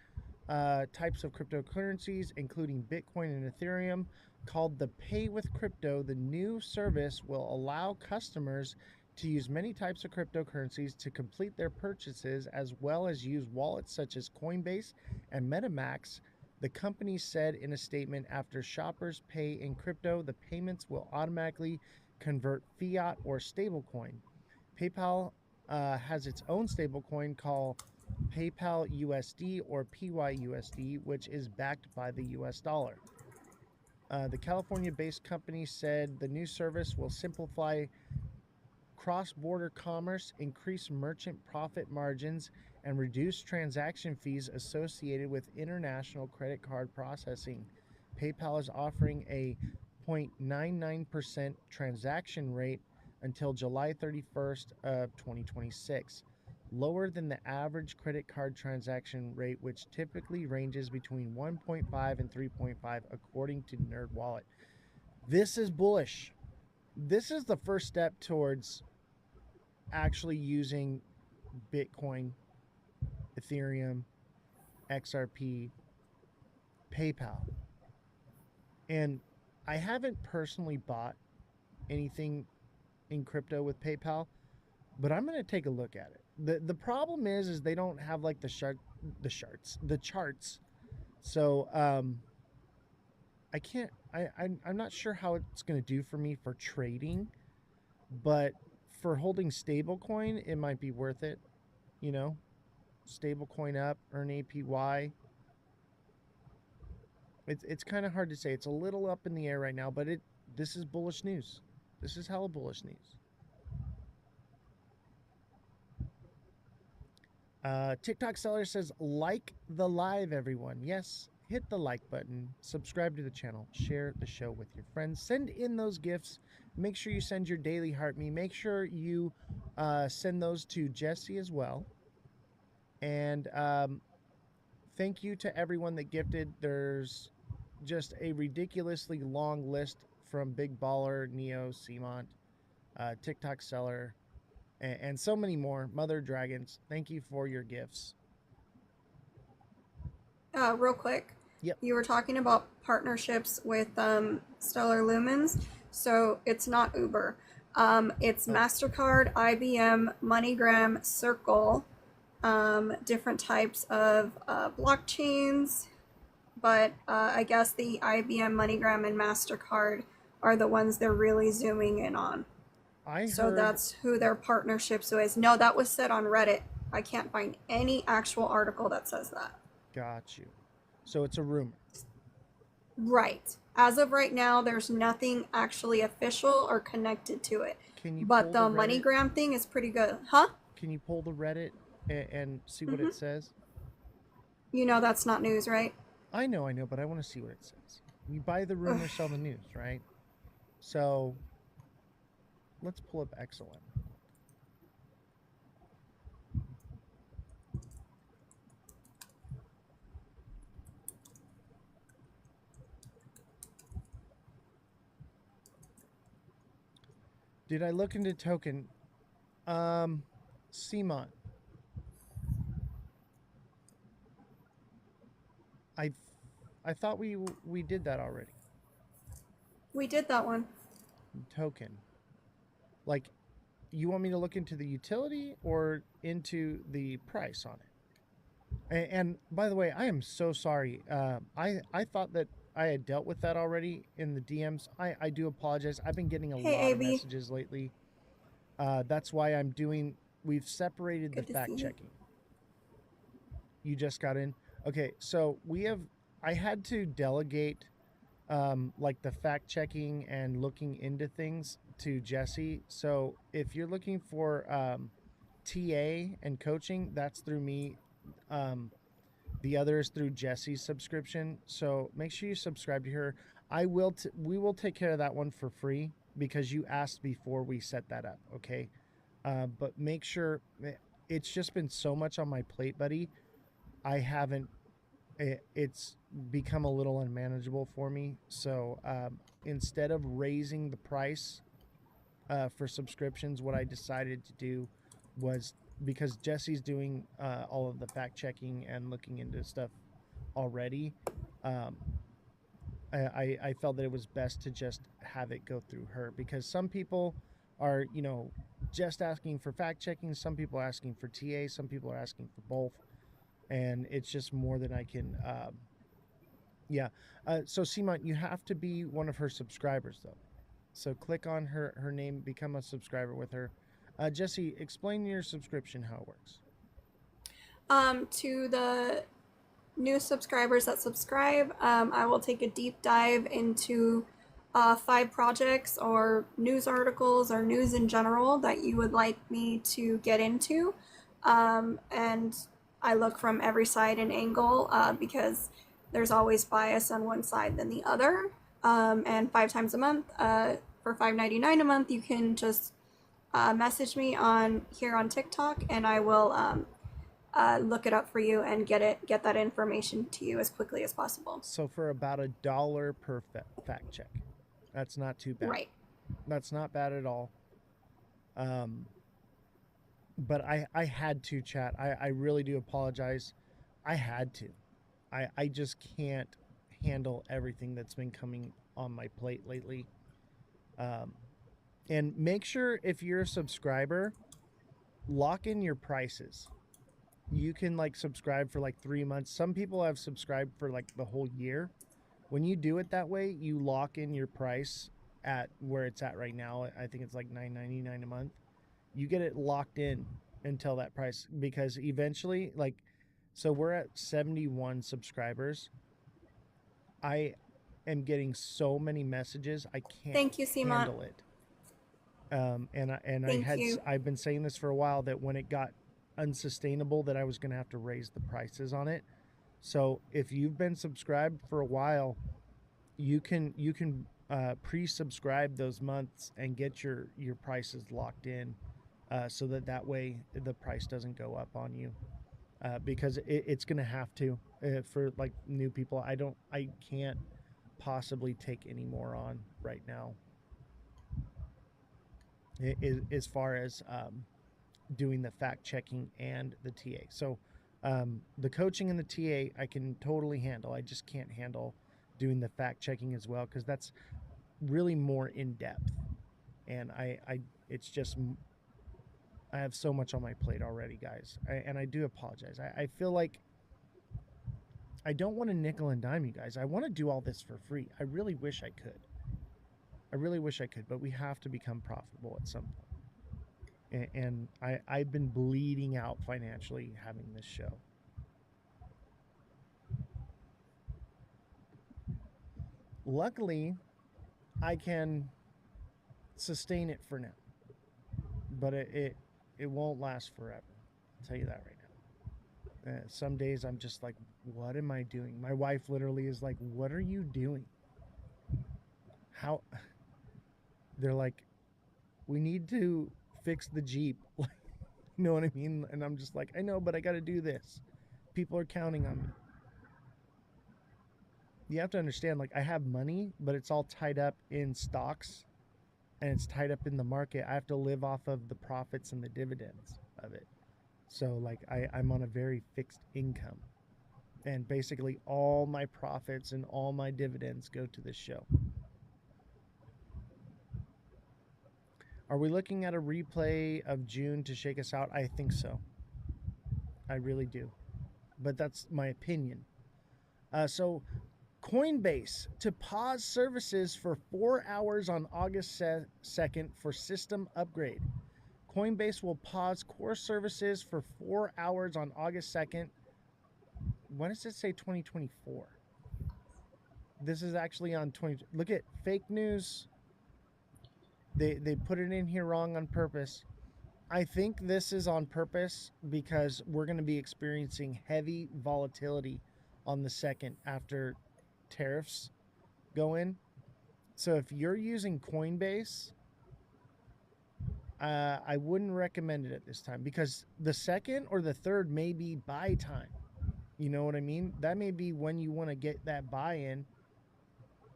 types of cryptocurrencies, including Bitcoin and Ethereum. Called the Pay with Crypto, the new service will allow customers to use many types of cryptocurrencies to complete their purchases, as well as use wallets such as Coinbase and MetaMask. The company said in a statement, after shoppers pay in crypto, the payments will automatically convert fiat or stablecoin. PayPal has its own stablecoin called PayPal USD or PYUSD, which is backed by the US dollar. The California-based company said the new service will simplify cross-border commerce, increase merchant profit margins, and reduce transaction fees associated with international credit card processing. PayPal is offering a 0.99% transaction rate until July 31st of 2026, lower than the average credit card transaction rate, which typically ranges between 1.5 and 3.5, according to NerdWallet. This is bullish. This is the first step towards actually using Bitcoin, Ethereum, XRP, PayPal. And I haven't personally bought anything in crypto with PayPal, but I'm going to take a look at it. The problem is they don't have like the charts. So I'm not sure how it's going to do for me for trading, but for holding stablecoin, it might be worth it. Stablecoin up, earn APY. It's kind of hard to say. It's a little up in the air right now, but this is bullish news. This is hella bullish news. TikTok seller says, like the live, everyone. Yes, hit the like button, subscribe to the channel, share the show with your friends, send in those gifts. Make sure you send your daily heart me. Make sure you send those to Jesse as well. And thank you to everyone that gifted. There's just a ridiculously long list from Big Baller, Neo, Seamont, TikTok Seller, and so many more. Mother Dragons, thank you for your gifts. Real quick. Yep. You were talking about partnerships with Stellar Lumens. So it's not Uber. It's MasterCard, IBM, MoneyGram, Circle, different types of blockchains. But I guess the IBM, MoneyGram, and MasterCard are the ones they're really zooming in on. So that's who their partnerships with. No, that was said on Reddit. I can't find any actual article that says that. Got you. So it's a rumor. Right. As of right now, there's nothing actually official or connected to it. But the MoneyGram thing is pretty good. Huh? Can you pull the Reddit and see what it says? You know that's not news, right? I know, but I want to see what it says. You buy the rumor, sell the news, right? So let's pull up XLM. Did I look into token? Seamont. I thought we did that already. We did that one. Token. Like, you want me to look into the utility or into the price on it? And by the way, I am so sorry. I thought that I had dealt with that already in the DMs. I do apologize. I've been getting a lot of messages lately. That's why we've separated the fact checking. You just got in? Okay, so I had to delegate like the fact checking and looking into things to Jesse. So if you're looking for TA and coaching, that's through me. The other is through Jesse's subscription. So make sure you subscribe to her. We will take care of that one for free because you asked before we set that up. Okay. But make sure, it's just been so much on my plate, buddy. It's become a little unmanageable for me. So instead of raising the price for subscriptions, what I decided to do was, because Jesse's doing all of the fact checking and looking into stuff already, I felt that it was best to just have it go through her, because some people are, just asking for fact checking. Some people are asking for TA. Some people are asking for both. And it's just more than I can. So Seamont, you have to be one of her subscribers though. So click on her name, become a subscriber with her. Jesse, explain your subscription, how it works. To the new subscribers that subscribe, I will take a deep dive into 5 projects or news articles or news in general that you would like me to get into. And I look from every side and angle because there's always bias on one side than the other. And 5 times a month, for $5.99 a month, you can just message me here on TikTok, and I will look it up for you and get that information to you as quickly as possible. So for about $1 per fact check, that's not too bad. Right. That's not bad at all. But I had to, chat. I really do apologize. I had to. I just can't handle everything that's been coming on my plate lately. And make sure, if you're a subscriber, lock in your prices. You can subscribe for 3 months. Some people have subscribed for the whole year. When you do it that way, you lock in your price at where it's at right now. I think it's $9.99 a month. You get it locked in until that price, because eventually, so we're at 71 subscribers. I am getting so many messages, I can't Thank you, Seamont. handle it. I've been saying this for a while, that when it got unsustainable, that I was going to have to raise the prices on it. So if you've been subscribed for a while, you can pre-subscribe those months and get your prices locked in, so that way the price doesn't go up on you. because it's going to have to for like new people. I can't possibly take any more on right now. As far as doing the fact checking and the TA. So the coaching and the TA I can totally handle. I just can't handle doing the fact checking as well, because that's really more in depth. And it's just, I have so much on my plate already, guys. And I do apologize. I feel like I don't want to nickel and dime you guys. I want to do all this for free. I really wish I could. But we have to become profitable at some point. And I've been bleeding out financially having this show. Luckily, I can sustain it for now. But it won't last forever. I'll tell you that right now. Some days I'm just like, what am I doing? My wife literally is like, what are you doing? How? They're like, we need to fix the Jeep. You know what I mean? And I'm just like, I know, but I got to do this. People are counting on me. You have to understand, like, I have money, but it's all tied up in stocks and it's tied up in the market. I have to live off of the profits and the dividends of it. So like I'm on a very fixed income, and basically all my profits and all my dividends go to this show. Are we looking at a replay of June to shake us out? I think so. I really do. But that's my opinion. So Coinbase to pause services for 4 hours on August 2nd for system upgrade. Coinbase will pause core services for 4 hours on August 2nd. Why does it say 2024? This is actually on 20. Look at fake news. They put it in here wrong on purpose. I think this is on purpose because we're going to be experiencing heavy volatility on the 2nd after tariffs go in. So if you're using Coinbase, I wouldn't recommend it at this time, because the 2nd or the 3rd may be buy time. You know what I mean? That may be when you want to get that buy-in,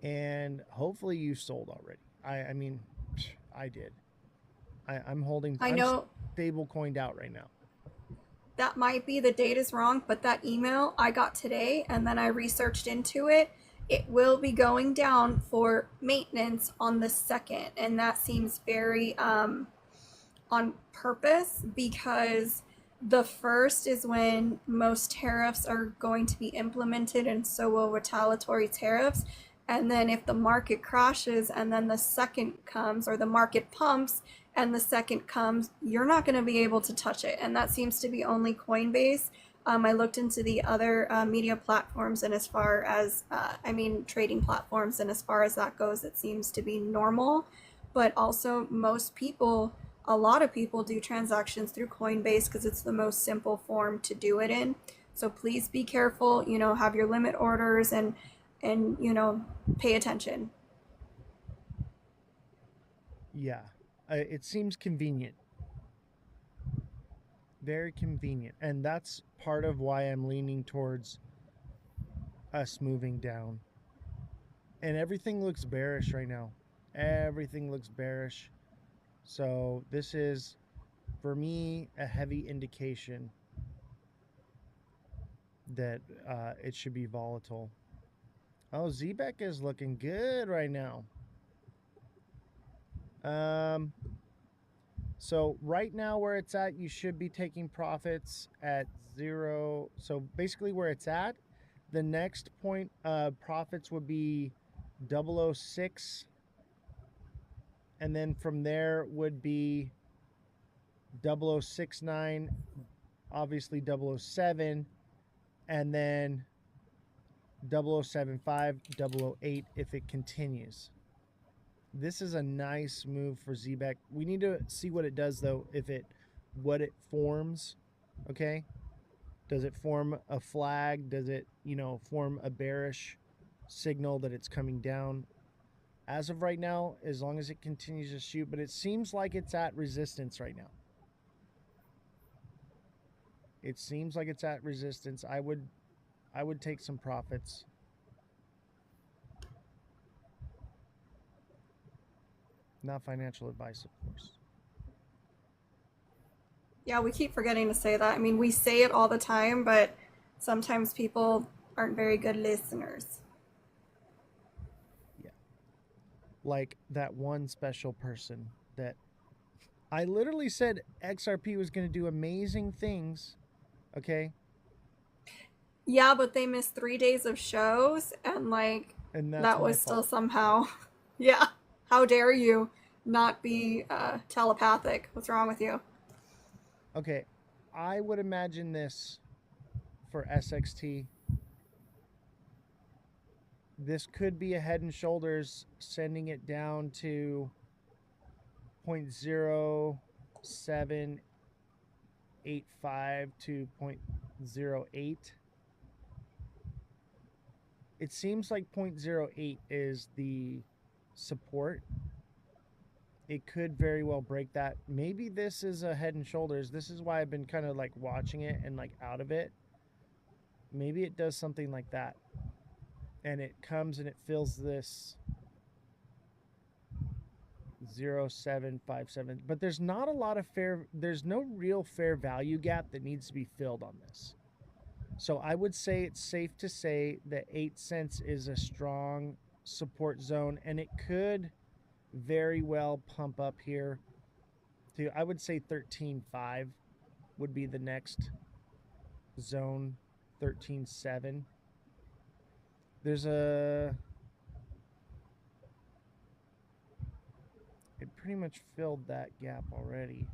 and hopefully you sold already. I mean, I did. I'm holding. I know. I'm stable coined out right now. That might be the date is wrong, but that email I got today, and then I researched into it, it will be going down for maintenance on the 2nd, and that seems very on purpose, because the 1st is when most tariffs are going to be implemented, and so will retaliatory tariffs. And then if the market crashes and then the 2nd comes, or the market pumps and the 2nd comes, you're not going to be able to touch it. And that seems to be only Coinbase. I looked into the other media platforms, and as far as, trading platforms, and as far as that goes, it seems to be normal. But also a lot of people do transactions through Coinbase because it's the most simple form to do it in. So please be careful, have your limit orders and pay attention. Yeah, it seems convenient. Very convenient. And that's part of why I'm leaning towards us moving down. And everything looks bearish right now. Everything looks bearish. So this is, for me, a heavy indication that it should be volatile. Oh, ZBEC is looking good right now. So right now where it's at, you should be taking profits at 0. So basically where it's at, the next point profits would be 006. And then from there would be 0069, obviously 007, and then 0075, 008 if it continues. This is a nice move for ZBEC. We need to see what it does though, what it forms, okay? Does it form a flag? Does it, form a bearish signal that it's coming down? As of right now, as long as it continues to shoot, but it seems like it's at resistance right now. It seems like it's at resistance. I would take some profits. Not financial advice, of course. Yeah, we keep forgetting to say that. I mean, we say it all the time, but sometimes people aren't very good listeners. Yeah. Like that one special person that I literally said XRP was going to do amazing things. Okay. Yeah, but they missed 3 days of shows, and like And that's that my was still fault. somehow, yeah. How dare you not be telepathic? What's wrong with you? Okay. I would imagine this for SXT. This could be a Head and Shoulders sending it down to 0.0785 to 0.08. It seems like 0.08 is the support. It could very well break that. Maybe this is a Head and Shoulders. This is why I've been kind of like watching it and like out of it. Maybe it does something like that. And it comes and it fills this 0.757. But there's not a lot of there's no real fair value gap that needs to be filled on this. So I would say it's safe to say that 8 cents is a strong support zone, and it could very well pump up here to, I would say 13.5 would be the next zone. 13.7. There's a, it pretty much filled that gap already.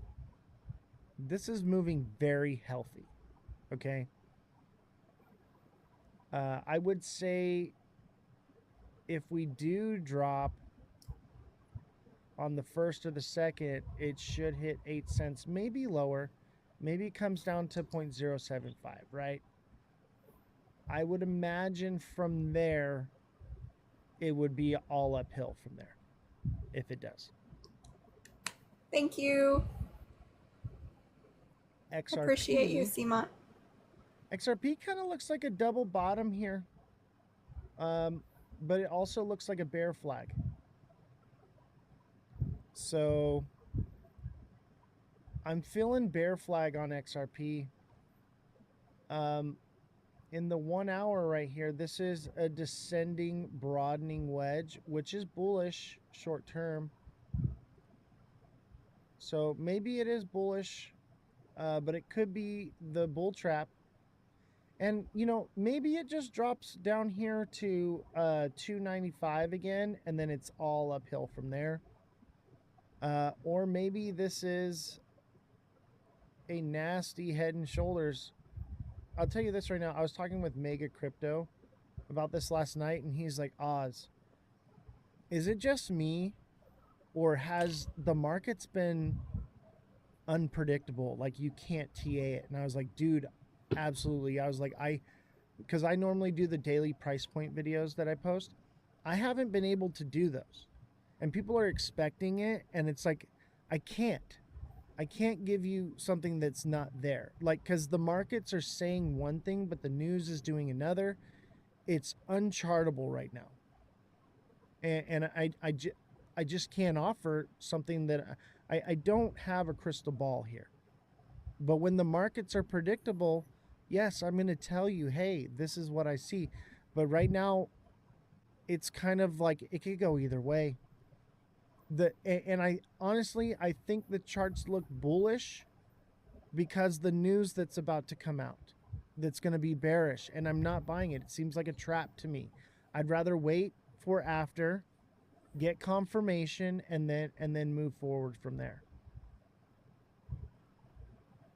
This is moving very healthy. Okay. I would say if we do drop on the first or the second, it should hit 8 cents, maybe lower. Maybe it comes down to 0.075, right? I would imagine from there, it would be all uphill from there, if it does. Thank you. XRP. Appreciate you, Seamont. XRP kind of looks like a double bottom here. But it also looks like a bear flag. So I'm feeling bear flag on XRP. In the 1 hour right here, this is a descending broadening wedge, which is bullish short term. So maybe it is bullish, but it could be the bull trap. And, you know, maybe it just drops down here to 295 again, and then it's all uphill from there. Or maybe this is a nasty Head and Shoulders. I'll tell you this right now. I was talking with Mega Crypto about this last night, and he's like, Oz, is it just me, or has the market's been unpredictable? Like, you can't TA it. And I was like, dude, absolutely. I was like, because I normally do the daily price point videos that I post. I haven't been able to do those. And people are expecting it, and it's like, I can't give you something that's not there. Like, because the markets are saying one thing, but the news is doing another. It's unchartable right now. And I just can't offer something that I don't have a crystal ball here. But when the markets are predictable, yes, I'm going to tell you, hey, this is what I see. But right now, it's kind of like it could go either way. And I honestly, I think the charts look bullish because the news that's about to come out, that's going to be bearish, and I'm not buying it. It seems like a trap to me. I'd rather wait for after, get confirmation, and then move forward from there.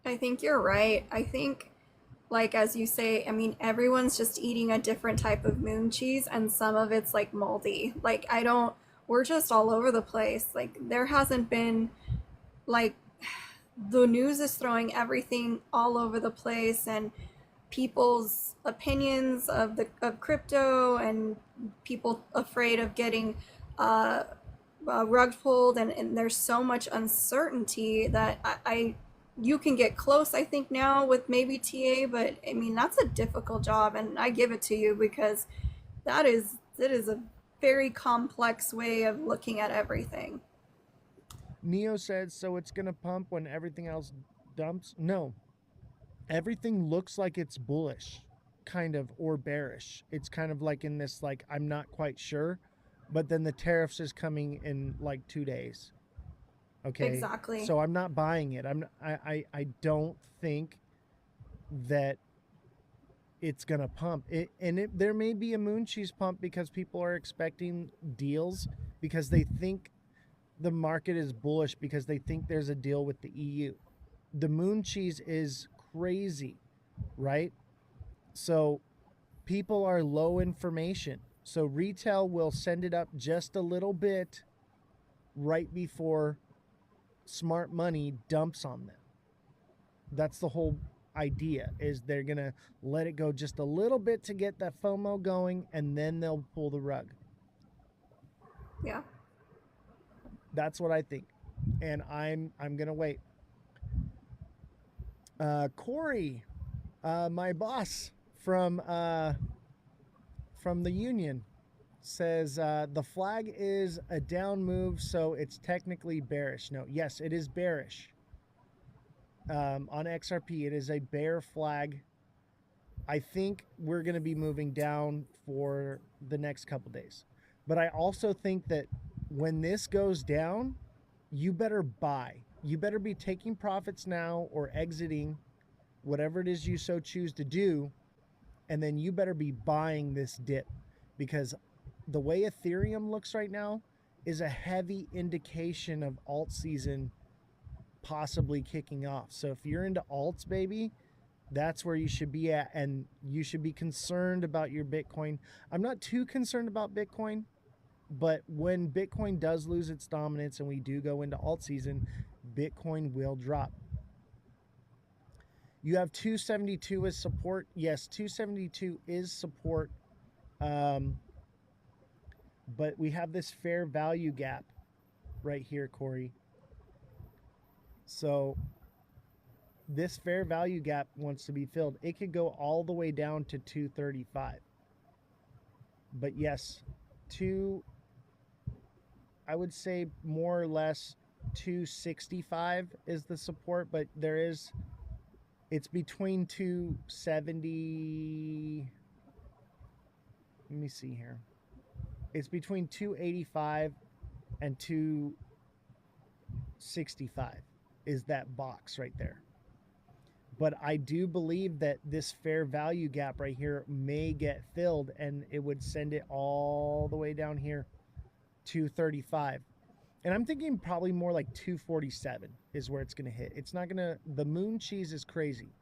I think you're right. I think, like, as you say, I mean, everyone's just eating a different type of moon cheese, and some of it's like moldy. Like, we're just all over the place. Like, there hasn't been, like, the news is throwing everything all over the place, and people's opinions of crypto, and people afraid of getting rug pulled, and there's so much uncertainty that I you can get close, I think, now with maybe TA, but I mean, that's a difficult job, and I give it to you because it is a very complex way of looking at everything. Neo said, so it's going to pump when everything else dumps? No. Everything looks like it's bullish, kind of, or bearish. It's kind of like in this, like, I'm not quite sure, but then the tariffs is coming in like 2 days. Okay. Exactly. So I'm not buying it. I don't think that it's going to pump it. And there may be a moon cheese pump because people are expecting deals because they think the market is bullish because they think there's a deal with the EU. The moon cheese is crazy, right? So people are low information. So retail will send it up just a little bit right before smart money dumps on them. That's the whole idea, is they're going to let it go just a little bit to get that FOMO going, and then they'll pull the rug. Yeah. That's what I think. And I'm going to wait. Corey, my boss from the union, says the flag is a down move, so it's technically bearish. No, yes, it is bearish. On XRP, it is a bear flag. I think we're going to be moving down for the next couple days. But I also think that when this goes down, you better buy. You better be taking profits now or exiting, whatever it is you so choose to do, and then you better be buying this dip, because the way Ethereum looks right now is a heavy indication of alt season possibly kicking off. So if you're into alts, baby, that's where you should be at, and you should be concerned about your Bitcoin. I'm not too concerned about Bitcoin, but when Bitcoin does lose its dominance and we do go into alt season, Bitcoin will drop. You have 272 as support. Yes, 272 is support. But we have this fair value gap right here, Corey. So this fair value gap wants to be filled. It could go all the way down to 235. But yes, I would say more or less 265 is the support, but it's between 270. Let me see here. It's between 285 and 265 is that box right there. But I do believe that this fair value gap right here may get filled, and it would send it all the way down here, 235. And I'm thinking probably more like 247 is where it's going to hit. It's not going to, the moon cheese is crazy.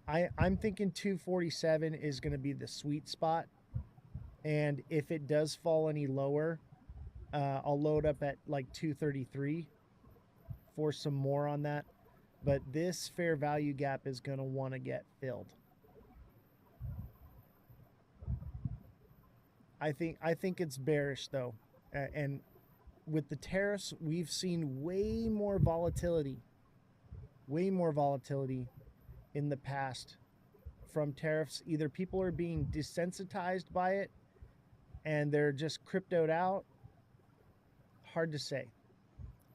I'm thinking 247 is going to be the sweet spot. And if it does fall any lower, I'll load up at like 233 for some more on that. But this fair value gap is going to want to get filled. I think it's bearish though. And with the tariffs, we've seen way more volatility in the past from tariffs. Either people are being desensitized by it and they're just cryptoed out. Hard to say.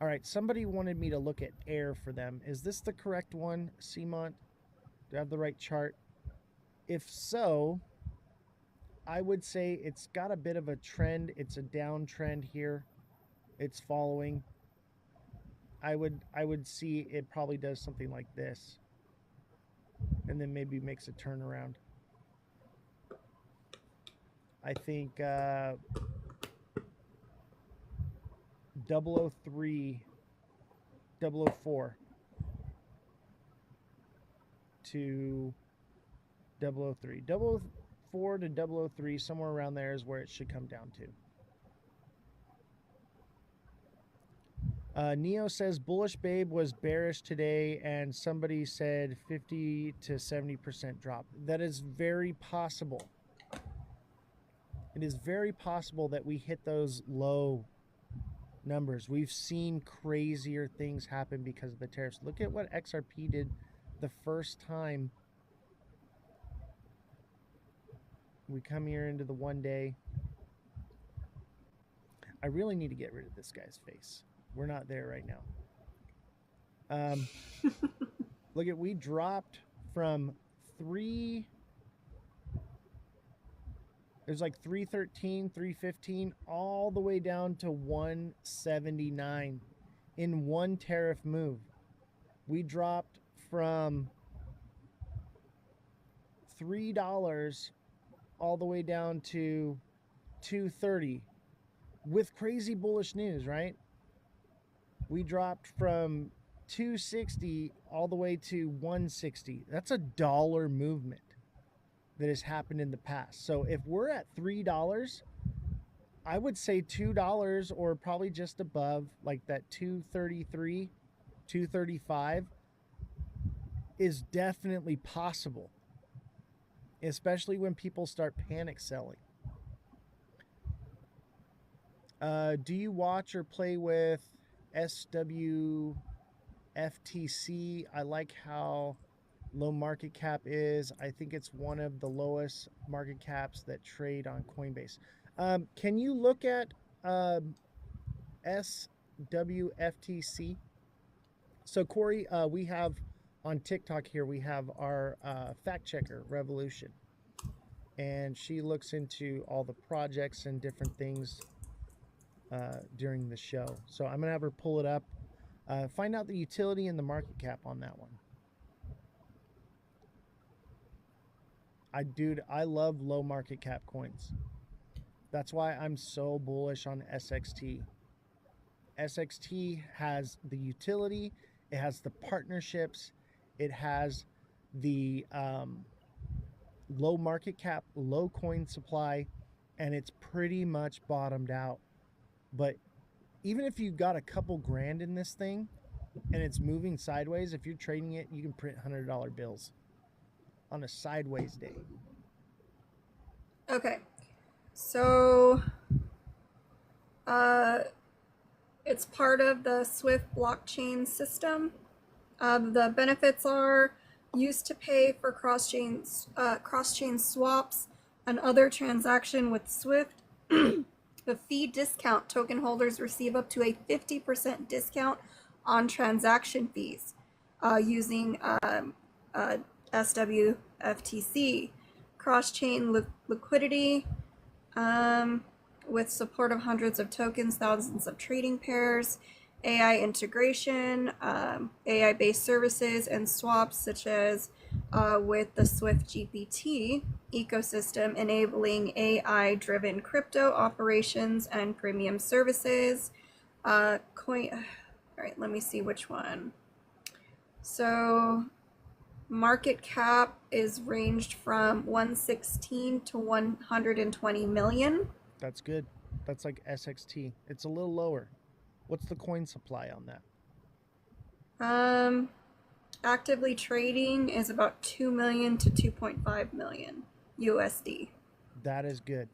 All right, somebody wanted me to look at air for them. Is this the correct one, Seamont? Do I have the right chart? If so, I would say it's got a bit of a trend. It's a downtrend here. It's following. I would see it probably does something like this, and then maybe makes a turnaround. I think 003, 004 to 003. 004 to 003, somewhere around there is where it should come down to. Neo says bullish babe was bearish today, and somebody said 50 to 70% drop. That is very possible. It is very possible that we hit those low numbers. We've seen crazier things happen because of the tariffs. Look at what XRP did the first time we come here into the 1 day. I really need to get rid of this guy's face. We're not there right now. Look at, we dropped from there's like 313, 315, all the way down to 179 in one tariff move. We dropped from $3 all the way down to $2.30 with crazy bullish news, right? We dropped from $2.60 all the way to $1.60. That's a dollar movement that has happened in the past. So if we're at $3, I would say $2 or probably just above, like that 233, 235 is definitely possible, especially when people start panic selling. Do you watch or play with SWFTC? I like how low market cap is. I think it's one of the lowest market caps that trade on Coinbase. Can you look at SWFTC? So Corey, we have on TikTok here, we have our fact checker Revolution, and she looks into all the projects and different things during the show. So I'm gonna have her pull it up, find out the utility and the market cap on that one. I love low market cap coins. That's why I'm so bullish on SXT. SXT has the utility, it has the partnerships, it has the low market cap, low coin supply, and it's pretty much bottomed out. But even if you got a couple grand in this thing and it's moving sideways, if you're trading it, you can print $100 bills on a sideways day. Okay, so it's part of the Swift blockchain system. The benefits are used to pay for cross-chain swaps and other transaction with Swift. The fee discount, token holders receive up to a 50% discount on transaction fees using SWFTC. Cross-chain liquidity with support of hundreds of tokens, thousands of trading pairs, AI integration, AI-based services and swaps such as with the Swift GPT ecosystem, enabling AI-driven crypto operations and premium services. All right, let me see which one. So market cap is ranged from 116 to 120 million. That's good. That's like SXT. It's a little lower. What's the coin supply on that? Actively trading is about 2 million to 2.5 million USD. That is good.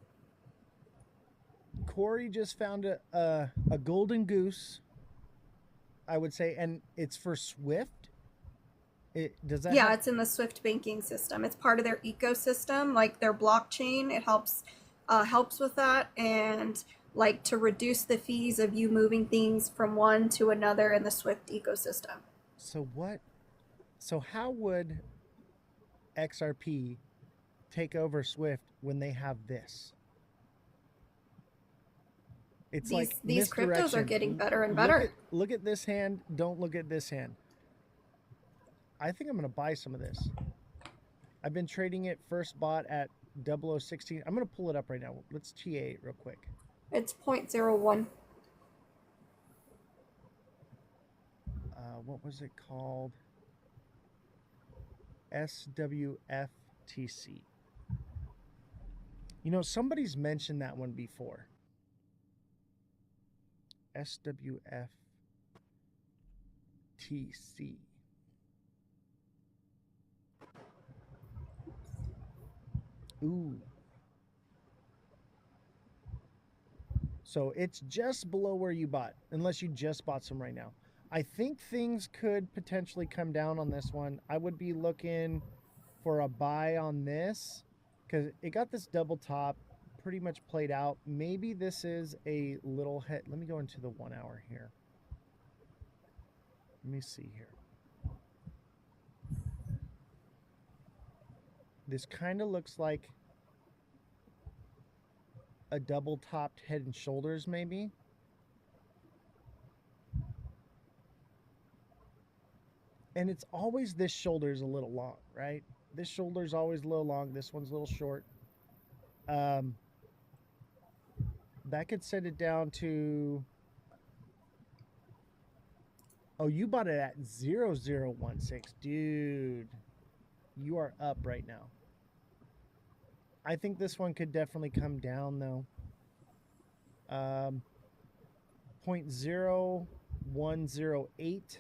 Corey just found a golden goose, I would say, and it's for Swift. Yeah, it's in the Swift banking system. It's part of their ecosystem, like their blockchain. It helps with that, and like to reduce the fees of you moving things from one to another in the Swift ecosystem. So how would XRP take over Swift when they have this? It's these cryptos are getting better and better. Look at this hand. Don't look at this hand. I think I'm going to buy some of this. I've been trading it, first bought at 0016. I'm going to pull it up right now. Let's TA it real quick. It's 0.01. What was it called? SWFTC. You know, somebody's mentioned that one before. SWFTC. Ooh. So it's just below where you bought, unless you just bought some right now. I think things could potentially come down on this one. I would be looking for a buy on this because it got this double top pretty much played out. Maybe this is a little head. Let me go into the 1 hour here. Let me see here. This kind of looks like a double topped head and shoulders maybe. And it's always this shoulder is a little long, right? This shoulder is always a little long. This one's a little short. That could set it down to... Oh, you bought it at 0016. Dude, you are up right now. I think this one could definitely come down, though. 0.0108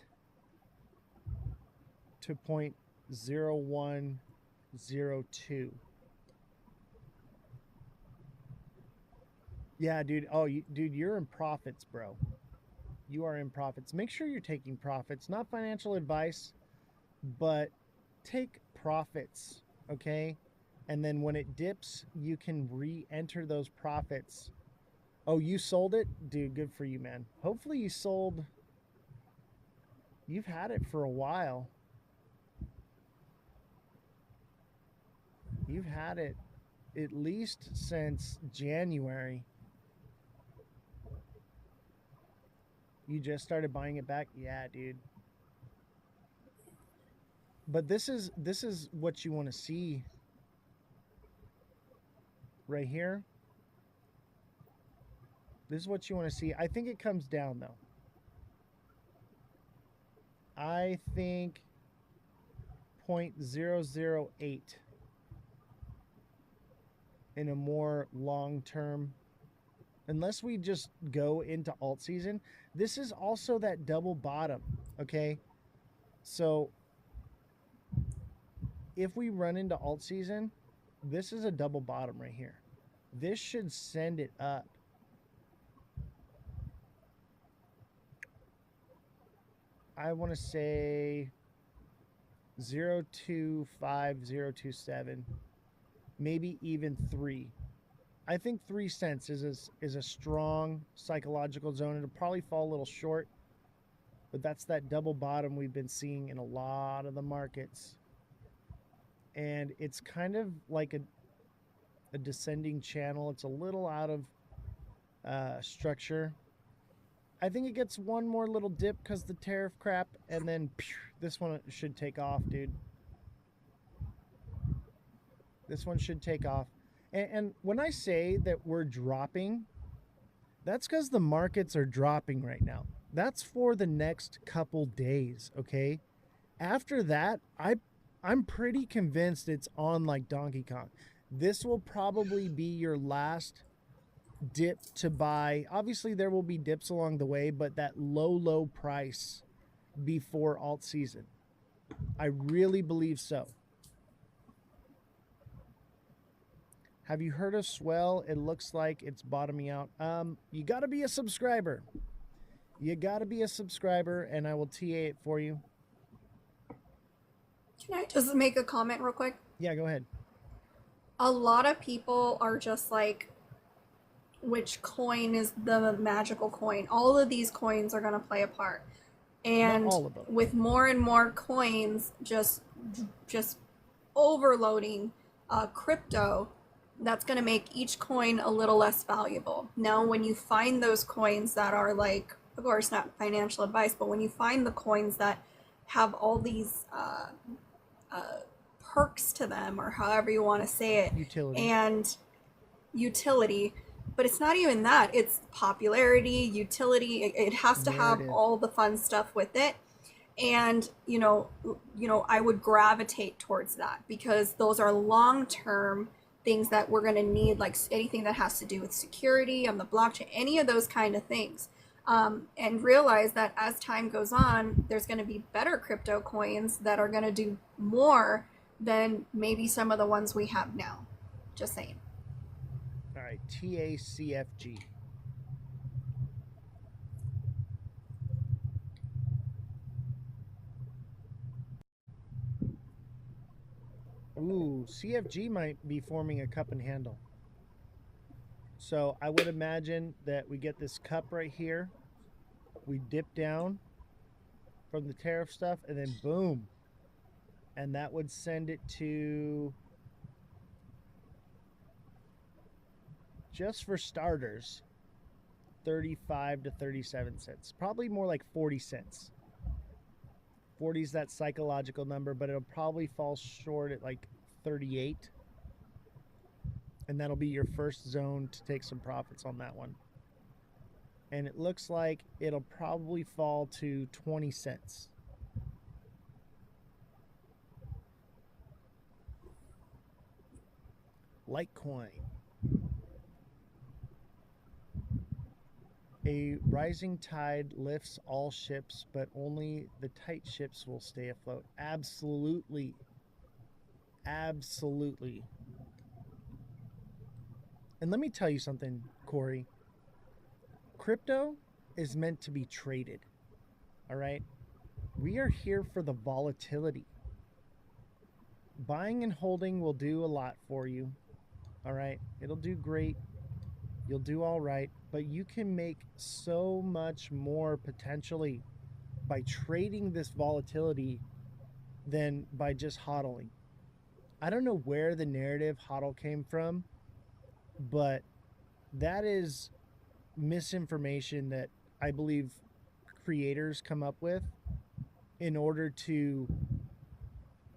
to 0.0102. Yeah, dude. Oh, dude, you're in profits, bro. You are in profits. Make sure you're taking profits. Not financial advice, but take profits, okay? And then when it dips, you can re-enter those profits. Oh, you sold it? Dude, good for you, man. Hopefully you sold... You've had it for a while. You've had it at least since January. You just started buying it back? Yeah, dude. But this is what you want to see right here. This is what you want to see. I think it comes down, though. I think 0.008 in a more long-term, unless we just go into alt season. This is also that double bottom, okay? So if we run into alt season, this is a double bottom right here. This should send it up. I want to say 0.25027, maybe even 3. I think 3 cents is a strong psychological zone. It'll probably fall a little short, but that's that double bottom we've been seeing in a lot of the markets. And it's kind of like a descending channel. It's a little out of structure. I think it gets one more little dip because the tariff crap, and then this one should take off, dude. This one should take off. And when I say that we're dropping, that's because the markets are dropping right now. That's for the next couple days, okay? After that, I'm pretty convinced it's on like Donkey Kong. This will probably be your last dip to buy. Obviously, there will be dips along the way, but that low price before alt season. I really believe so. Have you heard of Swell? It looks like it's bottoming out. You got to be a subscriber. You got to be a subscriber, and I will TA it for you. Can I just make a comment real quick? Yeah, go ahead. A lot of people are just like, which coin is the magical coin? All of these coins are going to play a part. And Not all of them. with more and more coins just overloading crypto, that's going to make each coin a little less valuable. Now, when you find those coins that are like, of course, not financial advice, but when you find the coins that have all these perks to them, or however you want to say it, utility, but it's not even that. It's popularity, utility. It has to have all the fun stuff with it. And, you know, I would gravitate towards that because those are long-term things that we're going to need, like anything that has to do with security on the blockchain, any of those kind of things. And realize that as time goes on, there's going to be better crypto coins that are going to do more than maybe some of the ones we have now. Just saying. All right, TACFG. Ooh, CFG might be forming a cup and handle. So I would imagine that we get this cup right here. We dip down from the tariff stuff, and then boom. And that would send it to, just for starters, 35 to 37 cents. Probably more like 40 cents. 40 is that psychological number, but it'll probably fall short at like 38. And that'll be your first zone to take some profits on that one. And it looks like it'll probably fall to 20 cents. Litecoin. A rising tide lifts all ships, but only the tight ships will stay afloat. Absolutely. Absolutely. And let me tell you something, Corey. Crypto is meant to be traded. All right? We are here for the volatility. Buying and holding will do a lot for you. All right? It'll do great. You'll do all right, but you can make so much more potentially by trading this volatility than by just hodling. I don't know where the narrative hodl came from, but that is misinformation that I believe creators come up with in order to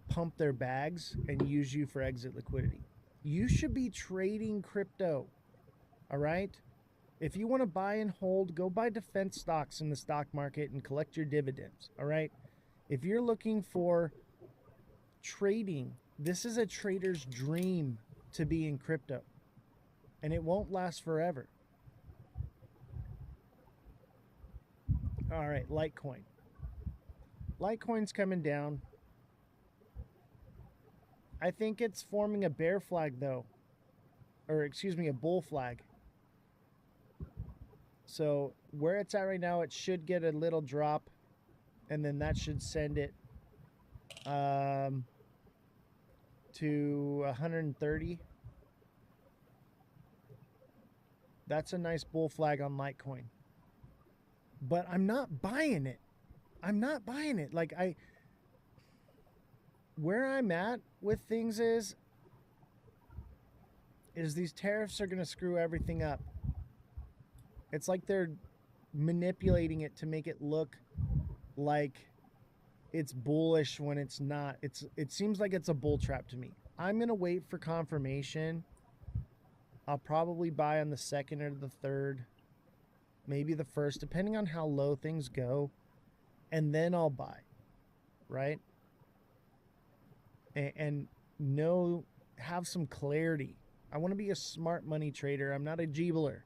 pump their bags and use you for exit liquidity. You should be trading crypto. All right? If you want to buy and hold, go buy defense stocks in the stock market and collect your dividends. All right? If you're looking for trading, this is a trader's dream to be in crypto. And it won't last forever. All right, Litecoin. Litecoin's coming down. I think it's forming a bear flag, though. Or, excuse me, a bull flag. So where it's at right now, it should get a little drop, and then that should send it to 130. That's a nice bull flag on Litecoin. But I'm not buying it. I'm not buying it. Like, where I'm at with things is these tariffs are going to screw everything up. It's like they're manipulating it to make it look like it's bullish when it's not. It seems like it's a bull trap to me. I'm going to wait for confirmation. I'll probably buy on the 2nd or the 3rd, maybe the 1st, depending on how low things go, and then I'll buy, right? And have some clarity. I want to be a smart money trader. I'm not a jeebler.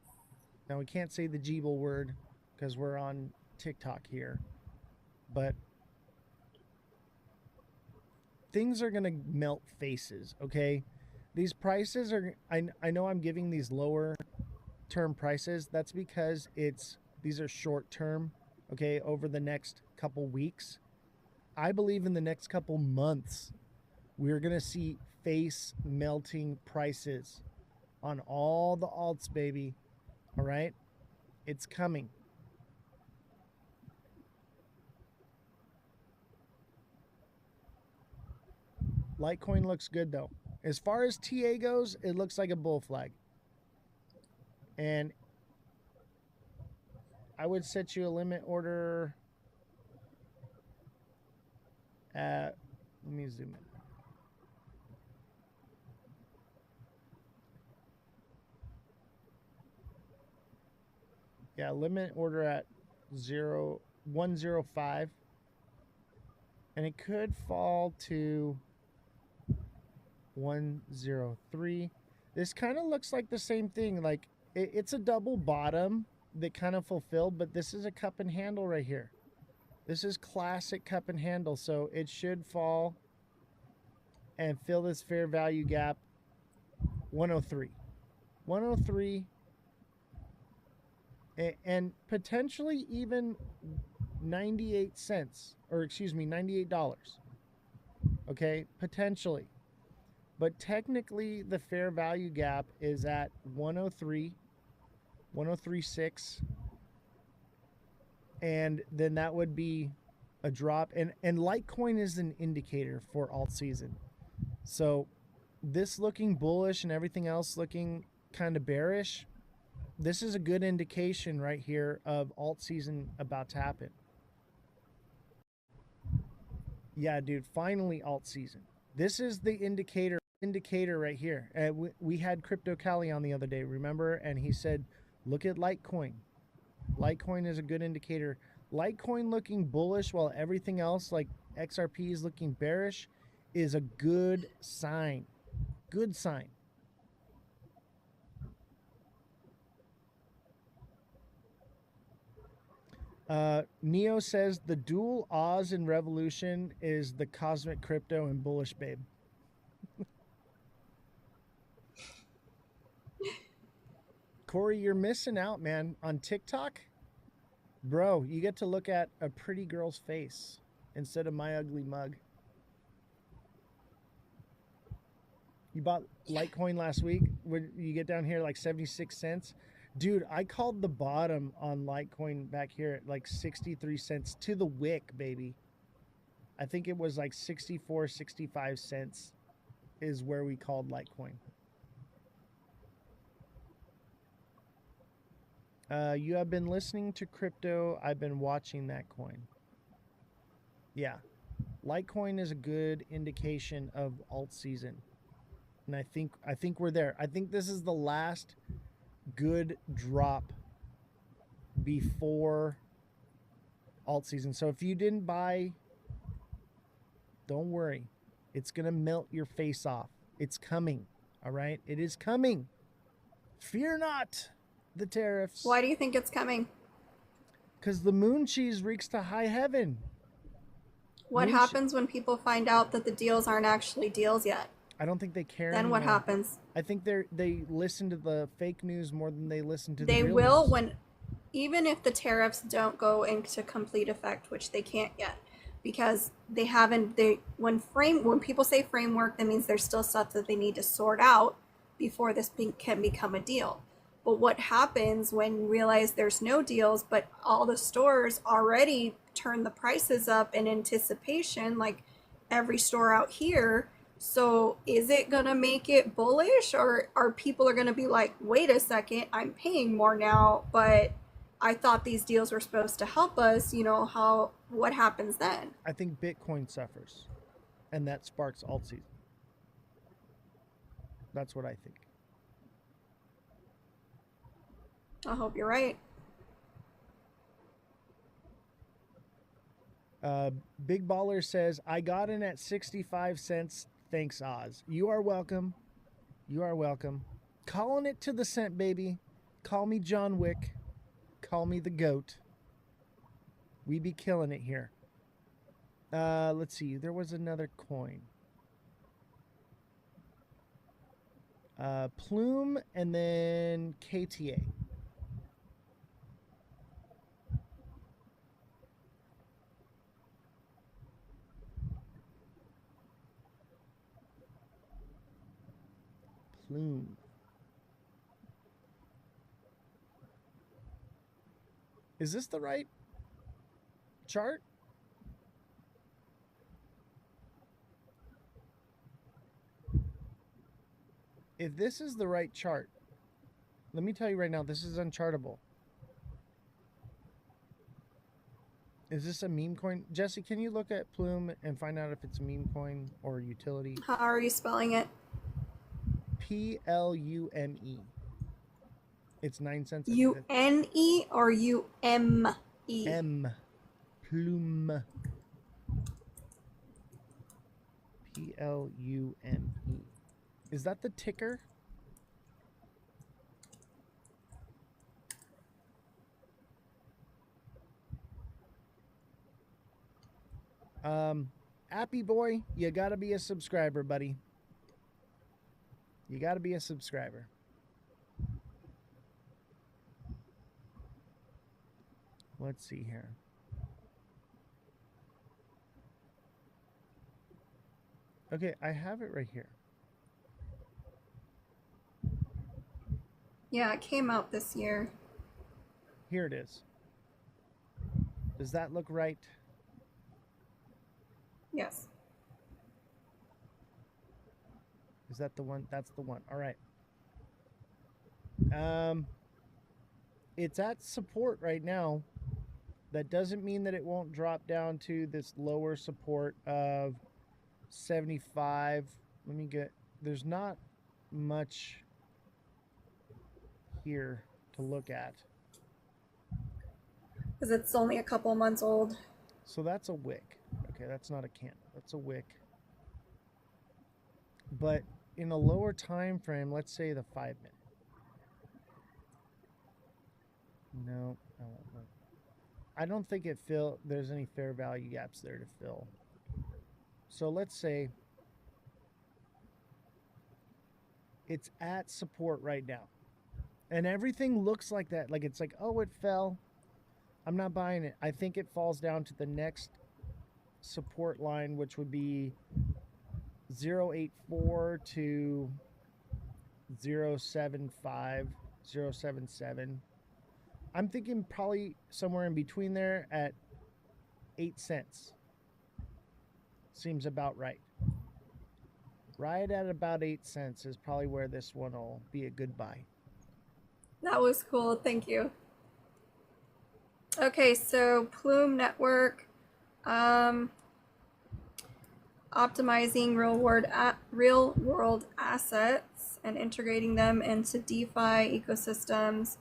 Now, we can't say the jeeble word because we're on TikTok here, but things are going to melt faces, okay? These prices are, I know I'm giving these lower term prices. That's because these are short term, okay, over the next couple weeks. I believe in the next couple months, we're going to see face melting prices on all the alts, baby. All right? It's coming. Litecoin looks good, though. As far as TA goes, it looks like a bull flag. And I would set you a limit order at, let me zoom in. Yeah, limit order at 105. And it could fall to 103. This kind of looks like the same thing. Like it's a double bottom that kind of fulfilled, but this is a cup and handle right here. This is classic cup and handle, so it should fall and fill this fair value gap. 103. 103. And potentially even 98 cents, or excuse me, $98. Okay, potentially. but technically the fair value gap is at 103, 103.6, and then that would be a drop. And Litecoin is an indicator for alt season. So this looking bullish and everything else looking kind of bearish, this is a good indication right here of alt season about to happen. Yeah, dude, finally alt season. This is the indicator right here. We had Crypto Cali on the other day, remember? And he said, look at Litecoin. Litecoin is a good indicator. Litecoin looking bullish while everything else like XRP is looking bearish is a good sign. Good sign. Neo says the dual Oz in Revolution is the cosmic crypto and bullish babe. Corey, you're missing out, man. On TikTok, bro, you get to look at a pretty girl's face instead of my ugly mug. You bought Litecoin last week. Would you get down here like 76 cents? Dude, I called the bottom on Litecoin back here at like 63 cents to the wick, baby. I think it was like 64, 65 cents is where we called Litecoin. You have been listening to crypto. I've been watching that coin. Yeah. Litecoin is a good indication of alt season. And I think we're there. I think this is the last good drop before alt season. So if you didn't buy, don't worry. It's going to melt your face off. It's coming. All right? It is coming. Fear not the tariffs. Why do you think it's coming? Because the moon cheese reeks to high heaven. What happens when people find out that the deals aren't actually deals yet? I don't think they care Then anymore. what happens? I think they listen to the fake news more than they listen to the They real will news. when, even if the tariffs don't go into complete effect, which they can't yet, because they haven't. When people say framework, that means there's still stuff that they need to sort out before this can become a deal. But what happens when you realize there's no deals, but all the stores already turn the prices up in anticipation, like every store out here? So is it going to make it bullish, or are people are going to be like, wait a second, I'm paying more now, but I thought these deals were supposed to help us, what happens then? I think Bitcoin suffers, and that sparks alt season. That's what I think. I hope you're right. Big Baller says, I got in at 65 cents. Thanks, Oz. You are welcome. You are welcome. Calling it to the cent, baby. Call me John Wick. Call me the goat. We be killing it here. Let's see. There was another coin. Plume and then KTA. Plume. Is this the right chart? If this is the right chart, let me tell you right now, this is unchartable. Is this a meme coin? Jesse, can you look at Plume and find out if it's a meme coin or utility? How are you spelling it? Plume. It's 9 cents. U-N-E or U-M-E? M. Plume. Plume. Is that the ticker? Appy boy, you gotta be a subscriber, buddy. You gotta be a subscriber. Let's see here. Okay, I have it right here. Yeah, it came out this year. Here it is. Does that look right? Yes. Is that the one? That's the one. All right. It's at support right now. That doesn't mean that it won't drop down to this lower support of 75. Let me get, there's not much here to look at. Because it's only a couple months old. So that's a wick. Okay, that's not a candle. That's a wick. But in a lower time frame, let's say the 5 minute. No, I won't look. I don't think there's any fair value gaps there to fill. So let's say it's at support right now. And everything looks like that. Like it's like, oh, it fell. I'm not buying it. I think it falls down to the next support line, which would be 084 to 075, 077. I'm thinking probably somewhere in between there at 8 cents. Seems about right. Right at about 8 cents is probably where this one will be a good buy. That was cool. Thank you. Okay, so Plume Network, optimizing real world assets and integrating them into DeFi ecosystems.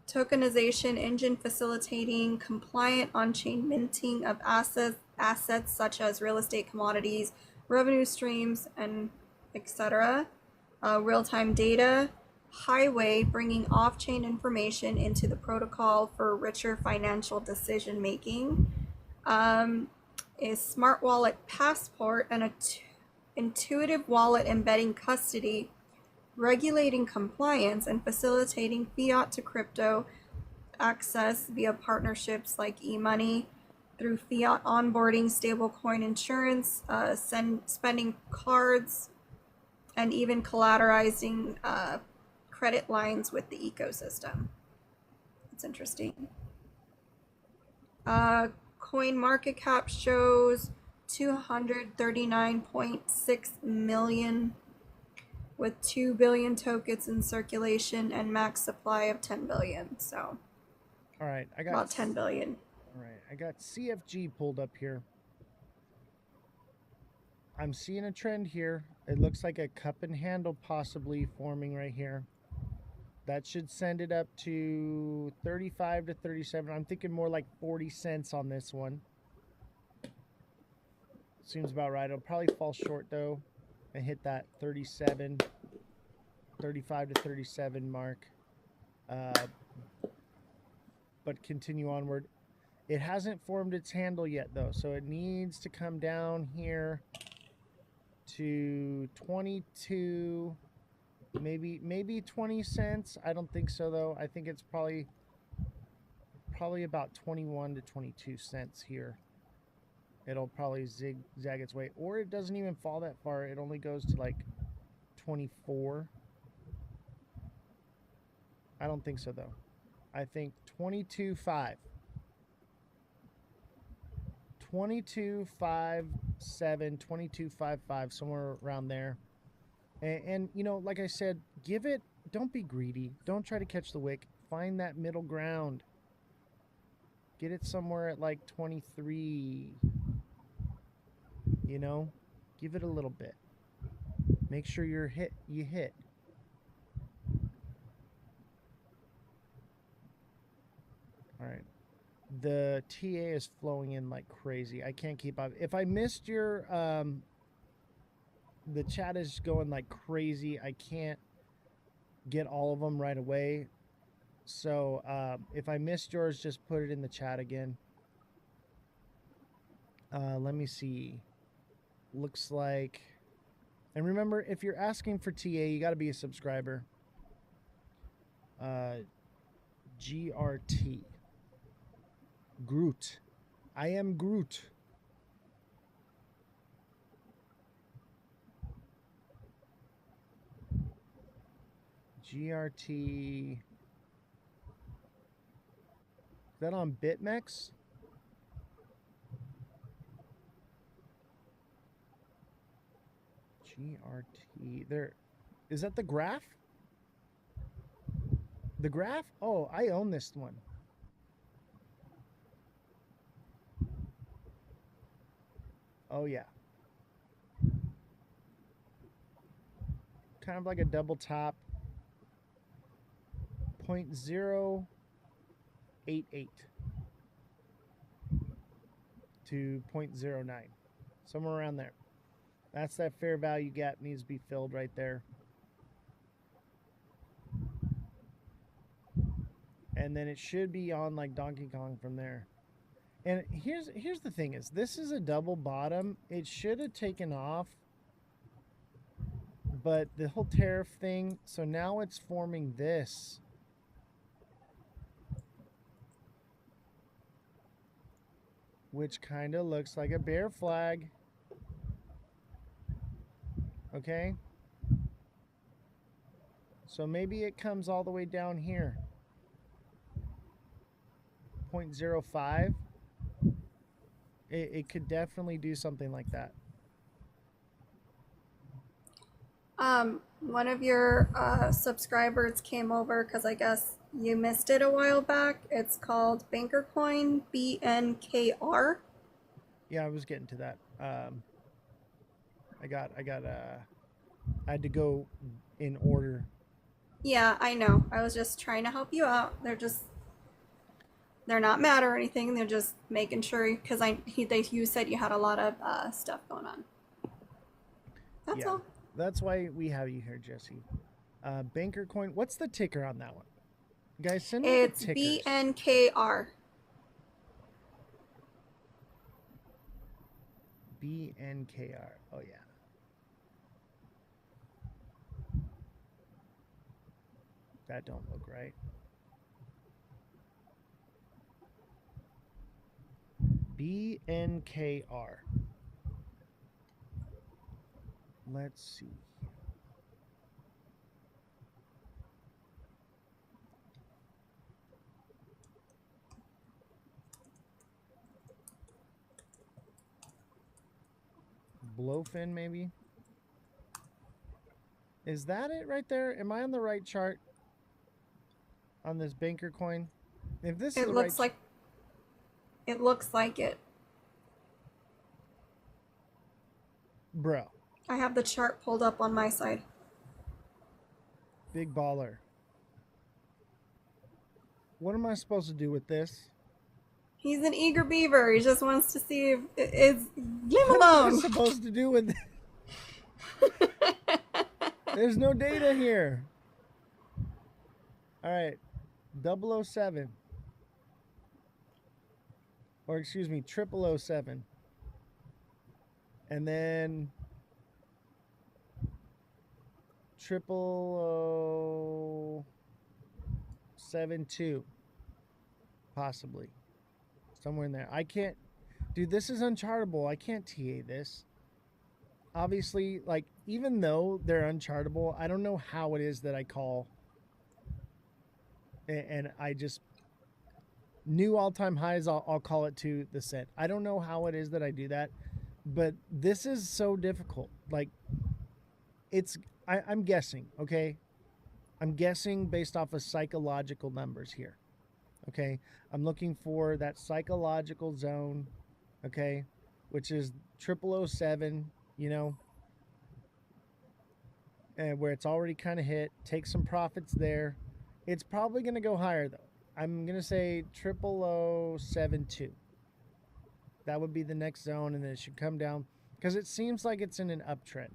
Tokenization engine facilitating compliant on-chain minting of assets such as real estate, commodities, revenue streams, and etc. Real-time data. Highway, bringing off-chain information into the protocol for richer financial decision making. Is Smart Wallet Passport, an intuitive wallet embedding custody, regulating compliance, and facilitating fiat to crypto access via partnerships like eMoney through fiat onboarding, stablecoin insurance, spending cards, and even collateralizing credit lines with the ecosystem. It's interesting. Coin market cap shows 239.6 million with 2 billion tokens in circulation and max supply of 10 billion. So, all right, I got about 10 billion. All right, I got CFG pulled up here. I'm seeing a trend here. It looks like a cup and handle possibly forming right here. That should send it up to 35 to 37. I'm thinking more like 40 cents on this one. Seems about right. It'll probably fall short though and hit that 35 to 37 mark. But continue onward. It hasn't formed its handle yet though, so it needs to come down here to 22, maybe 20 cents. I don't think so though. I think it's probably about 21 to 22 cents here. It'll probably zigzag its way, or it doesn't even fall that far. It only goes to like 24. I don't think so though. I think 22.5. 22.57, 22.55, somewhere around there. And you know, like I said, don't be greedy. Don't try to catch the wick. Find that middle ground. Get it somewhere at like 23. You know, give it a little bit. Make sure you hit. All right. The TA is flowing in like crazy. I can't keep up. If I missed your the chat is going like crazy. I can't get all of them right away. So if I missed yours, just put it in the chat again. Let me see. Looks like, and remember, if you're asking for TA, you got to be a subscriber. GRT. Groot. I am Groot. GRT. Is that on BitMEX? GRT. There. Is that the graph? The graph? Oh, I own this one. Oh, yeah. Kind of like a double top. 0.088 to 0.09. Somewhere around there. That's that fair value gap needs to be filled right there. And then it should be on like Donkey Kong from there. And here's the thing is, this is a double bottom. It should have taken off. But the whole tariff thing, so now it's forming this. Which kind of looks like a bear flag. Okay? So maybe it comes all the way down here. 0.05. It could definitely do something like that. One of your subscribers came over because I guess you missed it a while back. It's called Banker Coin, BNKR. Yeah, I was getting to that. I had to go in order. Yeah, I know. I was just trying to help you out. They're not mad or anything. They're just making sure because you said you had a lot of stuff going on. That's all. That's why we have you here, Jesse. Banker Coin. What's the ticker on that one? Guys, send me It's the tickers. BNKR. BNKR. Oh, yeah. That don't look right. BNKR. Let's see. Blowfin, maybe? Is that it right there? Am I on the right chart? On this Banker Coin? If this is It looks like it. Bro. I have the chart pulled up on my side. Big baller. What am I supposed to do with this? He's an eager beaver. He just wants to see if it's. Leave him What am I alone. supposed to do with it? There's no data here. All right. 007. Or excuse me, 0007. And then 00072. Possibly. Somewhere in there. I can't. Dude, this is unchartable. I can't TA this. Obviously, like, even though they're unchartable, I don't know how it is that I call. And I just. New all-time highs, I'll call it to the set. I don't know how it is that I do that. But this is so difficult. Like, I'm guessing, okay? I'm guessing based off of psychological numbers here. Okay? I'm looking for that psychological zone, okay? Which is 0007, you know? And where it's already kind of hit. Take some profits there. It's probably going to go higher, though. I'm going to say 0072. That would be the next zone, and then it should come down. Because it seems like it's in an uptrend.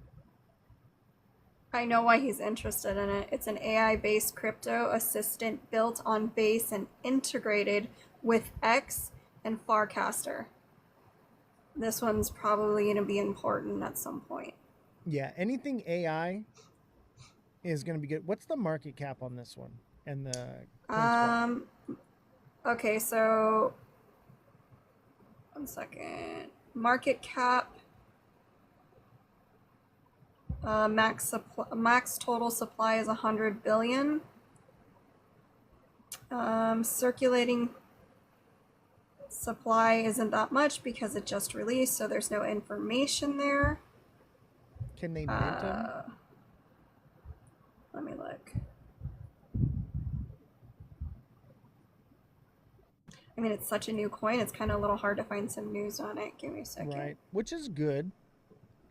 I know why he's interested in it. It's an AI-based crypto assistant built on Base and integrated with X and Farcaster. This one's probably going to be important at some point. Yeah, anything AI is going to be good. What's the market cap on this one? And the okay, so 1 second. Market cap Max total supply is 100 billion. Circulating supply isn't that much because it just released, so there's no information there. Can they mint them? Let me look. I mean, it's such a new coin, it's kind of a little hard to find some news on it. Give me a second. Right, which is good.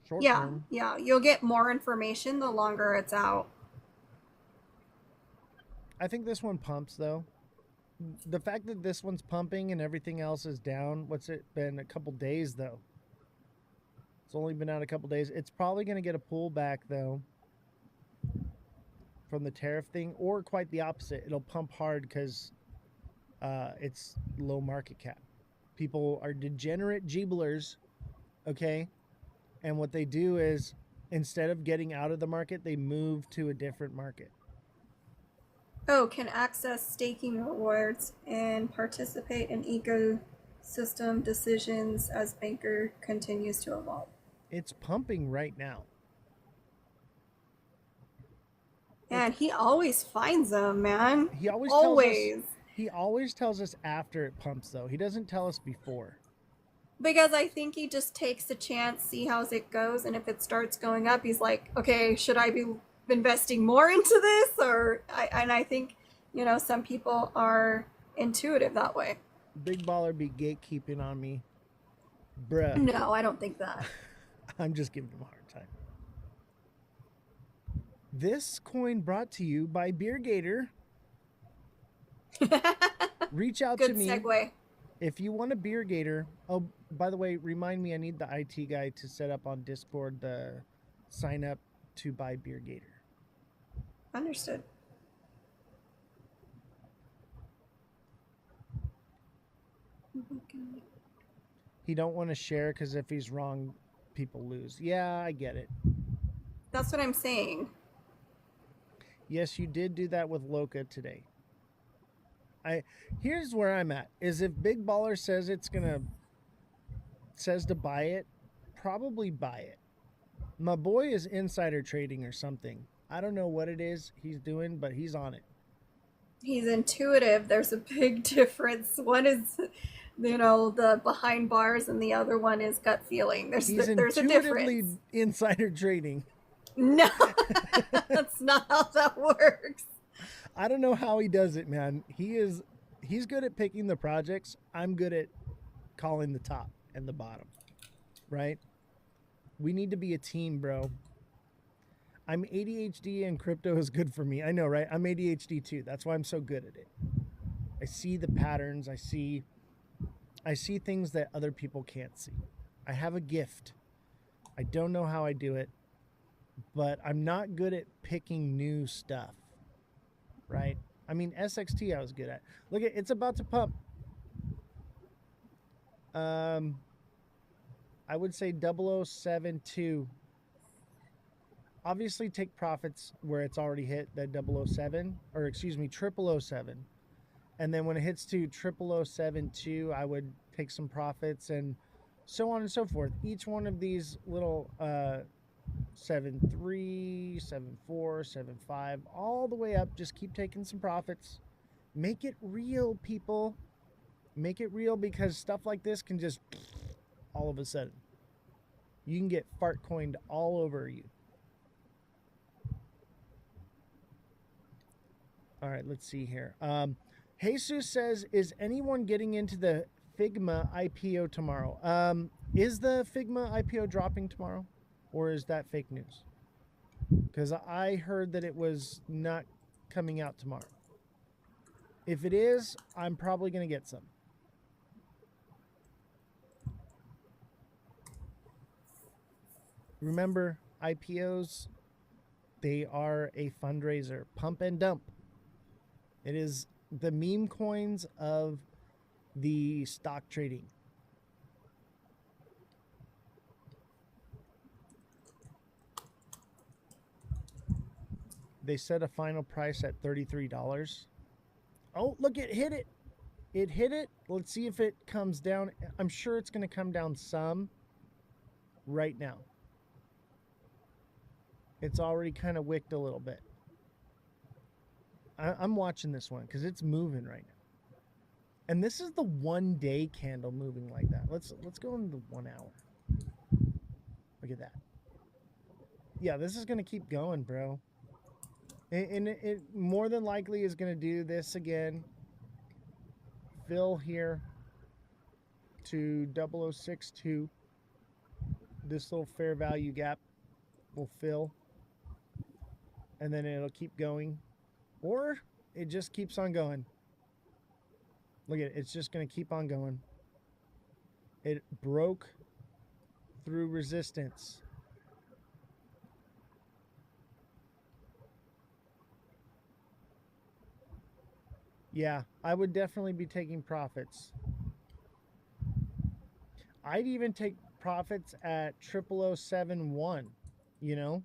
Short Yeah, term. yeah. You'll get more information the longer it's out. I think this one pumps, though. The fact that this one's pumping and everything else is down, what's it been? A couple days, though. It's only been out a couple days. It's probably going to get a pullback, though, from the tariff thing, or quite the opposite. It'll pump hard because it's low market cap. People are degenerate jeeblers, okay? And what they do is, instead of getting out of the market, they move to a different market. Oh, can access staking rewards and participate in ecosystem decisions as Banker continues to evolve. It's pumping right now. And he always finds them, man. He always tells us after it pumps, though. He doesn't tell us before. Because I think he just takes a chance, see how it goes, and if it starts going up, he's like, okay, should I be investing more into this? And I think, you know, some people are intuitive that way. Big Baller be gatekeeping on me. Bruh. No, I don't think that. I'm just giving him a hard time. This coin brought to you by BeerGator. Reach out to me. Good segue. If you want a BeerGator. Oh, by the way, remind me, I need the IT guy to set up on Discord the sign up to buy BeerGator. Understood. He don't want to share because if he's wrong, people lose. Yeah, I get it. That's what I'm saying. Yes, you did do that with Loca today. Here's where I'm at. Is if Big Baller says says to buy it, probably buy it. My boy is insider trading or something. I don't know what it is he's doing, but he's on it. He's intuitive. There's a big difference. One is, you know, the behind bars, and the other one is gut feeling. There's a difference. Insider trading. No, that's not how that works. I don't know how he does it, man. He's good at picking the projects. I'm good at calling the top and the bottom, right? We need to be a team, bro. I'm ADHD and crypto is good for me. I know, right? I'm ADHD too. That's why I'm so good at it. I see the patterns. I see things that other people can't see. I have a gift. I don't know how I do it, but I'm not good at picking new stuff, right? I mean, SXT I was good at. Look at it's about to pump. I would say 0072. Obviously take profits where it's already hit that 007, or excuse me, 0007. And then when it hits to 0072, I would take some profits and so on and so forth. Each one of these little 73, 74, 75, all the way up, just keep taking some profits. Make it real, people. Make it real, because stuff like this can just all of a sudden. You can get fart coined all over you. All right, let's see here. Jesus says, is anyone getting into the Figma IPO tomorrow? Is the Figma IPO dropping tomorrow? Or is that fake news? Because I heard that it was not coming out tomorrow. If it is, I'm probably going to get some. Remember, IPOs, they are a fundraiser. Pump and dump. It is the meme coins of the stock trading. They set a final price at $33. Oh, look, it hit it. It hit it. Let's see if it comes down. I'm sure it's going to come down some right now. It's already kind of wicked a little bit. I'm watching this one because it's moving right now. And this is the 1 day candle moving like that. Let's go into the 1 hour. Look at that. Yeah, this is gonna keep going, bro. And it more than likely is gonna do this again. Fill here to 0062. This little fair value gap will fill. And then it'll keep going. Or it just keeps on going. Look at it. It's just going to keep on going. It broke through resistance. Yeah, I would definitely be taking profits. I'd even take profits at 00071, you know?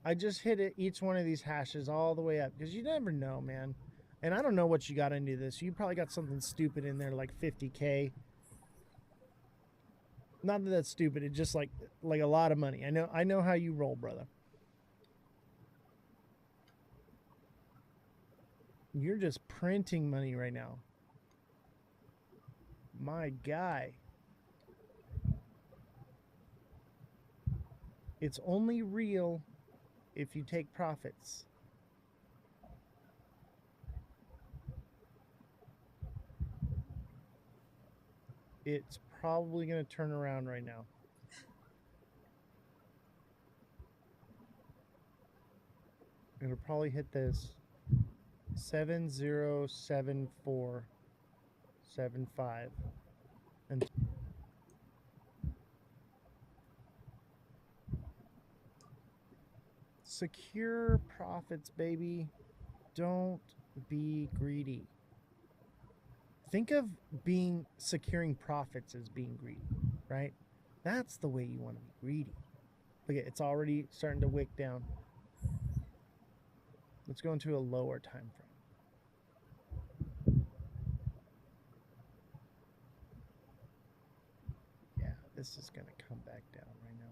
I just hit it, each one of these hashes all the way up because you never know, man. And I don't know what you got into this. You probably got something stupid in there like 50K. Not that that's stupid. It's just like a lot of money. I know how you roll, brother. You're just printing money right now. My guy. It's only real if you take profits. It's probably going to turn around right now. It'll probably hit this 707475 and secure profits, baby. Don't be greedy. Think of securing profits as being greedy, right? That's the way you want to be greedy. Look at it's already starting to wick down. Let's go into a lower time frame. Yeah, this is going to come back down right now.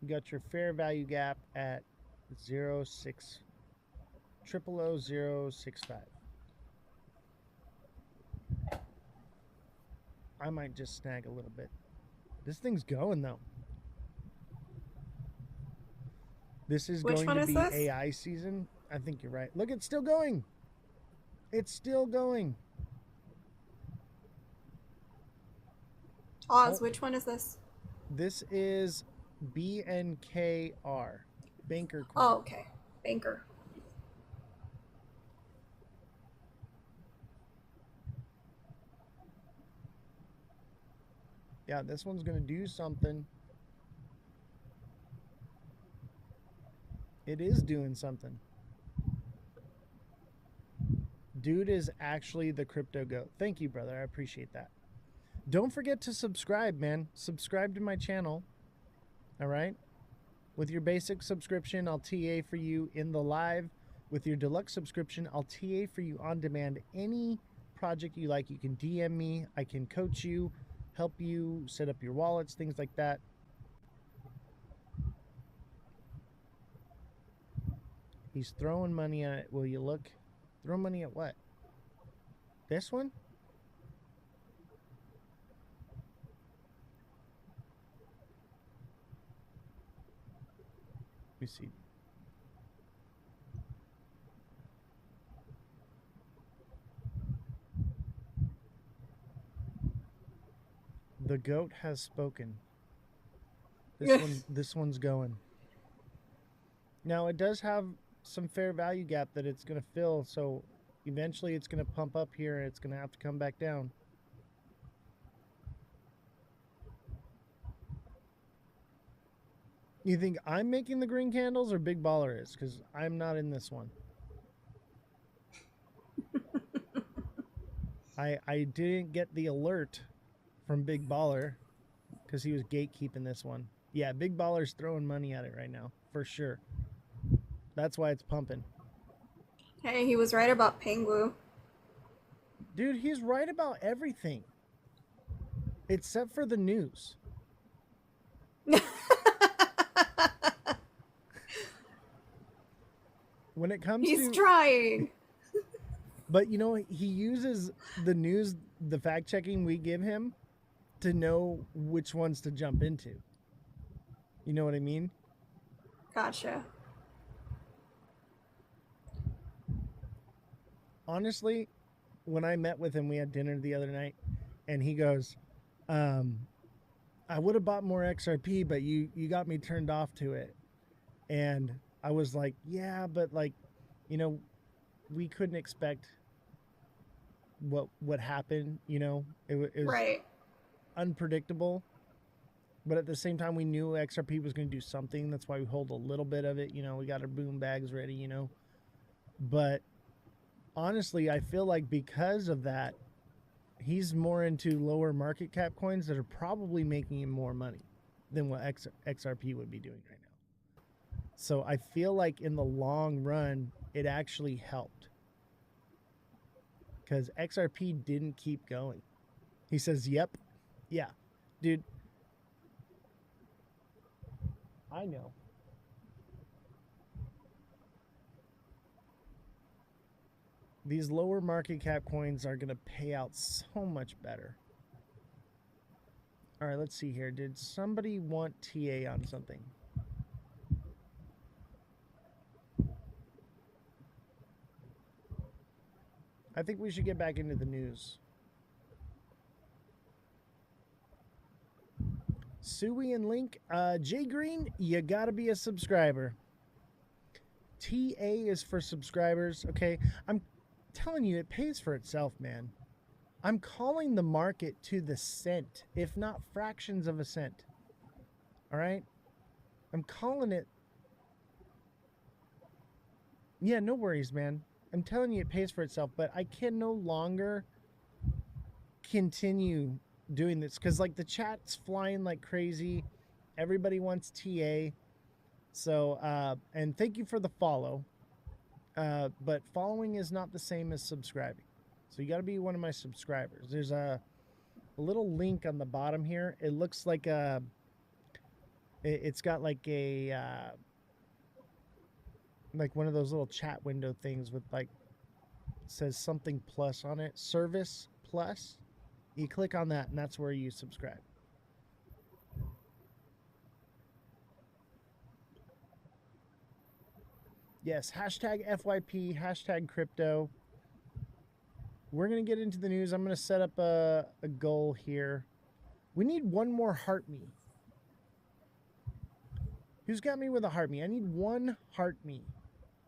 You got your fair value gap at 0.065. I might just snag a little bit. This thing's going though. This is going to be AI season. I think you're right. Look, it's still going. It's still going. Oz, which one is this? This is BNKR. Banker coin. Oh, okay. Banker. Yeah, this one's going to do something. It is doing something. Dude is actually the crypto goat. Thank you, brother. I appreciate that. Don't forget to subscribe, man. Subscribe to my channel. All right? With your basic subscription, I'll TA for you in the live. With your deluxe subscription, I'll TA for you on demand. Any project you like, you can DM me. I can coach you, help you set up your wallets, things like that. He's throwing money at it. Will you look? Throw money at what? This one? Let me see. The goat has spoken. This one's going. Now it does have some fair value gap that it's going to fill, so eventually it's going to pump up here and it's going to have to come back down. You think I'm making the green candles or Big Baller is? Because I'm not in this one. I didn't get the alert from Big Baller because he was gatekeeping this one. Yeah, Big Baller's throwing money at it right now, for sure. That's why it's pumping. Hey, he was right about Pengu. Dude, he's right about everything. Except for the news. When it comes He's to trying. But you know, he uses the news, the fact checking we give him to know which ones to jump into. You know what I mean? Gotcha. Honestly, when I met with him, we had dinner the other night, and he goes, I would have bought more XRP, but you got me turned off to it. And I was like, yeah, but like, you know, we couldn't expect what happened, you know? It was Right. unpredictable. But at the same time, we knew XRP was going to do something. That's why we hold a little bit of it. You know, we got our boom bags ready, you know. But honestly, I feel like because of that, he's more into lower market cap coins that are probably making him more money than what XRP would be doing right now. So I feel like in the long run, it actually helped. Because XRP didn't keep going. He says, yep. Yeah. Dude, I know. These lower market cap coins are going to pay out so much better. All right, let's see here. Did somebody want TA on something? I think we should get back into the news. Suey and Link, Jay Green, you gotta be a subscriber. TA is for subscribers, okay? I'm telling you, it pays for itself, man. I'm calling the market to the cent, if not fractions of a cent. All right? I'm calling it. Yeah, no worries, man. I'm telling you, it pays for itself, but I can no longer continue doing this because, like, the chat's flying like crazy. Everybody wants TA. So, and thank you for the follow. But following is not the same as subscribing. So you got to be one of my subscribers. There's a little link on the bottom here. It looks like it's got like a, like one of those little chat window things with like, says something plus on it. Service plus. You click on that and that's where you subscribe. Yes, hashtag FYP, hashtag crypto. We're going to get into the news. I'm going to set up a goal here. We need one more heart me. Who's got me with a heart me? I need one heart me.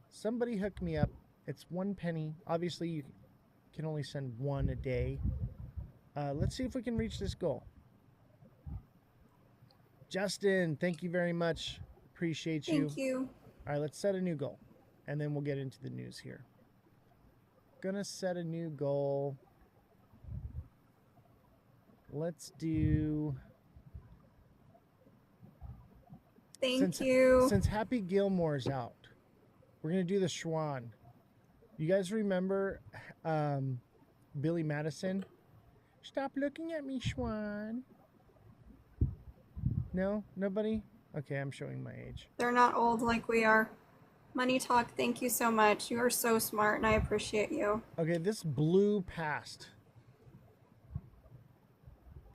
Somebody hook me up. It's 1 penny. Obviously, you can only send one a day. Let's see if we can reach this goal. Justin, thank you very much. Appreciate you. Thank you. All right, let's set a new goal. And then we'll get into the news here. Gonna set a new goal. Let's do... Thank you. Since Happy Gilmore's out, we're gonna do the Schwan. You guys remember Billy Madison? Stop looking at me, Schwan. No? Nobody? Okay, I'm showing my age. They're not old like we are. Money Talk, thank you so much. You are so smart and I appreciate you. Okay, this blew past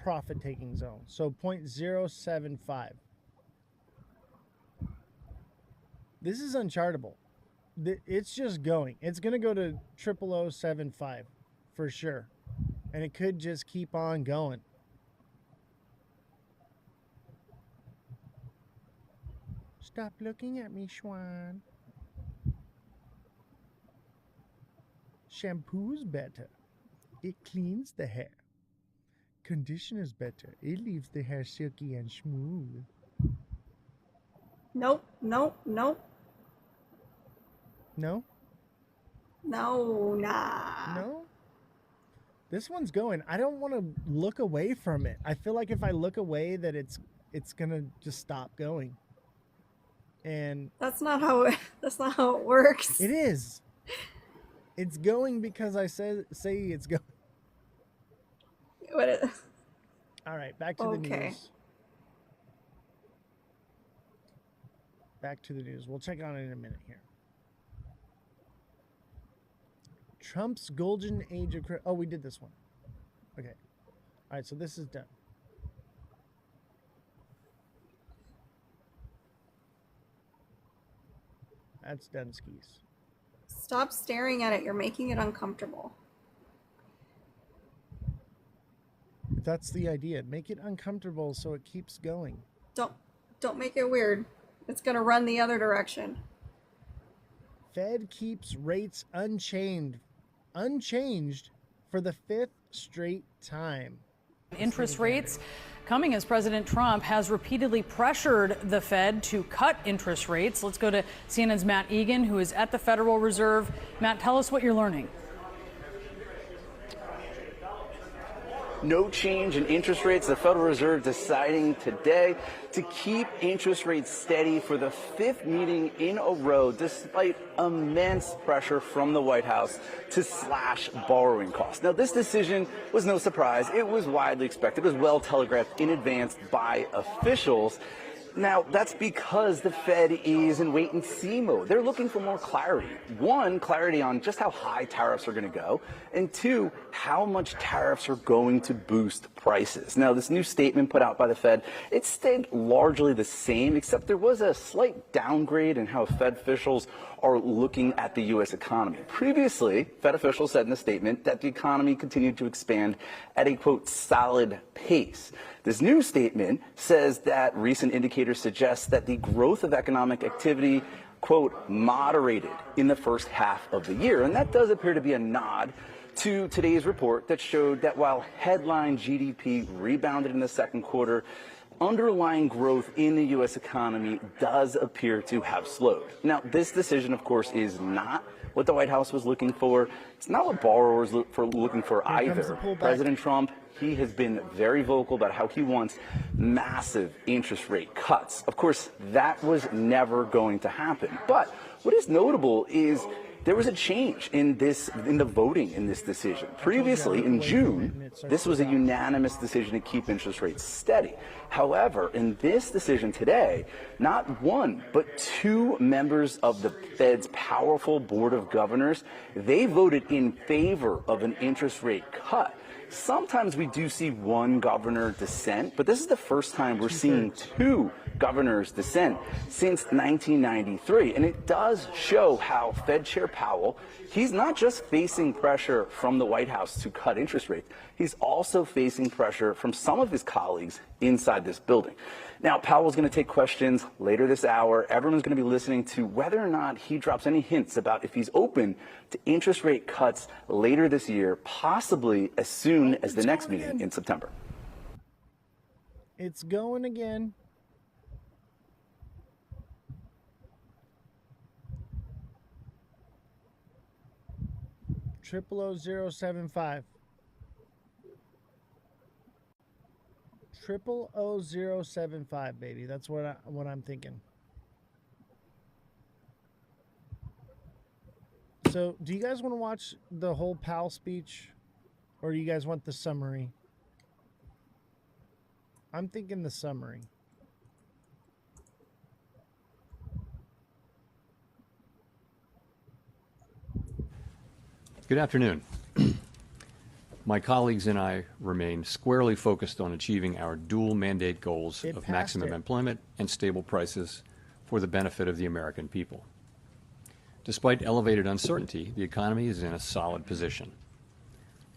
profit taking zone. So 0.075. This is unchartable. It's just going. It's going to go to 0.0075 for sure. And it could just keep on going. Stop looking at me, Schwan. Shampoo's better. It cleans the hair. Conditioner's better. It leaves the hair silky and smooth. Nope, nope, nope. No? No, nah. No? This one's going. I don't want to look away from it. I feel like if I look away that it's going to just stop going. And that's not how it works. It is. It's going because I say it's going. All right, back to the news. Back to the news. We'll check on it in a minute here. Trump's golden age of... Oh, we did this one. Okay. All right, so this is done. That's done, skis. Stop staring at it. You're making it uncomfortable. That's the idea. Make it uncomfortable so it keeps going. Don't make it weird. It's going to run the other direction. Fed keeps rates unchanged for the 5th straight time. Interest rates coming as President Trump has repeatedly pressured the Fed to cut interest rates. Let's go to CNN's Matt Egan, who is at the Federal Reserve. Matt, tell us what you're learning. No change in interest rates. The Federal Reserve deciding today to keep interest rates steady for the 5th meeting in a row, despite immense pressure from the White House to slash borrowing costs. Now, this decision was no surprise. It was widely expected. It was well telegraphed in advance by officials. Now, that's because the Fed is in wait-and-see mode. They're looking for more clarity. One, clarity on just how high tariffs are going to go, and two, how much tariffs are going to boost prices. Now, this new statement put out by the Fed, it stayed largely the same, except there was a slight downgrade in how Fed officials are looking at the U.S. economy. Previously, Fed officials said in the statement that the economy continued to expand at a, quote, solid pace. This new statement says that recent indicators suggest that the growth of economic activity, quote, moderated in the first half of the year. And that does appear to be a nod to today's report that showed that while headline GDP rebounded in the second quarter, underlying growth in the U.S. economy does appear to have slowed. Now, this decision, of course, is not what the White House was looking for. It's not what borrowers looking for either. President Trump, he has been very vocal about how he wants massive interest rate cuts. Of course, that was never going to happen. But what is notable is there was a change in the voting in this decision. Previously, in June, this was a unanimous decision to keep interest rates steady. However, in this decision today, not one, but two members of the Fed's powerful board of governors, they voted in favor of an interest rate cut. Sometimes we do see one governor dissent, but this is the first time we're seeing two governors dissent since 1993. And it does show how Fed Chair Powell, he's not just facing pressure from the White House to cut interest rates, he's also facing pressure from some of his colleagues inside this building. Now, Powell's going to take questions later this hour. Everyone's going to be listening to whether or not he drops any hints about if he's open to interest rate cuts later this year, possibly as soon as the next meeting in September. It's going again. Triple 0075. 0075, baby. That's what I'm thinking. So, do you guys want to watch the whole Powell speech, or do you guys want the summary? I'm thinking the summary. Good afternoon. My colleagues and I remain squarely focused on achieving our dual mandate goals of maximum employment and stable prices for the benefit of the American people. Despite elevated uncertainty, the economy is in a solid position.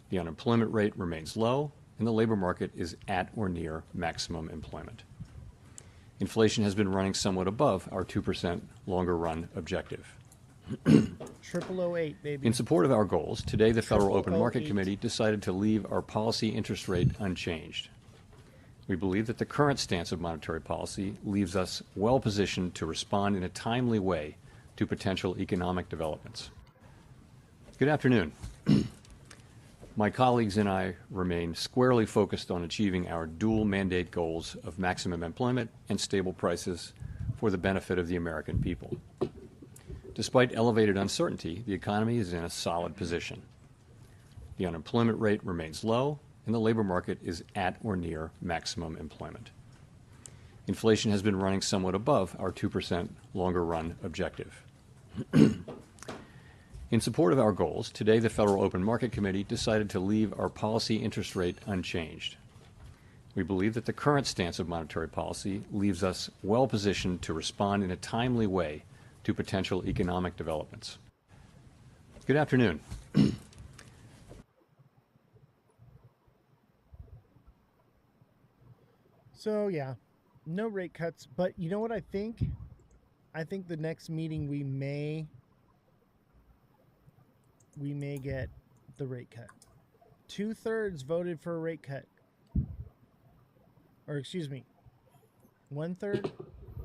The unemployment rate remains low, and the labor market is at or near maximum employment. Inflation has been running somewhat above our 2% longer run objective. 0008, baby. In support of our goals, today the Federal Open Market Committee decided to leave our policy interest rate unchanged. We believe that the current stance of monetary policy leaves us well positioned to respond in a timely way to potential economic developments. Good afternoon. My colleagues and I remain squarely focused on achieving our dual mandate goals of maximum employment and stable prices for the benefit of the American people. Despite elevated uncertainty, the economy is in a solid position. The unemployment rate remains low, and the labor market is at or near maximum employment. Inflation has been running somewhat above our 2% longer run objective. In support of our goals, today the Federal Open Market Committee decided to leave our policy interest rate unchanged. We believe that the current stance of monetary policy leaves us well positioned to respond in a timely way to potential economic developments. Good afternoon. So yeah, no rate cuts, but you know what I think? I think the next meeting we may get the rate cut. 2/3 voted for a rate cut. Or excuse me, 1/3?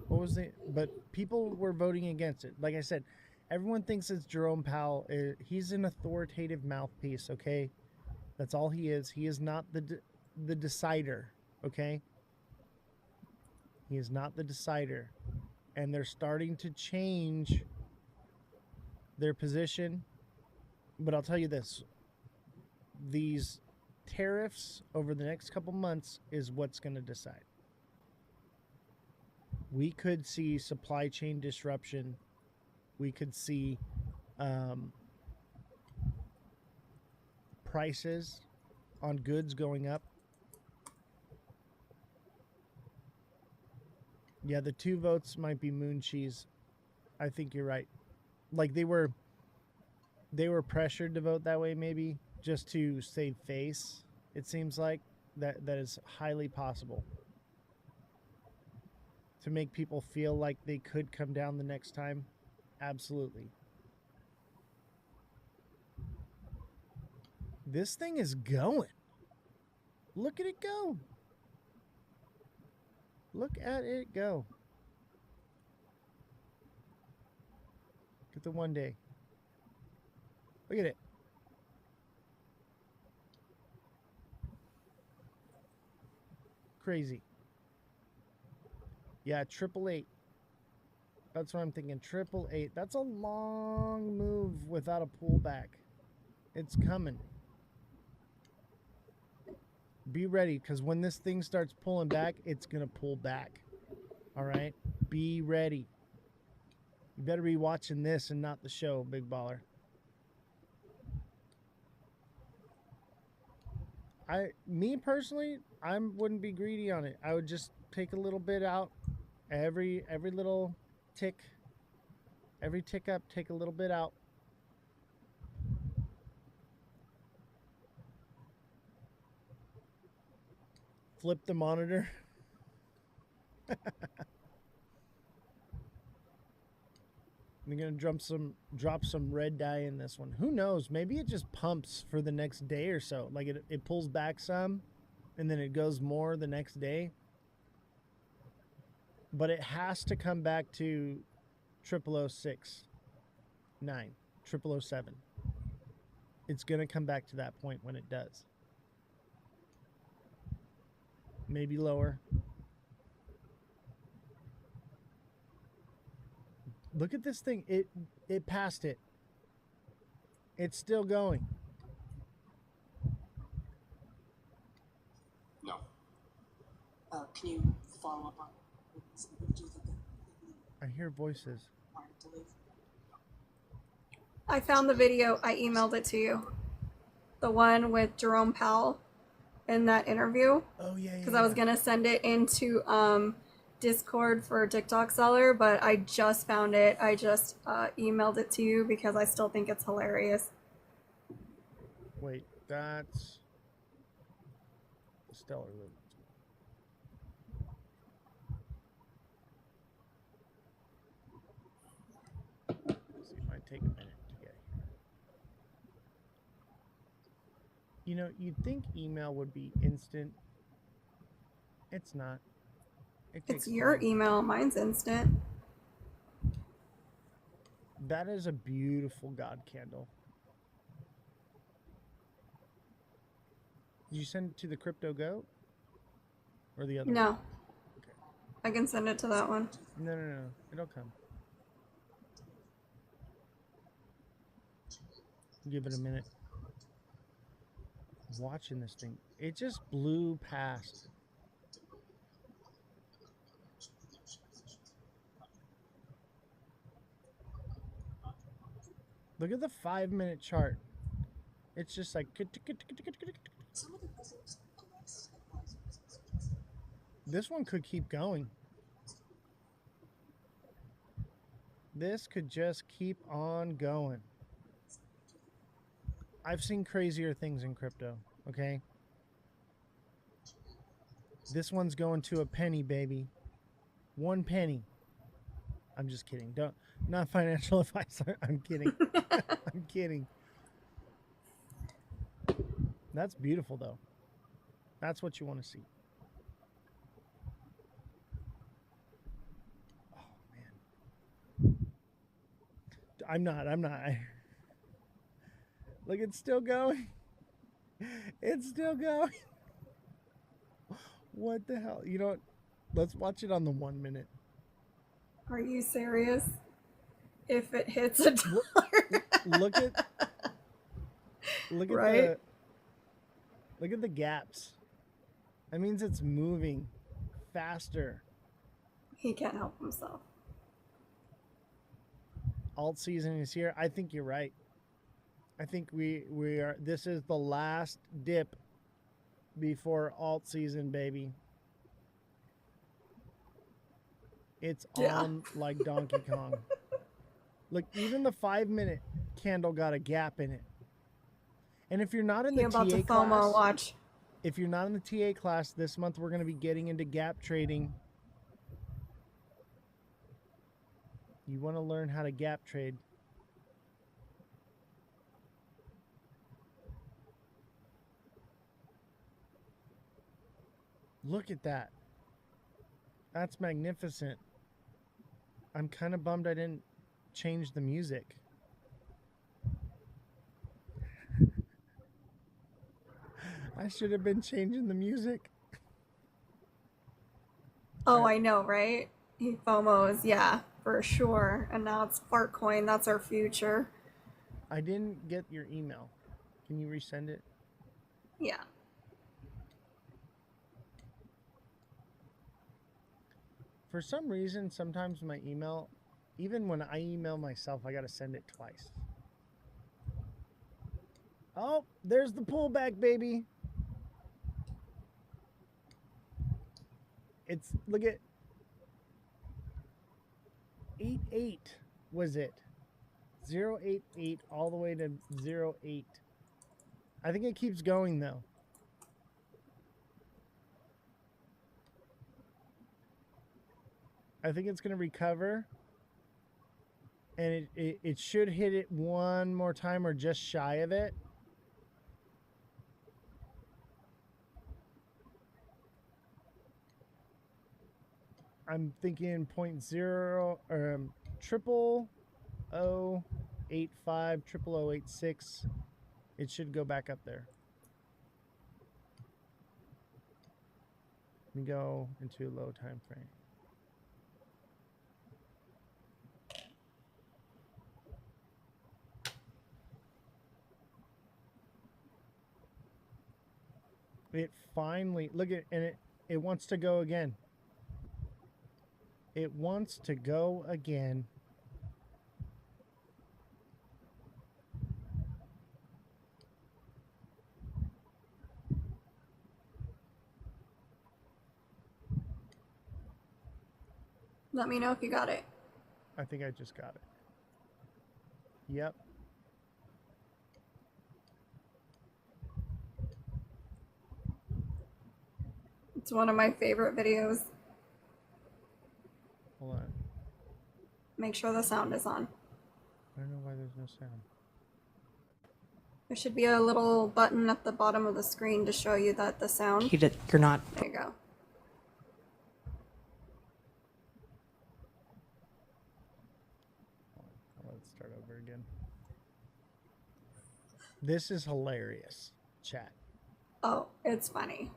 What was it? But people were voting against it. Like I said, everyone thinks it's Jerome Powell. He's an authoritative mouthpiece, okay? That's all he is. He is not the decider, okay? He is not the decider. And they're starting to change their position. But I'll tell you this. These tariffs over the next couple months is what's going to decide. We could see supply chain disruption. We could see prices on goods going up. Yeah, the 2 votes might be moon cheese. I think you're right. Like they were pressured to vote that way, maybe just to save face. It seems like that is highly possible. To make people feel like they could come down the next time, absolutely. This thing is going. Look at it go. Look at it go. Look at the 1 day. Look at it. Crazy. Yeah, 888. That's what I'm thinking. 888. That's a long move without a pullback. It's coming. Be ready, because when this thing starts pulling back, it's going to pull back. All right? Be ready. You better be watching this and not the show, big baller. Me personally, I wouldn't be greedy on it. I would just take a little bit out. Every little tick. Every tick up, take a little bit out. Flip the monitor. They're gonna drop some red dye in this one. Who knows? Maybe it just pumps for the next day or so. Like it pulls back some, and then it goes more the next day. But it has to come back to 0069, 0007. It's gonna come back to that point when it does. Maybe lower. Look at this thing. It passed it. It's still going. No. Can you follow up on? Do you think I hear voices. to leave? I found the video. I emailed it to you. The one with Jerome Powell in that interview. Oh yeah. Because I was gonna send it into Discord for TikTok seller, but I just found it. I just emailed it to you because I still think it's hilarious. Wait, that's Stellar Loop. See, it might take a minute to get here. You know, you'd think email would be instant. It's not. It's your email. Mine's instant. That is a beautiful God candle. Did you send it to the Crypto Goat? Or the other No. one? Okay. I can send it to that one. No. It'll come. Give it a minute. I'm watching this thing. It just blew past. Look at the 5-minute chart. It's just like... This one could keep going. This could just keep on going. I've seen crazier things in crypto, okay? This one's going to a penny, baby. 1 penny. I'm just kidding. Not financial advice. I'm kidding. I'm kidding. That's beautiful, though. That's what you want to see. Oh, man. I'm not. Look, it's still going. It's still going. What the hell? You know what? Let's watch it on the 1 minute. Are you serious? If it hits $1. Look at right? Look at the gaps. That means it's moving faster. He can't help himself. Alt season is here. I think you're right. I think we are. This is the last dip before alt season, baby. It's on like Donkey Kong. Look, even the 5-minute candle got a gap in it. And if you're not in the TA class, watch. If you're not in the TA class this month, we're going to be getting into gap trading. You want to learn how to gap trade. Look at that. That's magnificent. I'm kind of bummed I didn't change the music. I should have been changing the music. Oh, I know, right? He FOMOs, yeah, for sure. And now it's Fartcoin. That's our future. I didn't get your email. Can you resend it? Yeah. For some reason, sometimes my email, even when I email myself, I got to send it twice. Oh, there's the pullback, baby. It's, look at 8.8 was it. 0.88 all the way to 0.8. I think it keeps going though. I think it's going to recover. And it should hit it one more time or just shy of it. I'm thinking 0.0085, 00086. It should go back up there. Let me go into low time frame. It finally, look at, and it wants to go again. It wants to go again. Let me know if you got it. I think I just got it. Yep. It's one of my favorite videos. Hold on. Make sure the sound is on. I don't know why there's no sound. There should be a little button at the bottom of the screen to show you that the sound. You're not. There you go. Let's start over again. This is hilarious, chat. Oh, it's funny.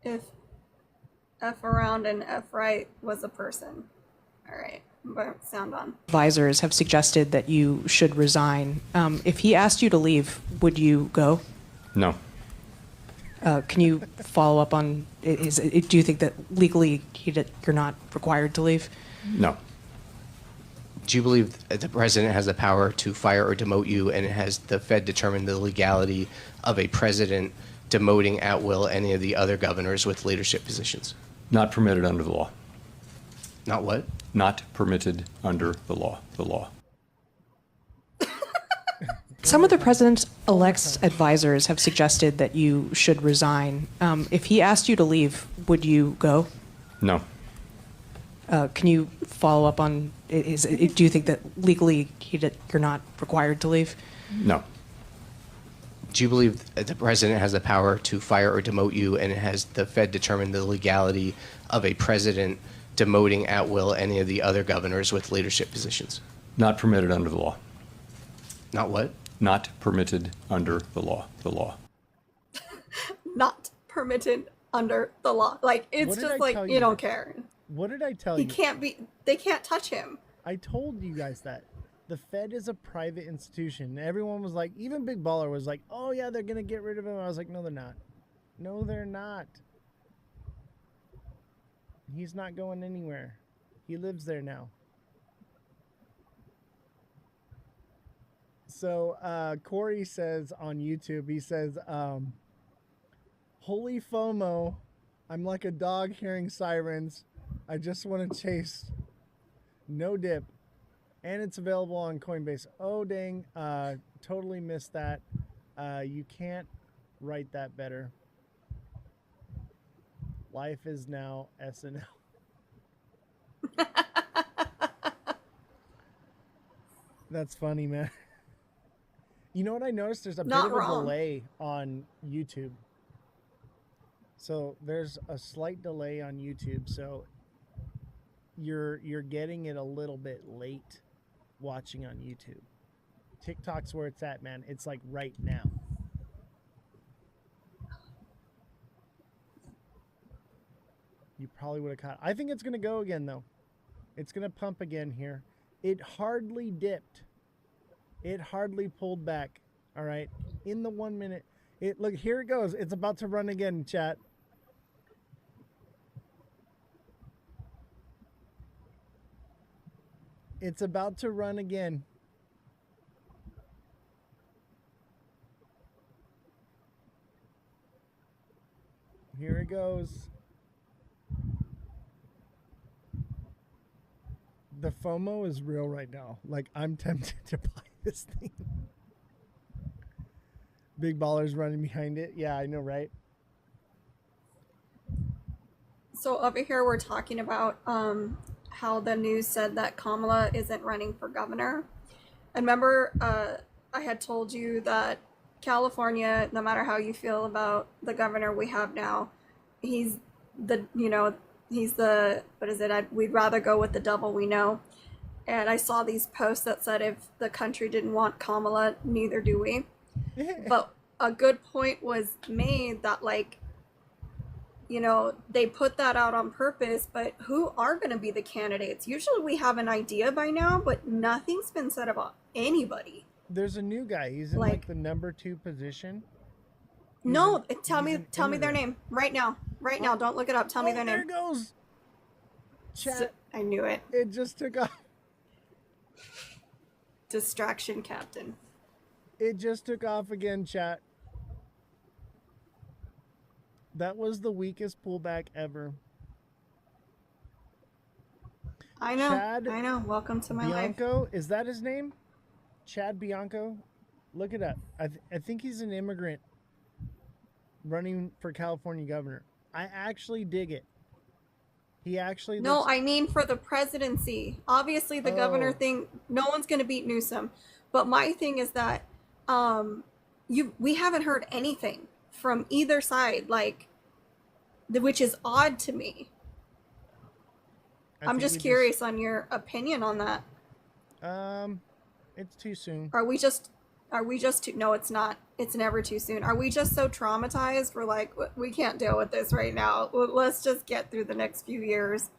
If F around and F right was a person. All right, I'm sound on. Advisors have suggested that you should resign. If he asked you to leave, would you go? No. Can you follow up on, do you think that legally you're not required to leave? No. Do you believe that the president has the power to fire or demote you, and has the Fed determined the legality of a president demoting at will any of the other governors with leadership positions? Not permitted under the law. Not what? Not permitted under the law. The law. Some of the president-elect's advisors have suggested that you should resign. If he asked you to leave, would you go? No. Can you follow up on, do you think that legally you're not required to leave? No. Do you believe that the president has the power to fire or demote you, and has the Fed determined the legality of a president demoting at will any of the other governors with leadership positions? Not permitted under the law. Not what? Not permitted under the law. The law. Not permitted under the law. Like, it's just like, you don't care. What did I tell He you? can't be, they can't touch him. I told you guys that. The Fed is a private institution. Everyone was like, even Big Baller was like, oh yeah, they're going to get rid of him. I was like, no, they're not. No, they're not. He's not going anywhere. He lives there now. So Corey says on YouTube, he says, holy FOMO, I'm like a dog hearing sirens. I just want to chase. No dip. And it's available on Coinbase. Oh, dang. Totally missed that. You can't write that better. Life is now SNL. That's funny, man. You know what I noticed? There's a bit of a delay on YouTube. So there's a slight delay on YouTube. So you're getting it a little bit late watching on YouTube. TikTok's where it's at, man. It's like right now. You probably would have caught. I think it's going to go again, though. It's going to pump again here. It hardly dipped. It hardly pulled back. All right. In the 1 minute. Look, here it goes. It's about to run again, chat. It's about to run again. Here it goes. The FOMO is real right now. Like, I'm tempted to buy this thing. Big Baller's running behind it. Yeah, I know, right? So over here we're talking about how the news said that Kamala isn't running for governor. And remember, I had told you that California, no matter how you feel about the governor we have now, he's the, what is it? We'd rather go with the devil we know. And I saw these posts that said if the country didn't want Kamala, neither do we. But a good point was made that, like, they put that out on purpose, but who are going to be the candidates? Usually we have an idea by now, but nothing's been said about anybody. There's a new guy. He's in like the number 2 position. No, tell me their name right now. Right now, don't look it up. Tell me their name. There it goes. Chat. I knew it. It just took off. Distraction captain. It just took off again, chat. That was the weakest pullback ever. I know. Chad I know. Welcome to my life. Bianco, is that his name? Chad Bianco? Look it up. I think he's an immigrant running for California governor. I actually dig it. He actually No, I mean for the presidency. Obviously the governor thing, no one's going to beat Newsom. But my thing is that we haven't heard anything from either side, like, which is odd to me. I'm just curious on your opinion on that. It's too soon. Are we just too, no, it's not. It's never too soon. Are we just so traumatized? We're like, we can't deal with this right now. Let's just get through the next few years.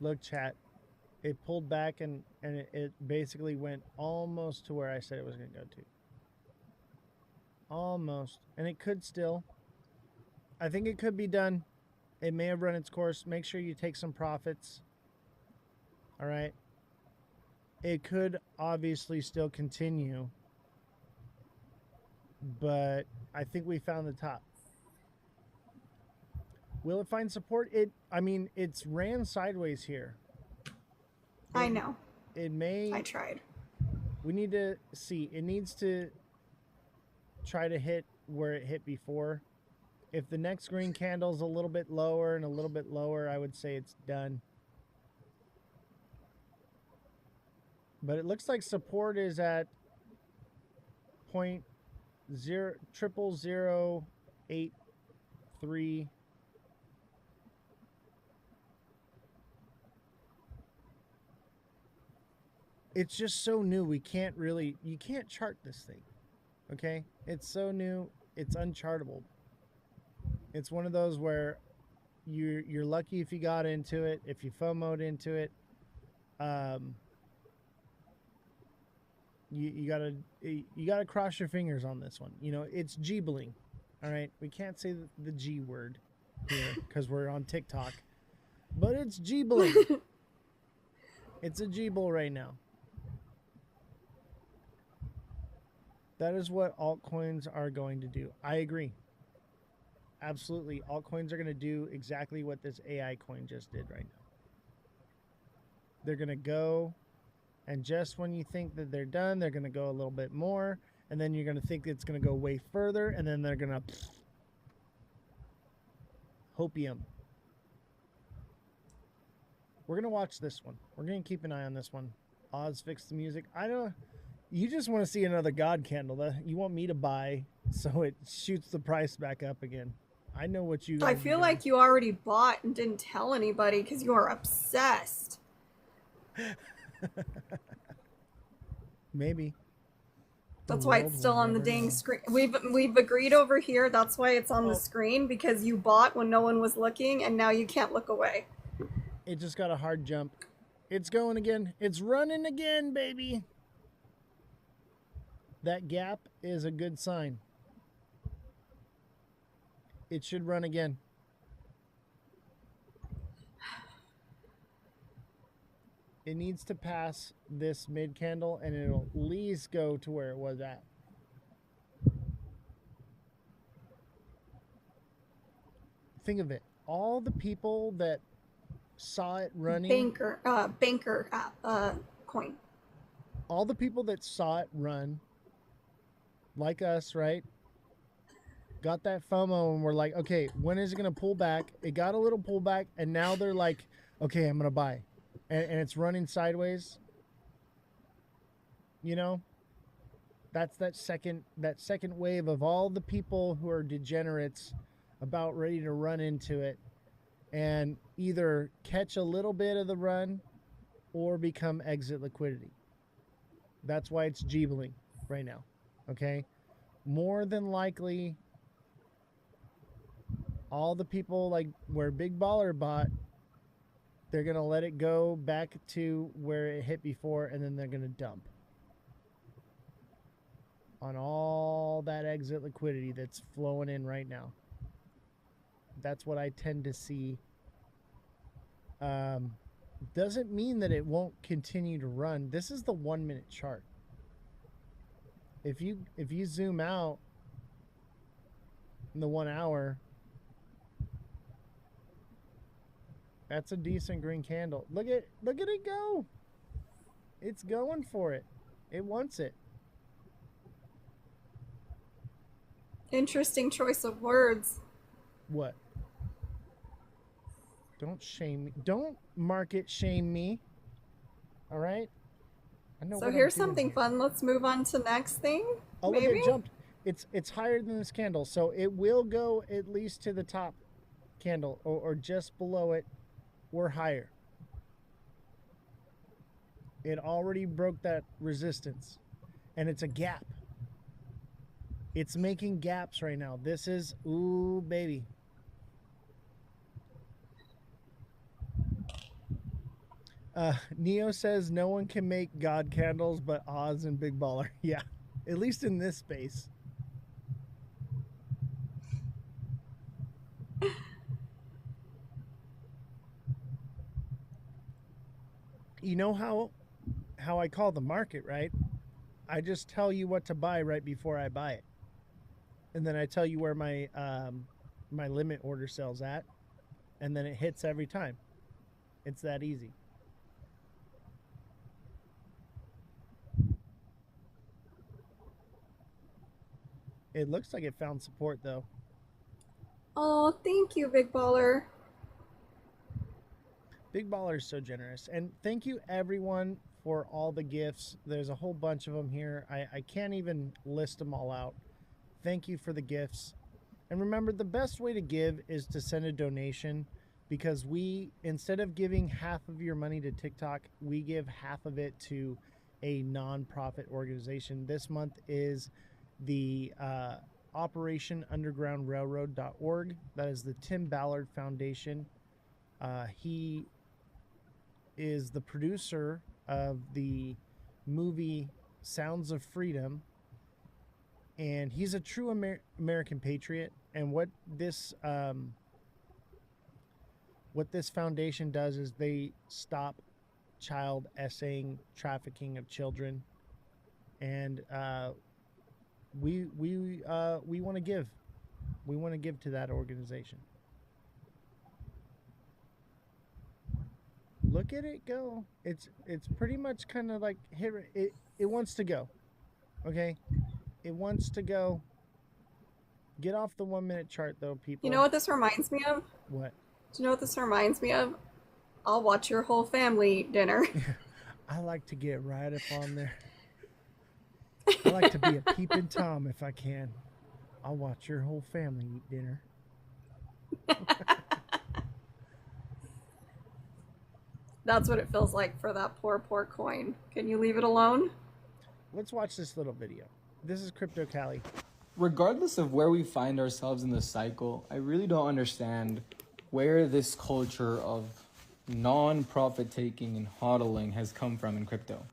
Look, chat. it pulled back and it basically went almost to where I said it was going to go to. Almost. And it could still. I think it could be done. It may have run its course. Make sure you take some profits. All right. It could obviously still continue, but I think we found the top. Will it find support? It's ran sideways here. I know. It may. I tried. We need to see. It needs to try to hit where it hit before. If the next green candle's a little bit lower and a little bit lower, I would say it's done. But it looks like support is at 0.0083. It's just so new. You can't chart this thing. Okay? It's so new, it's unchartable. It's one of those where you're lucky if you got into it, if you FOMO'd into it. You gotta cross your fingers on this one. It's Jeebling. All right, we can't say the G word here because we're on TikTok, but it's Jeebling. It's a Jeeble right now. That is what altcoins are going to do. I agree. Absolutely, altcoins are going to do exactly what this AI coin just did right now. They're going to go. And just when you think that they're done, they're going to go a little bit more. And then you're going to think it's going to go way further. And then they're going to hopium. We're going to watch this one. We're going to keep an eye on this one. Oz fix the music. You just want to see another God candle. You want me to buy so it shoots the price back up again. I know what you... I feel like you already bought and didn't tell anybody because you are obsessed. Maybe. That's why it's still on the dang screen. We've agreed over here. That's why it's on the screen, because you bought when no one was looking, and now you can't look away. It just got a hard jump. It's going again. It's running again, baby. That gap is a good sign. It should run again. It needs to pass this mid candle and it'll at least go to where it was at. Think of it. All the people that saw it running. Banker coin. All the people that saw it run, like us, right? Got that FOMO and we're like, okay, when is it going to pull back? It got a little pullback and now they're like, okay, I'm going to buy. And it's running sideways. That's that second wave of all the people who are degenerates about ready to run into it and either catch a little bit of the run or become exit liquidity. That's why it's jeebling right now. Okay? More than likely, all the people like where Big Baller bought, they're going to let it go back to where it hit before, and then they're going to dump on all that exit liquidity that's flowing in right now. That's what I tend to see. Doesn't mean that it won't continue to run. This is the 1 minute chart. If you zoom out in the 1 hour, that's a decent green candle. Look at it go. It's going for it. It wants it. Interesting choice of words. What? Don't shame me. Don't market shame me. All right? I know. So here's something fun. Let's move on to next thing. Oh, maybe? Look, it jumped. It's higher than this candle, so it will go at least to the top candle or just below it. We're higher. It already broke that resistance, and it's a gap. It's making gaps right now. This is, ooh, baby. Neo says no one can make God candles but Oz and Big Baller. Yeah, at least in this space. You know how I call the market, right? I just tell you what to buy right before I buy it, and then I tell you where my my limit order sells at, and then it hits every time. It's that easy. It looks like it found support though. Oh, thank you, Big Baller. Big Baller is so generous. And thank you everyone for all the gifts. There's a whole bunch of them here. I can't even list them all out. Thank you for the gifts. And remember, the best way to give is to send a donation, because we, instead of giving half of your money to TikTok, we give half of it to a nonprofit organization. This month is the Operation Underground Railroad.org. That is the Tim Ballard Foundation. He is the producer of the movie Sounds of Freedom, and he's a true American patriot. And what this foundation does is they stop child essaying, trafficking of children, and we want to give. We want to give to that organization. Look at it go. It's pretty much kind of like it wants to go. Okay? It wants to go. Get off the 1 minute chart though, people. You know what this reminds me of? What? Do you know what this reminds me of? I'll watch your whole family eat dinner. I like to get right up on there. I like to be a peeping Tom if I can. I'll watch your whole family eat dinner. That's what it feels like for that poor coin. Can you leave it alone? Let's watch this little video. This is Crypto Cali. Regardless of where we find ourselves in the cycle, I really don't understand where this culture of non-profit taking and hodling has come from in crypto.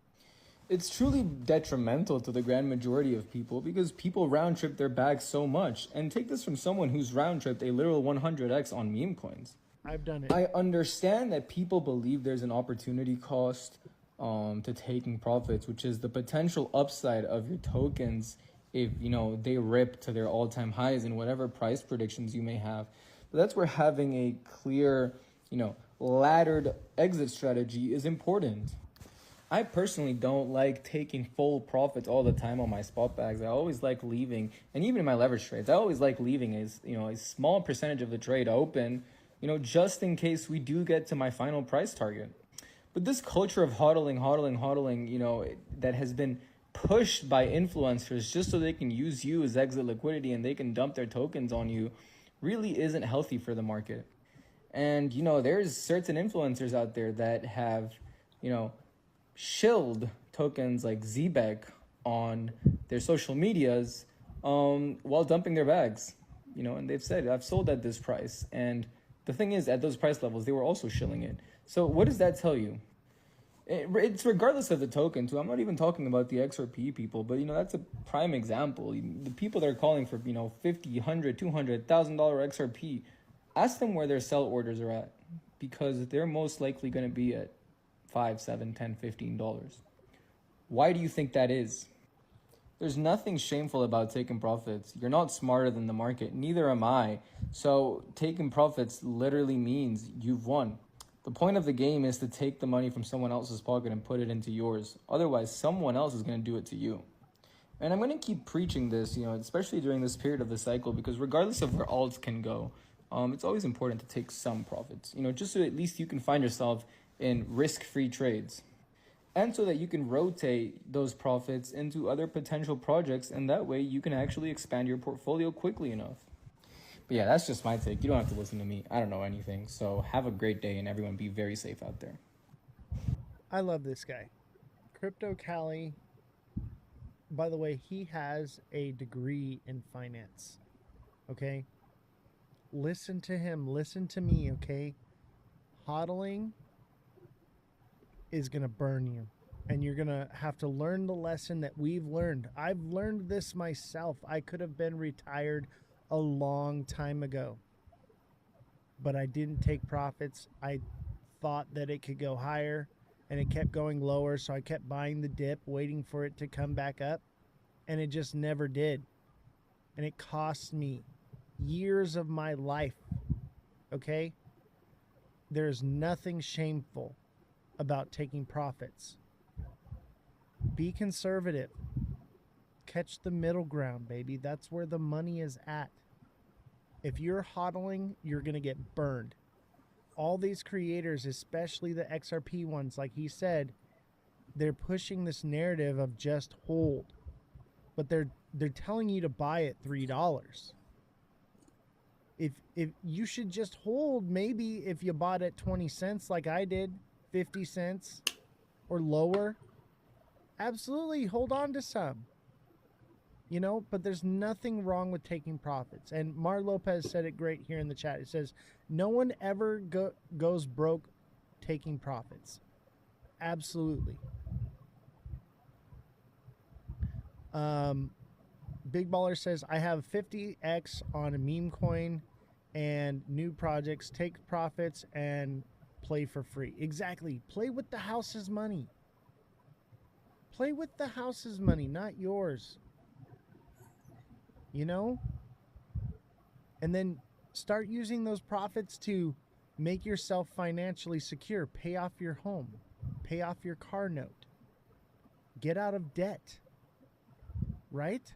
It's truly detrimental to the grand majority of people because people round trip their bags so much. And take this from someone who's round tripped a literal 100x on meme coins. I've done it. I understand that people believe there's an opportunity cost to taking profits, which is the potential upside of your tokens if, you know, they rip to their all-time highs and whatever price predictions you may have. But that's where having a clear, you know, laddered exit strategy is important. I personally don't like taking full profits all the time on my spot bags. I always like leaving, and even in my leverage trades, I always like leaving a small percentage of the trade open, just in case we do get to my final price target. But this culture of hodling, that has been pushed by influencers just so they can use you as exit liquidity and they can dump their tokens on you really isn't healthy for the market. And, there's certain influencers out there that have, shilled tokens like ZBEC on their social medias while dumping their bags, and they've said, I've sold at this price. And the thing is, at those price levels, they were also shilling it. So what does that tell you? It's regardless of the token, too. I'm not even talking about the XRP people, but, that's a prime example. The people that are calling for, $50, $100, $200, $1,000 XRP, ask them where their sell orders are at, because they're most likely going to be at $5, $7, $10, $15. Why do you think that is? There's nothing shameful about taking profits. You're not smarter than the market. Neither am I. So taking profits literally means you've won. The point of the game is to take the money from someone else's pocket and put it into yours. Otherwise, someone else is going to do it to you. And I'm going to keep preaching this, especially during this period of the cycle, because regardless of where alts can go, it's always important to take some profits, just so at least you can find yourself in risk-free trades. And so that you can rotate those profits into other potential projects, and that way you can actually expand your portfolio quickly enough. But yeah, that's just my take. You don't have to listen to me. I don't know anything. So have a great day, and everyone be very safe out there. I love this guy. Crypto Cali, by the way, he has a degree in finance. Okay? Listen to him. Listen to me, okay? Hodling is going to burn you. And you're going to have to learn the lesson that we've learned. I've learned this myself. I could have been retired a long time ago, but I didn't take profits. I thought that it could go higher, and it kept going lower, so I kept buying the dip, waiting for it to come back up, and it just never did. And it cost me years of my life, okay? There's nothing shameful about taking profits. Be conservative. Catch the middle ground, baby. That's where the money is at. If you're hodling, you're going to get burned. All these creators, especially the XRP ones, like he said, they're pushing this narrative of just hold. But they're telling you to buy at $3. If you should just hold, maybe if you bought at 20 cents like I did, 50 cents or lower, absolutely hold on to some. You know, but there's nothing wrong with taking profits. And Mar Lopez said it great here in the chat. It says, no one ever goes broke taking profits. Absolutely. Big Baller says, I have 50x on a meme coin and new projects. Take profits and play for free. Exactly. Play with the house's money. Play with the house's money, not yours. You know? And then start using those profits to make yourself financially secure. Pay off your home. Pay off your car note. Get out of debt. Right?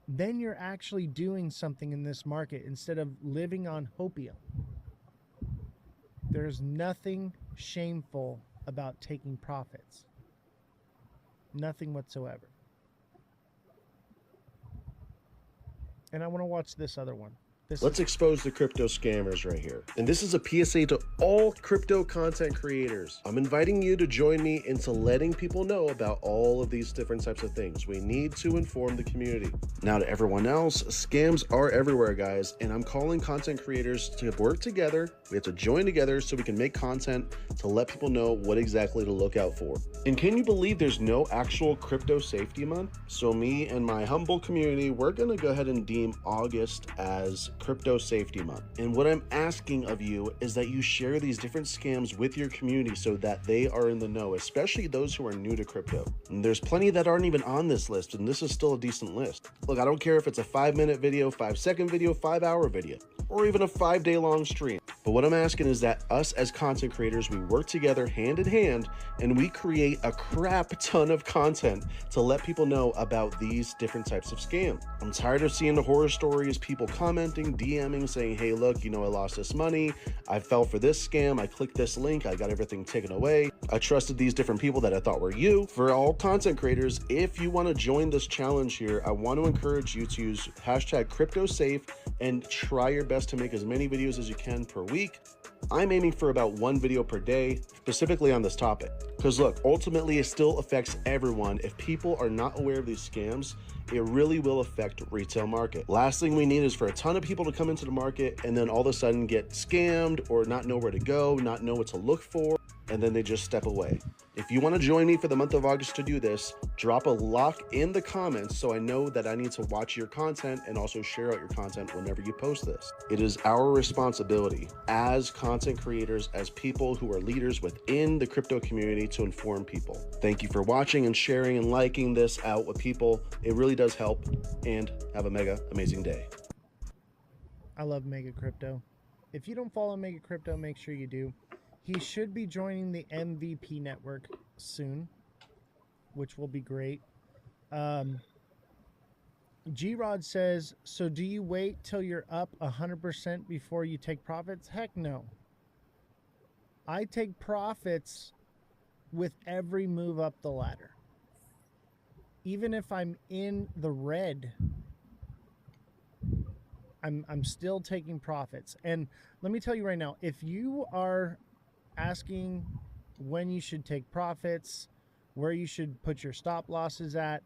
Then you're actually doing something in this market instead of living on hopium. There's nothing shameful about taking profits. Nothing whatsoever. And I want to watch this other one. Let's expose the crypto scammers right here. And this is a PSA to all crypto content creators. I'm inviting you to join me into letting people know about all of these different types of things. We need to inform the community. Now to everyone else, scams are everywhere, guys, and I'm calling content creators to work together. We have to join together so we can make content to let people know what exactly to look out for. And can you believe there's no actual crypto safety month? So me and my humble community, we're gonna go ahead and deem August as Crypto Safety Month. And what I'm asking of you is that you share these different scams with your community so that they are in the know, especially those who are new to crypto. And there's plenty that aren't even on this list, and this is still a decent list. Look, I don't care if it's a 5-minute video, 5-second video, 5-hour video, or even a 5-day long stream. But what I'm asking is that us as content creators, we work together hand in hand and we create a crap ton of content to let people know about these different types of scams. I'm tired of seeing the horror stories, people commenting, DMing, saying, hey, look, you know, I lost this money. I fell for this scam. I clicked this link. I got everything taken away. I trusted these different people that I thought were you. For all content creators, if you want to join this challenge here, I want to encourage you to use #CryptoSafe and try your best to make as many videos as you can per week. I'm aiming for about 1 video per day, specifically on this topic. Because look, ultimately it still affects everyone. If people are not aware of these scams, it really will affect retail market. Last thing we need is for a ton of people to come into the market and then all of a sudden get scammed or not know where to go, not know what to look for, and then they just step away. If you want to join me for the month of August to do this, drop a lock in the comments so I know that I need to watch your content and also share out your content whenever you post this. It is our responsibility as content creators, as people who are leaders within the crypto community to inform people. Thank you for watching and sharing and liking this out with people. It really does help, and have a mega amazing day. I love Mega Crypto. If you don't follow Mega Crypto, make sure you do. He should be joining the MVP network soon, which will be great. G-Rod says, so do you wait till you're up 100% before you take profits? Heck no. I take profits with every move up the ladder. Even if I'm in the red, I'm still taking profits. And let me tell you right now, if you are asking when you should take profits, where you should put your stop losses at,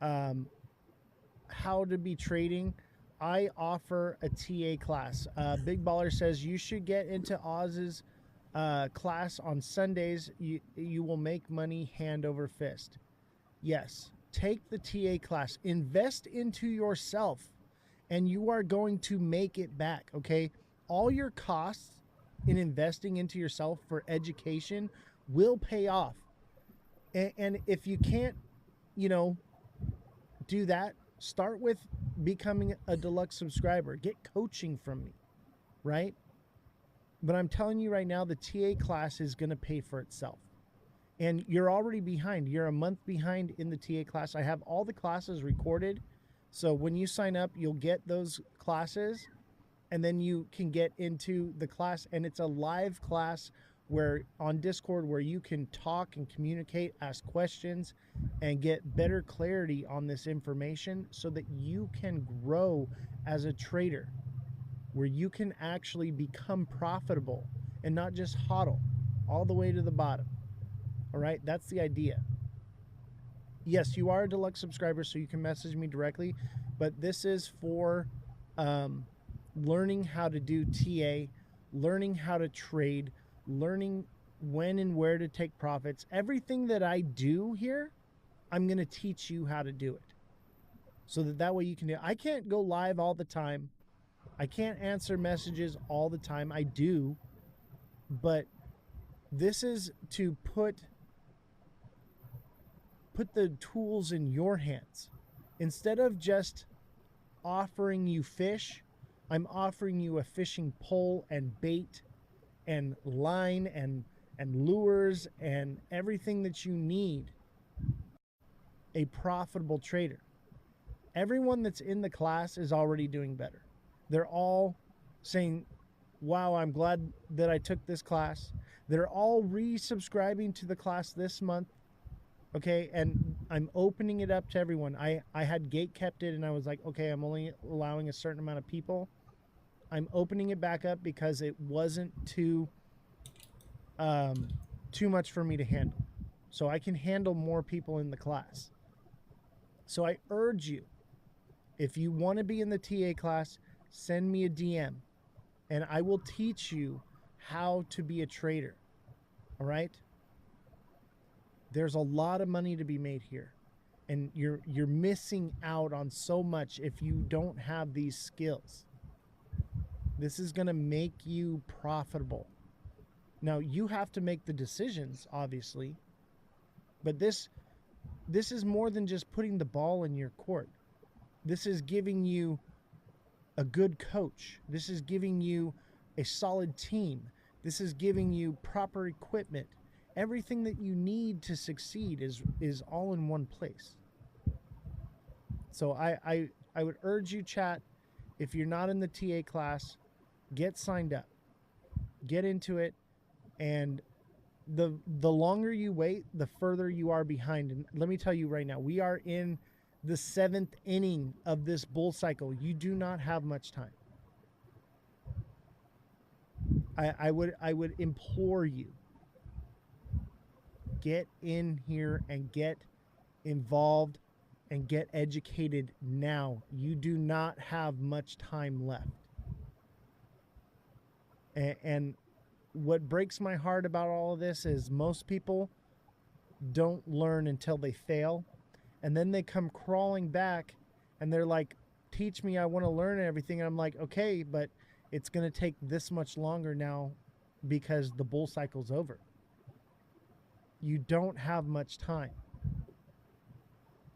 how to be trading, I offer a TA class. Big Baller says you should get into Oz's class on Sundays. You will make money hand over fist. Yes, take the TA class, invest into yourself, and you are going to make it back, okay? All your costs in investing into yourself for education will pay off. And if you can't, do that, start with becoming a deluxe subscriber. Get coaching from me, right? But I'm telling you right now, the TA class is going to pay for itself. And you're already behind. You're a month behind in the TA class. I have all the classes recorded. So when you sign up, you'll get those classes, and then you can get into the class. And it's a live class where on Discord where you can talk and communicate, ask questions, and get better clarity on this information so that you can grow as a trader, where you can actually become profitable and not just hodl all the way to the bottom. All right, that's the idea. Yes, you are a deluxe subscriber, so you can message me directly, but this is for learning how to do TA, learning how to trade, learning when and where to take profits. Everything that I do here, I'm going to teach you how to do it, so that way you can do it. I can't go live all the time. I can't answer messages all the time. I do, but this is to put the tools in your hands. Instead of just offering you fish, I'm offering you a fishing pole and bait and line and lures and everything that you need. A profitable trader. Everyone that's in the class is already doing better. They're all saying, wow, I'm glad that I took this class. They're all resubscribing to the class this month. Okay, and I'm opening it up to everyone. I had gate kept it, and I was like, okay, I'm only allowing a certain amount of people. I'm opening it back up because it wasn't too much for me to handle. So I can handle more people in the class. So I urge you, if you want to be in the TA class, send me a DM, and I will teach you how to be a trader. All right? There's a lot of money to be made here, and you're missing out on so much if you don't have these skills. This is going to make you profitable. Now, you have to make the decisions, obviously, but this is more than just putting the ball in your court. This is giving you a good coach. This is giving you a solid team. This is giving you proper equipment. Everything that you need to succeed is all in one place. So I would urge you, chat, if you're not in the TA class, get signed up. Get into it, and the longer you wait, the further you are behind. And let me tell you right now, we are in the 7th inning of this bull cycle. You do not have much time. I would implore you, get in here and get involved and get educated now. You do not have much time left. And what breaks my heart about all of this is most people don't learn until they fail, and then they come crawling back and they're like, teach me, I want to learn everything. And I'm like, okay, but it's going to take this much longer now because the bull cycle's over. You don't have much time.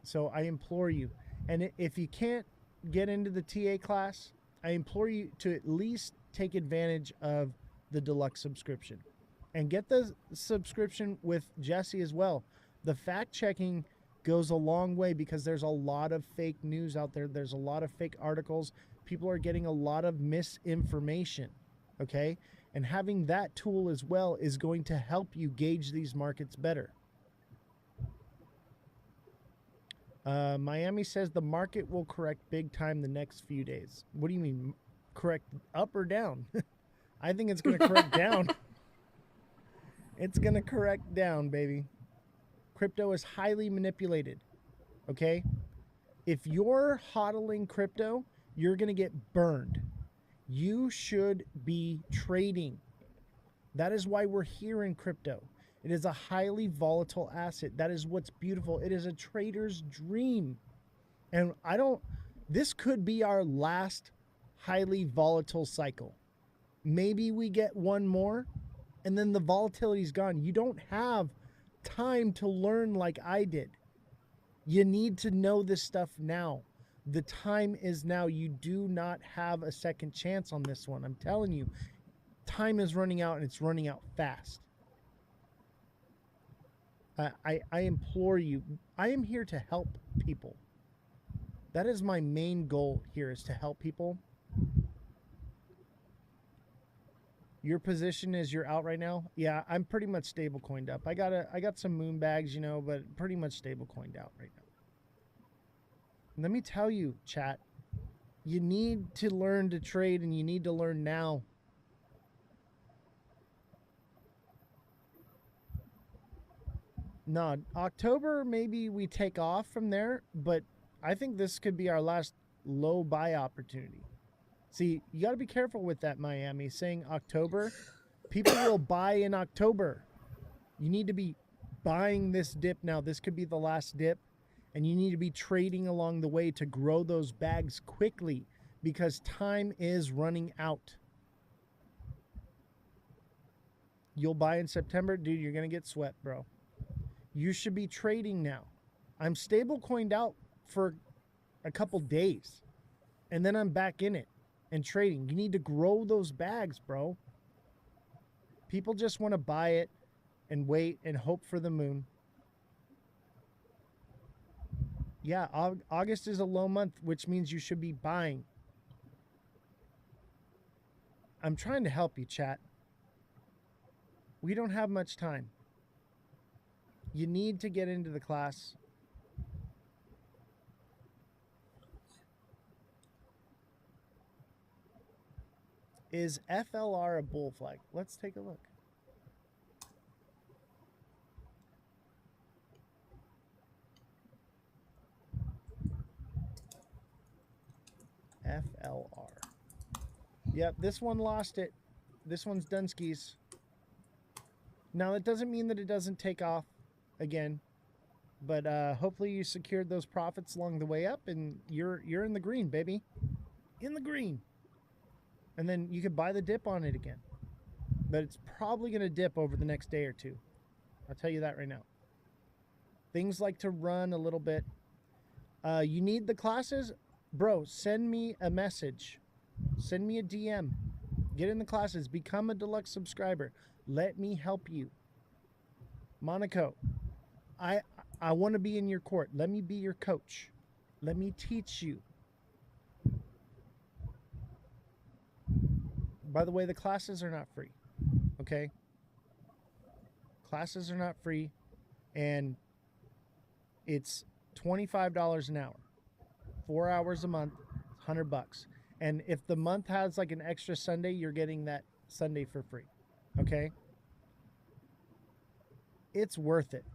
So I implore you, and if you can't get into the TA class, I implore you to at least take advantage of the deluxe subscription and get the subscription with Jesse as well. The fact checking goes a long way because there's a lot of fake news out there. There's a lot of fake articles. People are getting a lot of misinformation. Okay. And having that tool as well is going to help you gauge these markets better. Miami says the market will correct big time the next few days. What do you mean? Correct up or down? I think it's going to correct down. It's going to correct down, baby. Crypto is highly manipulated. Okay? If you're hodling crypto, you're going to get burned. You should be trading. That is why we're here in crypto. It is a highly volatile asset. That is what's beautiful. It is a trader's dream. And this could be our last highly volatile cycle. Maybe we get one more and then the volatility's gone. You don't have time to learn like I did. You need to know this stuff now. The time is now. You do not have a second chance on this one. I'm telling you, time is running out and it's running out fast. I implore you, I am here to help people. That is my main goal here, is to help people. Your position is you're out right now? Yeah, I'm pretty much stable coined up. I got some moon bags, you know, but pretty much stable coined out right now. Let me tell you, chat, you need to learn to trade and you need to learn now. No, October, maybe we take off from there, but I think this could be our last low buy opportunity. See, you got to be careful with that, Miami, saying October. People will buy in October. You need to be buying this dip now. This could be the last dip, and you need to be trading along the way to grow those bags quickly because time is running out. You'll buy in September, dude, you're going to get swept, bro. You should be trading now. I'm stable coined out for a couple days, and then I'm back in it and trading. You need to grow those bags, bro. People just want to buy it and wait and hope for the moon. Yeah, August is a low month, which means you should be buying. I'm trying to help you, chat. We don't have much time. You need to get into the class. Is FLR a bull flag? Let's take a look. FLR. Yep, this one lost it. This one's Dunskies. Now, that doesn't mean that it doesn't take off again, but hopefully you secured those profits along the way up, and you're in the green, baby. In the green. And then you could buy the dip on it again. But it's probably going to dip over the next day or two. I'll tell you that right now. Things like to run a little bit. You need the classes? Bro, send me a message. Send me a DM. Get in the classes. Become a deluxe subscriber. Let me help you. Monaco, I want to be in your court. Let me be your coach. Let me teach you. By the way, the classes are not free. Okay? Classes are not free, and it's $25 an hour. 4 hours a month, $100. And if the month has like an extra Sunday, you're getting that Sunday for free. Okay? It's worth it.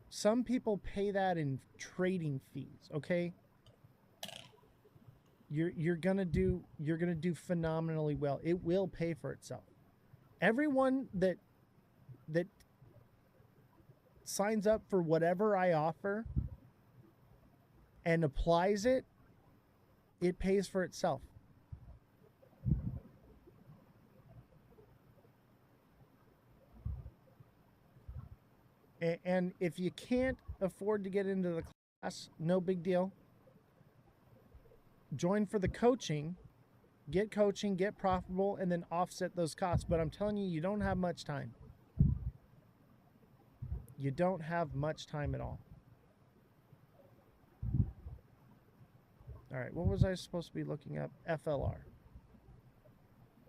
Some people pay that in trading fees, okay? You're gonna do phenomenally well. It will pay for itself. Everyone that signs up for whatever I offer and applies it, it pays for itself. And if you can't afford to get into the class, no big deal. Join for the coaching, get profitable, and then offset those costs. But I'm telling you, you don't have much time. You don't have much time at all. All right, what was I supposed to be looking up? FLR.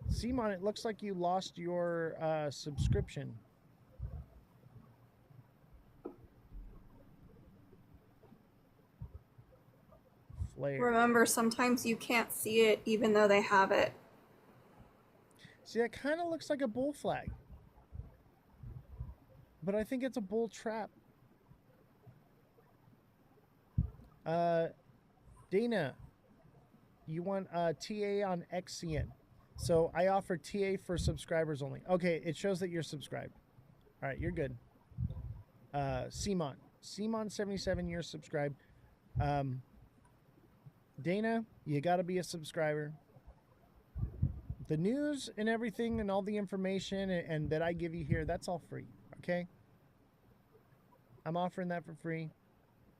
Simon, it looks like you lost your subscription. Flare. Remember, sometimes you can't see it even though they have it. See, that kind of looks like a bull flag. But I think it's a bull trap. Dana, you want TA on XCN. So I offer TA for subscribers only. Okay, it shows that you're subscribed. All right, you're good. Simon 77 years subscribed. Dana, you got to be a subscriber. The news and everything and all the information and that I give you here, that's all free, okay? I'm offering that for free.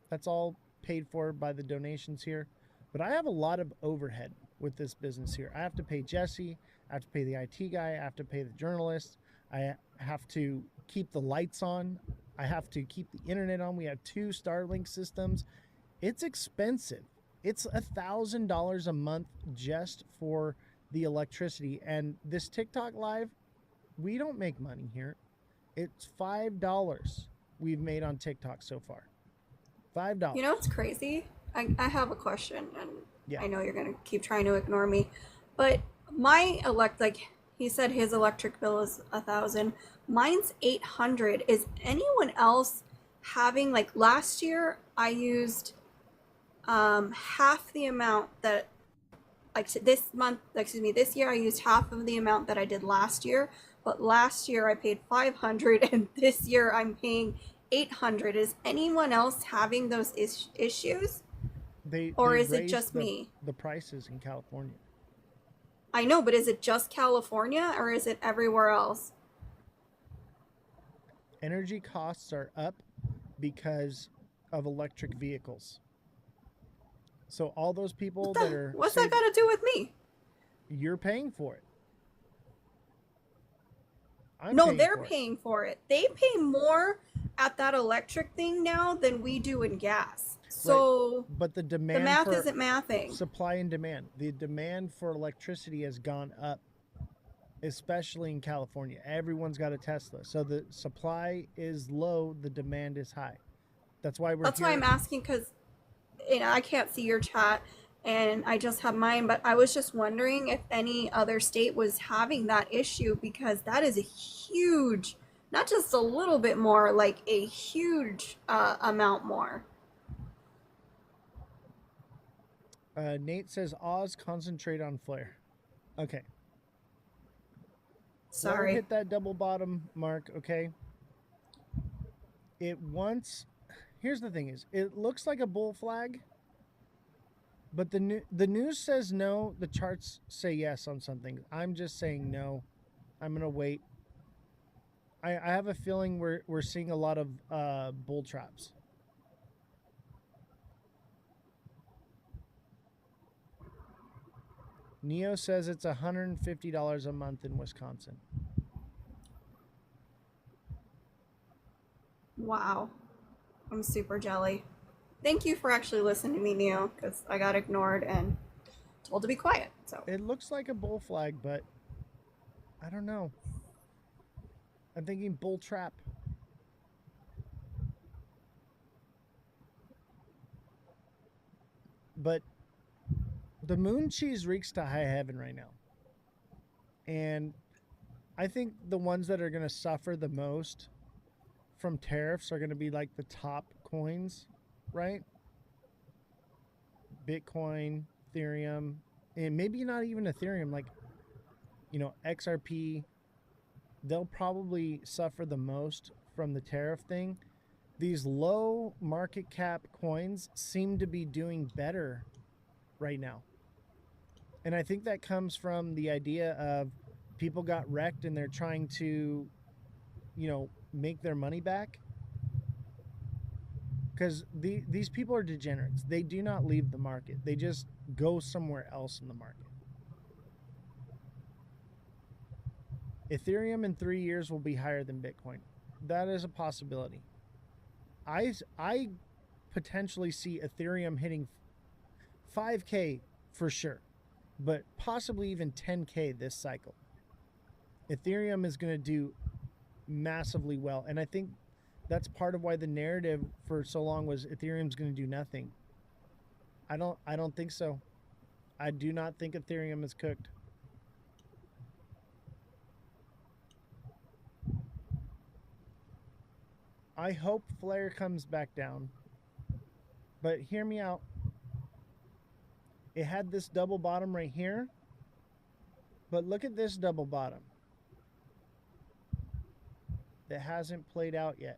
That's all paid for by the donations here. But I have a lot of overhead with this business here. I have to pay Jesse. I have to pay the IT guy. I have to pay the journalist. I have to keep the lights on. I have to keep the internet on. We have 2 Starlink systems. It's expensive. It's $1,000 a month just for the electricity. And this TikTok live, we don't make money here. It's $5 we've made on TikTok so far. $5. You know what's crazy? I have a question, and Yeah. I know you're gonna keep trying to ignore me, but my he said his electric bill is 1,000. Mine's 800. Is anyone else having, like, last year I used half the amount that, like, this year I used half of the amount that I did last year, but last year I paid 500 and this year I'm paying 800. Is anyone else having those issues? Or is it just me? The prices in California. I know, but is it just California or is it everywhere else? Energy costs are up because of electric vehicles. So all those people that are... What's that got to do with me? You're paying for it. They're paying for it. They pay more at that electric thing now than we do in gas. So right. But the demand, the math isn't mathing. Supply and demand. The demand for electricity has gone up, especially in California. Everyone's got a Tesla. So the supply is low, the demand is high. That's why why I'm asking, because I can't see your chat and I just have mine, but I was just wondering if any other state was having that issue, because that is a huge, not just a little bit more, like a huge amount more. Nate says, Oz, concentrate on flare. Okay. Sorry. Flare hit that double bottom mark, okay? Here's the thing is, it looks like a bull flag, but the news says no, the charts say yes on something. I'm just saying no. I'm going to wait. I have a feeling we're seeing a lot of bull traps. Neo says it's $150 a month in Wisconsin. Wow. I'm super jelly. Thank you for actually listening to me, Neo, because I got ignored and told to be quiet. So it looks like a bull flag, but I don't know. I'm thinking bull trap. But the moon cheese reeks to high heaven right now. And I think the ones that are going to suffer the most from tariffs are going to be like the top coins, right? Bitcoin, Ethereum, and maybe not even Ethereum, like, XRP. They'll probably suffer the most from the tariff thing. These low market cap coins seem to be doing better right now. And I think that comes from the idea of people got wrecked and they're trying to, make their money back. Because these people are degenerates. They do not leave the market. They just go somewhere else in the market. Ethereum in 3 years will be higher than Bitcoin. That is a possibility. I potentially see Ethereum hitting 5K for sure, but possibly even 10K this cycle. Ethereum is going to do massively well, and I think that's part of why the narrative for so long was Ethereum's going to do nothing. I don't think so. I do not think Ethereum is cooked. I hope Flare comes back down, but hear me out. It had this double bottom right here. But look at this double bottom that hasn't played out yet.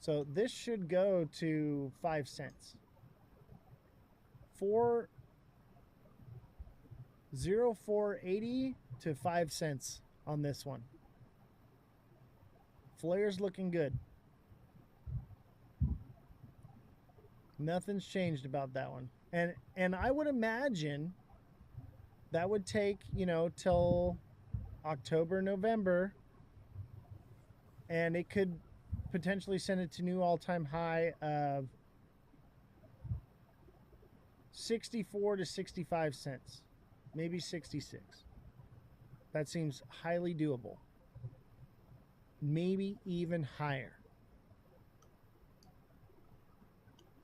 So this should go to 5 cents. 4.80 to 5 cents on this one. Flare's looking good. Nothing's changed about that one. And I would imagine that would take, you know, till October, November, and it could potentially send it to new all-time high of 64 to 65 cents, maybe 66. That seems highly doable. Maybe even higher.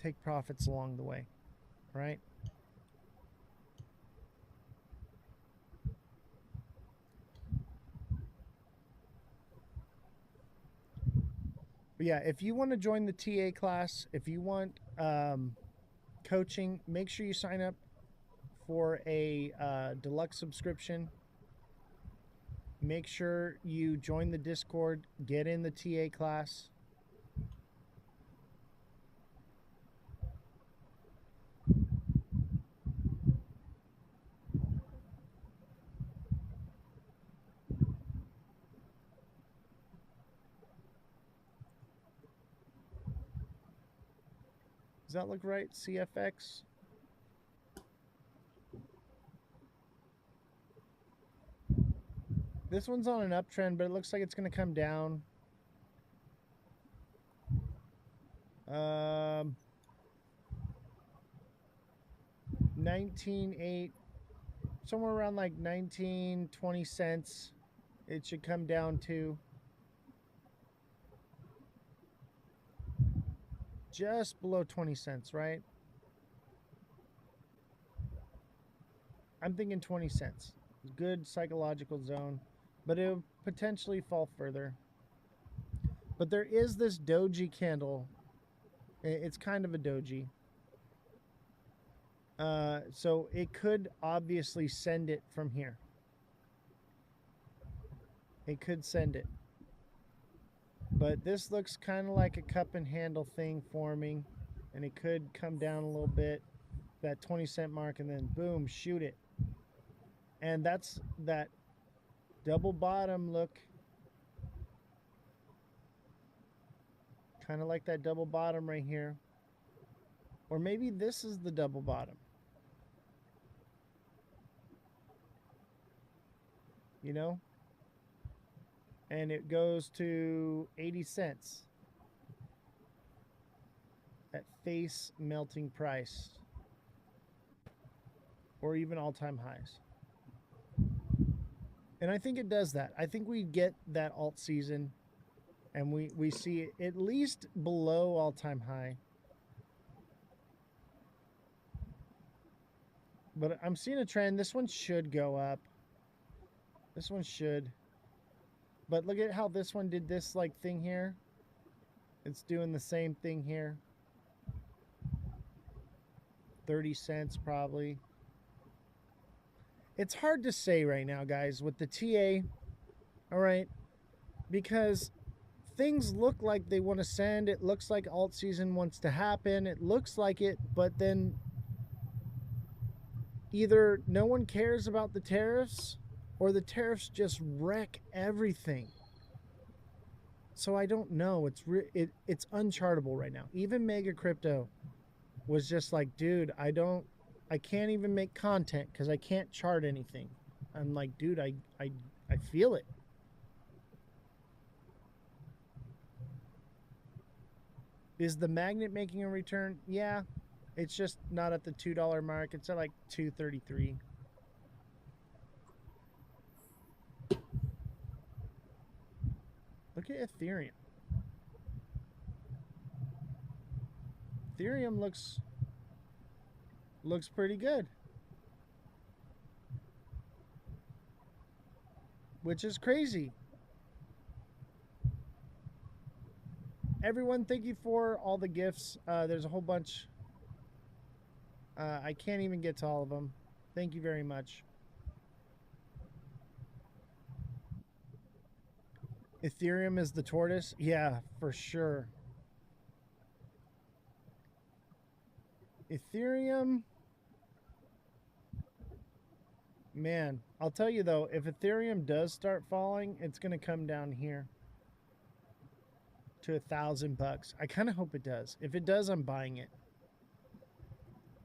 Take profits along the way, right? But yeah, if you want to join the TA class, if you want coaching, make sure you sign up for a deluxe subscription. Make sure you join the Discord, get in the TA class. Does that look right? CFX? This one's on an uptrend, but it looks like it's going to come down. 19.8, somewhere around like 19, 20 cents. It should come down to just below 20 cents, right? I'm thinking 20 cents. Good psychological zone, but it'll potentially fall further. But there is this doji candle. It's kind of a doji. So it could obviously send it from here. It could send it. But this looks kind of like a cup and handle thing forming, and it could come down a little bit, that 20 cent mark, and then boom, shoot it. And that's that double bottom look. Kind of like that double bottom right here. Or maybe this is the double bottom. You know? And it goes to 80 cents. At face melting price. Or even all-time highs. And I think it does that. I think we get that alt season and we see it at least below all-time high. But I'm seeing a trend. This one should go up. This one should. But look at how this one did this like thing here. It's doing the same thing here. 30 cents probably. It's hard to say right now, guys, with the TA. All right. Because things look like they want to send. It looks like alt season wants to happen. It looks like it, but then either no one cares about the tariffs or the tariffs just wreck everything. So I don't know. It's unchartable right now. Even Mega Crypto was just like, dude, I can't even make content because I can't chart anything. I'm like, dude, I feel it. Is the magnet making a return? Yeah. It's just not at the $2 mark. It's at like $2.33. Look at Ethereum. Ethereum looks pretty good. Which is crazy. Everyone, thank you for all the gifts. There's a whole bunch. I can't even get to all of them. Thank you very much. Ethereum is the tortoise? Yeah, for sure. Ethereum, man, I'll tell you though, if Ethereum does start falling, it's going to come down here to $1,000. I kind of hope it does. If it does, I'm buying it.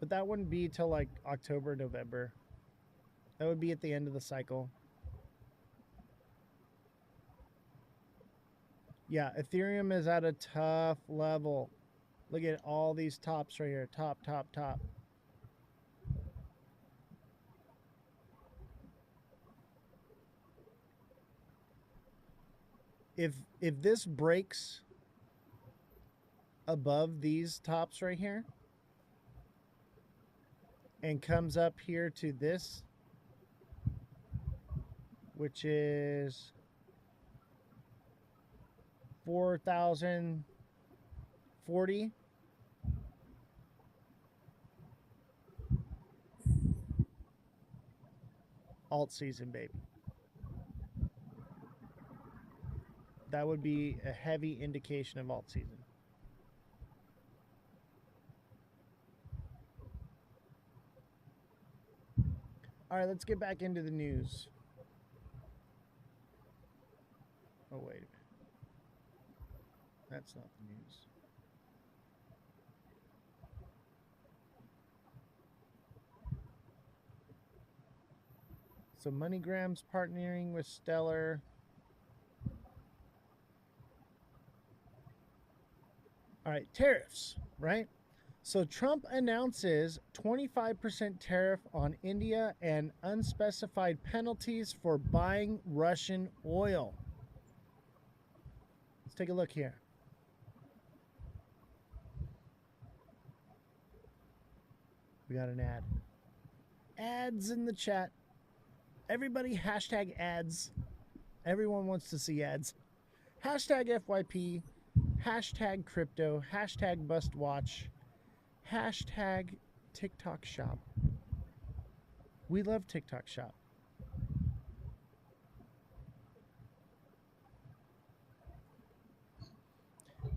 But that wouldn't be till like October, November. That would be at the end of the cycle. Yeah, Ethereum is at a tough level. Look at all these tops right here. Top, top, top. If this breaks above these tops right here and comes up here to this, which is 4,040. Alt season, baby. That would be a heavy indication of alt season. All right, let's get back into the news. Oh, wait a minute. That's not the news. So MoneyGram's partnering with Stellar. All right, tariffs, right? So Trump announces 25% tariff on India and unspecified penalties for buying Russian oil. Let's take a look here. We got an ad. Ads in the chat. Everybody hashtag ads. Everyone wants to see ads. Hashtag FYP. Hashtag crypto. Hashtag bust watch. Hashtag TikTok shop. We love TikTok shop.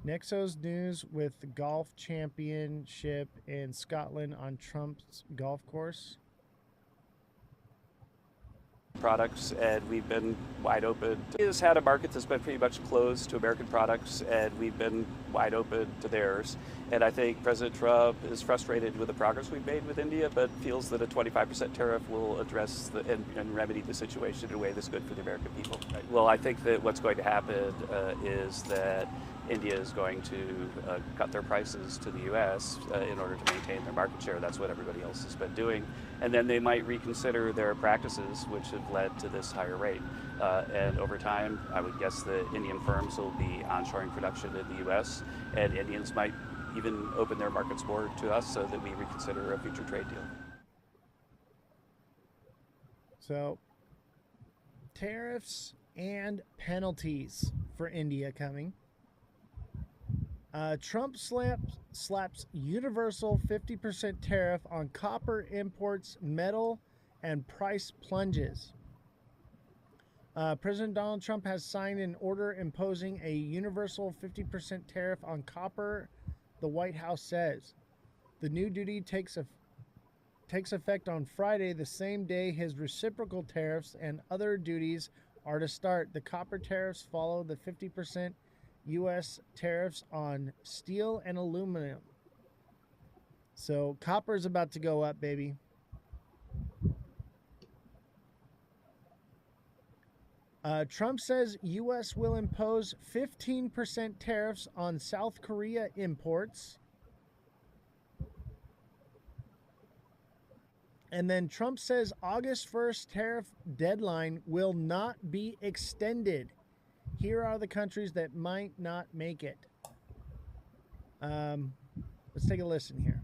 Nexo's news with the golf championship in Scotland on Trump's golf course. Products, and we've been wide open. He has had a market that's been pretty much closed to American products, and we've been wide open to theirs. And I think President Trump is frustrated with the progress we've made with India, but feels that a 25% tariff will address and remedy the situation in a way that's good for the American people. Right? Well, I think that what's going to happen is that India is going to cut their prices to the U.S. In order to maintain their market share. That's what everybody else has been doing. And then they might reconsider their practices, which have led to this higher rate. And over time, I would guess that Indian firms will be onshoring production in the U.S. and Indians might even open their markets more to us so that we reconsider a future trade deal. So, tariffs and penalties for India coming. Trump slaps universal 50% tariff on copper imports, metal, and price plunges. President Donald Trump has signed an order imposing a universal 50% tariff on copper, the White House says. The new duty takes effect on Friday, the same day his reciprocal tariffs and other duties are to start. The copper tariffs follow the 50% U.S. tariffs on steel and aluminum. So copper is about to go up, baby. Trump says U.S. will impose 15% tariffs on South Korea imports. And then Trump says August 1st tariff deadline will not be extended. Here are the countries that might not make it. Let's take a listen here.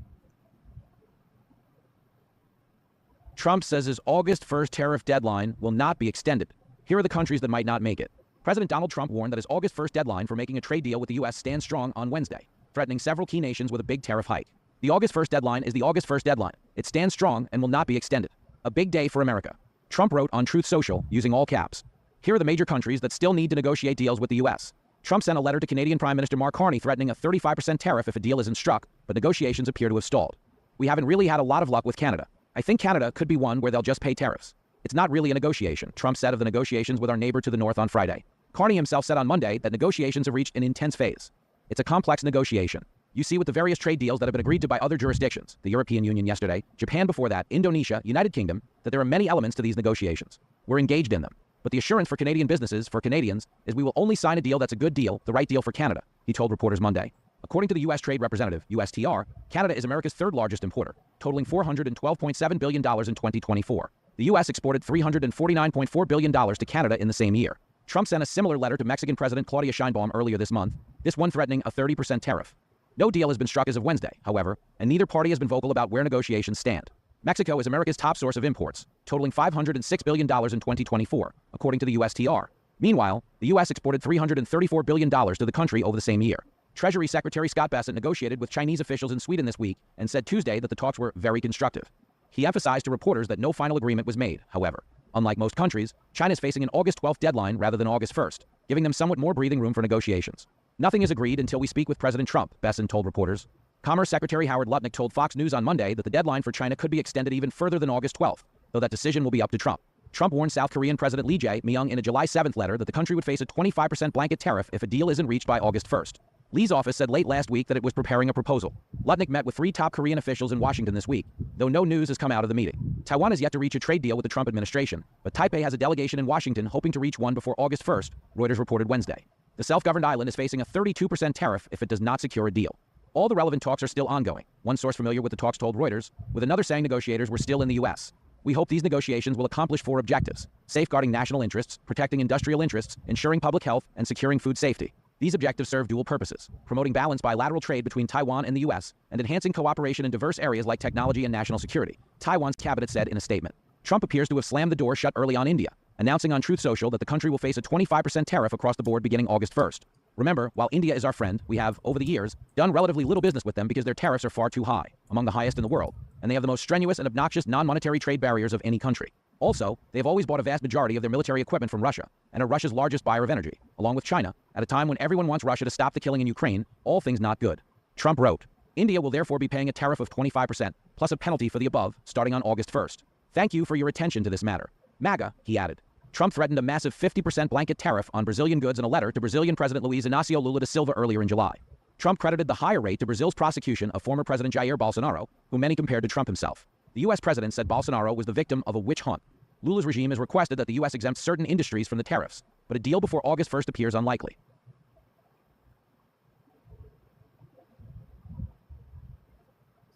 Trump says his August 1st tariff deadline will not be extended. Here are the countries that might not make it. President Donald Trump warned that his August 1st deadline for making a trade deal with the U.S. stands strong on Wednesday, threatening several key nations with a big tariff hike. The August 1st deadline is the August 1st deadline. It stands strong and will not be extended. A big day for America. Trump wrote on Truth Social using all caps. Here are the major countries that still need to negotiate deals with the U.S. Trump sent a letter to Canadian Prime Minister Mark Carney threatening a 35% tariff if a deal isn't struck, but negotiations appear to have stalled. We haven't really had a lot of luck with Canada. I think Canada could be one where they'll just pay tariffs. It's not really a negotiation, Trump said of the negotiations with our neighbor to the north on Friday. Carney himself said on Monday that negotiations have reached an intense phase. It's a complex negotiation. You see with the various trade deals that have been agreed to by other jurisdictions, the European Union yesterday, Japan before that, Indonesia, United Kingdom, that there are many elements to these negotiations. We're engaged in them. But the assurance for Canadian businesses, for Canadians, is we will only sign a deal that's a good deal, the right deal for Canada, he told reporters Monday. According to the U.S. Trade Representative, USTR, Canada is America's third largest importer, totaling $412.7 billion in 2024. The U.S. exported $349.4 billion to Canada in the same year. Trump sent a similar letter to Mexican President Claudia Sheinbaum earlier this month, this one threatening a 30% tariff. No deal has been struck as of Wednesday, however, and neither party has been vocal about where negotiations stand. Mexico is America's top source of imports, totaling $506 billion in 2024, according to the USTR. Meanwhile, the U.S. exported $334 billion to the country over the same year. Treasury Secretary Scott Bessent negotiated with Chinese officials in Sweden this week and said Tuesday that the talks were very constructive. He emphasized to reporters that no final agreement was made, however. Unlike most countries, China is facing an August 12th deadline rather than August 1st, giving them somewhat more breathing room for negotiations. Nothing is agreed until we speak with President Trump, Bessent told reporters. Commerce Secretary Howard Lutnick told Fox News on Monday that the deadline for China could be extended even further than August 12th, though that decision will be up to Trump. Trump warned South Korean President Lee Jae-myung in a July 7th letter that the country would face a 25% blanket tariff if a deal isn't reached by August 1st. Lee's office said late last week that it was preparing a proposal. Lutnick met with 3 top Korean officials in Washington this week, though no news has come out of the meeting. Taiwan has yet to reach a trade deal with the Trump administration, but Taipei has a delegation in Washington hoping to reach one before August 1st, Reuters reported Wednesday. The self-governed island is facing a 32% tariff if it does not secure a deal. All the relevant talks are still ongoing, one source familiar with the talks told Reuters, with another saying negotiators were still in the U.S. We hope these negotiations will accomplish 4 objectives: safeguarding national interests, protecting industrial interests, ensuring public health, and securing food safety. These objectives serve dual purposes: promoting balanced bilateral trade between Taiwan and the U.S., and enhancing cooperation in diverse areas like technology and national security, Taiwan's cabinet said in a statement. Trump appears to have slammed the door shut early on India, announcing on Truth Social that the country will face a 25% tariff across the board beginning August 1st. Remember, while India is our friend, we have, over the years, done relatively little business with them because their tariffs are far too high, among the highest in the world, and they have the most strenuous and obnoxious non-monetary trade barriers of any country. Also, they have always bought a vast majority of their military equipment from Russia, and are Russia's largest buyer of energy, along with China, at a time when everyone wants Russia to stop the killing in Ukraine, all things not good. Trump wrote, India will therefore be paying a tariff of 25%, plus a penalty for the above, starting on August 1st. Thank you for your attention to this matter. MAGA, he added. Trump threatened a massive 50% blanket tariff on Brazilian goods in a letter to Brazilian President Luiz Inácio Lula da Silva earlier in July. Trump credited the higher rate to Brazil's prosecution of former President Jair Bolsonaro, whom many compared to Trump himself. The U.S. president said Bolsonaro was the victim of a witch hunt. Lula's regime has requested that the U.S. exempt certain industries from the tariffs, but a deal before August 1st appears unlikely.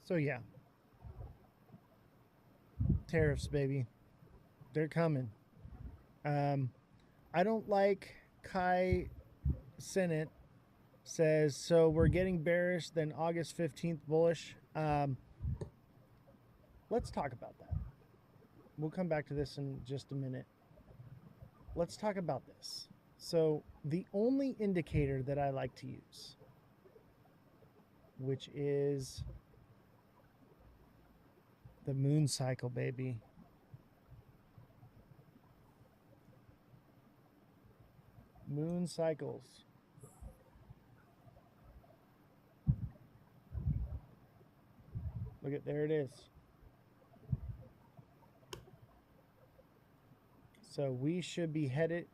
So yeah. Tariffs, baby. They're coming. I don't like Kai Senate says, so we're getting bearish, then August 15th bullish. Let's talk about that. We'll come back to this in just a minute. Let's talk about this. So the only indicator that I like to use, which is the moon cycle, baby. Moon cycles. Look at, there it is. So we should be headed,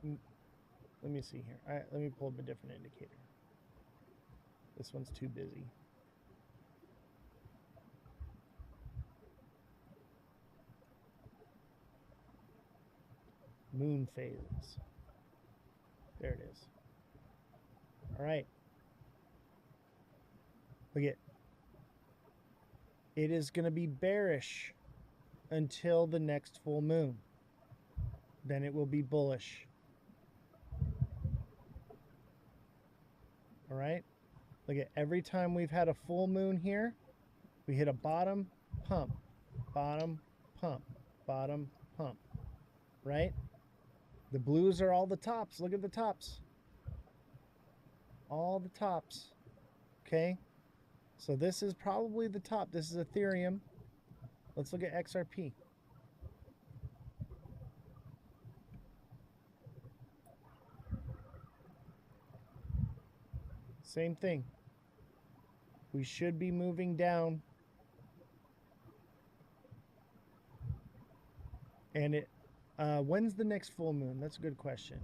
let me see here. Let me pull up a different indicator. This one's too busy. Moon phases. There it is. All right. Look at, it is going to be bearish until the next full moon. Then it will be bullish. All right. Look at, every time we've had a full moon here, we hit a bottom, pump, bottom, pump, bottom, pump. Right? The blues are all the tops. Look at the tops. All the tops. Okay. So this is probably the top. This is Ethereum. Let's look at XRP. Same thing. We should be moving down. And it, when's the next full moon? That's a good question.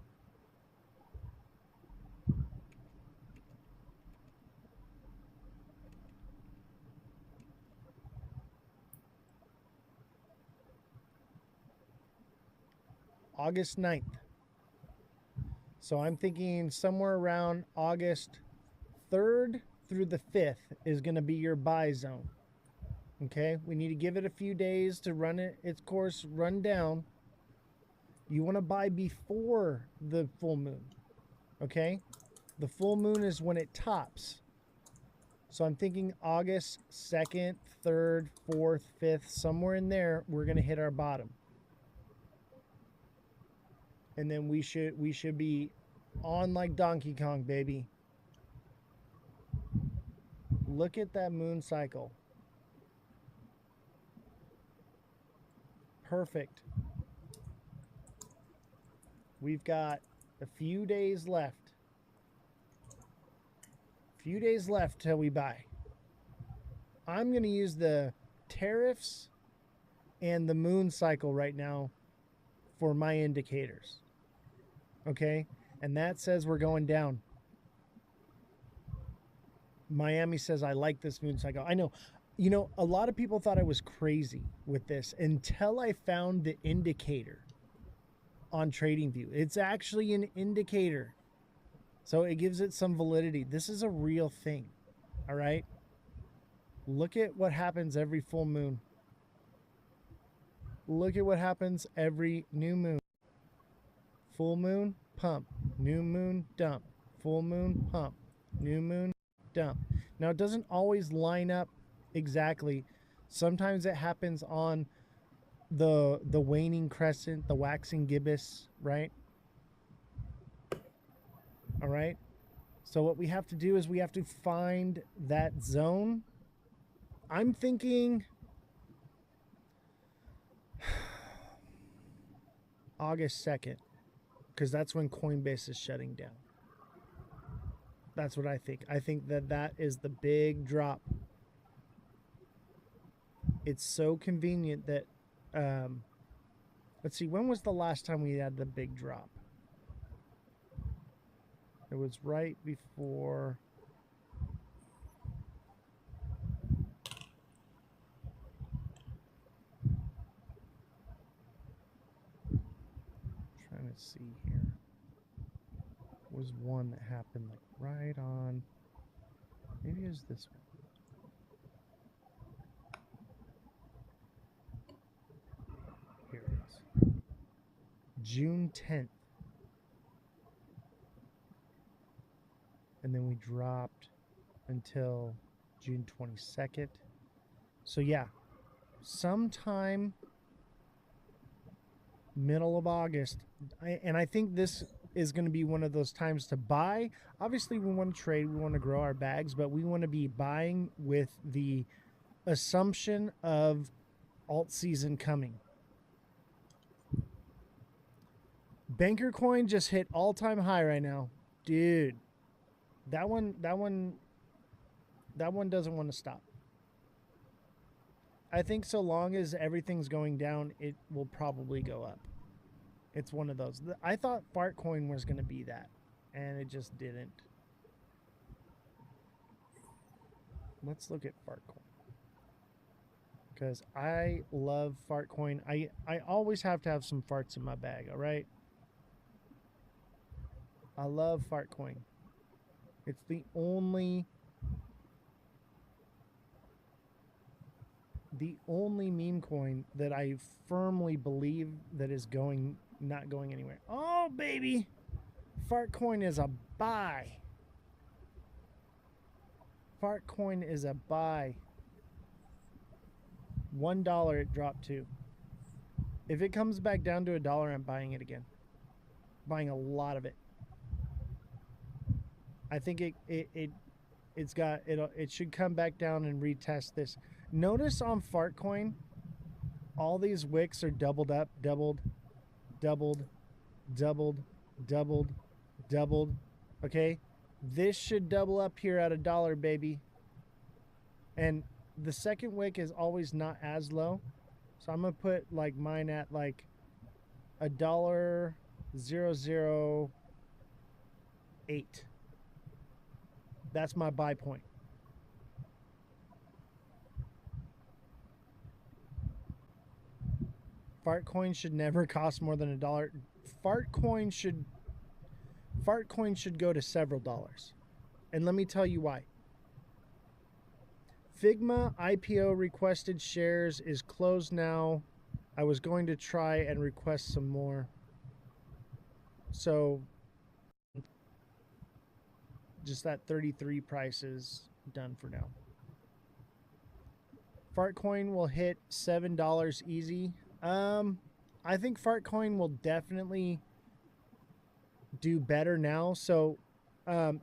August 9th. So I'm thinking somewhere around August 3rd through the 5th is going to be your buy zone. Okay, we need to give it a few days to run its course, run down. You want to buy before the full moon. Okay, the full moon is when it tops. So I'm thinking August 2nd, 3rd, 4th, 5th, somewhere in there, we're going to hit our bottom. And then we should be on like Donkey Kong, baby. Look at that moon cycle. Perfect. We've got a few days left. Few days left till we buy. I'm going to use the tariffs and the moon cycle right now for my indicators. Okay? And that says we're going down. Miami says, I like this moon cycle. I know. You know, a lot of people thought I was crazy with this until I found the indicator on TradingView. It's actually an indicator. So it gives it some validity. This is a real thing. All right? Look at what happens every full moon. Look at what happens every new moon. Full moon, pump. New moon, dump. Full moon, pump. New moon, dump. Now, it doesn't always line up exactly. Sometimes it happens on the waning crescent, the waxing gibbous, right? All right. So what we have to do is we have to find that zone. I'm thinking August 2nd, because that's when Coinbase is shutting down. That's what I think. I think that is the big drop. It's so convenient that, let's see, when was the last time we had the big drop? It was right before. Trying to see here. Was one that happened like right on. Maybe it was this one. Here it is. June 10th. And then we dropped until June 22nd. So yeah, sometime middle of August. And I think this is going to be one of those times to buy. Obviously, we want to trade. We want to grow our bags, but we want to be buying with the assumption of alt season coming. Banker coin just hit all-time high right now. Dude, that one doesn't want to stop. I think so long as everything's going down, it will probably go up. It's one of those. I thought Fartcoin was going to be that, and it just didn't. Let's look at Fartcoin, because I love Fartcoin. I always have to have some farts in my bag, all right? I love Fartcoin. It's the only meme coin that I firmly believe that is not going anywhere. Oh, baby. Fartcoin is a buy. Fartcoin is a buy. $1 it dropped to. If it comes back down to $1, I'm buying it again. Buying a lot of it. I think it should come back down and retest this. Notice on Fartcoin, all these wicks are doubled up, doubled, doubled, doubled, doubled, doubled. Okay? This should double up here at $1, baby. And the second wick is always not as low. So I'm going to put like mine at like $1.008. That's my buy point. Fart coin should never cost more than $1. Fart coin should go to several dollars. And let me tell you why. Figma IPO requested shares is closed now. I was going to try and request some more. So just that 33 price is done for now. Fartcoin will hit $7 easy. I think Fartcoin will definitely do better now. So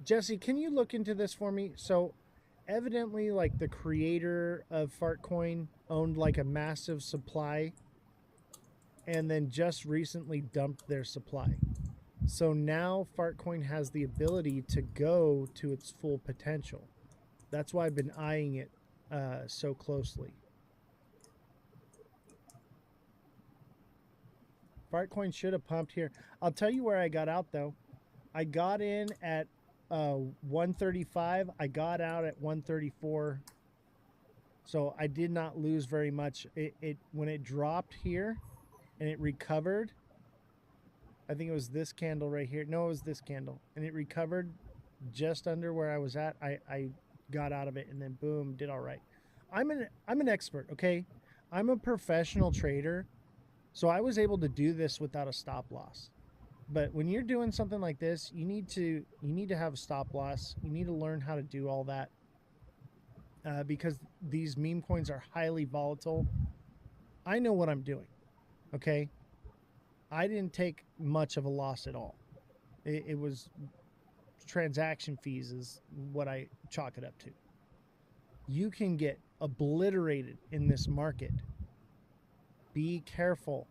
Jesse, can you look into this for me? So evidently, like, the creator of Fartcoin owned like a massive supply and then just recently dumped their supply. So now Fartcoin has the ability to go to its full potential. That's why I've been eyeing it so closely. Fartcoin should have pumped here. I'll tell you where I got out though. I got in at 135. I got out at 134. So I did not lose very much. It when it dropped here and it recovered, I think it was this candle right here. No, it was this candle. And it recovered just under where I was at. I got out of it and then boom, did all right. I'm an expert, okay? I'm a professional trader. So I was able to do this without a stop loss. But when you're doing something like this, you need to have a stop loss. You need to learn how to do all that because these meme coins are highly volatile. I know what I'm doing, okay? I didn't take much of a loss at all. It was transaction fees is what I chalk it up to. You can get obliterated in this market. Be careful.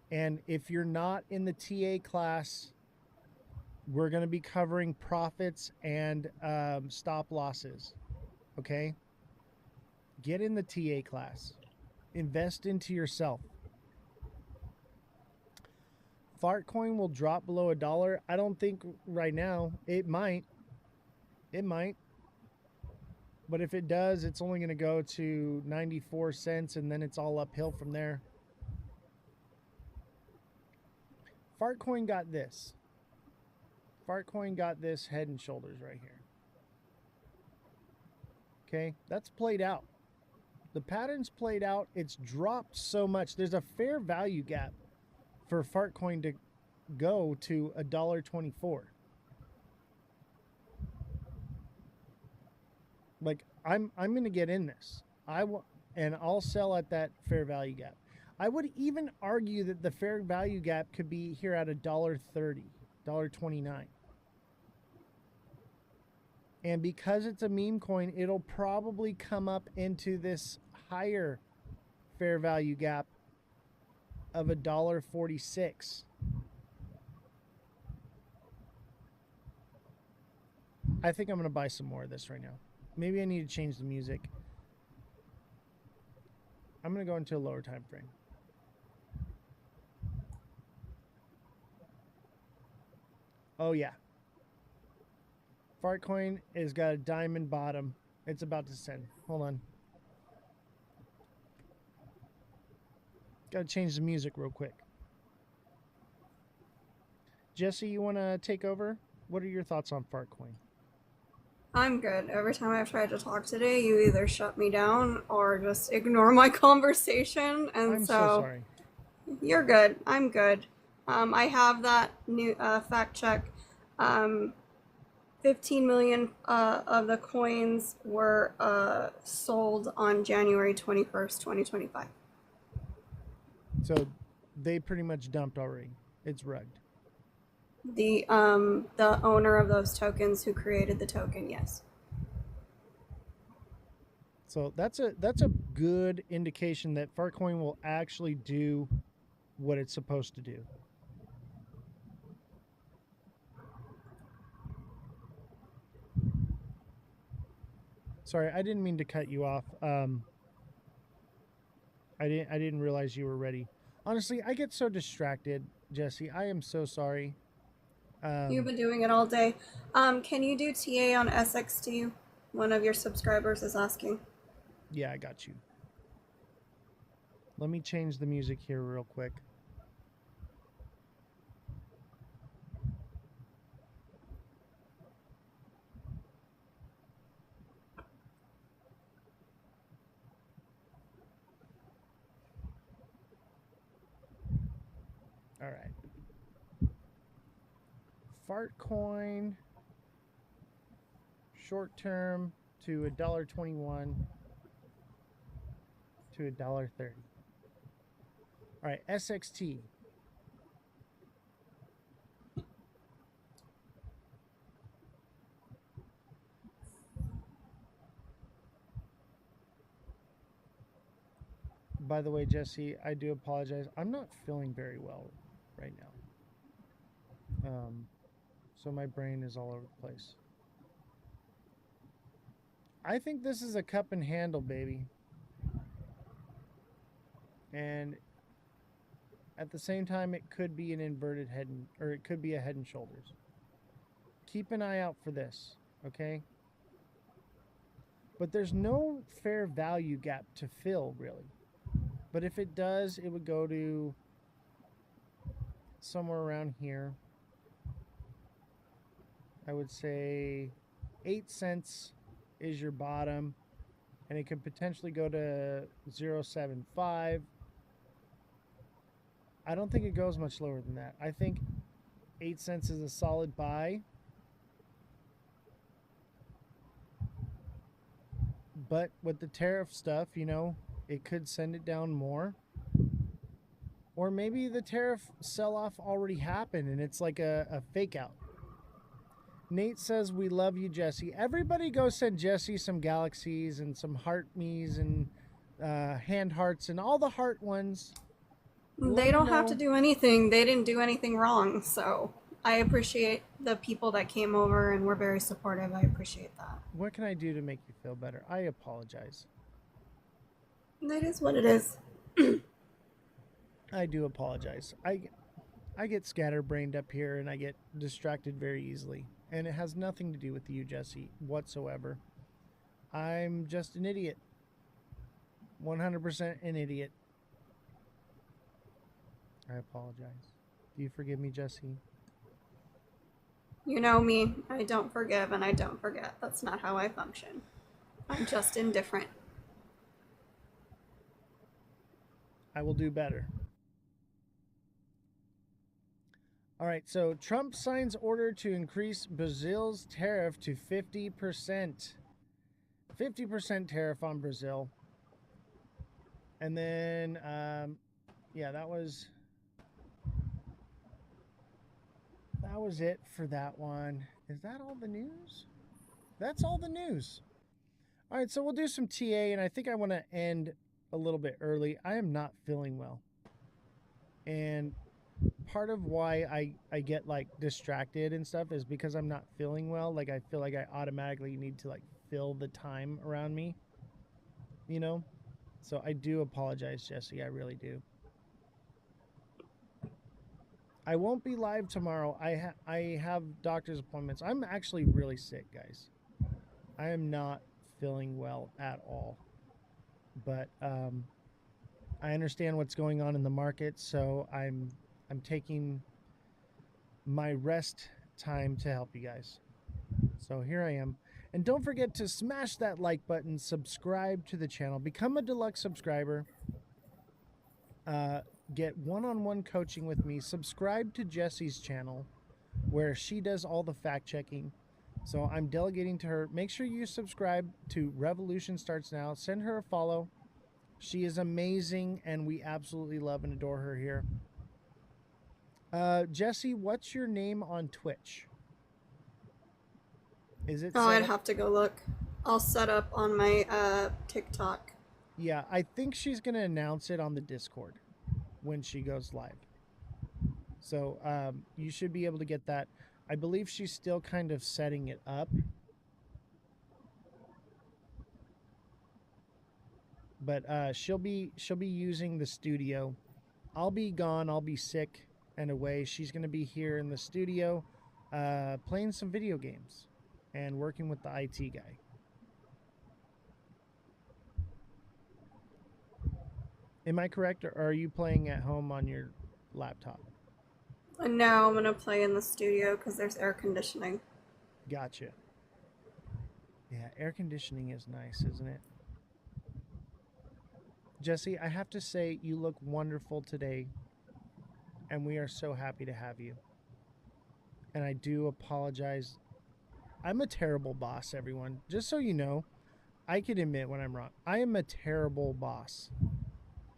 And if you're not in the TA class, we're going to be covering profits and stop losses. Okay? Get in the TA class. Invest into yourself. Fartcoin will drop below $1. I don't think right now. It might. It might. But if it does, it's only going to go to 94 cents and then it's all uphill from there. Fartcoin got this. Fartcoin got this head and shoulders right here. Okay, that's played out. The pattern's played out. It's dropped so much. There's a fair value gap for Fartcoin to go to $1.24. Like I'm going to get in this. And I'll sell at that fair value gap. I would even argue that the fair value gap could be here at $1.30, $1.29. And because it's a meme coin, it'll probably come up into this higher fair value gap of $1.46. I think I'm going to buy some more of this right now. Maybe I need to change the music. I'm going to go into a lower time frame. Oh yeah. Fartcoin has got a diamond bottom. It's about to send. Hold on. Got to change the music real quick. Jesse, you want to take over? What are your thoughts on Fartcoin? I'm good. Every time I've tried to talk today, you either shut me down or just ignore my conversation. And I'm so sorry. You're good. I'm good. I have that new fact check. 15 million of the coins were sold on January 21st, 2025. So they pretty much dumped already. It's rugged. The owner of those tokens who created the token, yes. So that's a good indication that Fartcoin will actually do what it's supposed to do. Sorry, I didn't mean to cut you off. I didn't realize you were ready. Honestly, I get so distracted, Jesse. I am so sorry. You've been doing it all day. Can you do TA on SXT? One of your subscribers is asking. Yeah, I got you. Let me change the music here real quick. All right. Fart coin. Short term to $1.21 to $1.30. All right, SXT. By the way, Jesse, I do apologize. I'm not feeling very well right now. So my brain is all over the place. I think this is a cup and handle, baby. And at the same time, it could be an inverted head, or it could be a Head and Shoulders. Keep an eye out for this, okay? But there's no fair value gap to fill, really. But if it does, it would go to somewhere around here. I would say 8 cents is your bottom, and it could potentially go to 0.75. I don't think it goes much lower than that. I think 8 cents is a solid buy. But with the tariff stuff, you know, it could send it down more. Or maybe the tariff sell-off already happened and it's like a fake out. Nate says, we love you, Jesse. Everybody go send Jesse some galaxies and some heart me's and hand hearts and all the heart ones. They don't have to do anything. They didn't do anything wrong. So I appreciate the people that came over and were very supportive. I appreciate that. What can I do to make you feel better? I apologize. That is what it is. I do apologize. I get scatterbrained up here and I get distracted very easily. And it has nothing to do with you, Jesse, whatsoever. I'm just an idiot. 100% an idiot. I apologize. Do you forgive me, Jesse? You know me. I don't forgive and I don't forget. That's not how I function. I'm just indifferent. I will do better. All right, so Trump signs order to increase Brazil's tariff to 50%. 50% tariff on Brazil. And then, yeah, that was it for that one. Is that all the news? That's all the news. All right, so we'll do some TA, and I think I want to end a little bit early. I am not feeling well. And part of why I get like distracted and stuff is because I'm not feeling well. Like I feel like I automatically need to like fill the time around me, you know? So I do apologize, Jesse. I really do. I won't be live tomorrow. I have doctor's appointments. I'm actually really sick, guys. I am not feeling well at all. But I understand what's going on in the market, so I'm taking my rest time to help you guys. So here I am. And don't forget to smash that like button, subscribe to the channel, become a deluxe subscriber, get one-on-one coaching with me, subscribe to Jesse's channel where she does all the fact checking. So I'm delegating to her. Make sure you subscribe to Revolution Starts Now. Send her a follow. She is amazing and we absolutely love and adore her here. Jesse, what's your name on Twitch? Is it? Oh, I'd have to go look. I'll set up on my TikTok. Yeah, I think she's gonna announce it on the Discord when she goes live. So you should be able to get that. I believe she's still kind of setting it up. But she'll be using the studio. I'll be gone. I'll be sick and away. She's going to be here in the studio playing some video games and working with the IT guy. Am I correct, or are you playing at home on your laptop? No, I'm gonna play in the studio because there's air conditioning. Gotcha. Yeah, air conditioning is nice, isn't it? Jesse, I have to say, you look wonderful today, and we are so happy to have you. And I do apologize. I'm a terrible boss, everyone. Just so you know, I can admit when I'm wrong. I am a terrible boss.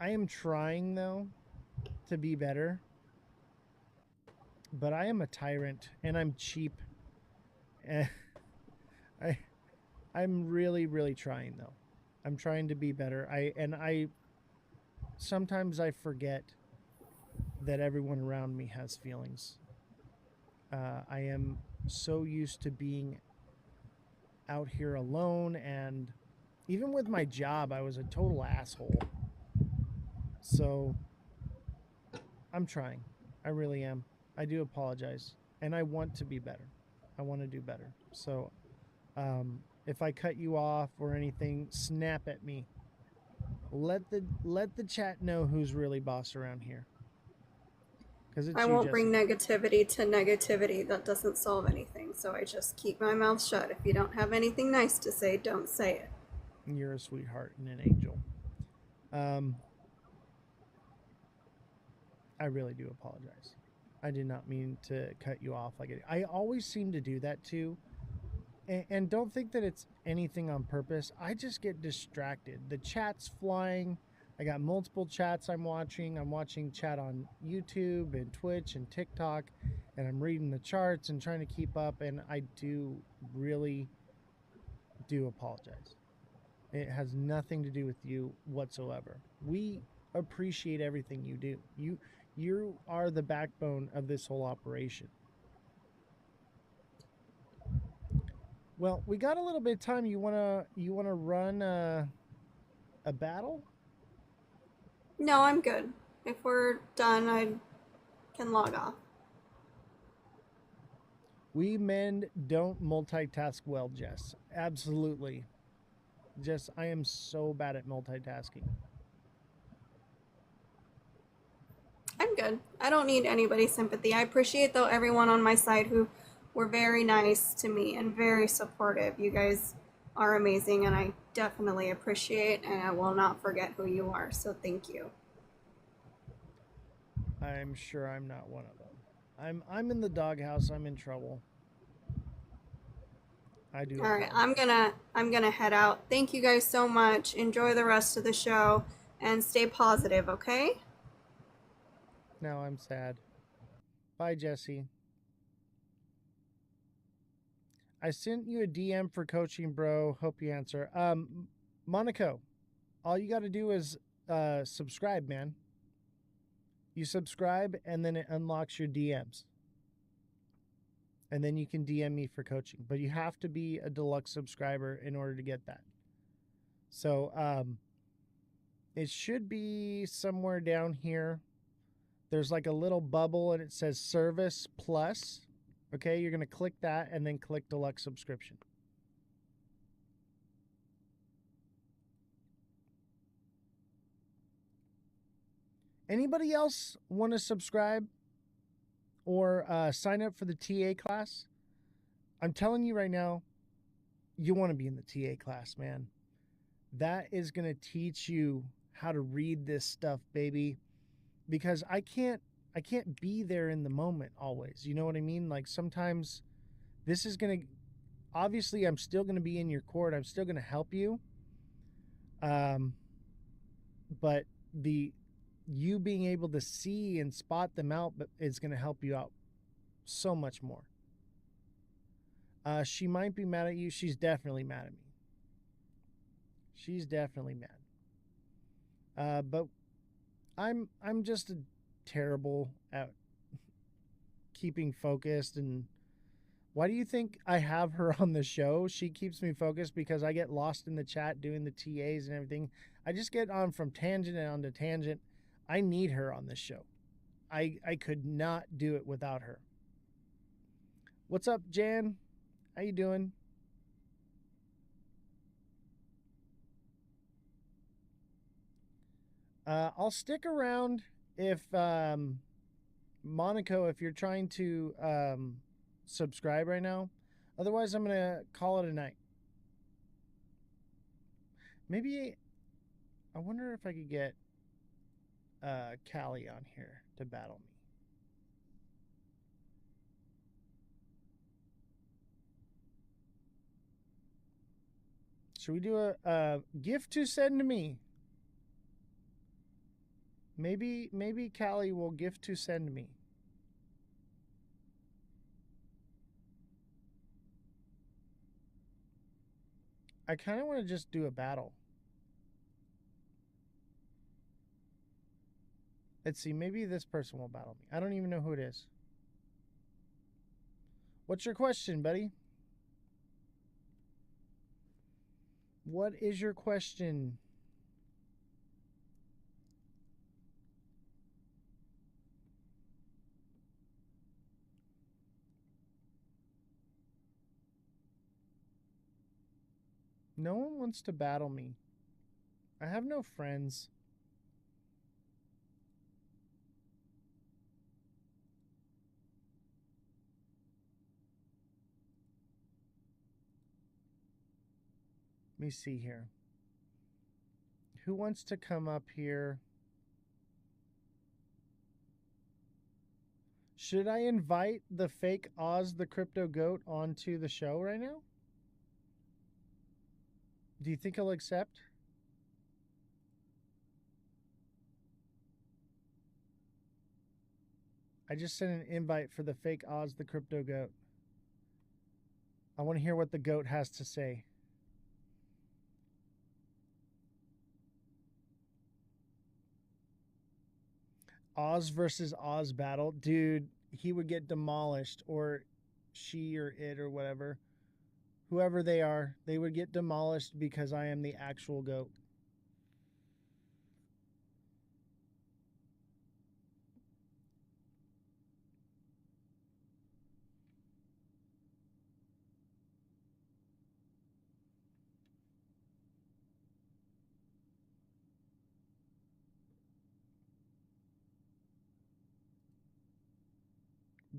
I am trying, though, to be better. But I am a tyrant, and I'm cheap. I'm really, really trying, though. I'm trying to be better. I sometimes I forget that everyone around me has feelings. I am so used to being out here alone, and even with my job, I was a total asshole. So I'm trying. I really am. I do apologize, and I want to be better. I want to do better. So if I cut you off or anything, snap at me. Let the chat know who's really boss around here. Because it's I you, won't bring Jesse. negativity to negativity. That doesn't solve anything. So I just keep my mouth shut. If you don't have anything nice to say, don't say it. You're a sweetheart and an angel. I really do apologize. I did not mean to cut you off like it. I always seem to do that too. And don't think that it's anything on purpose. I just get distracted. The chat's flying. I got multiple chats I'm watching. I'm watching chat on YouTube and Twitch and TikTok, and I'm reading the charts and trying to keep up, and I really do apologize. It has nothing to do with you whatsoever. We appreciate everything you do. You are the backbone of this whole operation. Well, we got a little bit of time. You wanna run a battle? No, I'm good. If we're done, I can log off. We men don't multitask well, Jess. Absolutely. Jess, I am so bad at multitasking. I'm good. I don't need anybody's sympathy. I appreciate, though, everyone on my side who were very nice to me and very supportive. You guys are amazing, and I definitely appreciate, and I will not forget who you are. So thank you. I'm sure I'm not one of them. I'm in the doghouse. I'm in trouble. I do. All right, I'm gonna head out. Thank you guys so much. Enjoy the rest of the show and stay positive, okay? Now I'm sad. Bye, Jesse. I sent you a DM for coaching, bro. Hope you answer. Monaco, all you got to do is subscribe, man. You subscribe, and then it unlocks your DMs. And then you can DM me for coaching. But you have to be a deluxe subscriber in order to get that. So it should be somewhere down here. There's like a little bubble, and it says Service Plus. Okay, you're going to click that and then click Deluxe Subscription. Anybody else want to subscribe or sign up for the TA class? I'm telling you right now, you want to be in the TA class, man. That is going to teach you how to read this stuff, baby. Because I can't be there in the moment always. You know what I mean? Like sometimes this is going to, obviously I'm still going to be in your court. I'm still going to help you. But you being able to see and spot them out is going to help you out so much more. She might be mad at you. She's definitely mad at me. She's definitely mad. But I'm just terrible at keeping focused and Why do you think I have her on the show? She keeps me focused because I get lost in the chat doing the TAs and everything. I just get on from tangent and on to tangent. I need her on this show. I could not do it without her. What's up, Jan? How you doing? I'll stick around if Monaco, if you're trying to subscribe right now. Otherwise, I'm gonna call it a night. Maybe I wonder if I could get Callie on here to battle me. Should we do a gift to send to me? Maybe Callie will gift to send me. I kind of want to just do a battle. Let's see, maybe this person will battle me. I don't even know who it is. What's your question, buddy? What is your question? No one wants to battle me. I have no friends. Let me see here. Who wants to come up here? Should I invite the fake Oz the Crypto Goat onto the show right now? Do you think he'll accept? I just sent an invite for the fake Oz the Crypto Goat. I want to hear what the goat has to say. Oz versus Oz battle. Dude, he would get demolished, or she or it or whatever. Whoever they are, they would get demolished because I am the actual goat.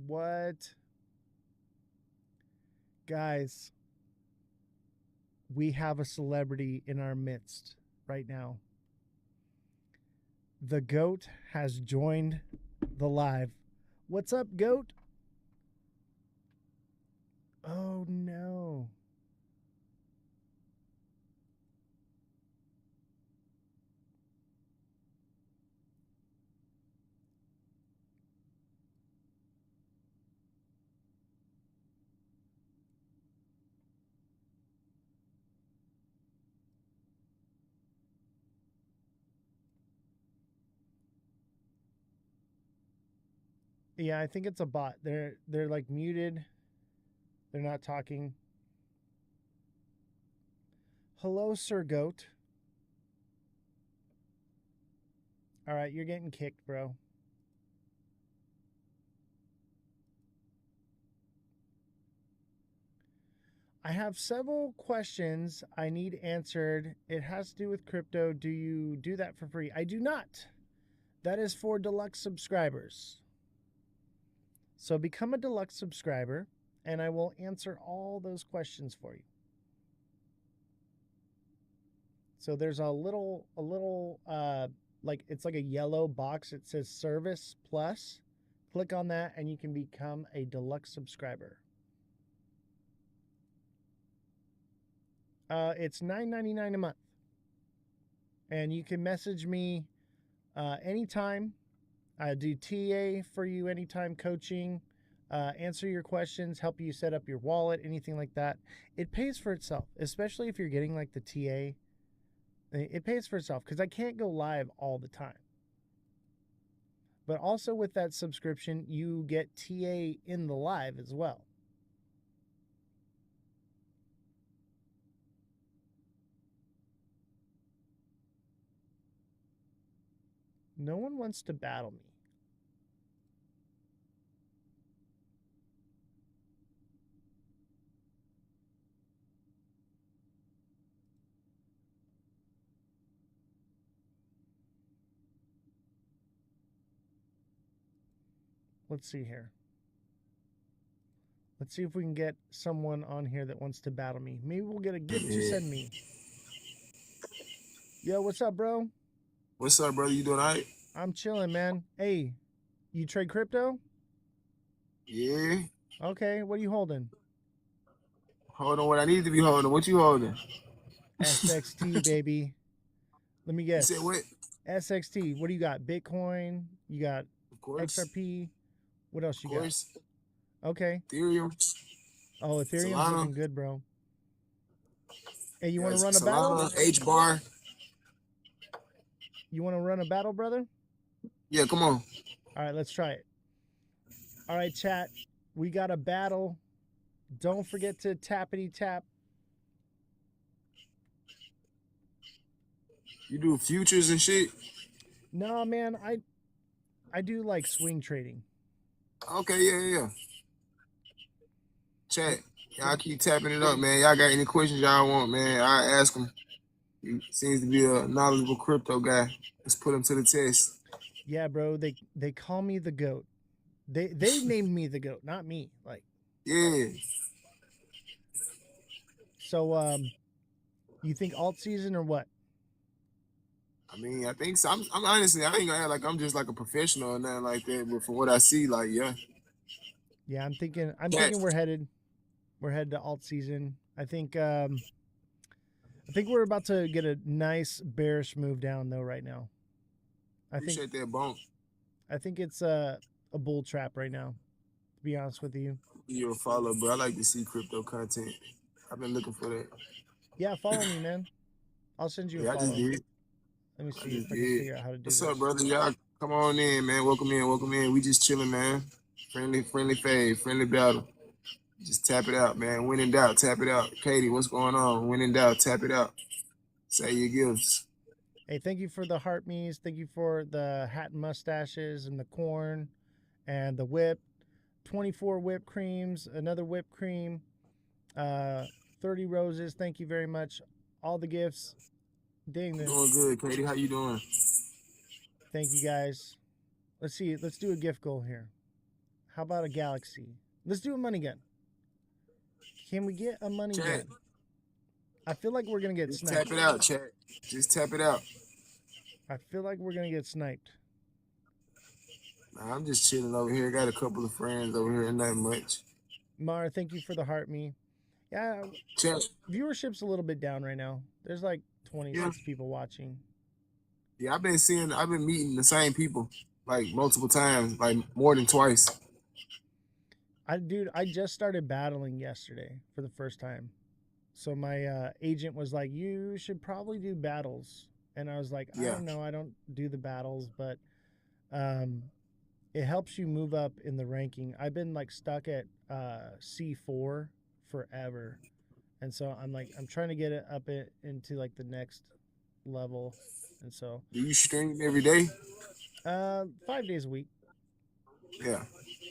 What? Guys, we have a celebrity in our midst right now. The goat has joined the live. What's up, goat? Oh, no. Yeah, I think it's a bot. They're like muted. They're not talking. Hello, Sir Goat. All right, you're getting kicked, bro. I have several questions I need answered. It has to do with crypto. Do you do that for free? I do not. That is for deluxe subscribers. So become a deluxe subscriber, and I will answer all those questions for you. So there's a little like it's like a yellow box. It says Service Plus. Click on that, and you can become a deluxe subscriber. It's $9.99 a month, and you can message me anytime. I do TA for you anytime, coaching, answer your questions, help you set up your wallet, anything like that. It pays for itself, especially if you're getting like the TA. It pays for itself because I can't go live all the time. But also with that subscription, you get TA in the live as well. No one wants to battle me. Let's see here. Let's see if we can get someone on here that wants to battle me. Maybe we'll get a gift to send me. Yo, what's up, bro? What's up, brother? You doing all right? I'm chilling, man. Hey, you trade crypto? Yeah. Okay, what are you holding? Holding what I need to be holding. What you holding? SXT, baby. Let me guess. You said what? SXT. What do you got? Bitcoin? You got Of course. XRP? What else you Of course. got? Okay. Ethereum. Oh, Ethereum's Solana. looking good, bro. Hey, you want to run a Solana, battle? H-bar. You want to run a battle, brother? Yeah, come on. All right, let's try it. All right, chat. We got a battle. Don't forget to tappity tap. You do futures and shit? No, man, I do like swing trading. Okay, yeah. Chat. Y'all keep tapping it up, man. Y'all got any questions y'all want, man? I ask them. He seems to be a knowledgeable crypto guy. Let's put him to the test. Yeah, bro. They call me the GOAT. They named me the GOAT, not me. Like, yeah. So, you think alt season or what? I mean, I think so. I'm honestly, I ain't gonna act like I'm just like a professional or nothing like that. But from what I see, like, yeah. Yeah, I'm thinking we're headed to alt season. I think we're about to get a nice bearish move down though right now. Appreciate that bump. I think it's a bull trap right now, to be honest with you. You're a follow, bro. I like to see crypto content. I've been looking for that. Yeah, follow me, man. I'll send you a follow. I just did. Let me see if I can figure out how to do this. What's up, brother? Y'all come on in, man. Welcome in. We just chilling, man. Friendly fade, friendly battle. Just tap it out, man. When in doubt, tap it out. Katie, what's going on? When in doubt, tap it out. Say your gifts. Hey, thank you for the heart me's. Thank you for the hat and mustaches and the corn and the whip. 24 whipped creams, another whipped cream, 30 roses. Thank you very much. All the gifts. Dang this. Doing good, Katie. How you doing? Thank you, guys. Let's see. Let's do a gift goal here. How about a galaxy? Let's do a money gun. Can we get a money gun? I feel like we're going to get sniped. Tap it out, chat. Just tap it out. I feel like we're going to get sniped. Nah, I'm just chilling over here. Got a couple of friends over here, nothing much. Mara, thank you for the heart me. Yeah, chat. Viewership's a little bit down right now. There's like 26 people watching. Yeah, I've been meeting the same people like multiple times, like more than twice. I just started battling yesterday for the first time. So my agent was like, you should probably do battles. And I was like, I don't know. I don't do the battles, but it helps you move up in the ranking. I've been like stuck at C4 forever. And so I'm trying to get it up into like the next level. And so. Do you stream every day? 5 days a week. Yeah.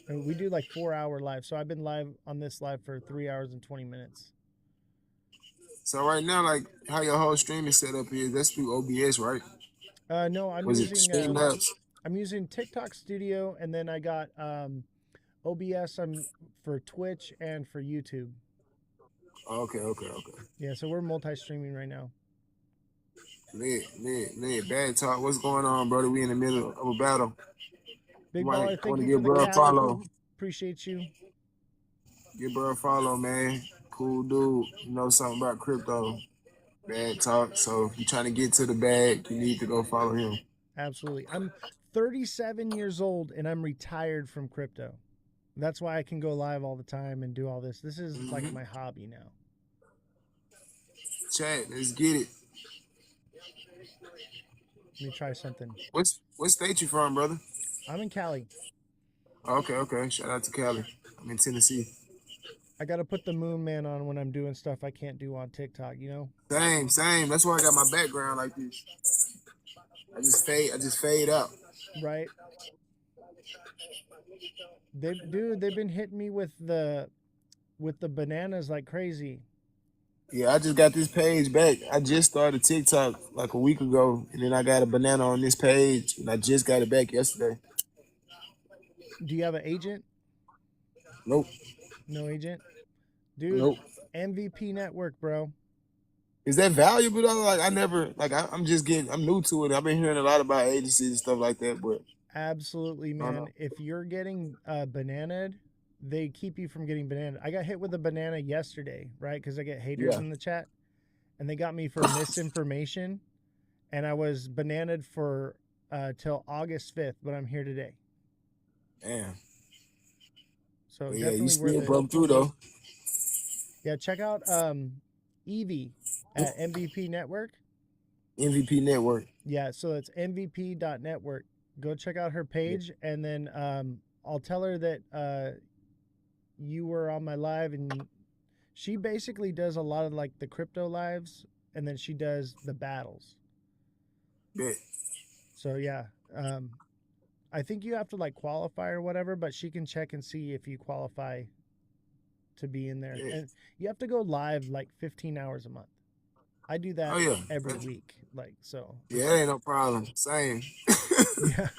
And we do like 4-hour live. So I've been live on this live for 3 hours and 20 minutes. So right now, like how your whole streaming setup is, that's through OBS, right? No, I'm using TikTok Studio, and then I got OBS for Twitch and for YouTube. Okay. Yeah, so we're multi-streaming right now. Lit. Bad talk. What's going on, brother? We in the middle of a battle. Big baller, thank you for the follow. Appreciate you. Give bro a follow, man. Cool dude. You know something about crypto. Bad talk. So if you're trying to get to the bag, you need to go follow him. Absolutely. I'm 37 years old and I'm retired from crypto. That's why I can go live all the time and do all this. This is like my hobby now. Chat, let's get it. Let me try something. What state you from, brother? I'm in Cali. Okay. Shout out to Cali. I'm in Tennessee. I got to put the moon man on when I'm doing stuff I can't do on TikTok, you know? Same. That's why I got my background like this. I just fade out. Right. They've been hitting me with the bananas like crazy. Yeah, I just got this page back. I just started TikTok like a week ago, and then I got a banana on this page, and I just got it back yesterday. Do you have an agent? Nope. No agent? Dude, Nope. MVP network, bro. Is that valuable though? Like I never, like I'm just getting, I'm new to it. I've been hearing a lot about agencies and stuff like that, but Absolutely, man. If you're getting bananaed, they keep you from getting bananaed. I got hit with a banana yesterday, right? Because I get haters Yeah. in the chat, and they got me for misinformation, and I was bananaed for till August 5th, but I'm here today. Damn. So Well, yeah, definitely you still worth it. broke through though. Yeah, check out Evie at MVP Network. MVP Network. Yeah, so it's mvp.network. Go check out her page, and then I'll tell her that you were on my live, and she basically does a lot of like the crypto lives, and then she does the battles. Bet. So yeah, I think you have to like qualify or whatever, but she can check and see if you qualify to be in there. Yeah. And you have to go live like 15 hours a month. I do that every week. Like, so. Yeah, that ain't no problem. Same. Yeah.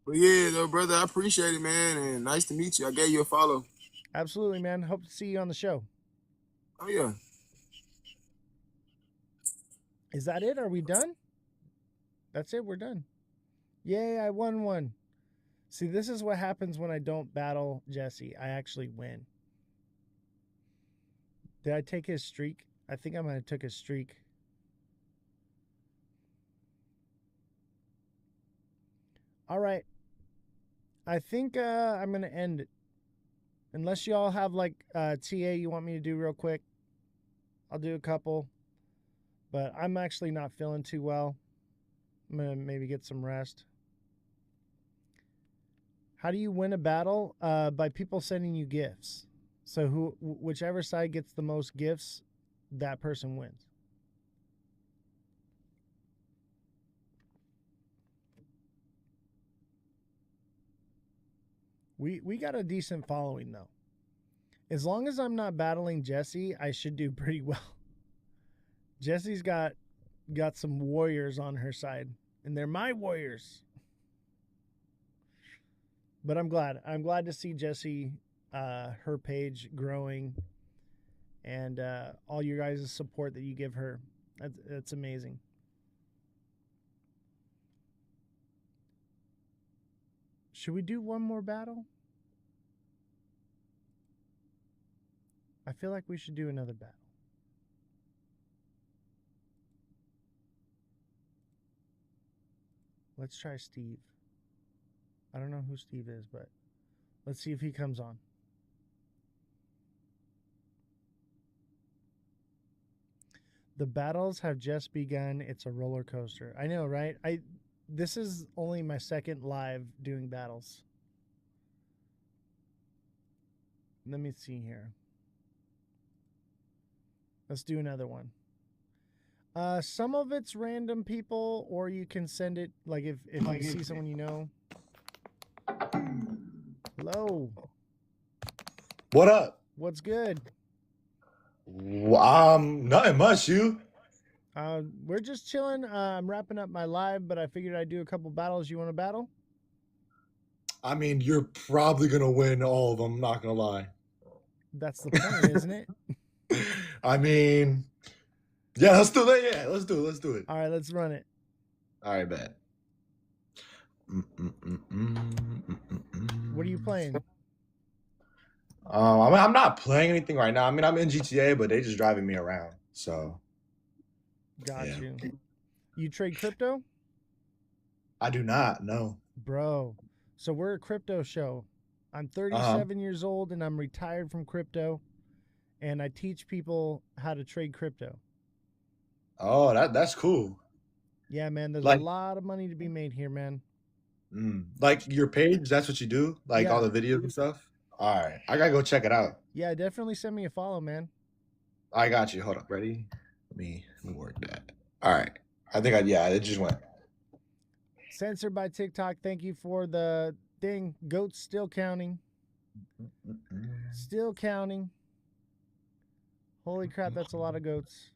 But yeah, though, brother, I appreciate it, man, and nice to meet you. I gave you a follow. Absolutely, man. Hope to see you on the show. Oh yeah. Is that it? Are we done? That's it. We're done. Yay, I won one. See, this is what happens when I don't battle Jesse. I actually win. Did I take his streak? I think I might have took his streak. All right. I think I'm going to end it. Unless y'all have like TA you want me to do real quick. I'll do a couple. But I'm actually not feeling too well. I'm going to maybe get some rest. How do you win a battle? By people sending you gifts. So whichever side gets the most gifts, that person wins. We got a decent following though. As long as I'm not battling Jesse, I should do pretty well. Jesse's got some warriors on her side, and they're my warriors. But I'm glad. I'm glad to see Jesse, her page growing, and all you guys' support that you give her. That's amazing. Should we do one more battle? I feel like we should do another battle. Let's try Steve. I don't know who Steve is, but let's see if he comes on. The battles have just begun. It's a roller coaster. I know, right? This is only my second live doing battles. Let me see here. Let's do another one. Some of it's random people, or you can send it like if you see someone you know. Hello. What up? What's good? Nothing much. You? We're just chilling. I'm wrapping up my live, but I figured I'd do a couple battles. You want to battle? I mean, you're probably gonna win all of them. I'm not gonna lie. That's the point, isn't it? I mean, yeah, let's do that. Yeah, let's do it. Let's do it. All right, let's run it. All right, bet. What are you playing? I'm not playing anything right now. I mean, I'm in GTA, but they just driving me around. So. Got you. You trade crypto? I do not. No. Bro, so we're a crypto show. I'm 37 years old and I'm retired from crypto, and I teach people how to trade crypto. Oh, that's cool. Yeah, man. There's a lot of money to be made here, man. Like your page, that's what you do? Like all the videos and stuff? All right. I gotta go check it out. Yeah, definitely send me a follow, man. I got you. Hold up. Ready? Let me work that. All right. I think it just went. Censored by TikTok, thank you for the thing. Goats still counting. Still counting. Holy crap, that's a lot of goats.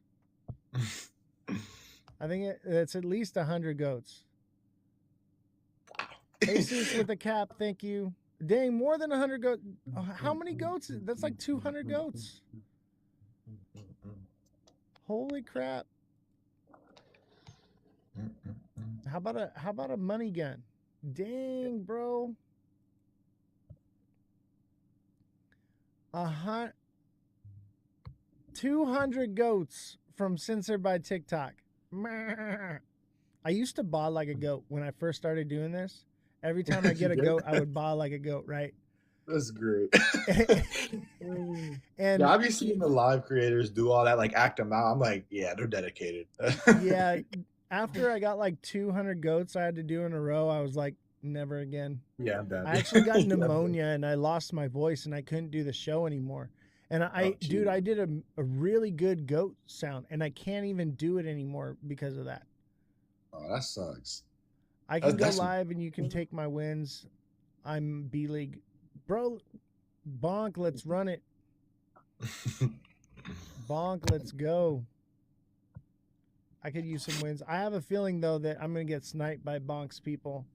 I think it's at least 100 goats. Jesus with a cap, thank you. Dang, more than 100 goats. How many goats? That's like 200 goats. Holy crap. How about a money gun? Dang, bro. 200 goats from Censored by TikTok. I used to baw like a goat when I first started doing this. Every time I get a goat, I would baw like a goat, right? That's great. And yeah, I've been seeing the live creators do all that, like act them out. I'm like, yeah, they're dedicated. yeah, after I got like 200 goats I had to do in a row, I was like, never again. Yeah, I'm done. I actually got pneumonia and I lost my voice and I couldn't do the show anymore. And I did a really good goat sound and I can't even do it anymore because of that. Oh, that sucks. I can go live and you can take my wins. I'm B-League. Bro, bonk, let's run it. Bonk, let's go. I could use some wins. I have a feeling, though, that I'm going to get sniped by Bonk's people.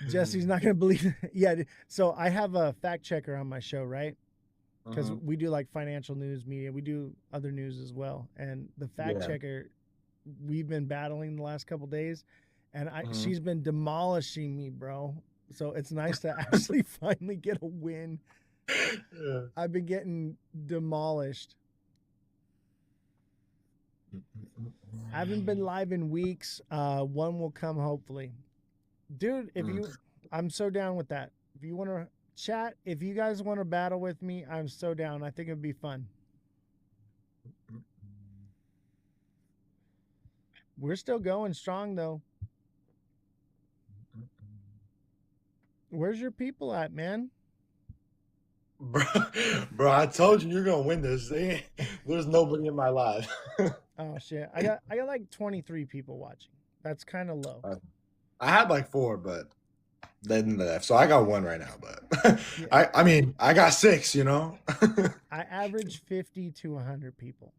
Jesse's not going to believe it. Yeah, so I have a fact checker on my show, right? Because we do like financial news media. We do other news as well. And the fact checker, we've been battling the last couple days. And she's been demolishing me, bro. So it's nice to actually finally get a win. Yeah. I've been getting demolished. I haven't been live in weeks. One will come hopefully. Dude, I'm so down with that. If you want to chat, if you guys want to battle with me, I'm so down. I think it'd be fun. We're still going strong though. Where's your people at, man? Bro, I told you you're gonna win this. There's nobody in my live. Oh shit! I got like 23 people watching. That's kind of low. I had like 4, but they didn't left. So I got 1 right now. But I mean, I got 6. You know. I average 50 to 100 people.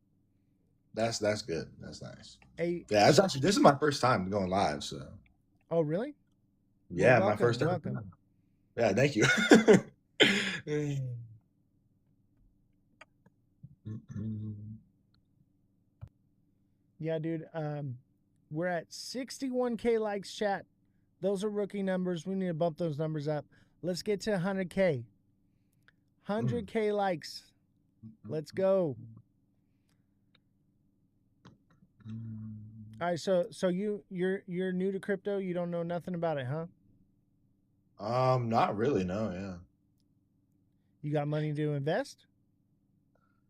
That's good. That's nice. Yeah, it's actually this is my first time going live. So. Oh really? Yeah, well, my first time. Welcome. Yeah, thank you. Yeah, dude. We're at 61K likes, chat. Those are rookie numbers. We need to bump those numbers up. Let's get to 100K. 100K likes. Let's go. All right, so you're new to crypto. You don't know nothing about it, huh? Not really. No, yeah. You got money to invest?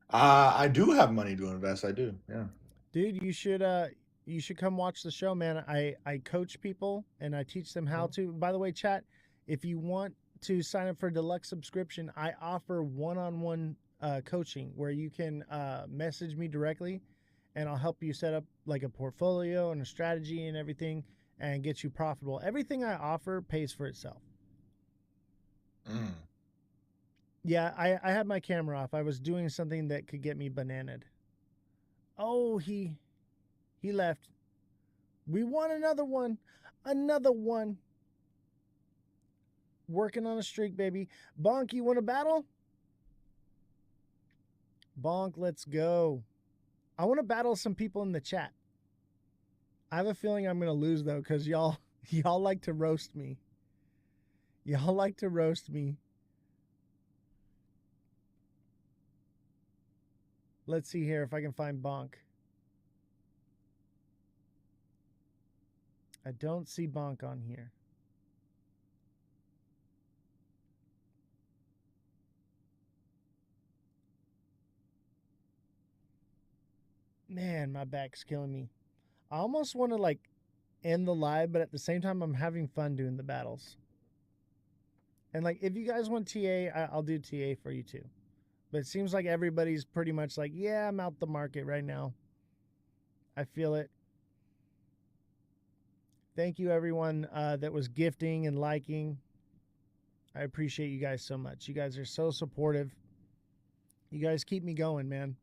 I do have money to invest. I do. Yeah. Dude, you should come watch the show, man. I coach people and I teach them how to. By the way, chat, if you want to sign up for a deluxe subscription, I offer one-on-one coaching where you can message me directly and I'll help you set up like a portfolio and a strategy and everything and get you profitable. Everything I offer pays for itself. Yeah, I had my camera off. I was doing something that could get me bananaed. Oh, he left. We won another one. Another one. Working on a streak, baby. Bonk, you want to battle? Bonk, let's go. I want to battle some people in the chat. I have a feeling I'm going to lose, though, because y'all like to roast me. Y'all like to roast me. Let's see here if I can find Bonk. I don't see Bonk on here. Man, my back's killing me. I almost want to like end the live, but at the same time, I'm having fun doing the battles. And like, if you guys want TA, I'll do TA for you too. But it seems like everybody's pretty much like, yeah, I'm out the market right now. I feel it. Thank you, everyone that was gifting and liking. I appreciate you guys so much. You guys are so supportive. You guys keep me going, man.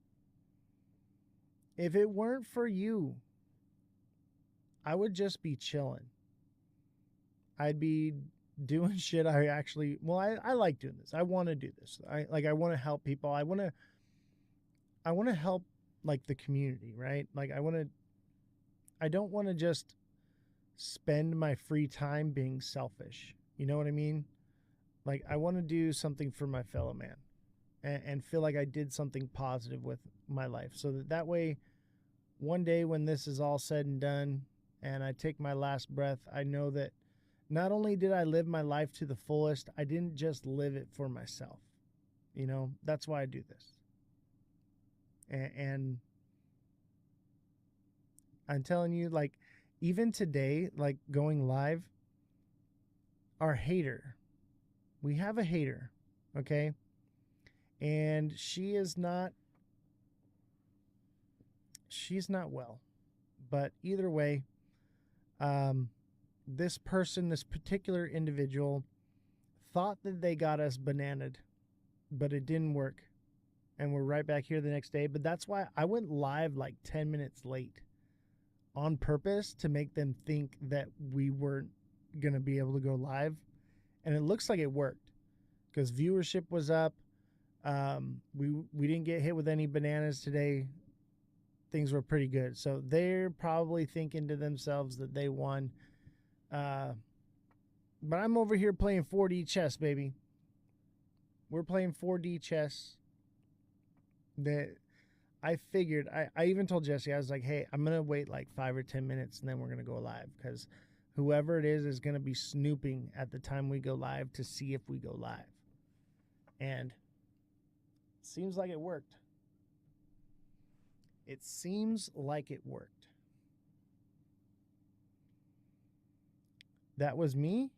If it weren't for you, I would just be chilling. I'd be doing shit I actually, well, I like doing this. I want to do this. I want to help people. I want to help like the community, right? Like I don't want to just spend my free time being selfish. You know what I mean? Like I want to do something for my fellow man and feel like I did something positive with my life, so that way one day when this is all said and done and I take my last breath, I know that not only did I live my life to the fullest, I didn't just live it for myself. You know, that's why I do this. And I'm telling you, like, even today, like going live, our hater, we have a hater, okay? And she's not well. But either way, this person, this particular individual, thought that they got us bananaed, but it didn't work. And we're right back here the next day. But that's why I went live like 10 minutes late on purpose to make them think that we weren't going to be able to go live. And it looks like it worked because viewership was up. We didn't get hit with any bananas today. Things were pretty good. So they're probably thinking to themselves that they won. But I'm over here playing 4D chess, baby. We're playing 4D chess. That I figured, I even told Jesse, I was like, hey, I'm going to wait like 5 or 10 minutes and then we're going to go live because whoever it is going to be snooping at the time we go live to see if we go live. And it seems like it worked. It seems like it worked. That was me?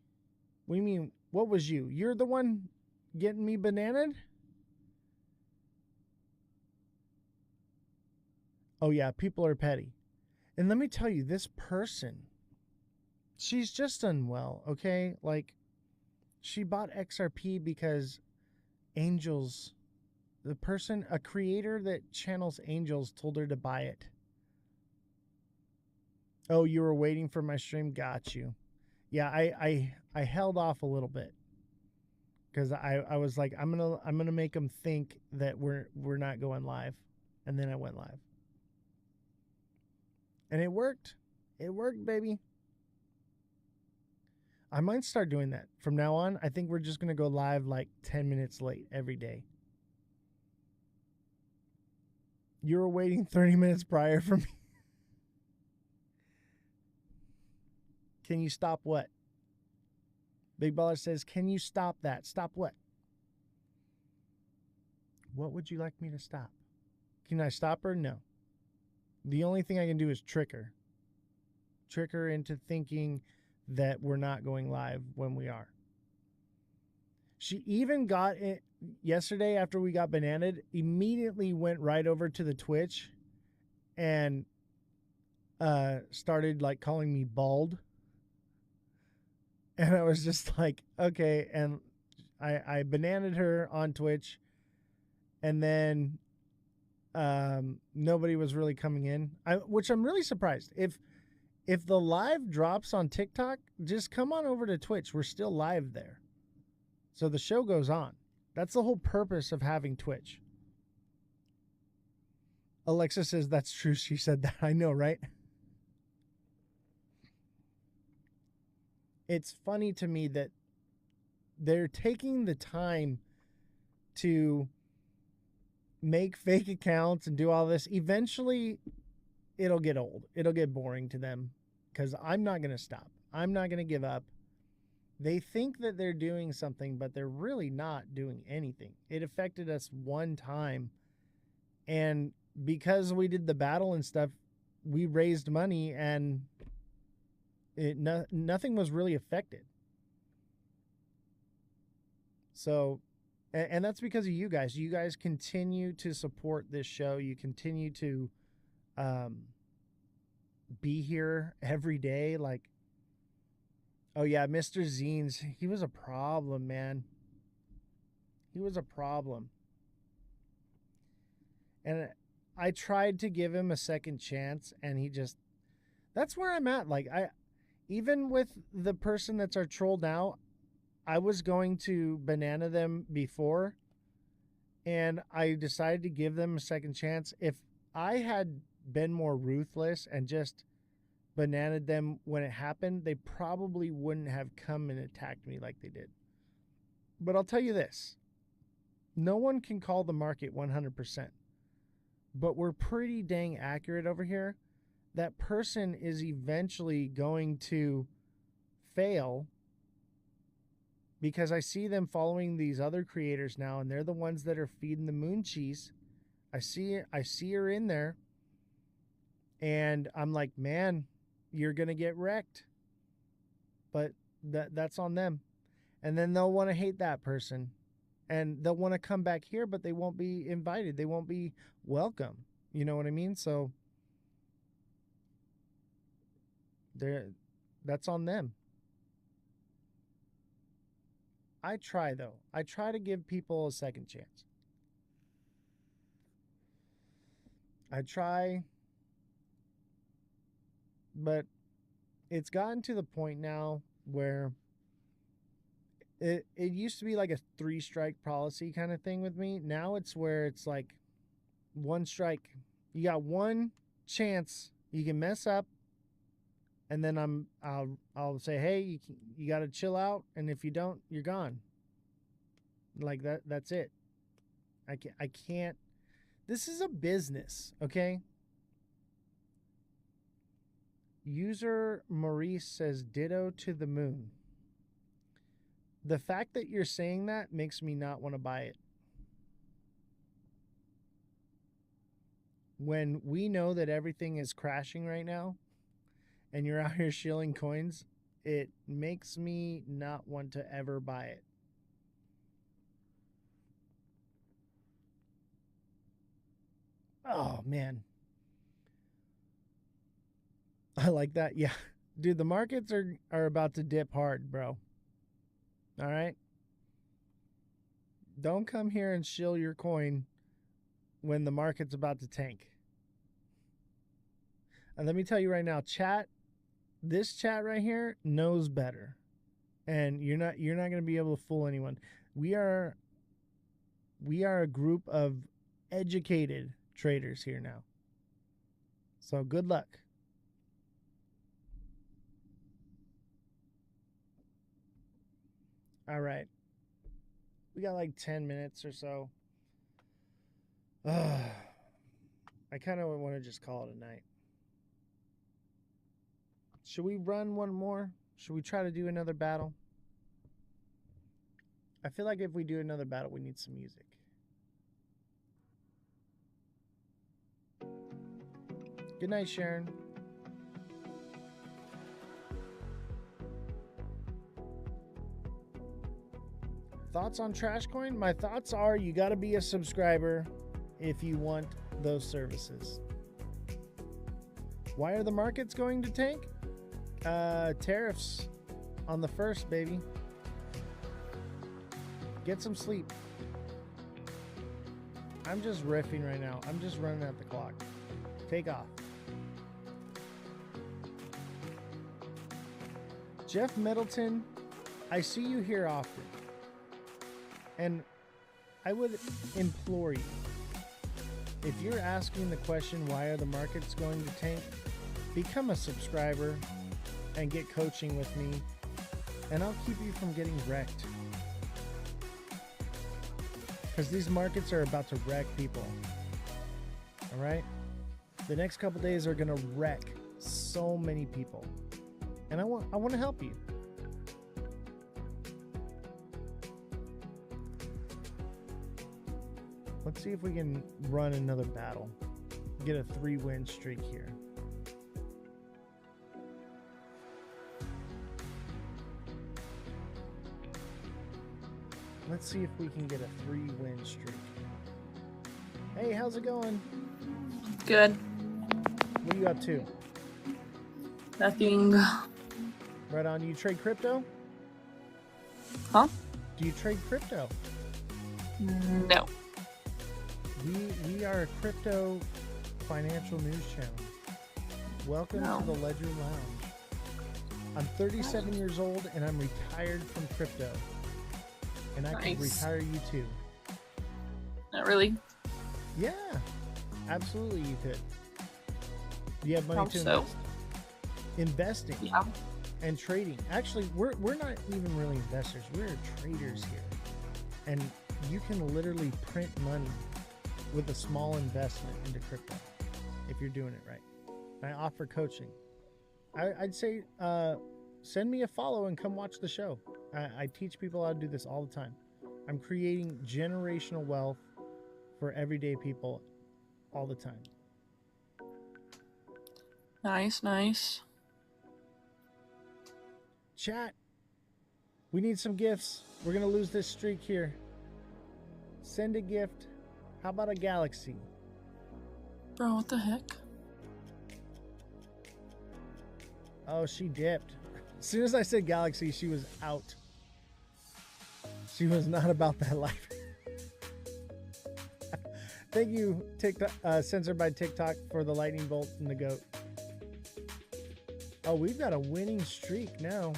What do you mean, what was you? You're the one getting me bananaed? Oh yeah, people are petty. And let me tell you, this person, she's just unwell, okay? Like, she bought XRP because angels, the person, a creator that channels angels told her to buy it. Oh, you were waiting for my stream? Got you. Yeah, I held off a little bit. Because I was like, I'm gonna make them think that we're not going live. And then I went live. And it worked. It worked, baby. I might start doing that. From now on, I think we're just going to go live like 10 minutes late every day. You were waiting 30 minutes prior for me. Can you stop what? Big Baller says, can you stop that? Stop what? What would you like me to stop? Can I stop her? No. The only thing I can do is trick her. Trick her into thinking that we're not going live when we are. She even got it yesterday after we got bananaed, immediately went right over to the Twitch and started like calling me bald. And I was just like, okay. And I bananaed her on Twitch, and then nobody was really coming in, which I'm really surprised. If the live drops on TikTok, just come on over to Twitch. We're still live there. So the show goes on. That's the whole purpose of having Twitch. Alexa says that's true. She said that. I know, right? It's funny to me that they're taking the time to make fake accounts and do all this. Eventually, it'll get old. It'll get boring to them because I'm not going to stop. I'm not going to give up. They think that they're doing something, but they're really not doing anything. It affected us one time, and because we did the battle and stuff, we raised money, and nothing was really affected. So, and that's because of you guys. You guys continue to support this show. You continue to be here every day. Like, Oh yeah, Mr. Zines, he was a problem, man. He was a problem. And I tried to give him a second chance, and he just, that's where I'm at. Like, even with the person that's our troll now, I was going to banana them before, and I decided to give them a second chance. If I had been more ruthless and just bananaed them when it happened, they probably wouldn't have come and attacked me like they did. But I'll tell you this, no one can call the market 100%, but we're pretty dang accurate over here. That person is eventually going to fail, because I see them following these other creators now, and they're the ones that are feeding the moon cheese. I see her in there, and I'm like, man, you're gonna get wrecked. But that's on them. And then they'll want to hate that person, and they'll want to come back here, but they won't be invited. They won't be welcome. You know what I mean? So that's on them. I try, though. I try to give people a second chance. I try, but it's gotten to the point now where it used to be like a 3-strike policy kind of thing with me. Now it's where it's like 1 strike. You got 1 chance. You can mess up, and then I'll say, hey, you got to chill out, and if you don't, you're gone. Like that's it. I can't. This is a business, okay? User Maurice says ditto to the moon. The fact that you're saying that makes me not want to buy it. When we know that everything is crashing right now, and you're out here shilling coins, it makes me not want to ever buy it. Oh, man. I like that. Yeah. Dude, the markets are about to dip hard, bro. All right? Don't come here and shill your coin when the market's about to tank. And let me tell you right now, this chat right here knows better. And you're not going to be able to fool anyone. We are a group of educated traders here now. So good luck. All right. We got like 10 minutes or so. I kind of want to just call it a night. Should we run one more? Should we try to do another battle? I feel like if we do another battle, we need some music. Good night, Sharon. Thoughts on Trashcoin? My thoughts are you got to be a subscriber if you want those services. Why are the markets going to tank? Tariffs on the 1st, baby. Get some sleep. I'm just riffing right now. I'm just running at the clock. Take off. Jeff Middleton, I see you here often. And I would implore you, if you're asking the question, why are the markets going to tank? Become a subscriber and get coaching with me, and I'll keep you from getting wrecked. Because these markets are about to wreck people. All right? The next couple days are going to wreck so many people. And I want to help you. Let's see if we can run another battle. Get a 3-win streak here. Let's see if we can get a 3-win streak. Hey, how's it going? Good. What are you up to? Nothing. Right on. Do you trade crypto? Huh? Do you trade crypto? No. We are a crypto financial news channel. Welcome to the Ledger Lounge. I'm 37 years old and I'm retired from crypto. And I can retire you too. Not really. Yeah, absolutely you could. Do you have money to invest? Investing and trading. Actually, we're not even really investors. We're traders here. And you can literally print money with a small investment into crypto if you're doing it right. I offer coaching. I'd say send me a follow and come watch the show. I teach people how to do this all the time. I'm creating generational wealth for everyday people all the time. Nice, nice. Chat, we need some gifts. We're going to lose this streak here. Send a gift. How about a galaxy? Bro, what the heck? Oh, she dipped. As soon as I said galaxy, she was out. She was not about that life. Thank you, TikTok, censored by TikTok, for the lightning bolt and the goat. Oh, we've got a winning streak now.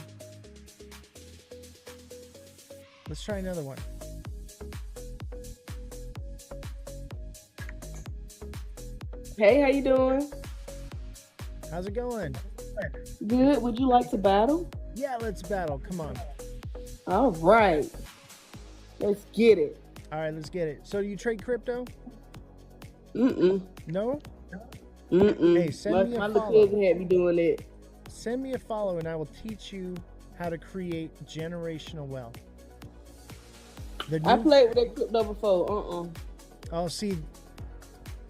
Let's try another one. Hey, how you doing? How's it going? Good. Would you like to battle? Yeah, let's battle. Come on. All right. Let's get it. All right, let's get it. So you trade crypto? No? Hey, send me a my follow. little cousin had me doing it. Send me a follow and I will teach you how to create generational wealth. I played with that crypto before. Oh, see,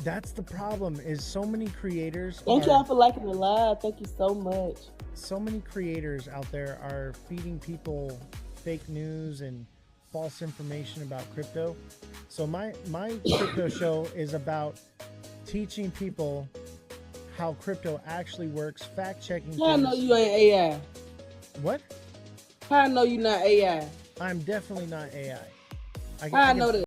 that's the problem, is so many creators. Thank y'all for liking the live. Thank you so much. So many creators out there are feeding people fake news and false information about crypto. So my crypto show is about teaching people how crypto actually works, fact checking. How I know you ain't AI? What? How I know you not AI? I'm definitely not AI. I know that.